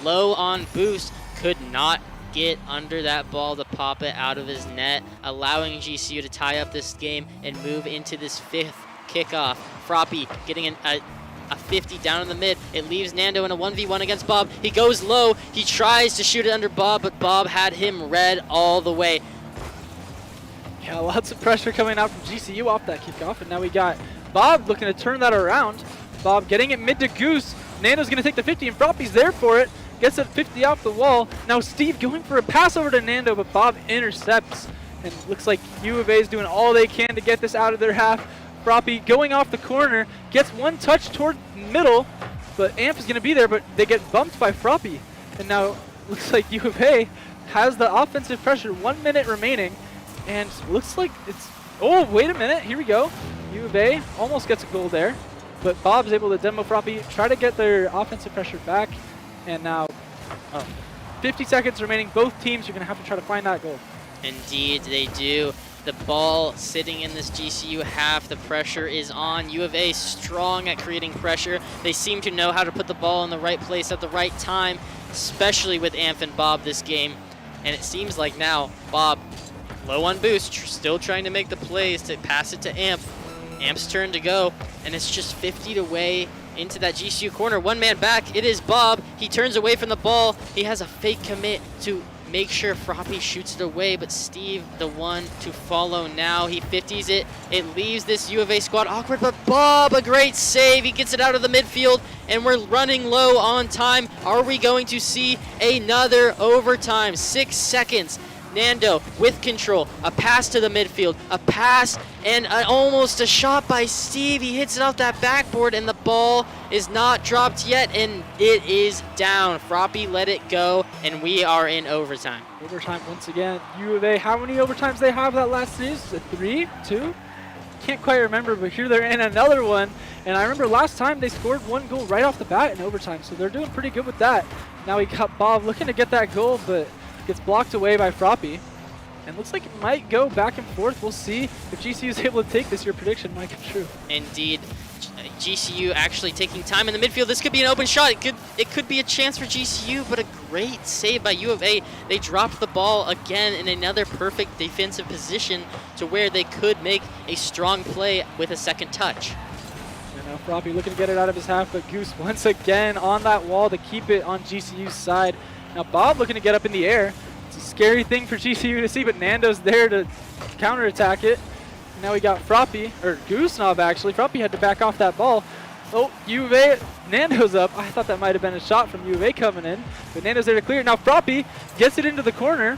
low on boost, could not get under that ball to pop it out of his net, allowing GCU to tie up this game and move into this 5th kickoff. Froppy getting a 50 down in the mid. It leaves Nando in a 1v1 against Bob. He goes low. He tries to shoot it under Bob, but Bob had him red all the way. Yeah, lots of pressure coming out from GCU off that kickoff, and now we got Bob looking to turn that around. Bob getting it mid to Goose. Nando's going to take the 50, and Froppy's there for it. Gets it 50 off the wall. Now Steve going for a pass over to Nando, but Bob intercepts. And looks like U of A is doing all they can to get this out of their half. Froppy going off the corner, gets one touch toward middle, but Amp is going to be there, but they get bumped by Froppy. And now looks like U of A has the offensive pressure, 1 minute remaining, and looks like it's, oh, wait a minute, here we go. U of A almost gets a goal there, but Bob's able to demo Froppy, try to get their offensive pressure back, and now 50 seconds remaining. Both teams are going to have to try to find that goal. Indeed, they do. The ball sitting in this GCU half. The pressure is on. U of A strong at creating pressure. They seem to know how to put the ball in the right place at the right time, especially with Amp and Bob this game. And it seems like now Bob, low on boost, still trying to make the plays to pass it to Amp. Amp's turn to go, and it's just 50 away into that GCU corner. One man back. It is Bob. He turns away from the ball. He has a fake commit to make sure Froppy shoots it away, but Steve, the one to follow now. He 50s it. It leaves this U of A squad awkward, but Bob, a great save. He gets it out of the midfield, and we're running low on time. Are we going to see another overtime? 6 seconds. Nando with control, a pass to the midfield, a pass, and almost a shot by Steve. He hits it off that backboard, and the ball is not dropped yet, and it is down. Froppy let it go, and we are in overtime. Overtime once again. U of A, how many overtimes they have that last series? 3, 2? Can't quite remember, but here they're in another one. And I remember last time they scored 1 goal right off the bat in overtime, so they're doing pretty good with that. Now we got Bob looking to get that goal, but gets blocked away by Froppy. And looks like it might go back and forth. We'll see if GCU is able to take this. Your prediction might come true. Indeed. GCU actually taking time in the midfield. This could be an open shot. It could be a chance for GCU, but a great save by U of A. They dropped the ball again in another perfect defensive position to where they could make a strong play with a second touch. And now Froppy looking to get it out of his half, but Goose once again on that wall to keep it on GCU's side. Now Bob looking to get up in the air. It's a scary thing for GCU to see, but Nando's there to counterattack it. And now we got Froppy, or Goosenov actually. Froppy had to back off that ball. Oh, U of A, Nando's up. I thought that might have been a shot from U of A coming in, but Nando's there to clear. Now Froppy gets it into the corner,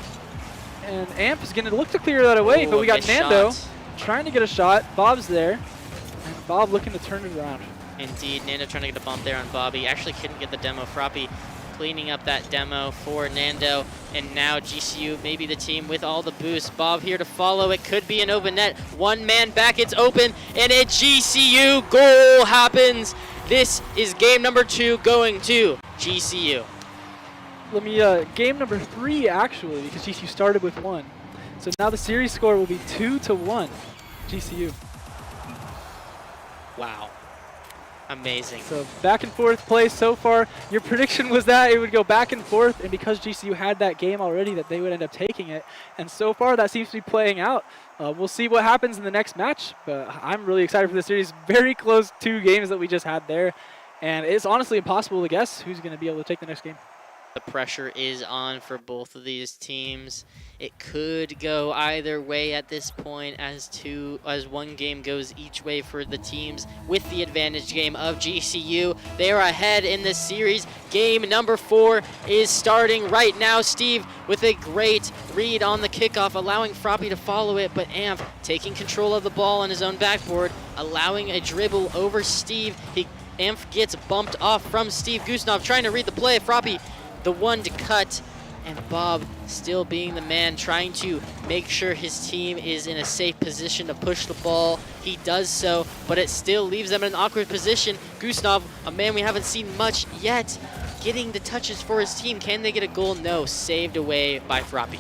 and Amp is going to look to clear that away, but we got Nando trying to get a shot. Bob's there, and Bob looking to turn it around. Indeed, Nando trying to get a bump there on Bobby. Actually couldn't get the demo. Froppy cleaning up that demo for Nando, and now GCU maybe the team with all the boosts. Bob here to follow. It could be an open net. One man back, it's open, and a GCU goal happens. This is game number 2 going to GCU. Let me, game number 3 actually, because GCU started with 1. So now the series score will be 2-1, GCU. Wow. Amazing. So back and forth play so far. Your prediction was that it would go back and forth, and because GCU had that game already, that they would end up taking it. And so far, that seems to be playing out. We'll see what happens in the next match, but I'm really excited for the series. Very close 2 games that we just had there, and it's honestly impossible to guess who's going to be able to take the next game. The pressure is on for both of these teams. It could go either way at this point as one game goes each way for the teams with the advantage game of GCU. They are ahead in this series. Game number 4 is starting right now. Steve with a great read on the kickoff, allowing Froppy to follow it, but Amp taking control of the ball on his own backboard, allowing a dribble over Steve. Amp gets bumped off from Steve. Goosenov trying to read the play. Froppy the one to cut, and Bob still being the man, trying to make sure his team is in a safe position to push the ball. He does so, but it still leaves them in an awkward position. Goosenov, a man we haven't seen much yet, getting the touches for his team. Can they get a goal? No, saved away by Froppy.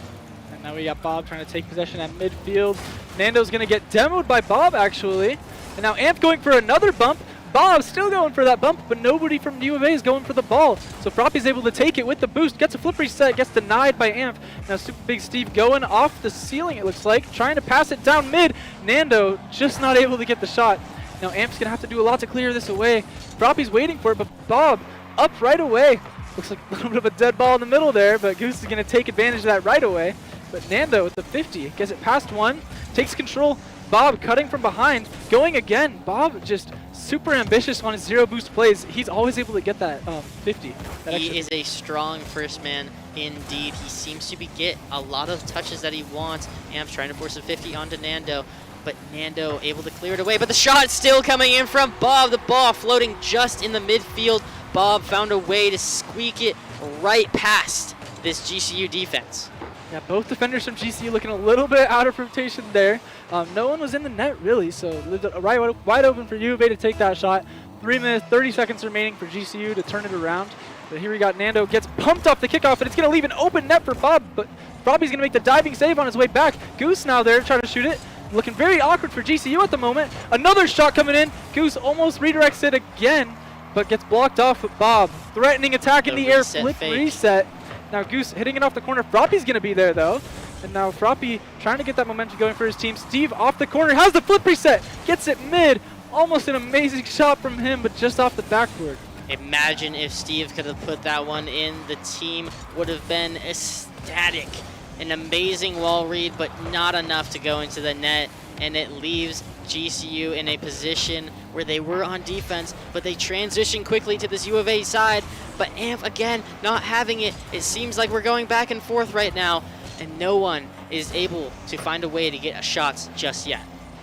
And now we got Bob trying to take possession at midfield. Nando's going to get demoed by Bob, actually. And now Amp going for another bump. Bob still going for that bump, but nobody from U of A is going for the ball. So Froppy's able to take it with the boost, gets a flip reset, gets denied by Amp. Now Super Big Steve going off the ceiling, it looks like, trying to pass it down mid. Nando just not able to get the shot. Now Amp's going to have to do a lot to clear this away. Froppy's waiting for it, but Bob up right away. Looks like a little bit of a dead ball in the middle there, but Goose is going to take advantage of that right away. But Nando with the 50, gets it past one, takes control. Bob cutting from behind, going again. Bob just super ambitious on his zero boost plays. He's always able to get that 50. He is a strong first man indeed. He seems to get a lot of touches that he wants. Amp's trying to force a 50 onto Nando, but Nando able to clear it away. But the shot still coming in from Bob. The ball floating just in the midfield. Bob found a way to squeak it right past this GCU defense. Yeah, both defenders from GCU looking a little bit out of rotation there. No one was in the net really, so wide open for U of A to take that shot. 3 minutes, 30 seconds remaining for GCU to turn it around. But here we got Nando gets pumped off the kickoff, and it's going to leave an open net for Bob, but Bobby's going to make the diving save on his way back. Goose now there trying to shoot it. Looking very awkward for GCU at the moment. Another shot coming in. Goose almost redirects it again, but gets blocked off with Bob. Threatening attack in the air, flip reset. Now Goose hitting it off the corner. Froppy's going to be there though. And now Froppy trying to get that momentum going for his team. Steve off the corner, has the flip reset, gets it mid. Almost an amazing shot from him, but just off the backboard. Imagine if Steve could have put that one in. The team would have been ecstatic. An amazing wall read, but not enough to go into the net. And it leaves GCU in a position where they were on defense, but they transition quickly to this U of A side. But Amp, again, not having it. It seems like we're going back and forth right now, and no one is able to find a way to get shots just yet.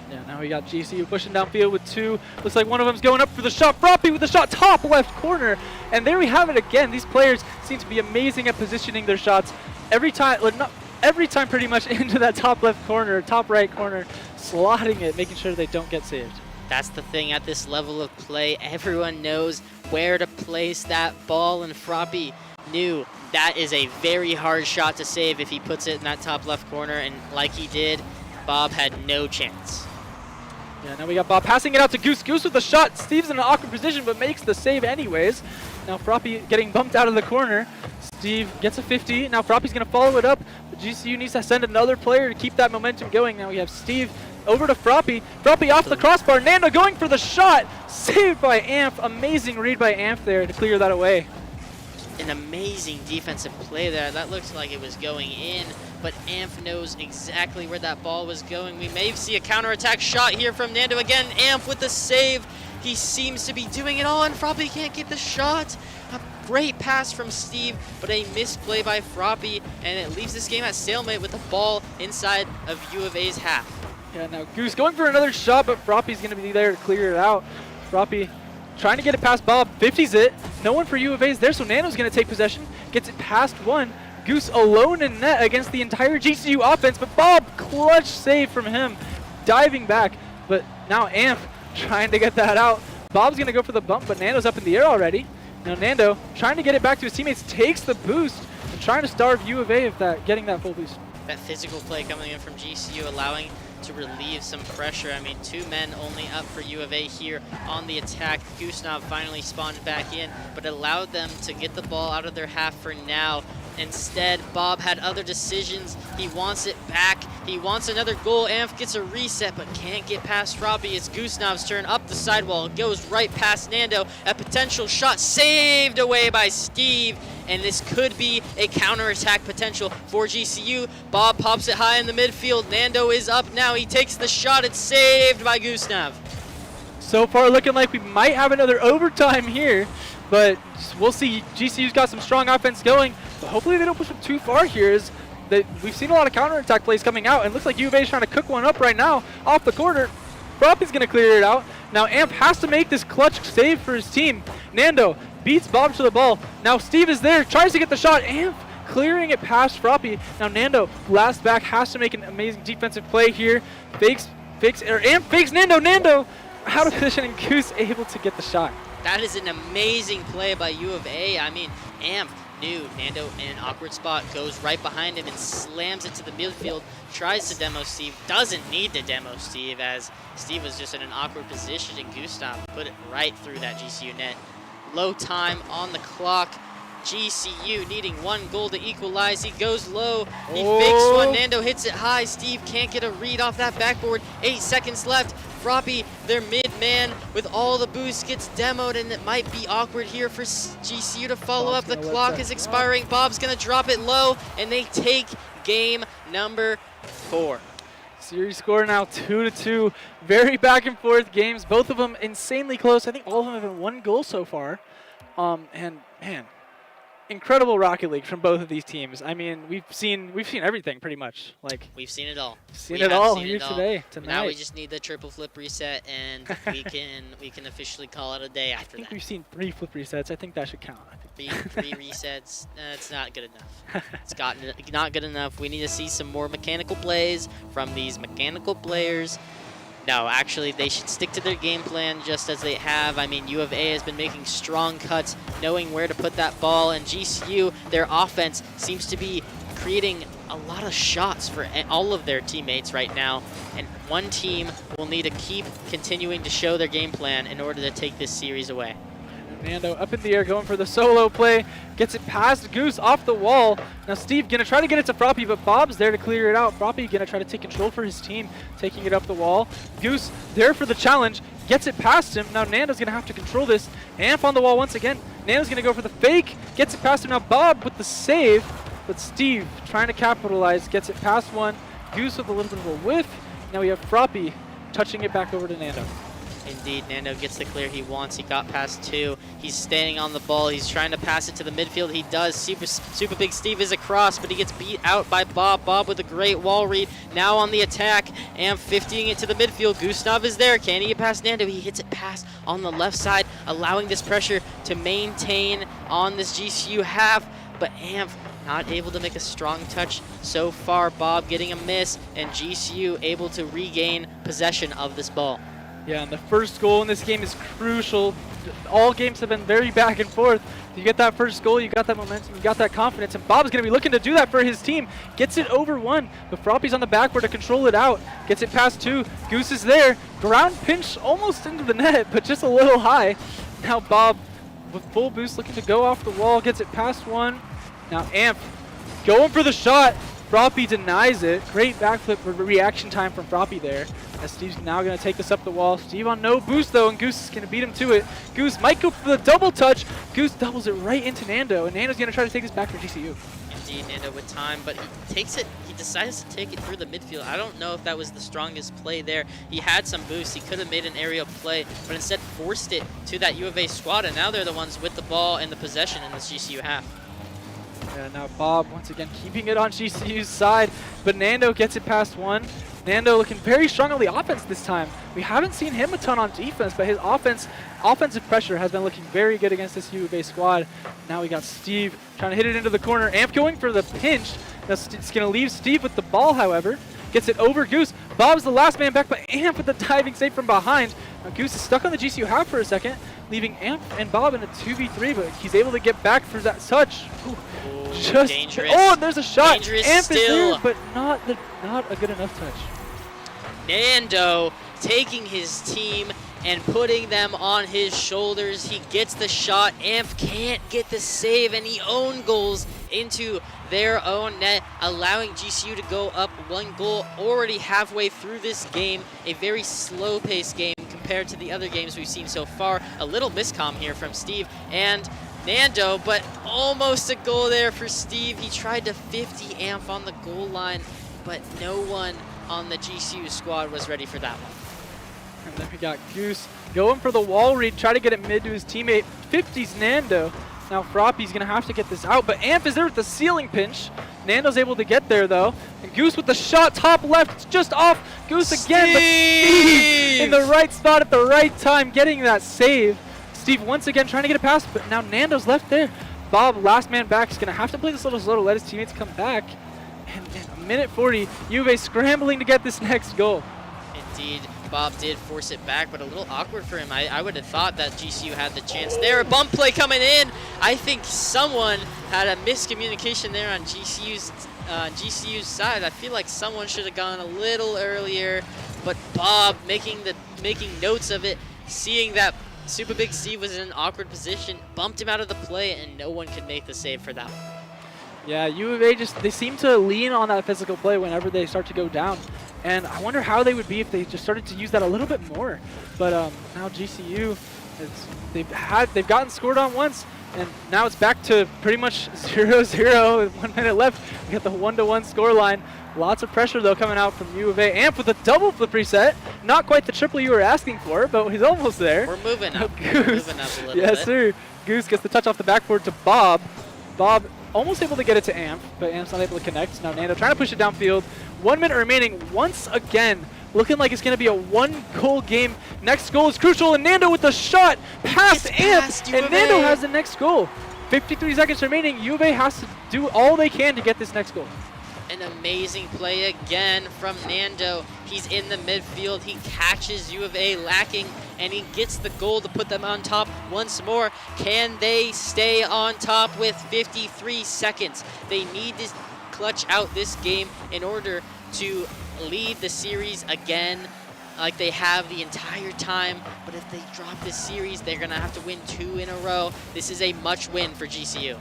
Yeah, now we got GCU pushing downfield with 2. Looks like one of them's going up for the shot. Froppy with the shot, top left corner. And there we have it again. These players seem to be amazing at positioning their shots. Every time, not every time pretty much into that top left corner, top right corner, slotting it, making sure they don't get saved. That's the thing at this level of play. Everyone knows where to place that ball, and Froppy knew that is a very hard shot to save if he puts it in that top left corner, and like he did, Bob had no chance. Yeah, now we got Bob passing it out to Goose. Goose with the shot. Steve's in an awkward position, but makes the save anyways. Now Froppy getting bumped out of the corner. Steve gets a 50. Now Froppy's going to follow it up. But GCU needs to send another player to keep that momentum going. Now we have Steve over to Froppy. Froppy off the crossbar. Nando going for the shot. Saved by Amph. Amazing read by Amph there to clear that away. An amazing defensive play there. That looks like it was going in, but Amph knows exactly where that ball was going. We may see a counterattack shot here from Nando again. Amph with the save. He seems to be doing it all, and Froppy can't get the shot. A great pass from Steve, but a misplay by Froppy, and it leaves this game at stalemate with the ball inside of U of A's half. Yeah, now Goose going for another shot, but Froppy's going to be there to clear it out. Froppy trying to get it past Bob, 50s it. No one for U of A's there, so Nando's going to take possession. Gets it past one. Goose alone in net against the entire GCU offense, but Bob, clutch save from him. Diving back, but now Amph trying to get that out. Bob's going to go for the bump, but Nando's up in the air already. Now Nando trying to get it back to his teammates, takes the boost, and trying to starve U of A of that, getting that full boost. That physical play coming in from GCU, allowing to relieve some pressure. I mean, 2 men only up for U of A here on the attack. Goosenov finally spawned back in, but allowed them to get the ball out of their half for now. Instead, Bob had other decisions. He wants it back. He wants another goal. Amph gets a reset, but can't get past Robbie. It's Goosenov's turn up the sidewall. It goes right past Nando. A potential shot saved away by Steve. And this could be a counterattack potential for GCU. Bob pops it high in the midfield. Nando is up now. He takes the shot. It's saved by Goosenov. So far looking like we might have another overtime here, but we'll see. GCU's got some strong offense going, but hopefully they don't push them too far here. Is that we've seen a lot of counterattack plays coming out, and it looks like U of A is trying to cook one up right now off the corner. Froppy's going to clear it out. Now Amph has to make this clutch save for his team. Nando beats Bob to the ball. Now Steve is there, tries to get the shot. Amph clearing it past Froppy. Now Nando, last back, has to make an amazing defensive play here. Amph fakes Nando. Nando out of position, and Goose able to get the shot. That is an amazing play by U of A. I mean, Amph knew Nando in an awkward spot, goes right behind him and slams it to the midfield, tries to demo Steve, doesn't need to demo Steve as Steve was just in an awkward position, and Gustav put it right through that GCU net. Low time on the clock. GCU needing 1 goal to equalize. He goes low. He fakes one. Nando hits it high. Steve can't get a read off that backboard. 8 seconds left. Froppy, their mid-man, with all the boosts, gets demoed, and it might be awkward here for GCU to follow up. The clock is expiring. Bob's going to drop it low, and they take game number 4. Series score now 2-2. Very back and forth games. Both of them insanely close. I think all of them have been 1 goal so far. And man, incredible Rocket League from both of these teams. I mean, we've seen everything pretty much. Like we've seen it all. Seen it all here today. Tonight. Now we just need the triple flip reset, and we can officially call it a day after that. I think we've seen 3 flip resets. I think that should count. Three resets. It's not good enough. It's not good enough. We need to see some more mechanical plays from these mechanical players. No, actually, they should stick to their game plan just as they have. I mean, U of A has been making strong cuts, knowing where to put that ball, and GCU, their offense seems to be creating a lot of shots for all of their teammates right now, and one team will need to keep continuing to show their game plan in order to take this series away. Nando up in the air going for the solo play, gets it past Goose off the wall. Now Steve gonna try to get it to Froppy, but Bob's there to clear it out. Froppy gonna try to take control for his team, taking it up the wall. Goose there for the challenge, gets it past him. Now Nando's gonna have to control this. Amph on the wall once again. Nando's gonna go for the fake, gets it past him. Now Bob with the save, but Steve trying to capitalize, gets it past one. Goose with a little bit of a whiff. Now we have Froppy touching it back over to Nando. Indeed, Nando gets the clear he wants. He got past 2. He's staying on the ball. He's trying to pass it to the midfield. He does. Super Big Steve is across, but he gets beat out by Bob. Bob with a great wall read. Now on the attack. Amph 50ing it to the midfield. Gustav is there. Can he get past Nando? He hits it past on the left side, allowing this pressure to maintain on this GCU half. But Amph not able to make a strong touch so far. Bob getting a miss, and GCU able to regain possession of this ball. Yeah, and the first goal in this game is crucial. All games have been very back and forth. You get that first goal, you got that momentum, you got that confidence, and Bob's going to be looking to do that for his team. Gets it over 1, but Froppy's on the backboard to control it out. Gets it past 2. Goose is there. Ground pinch almost into the net, but just a little high. Now Bob with full boost looking to go off the wall. Gets it past 1. Now Amp going for the shot. Froppy denies it. Great backflip reaction time from Froppy there. As Steve's now going to take this up the wall. Steve on no boost though, and Goose is going to beat him to it. Goose might go for the double touch. Goose doubles it right into Nando, and Nando's going to try to take this back for GCU. Indeed, Nando with time, but he takes it. He decides to take it through the midfield. I don't know if that was the strongest play there. He had some boost. He could have made an aerial play, but instead forced it to that U of A squad, and now they're the ones with the ball and the possession in this GCU half. Yeah, now Bob once again keeping it on GCU's side, but Nando gets it past one. Nando looking very strong on the offense this time. We haven't seen him a ton on defense, but his offensive pressure has been looking very good against this U of A squad. Now we got Steve trying to hit it into the corner. Amp going for the pinch. That's it's going to leave Steve with the ball, however. Gets it over Goose. Bob's the last man back, but Amp with the diving save from behind. Now Goose is stuck on the GCU half for a second, leaving Amp and Bob in a 2v3, but he's able to get back for that touch. Ooh, just dangerous. Oh, and there's a shot. Dangerous Amp still. is there, but not a good enough touch. Nando taking his team and putting them on his shoulders. He gets the shot. Amp can't get the save, and he own goals into their own net, allowing GCU to go up 1 goal already halfway through this game. A very slow-paced game compared to the other games we've seen so far. A little miscomm here from Steve and Nando, but almost a goal there for Steve. He tried to 50 Amp on the goal line, but no one on the GCU squad was ready for that one. And then we got Goose going for the wall read, try to get it mid to his teammate. 50's Nando. Now Froppy's going to have to get this out, but Amp is there with the ceiling pinch. Nando's able to get there though. And Goose with the shot top left, it's just off. Goose again, but Steve in the right spot at the right time, getting that save. Steve once again trying to get it past, but now Nando's left there. Bob, last man back, is going to have to play this a little slow to let his teammates come back. And in a minute 40, U of A scrambling to get this next goal. Indeed, Bob did force it back, but a little awkward for him. I would have thought that GCU had the chance there. A bump play coming in. I think someone had a miscommunication there on GCU's side. I feel like someone should have gone a little earlier, but Bob making notes of it, seeing that Super Big Steve was in an awkward position, bumped him out of the play, and no one could make the save for that one. Yeah, U of A they seem to lean on that physical play whenever they start to go down. And I wonder how they would be if they just started to use that a little bit more. But now GCU, they've gotten scored on once, and now it's back to pretty much 0-0 with 1 minute left. We got the 1-1 score line. Lots of pressure though coming out from U of A. Amp with a double flip reset. Not quite the triple you were asking for, but he's almost there. We're moving up. Goose. We're moving up a little bit. Yes, sir. Goose gets the touch off the backboard to Bob. Bob almost able to get it to Amp, but Amp's not able to connect. Now Nando trying to push it downfield. 1 minute remaining once again. Looking like it's going to be a 1-goal game. Next goal is crucial, and Nando with the shot past Amp, and Nando has the next goal. 53 seconds remaining. U of A has to do all they can to get this next goal. An amazing play again from Nando. He's in the midfield. He catches U of A lacking, and he gets the goal to put them on top once more. Can they stay on top with 53 seconds? They need to clutch out this game in order to lead the series again like they have the entire time. But if they drop this series, they're going to have to win 2 in a row. This is a much win for GCU.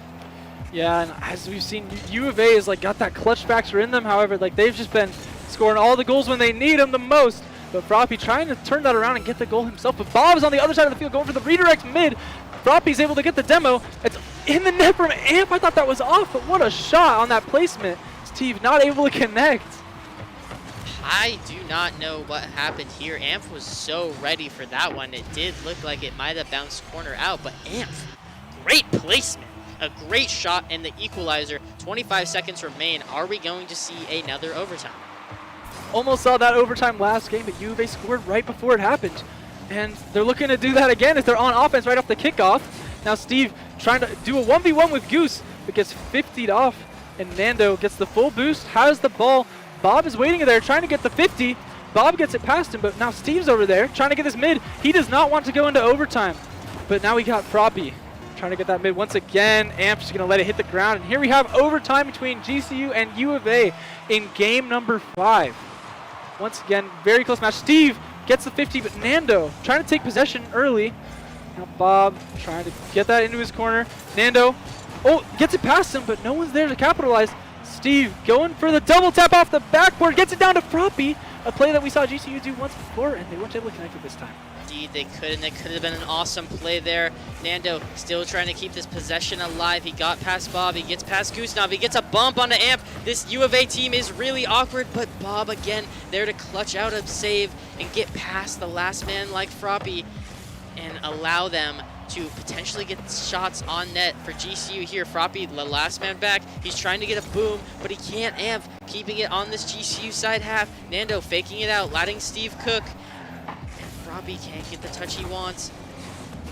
Yeah, and as we've seen, U of A has got that clutch factor in them. However, they've just been scoring all the goals when they need them the most. But Froppy trying to turn that around and get the goal himself. But Bob's on the other side of the field going for the redirect mid. Froppy's able to get the demo. It's in the net from Amp. I thought that was off, but what a shot on that placement. Steve not able to connect. I do not know what happened here. Amp was so ready for that one. It did look like it might have bounced corner out, but Amp, great placement. A great shot and the equalizer. 25 seconds remain. Are we going to see another overtime? Almost saw that overtime last game, but U of A scored right before it happened. And they're looking to do that again as they're on offense right off the kickoff. Now Steve trying to do a 1v1 with Goose, but gets 50'd off. And Nando gets the full boost, has the ball. Bob is waiting there, trying to get the 50. Bob gets it past him, but now Steve's over there trying to get this mid. He does not want to go into overtime. But now we got Froppy trying to get that mid once again. Amp's going to let it hit the ground. And here we have overtime between GCU and U of A in game number 5. Once again, very close match. Steve gets the 50, but Nando trying to take possession early. Now Bob trying to get that into his corner. Nando Oh, gets it past him, but no one's there to capitalize. Steve going for the double tap off the backboard, gets it down to Froppy, a play that we saw GCU do once before, and they weren't able to connect it this time. Indeed, they could, and it could have been an awesome play there. Nando still trying to keep this possession alive. He got past Bob, he gets past Goosenav, he gets a bump onto Amp. This U of A team is really awkward, but Bob again there to clutch out a save and get past the last man like Froppy and allow them to potentially get shots on net for GCU here. Froppy, the last man back. He's trying to get a boom, but he can't. Amp keeping it on this GCU side half. Nando faking it out, letting Steve cook. And Froppy can't get the touch he wants.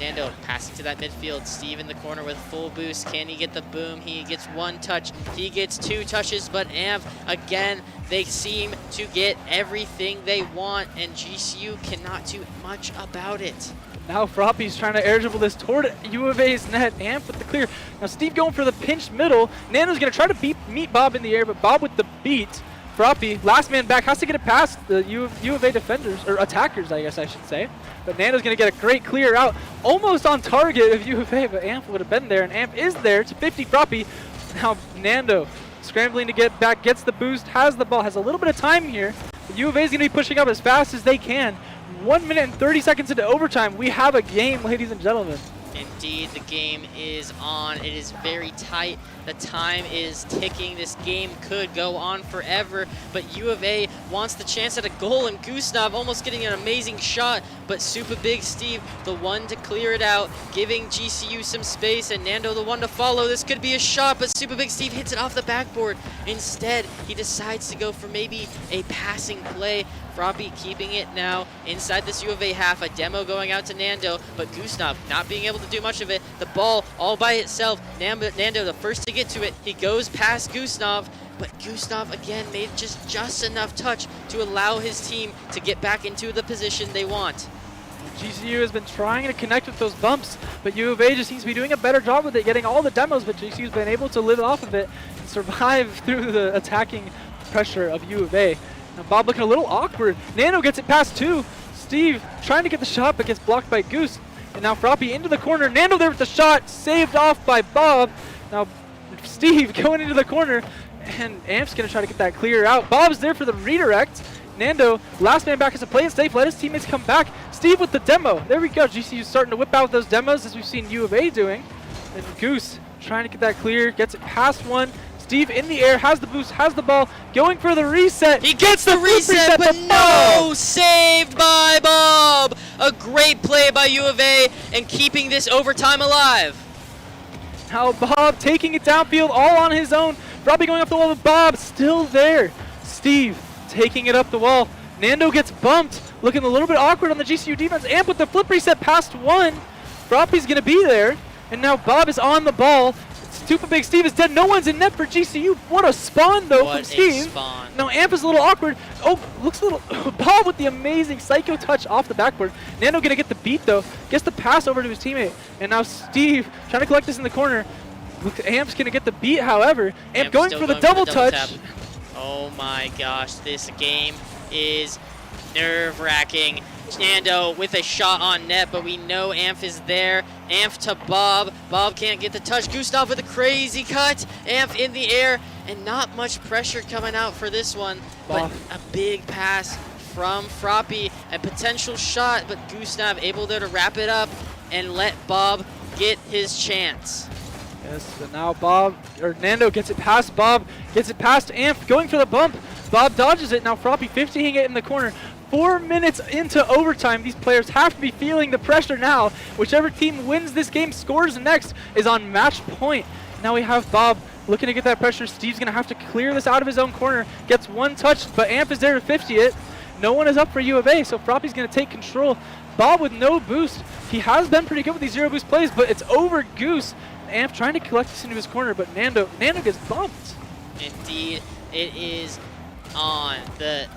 Nando passing to that midfield. Steve in the corner with full boost. Can he get the boom? He gets one touch. He gets two touches, but Amp, again, they seem to get everything they want, and GCU cannot do much about it. Now Froppy's trying to air dribble this toward U of A's net. Amp with the clear. Now Steve going for the pinch middle. Nando's going to try to meet Bob in the air, but Bob with the beat. Froppy, last man back, has to get it past the U of A defenders, or attackers, I guess I should say. But Nando's going to get a great clear out, almost on target of U of A, but Amp would have been there, and Amp is there to 50 Froppy. Now Nando scrambling to get back, gets the boost, has the ball, has a little bit of time here. But U of A is going to be pushing up as fast as they can. 1 minute and 30 seconds into overtime. We have a game, ladies and gentlemen. Indeed, the game is on. It is very tight. The time is ticking. This game could go on forever, but U of A wants the chance at a goal, and Goosenav almost getting an amazing shot, but Super Big Steve, the one to clear it out, giving GCU some space, and Nando the one to follow. This could be a shot, but Super Big Steve hits it off the backboard. Instead, he decides to go for maybe a passing play. Froppy keeping it now inside this U of A half. A demo going out to Nando, but Goosenav not being able to do much of it. The ball all by itself. Nando the first to get to it. He goes past Goosenav, but Goosenav again made just enough touch to allow his team to get back into the position they want. GCU has been trying to connect with those bumps, but U of A just seems to be doing a better job with it, getting all the demos, but GCU's been able to live off of it and survive through the attacking pressure of U of A. Now Bob looking a little awkward. Nando gets it past two. Steve trying to get the shot, but gets blocked by Goose. And now Froppy into the corner. Nando there with the shot, saved off by Bob. Now Steve going into the corner, and Amp's going to try to get that clear out. Bob's there for the redirect. Nando, last man back, has to play it safe, let his teammates come back. Steve with the demo. There we go. GCU's starting to whip out those demos as we've seen U of A doing. And Goose trying to get that clear, gets it past one. Steve in the air, has the boost, has the ball, going for the reset. He gets the reset, but no! Saved by Bob! A great play by U of A and keeping this overtime alive. Now Bob taking it downfield all on his own. Probably going up the wall with Bob, still there. Steve taking it up the wall. Nando gets bumped, looking a little bit awkward on the GCU defense. Amp with the flip reset past one. Froppy's going to be there, and now Bob is on the ball. Super Big Steve is dead. No one's in net for GCU. What a spawn, though, from Steve. Spawn. Now Amp is a little awkward. Oh, looks a little... Bob with the amazing psycho touch off the backboard. Nando going to get the beat, though. Gets the pass over to his teammate. And now Steve trying to collect this in the corner. Amp's going to get the beat, however. Amp going for the double touch. Oh, my gosh. This game is nerve-wracking. Nando with a shot on net, but we know Amp is there. Amp to Bob. Bob can't get the touch. Gustav with a crazy cut. Amp in the air, and not much pressure coming out for this one. But a big pass from Froppy. A potential shot, but Gustav able there to wrap it up and let Bob get his chance. Yes, so now Nando gets it past Bob, gets it past Amp, going for the bump. Bob dodges it. Now Froppy 50ing it in the corner. 4 minutes into overtime, these players have to be feeling the pressure now. Whichever team wins this game, scores next, is on match point. Now we have Bob looking to get that pressure. Steve's going to have to clear this out of his own corner. Gets one touch, but Amp is there to 50 it. No one is up for U of A, so Froppy's going to take control. Bob with no boost. He has been pretty good with these zero boost plays, but it's over Goose. Amp trying to collect this into his corner, but Nando gets bumped. Indeed, it is on. The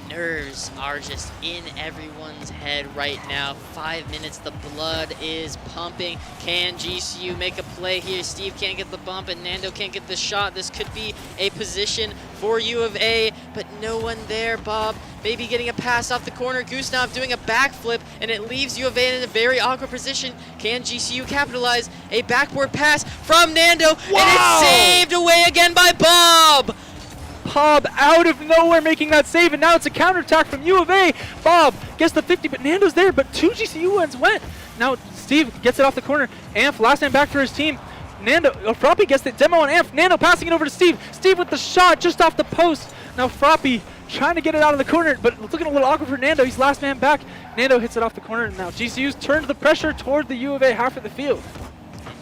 nerves are just in everyone's head right now. 5 minutes, the blood is pumping. Can GCU make a play here? Steve can't get the bump and Nando can't get the shot. This could be a position for U of A, but no one there. Bob maybe getting a pass off the corner. Gustav doing a backflip, and it leaves U of A in a very awkward position. Can GCU capitalize? A backboard pass from Nando, and it's saved away again by Bob. Bob out of nowhere making that save, and now it's a counterattack from U of A. Bob gets the 50, but Nando's there, but 2 GCU ones went. Now Steve gets it off the corner. Amph, last time back for his team. Nando, Froppy gets the demo on Amph. Nando passing it over to Steve. Steve with the shot just off the post. Now Froppy trying to get it out of the corner, but looking a little awkward for Nando. He's last man back. Nando hits it off the corner, and now GCU's turned the pressure toward the U of A half of the field.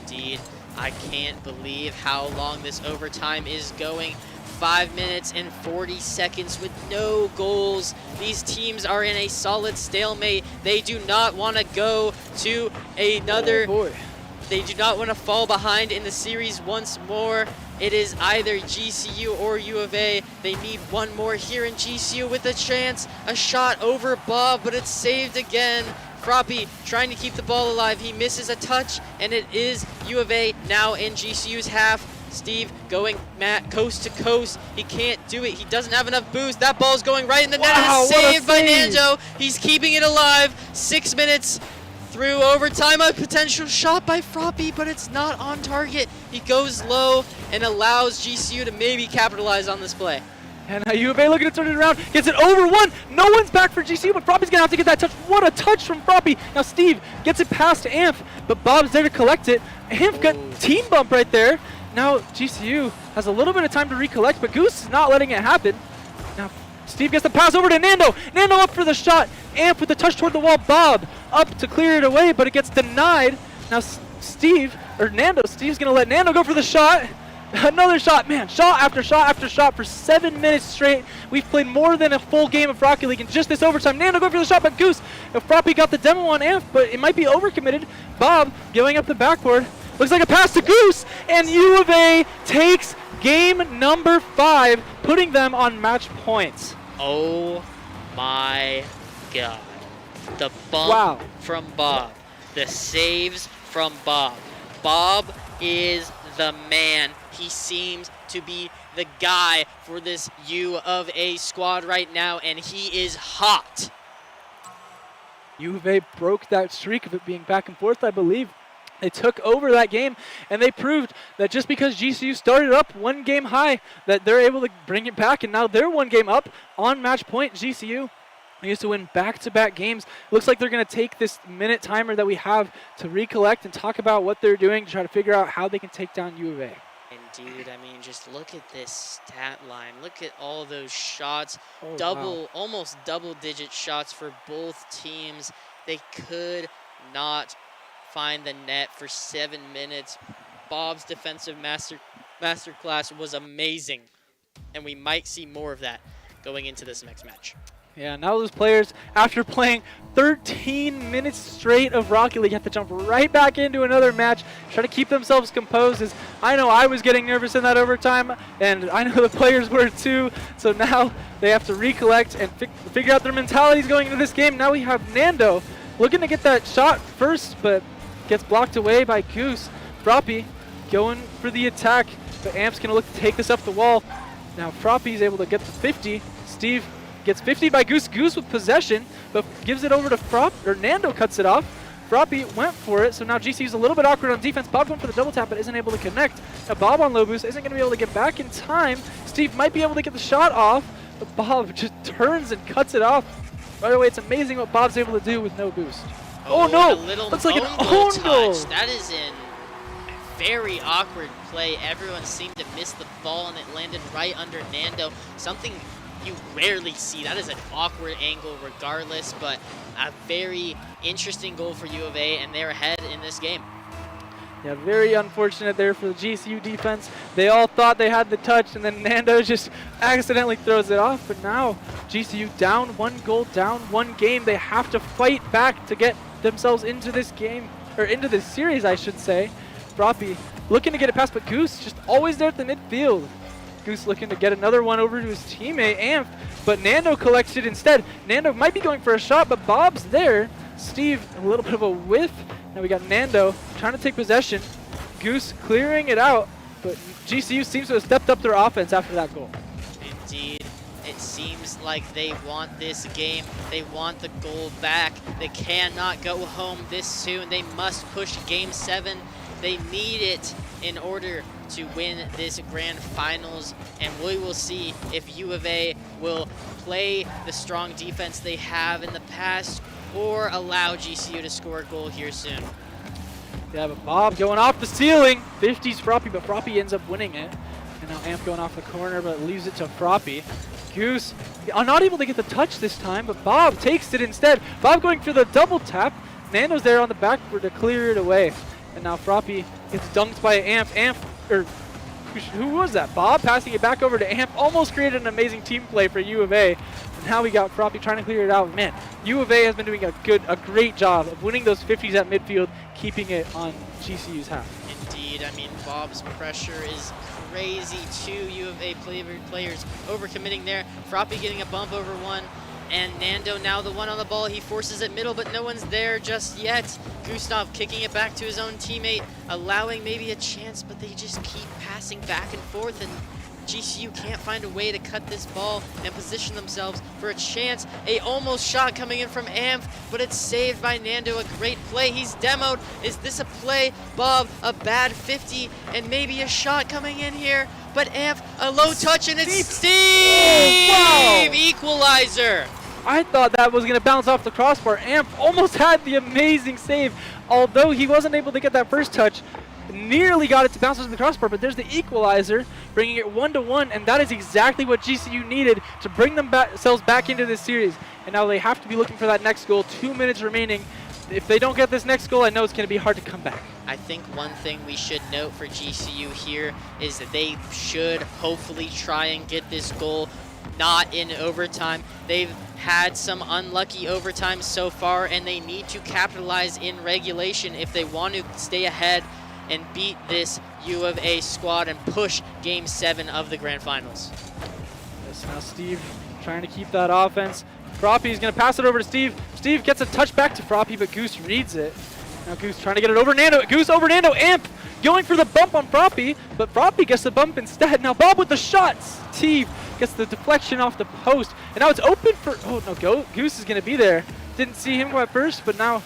Indeed, I can't believe how long this overtime is going. 5 minutes and 40 seconds with no goals. These teams are in a solid stalemate. They do not want to go to another. They do not want to fall behind in the series once more. It is either GCU or U of A. They need one more here in GCU with a chance. A shot over Bob, but it's saved again. Froppy trying to keep the ball alive. He misses a touch, and it is U of A now in GCU's half. Steve going coast to coast. He can't do it. He doesn't have enough boost. That ball's going right in the net, and it's saved by Nando. He's keeping it alive. 6 minutes through overtime. A potential shot by Froppy, but it's not on target. He goes low and allows GCU to maybe capitalize on this play. And now U of A looking to turn it around. Gets it over one. No one's back for GCU, but Froppy's going to have to get that touch. What a touch from Froppy. Now Steve gets it past Amph, but Bob's there to collect it. Amph got team bump right there. Now GCU has a little bit of time to recollect, but Goose is not letting it happen. Now Steve gets the pass over to Nando. Nando up for the shot. Amph with the touch toward the wall. Bob up to clear it away, but it gets denied. Now Steve's going to let Nando go for the shot. Another shot, man, shot after shot after shot for 7 minutes straight. We've played more than a full game of Rocket League in just this overtime. Nando going for the shot, but Goose. Froppy got the demo on Amph, but it might be overcommitted. Bob going up the backboard. Looks like a pass to Goose, and U of A takes game number 5, putting them on match points. Oh my God. The bump from Bob. The saves from Bob. Bob is the man. He seems to be the guy for this U of A squad right now, and he is hot. U of A broke that streak of it being back and forth, I believe. They took over that game, and they proved that just because GCU started up 1 game high, that they're able to bring it back, and now they're 1 game up on match point. GCU used to win back-to-back games. Looks like they're going to take this minute timer that we have to recollect and talk about what they're doing to try to figure out how they can take down U of A. Indeed, I mean, just look at this stat line. Look at all those shots. Almost double-digit shots for both teams. They could not find the net for 7 minutes. Bob's defensive masterclass was amazing, and we might see more of that going into this next match. Yeah, now those players, after playing 13 minutes straight of Rocket League, have to jump right back into another match, try to keep themselves composed. As I know I was getting nervous in that overtime, and I know the players were too. So now they have to recollect and figure out their mentalities going into this game. Now we have Nando looking to get that shot first, but gets blocked away by Goose. Froppy going for the attack, but Amp's going to look to take this up the wall. Now Froppy's able to get the 50. Steve gets 50 by Goose. Goose with possession, but gives it over to Nando cuts it off. Froppy went for it, so now GCU's a little bit awkward on defense. Bob went for the double tap, but isn't able to connect. Now Bob on low boost isn't going to be able to get back in time. Steve might be able to get the shot off, but Bob just turns and cuts it off. By the way, it's amazing what Bob's able to do with no boost. Oh no! Looks like an own goal. That is in very awkward play. Everyone seemed to miss the ball, and it landed right under Nando. Something you rarely see. That is an awkward angle regardless, but a very interesting goal for U of A, and they're ahead in this game. Yeah, very unfortunate there for the GCU defense. They all thought they had the touch, and then Nando just accidentally throws it off. But now GCU down 1 goal, down 1 game. They have to fight back to get themselves into this game, or into this series, I should say. Froppy looking to get it past, but Goose just always there at the midfield. Goose looking to get another one over to his teammate, Amph, but Nando collects it instead. Nando might be going for a shot, but Bob's there. Steve, a little bit of a whiff. Now we got Nando trying to take possession. Goose clearing it out, but GCU seems to have stepped up their offense after that goal. Indeed. It seems like they want this game. They want the goal back. They cannot go home this soon. They must push Game 7. They need it in order to win this grand finals, and we will see if U of A will play the strong defense they have in the past or allow GCU to score a goal here soon. Yeah, but Bob going off the ceiling. 50's Froppy, but Froppy ends up winning it. And now Amp going off the corner, but leaves it to Froppy. Goose not able to get the touch this time, but Bob takes it instead. Bob going for the double tap. Nando's there on the backward to clear it away. And now Froppy gets dunked by Amp. Who was that? Bob passing it back over to Amp. Almost created an amazing team play for U of A. And now we got Froppy trying to clear it out. Man, U of A has been doing a great job of winning those 50s at midfield, keeping it on GCU's half. Indeed, I mean, Bob's pressure is crazy. 2 U of A players overcommitting there. Froppy getting a bump over one. And Nando now the one on the ball. He forces it middle, but no one's there just yet. Gustav kicking it back to his own teammate, allowing maybe a chance, but they just keep passing back and forth, and GCU can't find a way to cut this ball and position themselves for a chance. A almost shot coming in from Amph, but it's saved by Nando. A great play. He's demoed. Is this a play? Bob, a bad 50, and maybe a shot coming in here. But Amph, a low touch, and it's Steve! Oh, wow. Equalizer! I thought that was going to bounce off the crossbar. Amp almost had the amazing save, although he wasn't able to get that first touch. Nearly got it to bounce off the crossbar, but there's the equalizer, bringing it 1-1, and that is exactly what GCU needed to bring themselves back into this series. And now they have to be looking for that next goal. 2 minutes remaining. If they don't get this next goal, I know it's going to be hard to come back. I think one thing we should note for GCU here is that they should hopefully try and get this goal not in overtime. They've had some unlucky overtimes so far, and they need to capitalize in regulation if they want to stay ahead and beat this U of A squad and push Game 7 of the Grand Finals. Yes, now Steve trying to keep that offense. Froppy is going to pass it over to Steve. Steve gets a touch back to Froppy, but Goose reads it. Now Goose trying to get it over Nando. Goose over Nando. Amp going for the bump on Froppy, but Froppy gets the bump instead. Now Bob with the shot. Steve gets the deflection off the post, and now it's open for, oh no, Goose is going to be there. Didn't see him go at first, but now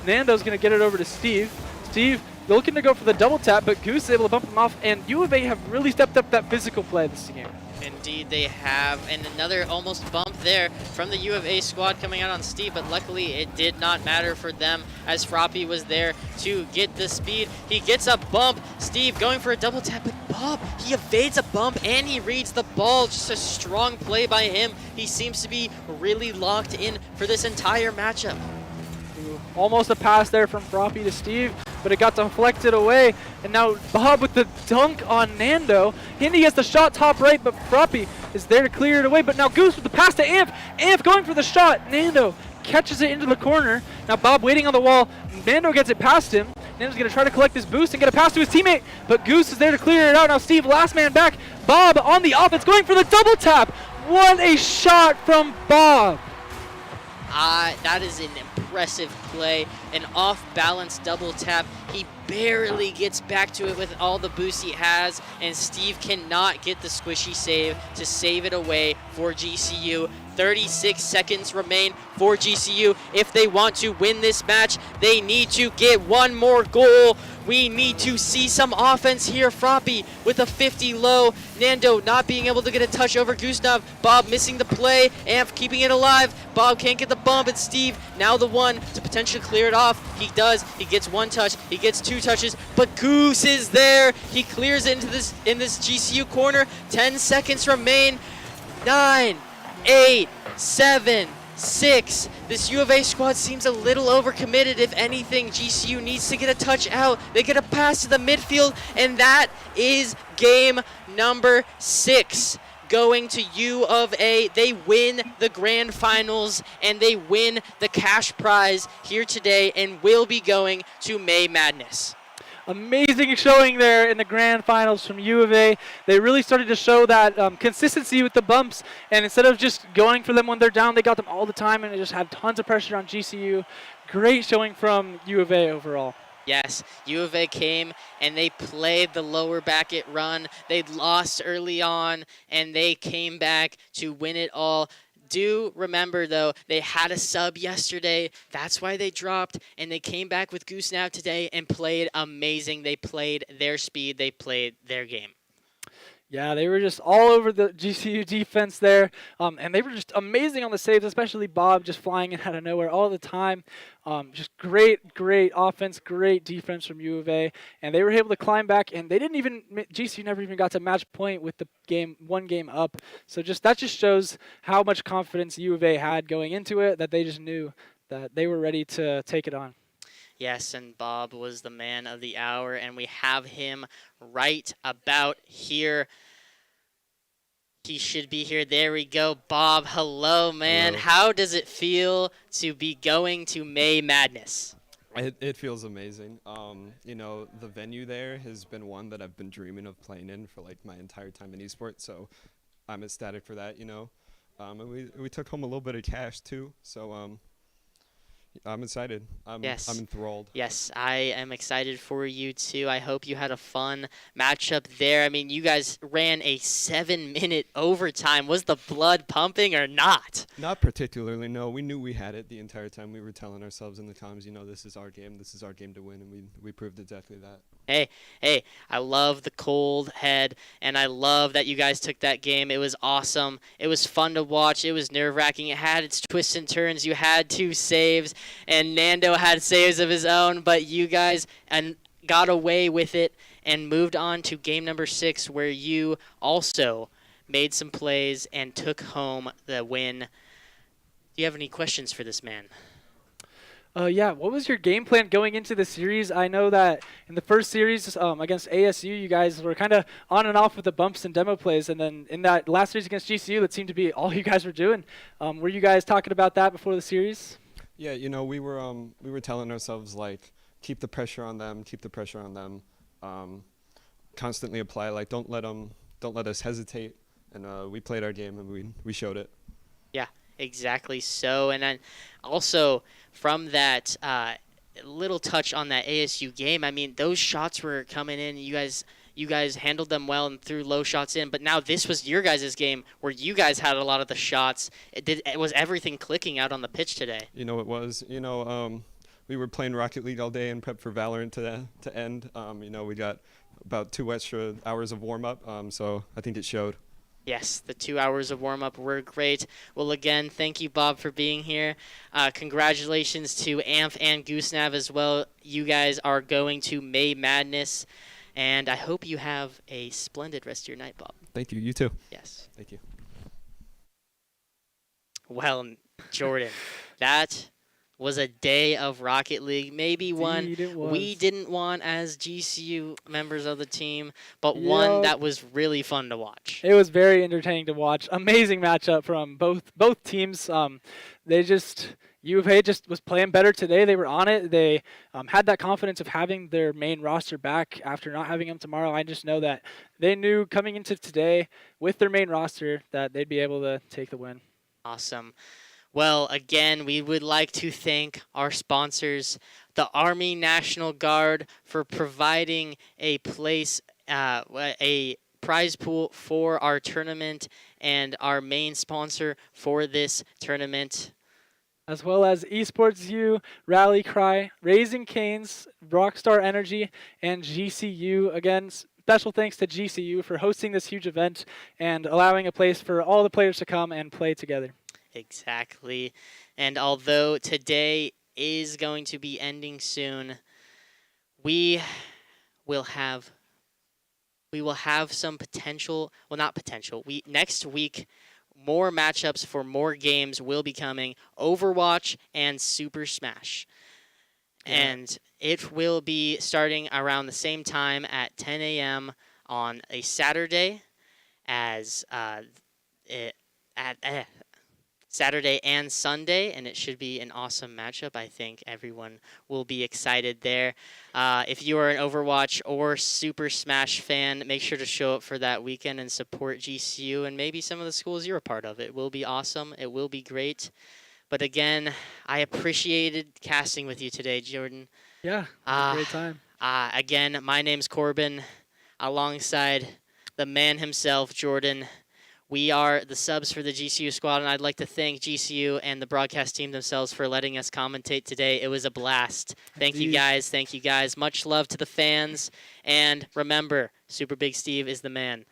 Nando's going to get it over to Steve. Steve looking to go for the double tap, but Goose is able to bump him off, and U of A have really stepped up that physical play this game. Indeed they have, and another almost bump there from the U of A squad coming out on Steve, but luckily it did not matter for them as Froppy was there to get the speed. He gets a bump, Steve going for a double tap, but Bob, he evades a bump and he reads the ball. Just a strong play by him. He seems to be really locked in for this entire matchup. Almost a pass there from Froppy to Steve, but it got deflected away. And now Bob with the dunk on Nando. Hindi gets the shot top right, but Froppy is there to clear it away. But now Goose with the pass to Amp. Amp going for the shot. Nando catches it into the corner. Now Bob waiting on the wall. Nando gets it past him. Nando's going to try to collect his boost and get a pass to his teammate, but Goose is there to clear it out. Now Steve, last man back. Bob on the offense, going for the double tap. What a shot from Bob. That is an impressive play, an off-balance double tap. He barely gets back to it with all the boost he has, and Steve cannot get the squishy save to save it away for GCU. 36 seconds remain for GCU. If they want to win this match, they need to get one more goal. We need to see some offense here. Froppy with a 50 low. Nando not being able to get a touch over Gustav. Bob missing the play. Amp keeping it alive. Bob can't get the bump, and Steve now the one to potentially clear it off. He does. He gets one touch. He gets two touches, but Goose is there. He clears into this GCU corner. 10 seconds remain. 9, 8, 7, 6. This U of A squad seems a little overcommitted. If anything, GCU needs to get a touch out. They get a pass to the midfield, and that is game number 6 going to U of A. They win the grand finals, and they win the cash prize here today, and will be going to May Madness. Amazing showing there in the grand finals from U of A. They really started to show that consistency with the bumps, and instead of just going for them when they're down, they got them all the time, and it just had tons of pressure on GCU. Great showing from U of A overall. Yes, U of A came and they played the lower bracket run. They'd lost early on, and they came back to win it all. Do remember, though, they had a sub yesterday. That's why they dropped, and they came back with Goose now today and played amazing. They played their speed. They played their game. Yeah, they were just all over the GCU defense there, and they were just amazing on the saves, especially Bob just flying in out of nowhere all the time. Just great offense, great defense from U of A, and they were able to climb back, and they didn't even, GCU never even got to match point with the game, one game up. So that just shows how much confidence U of A had going into it, that they just knew that they were ready to take it on. Yes, and Bob was the man of the hour, and we have him right about here. He should be here. There we go. Bob, hello, man. Hello. How does it feel to be going to May Madness? It feels amazing. You know, the venue there has been one that I've been dreaming of playing in for like my entire time in esports, so I'm ecstatic for that, you know. And we took home a little bit of cash too, so I'm excited. I'm enthralled. Yes, I am excited for you too. I hope you had a fun matchup there. I mean, you guys ran a 7-minute overtime. Was the blood pumping or not? Not particularly, no. We knew we had it the entire time. We were telling ourselves in the comms, you know, this is our game. This is our game to win, and we proved exactly that. Hey, I love the cold head, and I love that you guys took that game. It was awesome. It was fun to watch. It was nerve-wracking. It had its twists and turns. You had 2 saves, and Nando had saves of his own, but you guys got away with it and moved on to game number 6, where you also made some plays and took home the win. Do you have any questions for this man? Yeah, what was your game plan going into the series? I know that in the first series against ASU, you guys were kind of on and off with the bumps and demo plays, and then in that last series against GCU, that seemed to be all you guys were doing. Were you guys talking about that before the series? Yeah, you know, we were telling ourselves, like, keep the pressure on them, constantly apply, like, don't let us hesitate, and we played our game and we showed it. Yeah, exactly so. And then also from that little touch on that ASU game, I mean, those shots were coming in. You guys handled them well and threw low shots in. But now this was your guys' game where you guys had a lot of the shots. It was everything clicking out on the pitch today. You know, it was. You know, we were playing Rocket League all day and prep for Valorant to end. You know, we got about 2 extra hours of warm-up, so I think it showed. Yes, the 2 hours of warm-up were great. Well, again, thank you, Bob, for being here. Congratulations to Amph and Goosenav as well. You guys are going to May Madness, and I hope you have a splendid rest of your night, Bob. Thank you. You too. Yes. Thank you. Well, Jordan, that was a day of Rocket League. Maybe one we didn't want as GCU members of the team, but one that was really fun to watch. It was very entertaining to watch. Amazing matchup from both teams. U of A just was playing better today. They were on it. They had that confidence of having their main roster back after not having them tomorrow. I just know that they knew coming into today with their main roster that they'd be able to take the win. Awesome. Well, again, we would like to thank our sponsors, the Army National Guard, for providing a prize pool for our tournament, and our main sponsor for this tournament, as well as Esports U, RallyCry, Raising Cane's, Rockstar Energy, and GCU. Again, special thanks to GCU for hosting this huge event and allowing a place for all the players to come and play together. Exactly. And although today is going to be ending soon, we will have some potential, well, not potential. Next week, more matchups for more games will be coming, Overwatch and Super Smash. Yeah. And it will be starting around the same time at 10 a.m. on a Saturday as Saturday and Sunday, and it should be an awesome matchup. I think everyone will be excited there. If you are an Overwatch or Super Smash fan, make sure to show up for that weekend and support GCU and maybe some of the schools you're a part of. It will be awesome. It will be great. But again, I appreciated casting with you today, Jordan. Yeah, great time. Again, my name's Corbin, alongside the man himself, Jordan. We are the subs for the GCU squad, and I'd like to thank GCU and the broadcast team themselves for letting us commentate today. It was a blast. Thank you guys. Thank you guys. Much love to the fans. And remember, Super Big Steve is the man.